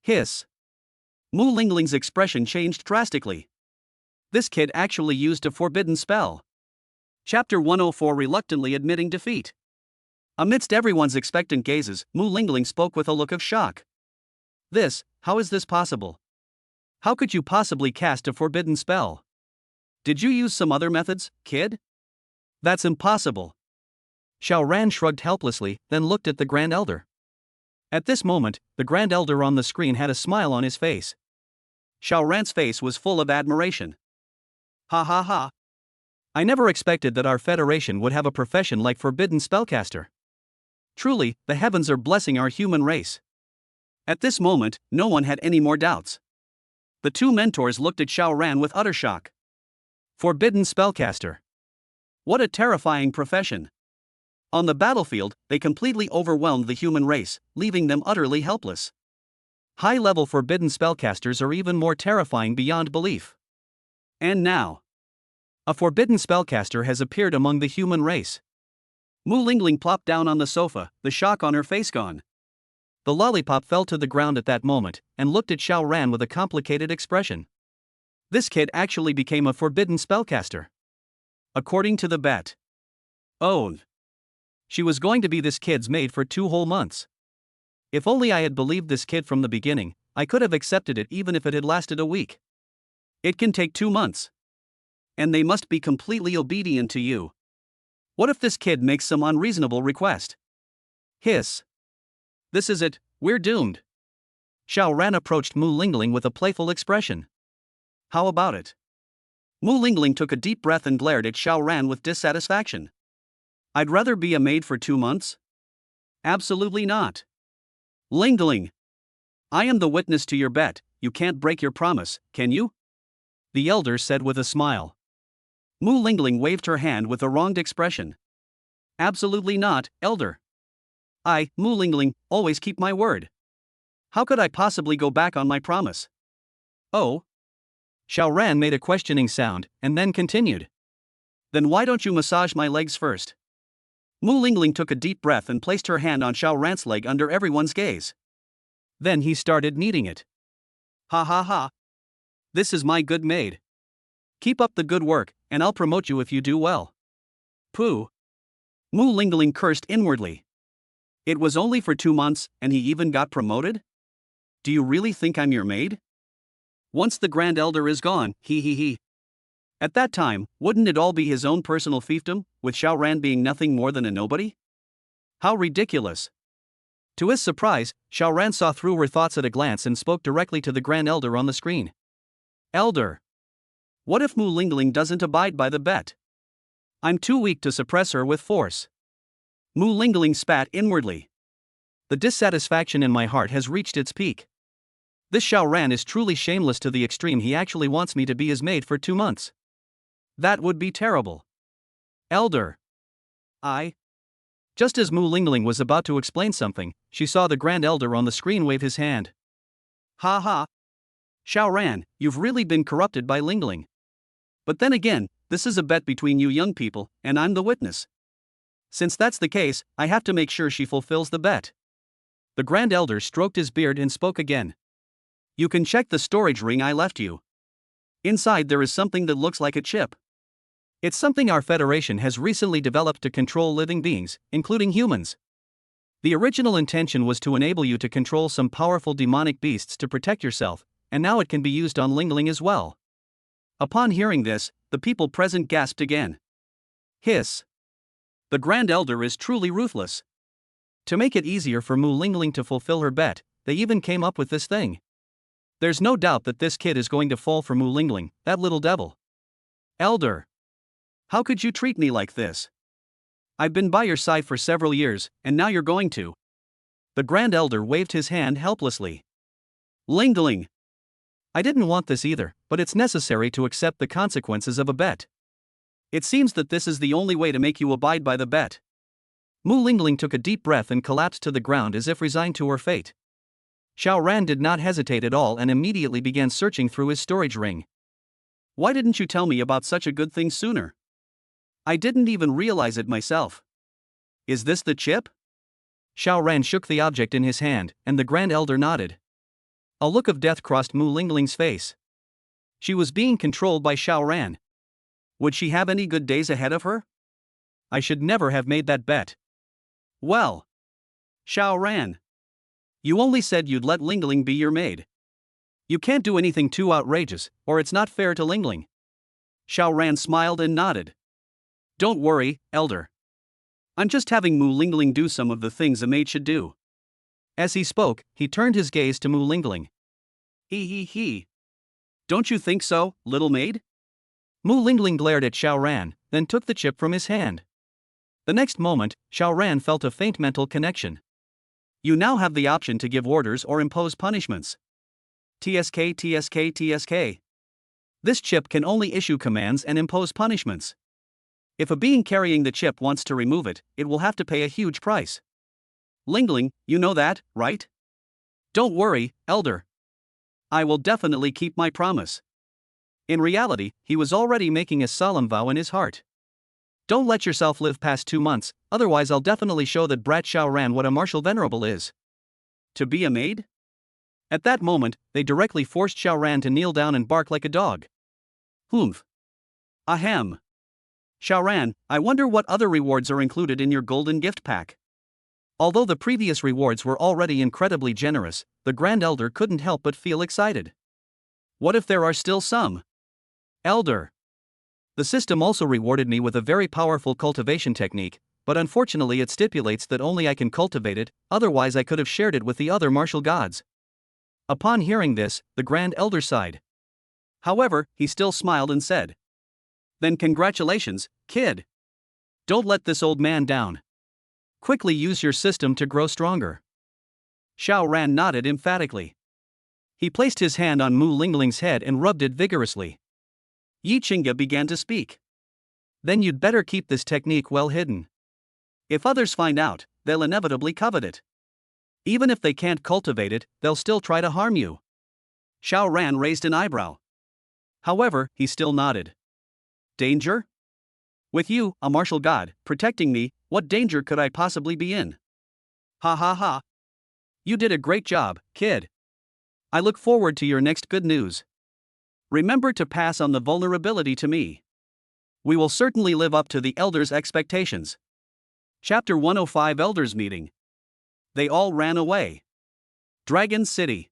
Hiss. Mu Lingling's expression changed drastically. This kid actually used a forbidden spell. Chapter 104, Reluctantly Admitting Defeat. Amidst everyone's expectant gazes, Mu Lingling spoke with a look of shock. How is this possible? How could you possibly cast a forbidden spell? Did you use some other methods, kid? That's impossible. Xiaoran shrugged helplessly, then looked at the Grand Elder. At this moment, the Grand Elder on the screen had a smile on his face. Xiaoran's face was full of admiration. Ha. I never expected that our federation would have a profession like forbidden spellcaster. Truly, the heavens are blessing our human race. At this moment, no one had any more doubts. The two mentors looked at Xiaoran with utter shock. Forbidden spellcaster. What a terrifying profession. On the battlefield, they completely overwhelmed the human race, leaving them utterly helpless. High-level forbidden spellcasters are even more terrifying beyond belief. And now, a forbidden spellcaster has appeared among the human race. Mu Lingling plopped down on the sofa, the shock on her face gone. The lollipop fell to the ground at that moment and looked at Xiao Ran with a complicated expression. This kid actually became a forbidden spellcaster. According to the bet. Oh. She was going to be this kid's maid for 2 whole months. If only I had believed this kid from the beginning, I could have accepted it even if it had lasted a week. It can take 2 months. And they must be completely obedient to you. What if this kid makes some unreasonable request? Hiss. This is it, we're doomed. Xiao Ran approached Mu Lingling with a playful expression. How about it? Mu Lingling took a deep breath and glared at Xiao Ran with dissatisfaction. I'd rather be a maid for 2 months? Absolutely not. Lingling. I am the witness to your bet, you can't break your promise, can you? The elder said with a smile. Mu Lingling waved her hand with a wronged expression. Absolutely not, elder. I, Mu Lingling, always keep my word. How could I possibly go back on my promise? Oh? Xiao Ran made a questioning sound, and then continued. Then why don't you massage my legs first? Mu Lingling took a deep breath and placed her hand on Xiao Ran's leg under everyone's gaze. Then he started kneading it. Ha ha ha. This is my good maid. Keep up the good work, and I'll promote you if you do well. Pooh. Mu Lingling cursed inwardly. It was only for 2 months, and he even got promoted? Do you really think I'm your maid? Once the Grand Elder is gone, he. At that time, wouldn't it all be his own personal fiefdom, with Xiao Ran being nothing more than a nobody? How ridiculous. To his surprise, Xiao Ran saw through her thoughts at a glance and spoke directly to the Grand Elder on the screen. Elder. What if Mu Lingling doesn't abide by the bet? I'm too weak to suppress her with force. Mu Lingling spat inwardly. The dissatisfaction in my heart has reached its peak. This Xiao Ran is truly shameless to the extreme. He actually wants me to be his maid for 2 months. That would be terrible. Elder. Just as Mu Lingling was about to explain something, she saw the Grand Elder on the screen wave his hand. Ha ha. Xiao Ran, you've really been corrupted by Lingling. But then again, this is a bet between you young people, and I'm the witness. Since that's the case, I have to make sure she fulfills the bet. The Grand Elder stroked his beard and spoke again. You can check the storage ring I left you. Inside there is something that looks like a chip. It's something our Federation has recently developed to control living beings, including humans. The original intention was to enable you to control some powerful demonic beasts to protect yourself, and now it can be used on Lingling as well. Upon hearing this, the people present gasped again. Hiss. The Grand Elder is truly ruthless. To make it easier for Mu Lingling to fulfill her bet, they even came up with this thing. There's no doubt that this kid is going to fall for Mu Lingling, that little devil. Elder. How could you treat me like this? I've been by your side for several years, and now you're going to. The Grand Elder waved his hand helplessly. Lingling. I didn't want this either, but it's necessary to accept the consequences of a bet. It seems that this is the only way to make you abide by the bet. Mu Lingling took a deep breath and collapsed to the ground as if resigned to her fate. Xiao Ran did not hesitate at all and immediately began searching through his storage ring. Why didn't you tell me about such a good thing sooner? I didn't even realize it myself. Is this the chip? Xiao Ran shook the object in his hand, and the Grand Elder nodded. A look of death crossed Mu Lingling's face. She was being controlled by Xiao Ran. Would she have any good days ahead of her? I should never have made that bet. Well, Xiao Ran, you only said you'd let Lingling be your maid. You can't do anything too outrageous, or it's not fair to Lingling. Xiao Ran smiled and nodded. Don't worry, Elder. I'm just having Mu Lingling do some of the things a maid should do. As he spoke, he turned his gaze to Mu Lingling. He. Don't you think so, little maid? Mu Lingling glared at Xiao Ran, then took the chip from his hand. The next moment, Xiao Ran felt a faint mental connection. You now have the option to give orders or impose punishments. TSK. This chip can only issue commands and impose punishments. If a being carrying the chip wants to remove it, it will have to pay a huge price. Lingling, you know that, right? Don't worry, Elder. I will definitely keep my promise. In reality, he was already making a solemn vow in his heart. Don't let yourself live past 2 months, otherwise I'll definitely show that brat Xiao Ran what a martial venerable is. To be a maid? At that moment, they directly forced Xiao Ran to kneel down and bark like a dog. Humph. Ahem. Xiao Ran, I wonder what other rewards are included in your golden gift pack. Although the previous rewards were already incredibly generous, the Grand Elder couldn't help but feel excited. What if there are still some? Elder. The system also rewarded me with a very powerful cultivation technique, but unfortunately it stipulates that only I can cultivate it, otherwise I could have shared it with the other martial gods. Upon hearing this, the Grand Elder sighed. However, he still smiled and said, Then congratulations, kid. Don't let this old man down. Quickly use your system to grow stronger. Xiao Ran nodded emphatically. He placed his hand on Mu Lingling's head and rubbed it vigorously. Yi Qingge began to speak. Then you'd better keep this technique well hidden. If others find out, they'll inevitably covet it. Even if they can't cultivate it, they'll still try to harm you. Xiao Ran raised an eyebrow. However, he still nodded. Danger? With you, a martial god, protecting me, what danger could I possibly be in? Ha ha ha. You did a great job, kid. I look forward to your next good news. Remember to pass on the vulnerability to me. We will certainly live up to the elders' expectations. Chapter 105 Elders Meeting. They all ran away. Dragon City.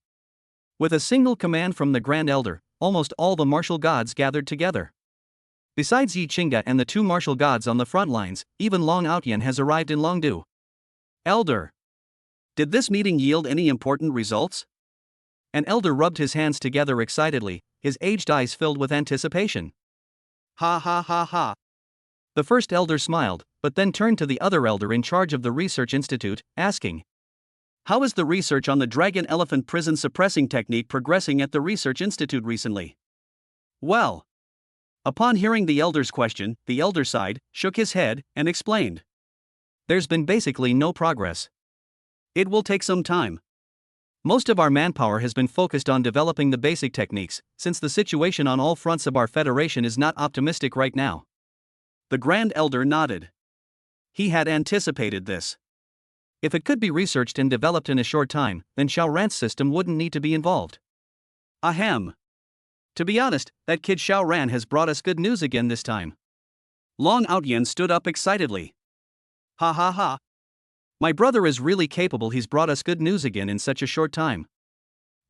With a single command from the Grand Elder, almost all the martial gods gathered together. Besides Yi Qingge and the 2 martial gods on the front lines, even Long Outyan has arrived in Longdu. Elder. Did this meeting yield any important results? An elder rubbed his hands together excitedly, his aged eyes filled with anticipation. Ha ha ha ha. The first elder smiled, but then turned to the other elder in charge of the research institute, asking, How is the research on the dragon elephant prison suppressing technique progressing at the research institute recently? Well. Upon hearing the elder's question, the elder sighed, shook his head, and explained. There's been basically no progress. It will take some time. Most of our manpower has been focused on developing the basic techniques, since the situation on all fronts of our federation is not optimistic right now. The Grand Elder nodded. He had anticipated this. If it could be researched and developed in a short time, then Xiao Ran's system wouldn't need to be involved. Ahem. To be honest, that kid Xiao Ran has brought us good news again this time. Long Outyan stood up excitedly. Ha ha ha. My brother is really capable. He's brought us good news again in such a short time.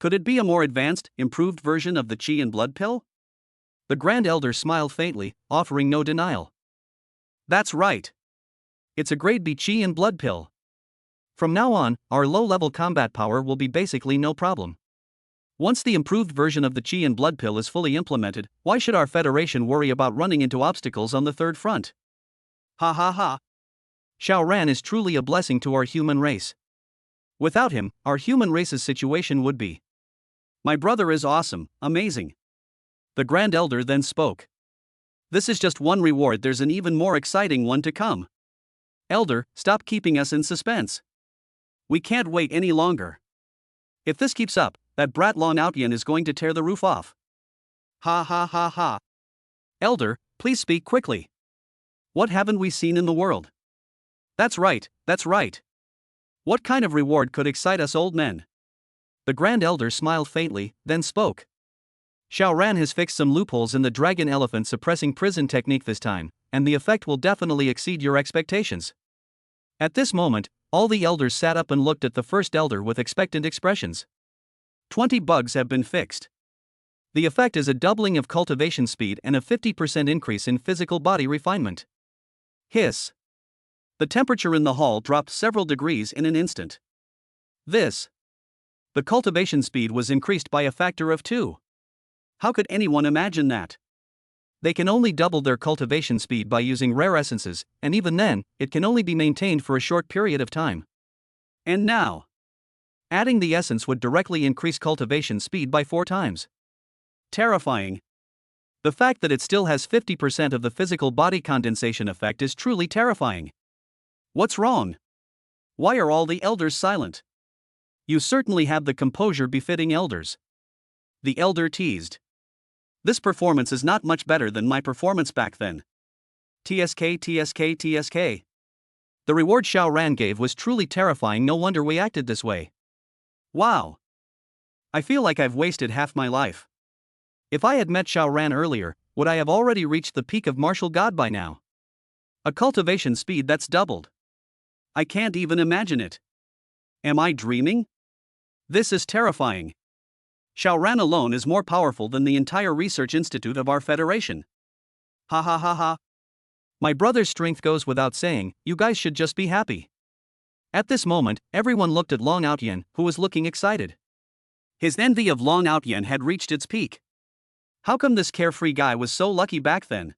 Could it be a more advanced, improved version of the Qi and Blood Pill? The Grand Elder smiled faintly, offering no denial. That's right. It's a grade B Qi and Blood Pill. From now on, our low-level combat power will be basically no problem. Once the improved version of the Qi and Blood Pill is fully implemented, why should our Federation worry about running into obstacles on the third front? Ha ha ha. Xiao Ran is truly a blessing to our human race. Without him, our human race's situation would be. My brother is awesome, amazing. The Grand Elder then spoke. This is just one reward, there's an even more exciting one to come. Elder, stop keeping us in suspense. We can't wait any longer. If this keeps up, that brat Long Outyan is going to tear the roof off. Ha ha ha ha. Elder, please speak quickly. What haven't we seen in the world? That's right, that's right. What kind of reward could excite us old men? The Grand Elder smiled faintly, then spoke. Xiao Ran has fixed some loopholes in the dragon elephant suppressing prison technique this time, and the effect will definitely exceed your expectations. At this moment, all the elders sat up and looked at the first elder with expectant expressions. 20 bugs have been fixed. The effect is a doubling of cultivation speed and a 50% increase in physical body refinement. Hiss. The temperature in the hall dropped several degrees in an instant. The cultivation speed was increased by a factor of 2. How could anyone imagine that? They can only double their cultivation speed by using rare essences, and even then, it can only be maintained for a short period of time. And now, adding the essence would directly increase cultivation speed by 4 times. Terrifying. The fact that it still has 50% of the physical body condensation effect is truly terrifying. What's wrong? Why are all the elders silent? You certainly have the composure befitting elders. The elder teased. This performance is not much better than my performance back then. TSK, TSK, TSK. The reward Xiao Ran gave was truly terrifying, no wonder we acted this way. Wow. I feel like I've wasted half my life. If I had met Xiao Ran earlier, would I have already reached the peak of martial god by now? A cultivation speed that's doubled. I can't even imagine it. Am I dreaming? This is terrifying. Xiao Ran alone is more powerful than the entire research institute of our federation. Ha ha ha ha. My brother's strength goes without saying, you guys should just be happy. At this moment, everyone looked at Long Outyen, who was looking excited. His envy of Long Outyen had reached its peak. How come this carefree guy was so lucky back then?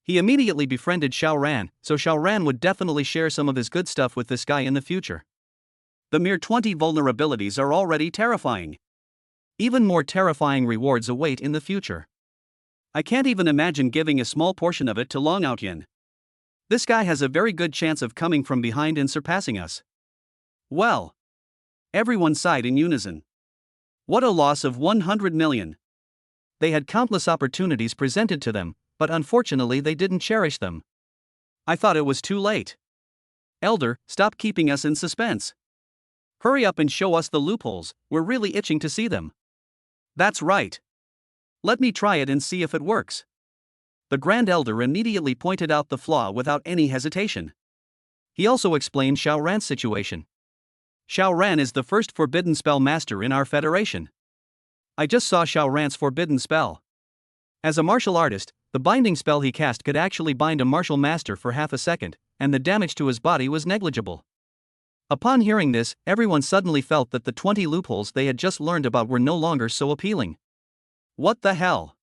He immediately befriended Xiao Ran, so Xiao Ran would definitely share some of his good stuff with this guy in the future. The mere 20 vulnerabilities are already terrifying. Even more terrifying rewards await in the future. I can't even imagine giving a small portion of it to Long Outyen. This guy has a very good chance of coming from behind and surpassing us. Well. Everyone sighed in unison. What a loss of 100 million. They had countless opportunities presented to them, but unfortunately they didn't cherish them. I thought it was too late. Elder, stop keeping us in suspense. Hurry up and show us the loopholes, we're really itching to see them. That's right. Let me try it and see if it works. The Grand Elder immediately pointed out the flaw without any hesitation. He also explained Xiao Ran's situation. Xiao Ran is the first forbidden spell master in our federation. I just saw Xiao Ran's forbidden spell. As a martial artist, the binding spell he cast could actually bind a martial master for half a second, and the damage to his body was negligible. Upon hearing this, everyone suddenly felt that the 20 loopholes they had just learned about were no longer so appealing. What the hell?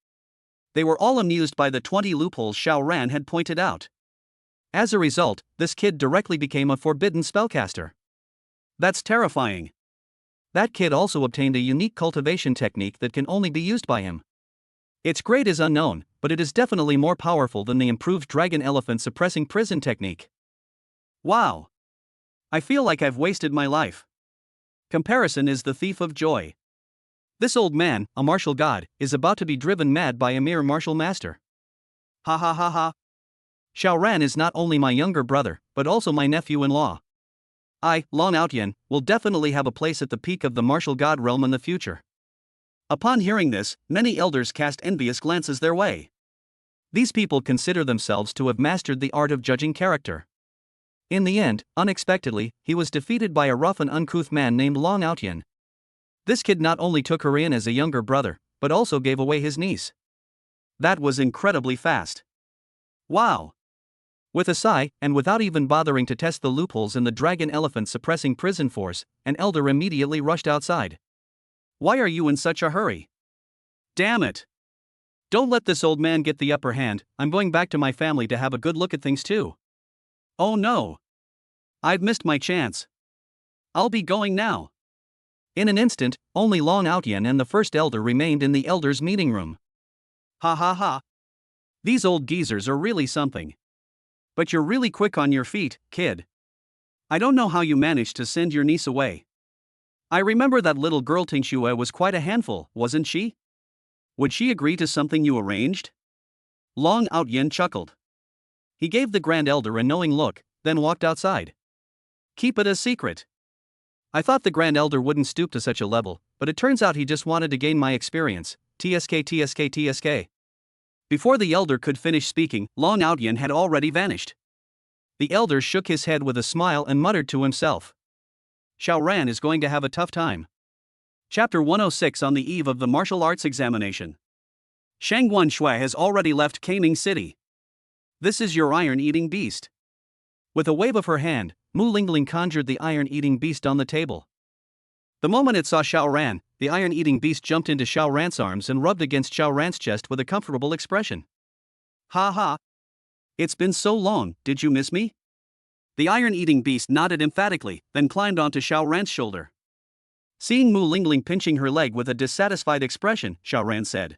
They were all amused by the 20 loopholes Xiao Ran had pointed out. As a result, this kid directly became a forbidden spellcaster. That's terrifying. That kid also obtained a unique cultivation technique that can only be used by him. Its grade is unknown, but it is definitely more powerful than the improved dragon elephant suppressing prison technique. Wow. I feel like I've wasted my life. Comparison is the thief of joy. This old man, a martial god, is about to be driven mad by a mere martial master. Ha ha ha ha. Xiao Ran is not only my younger brother, but also my nephew-in-law. I, Long Outyen, will definitely have a place at the peak of the martial god realm in the future. Upon hearing this, many elders cast envious glances their way. These people consider themselves to have mastered the art of judging character. In the end, unexpectedly, he was defeated by a rough and uncouth man named Long Outyen. This kid not only took her in as a younger brother, but also gave away his niece. That was incredibly fast. Wow. With a sigh, and without even bothering to test the loopholes in the dragon elephant suppressing prison force, an elder immediately rushed outside. Why are you in such a hurry? Damn it. Don't let this old man get the upper hand, I'm going back to my family to have a good look at things too. Oh no. I've missed my chance. I'll be going now. In an instant, only Long Outyen and the first elder remained in the elders' meeting room. Ha ha ha. These old geezers are really something. But you're really quick on your feet, kid. I don't know how you managed to send your niece away. I remember that little girl Tingxue was quite a handful, wasn't she? Would she agree to something you arranged? Long Outyen chuckled. He gave the Grand Elder a knowing look, then walked outside. Keep it a secret. I thought the Grand Elder wouldn't stoop to such a level, but it turns out he just wanted to gain my experience. TSK TSK TSK. Before the elder could finish speaking, Long Outyen had already vanished. The elder shook his head with a smile and muttered to himself. Xiao Ran is going to have a tough time. Chapter 106 on the eve of the martial arts examination. Shang Guanshui has already left Kaming City. This is your iron-eating beast. With a wave of her hand, Mu Lingling conjured the iron-eating beast on the table. The moment it saw Xiao Ran, the iron-eating beast jumped into Xiao Ran's arms and rubbed against Xiao Ran's chest with a comfortable expression. Ha ha. It's been so long, did you miss me? The iron-eating beast nodded emphatically, then climbed onto Xiao Ran's shoulder. Seeing Mu Lingling pinching her leg with a dissatisfied expression, Xiao Ran said,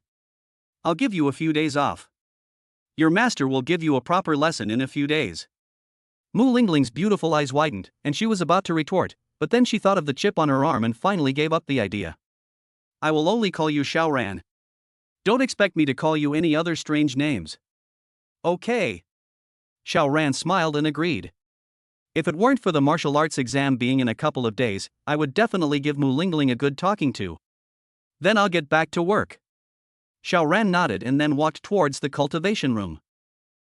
I'll give you a few days off. Your master will give you a proper lesson in a few days. Mu Lingling's beautiful eyes widened, and she was about to retort, but then she thought of the chip on her arm and finally gave up the idea. I will only call you Xiao Ran. Don't expect me to call you any other strange names. Okay. Xiao Ran smiled and agreed. If it weren't for the martial arts exam being in a couple of days, I would definitely give Mu Lingling a good talking to. Then I'll get back to work. Xiao Ran nodded and then walked towards the cultivation room.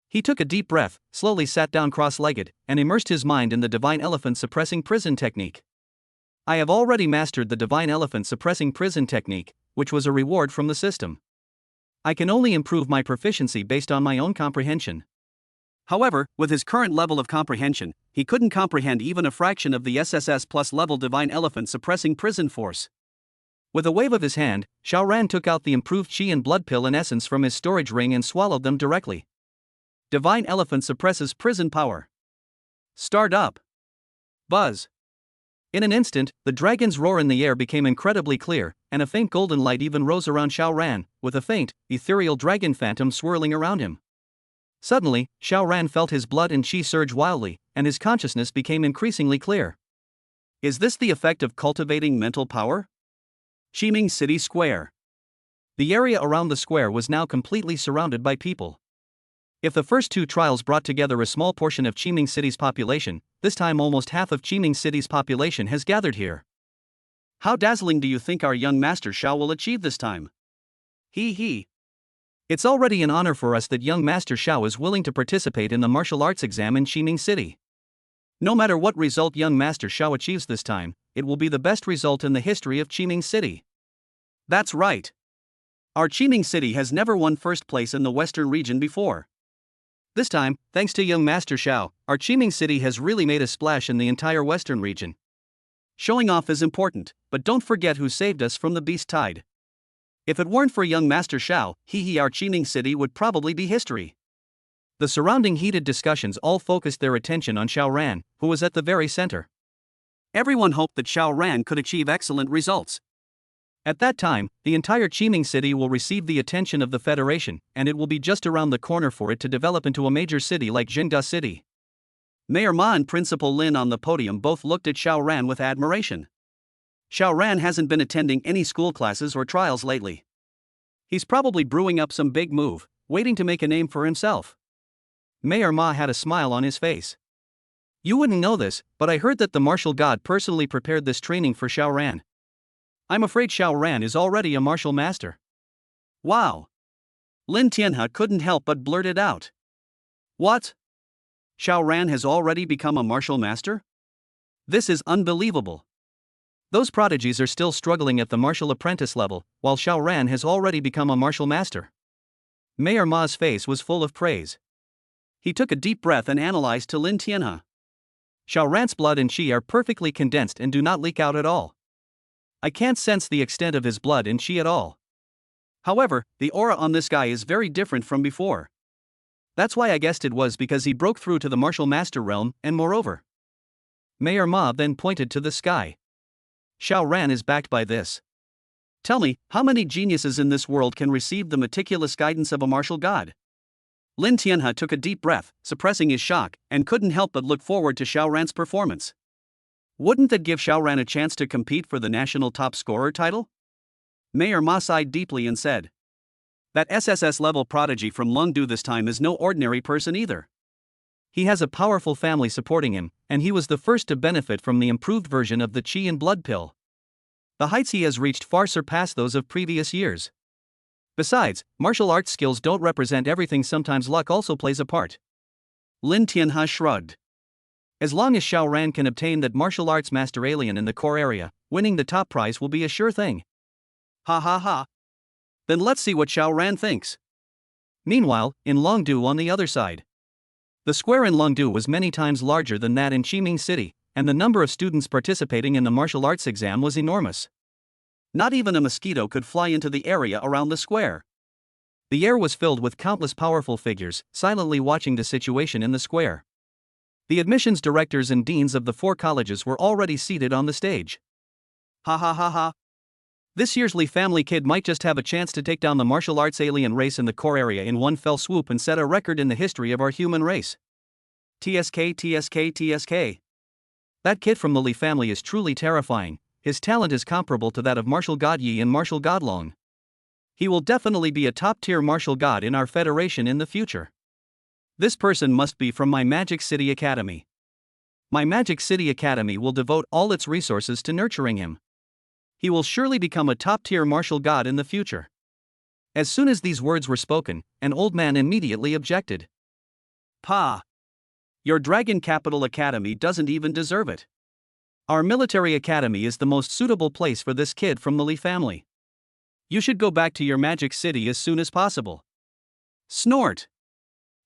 He took a deep breath, slowly sat down cross-legged, and immersed his mind in the Divine Elephant Suppressing Prison technique. I have already mastered the Divine Elephant Suppressing Prison technique, which was a reward from the system. I can only improve my proficiency based on my own comprehension. However, with his current level of comprehension, he couldn't comprehend even a fraction of the SSS plus level Divine Elephant Suppressing Prison force. With a wave of his hand, Xiao Ran took out the improved Qi and Blood Pill in essence from his storage ring and swallowed them directly. Divine Elephant suppresses prison power. Start up. Buzz. In an instant, the dragon's roar in the air became incredibly clear, and a faint golden light even rose around Xiao Ran, with a faint, ethereal dragon phantom swirling around him. Suddenly, Xiao Ran felt his blood and Qi surge wildly, and his consciousness became increasingly clear. Is this the effect of cultivating mental power? Qiming City Square. The area around the square was now completely surrounded by people. If the first two trials brought together a small portion of Qiming City's population, this time almost half of Qiming City's population has gathered here. How dazzling do you think our young master Xiao will achieve this time? He. It's already an honor for us that young Master Xiao is willing to participate in the martial arts exam in Qiming City. No matter what result young Master Xiao achieves this time, it will be the best result in the history of Qiming City. That's right. Our Qiming City has never won first place in the Western region before. This time, thanks to young Master Xiao, our Qiming City has really made a splash in the entire Western region. Showing off is important, but don't forget who saved us from the beast tide. If it weren't for young Master Xiao, our Qiming City would probably be history. The surrounding heated discussions all focused their attention on Xiao Ran, who was at the very center. Everyone hoped that Xiao Ran could achieve excellent results. At that time, the entire Qiming City will receive the attention of the Federation, and it will be just around the corner for it to develop into a major city like Jingda City. Mayor Ma and Principal Lin on the podium both looked at Xiao Ran with admiration. Xiao Ran hasn't been attending any school classes or trials lately. He's probably brewing up some big move, waiting to make a name for himself. Mayor Ma had a smile on his face. You wouldn't know this, but I heard that the martial god personally prepared this training for Xiao Ran. I'm afraid Xiao Ran is already a martial master. Wow! Lin Tianhe couldn't help but blurt it out. What? Xiao Ran has already become a martial master? This is unbelievable. Those prodigies are still struggling at the martial apprentice level, while Xiao Ran has already become a martial master. Mayor Ma's face was full of praise. He took a deep breath and analyzed to Lin Tianhe. Xiao Ran's blood and Qi are perfectly condensed and do not leak out at all. I can't sense the extent of his blood and Qi at all. However, the aura on this guy is very different from before. That's why I guessed it was because he broke through to the martial master realm, and moreover. Mayor Ma then pointed to the sky. Xiao Ran is backed by this. Tell me, how many geniuses in this world can receive the meticulous guidance of a martial god? Lin Tianhe took a deep breath, suppressing his shock, and couldn't help but look forward to Xiao Ran's performance. Wouldn't that give Xiao Ran a chance to compete for the national top scorer title? Mayor Ma sighed deeply and said. That SSS-level prodigy from Longdu this time is no ordinary person either. He has a powerful family supporting him, and he was the first to benefit from the improved version of the Qi and Blood Pill. The heights he has reached far surpass those of previous years. Besides, martial arts skills don't represent everything, sometimes luck also plays a part. Lin Tianhe shrugged. As long as Xiao Ran can obtain that martial arts master alien in the core area, winning the top prize will be a sure thing. Ha ha ha. Then let's see what Xiao Ran thinks. Meanwhile, in Longdu on the other side. The square in Longdu was many times larger than that in Qiming City, and the number of students participating in the martial arts exam was enormous. Not even a mosquito could fly into the area around the square. The air was filled with countless powerful figures, silently watching the situation in the square. The admissions directors and deans of the 4 colleges were already seated on the stage. Ha ha ha ha. This year's Li family kid might just have a chance to take down the martial arts alien race in the core area in one fell swoop and set a record in the history of our human race. TSK, TSK, TSK. That kid from the Li family is truly terrifying. His talent is comparable to that of Martial God Yi and Martial God Long. He will definitely be a top-tier martial god in our federation in the future. This person must be from my Magic City Academy. My Magic City Academy will devote all its resources to nurturing him. He will surely become a top-tier martial god in the future. As soon as these words were spoken, an old man immediately objected. Pa! Your Dragon Capital Academy doesn't even deserve it. Our military academy is the most suitable place for this kid from the Lee family. You should go back to your Magic City as soon as possible. Snort!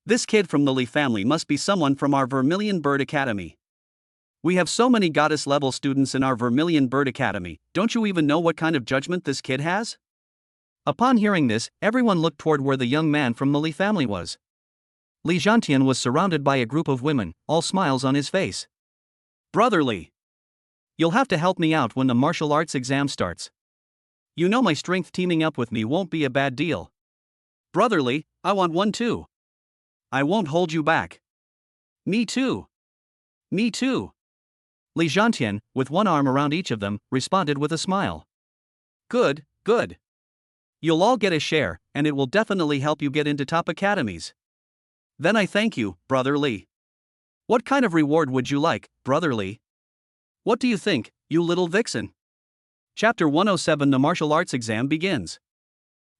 This kid from the Lee family must be someone from our Vermilion Bird Academy. We have so many goddess-level students in our Vermilion Bird Academy, don't you even know what kind of judgment this kid has? Upon hearing this, everyone looked toward where the young man from the Lee family was. Li Zhantian was surrounded by a group of women, all smiles on his face. Brother Li, you'll have to help me out when the martial arts exam starts. You know my strength teaming up with me won't be a bad deal. Brother Li, I want one too. I won't hold you back. Me too. Me too. Li Zhantian, with one arm around each of them, responded with a smile. Good, good. You'll all get a share, and it will definitely help you get into top academies. Then I thank you, Brother Li. What kind of reward would you like, Brother Li? What do you think, you little vixen? Chapter 107. The martial arts exam begins.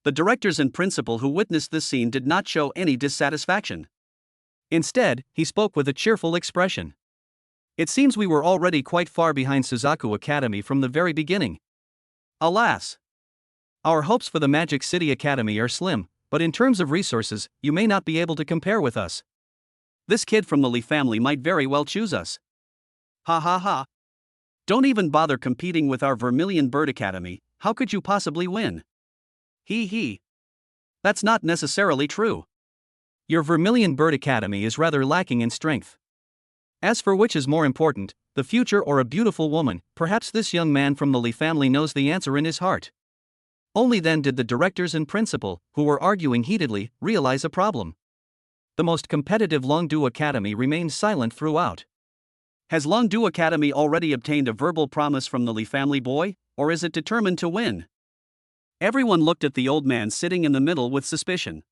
The directors and principal who witnessed this scene did not show any dissatisfaction. Instead, he spoke with a cheerful expression. It seems we were already quite far behind Suzaku Academy from the very beginning. Alas! Our hopes for the Magic City Academy are slim, but in terms of resources, you may not be able to compare with us. This kid from the Lee family might very well choose us. Ha ha ha. Don't even bother competing with our Vermilion Bird Academy, how could you possibly win? Hee hee. That's not necessarily true. Your Vermilion Bird Academy is rather lacking in strength. As for which is more important, the future or a beautiful woman, perhaps this young man from the Lee family knows the answer in his heart. Only then did the directors and principal, who were arguing heatedly, realize a problem. The most competitive Longdu Academy remained silent throughout. Has Longdu Academy already obtained a verbal promise from the Lee family boy, or is it determined to win? Everyone looked at the old man sitting in the middle with suspicion.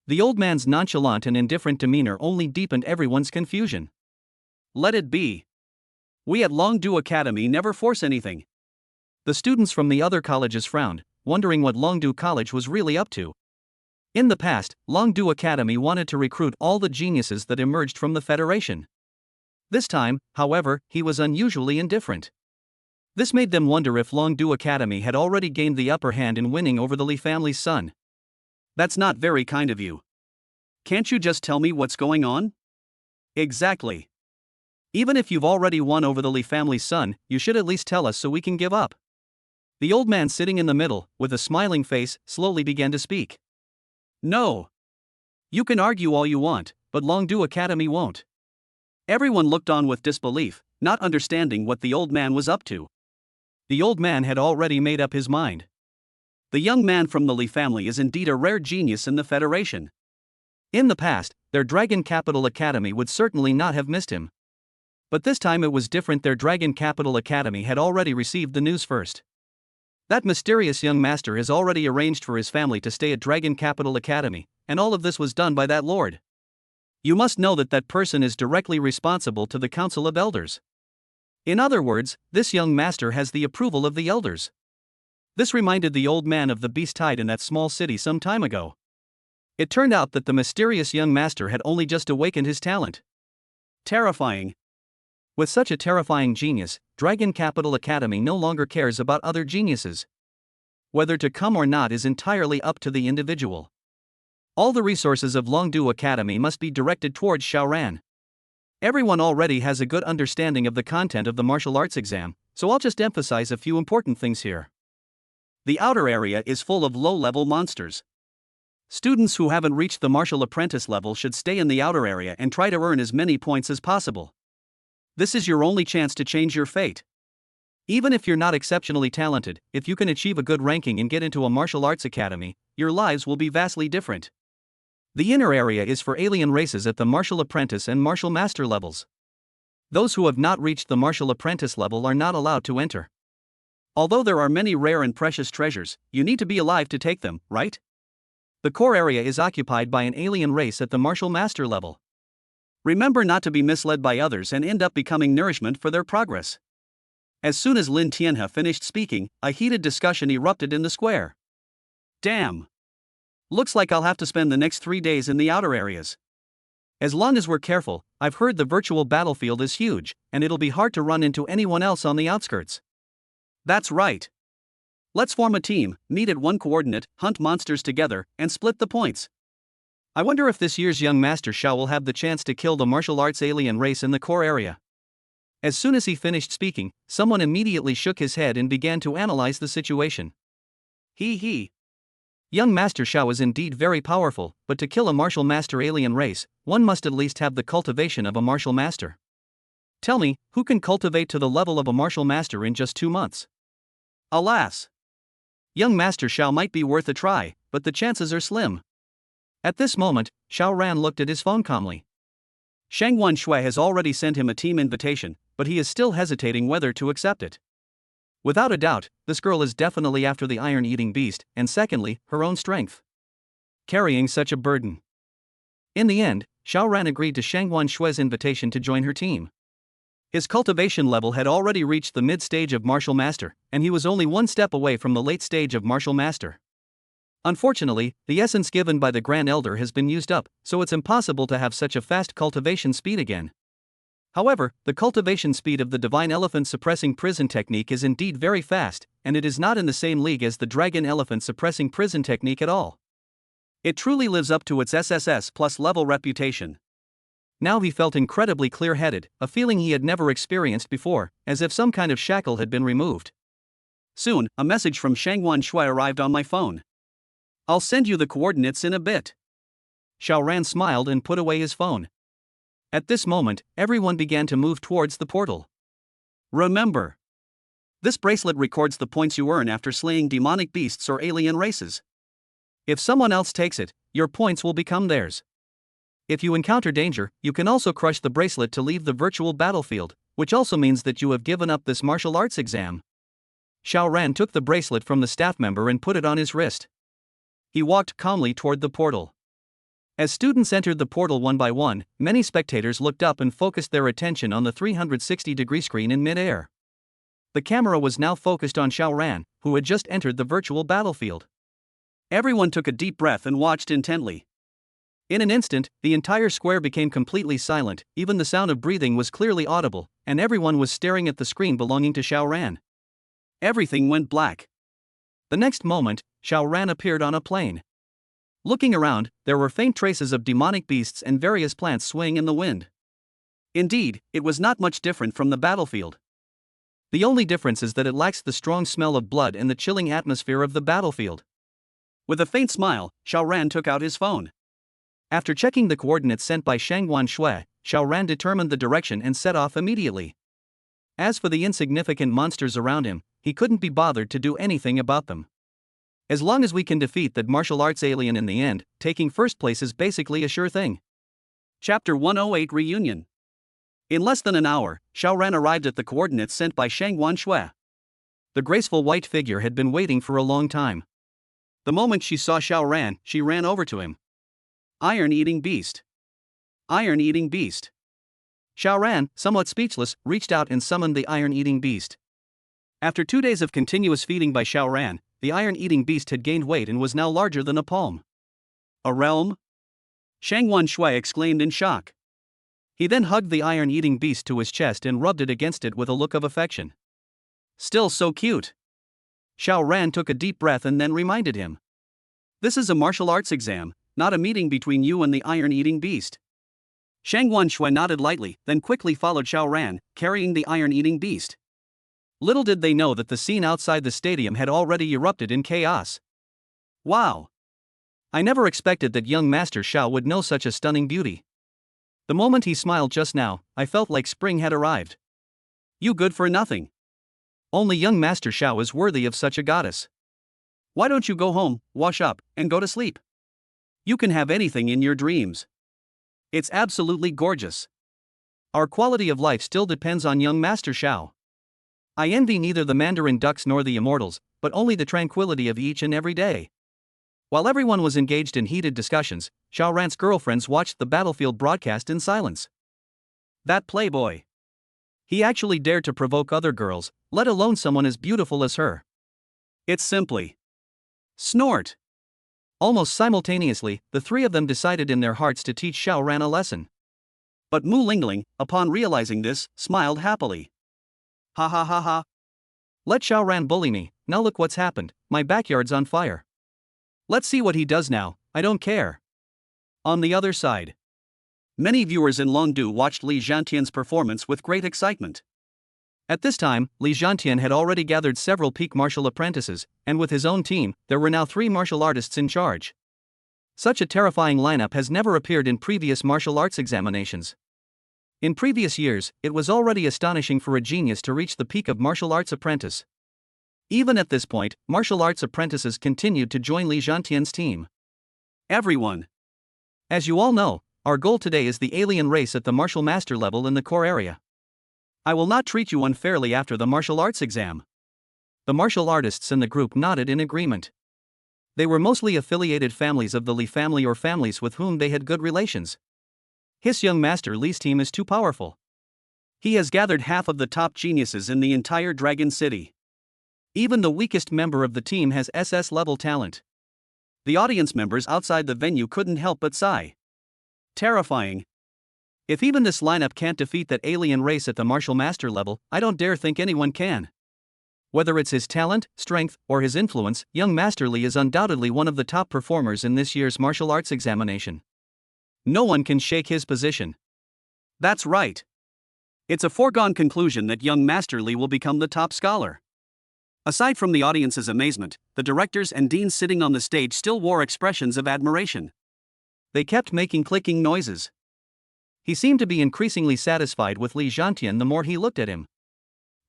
The old man's nonchalant and indifferent demeanor only deepened everyone's confusion. Let it be. We at Longdu Academy never force anything. The students from the other colleges frowned, wondering what Longdu College was really up to. In the past, Longdu Academy wanted to recruit all the geniuses that emerged from the Federation. This time, however, he was unusually indifferent. This made them wonder if Longdu Academy had already gained the upper hand in winning over the Lee family's son. That's not very kind of you. Can't you just tell me what's going on? Exactly. Even if you've already won over the Lee family's son, you should at least tell us so we can give up. The old man sitting in the middle, with a smiling face, slowly began to speak. No. You can argue all you want, but Longdu Academy won't. Everyone looked on with disbelief, not understanding what the old man was up to. The old man had already made up his mind. The young man from the Lee family is indeed a rare genius in the Federation. In the past, their Dragon Capital Academy would certainly not have missed him. But this time it was different. Their Dragon Capital Academy had already received the news first. That mysterious young master has already arranged for his family to stay at Dragon Capital Academy, and all of this was done by that lord. You must know that that person is directly responsible to the Council of Elders. In other words, this young master has the approval of the elders. This reminded the old man of the beast tied in that small city some time ago. It turned out that the mysterious young master had only just awakened his talent. Terrifying. With such a terrifying genius, Dragon Capital Academy no longer cares about other geniuses. Whether to come or not is entirely up to the individual. All the resources of Longdu Academy must be directed towards Xiaoran. Everyone already has a good understanding of the content of the martial arts exam, so I'll just emphasize a few important things here. The outer area is full of low-level monsters. Students who haven't reached the martial apprentice level should stay in the outer area and try to earn as many points as possible. This is your only chance to change your fate. Even if you're not exceptionally talented, if you can achieve a good ranking and get into a martial arts academy, your lives will be vastly different. The inner area is for alien races at the martial apprentice and martial master levels. Those who have not reached the martial apprentice level are not allowed to enter. Although there are many rare and precious treasures, you need to be alive to take them, right? The core area is occupied by an alien race at the martial master level. Remember not to be misled by others and end up becoming nourishment for their progress. As soon as Lin Tianhe finished speaking, a heated discussion erupted in the square. Damn! Looks like I'll have to spend the next 3 days in the outer areas. As long as we're careful, I've heard the virtual battlefield is huge, and it'll be hard to run into anyone else on the outskirts. That's right. Let's form a team, meet at one coordinate, hunt monsters together, and split the points. I wonder if this year's young Master Shao will have the chance to kill the martial arts alien race in the core area. As soon as he finished speaking, someone immediately shook his head and began to analyze the situation. He. Young Master Shao is indeed very powerful, but to kill a martial master alien race, one must at least have the cultivation of a martial master. Tell me, who can cultivate to the level of a martial master in just 2 months? Alas! Young Master Shao might be worth a try, but the chances are slim. At this moment, Xiao Ran looked at his phone calmly. Shangguan Shui has already sent him a team invitation, but he is still hesitating whether to accept it. Without a doubt, this girl is definitely after the iron-eating beast, and secondly, her own strength. Carrying such a burden. In the end, Xiao Ran agreed to Shangguan Shui's invitation to join her team. His cultivation level had already reached the mid-stage of Martial Master, and he was only 1 step away from the late stage of Martial Master. Unfortunately, the essence given by the Grand Elder has been used up, so it's impossible to have such a fast cultivation speed again. However, the cultivation speed of the Divine Elephant Suppressing Prison Technique is indeed very fast, and it is not in the same league as the Dragon Elephant Suppressing Prison Technique at all. It truly lives up to its SSS plus level reputation. Now he felt incredibly clear-headed, a feeling he had never experienced before, as if some kind of shackle had been removed. Soon, a message from Shangguan Shui arrived on my phone. I'll send you the coordinates in a bit. Xiao Ran smiled and put away his phone. At this moment, everyone began to move towards the portal. Remember, this bracelet records the points you earn after slaying demonic beasts or alien races. If someone else takes it, your points will become theirs. If you encounter danger, you can also crush the bracelet to leave the virtual battlefield, which also means that you have given up this martial arts exam. Xiao Ran took the bracelet from the staff member and put it on his wrist. He walked calmly toward the portal. As students entered the portal one by one, many spectators looked up and focused their attention on the 360-degree screen in mid-air. The camera was now focused on Xiao Ran, who had just entered the virtual battlefield. Everyone took a deep breath and watched intently. In an instant, the entire square became completely silent, even the sound of breathing was clearly audible, and everyone was staring at the screen belonging to Xiao Ran. Everything went black. The next moment, Xiao Ran appeared on a plane. Looking around, there were faint traces of demonic beasts and various plants swaying in the wind. Indeed, it was not much different from the battlefield. The only difference is that it lacks the strong smell of blood and the chilling atmosphere of the battlefield. With a faint smile, Xiao Ran took out his phone. After checking the coordinates sent by Shangguan Shui, Xiao Ran determined the direction and set off immediately. As for the insignificant monsters around him, he couldn't be bothered to do anything about them. As long as we can defeat that martial arts alien in the end, taking first place is basically a sure thing. Chapter 108 Reunion. In less than an hour, Xiao Ran arrived at the coordinates sent by Shangguan Shui. The graceful white figure had been waiting for a long time. The moment she saw Xiao Ran, she ran over to him. Iron-eating beast. Iron-eating beast. Xiao Ran, somewhat speechless, reached out and summoned the iron-eating beast. After 2 days of continuous feeding by Xiao Ran, the iron-eating beast had gained weight and was now larger than a palm. A realm? Shangguan Shui exclaimed in shock. He then hugged the iron-eating beast to his chest and rubbed it against it with a look of affection. Still so cute. Xiao Ran took a deep breath and then reminded him. This is a martial arts exam, not a meeting between you and the iron-eating beast. Shangguan Shui nodded lightly, then quickly followed Xiao Ran, carrying the iron-eating beast. Little did they know that the scene outside the stadium had already erupted in chaos. Wow! I never expected that young Master Shao would know such a stunning beauty. The moment he smiled just now, I felt like spring had arrived. You good for nothing. Only young Master Shao is worthy of such a goddess. Why don't you go home, wash up, and go to sleep? You can have anything in your dreams. It's absolutely gorgeous. Our quality of life still depends on young Master Shao. I envy neither the Mandarin ducks nor the immortals, but only the tranquility of each and every day. While everyone was engaged in heated discussions, Xiao Ran's girlfriends watched the battlefield broadcast in silence. That playboy. He actually dared to provoke other girls, let alone someone as beautiful as her. It's simply. Snort. Almost simultaneously, the three of them decided in their hearts to teach Xiao Ran a lesson. But Mu Lingling, upon realizing this, smiled happily. Ha ha ha ha. Let Xiao Ran bully me, now look what's happened, my backyard's on fire. Let's see what he does now, I don't care. On the other side, many viewers in Longdu watched Li Zhantian's performance with great excitement. At this time, Li Zhantian had already gathered several peak martial apprentices, and with his own team, there were now 3 martial artists in charge. Such a terrifying lineup has never appeared in previous martial arts examinations. In previous years, it was already astonishing for a genius to reach the peak of martial arts apprentice. Even at this point, martial arts apprentices continued to join Li Zhantian's team. Everyone. As you all know, our goal today is the alien race at the martial master level in the core area. I will not treat you unfairly after the martial arts exam. The martial artists in the group nodded in agreement. They were mostly affiliated families of the Li family or families with whom they had good relations. His young master Li's team is too powerful. He has gathered half of the top geniuses in the entire Dragon City. Even the weakest member of the team has SS-level talent. The audience members outside the venue couldn't help but sigh. Terrifying. If even this lineup can't defeat that alien race at the martial master level, I don't dare think anyone can. Whether it's his talent, strength, or his influence, young Master Li is undoubtedly one of the top performers in this year's martial arts examination. No one can shake his position. That's right. It's a foregone conclusion that young Master Li will become the top scholar. Aside from the audience's amazement, the directors and deans sitting on the stage still wore expressions of admiration. They kept making clicking noises. He seemed to be increasingly satisfied with Li Zhantian the more he looked at him.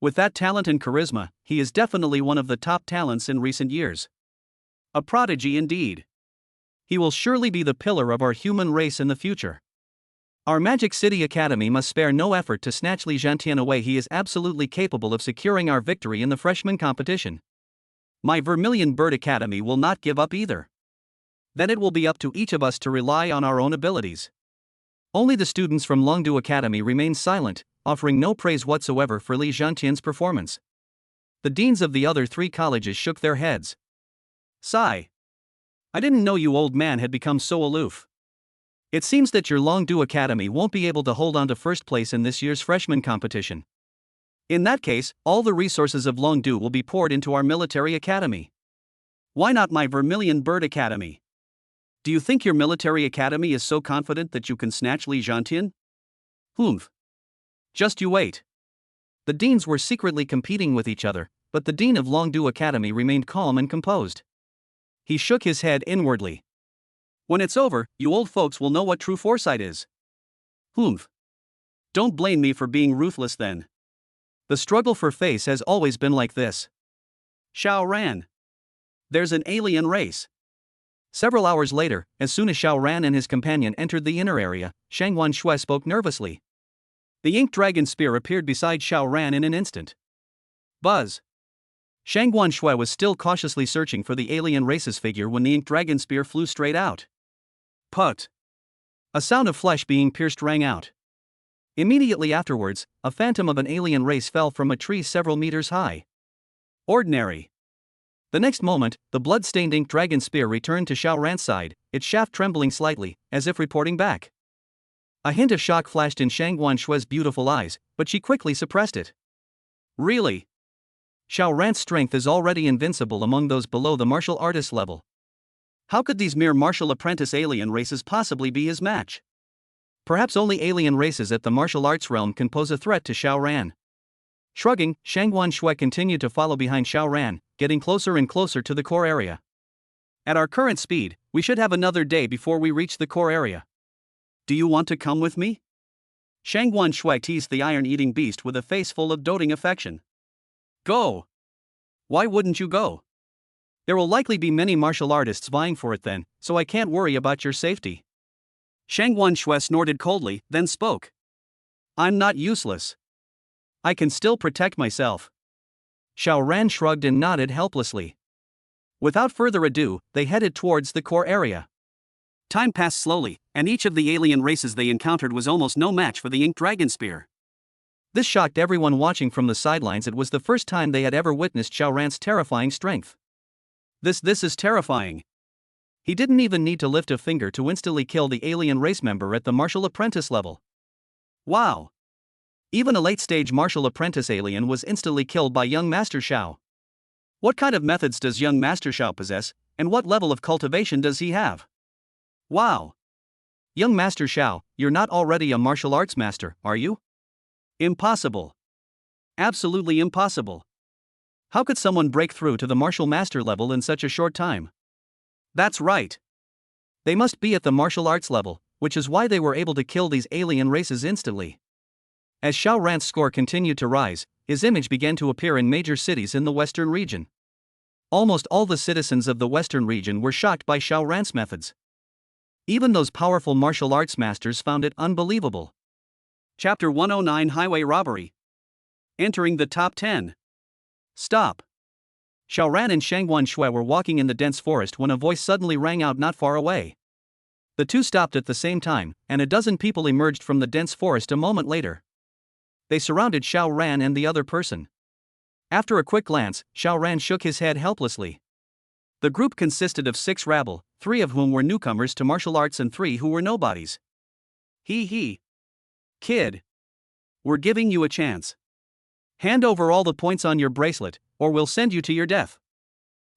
With that talent and charisma, he is definitely one of the top talents in recent years. A prodigy indeed. He will surely be the pillar of our human race in the future. Our Magic City Academy must spare no effort to snatch Li Zhantian away. He is absolutely capable of securing our victory in the freshman competition. My Vermilion Bird Academy will not give up either. Then it will be up to each of us to rely on our own abilities. Only the students from Longdu Academy remained silent, offering no praise whatsoever for Li Zhantian's performance. The deans of the other 3 colleges shook their heads. Sigh. I didn't know you old man had become so aloof. It seems that your Longdu Academy won't be able to hold on to first place in this year's freshman competition. In that case, all the resources of Longdu will be poured into our military academy. Why not my Vermilion Bird Academy? Do you think your military academy is so confident that you can snatch Li Zhantian? Humph. Just you wait. The deans were secretly competing with each other, but the dean of Longdu Academy remained calm and composed. He shook his head inwardly. When it's over, you old folks will know what true foresight is. Humph. Don't blame me for being ruthless then. The struggle for face has always been like this. Xiao Ran. There's an alien race. Several hours later, as soon as Xiao Ran and his companion entered the inner area, Shangwan Shui spoke nervously. The ink dragon spear appeared beside Xiao Ran in an instant. Buzz. Shangwan Shui was still cautiously searching for the alien race's figure when the ink dragon spear flew straight out. Put. A sound of flesh being pierced rang out. Immediately afterwards, a phantom of an alien race fell from a tree several meters high. Ordinary. The next moment, the blood-stained ink dragon spear returned to Xiao Ran's side, its shaft trembling slightly, as if reporting back. A hint of shock flashed in Shangwan Shui's beautiful eyes, but she quickly suppressed it. Really? Xiao Ran's strength is already invincible among those below the martial artist level. How could these mere martial apprentice alien races possibly be his match? Perhaps only alien races at the martial arts realm can pose a threat to Xiao Ran. Shrugging, Shangwan Shui continued to follow behind Xiao Ran, getting closer and closer to the core area. At our current speed, we should have another day before we reach the core area. Do you want to come with me? Shangwan Shui teased the iron-eating beast with a face full of doting affection. Go! Why wouldn't you go? There will likely be many martial artists vying for it then, so I can't worry about your safety. Shangwan Shui snorted coldly, then spoke. I'm not useless. I can still protect myself. Xiao Ran shrugged and nodded helplessly. Without further ado, they headed towards the core area. Time passed slowly, and each of the alien races they encountered was almost no match for the Ink Dragon Spear. This shocked everyone watching from the sidelines. It was the first time they had ever witnessed Xiao Ran's terrifying strength. This is terrifying. He didn't even need to lift a finger to instantly kill the alien race member at the martial apprentice level. Wow! Even a late-stage martial apprentice alien was instantly killed by young Master Xiao. What kind of methods does young Master Xiao possess, and what level of cultivation does he have? Wow! Young Master Xiao, you're not already a martial arts master, are you? Impossible. Absolutely impossible. How could someone break through to the martial master level in such a short time? That's right. They must be at the martial arts level, which is why they were able to kill these alien races instantly. As Xiao Ran's score continued to rise, his image began to appear in major cities in the Western region. Almost all the citizens of the Western region were shocked by Xiao Ran's methods. Even those powerful martial arts masters found it unbelievable. Chapter 109 Highway Robbery. Entering the top 10. Stop. Xiao Ran and Shangguan Shui were walking in the dense forest when a voice suddenly rang out not far away. The two stopped at the same time, and a dozen people emerged from the dense forest a moment later. They surrounded Xiao Ran and the other person. After a quick glance, Xiao Ran shook his head helplessly. The group consisted of 6 rabble, 3 of whom were newcomers to martial arts and 3 who were nobodies. He. Kid. We're giving you a chance. Hand over all the points on your bracelet, or we'll send you to your death.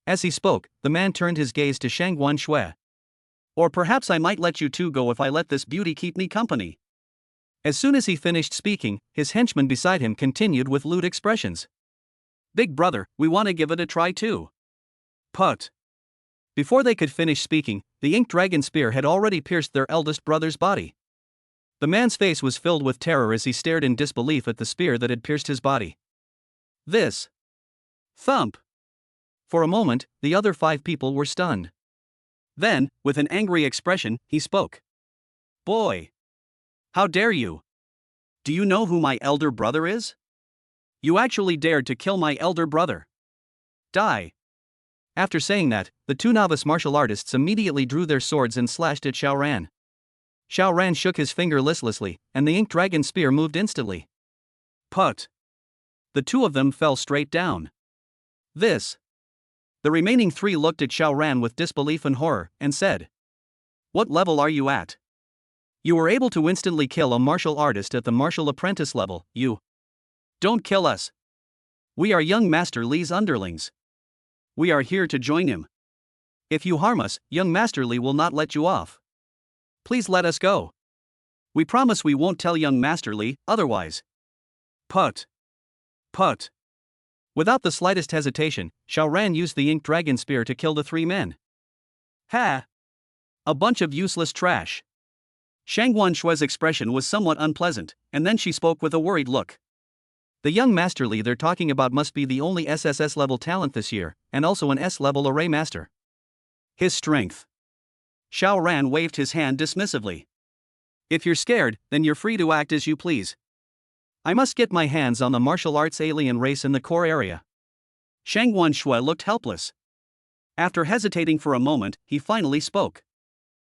As he spoke, the man turned his gaze to Shangguan Shui. Or perhaps I might let you two go if I let this beauty keep me company. As soon as he finished speaking, his henchman beside him continued with lewd expressions. Big brother, we want to give it a try too. Put. Before they could finish speaking, the Ink Dragon Spear had already pierced their eldest brother's body. The man's face was filled with terror as he stared in disbelief at the spear that had pierced his body. This. Thump. For a moment, the other 5 people were stunned. Then, with an angry expression, he spoke. Boy! How dare you? Do you know who my elder brother is? You actually dared to kill my elder brother. Die! After saying that, the 2 novice martial artists immediately drew their swords and slashed at Xiao Ran. Xiao Ran shook his finger listlessly, and the Ink Dragon Spear moved instantly. Put. The 2 of them fell straight down. This. The remaining 3 looked at Xiao Ran with disbelief and horror, and said, What level are you at? You were able to instantly kill a martial artist at the martial apprentice level, you. Don't kill us. We are young Master Li's underlings. We are here to join him. If you harm us, young Master Li will not let you off. Please let us go. We promise we won't tell young Master Li, otherwise. Put. Without the slightest hesitation, Xiao Ran used the Ink Dragon Spear to kill the 3 men. Ha! A bunch of useless trash. Shangguan Shui's expression was somewhat unpleasant, and then she spoke with a worried look. The young Master Li they're talking about must be the only SSS level talent this year, and also an S level array master. His strength. Xiao Ran waved his hand dismissively. If you're scared, then you're free to act as you please. I must get my hands on the martial arts alien race in the core area. Shangguan Shui looked helpless. After hesitating for a moment, he finally spoke.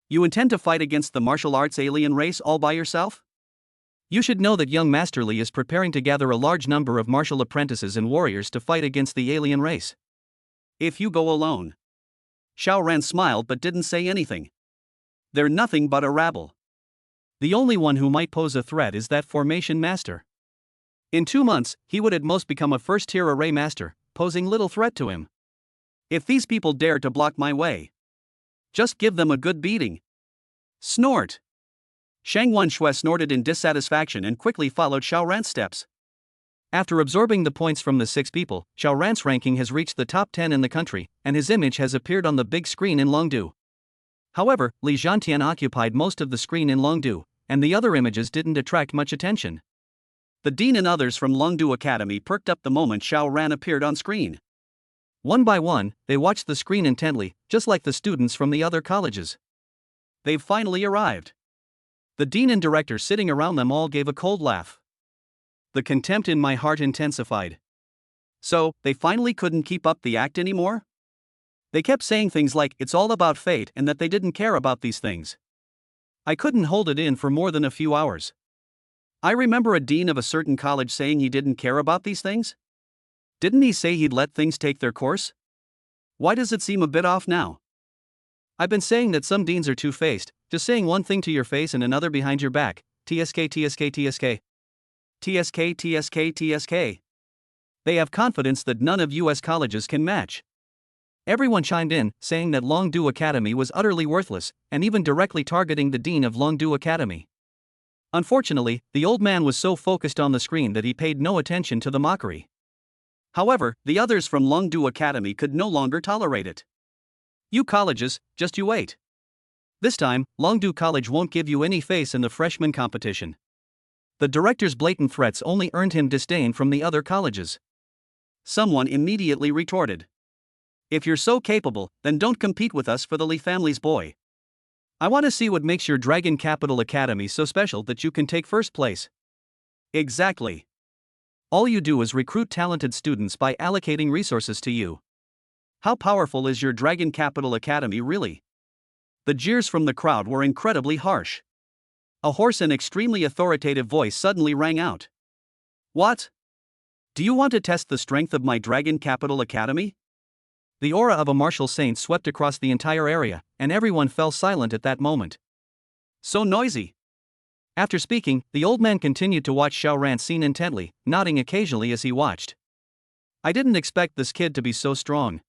You intend to fight against the martial arts alien race all by yourself? You should know that young Master Li is preparing to gather a large number of martial apprentices and warriors to fight against the alien race. If you go alone. Xiao Ran smiled but didn't say anything. They're nothing but a rabble. The only one who might pose a threat is that formation master. In 2 months, he would at most become a first-tier array master, posing little threat to him. If these people dare to block my way, just give them a good beating. Snort. Shangguan Shui snorted in dissatisfaction and quickly followed Xiao Ran's steps. After absorbing the points from the 6 people, Xiao Ran's ranking has reached the top 10 in the country, and his image has appeared on the big screen in Longdu. However, Li Zhantian occupied most of the screen in Longdu, and the other images didn't attract much attention. The dean and others from Longdu Academy perked up the moment Xiao Ran appeared on screen. One by one, they watched the screen intently, just like the students from the other colleges. They've finally arrived. The dean and director sitting around them all gave a cold laugh. The contempt in my heart intensified. So, they finally couldn't keep up the act anymore? They kept saying things like it's all about fate and that they didn't care about these things. I couldn't hold it in for more than a few hours. I remember a dean of a certain college saying he didn't care about these things. Didn't he say he'd let things take their course? Why does it seem a bit off now? I've been saying that some deans are two-faced, just saying one thing to your face and another behind your back. TSK TSK TSK. TSK TSK TSK. They have confidence that none of US colleges can match. Everyone chimed in, saying that Longdu Academy was utterly worthless, and even directly targeting the dean of Longdu Academy. Unfortunately, the old man was so focused on the screen that he paid no attention to the mockery. However, the others from Longdu Academy could no longer tolerate it. You colleges, just you wait. This time, Longdu College won't give you any face in the freshman competition. The director's blatant threats only earned him disdain from the other colleges. Someone immediately retorted. If you're so capable, then don't compete with us for the Lee family's boy. I want to see what makes your Dragon Capital Academy so special that you can take first place. Exactly. All you do is recruit talented students by allocating resources to you. How powerful is your Dragon Capital Academy really? The jeers from the crowd were incredibly harsh. A hoarse and extremely authoritative voice suddenly rang out. What? Do you want to test the strength of my Dragon Capital Academy? The aura of a martial saint swept across the entire area, and everyone fell silent at that moment. So noisy. After speaking, the old man continued to watch Xiao Ran's scene intently, nodding occasionally as he watched. I didn't expect this kid to be so strong.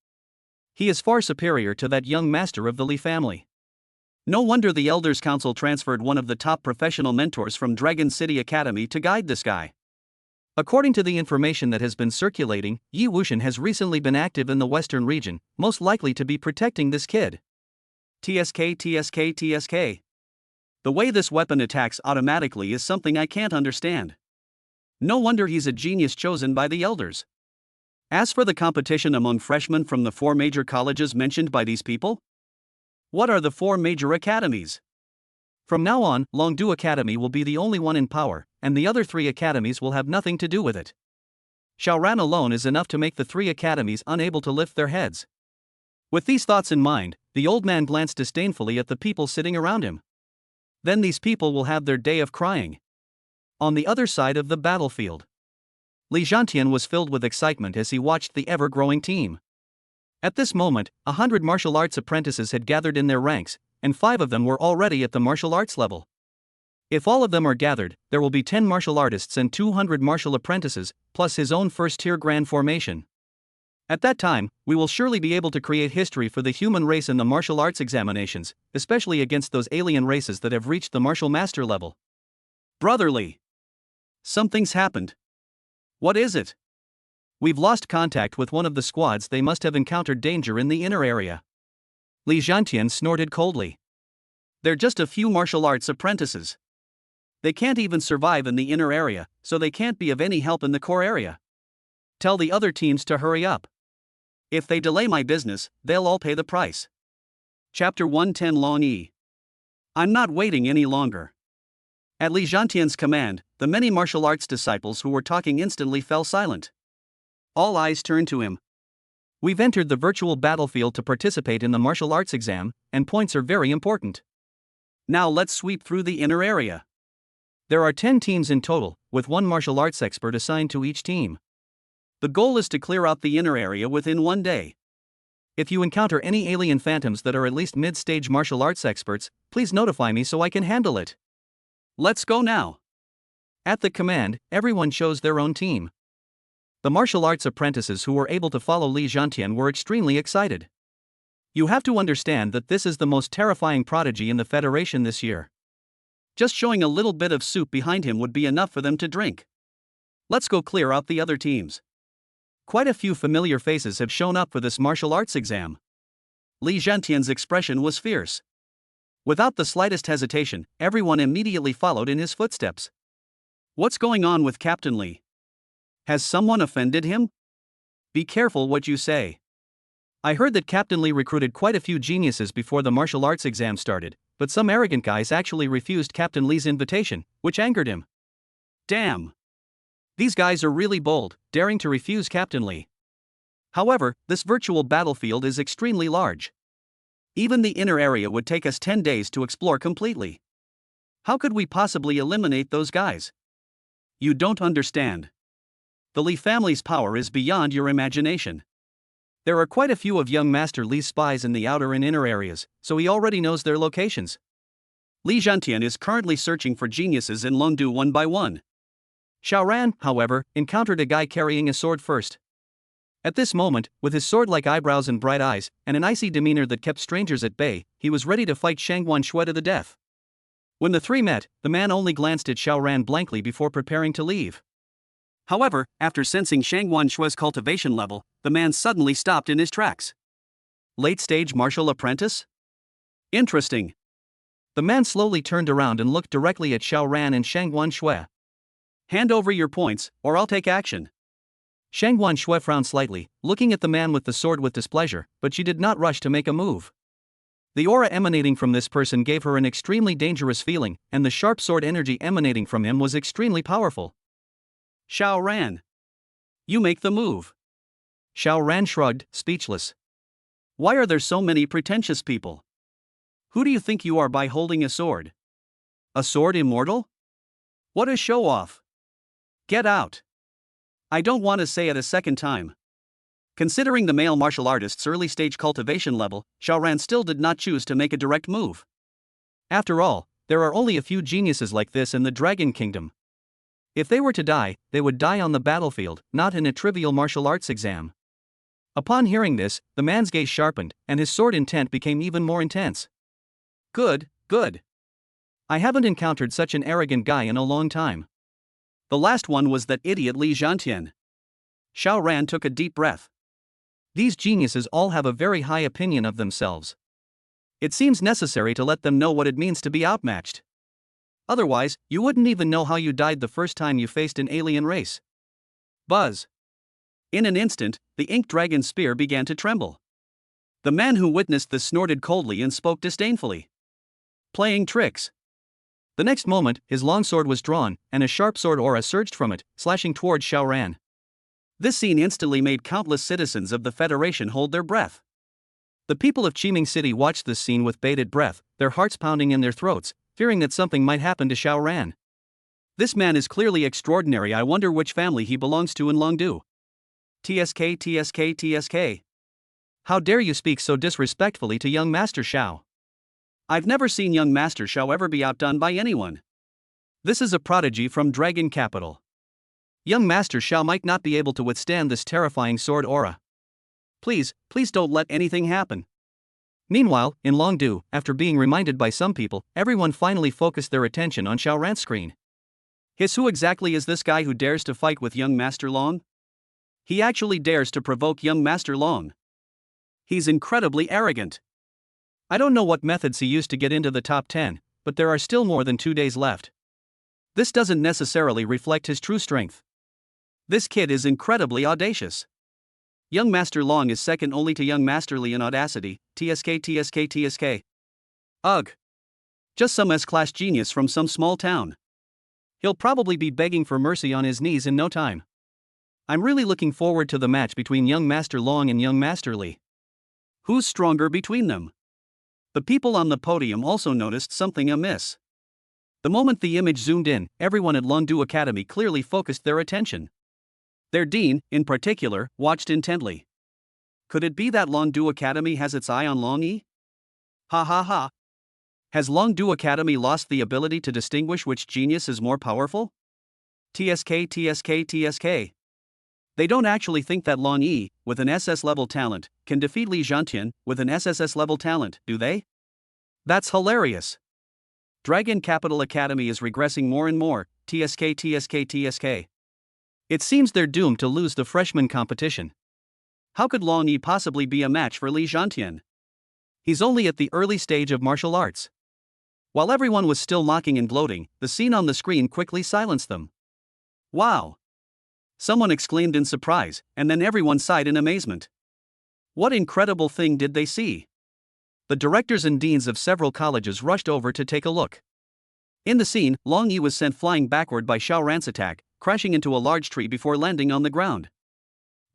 He is far superior to that young master of the Lee family. No wonder the Elders Council transferred one of the top professional mentors from Dragon City Academy to guide this guy. According to the information that has been circulating, Yi Wuxian has recently been active in the western region, most likely to be protecting this kid. TSK TSK TSK. The way this weapon attacks automatically is something I can't understand. No wonder he's a genius chosen by the elders. As for the competition among freshmen from the 4 major colleges mentioned by these people? What are the 4 major academies? From now on, Longdu Academy will be the only one in power, and the other 3 academies will have nothing to do with it. Xiao Ran alone is enough to make the 3 academies unable to lift their heads. With these thoughts in mind, the old man glanced disdainfully at the people sitting around him. Then these people will have their day of crying. On the other side of the battlefield, Li Zhantian was filled with excitement as he watched the ever-growing team. At this moment, 100 martial arts apprentices had gathered in their ranks, and 5 of them were already at the martial arts level. If all of them are gathered, there will be 10 martial artists and 200 martial apprentices, plus his own first-tier grand formation. At that time, we will surely be able to create history for the human race in the martial arts examinations, especially against those alien races that have reached the martial master level. Brotherly. Something's happened. What is it? We've lost contact with one of the squads. They must have encountered danger in the inner area. Li Zhantian snorted coldly. They're just a few martial arts apprentices. They can't even survive in the inner area, so they can't be of any help in the core area. Tell the other teams to hurry up. If they delay my business, they'll all pay the price. Chapter 110 Long Yi. I'm not waiting any longer. At Li Zhantian's command, the many martial arts disciples who were talking instantly fell silent. All eyes turned to him. We've entered the virtual battlefield to participate in the martial arts exam, and points are very important. Now let's sweep through the inner area. There are 10 teams in total, with 1 martial arts expert assigned to each team. The goal is to clear out the inner area within 1 day. If you encounter any alien phantoms that are at least mid-stage martial arts experts, please notify me so I can handle it. Let's go now. At the command, everyone chose their own team. The martial arts apprentices who were able to follow Li Zhantian were extremely excited. You have to understand that this is the most terrifying prodigy in the Federation this year. Just showing a little bit of soup behind him would be enough for them to drink. Let's go clear out the other teams. Quite a few familiar faces have shown up for this martial arts exam. Li Zhantian's expression was fierce. Without the slightest hesitation, everyone immediately followed in his footsteps. What's going on with Captain Li? Has someone offended him? Be careful what you say. I heard that Captain Li recruited quite a few geniuses before the martial arts exam started, but some arrogant guys actually refused Captain Li's invitation, which angered him. Damn. These guys are really bold, daring to refuse Captain Li. However, this virtual battlefield is extremely large. Even the inner area would take us 10 days to explore completely. How could we possibly eliminate those guys? You don't understand. The Li family's power is beyond your imagination. There are quite a few of young Master Li's spies in the outer and inner areas, so he already knows their locations. Li Zhantian is currently searching for geniuses in Longdu one by one. Xiaoran, however, encountered a guy carrying a sword first. At this moment, with his sword-like eyebrows and bright eyes, and an icy demeanor that kept strangers at bay, he was ready to fight Shangguan Shui to the death. When the three met, the man only glanced at Xiaoran blankly before preparing to leave. However, after sensing Shangguan Shui's cultivation level, the man suddenly stopped in his tracks. Late-stage martial apprentice? Interesting. The man slowly turned around and looked directly at Xiaoran and Shangguan Shui. Hand over your points, or I'll take action. Shangguan Shui frowned slightly, looking at the man with the sword with displeasure, but she did not rush to make a move. The aura emanating from this person gave her an extremely dangerous feeling, and the sharp sword energy emanating from him was extremely powerful. Xiaoran. You make the move. Xiaoran shrugged, speechless. Why are there so many pretentious people? Who do you think you are by holding a sword? A sword immortal? What a show-off. Get out. I don't want to say it a second time. Considering the male martial artist's early-stage cultivation level, Xiaoran still did not choose to make a direct move. After all, there are only a few geniuses like this in the Dragon Kingdom. If they were to die, they would die on the battlefield, not in a trivial martial arts exam. Upon hearing this, the man's gaze sharpened, and his sword intent became even more intense. Good, good. I haven't encountered such an arrogant guy in a long time. The last one was that idiot Li Zhantian. Xiaoran took a deep breath. These geniuses all have a very high opinion of themselves. It seems necessary to let them know what it means to be outmatched. Otherwise, you wouldn't even know how you died the first time you faced an alien race. Buzz. In an instant, the ink dragon's spear began to tremble. The man who witnessed this snorted coldly and spoke disdainfully. Playing tricks. The next moment, his longsword was drawn, and a sharp sword aura surged from it, slashing towards Xiaoran. This scene instantly made countless citizens of the Federation hold their breath. The people of Qiming City watched this scene with bated breath, their hearts pounding in their throats, fearing that something might happen to Xiaoran. This man is clearly extraordinary. I wonder which family he belongs to in Longdu. TSK, TSK, TSK. How dare you speak so disrespectfully to young Master Xiao? I've never seen young Master Xiao ever be outdone by anyone. This is a prodigy from Dragon Capital. Young Master Xiao might not be able to withstand this terrifying sword aura. Please, please don't let anything happen. Meanwhile, in Longdu, after being reminded by some people, everyone finally focused their attention on Xiaoran's screen. Who exactly is this guy who dares to fight with young Master Long? He actually dares to provoke young Master Long. He's incredibly arrogant. I don't know what methods he used to get into the top 10, but there are still more than 2 days left. This doesn't necessarily reflect his true strength. This kid is incredibly audacious. Young Master Long is second only to young Master Li in audacity. TSK, TSK, TSK. Ugh. Just some S-class genius from some small town. He'll probably be begging for mercy on his knees in no time. I'm really looking forward to the match between young Master Long and young Master Li. Who's stronger between them? The people on the podium also noticed something amiss. The moment the image zoomed in, everyone at Longdu Academy clearly focused their attention. Their dean, in particular, watched intently. Could it be that Longdu Academy has its eye on Long Yi? Ha ha ha. Has Longdu Academy lost the ability to distinguish which genius is more powerful? TSK, TSK, TSK. They don't actually think that Long Yi, with an SS-level talent, can defeat Li Zhantian, with an SSS-level talent, do they? That's hilarious. Dragon Capital Academy is regressing more and more. TSK, TSK, TSK. It seems they're doomed to lose the freshman competition. How could Long Yi possibly be a match for Li Zhantian? He's only at the early stage of martial arts. While everyone was still mocking and gloating, the scene on the screen quickly silenced them. Wow! Someone exclaimed in surprise, and then everyone sighed in amazement. What incredible thing did they see? The directors and deans of several colleges rushed over to take a look. In the scene, Long Yi was sent flying backward by Xiaoran's attack, crashing into a large tree before landing on the ground.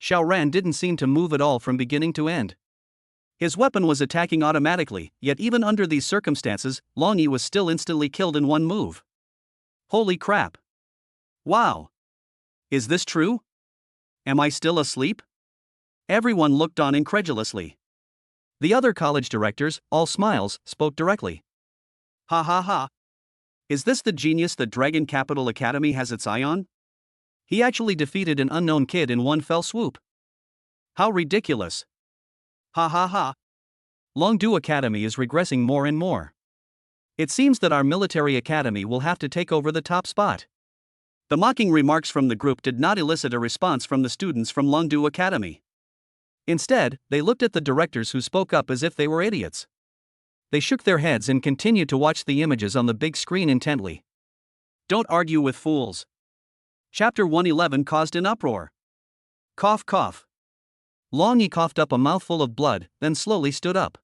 Xiao Ran didn't seem to move at all from beginning to end. His weapon was attacking automatically, yet even under these circumstances, Long Yi was still instantly killed in one move. Holy crap! Wow! Is this true? Am I still asleep? Everyone looked on incredulously. The other college directors, all smiles, spoke directly. Ha ha ha! Is this the genius that Dragon Capital Academy has its eye on? He actually defeated an unknown kid in one fell swoop. How ridiculous! Ha ha ha! Longdu Academy is regressing more and more. It seems that our military academy will have to take over the top spot. The mocking remarks from the group did not elicit a response from the students from Longdu Academy. Instead, they looked at the directors who spoke up as if they were idiots. They shook their heads and continued to watch the images on the big screen intently. Don't argue with fools. Chapter 111 caused an uproar. Cough cough. Long Yi coughed up a mouthful of blood, then slowly stood up.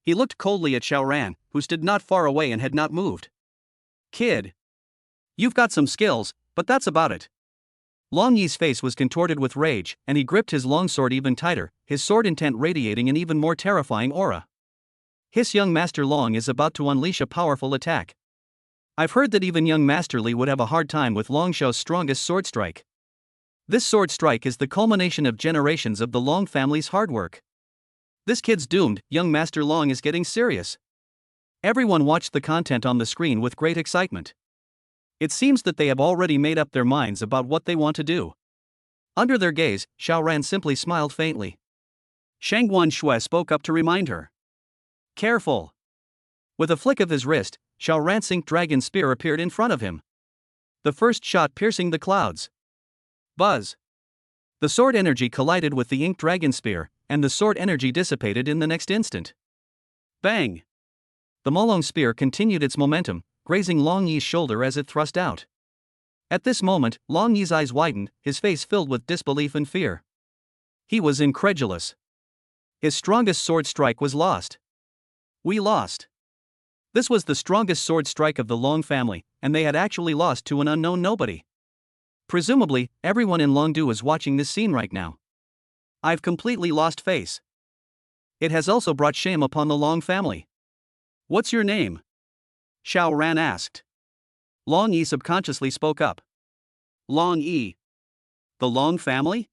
He looked coldly at Xiao Ran, who stood not far away and had not moved. Kid. You've got some skills, but that's about it. Long Yi's face was contorted with rage, and he gripped his long sword even tighter, his sword intent radiating an even more terrifying aura. His young Master Long is about to unleash a powerful attack. I've heard that even young Master Li would have a hard time with Long Xiao's strongest sword strike. This sword strike is the culmination of generations of the Long family's hard work. This kid's doomed, young Master Long is getting serious. Everyone watched the content on the screen with great excitement. It seems that they have already made up their minds about what they want to do. Under their gaze, Xiao Ran simply smiled faintly. Shangguan Shui spoke up to remind her. Careful! With a flick of his wrist, Xiao Ran's Ink Dragon Spear appeared in front of him. The first shot piercing the clouds. Buzz! The sword energy collided with the Ink Dragon Spear, and the sword energy dissipated in the next instant. Bang! The Molong Spear continued its momentum, grazing Long Yi's shoulder as it thrust out. At this moment, Long Yi's eyes widened, his face filled with disbelief and fear. He was incredulous. His strongest sword strike was lost. We lost. This was the strongest sword strike of the Long family, and they had actually lost to an unknown nobody. Presumably, everyone in Longdu is watching this scene right now. I've completely lost face. It has also brought shame upon the Long family. What's your name? Xiao Ran asked. Long Yi subconsciously spoke up. Long Yi. The Long family?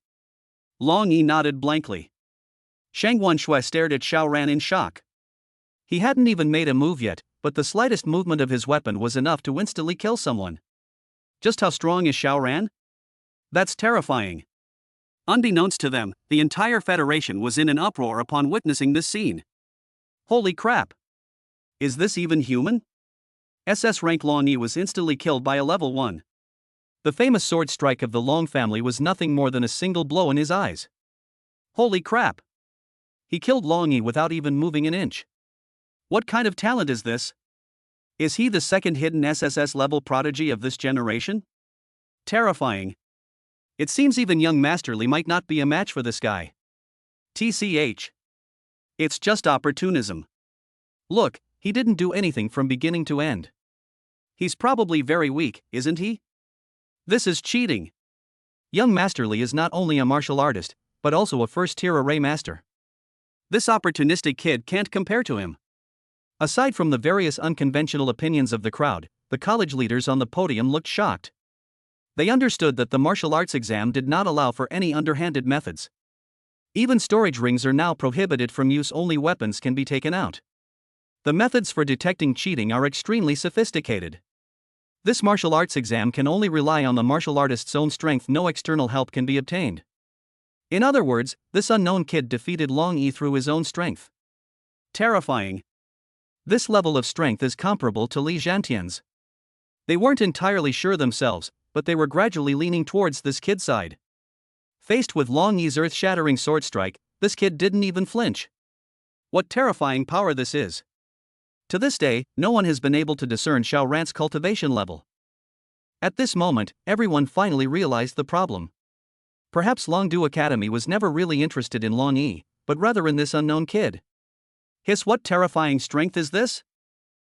Long Yi nodded blankly. Shangguan Shui stared at Xiao Ran in shock. He hadn't even made a move yet, but the slightest movement of his weapon was enough to instantly kill someone. Just how strong is Xiao Ran? That's terrifying. Unbeknownst to them, the entire Federation was in an uproar upon witnessing this scene. Holy crap! Is this even human? SS rank Long Yi was instantly killed by a level 1. The famous sword strike of the Long family was nothing more than a single blow in his eyes. Holy crap! He killed Long Yi without even moving an inch. What kind of talent is this? Is he the second hidden SSS level prodigy of this generation? Terrifying. It seems even young Master Li might not be a match for this guy. TCH. It's just opportunism. Look, he didn't do anything from beginning to end. He's probably very weak, isn't he? This is cheating. Young Master Li is not only a martial artist, but also a first-tier array master. This opportunistic kid can't compare to him. Aside from the various unconventional opinions of the crowd, the college leaders on the podium looked shocked. They understood that the martial arts exam did not allow for any underhanded methods. Even storage rings are now prohibited from use, only weapons can be taken out. The methods for detecting cheating are extremely sophisticated. This martial arts exam can only rely on the martial artist's own strength, no external help can be obtained. In other words, this unknown kid defeated Long Yi through his own strength. Terrifying. This level of strength is comparable to Li Zhantian's. They weren't entirely sure themselves, but they were gradually leaning towards this kid's side. Faced with Long Yi's earth-shattering sword strike, this kid didn't even flinch. What terrifying power this is! To this day, no one has been able to discern Xiao Ran's cultivation level. At this moment, everyone finally realized the problem. Perhaps Longdu Academy was never really interested in Long Yi, but rather in this unknown kid. What terrifying strength is this?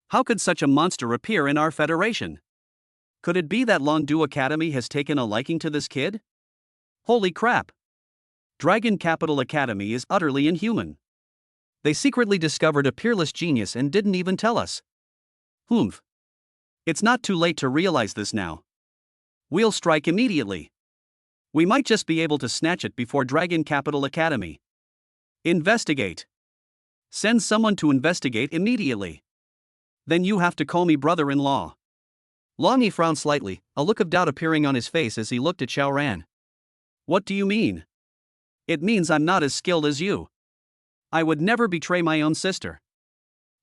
How could such a monster appear in our federation? Could it be that Longdu Academy has taken a liking to this kid? Holy crap! Dragon Capital Academy is utterly inhuman. They secretly discovered a peerless genius and didn't even tell us. Humph. It's not too late to realize this now. We'll strike immediately. We might just be able to snatch it before Dragon Capital Academy. Investigate. Send someone to investigate immediately. Then you have to call me brother-in-law. Long Yi frowned slightly, a look of doubt appearing on his face as he looked at Xiao Ran. What do you mean? It means I'm not as skilled as you. I would never betray my own sister.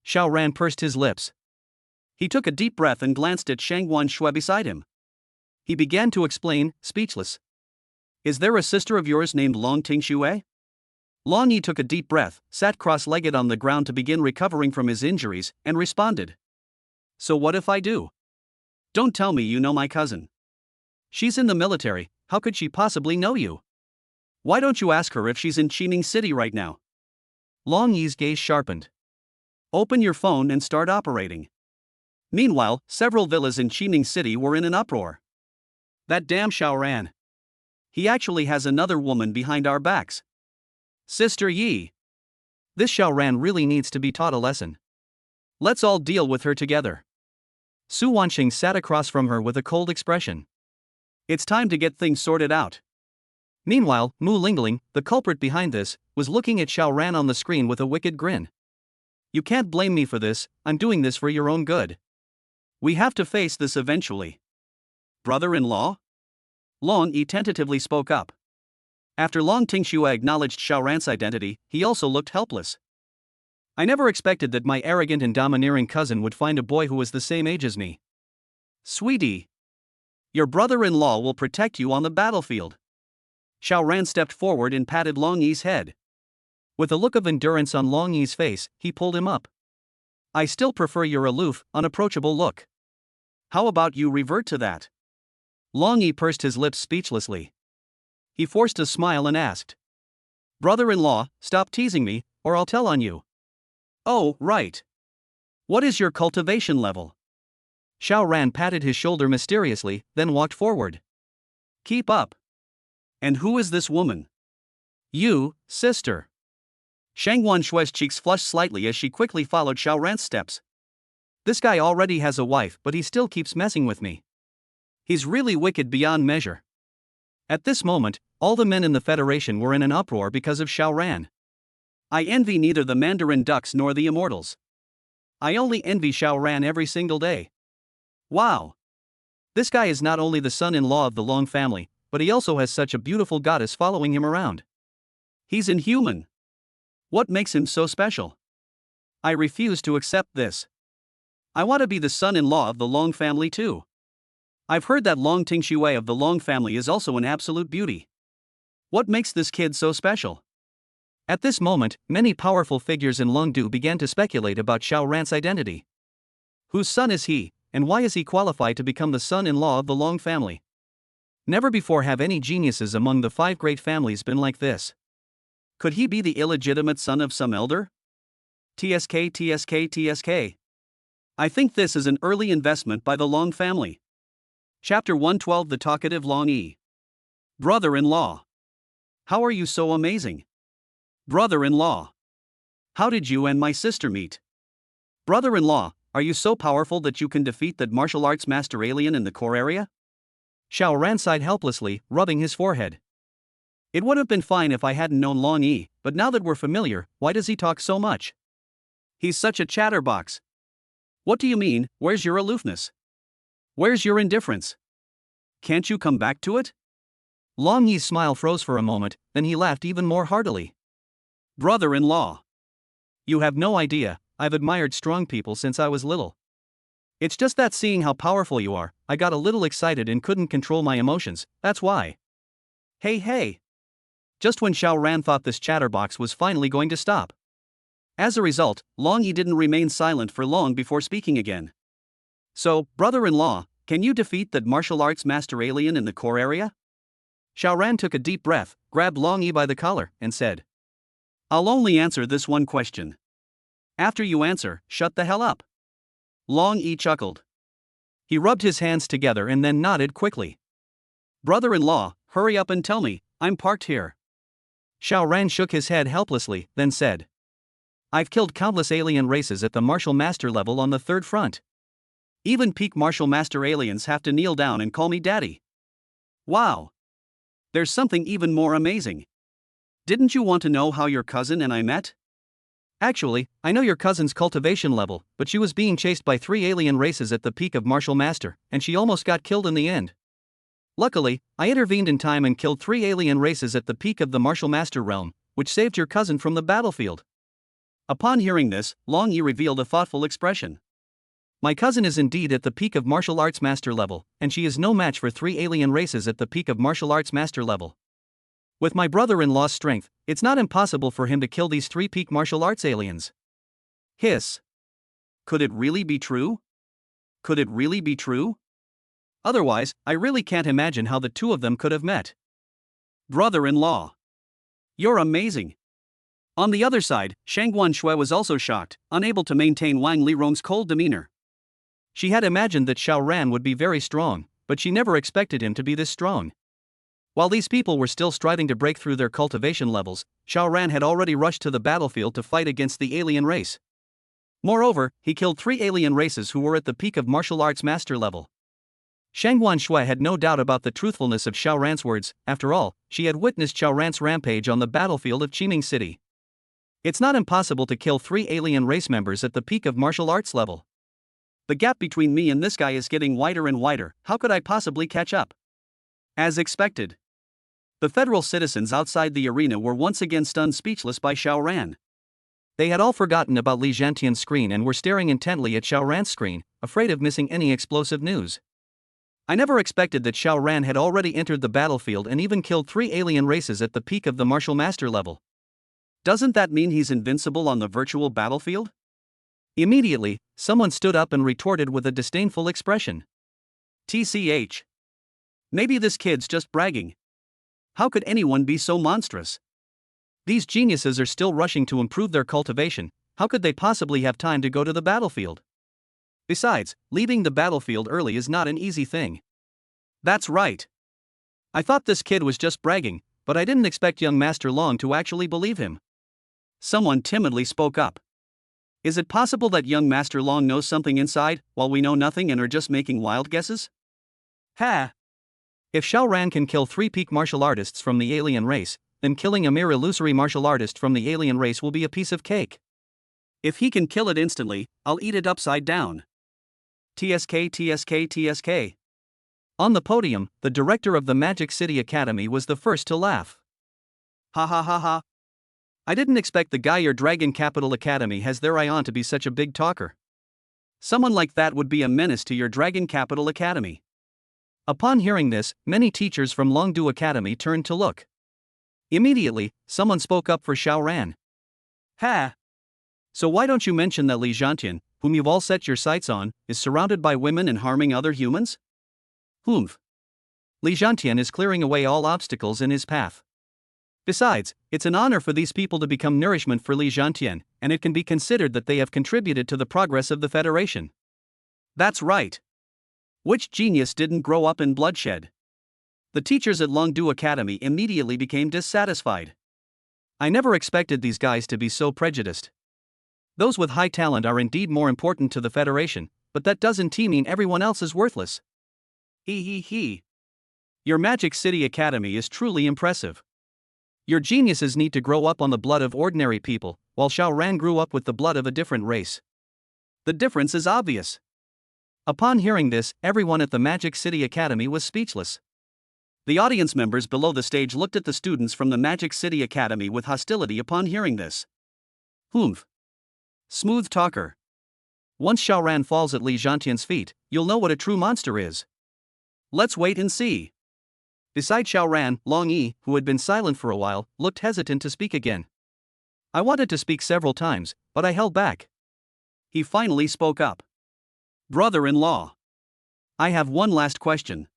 Xiao Ran pursed his lips. He took a deep breath and glanced at Shangguan Shui beside him. He began to explain, speechless. Is there a sister of yours named Long Tingshui? Long Yi took a deep breath, sat cross-legged on the ground to begin recovering from his injuries, and responded. So what if I do? Don't tell me you know my cousin. She's in the military, how could she possibly know you? Why don't you ask her if she's in Qiming City right now? Long Yi's gaze sharpened. Open your phone and start operating. Meanwhile, several villas in Qiming City were in an uproar. That damn Xiao Ran. He actually has another woman behind our backs. Sister Yi. This Xiao Ran really needs to be taught a lesson. Let's all deal with her together. Su Wanqing sat across from her with a cold expression. It's time to get things sorted out. Meanwhile, Mu Lingling, the culprit behind this, was looking at Xiao Ran on the screen with a wicked grin. You can't blame me for this, I'm doing this for your own good. We have to face this eventually. Brother-in-law? Long Yi tentatively spoke up. After Long Tingshui acknowledged Xiao Ran's identity, he also looked helpless. I never expected that my arrogant and domineering cousin would find a boy who was the same age as me. Sweetie. Your brother-in-law will protect you on the battlefield. Xiao Ran stepped forward and patted Long Yi's head. With a look of endurance on Long Yi's face, he pulled him up. I still prefer your aloof, unapproachable look. How about you revert to that? Long Yi pursed his lips speechlessly. He forced a smile and asked. Brother-in-law, stop teasing me, or I'll tell on you. Oh, right. What is your cultivation level? Xiao Ran patted his shoulder mysteriously, then walked forward. Keep up. And who is this woman? You, sister. Shangguan Shui's cheeks flushed slightly as she quickly followed Xiao Ran's steps. This guy already has a wife, but he still keeps messing with me. He's really wicked beyond measure. At this moment, all the men in the Federation were in an uproar because of Xiao Ran. I envy neither the Mandarin ducks nor the immortals. I only envy Xiao Ran every single day. Wow. This guy is not only the son-in-law of the Long family, but he also has such a beautiful goddess following him around. He's inhuman. What makes him so special? I refuse to accept this. I want to be the son-in-law of the Long family too. I've heard that Long Tingshui of the Long family is also an absolute beauty. What makes this kid so special? At this moment, many powerful figures in Longdu began to speculate about Xiao Ran's identity. Whose son is he, and why is he qualified to become the son-in-law of the Long family? Never before have any geniuses among the 5 great families been like this. Could he be the illegitimate son of some elder? TSK. I think this is an early investment by the Long family. Chapter 112 The Talkative Long Yi. Brother-in-law. How are you so amazing? Brother-in-law. How did you and my sister meet? Brother-in-law, are you so powerful that you can defeat that martial arts master alien in the core area? Xiao Ran sighed helplessly, rubbing his forehead. It would have been fine if I hadn't known Long Yi, but now that we're familiar, why does he talk so much? He's such a chatterbox. What do you mean, where's your aloofness? Where's your indifference? Can't you come back to it? Long Yi's smile froze for a moment, then he laughed even more heartily. Brother-in-law. You have no idea, I've admired strong people since I was little. It's just that seeing how powerful you are, I got a little excited and couldn't control my emotions, that's why. Hey. Just when Xiao Ran thought this chatterbox was finally going to stop. As a result, Long Yi didn't remain silent for long before speaking again. So, brother-in-law, can you defeat that martial arts master alien in the core area? Xiao Ran took a deep breath, grabbed Long Yi by the collar, and said. I'll only answer this one question. After you answer, shut the hell up. Long Yi chuckled. He rubbed his hands together and then nodded quickly. Brother-in-law, hurry up and tell me, I'm parked here. Xiao Ran shook his head helplessly, then said, I've killed countless alien races at the martial master level on the third front. Even peak martial master aliens have to kneel down and call me daddy. Wow! There's something even more amazing. Didn't you want to know how your cousin and I met? Actually, I know your cousin's cultivation level, but she was being chased by 3 alien races at the peak of martial master, and she almost got killed in the end. Luckily, I intervened in time and killed 3 alien races at the peak of the martial master realm, which saved your cousin from the battlefield. Upon hearing this, Long Yi revealed a thoughtful expression. My cousin is indeed at the peak of martial arts master level, and she is no match for 3 alien races at the peak of martial arts master level. With my brother-in-law's strength, it's not impossible for him to kill these 3 peak martial arts aliens. Hiss. Could it really be true? Could it really be true? Otherwise, I really can't imagine how the two of them could have met. Brother-in-law. You're amazing. On the other side, Shangguan Shui was also shocked, unable to maintain Wang Lirong's cold demeanor. She had imagined that Xiao Ran would be very strong, but she never expected him to be this strong. While these people were still striving to break through their cultivation levels, Xiao Ran had already rushed to the battlefield to fight against the alien race. Moreover, he killed 3 alien races who were at the peak of martial arts master level. Shangguan Shui had no doubt about the truthfulness of Xiao Ran's words. After all, she had witnessed Xiao Ran's rampage on the battlefield of Qiming City. It's not impossible to kill 3 alien race members at the peak of martial arts level. The gap between me and this guy is getting wider and wider. How could I possibly catch up? As expected, the federal citizens outside the arena were once again stunned speechless by Xiao Ran. They had all forgotten about Li Zhantian's screen and were staring intently at Xiao Ran's screen, afraid of missing any explosive news. I never expected that Xiao Ran had already entered the battlefield and even killed 3 alien races at the peak of the martial master level. Doesn't that mean he's invincible on the virtual battlefield? Immediately, someone stood up and retorted with a disdainful expression. TCH. Maybe this kid's just bragging. How could anyone be so monstrous? These geniuses are still rushing to improve their cultivation. How could they possibly have time to go to the battlefield? Besides, leaving the battlefield early is not an easy thing. That's right. I thought this kid was just bragging, but I didn't expect young Master Long to actually believe him. Someone timidly spoke up. Is it possible that young Master Long knows something inside, while we know nothing and are just making wild guesses? Ha! If Xiao Ran can kill 3 peak martial artists from the alien race, then killing a mere illusory martial artist from the alien race will be a piece of cake. If he can kill it instantly, I'll eat it upside down. TSK TSK TSK. On the podium, the director of the Magic City Academy was the first to laugh. Ha ha ha ha. I didn't expect the guy your Dragon Capital Academy has their eye on to be such a big talker. Someone like that would be a menace to your Dragon Capital Academy. Upon hearing this, many teachers from Longdu Academy turned to look. Immediately, someone spoke up for Xiao Ran. Ha! So why don't you mention that Li Zhantian, whom you've all set your sights on, is surrounded by women and harming other humans? Humph. Li Zhantian is clearing away all obstacles in his path. Besides, it's an honor for these people to become nourishment for Li Zhantian, and it can be considered that they have contributed to the progress of the Federation. That's right. Which genius didn't grow up in bloodshed? The teachers at Longdu Academy immediately became dissatisfied. I never expected these guys to be so prejudiced. Those with high talent are indeed more important to the Federation, but that doesn't mean everyone else is worthless. He. Your Magic City Academy is truly impressive. Your geniuses need to grow up on the blood of ordinary people, while Xiao Ran grew up with the blood of a different race. The difference is obvious. Upon hearing this, everyone at the Magic City Academy was speechless. The audience members below the stage looked at the students from the Magic City Academy with hostility upon hearing this. Humph. Smooth talker. Once Xiao Ran falls at Li Zhantian's feet, you'll know what a true monster is. Let's wait and see. Beside Xiao Ran, Long Yi, who had been silent for a while, looked hesitant to speak again. I wanted to speak several times, but I held back. He finally spoke up. Brother-in-law. I have one last question.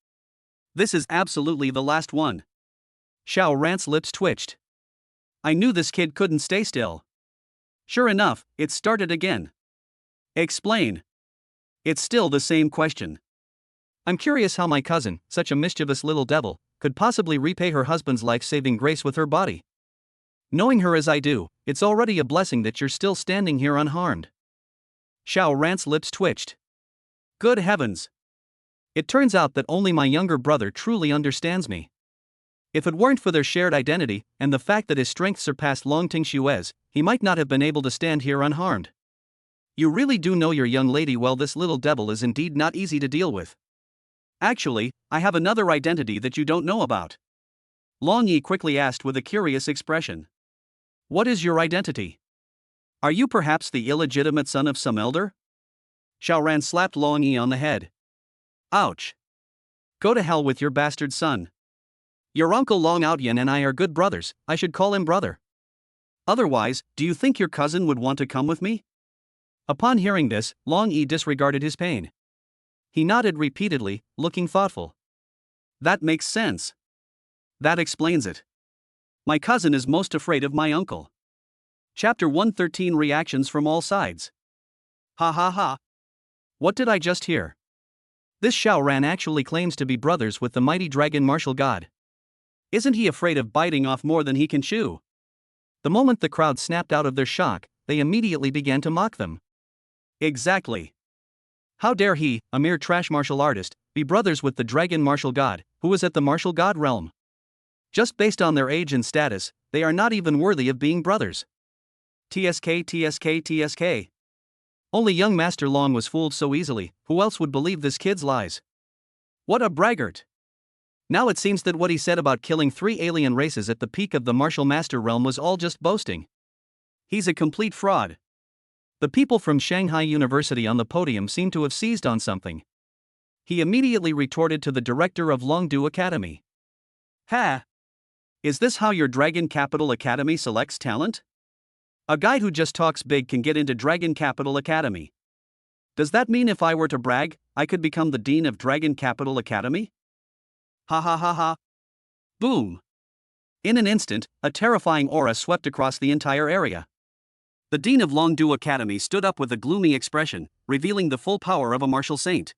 This is absolutely the last one. Xiao Ran's lips twitched. I knew this kid couldn't stay still. Sure enough, it started again. Explain. It's still the same question. I'm curious how my cousin, such a mischievous little devil, could possibly repay her husband's life-saving grace with her body. Knowing her as I do, it's already a blessing that you're still standing here unharmed. Xiao Ran's lips twitched. Good heavens! It turns out that only my younger brother truly understands me. If it weren't for their shared identity, and the fact that his strength surpassed Long Tingshue's, he might not have been able to stand here unharmed. You really do know your young lady well. This little devil is indeed not easy to deal with. Actually, I have another identity that you don't know about. Long Yi quickly asked with a curious expression. What is your identity? Are you perhaps the illegitimate son of some elder? Xiao Ran slapped Long Yi on the head. Ouch! Go to hell with your bastard son. Your uncle Long Outyan and I are good brothers. I should call him brother. Otherwise, do you think your cousin would want to come with me? Upon hearing this, Long Yi disregarded his pain. He nodded repeatedly, looking thoughtful. That makes sense. That explains it. My cousin is most afraid of my uncle. Chapter 113 Reactions from all sides. Ha ha ha. What did I just hear? This Xiao Ran actually claims to be brothers with the mighty dragon martial god. Isn't he afraid of biting off more than he can chew? The moment the crowd snapped out of their shock, they immediately began to mock them. Exactly. How dare he, a mere trash martial artist, be brothers with the dragon martial god, who is at the martial god realm? Just based on their age and status, they are not even worthy of being brothers. TSK, TSK, TSK. Only young Master Long was fooled so easily. Who else would believe this kid's lies? What a braggart! Now it seems that what he said about killing 3 alien races at the peak of the martial master realm was all just boasting. He's a complete fraud. The people from Shanghai University on the podium seem to have seized on something. He immediately retorted to the director of Longdu Academy. Ha! Is this how your Dragon Capital Academy selects talent? A guy who just talks big can get into Dragon Capital Academy. Does that mean if I were to brag, I could become the dean of Dragon Capital Academy? Ha ha ha ha. Boom! In an instant, a terrifying aura swept across the entire area. The dean of Longdu Academy stood up with a gloomy expression, revealing the full power of a martial saint.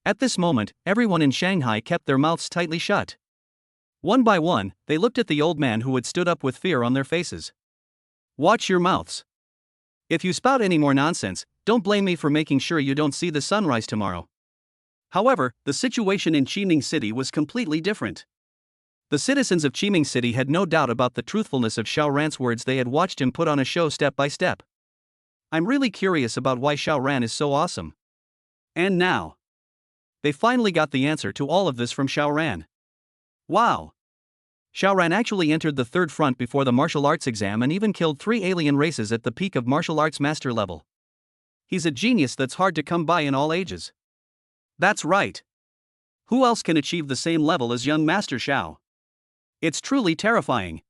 At this moment, everyone in Shanghai kept their mouths tightly shut. One by one, they looked at the old man who had stood up with fear on their faces. Watch your mouths. If you spout any more nonsense, don't blame me for making sure you don't see the sunrise tomorrow. However, the situation in Qiming City was completely different. The citizens of Qiming City had no doubt about the truthfulness of Xiao Ran's words. They had watched him put on a show step by step. I'm really curious about why Xiao Ran is so awesome. And now, they finally got the answer to all of this from Xiao Ran. Wow! Xiao Ran actually entered the third front before the martial arts exam and even killed 3 alien races at the peak of martial arts master level. He's a genius that's hard to come by in all ages. That's right. Who else can achieve the same level as young Master Xiao? It's truly terrifying.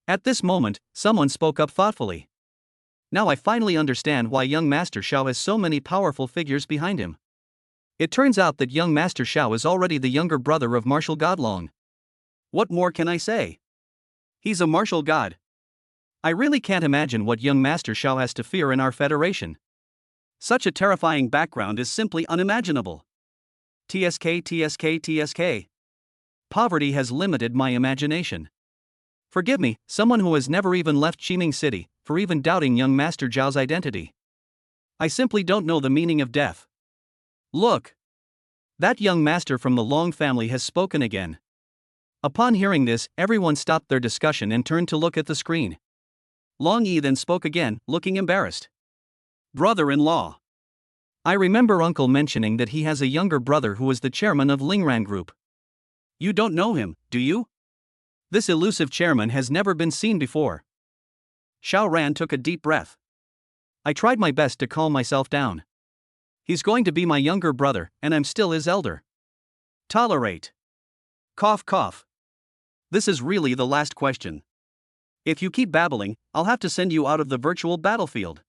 At this moment, someone spoke up thoughtfully. Now I finally understand why young Master Xiao has so many powerful figures behind him. It turns out that young Master Xiao is already the younger brother of martial god Long. What more can I say? He's a martial god. I really can't imagine what young Master Xiao has to fear in our federation. Such a terrifying background is simply unimaginable. TSK, TSK, TSK. Poverty has limited my imagination. Forgive me, someone who has never even left Qiming City, for even doubting young Master Zhao's identity. I simply don't know the meaning of death. Look! That young master from the Long family has spoken again. Upon hearing this, everyone stopped their discussion and turned to look at the screen. Long Yi then spoke again, looking embarrassed. Brother-in-law. I remember Uncle mentioning that he has a younger brother who is the chairman of Lingran Group. You don't know him, do you? This elusive chairman has never been seen before. Xiao Ran took a deep breath. I tried my best to calm myself down. He's going to be my younger brother, and I'm still his elder. Tolerate. Cough cough. This is really the last question. If you keep babbling, I'll have to send you out of the virtual battlefield.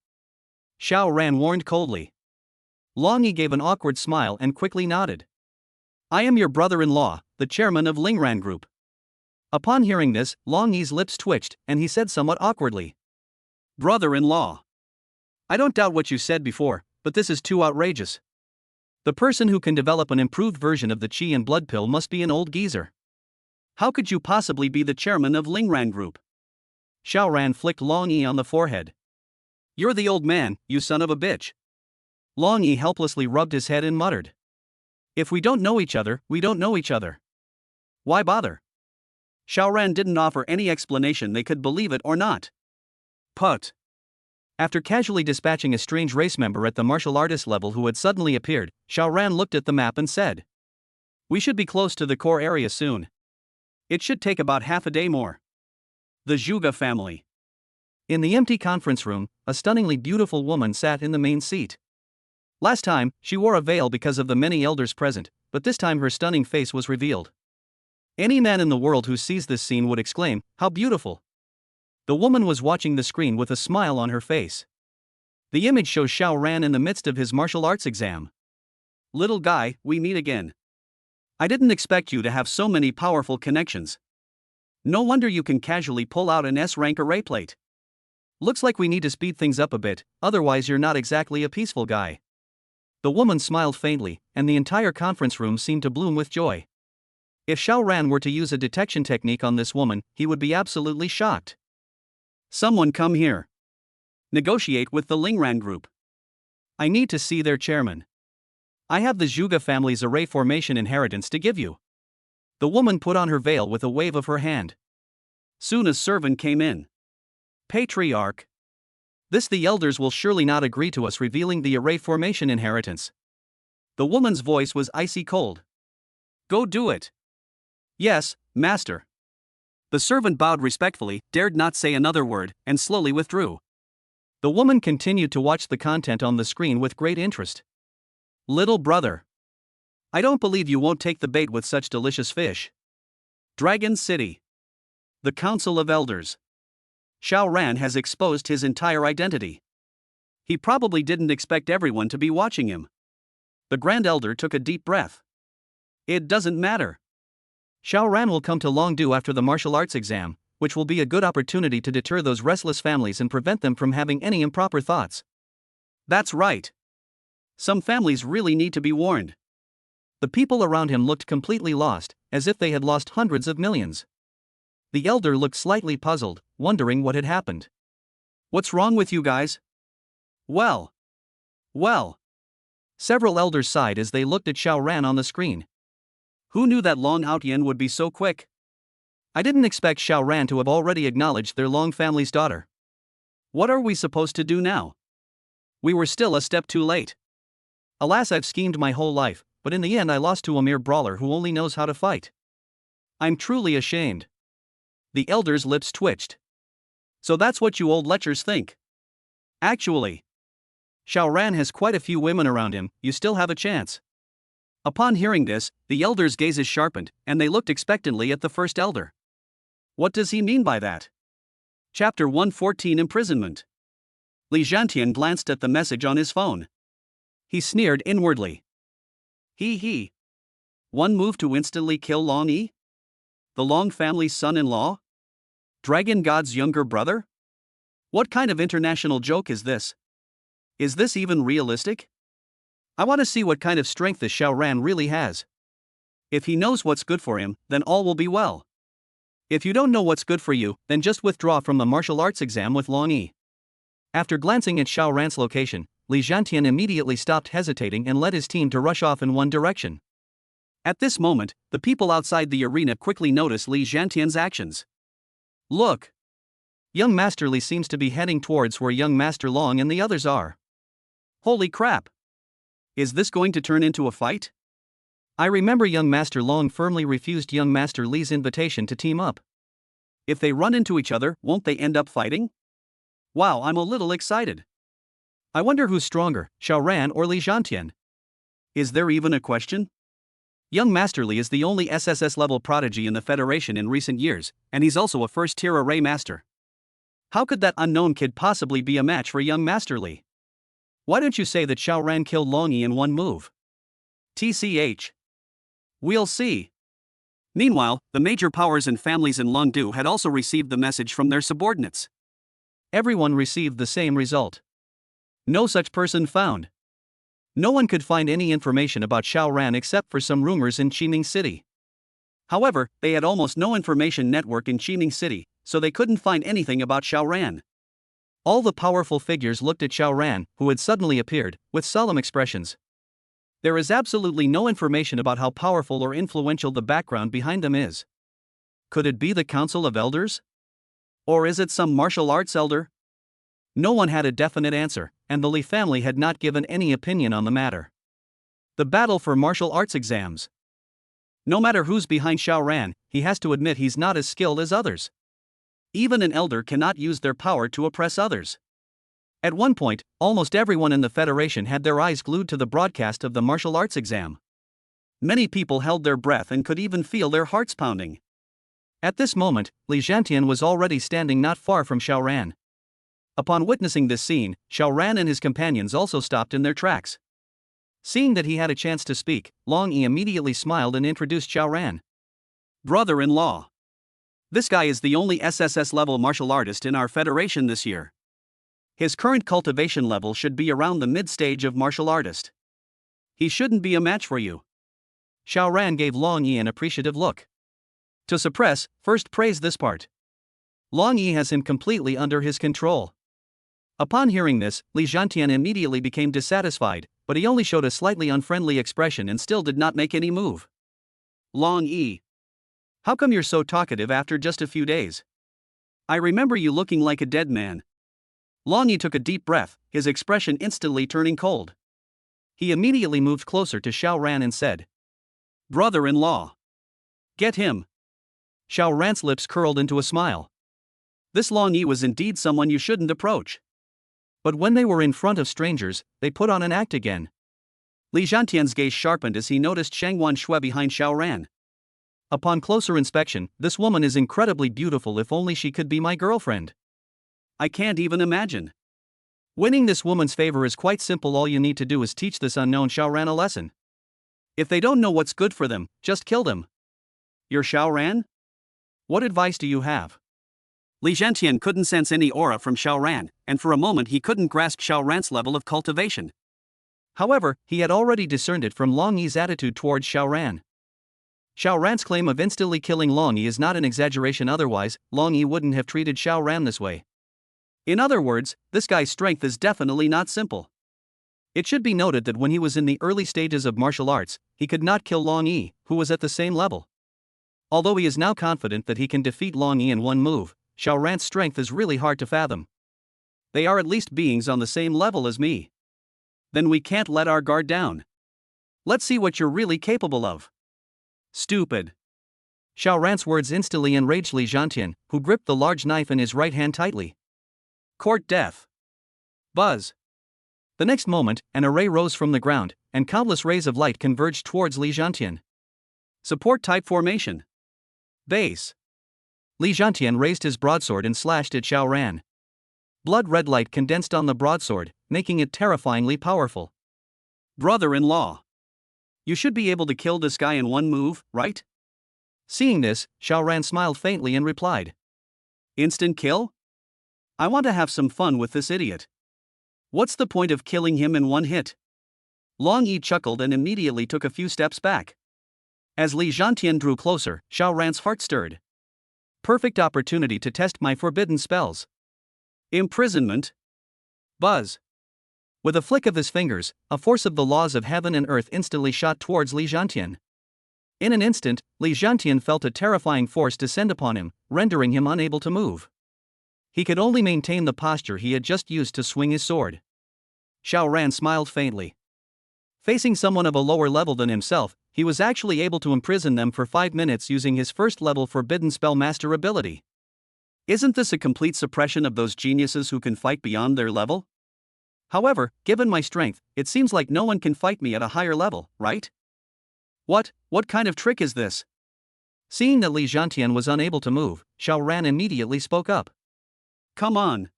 Xiao Ran warned coldly. Long Yi gave an awkward smile and quickly nodded. I am your brother-in-law, the chairman of Lingran Group. Upon hearing this, Long Yi's lips twitched, and he said somewhat awkwardly. Brother-in-law. I don't doubt what you said before, but this is too outrageous. The person who can develop an improved version of the Qi and Blood Pill must be an old geezer. How could you possibly be the chairman of Lingran Group? Xiao Ran flicked Long Yi on the forehead. "You're the old man, you son of a bitch." Long Yi helplessly rubbed his head and muttered. "If we don't know each other, we don't know each other. Why bother?" Xiao Ran didn't offer any explanation, they could believe it or not. Put. After casually dispatching a strange race member at the martial artist level who had suddenly appeared, Xiao Ran looked at the map and said, "We should be close to the core area soon. It should take about half a day more." The Zhuge family. In the empty conference room, a stunningly beautiful woman sat in the main seat. Last time, she wore a veil because of the many elders present, but this time her stunning face was revealed. Any man in the world who sees this scene would exclaim, "How beautiful!" The woman was watching the screen with a smile on her face. The image shows Xiao Ran in the midst of his martial arts exam. "Little guy, we meet again. I didn't expect you to have so many powerful connections. No wonder you can casually pull out an S-rank array plate. Looks like we need to speed things up a bit, otherwise you're not exactly a peaceful guy." The woman smiled faintly, and the entire conference room seemed to bloom with joy. If Xiao Ran were to use a detection technique on this woman, he would be absolutely shocked. "Someone come here. Negotiate with the Lingran group. I need to see their chairman. I have the Zhuge family's array formation inheritance to give you." The woman put on her veil with a wave of her hand. Soon a servant came in. "Patriarch. This the elders will surely not agree to us revealing the array formation inheritance." The woman's voice was icy cold. "Go do it." "Yes, master." The servant bowed respectfully, dared not say another word, and slowly withdrew. The woman continued to watch the content on the screen with great interest. "Little brother. I don't believe you won't take the bait with such delicious fish. Dragon City. The Council of Elders. Xiao Ran has exposed his entire identity. He probably didn't expect everyone to be watching him." The Grand Elder took a deep breath. "It doesn't matter. Xiao Ran will come to Longdu after the martial arts exam, which will be a good opportunity to deter those restless families and prevent them from having any improper thoughts." "That's right. Some families really need to be warned." The people around him looked completely lost, as if they had lost hundreds of millions. The elder looked slightly puzzled, wondering what had happened. "What's wrong with you guys?" Well. Several elders sighed as they looked at Xiao Ran on the screen. Who knew that Long Haotian would be so quick? I didn't expect Xiao Ran to have already acknowledged their Long family's daughter. What are we supposed to do now? We were still a step too late. Alas, I've schemed my whole life, but in the end I lost to a mere brawler who only knows how to fight. I'm truly ashamed." The elder's lips twitched. "So that's what you old lechers think. Actually, Xiao Ran has quite a few women around him, you still have a chance." Upon hearing this, the elders' gazes sharpened, and they looked expectantly at the first elder. What does he mean by that? Chapter 114 Imprisonment. Li Zhantian glanced at the message on his phone. He sneered inwardly. He. One move to instantly kill Long Yi? The Long family's son-in-law? Dragon God's younger brother? What kind of international joke is this? Is this even realistic? I want to see what kind of strength this Xiao Ran really has. If he knows what's good for him, then all will be well. If you don't know what's good for you, then just withdraw from the martial arts exam with Long Yi. After glancing at Xiao Ran's location, Li Zhantian immediately stopped hesitating and led his team to rush off in one direction. At this moment, the people outside the arena quickly noticed Li Zhantian's actions. Look! Young Master Li seems to be heading towards where young Master Long and the others are. Holy crap! Is this going to turn into a fight? I remember young Master Long firmly refused young Master Li's invitation to team up. If they run into each other, won't they end up fighting? Wow, I'm a little excited. I wonder who's stronger, Xiao Ran or Li Zhantian? Is there even a question? Young Master Li is the only SSS level prodigy in the Federation in recent years, and he's also a first-tier array master. How could that unknown kid possibly be a match for young Master Li? Why don't you say that Xiao Ran killed Long Yi in one move? TCH. We'll see. Meanwhile, the major powers and families in Longdu had also received the message from their subordinates. Everyone received the same result. No such person found. No one could find any information about Xiao Ran except for some rumors in Qiming City. However, they had almost no information network in Qiming City, so they couldn't find anything about Xiaoran. All the powerful figures looked at Xiaoran, who had suddenly appeared, with solemn expressions. There is absolutely no information about how powerful or influential the background behind them is. Could it be the Council of Elders? Or is it some martial arts elder? No one had a definite answer, and the Li family had not given any opinion on the matter. The battle for martial arts exams. No matter who's behind Xiaoran, he has to admit he's not as skilled as others. Even an elder cannot use their power to oppress others. At one point, almost everyone in the Federation had their eyes glued to the broadcast of the martial arts exam. Many people held their breath and could even feel their hearts pounding. At this moment, Li Zhantian was already standing not far from Xiaoran. Upon witnessing this scene, Xiaoran and his companions also stopped in their tracks. Seeing that he had a chance to speak, Long Yi immediately smiled and introduced Xiaoran. Brother-in-law. This guy is the only SSS-level martial artist in our federation this year. His current cultivation level should be around the mid-stage of martial artist. He shouldn't be a match for you. Xiaoran gave Long Yi an appreciative look. To suppress, first praise this part. Long Yi has him completely under his control. Upon hearing this, Li Zhantian immediately became dissatisfied, but he only showed a slightly unfriendly expression and still did not make any move. Long Yi. How come you're so talkative after just a few days? I remember you looking like a dead man. Long Yi took a deep breath, his expression instantly turning cold. He immediately moved closer to Xiaoran and said, Brother-in-law. Get him. Xiaoran's lips curled into a smile. This Long Yi was indeed someone you shouldn't approach. But when they were in front of strangers, they put on an act again. Li Zhantian's gaze sharpened as he noticed Shangwan Shui behind Xiaoran. Upon closer inspection, this woman is incredibly beautiful. If only she could be my girlfriend. I can't even imagine. Winning this woman's favor is quite simple. All you need to do is teach this unknown Xiaoran a lesson. If they don't know what's good for them, just kill them. You're Xiaoran? What advice do you have? Li Zhantian couldn't sense any aura from Xiaoran, and for a moment he couldn't grasp Xiaoran's level of cultivation. However, he had already discerned it from Long Yi's attitude towards Xiaoran. Xiaoran's claim of instantly killing Long Yi is not an exaggeration, otherwise, Long Yi wouldn't have treated Xiaoran this way. In other words, this guy's strength is definitely not simple. It should be noted that when he was in the early stages of martial arts, he could not kill Long Yi, who was at the same level. Although he is now confident that he can defeat Long Yi in one move, Xiaoran's strength is really hard to fathom. They are at least beings on the same level as me. Then we can't let our guard down. Let's see what you're really capable of. Stupid. Xiaoran's words instantly enraged Li Zhantian, who gripped the large knife in his right hand tightly. Court death. Buzz. The next moment, an array rose from the ground, and countless rays of light converged towards Li Zhantian. Support type formation. Base. Li Zhantian raised his broadsword and slashed at Xiaoran. Blood-red light condensed on the broadsword, making it terrifyingly powerful. Brother-in-law. You should be able to kill this guy in one move, right? Seeing this, Xiaoran smiled faintly and replied. Instant kill? I want to have some fun with this idiot. What's the point of killing him in one hit? Long Yi chuckled and immediately took a few steps back. As Li Zhantian drew closer, Xiaoran's heart stirred. Perfect opportunity to test my forbidden spells. Imprisonment. Buzz. With a flick of his fingers, a force of the laws of heaven and earth instantly shot towards Li Zhantian. In an instant, Li Zhantian felt a terrifying force descend upon him, rendering him unable to move. He could only maintain the posture he had just used to swing his sword. Xiaoran smiled faintly. Facing someone of a lower level than himself, he was actually able to imprison them for 5 minutes using his first-level forbidden spell master ability. Isn't this a complete suppression of those geniuses who can fight beyond their level? However, given my strength, it seems like no one can fight me at a higher level, right? What kind of trick is this? Seeing that Li Zhantian was unable to move, Xiaoran immediately spoke up. Come on.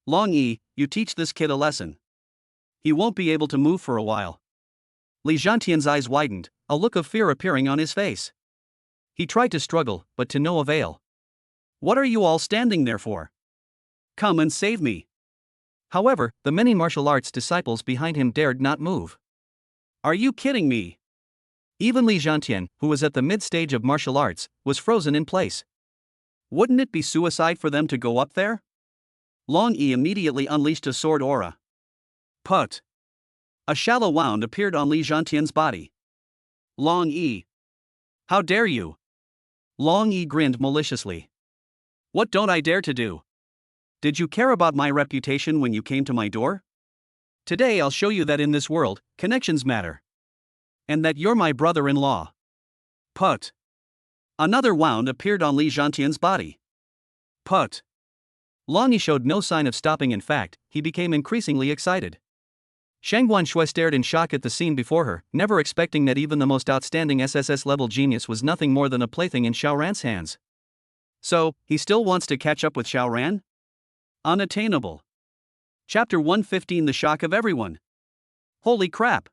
Long Yi, you teach this kid a lesson. He won't be able to move for a while. Li Zhantian's eyes widened, a look of fear appearing on his face. He tried to struggle, but to no avail. What are you all standing there for? Come and save me. However, the many martial arts disciples behind him dared not move. Are you kidding me? Even Li Zhantian, who was at the mid-stage of martial arts, was frozen in place. Wouldn't it be suicide for them to go up there? Long Yi immediately unleashed a sword aura. Put. A shallow wound appeared on Li Zhantian's body. Long Yi. How dare you? Long Yi grinned maliciously. What don't I dare to do? Did you care about my reputation when you came to my door? Today I'll show you that in this world, connections matter. And that you're my brother-in-law. Put. Another wound appeared on Li Zhantian's body. Put. Long Yi showed no sign of stopping. In fact, he became increasingly excited. Shang Guanshui stared in shock at the scene before her, never expecting that even the most outstanding SSS-level genius was nothing more than a plaything in Xiaoran's hands. So, he still wants to catch up with Xiaoran? Unattainable. Chapter 115: The Shock of Everyone. Holy crap!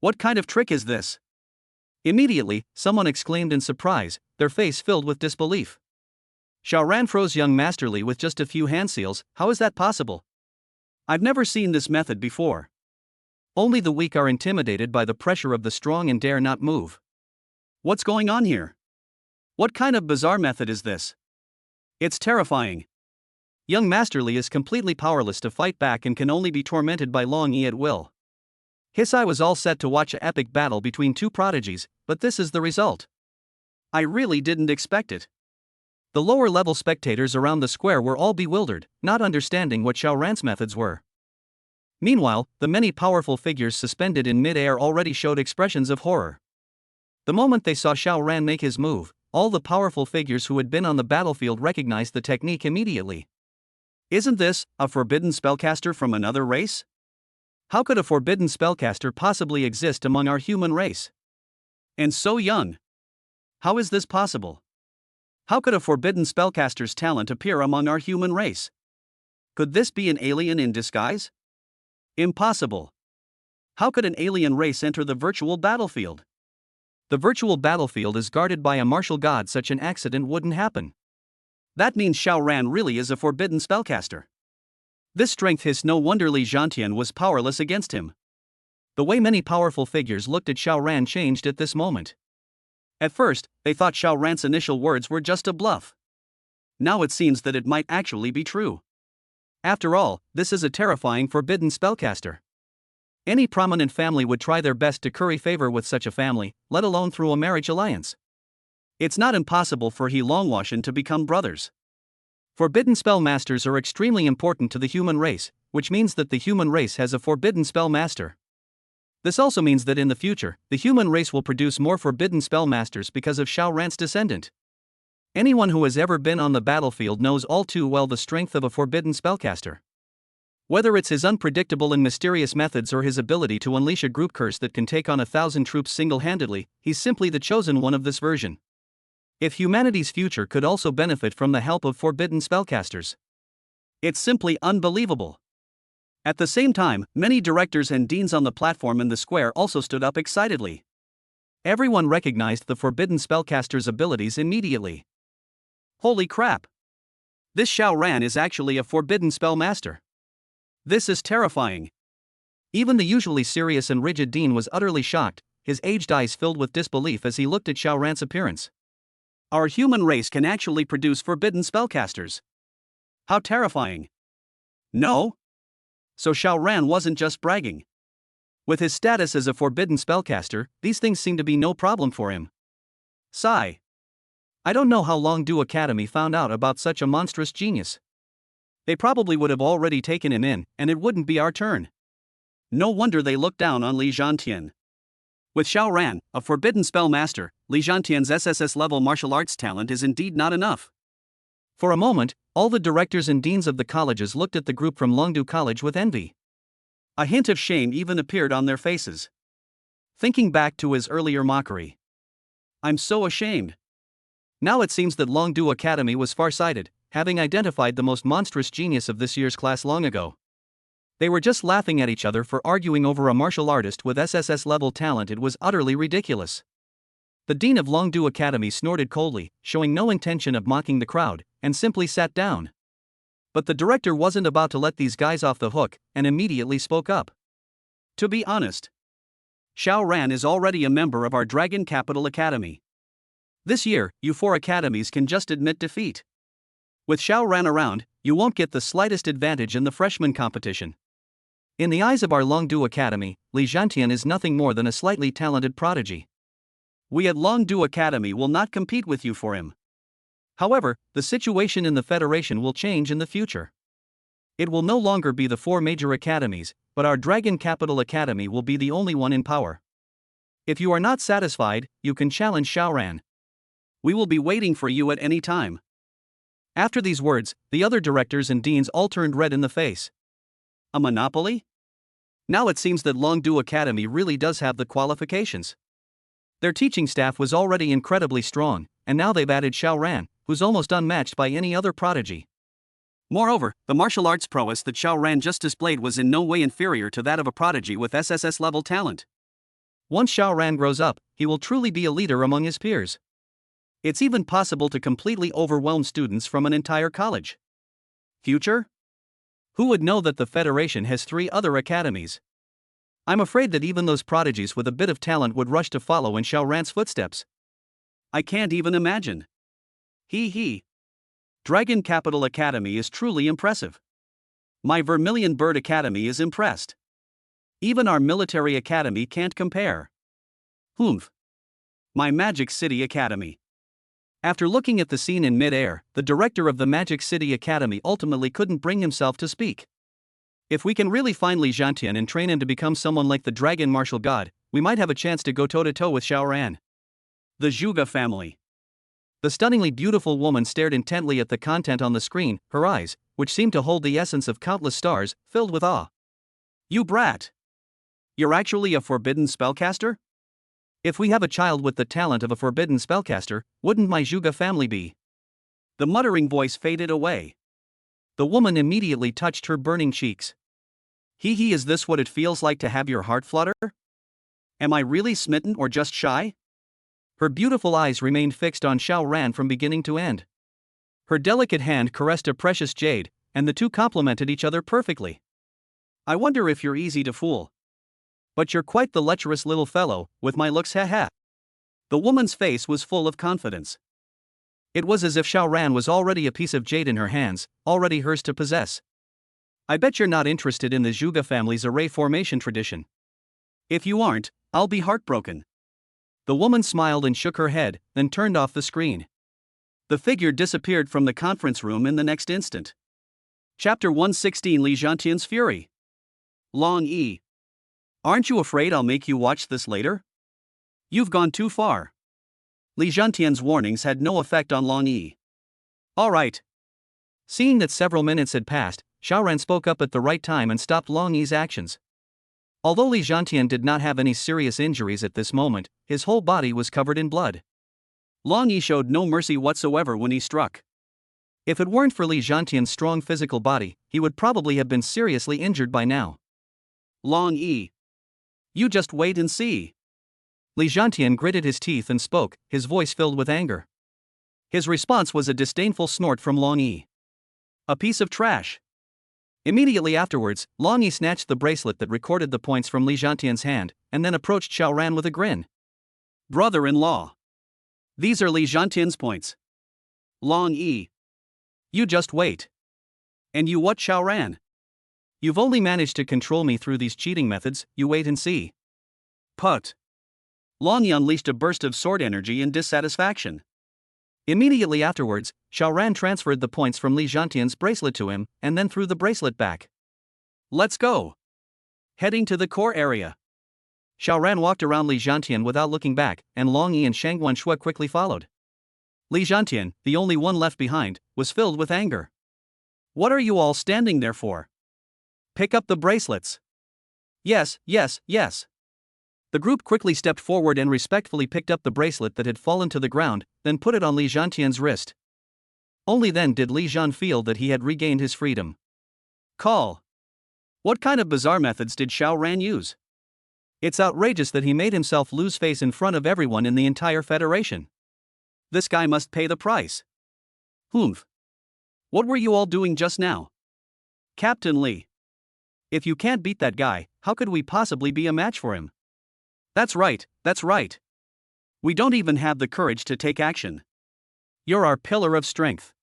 What kind of trick is this? Immediately, someone exclaimed in surprise, their face filled with disbelief. Xiaoran froze young masterly with just a few hand seals. How is that possible? I've never seen this method before. Only the weak are intimidated by the pressure of the strong and dare not move. What's going on here? What kind of bizarre method is this? It's terrifying. Young Masterly is completely powerless to fight back and can only be tormented by Long Yi at will. Hisai was all set to watch an epic battle between two prodigies, but this is the result. I really didn't expect it. The lower-level spectators around the square were all bewildered, not understanding what Xiaoran's methods were. Meanwhile, the many powerful figures suspended in mid-air already showed expressions of horror. The moment they saw Xiaoran make his move, all the powerful figures who had been on the battlefield recognized the technique immediately. Isn't this a forbidden spellcaster from another race? How could a forbidden spellcaster possibly exist among our human race? And so young. How is this possible? How could a forbidden spellcaster's talent appear among our human race? Could this be an alien in disguise? Impossible. How could an alien race enter the virtual battlefield? The virtual battlefield is guarded by a martial god. Such an accident wouldn't happen. That means Xiaoran really is a forbidden spellcaster. This strength hissed. No wonder Li Zhantian was powerless against him. The way many powerful figures looked at Xiaoran changed at this moment. At first, they thought Xiaoran's initial words were just a bluff. Now it seems that it might actually be true. After all, this is a terrifying forbidden spellcaster. Any prominent family would try their best to curry favor with such a family, let alone through a marriage alliance. It's not impossible for He Longwashan to become brothers. Forbidden spell masters are extremely important to the human race, which means that the human race has a forbidden spell master. This also means that in the future, the human race will produce more forbidden spell masters because of Xiaoran's descendant. Anyone who has ever been on the battlefield knows all too well the strength of a forbidden spellcaster. Whether it's his unpredictable and mysterious methods or his ability to unleash a group curse that can take on 1,000 troops single-handedly, he's simply the chosen one of this version. If humanity's future could also benefit from the help of forbidden spellcasters, it's simply unbelievable. At the same time, many directors and deans on the platform in the square also stood up excitedly. Everyone recognized the forbidden spellcaster's abilities immediately. Holy crap! This Xiaoran is actually a forbidden spellmaster. This is terrifying. Even the usually serious and rigid dean was utterly shocked, his aged eyes filled with disbelief as he looked at Xiaoran's appearance. Our human race can actually produce forbidden spellcasters. How terrifying. No? So Xiaoran wasn't just bragging. With his status as a forbidden spellcaster, these things seem to be no problem for him. Sigh. I don't know how Longdu Academy found out about such a monstrous genius. They probably would have already taken him in, and it wouldn't be our turn. No wonder they looked down on Li Zhantian. With Xiaoran, a forbidden spell master, Li Zhantian's SSS-level martial arts talent is indeed not enough. For a moment, all the directors and deans of the colleges looked at the group from Longdu College with envy. A hint of shame even appeared on their faces. Thinking back to his earlier mockery. I'm so ashamed. Now it seems that Longdu Academy was far-sighted, having identified the most monstrous genius of this year's class long ago. They were just laughing at each other for arguing over a martial artist with SSS-level talent. It was utterly ridiculous. The dean of Longdu Academy snorted coldly, showing no intention of mocking the crowd, and simply sat down. But the director wasn't about to let these guys off the hook, and immediately spoke up. To be honest, Xiaoran is already a member of our Dragon Capital Academy. This year, you 4 academies can just admit defeat. With Xiao Ran around, you won't get the slightest advantage in the freshman competition. In the eyes of our Longdu Academy, Li Zhantian is nothing more than a slightly talented prodigy. We at Longdu Academy will not compete with you for him. However, the situation in the Federation will change in the future. It will no longer be the 4 major academies, but our Dragon Capital Academy will be the only one in power. If you are not satisfied, you can challenge Xiao Ran. We will be waiting for you at any time. After these words, the other directors and deans all turned red in the face. A monopoly? Now it seems that Longdu Academy really does have the qualifications. Their teaching staff was already incredibly strong, and now they've added Xiao Ran, who's almost unmatched by any other prodigy. Moreover, the martial arts prowess that Xiao Ran just displayed was in no way inferior to that of a prodigy with SSS-level talent. Once Xiao Ran grows up, he will truly be a leader among his peers. It's even possible to completely overwhelm students from an entire college. Future? Who would know that the Federation has 3 other academies? I'm afraid that even those prodigies with a bit of talent would rush to follow in Xiao Ran's footsteps. I can't even imagine. Hee. Dragon Capital Academy is truly impressive. My Vermilion Bird Academy is impressed. Even our Military Academy can't compare. Humph. My Magic City Academy. After looking at the scene in mid-air, the director of the Magic City Academy ultimately couldn't bring himself to speak. If we can really find Li Zhantian and train him to become someone like the Dragon Martial God, we might have a chance to go toe-to-toe with Xiao Ran. The Zhuge family. The stunningly beautiful woman stared intently at the content on the screen, her eyes, which seemed to hold the essence of countless stars, filled with awe. You brat! You're actually a forbidden spellcaster? If we have a child with the talent of a forbidden spellcaster, wouldn't my Zhuge family be? The muttering voice faded away. The woman immediately touched her burning cheeks. Hee, is this what it feels like to have your heart flutter? Am I really smitten or just shy? Her beautiful eyes remained fixed on Xiao Ran from beginning to end. Her delicate hand caressed a precious jade, and the two complemented each other perfectly. I wonder if you're easy to fool. But you're quite the lecherous little fellow, with my looks, haha. The woman's face was full of confidence. It was as if Xiao Ran was already a piece of jade in her hands, already hers to possess. I bet you're not interested in the Zhuge family's array formation tradition. If you aren't, I'll be heartbroken. The woman smiled and shook her head, then turned off the screen. The figure disappeared from the conference room in the next instant. Chapter 116 Li Zhantian's Fury. Long Yi. Aren't you afraid I'll make you watch this later? You've gone too far. Li Zhantian's warnings had no effect on Long Yi. All right. Seeing that several minutes had passed, Xiao Ran spoke up at the right time and stopped Long Yi's actions. Although Li Zhantian did not have any serious injuries at this moment, his whole body was covered in blood. Long Yi showed no mercy whatsoever when he struck. If it weren't for Li Zhantian's strong physical body, he would probably have been seriously injured by now. Long Yi. You just wait and see. Li Zhantian gritted his teeth and spoke, his voice filled with anger. His response was a disdainful snort from Long Yi. A piece of trash. Immediately afterwards, Long Yi snatched the bracelet that recorded the points from Li Zhantian's hand, and then approached Xiao Ran with a grin. Brother-in-law. These are Li Zhantian's points. Long Yi. You just wait. And you what, Xiao Ran? You've only managed to control me through these cheating methods, you wait and see. Put. Long Yi unleashed a burst of sword energy and dissatisfaction. Immediately afterwards, Xiao Ran transferred the points from Li Zhantian's bracelet to him, and then threw the bracelet back. Let's go. Heading to the core area. Xiao Ran walked around Li Zhantian without looking back, and Long Yi and Shangguan Shui quickly followed. Li Zhantian, the only one left behind, was filled with anger. What are you all standing there for? Pick up the bracelets. Yes. The group quickly stepped forward and respectfully picked up the bracelet that had fallen to the ground, then put it on Li Zhantian's wrist. Only then did Li Zhan feel that he had regained his freedom. Call. What kind of bizarre methods did Xiao Ran use? It's outrageous that he made himself lose face in front of everyone in the entire Federation. This guy must pay the price. Humph. What were you all doing just now? Captain Li. If you can't beat that guy, how could we possibly be a match for him? That's right. We don't even have the courage to take action. You're our pillar of strength.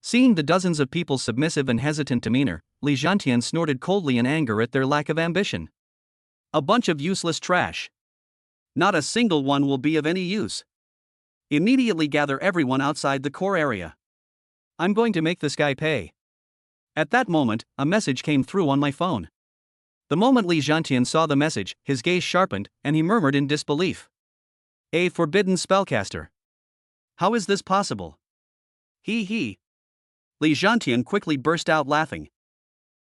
Seeing the dozens of people's submissive and hesitant demeanor, Li Zhantian snorted coldly in anger at their lack of ambition. A bunch of useless trash. Not a single one will be of any use. Immediately gather everyone outside the core area. I'm going to make this guy pay. At that moment, a message came through on my phone. The moment Li Zhantian saw the message, his gaze sharpened, and he murmured in disbelief. A forbidden spellcaster. How is this possible? He. Li Zhantian quickly burst out laughing.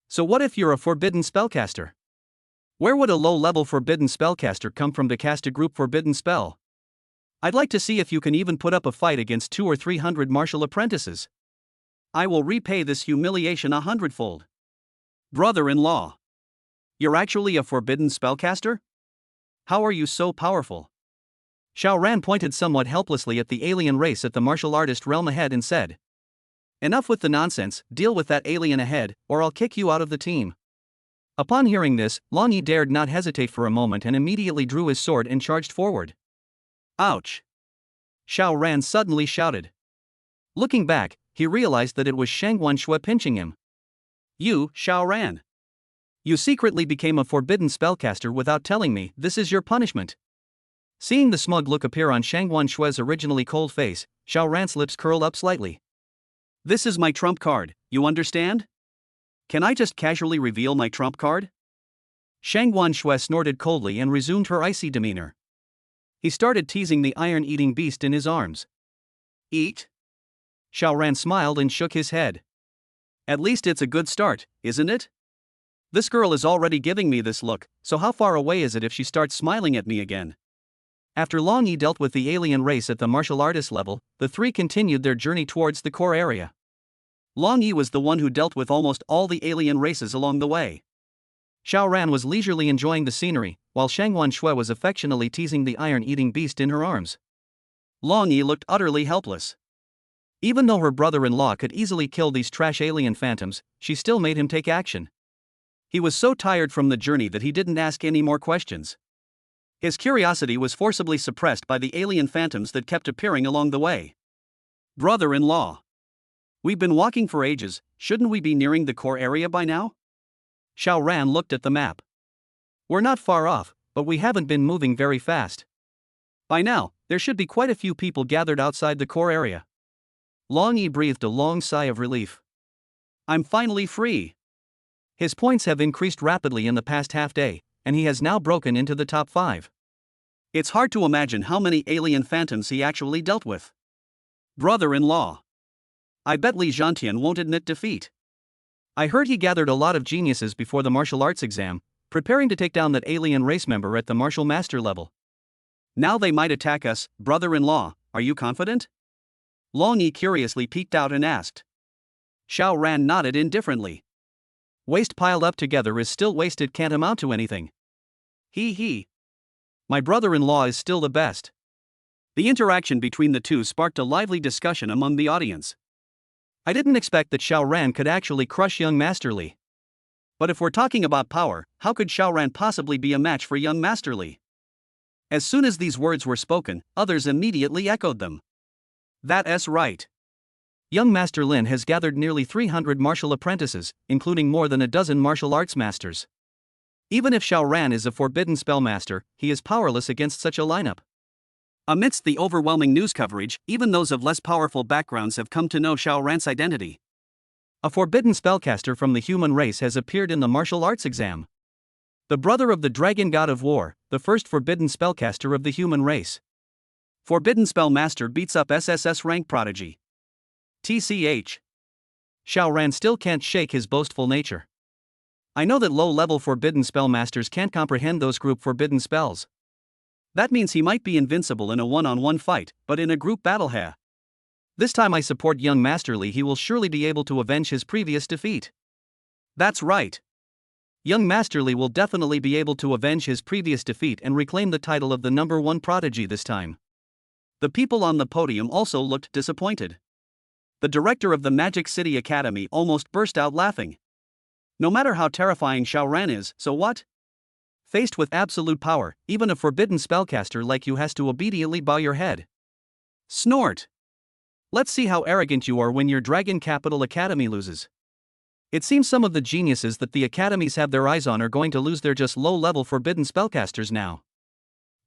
So what if you're a forbidden spellcaster? Where would a low-level forbidden spellcaster come from to cast a group forbidden spell? I'd like to see if you can even put up a fight against 200 or 300 martial apprentices. I will repay this humiliation 100-fold. Brother-in-law. You're actually a forbidden spellcaster? How are you so powerful? Xiao Ran pointed somewhat helplessly at the alien race at the martial artist realm ahead and said, Enough with the nonsense, deal with that alien ahead, or I'll kick you out of the team. Upon hearing this, Long Yi dared not hesitate for a moment and immediately drew his sword and charged forward. Ouch! Xiao Ran suddenly shouted. Looking back, he realized that it was Shangguan Shui pinching him. You, Xiao Ran. You secretly became a forbidden spellcaster without telling me. This is your punishment. Seeing the smug look appear on Shangguan Shui's originally cold face, Xiao Ran's lips curled up slightly. This is my trump card, you understand? Can I just casually reveal my trump card? Shangguan Shui snorted coldly and resumed her icy demeanor. He started teasing the iron-eating beast in his arms. Eat? Xiao Ran smiled and shook his head. At least it's a good start, isn't it? This girl is already giving me this look, so how far away is it if she starts smiling at me again? After Long Yi dealt with the alien race at the martial artist level, the three continued their journey towards the core area. Long Yi was the one who dealt with almost all the alien races along the way. Xiao Ran was leisurely enjoying the scenery, while Shangguan Shui was affectionately teasing the iron-eating beast in her arms. Long Yi looked utterly helpless. Even though her brother-in-law could easily kill these trash alien phantoms, she still made him take action. He was so tired from the journey that he didn't ask any more questions. His curiosity was forcibly suppressed by the alien phantoms that kept appearing along the way. Brother-in-law. We've been walking for ages, shouldn't we be nearing the core area by now? Xiao Ran looked at the map. We're not far off, but we haven't been moving very fast. By now, there should be quite a few people gathered outside the core area. Long Yi breathed a long sigh of relief. I'm finally free. His points have increased rapidly in the past half day, and he has now broken into the top 5. It's hard to imagine how many alien phantoms he actually dealt with. Brother-in-law. I bet Li Zhantian won't admit defeat. I heard he gathered a lot of geniuses before the martial arts exam, preparing to take down that alien race member at the martial master level. Now they might attack us, brother-in-law, are you confident? Long Yi curiously peeked out and asked. Xiao Ran nodded indifferently. Waste piled up together is still waste, it can't amount to anything. He. My brother-in-law is still the best. The interaction between the two sparked a lively discussion among the audience. I didn't expect that Xiao Ran could actually crush young Master Li. But if we're talking about power, how could Xiao Ran possibly be a match for young Master Li? As soon as these words were spoken, others immediately echoed them. That's right. Young Master Lin has gathered nearly 300 martial apprentices, including more than a dozen martial arts masters. Even if Xiao Ran is a forbidden spellmaster, he is powerless against such a lineup. Amidst the overwhelming news coverage, even those of less powerful backgrounds have come to know Xiao Ran's identity. A forbidden spellcaster from the human race has appeared in the martial arts exam. The brother of the dragon god of war, the first forbidden spellcaster of the human race. Forbidden spellmaster beats up SSS rank prodigy. TCH. Xiao Ran still can't shake his boastful nature. I know that low-level forbidden spellmasters can't comprehend those group forbidden spells. That means he might be invincible in a one-on-one fight, but in a group battle, This time I support young Master Li. He will surely be able to avenge his previous defeat. That's right. Young Master Li will definitely be able to avenge his previous defeat and reclaim the title of the #1 prodigy this time. The people on the podium also looked disappointed. The director of the Magic City Academy almost burst out laughing. No matter how terrifying Xiao Ran is, so what? Faced with absolute power, even a forbidden spellcaster like you has to obediently bow your head. Snort. Let's see how arrogant you are when your Dragon Capital Academy loses. It seems some of the geniuses that the academies have their eyes on are going to lose their just low-level forbidden spellcasters now.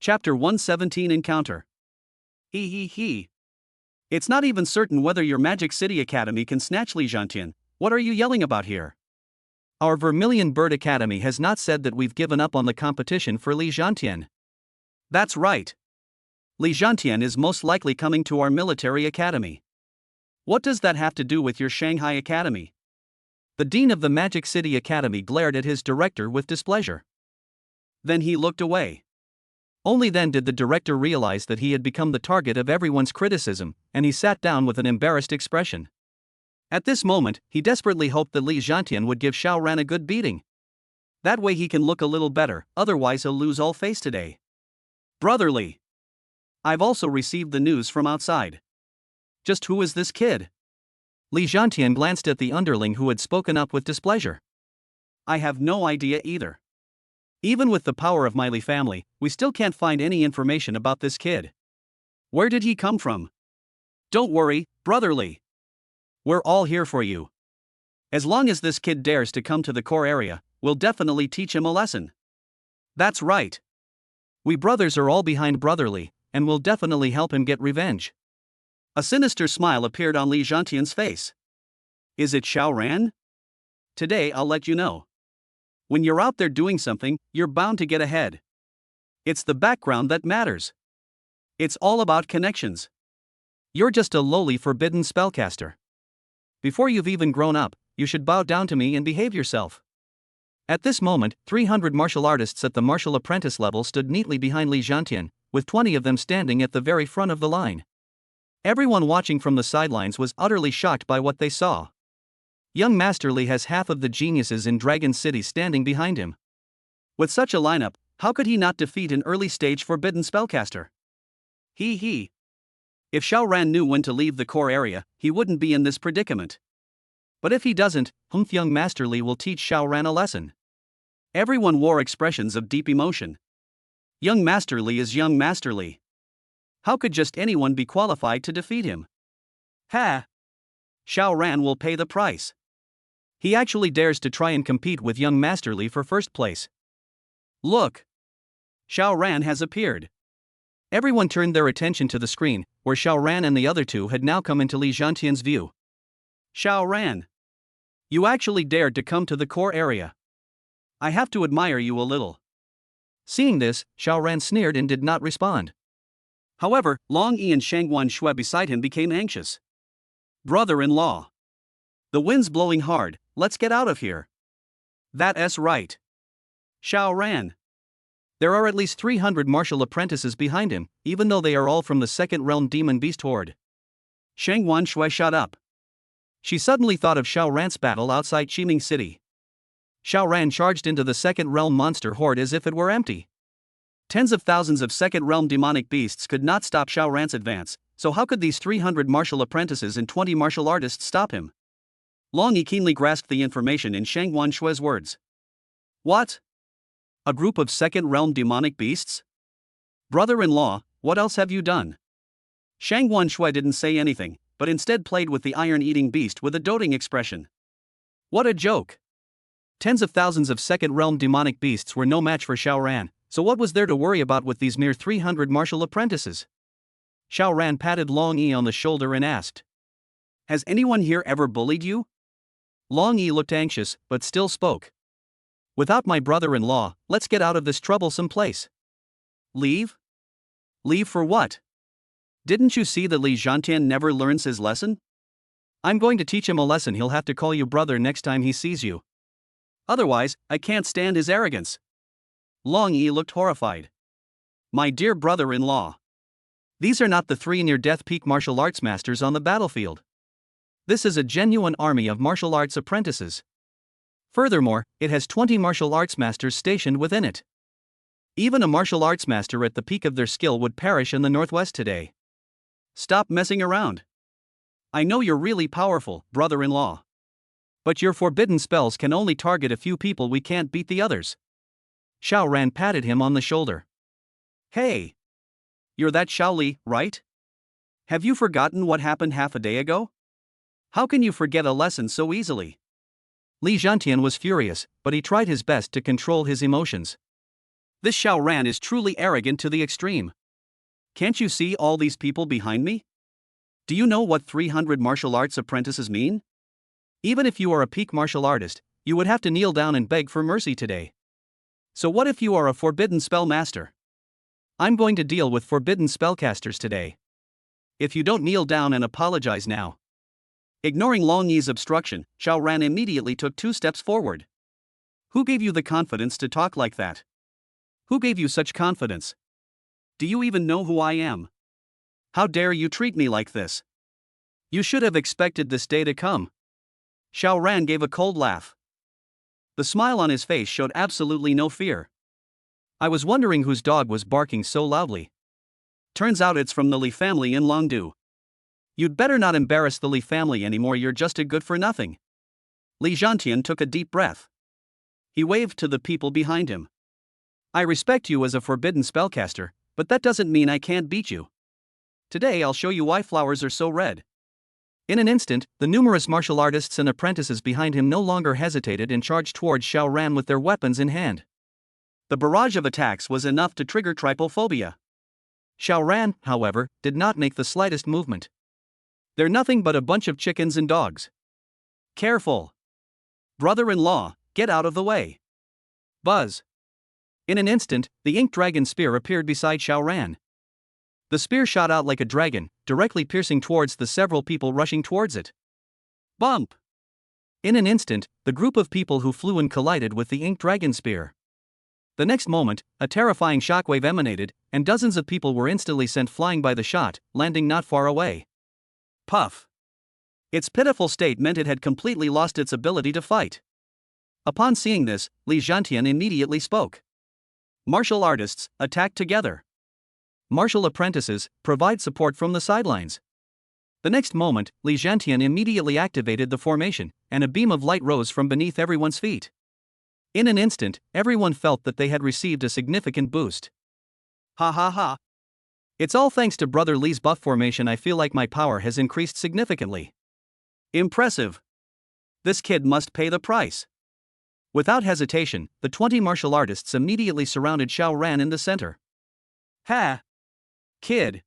Chapter 117 Encounter. He. It's not even certain whether your Magic City Academy can snatch Li Zhantian. What are you yelling about here? Our Vermilion Bird Academy has not said that we've given up on the competition for Li Zhantian. That's right. Li Zhantian is most likely coming to our military academy. What does that have to do with your Shanghai Academy? The dean of the Magic City Academy glared at his director with displeasure. Then he looked away. Only then did the director realize that he had become the target of everyone's criticism, and he sat down with an embarrassed expression. At this moment, he desperately hoped that Li Zhantian would give Xiao Ran a good beating. That way he can look a little better, otherwise he'll lose all face today. Brotherly. I've also received the news from outside. Just who is this kid? Li Zhantian glanced at the underling who had spoken up with displeasure. I have no idea either. Even with the power of my Li family, we still can't find any information about this kid. Where did he come from? Don't worry, brotherly. We're all here for you. As long as this kid dares to come to the core area, we'll definitely teach him a lesson. That's right. We brothers are all behind brotherly, and will definitely help him get revenge. A sinister smile appeared on Li Zhantian's face. Is it Xiao Ran? Today I'll let you know. When you're out there doing something, you're bound to get ahead. It's the background that matters. It's all about connections. You're just a lowly forbidden spellcaster. Before you've even grown up, you should bow down to me and behave yourself. At this moment, 300 martial artists at the martial apprentice level stood neatly behind Li Zhantian, with 20 of them standing at the very front of the line. Everyone watching from the sidelines was utterly shocked by what they saw. Young Master Li has half of the geniuses in Dragon City standing behind him. With such a lineup, how could he not defeat an early-stage forbidden spellcaster? He. If Xiao Ran knew when to leave the core area, he wouldn't be in this predicament. But if he doesn't, young Master Li will teach Xiao Ran a lesson. Everyone wore expressions of deep emotion. Young Master Li is young Master Li. How could just anyone be qualified to defeat him? Ha! Xiao Ran will pay the price. He actually dares to try and compete with young Master Li for first place. Look! Xiao Ran has appeared. Everyone turned their attention to the screen, where Xiao Ran and the other two had now come into Li Zhantian's view. Xiao Ran! You actually dared to come to the core area. I have to admire you a little. Seeing this, Xiao Ran sneered and did not respond. However, Long Yi and Shangguan Shui beside him became anxious. Brother-in-law. The wind's blowing hard, let's get out of here. That's right. Xiao Ran. There are at least 300 martial apprentices behind him, even though they are all from the second realm demon beast horde. Shangguan Shui shut up. She suddenly thought of Xiao Ran's battle outside Qiming City. Xiao Ran charged into the second realm monster horde as if it were empty. Tens of thousands of second realm demonic beasts could not stop Xiao Ran's advance, so how could these 300 martial apprentices and 20 martial artists stop him? Long Yi keenly grasped the information in Shangguan Shui's words. What? A group of second realm demonic beasts? Brother-in-law, what else have you done? Shangguan Shui didn't say anything, but instead played with the iron-eating beast with a doting expression. What a joke! Tens of thousands of second realm demonic beasts were no match for Xiao Ran, so what was there to worry about with these mere 300 martial apprentices? Xiao Ran patted Long Yi on the shoulder and asked. Has anyone here ever bullied you? Long Yi looked anxious, but still spoke. Without my brother-in-law, let's get out of this troublesome place. Leave? Leave for what? Didn't you see that Li Zhantian never learns his lesson? I'm going to teach him a lesson. He'll have to call you brother next time he sees you. Otherwise, I can't stand his arrogance. Long Yi looked horrified. My dear brother-in-law. These are not the 3 near-death peak martial arts masters on the battlefield. This is a genuine army of martial arts apprentices. Furthermore, it has 20 martial arts masters stationed within it. Even a martial arts master at the peak of their skill would perish in the northwest today. Stop messing around. I know you're really powerful, brother-in-law. But your forbidden spells can only target a few people. We can't beat the others. Xiao Ran patted him on the shoulder. Hey! You're that Xiao Li, right? Have you forgotten what happened half a day ago? How can you forget a lesson so easily? Li Zhantian was furious, but he tried his best to control his emotions. This Xiao Ran is truly arrogant to the extreme. Can't you see all these people behind me? Do you know what 300 martial arts apprentices mean? Even if you are a peak martial artist, you would have to kneel down and beg for mercy today. So what if you are a forbidden spell master? I'm going to deal with forbidden spellcasters today. If you don't kneel down and apologize now. Ignoring Long Yi's obstruction, Xiao Ran immediately took 2 steps forward. Who gave you the confidence to talk like that? Who gave you such confidence? Do you even know who I am? How dare you treat me like this? You should have expected this day to come. Xiao Ran gave a cold laugh. The smile on his face showed absolutely no fear. I was wondering whose dog was barking so loudly. Turns out it's from the Li family in Longdu. You'd better not embarrass the Li family anymore, you're just a good for nothing. Li Zhantian took a deep breath. He waved to the people behind him. I respect you as a forbidden spellcaster, but that doesn't mean I can't beat you. Today I'll show you why flowers are so red. In an instant, the numerous martial artists and apprentices behind him no longer hesitated and charged towards Xiao Ran with their weapons in hand. The barrage of attacks was enough to trigger trypophobia. Xiao Ran, however, did not make the slightest movement. They're nothing but a bunch of chickens and dogs. Careful! Brother-in-law, get out of the way. Buzz! In an instant, the ink dragon spear appeared beside Xiao Ran. The spear shot out like a dragon, directly piercing towards the several people rushing towards it. Bump! In an instant, the group of people who flew and collided with the ink dragon spear. The next moment, a terrifying shockwave emanated, and dozens of people were instantly sent flying by the shot, landing not far away. Puff! Its pitiful state meant it had completely lost its ability to fight. Upon seeing this, Li Zhantian immediately spoke. Martial artists, attack together. Martial apprentices, provide support from the sidelines. The next moment, Li Zhantian immediately activated the formation, and a beam of light rose from beneath everyone's feet. In an instant, everyone felt that they had received a significant boost. Ha ha ha. It's all thanks to Brother Li's buff formation. I feel like my power has increased significantly. Impressive. This kid must pay the price. Without hesitation, the 20 martial artists immediately surrounded Xiao Ran in the center. Ha! Kid!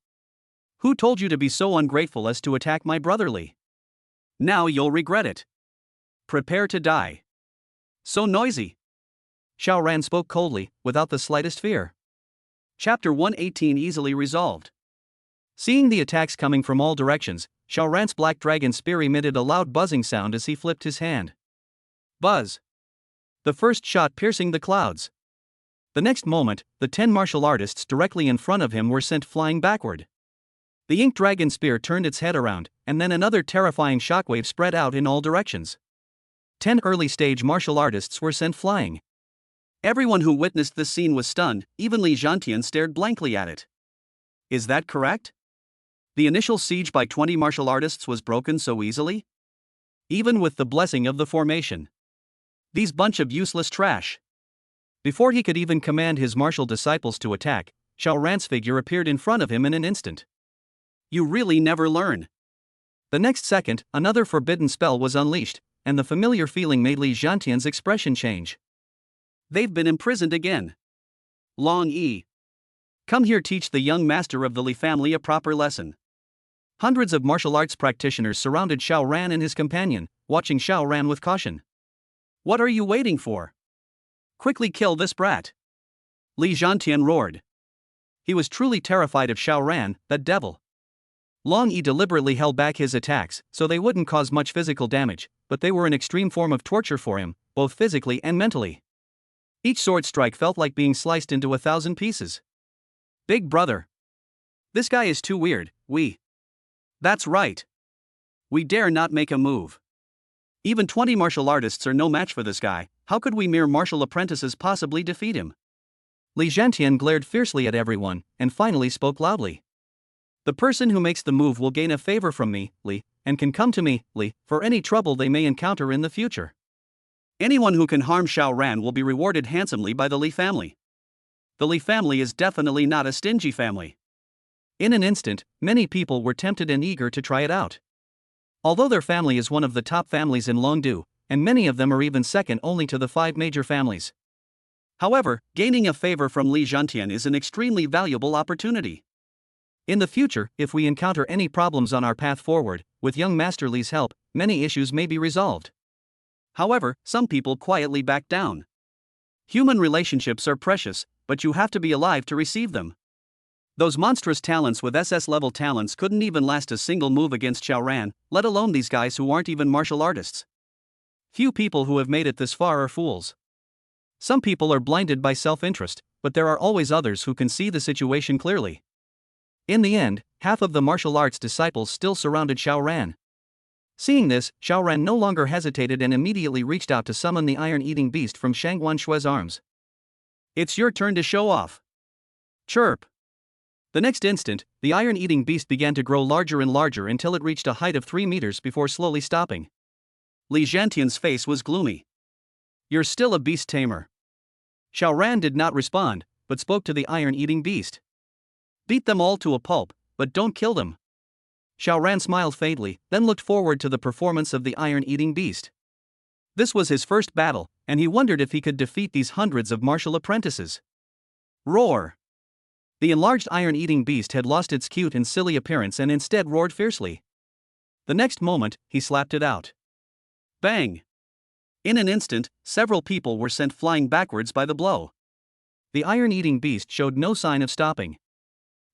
Who told you to be so ungrateful as to attack my brother Li? Now you'll regret it. Prepare to die. So noisy. Xiao Ran spoke coldly, without the slightest fear. Chapter 118 easily resolved. Seeing the attacks coming from all directions, Xiao Ran's black dragon spear emitted a loud buzzing sound as he flipped his hand. Buzz! The first shot piercing the clouds. The next moment, the 10 martial artists directly in front of him were sent flying backward. The ink dragon spear turned its head around, and then another terrifying shockwave spread out in all directions. 10 early-stage martial artists were sent flying. Everyone who witnessed this scene was stunned, even Li Zhantian stared blankly at it. Is that correct? The initial siege by 20 martial artists was broken so easily? Even with the blessing of the formation. These bunch of useless trash. Before he could even command his martial disciples to attack, Xiao Ran's figure appeared in front of him in an instant. You really never learn. The next second, another forbidden spell was unleashed, and the familiar feeling made Li Zhantian's expression change. They've been imprisoned again. Long Yi. Come here, teach the young master of the Li family a proper lesson. Hundreds of martial arts practitioners surrounded Xiao Ran and his companion, watching Xiao Ran with caution. What are you waiting for? Quickly kill this brat. Li Zhantian roared. He was truly terrified of Xiao Ran, that devil. Long Yi deliberately held back his attacks so they wouldn't cause much physical damage, but they were an extreme form of torture for him, both physically and mentally. Each sword strike felt like being sliced into 1,000 pieces. Big brother. This guy is too weird, That's right. We dare not make a move. Even 20 martial artists are no match for this guy. How could we mere martial apprentices possibly defeat him? Li Zhantian glared fiercely at everyone, and finally spoke loudly. The person who makes the move will gain a favor from me, Li, and can come to me, Li, for any trouble they may encounter in the future. Anyone who can harm Xiao Ran will be rewarded handsomely by the Li family. The Li family is definitely not a stingy family. In an instant, many people were tempted and eager to try it out. Although their family is one of the top families in Longdu, and many of them are even second only to the 5 major families. However, gaining a favor from Li Zhantian is an extremely valuable opportunity. In the future, if we encounter any problems on our path forward, with young Master Li's help, many issues may be resolved. However, some people quietly back down. Human relationships are precious, but you have to be alive to receive them. Those monstrous talents with SS-level talents couldn't even last a single move against Xiao Ran, let alone these guys who aren't even martial artists. Few people who have made it this far are fools. Some people are blinded by self-interest, but there are always others who can see the situation clearly. In the end, half of the martial arts disciples still surrounded Xiao Ran. Seeing this, Xiao Ran no longer hesitated and immediately reached out to summon the iron-eating beast from Shangguan Shue's arms. It's your turn to show off. Chirp. The next instant, the iron-eating beast began to grow larger and larger until it reached a height of 3 meters before slowly stopping. Li Zhantian's face was gloomy. You're still a beast tamer. Xiao Ran did not respond, but spoke to the iron-eating beast. Beat them all to a pulp, but don't kill them. Xiao Ran smiled faintly, then looked forward to the performance of the iron-eating beast. This was his first battle, and he wondered if he could defeat these hundreds of martial apprentices. Roar! The enlarged iron-eating beast had lost its cute and silly appearance and instead roared fiercely. The next moment, he slapped it out. Bang! In an instant, several people were sent flying backwards by the blow. The iron-eating beast showed no sign of stopping.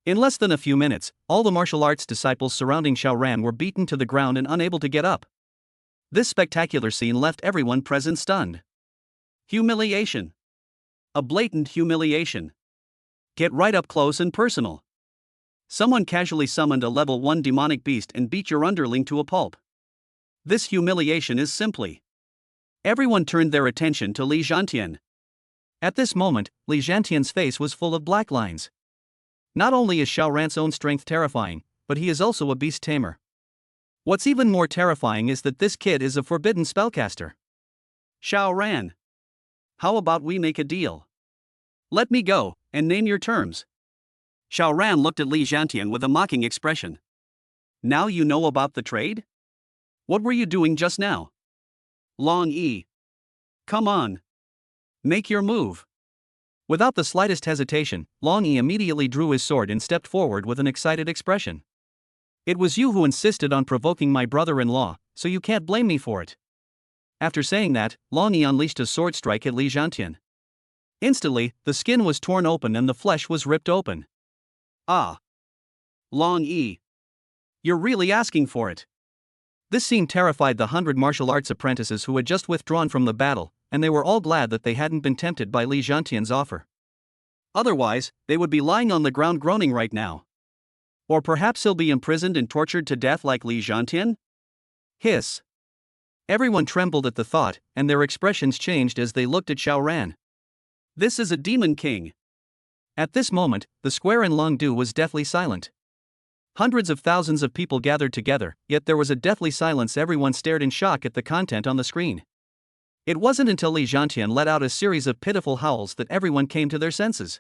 In less than a few minutes, all the martial arts disciples surrounding Xiao Ran were beaten to the ground and unable to get up. This spectacular scene left everyone present stunned. Humiliation. A blatant humiliation. Get right up close and personal. Someone casually summoned a level 1 demonic beast and beat your underling to a pulp. This humiliation is simply. Everyone turned their attention to Li Zhantian. At this moment, Li Zhantian's face was full of black lines. Not only is Xiao Ran's own strength terrifying, but he is also a beast tamer. What's even more terrifying is that this kid is a forbidden spellcaster. Xiao Ran. How about we make a deal? Let me go, and name your terms. Xiao Ran looked at Li Zhantian with a mocking expression. Now you know about the trade? What were you doing just now? Long Yi. Come on. Make your move. Without the slightest hesitation, Long Yi immediately drew his sword and stepped forward with an excited expression. It was you who insisted on provoking my brother-in-law, so you can't blame me for it. After saying that, Long Yi unleashed a sword strike at Li Zhantian. Instantly, the skin was torn open and the flesh was ripped open. Ah. Long Yi. You're really asking for it. This scene terrified the 100 martial arts apprentices who had just withdrawn from the battle, and they were all glad that they hadn't been tempted by Li Zhantian's offer. Otherwise, they would be lying on the ground groaning right now. Or perhaps he'll be imprisoned and tortured to death like Li Zhantian? Hiss. Everyone trembled at the thought, and their expressions changed as they looked at Xiao Ran. This is a demon king. At this moment, the square in Longdu was deathly silent. Hundreds of thousands of people gathered together, yet there was a deathly silence. Everyone stared in shock at the content on the screen. It wasn't until Li Zhantian let out a series of pitiful howls that everyone came to their senses.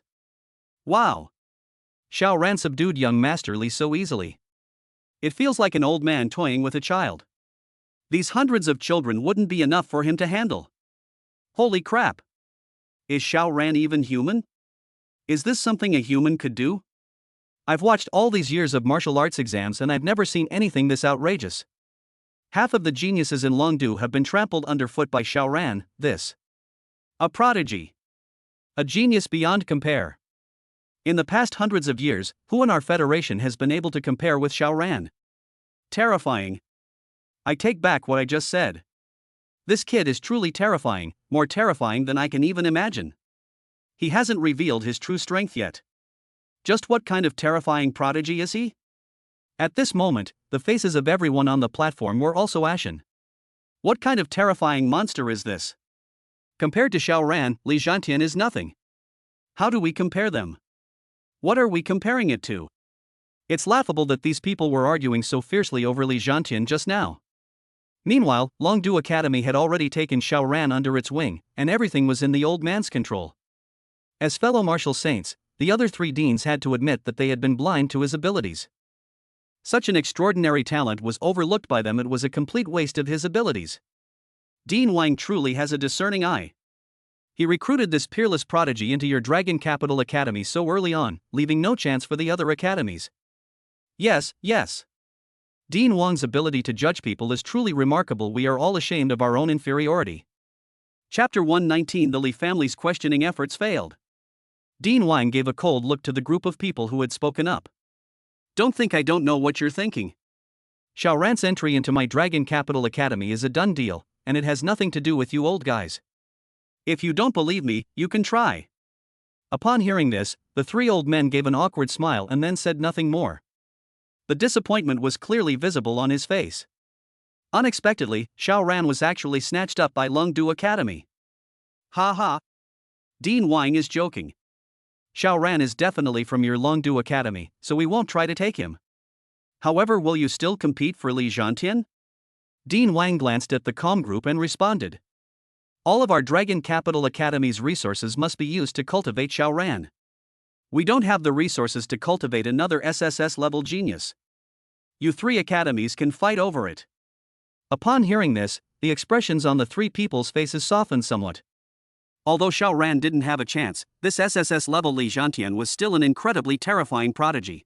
Wow! Xiao Ran subdued young Master Li so easily. It feels like an old man toying with a child. These hundreds of children wouldn't be enough for him to handle. Holy crap! Is Xiao Ran even human? Is this something a human could do? I've watched all these years of martial arts exams and I've never seen anything this outrageous. Half of the geniuses in Longdu have been trampled underfoot by Xiao Ran. This. A prodigy. A genius beyond compare. In the past hundreds of years, who in our federation has been able to compare with Xiao Ran? Terrifying. I take back what I just said. This kid is truly terrifying, more terrifying than I can even imagine. He hasn't revealed his true strength yet. Just what kind of terrifying prodigy is he? At this moment, the faces of everyone on the platform were also ashen. What kind of terrifying monster is this? Compared to Xiao Ran, Li Zhantian is nothing. How do we compare them? What are we comparing it to? It's laughable that these people were arguing so fiercely over Li Zhantian just now. Meanwhile, Longdu Academy had already taken Xiao Ran under its wing, and everything was in the old man's control. As fellow martial saints, the other three deans had to admit that they had been blind to his abilities. Such an extraordinary talent was overlooked by them. It was a complete waste of his abilities. Dean Wang truly has a discerning eye. He recruited this peerless prodigy into your Dragon Capital Academy so early on, leaving no chance for the other academies. Yes. Dean Wang's ability to judge people is truly remarkable. We are all ashamed of our own inferiority. Chapter 119. The Li family's questioning efforts failed. Dean Wang gave a cold look to the group of people who had spoken up. Don't think I don't know what you're thinking. Xiao Ran's entry into my Dragon Capital Academy is a done deal, and it has nothing to do with you old guys. If you don't believe me, you can try. Upon hearing this, the three old men gave an awkward smile and then said nothing more. The disappointment was clearly visible on his face. Unexpectedly, Xiao Ran was actually snatched up by Longdu Academy. Ha ha. Dean Wang is joking. Xiao Ran is definitely from your Longdu Academy, so we won't try to take him. However, will you still compete for Li Zhantian? Dean Wang glanced at the calm group and responded. All of our Dragon Capital Academy's resources must be used to cultivate Xiao Ran. We don't have the resources to cultivate another SSS-level genius. You three academies can fight over it. Upon hearing this, the expressions on the three people's faces softened somewhat. Although Xiao Ran didn't have a chance, this SSS-level Li Zhantian was still an incredibly terrifying prodigy.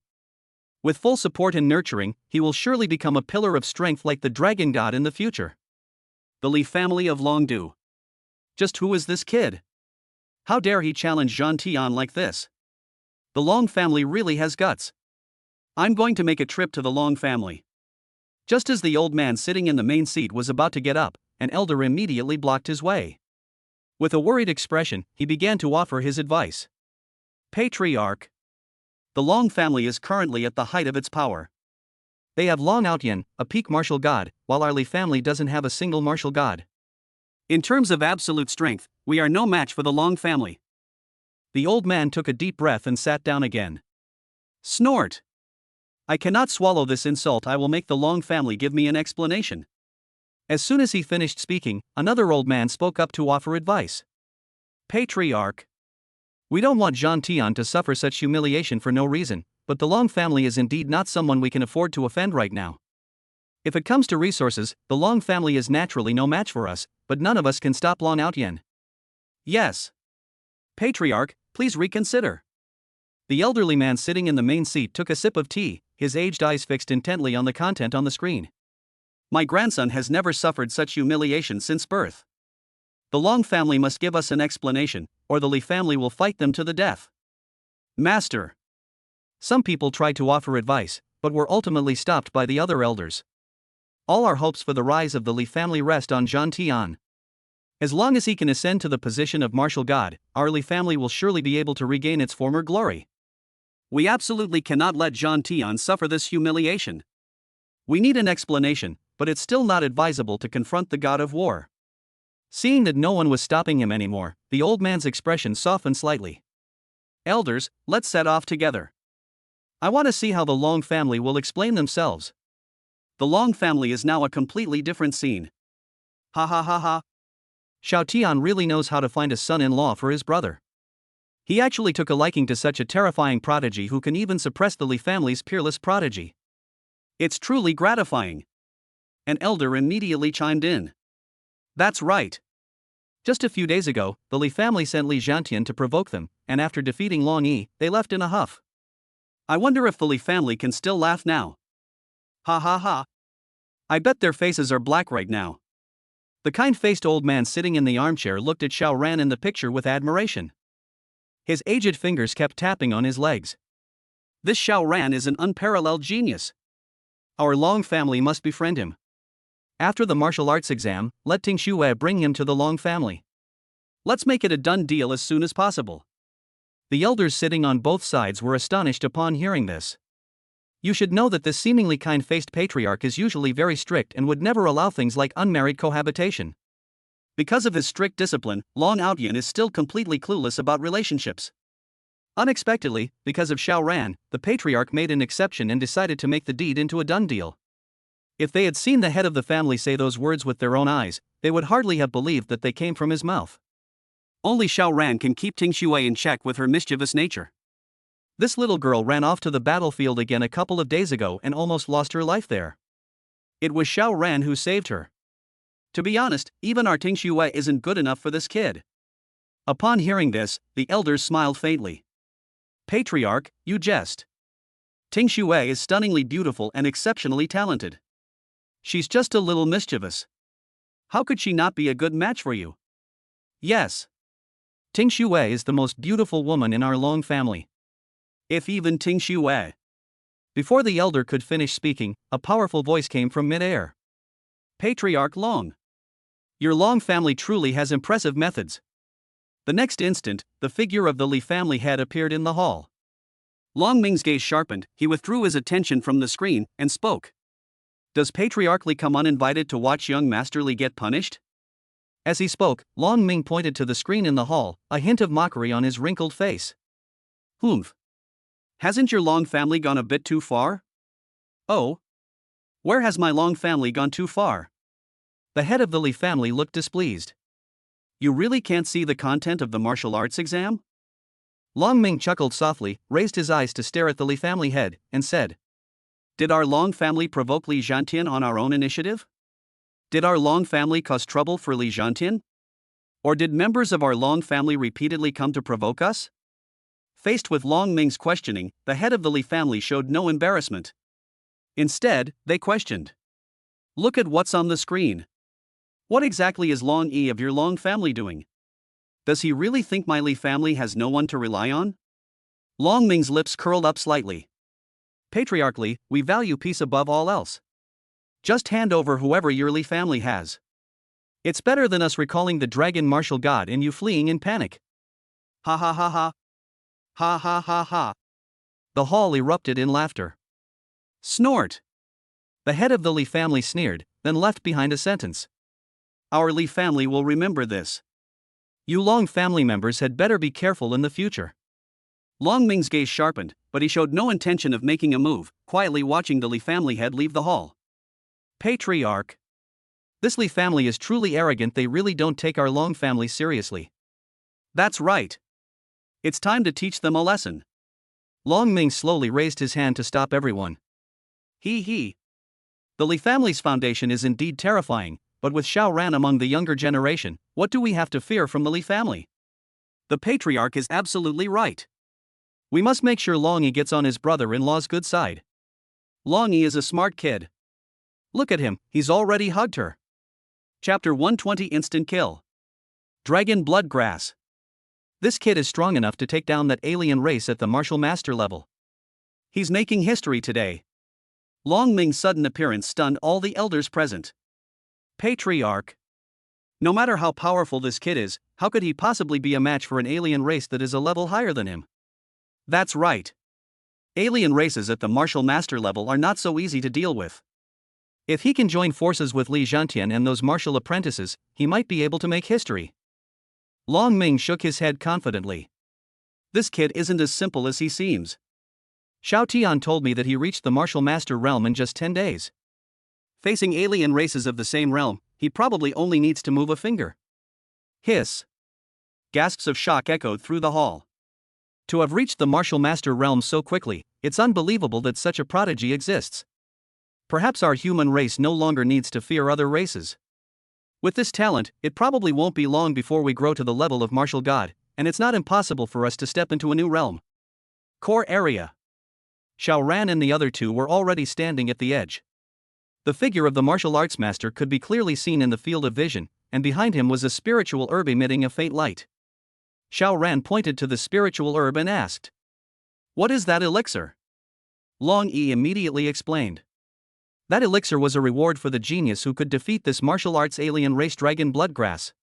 With full support and nurturing, he will surely become a pillar of strength like the Dragon God in the future. The Li family of Longdu. Just who is this kid? How dare he challenge Zhantian like this? The Long family really has guts. I'm going to make a trip to the Long family. Just as the old man sitting in the main seat was about to get up, an elder immediately blocked his way. With a worried expression, he began to offer his advice. Patriarch. The Long family is currently at the height of its power. They have Long Outyan, a peak martial god, while our Li family doesn't have a single martial god. In terms of absolute strength, we are no match for the Long family. The old man took a deep breath and sat down again. Snort. I cannot swallow this insult. I will make the Long family give me an explanation. As soon as he finished speaking, another old man spoke up to offer advice. Patriarch. We don't want Zhantian to suffer such humiliation for no reason, but the Long family is indeed not someone we can afford to offend right now. If it comes to resources, the Long family is naturally no match for us, but none of us can stop Long Outyan. Yes. Patriarch, please reconsider. The elderly man sitting in the main seat took a sip of tea, his aged eyes fixed intently on the content on the screen. My grandson has never suffered such humiliation since birth. The Long family must give us an explanation, or the Li family will fight them to the death. Master. Some people tried to offer advice, but were ultimately stopped by the other elders. All our hopes for the rise of the Li family rest on Zhantian. As long as he can ascend to the position of martial god, our Li family will surely be able to regain its former glory. We absolutely cannot let Zhantian suffer this humiliation. We need an explanation, but it's still not advisable to confront the god of war. Seeing that no one was stopping him anymore, the old man's expression softened slightly. Elders, let's set off together. I want to see how the Long family will explain themselves. The Long family is now a completely different scene. Ha ha ha ha. Xiao Tian really knows how to find a son-in-law for his brother. He actually took a liking to such a terrifying prodigy who can even suppress the Li family's peerless prodigy. It's truly gratifying. An elder immediately chimed in. That's right. Just a few days ago, the Li family sent Li Zhantian to provoke them, and after defeating Long Yi, they left in a huff. I wonder if the Li family can still laugh now. Ha ha ha. I bet their faces are black right now. The kind-faced old man sitting in the armchair looked at Xiao Ran in the picture with admiration. His aged fingers kept tapping on his legs. This Xiao Ran is an unparalleled genius. Our Long family must befriend him. After the martial arts exam, let Ting Xue bring him to the Long family. Let's make it a done deal as soon as possible. The elders sitting on both sides were astonished upon hearing this. You should know that this seemingly kind-faced patriarch is usually very strict and would never allow things like unmarried cohabitation. Because of his strict discipline, Long Outyan is still completely clueless about relationships. Unexpectedly, because of Xiao Ran, the patriarch made an exception and decided to make the deed into a done deal. If they had seen the head of the family say those words with their own eyes, they would hardly have believed that they came from his mouth. Only Xiao Ran can keep Ting Xue in check with her mischievous nature. This little girl ran off to the battlefield again a couple of days ago and almost lost her life there. It was Xiao Ran who saved her. To be honest, even our Ting Xue isn't good enough for this kid. Upon hearing this, the elders smiled faintly. Patriarch, you jest. Ting Xue is stunningly beautiful and exceptionally talented. She's just a little mischievous. How could she not be a good match for you? Yes. Ting Xue is the most beautiful woman in our Long family. If even Ting Xue. Before the elder could finish speaking, a powerful voice came from mid-air. Patriarch Long. Your Long family truly has impressive methods. The next instant, the figure of the Li family head appeared in the hall. Long Ming's gaze sharpened, he withdrew his attention from the screen and spoke. Does Patriarch Li come uninvited to watch young Master Li get punished? As he spoke, Long Ming pointed to the screen in the hall, a hint of mockery on his wrinkled face. Humph. Hasn't your Long family gone a bit too far? Oh. Where has my Long family gone too far? The head of the Li family looked displeased. You really can't see the content of the martial arts exam? Long Ming chuckled softly, raised his eyes to stare at the Li family head, and said, Did our Long family provoke Li Zhantian on our own initiative? Did our Long family cause trouble for Li Zhantian? Or did members of our Long family repeatedly come to provoke us? Faced with Long Ming's questioning, the head of the Li family showed no embarrassment. Instead, they questioned. Look at what's on the screen. What exactly is Long Yi of your Long family doing? Does he really think my Li family has no one to rely on? Long Ming's lips curled up slightly. Patriarch Li, we value peace above all else. Just hand over whoever your Li family has. It's better than us recalling the dragon martial god and you fleeing in panic. Ha ha ha ha. Ha ha ha ha. The hall erupted in laughter. Snort. The head of the Li family sneered, then left behind a sentence. Our Li family will remember this. You Long family members had better be careful in the future. Long Ming's gaze sharpened, but he showed no intention of making a move, quietly watching the Li family head leave the hall. Patriarch. This Li family is truly arrogant, they really don't take our Long family seriously. That's right. It's time to teach them a lesson. Long Ming slowly raised his hand to stop everyone. He. The Li family's foundation is indeed terrifying, but with Xiao Ran among the younger generation, what do we have to fear from the Li family? The patriarch is absolutely right. We must make sure Long Yi gets on his brother-in-law's good side. Long Yi is a smart kid. Look at him, he's already hugged her. Chapter 120 Instant Kill. Dragon Blood Grass. This kid is strong enough to take down that alien race at the martial master level. He's making history today. Long Ming's sudden appearance stunned all the elders present. Patriarch. No matter how powerful this kid is, how could he possibly be a match for an alien race that is a level higher than him? That's right. Alien races at the martial master level are not so easy to deal with. If he can join forces with Li Zhantian and those martial apprentices, he might be able to make history. Long Ming shook his head confidently. This kid isn't as simple as he seems. Xiao Tian told me that he reached the martial master realm in just 10 days. Facing alien races of the same realm, he probably only needs to move a finger. Hiss. Gasps of shock echoed through the hall. To have reached the martial master realm so quickly, it's unbelievable that such a prodigy exists. Perhaps our human race no longer needs to fear other races. With this talent, it probably won't be long before we grow to the level of martial god, and it's not impossible for us to step into a new realm. Core area. Xiao Ran and the other two were already standing at the edge. The figure of the martial arts master could be clearly seen in the field of vision, and behind him was a spiritual herb emitting a faint light. Xiao Ran pointed to the spiritual herb and asked, "What is that elixir?" Long Yi immediately explained. That elixir was a reward for the genius who could defeat this martial arts alien race dragon bloodgrass.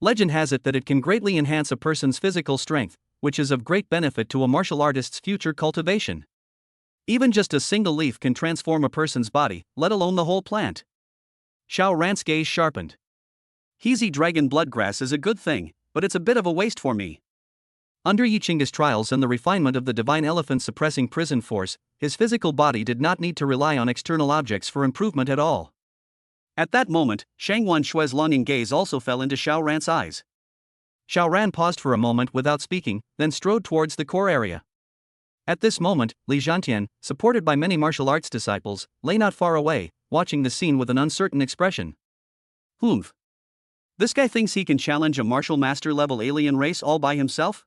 Legend has it that it can greatly enhance a person's physical strength, which is of great benefit to a martial artist's future cultivation. Even just a single leaf can transform a person's body, let alone the whole plant. Xiao Ran's gaze sharpened. Heezy dragon bloodgrass is a good thing, but it's a bit of a waste for me. Under Yi Ching's trials and the refinement of the divine elephant suppressing prison force, his physical body did not need to rely on external objects for improvement at all. At that moment, Shang Wanshue's longing gaze also fell into Xiao Ran's eyes. Xiao Ran paused for a moment without speaking, then strode towards the core area. At this moment, Li Zhantian, supported by many martial arts disciples, lay not far away, watching the scene with an uncertain expression. Humph. This guy thinks he can challenge a martial master level alien race all by himself?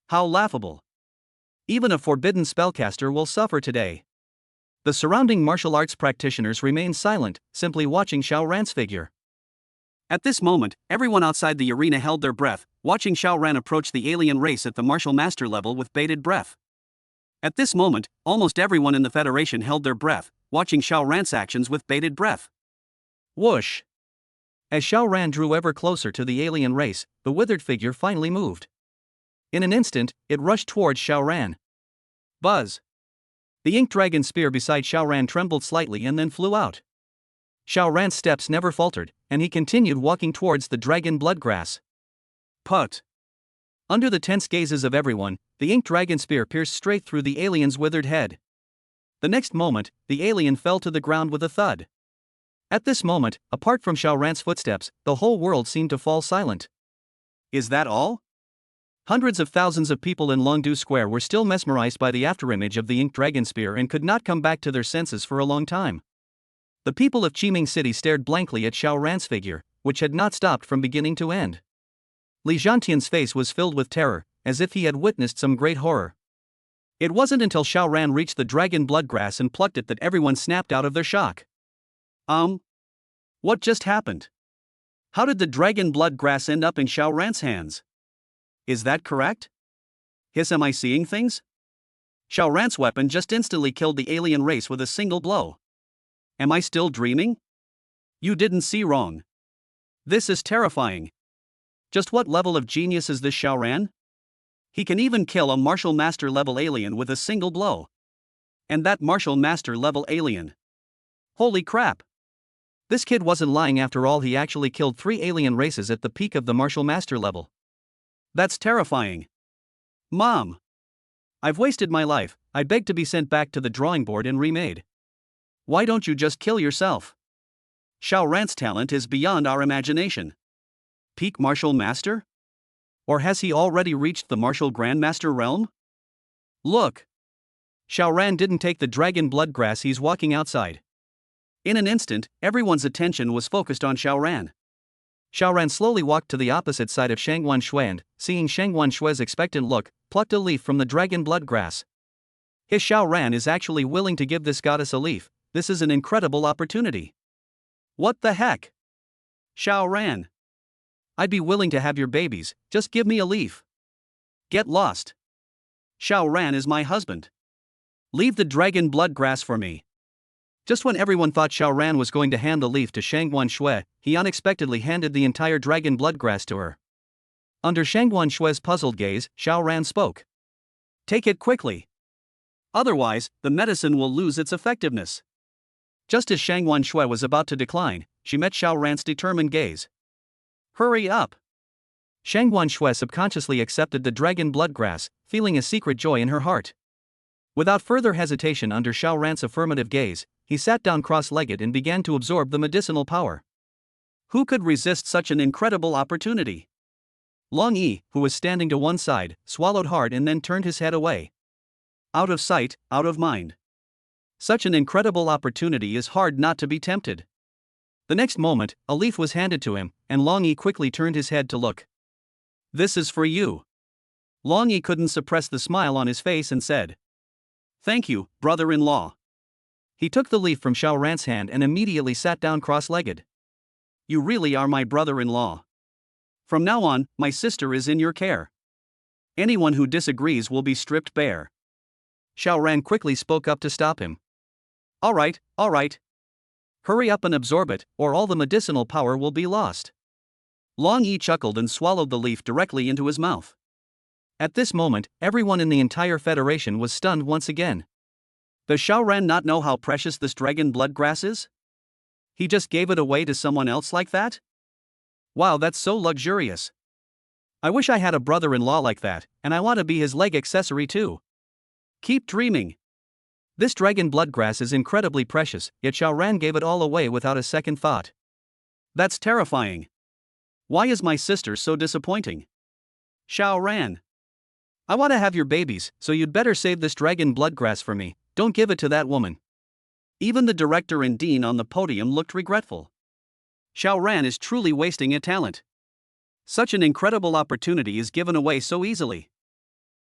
How laughable. Even a forbidden spellcaster will suffer today. The surrounding martial arts practitioners remained silent, simply watching Xiao Ran's figure. At this moment, everyone outside the arena held their breath, watching Xiao Ran approach the alien race at the martial master level with bated breath. At this moment, almost everyone in the Federation held their breath, watching Xiao Ran's actions with bated breath. Whoosh! As Xiao Ran drew ever closer to the alien race, the withered figure finally moved. In an instant, it rushed towards Xiao Ran. Buzz! The ink dragon spear beside Xiao Ran trembled slightly and then flew out. Xiao Ran's steps never faltered, and he continued walking towards the dragon bloodgrass. Put! Under the tense gazes of everyone, the ink dragon spear pierced straight through the alien's withered head. The next moment, the alien fell to the ground with a thud. At this moment, apart from Xiao Ran's footsteps, the whole world seemed to fall silent. Is that all? Hundreds of thousands of people in Longdu Square were still mesmerized by the afterimage of the ink dragon spear and could not come back to their senses for a long time. The people of Qiming City stared blankly at Xiao Ran's figure, which had not stopped from beginning to end. Li Zhantian's face was filled with terror, as if he had witnessed some great horror. It wasn't until Xiao Ran reached the dragon bloodgrass and plucked it that everyone snapped out of their shock. What just happened? How did the dragon bloodgrass end up in Xiao Ran's hands? Is that correct? Am I seeing things? Xiao Ran's weapon just instantly killed the alien race with a single blow. Am I still dreaming? You didn't see wrong. This is terrifying. Just what level of genius is this Xiao Ran? He can even kill a martial master level alien with a single blow. And that martial master level alien. Holy crap! This kid wasn't lying after all, he actually killed 3 alien races at the peak of the martial master level. That's terrifying. Mom! I've wasted my life, I beg to be sent back to the drawing board and remade. Why don't you just kill yourself? Xiao Ran's talent is beyond our imagination. Peak martial master? Or has he already reached the martial grandmaster realm? Look! Xiao Ran didn't take the dragon bloodgrass, he's walking outside. In an instant, everyone's attention was focused on Xiao Ran. Xiao Ran slowly walked to the opposite side of Shang Wanshue and, seeing Shang Wanshue's expectant look, plucked a leaf from the dragon bloodgrass. His Xiao Ran is actually willing to give this goddess a leaf. This is an incredible opportunity. What the heck? Xiao Ran! I'd be willing to have your babies, just give me a leaf. Get lost. Xiao Ran is my husband. Leave the dragon bloodgrass for me. Just when everyone thought Xiao Ran was going to hand the leaf to Shang Wanshue, he unexpectedly handed the entire dragon bloodgrass to her. Under Shang Wanshue's puzzled gaze, Xiao Ran spoke. Take it quickly. Otherwise, the medicine will lose its effectiveness. Just as Shang Wanshue was about to decline, she met Xiao Ran's determined gaze. Hurry up! Shang Wanshue subconsciously accepted the dragon bloodgrass, feeling a secret joy in her heart. Without further hesitation, under Xiao Ran's affirmative gaze, he sat down cross-legged and began to absorb the medicinal power. Who could resist such an incredible opportunity? Long Yi, who was standing to one side, swallowed hard and then turned his head away. Out of sight, out of mind. Such an incredible opportunity is hard not to be tempted. The next moment, a leaf was handed to him, and Long Yi quickly turned his head to look. This is for you. Long Yi couldn't suppress the smile on his face and said, Thank you, brother-in-law. He took the leaf from Xiao Ran's hand and immediately sat down cross-legged. You really are my brother-in-law. From now on, my sister is in your care. Anyone who disagrees will be stripped bare. Xiao Ran quickly spoke up to stop him. All right. Hurry up and absorb it, or all the medicinal power will be lost. Long Yi chuckled and swallowed the leaf directly into his mouth. At this moment, everyone in the entire Federation was stunned once again. Does Xiao Ran not know how precious this dragon bloodgrass is? He just gave it away to someone else like that? Wow, that's so luxurious. I wish I had a brother-in-law like that, and I want to be his leg accessory too. Keep dreaming. This dragon bloodgrass is incredibly precious, yet Xiao Ran gave it all away without a second thought. That's terrifying. Why is my sister so disappointing? Xiao Ran. I want to have your babies, so you'd better save this dragon bloodgrass for me. Don't give it to that woman. Even the director and dean on the podium looked regretful. Xiao Ran is truly wasting a talent. Such an incredible opportunity is given away so easily.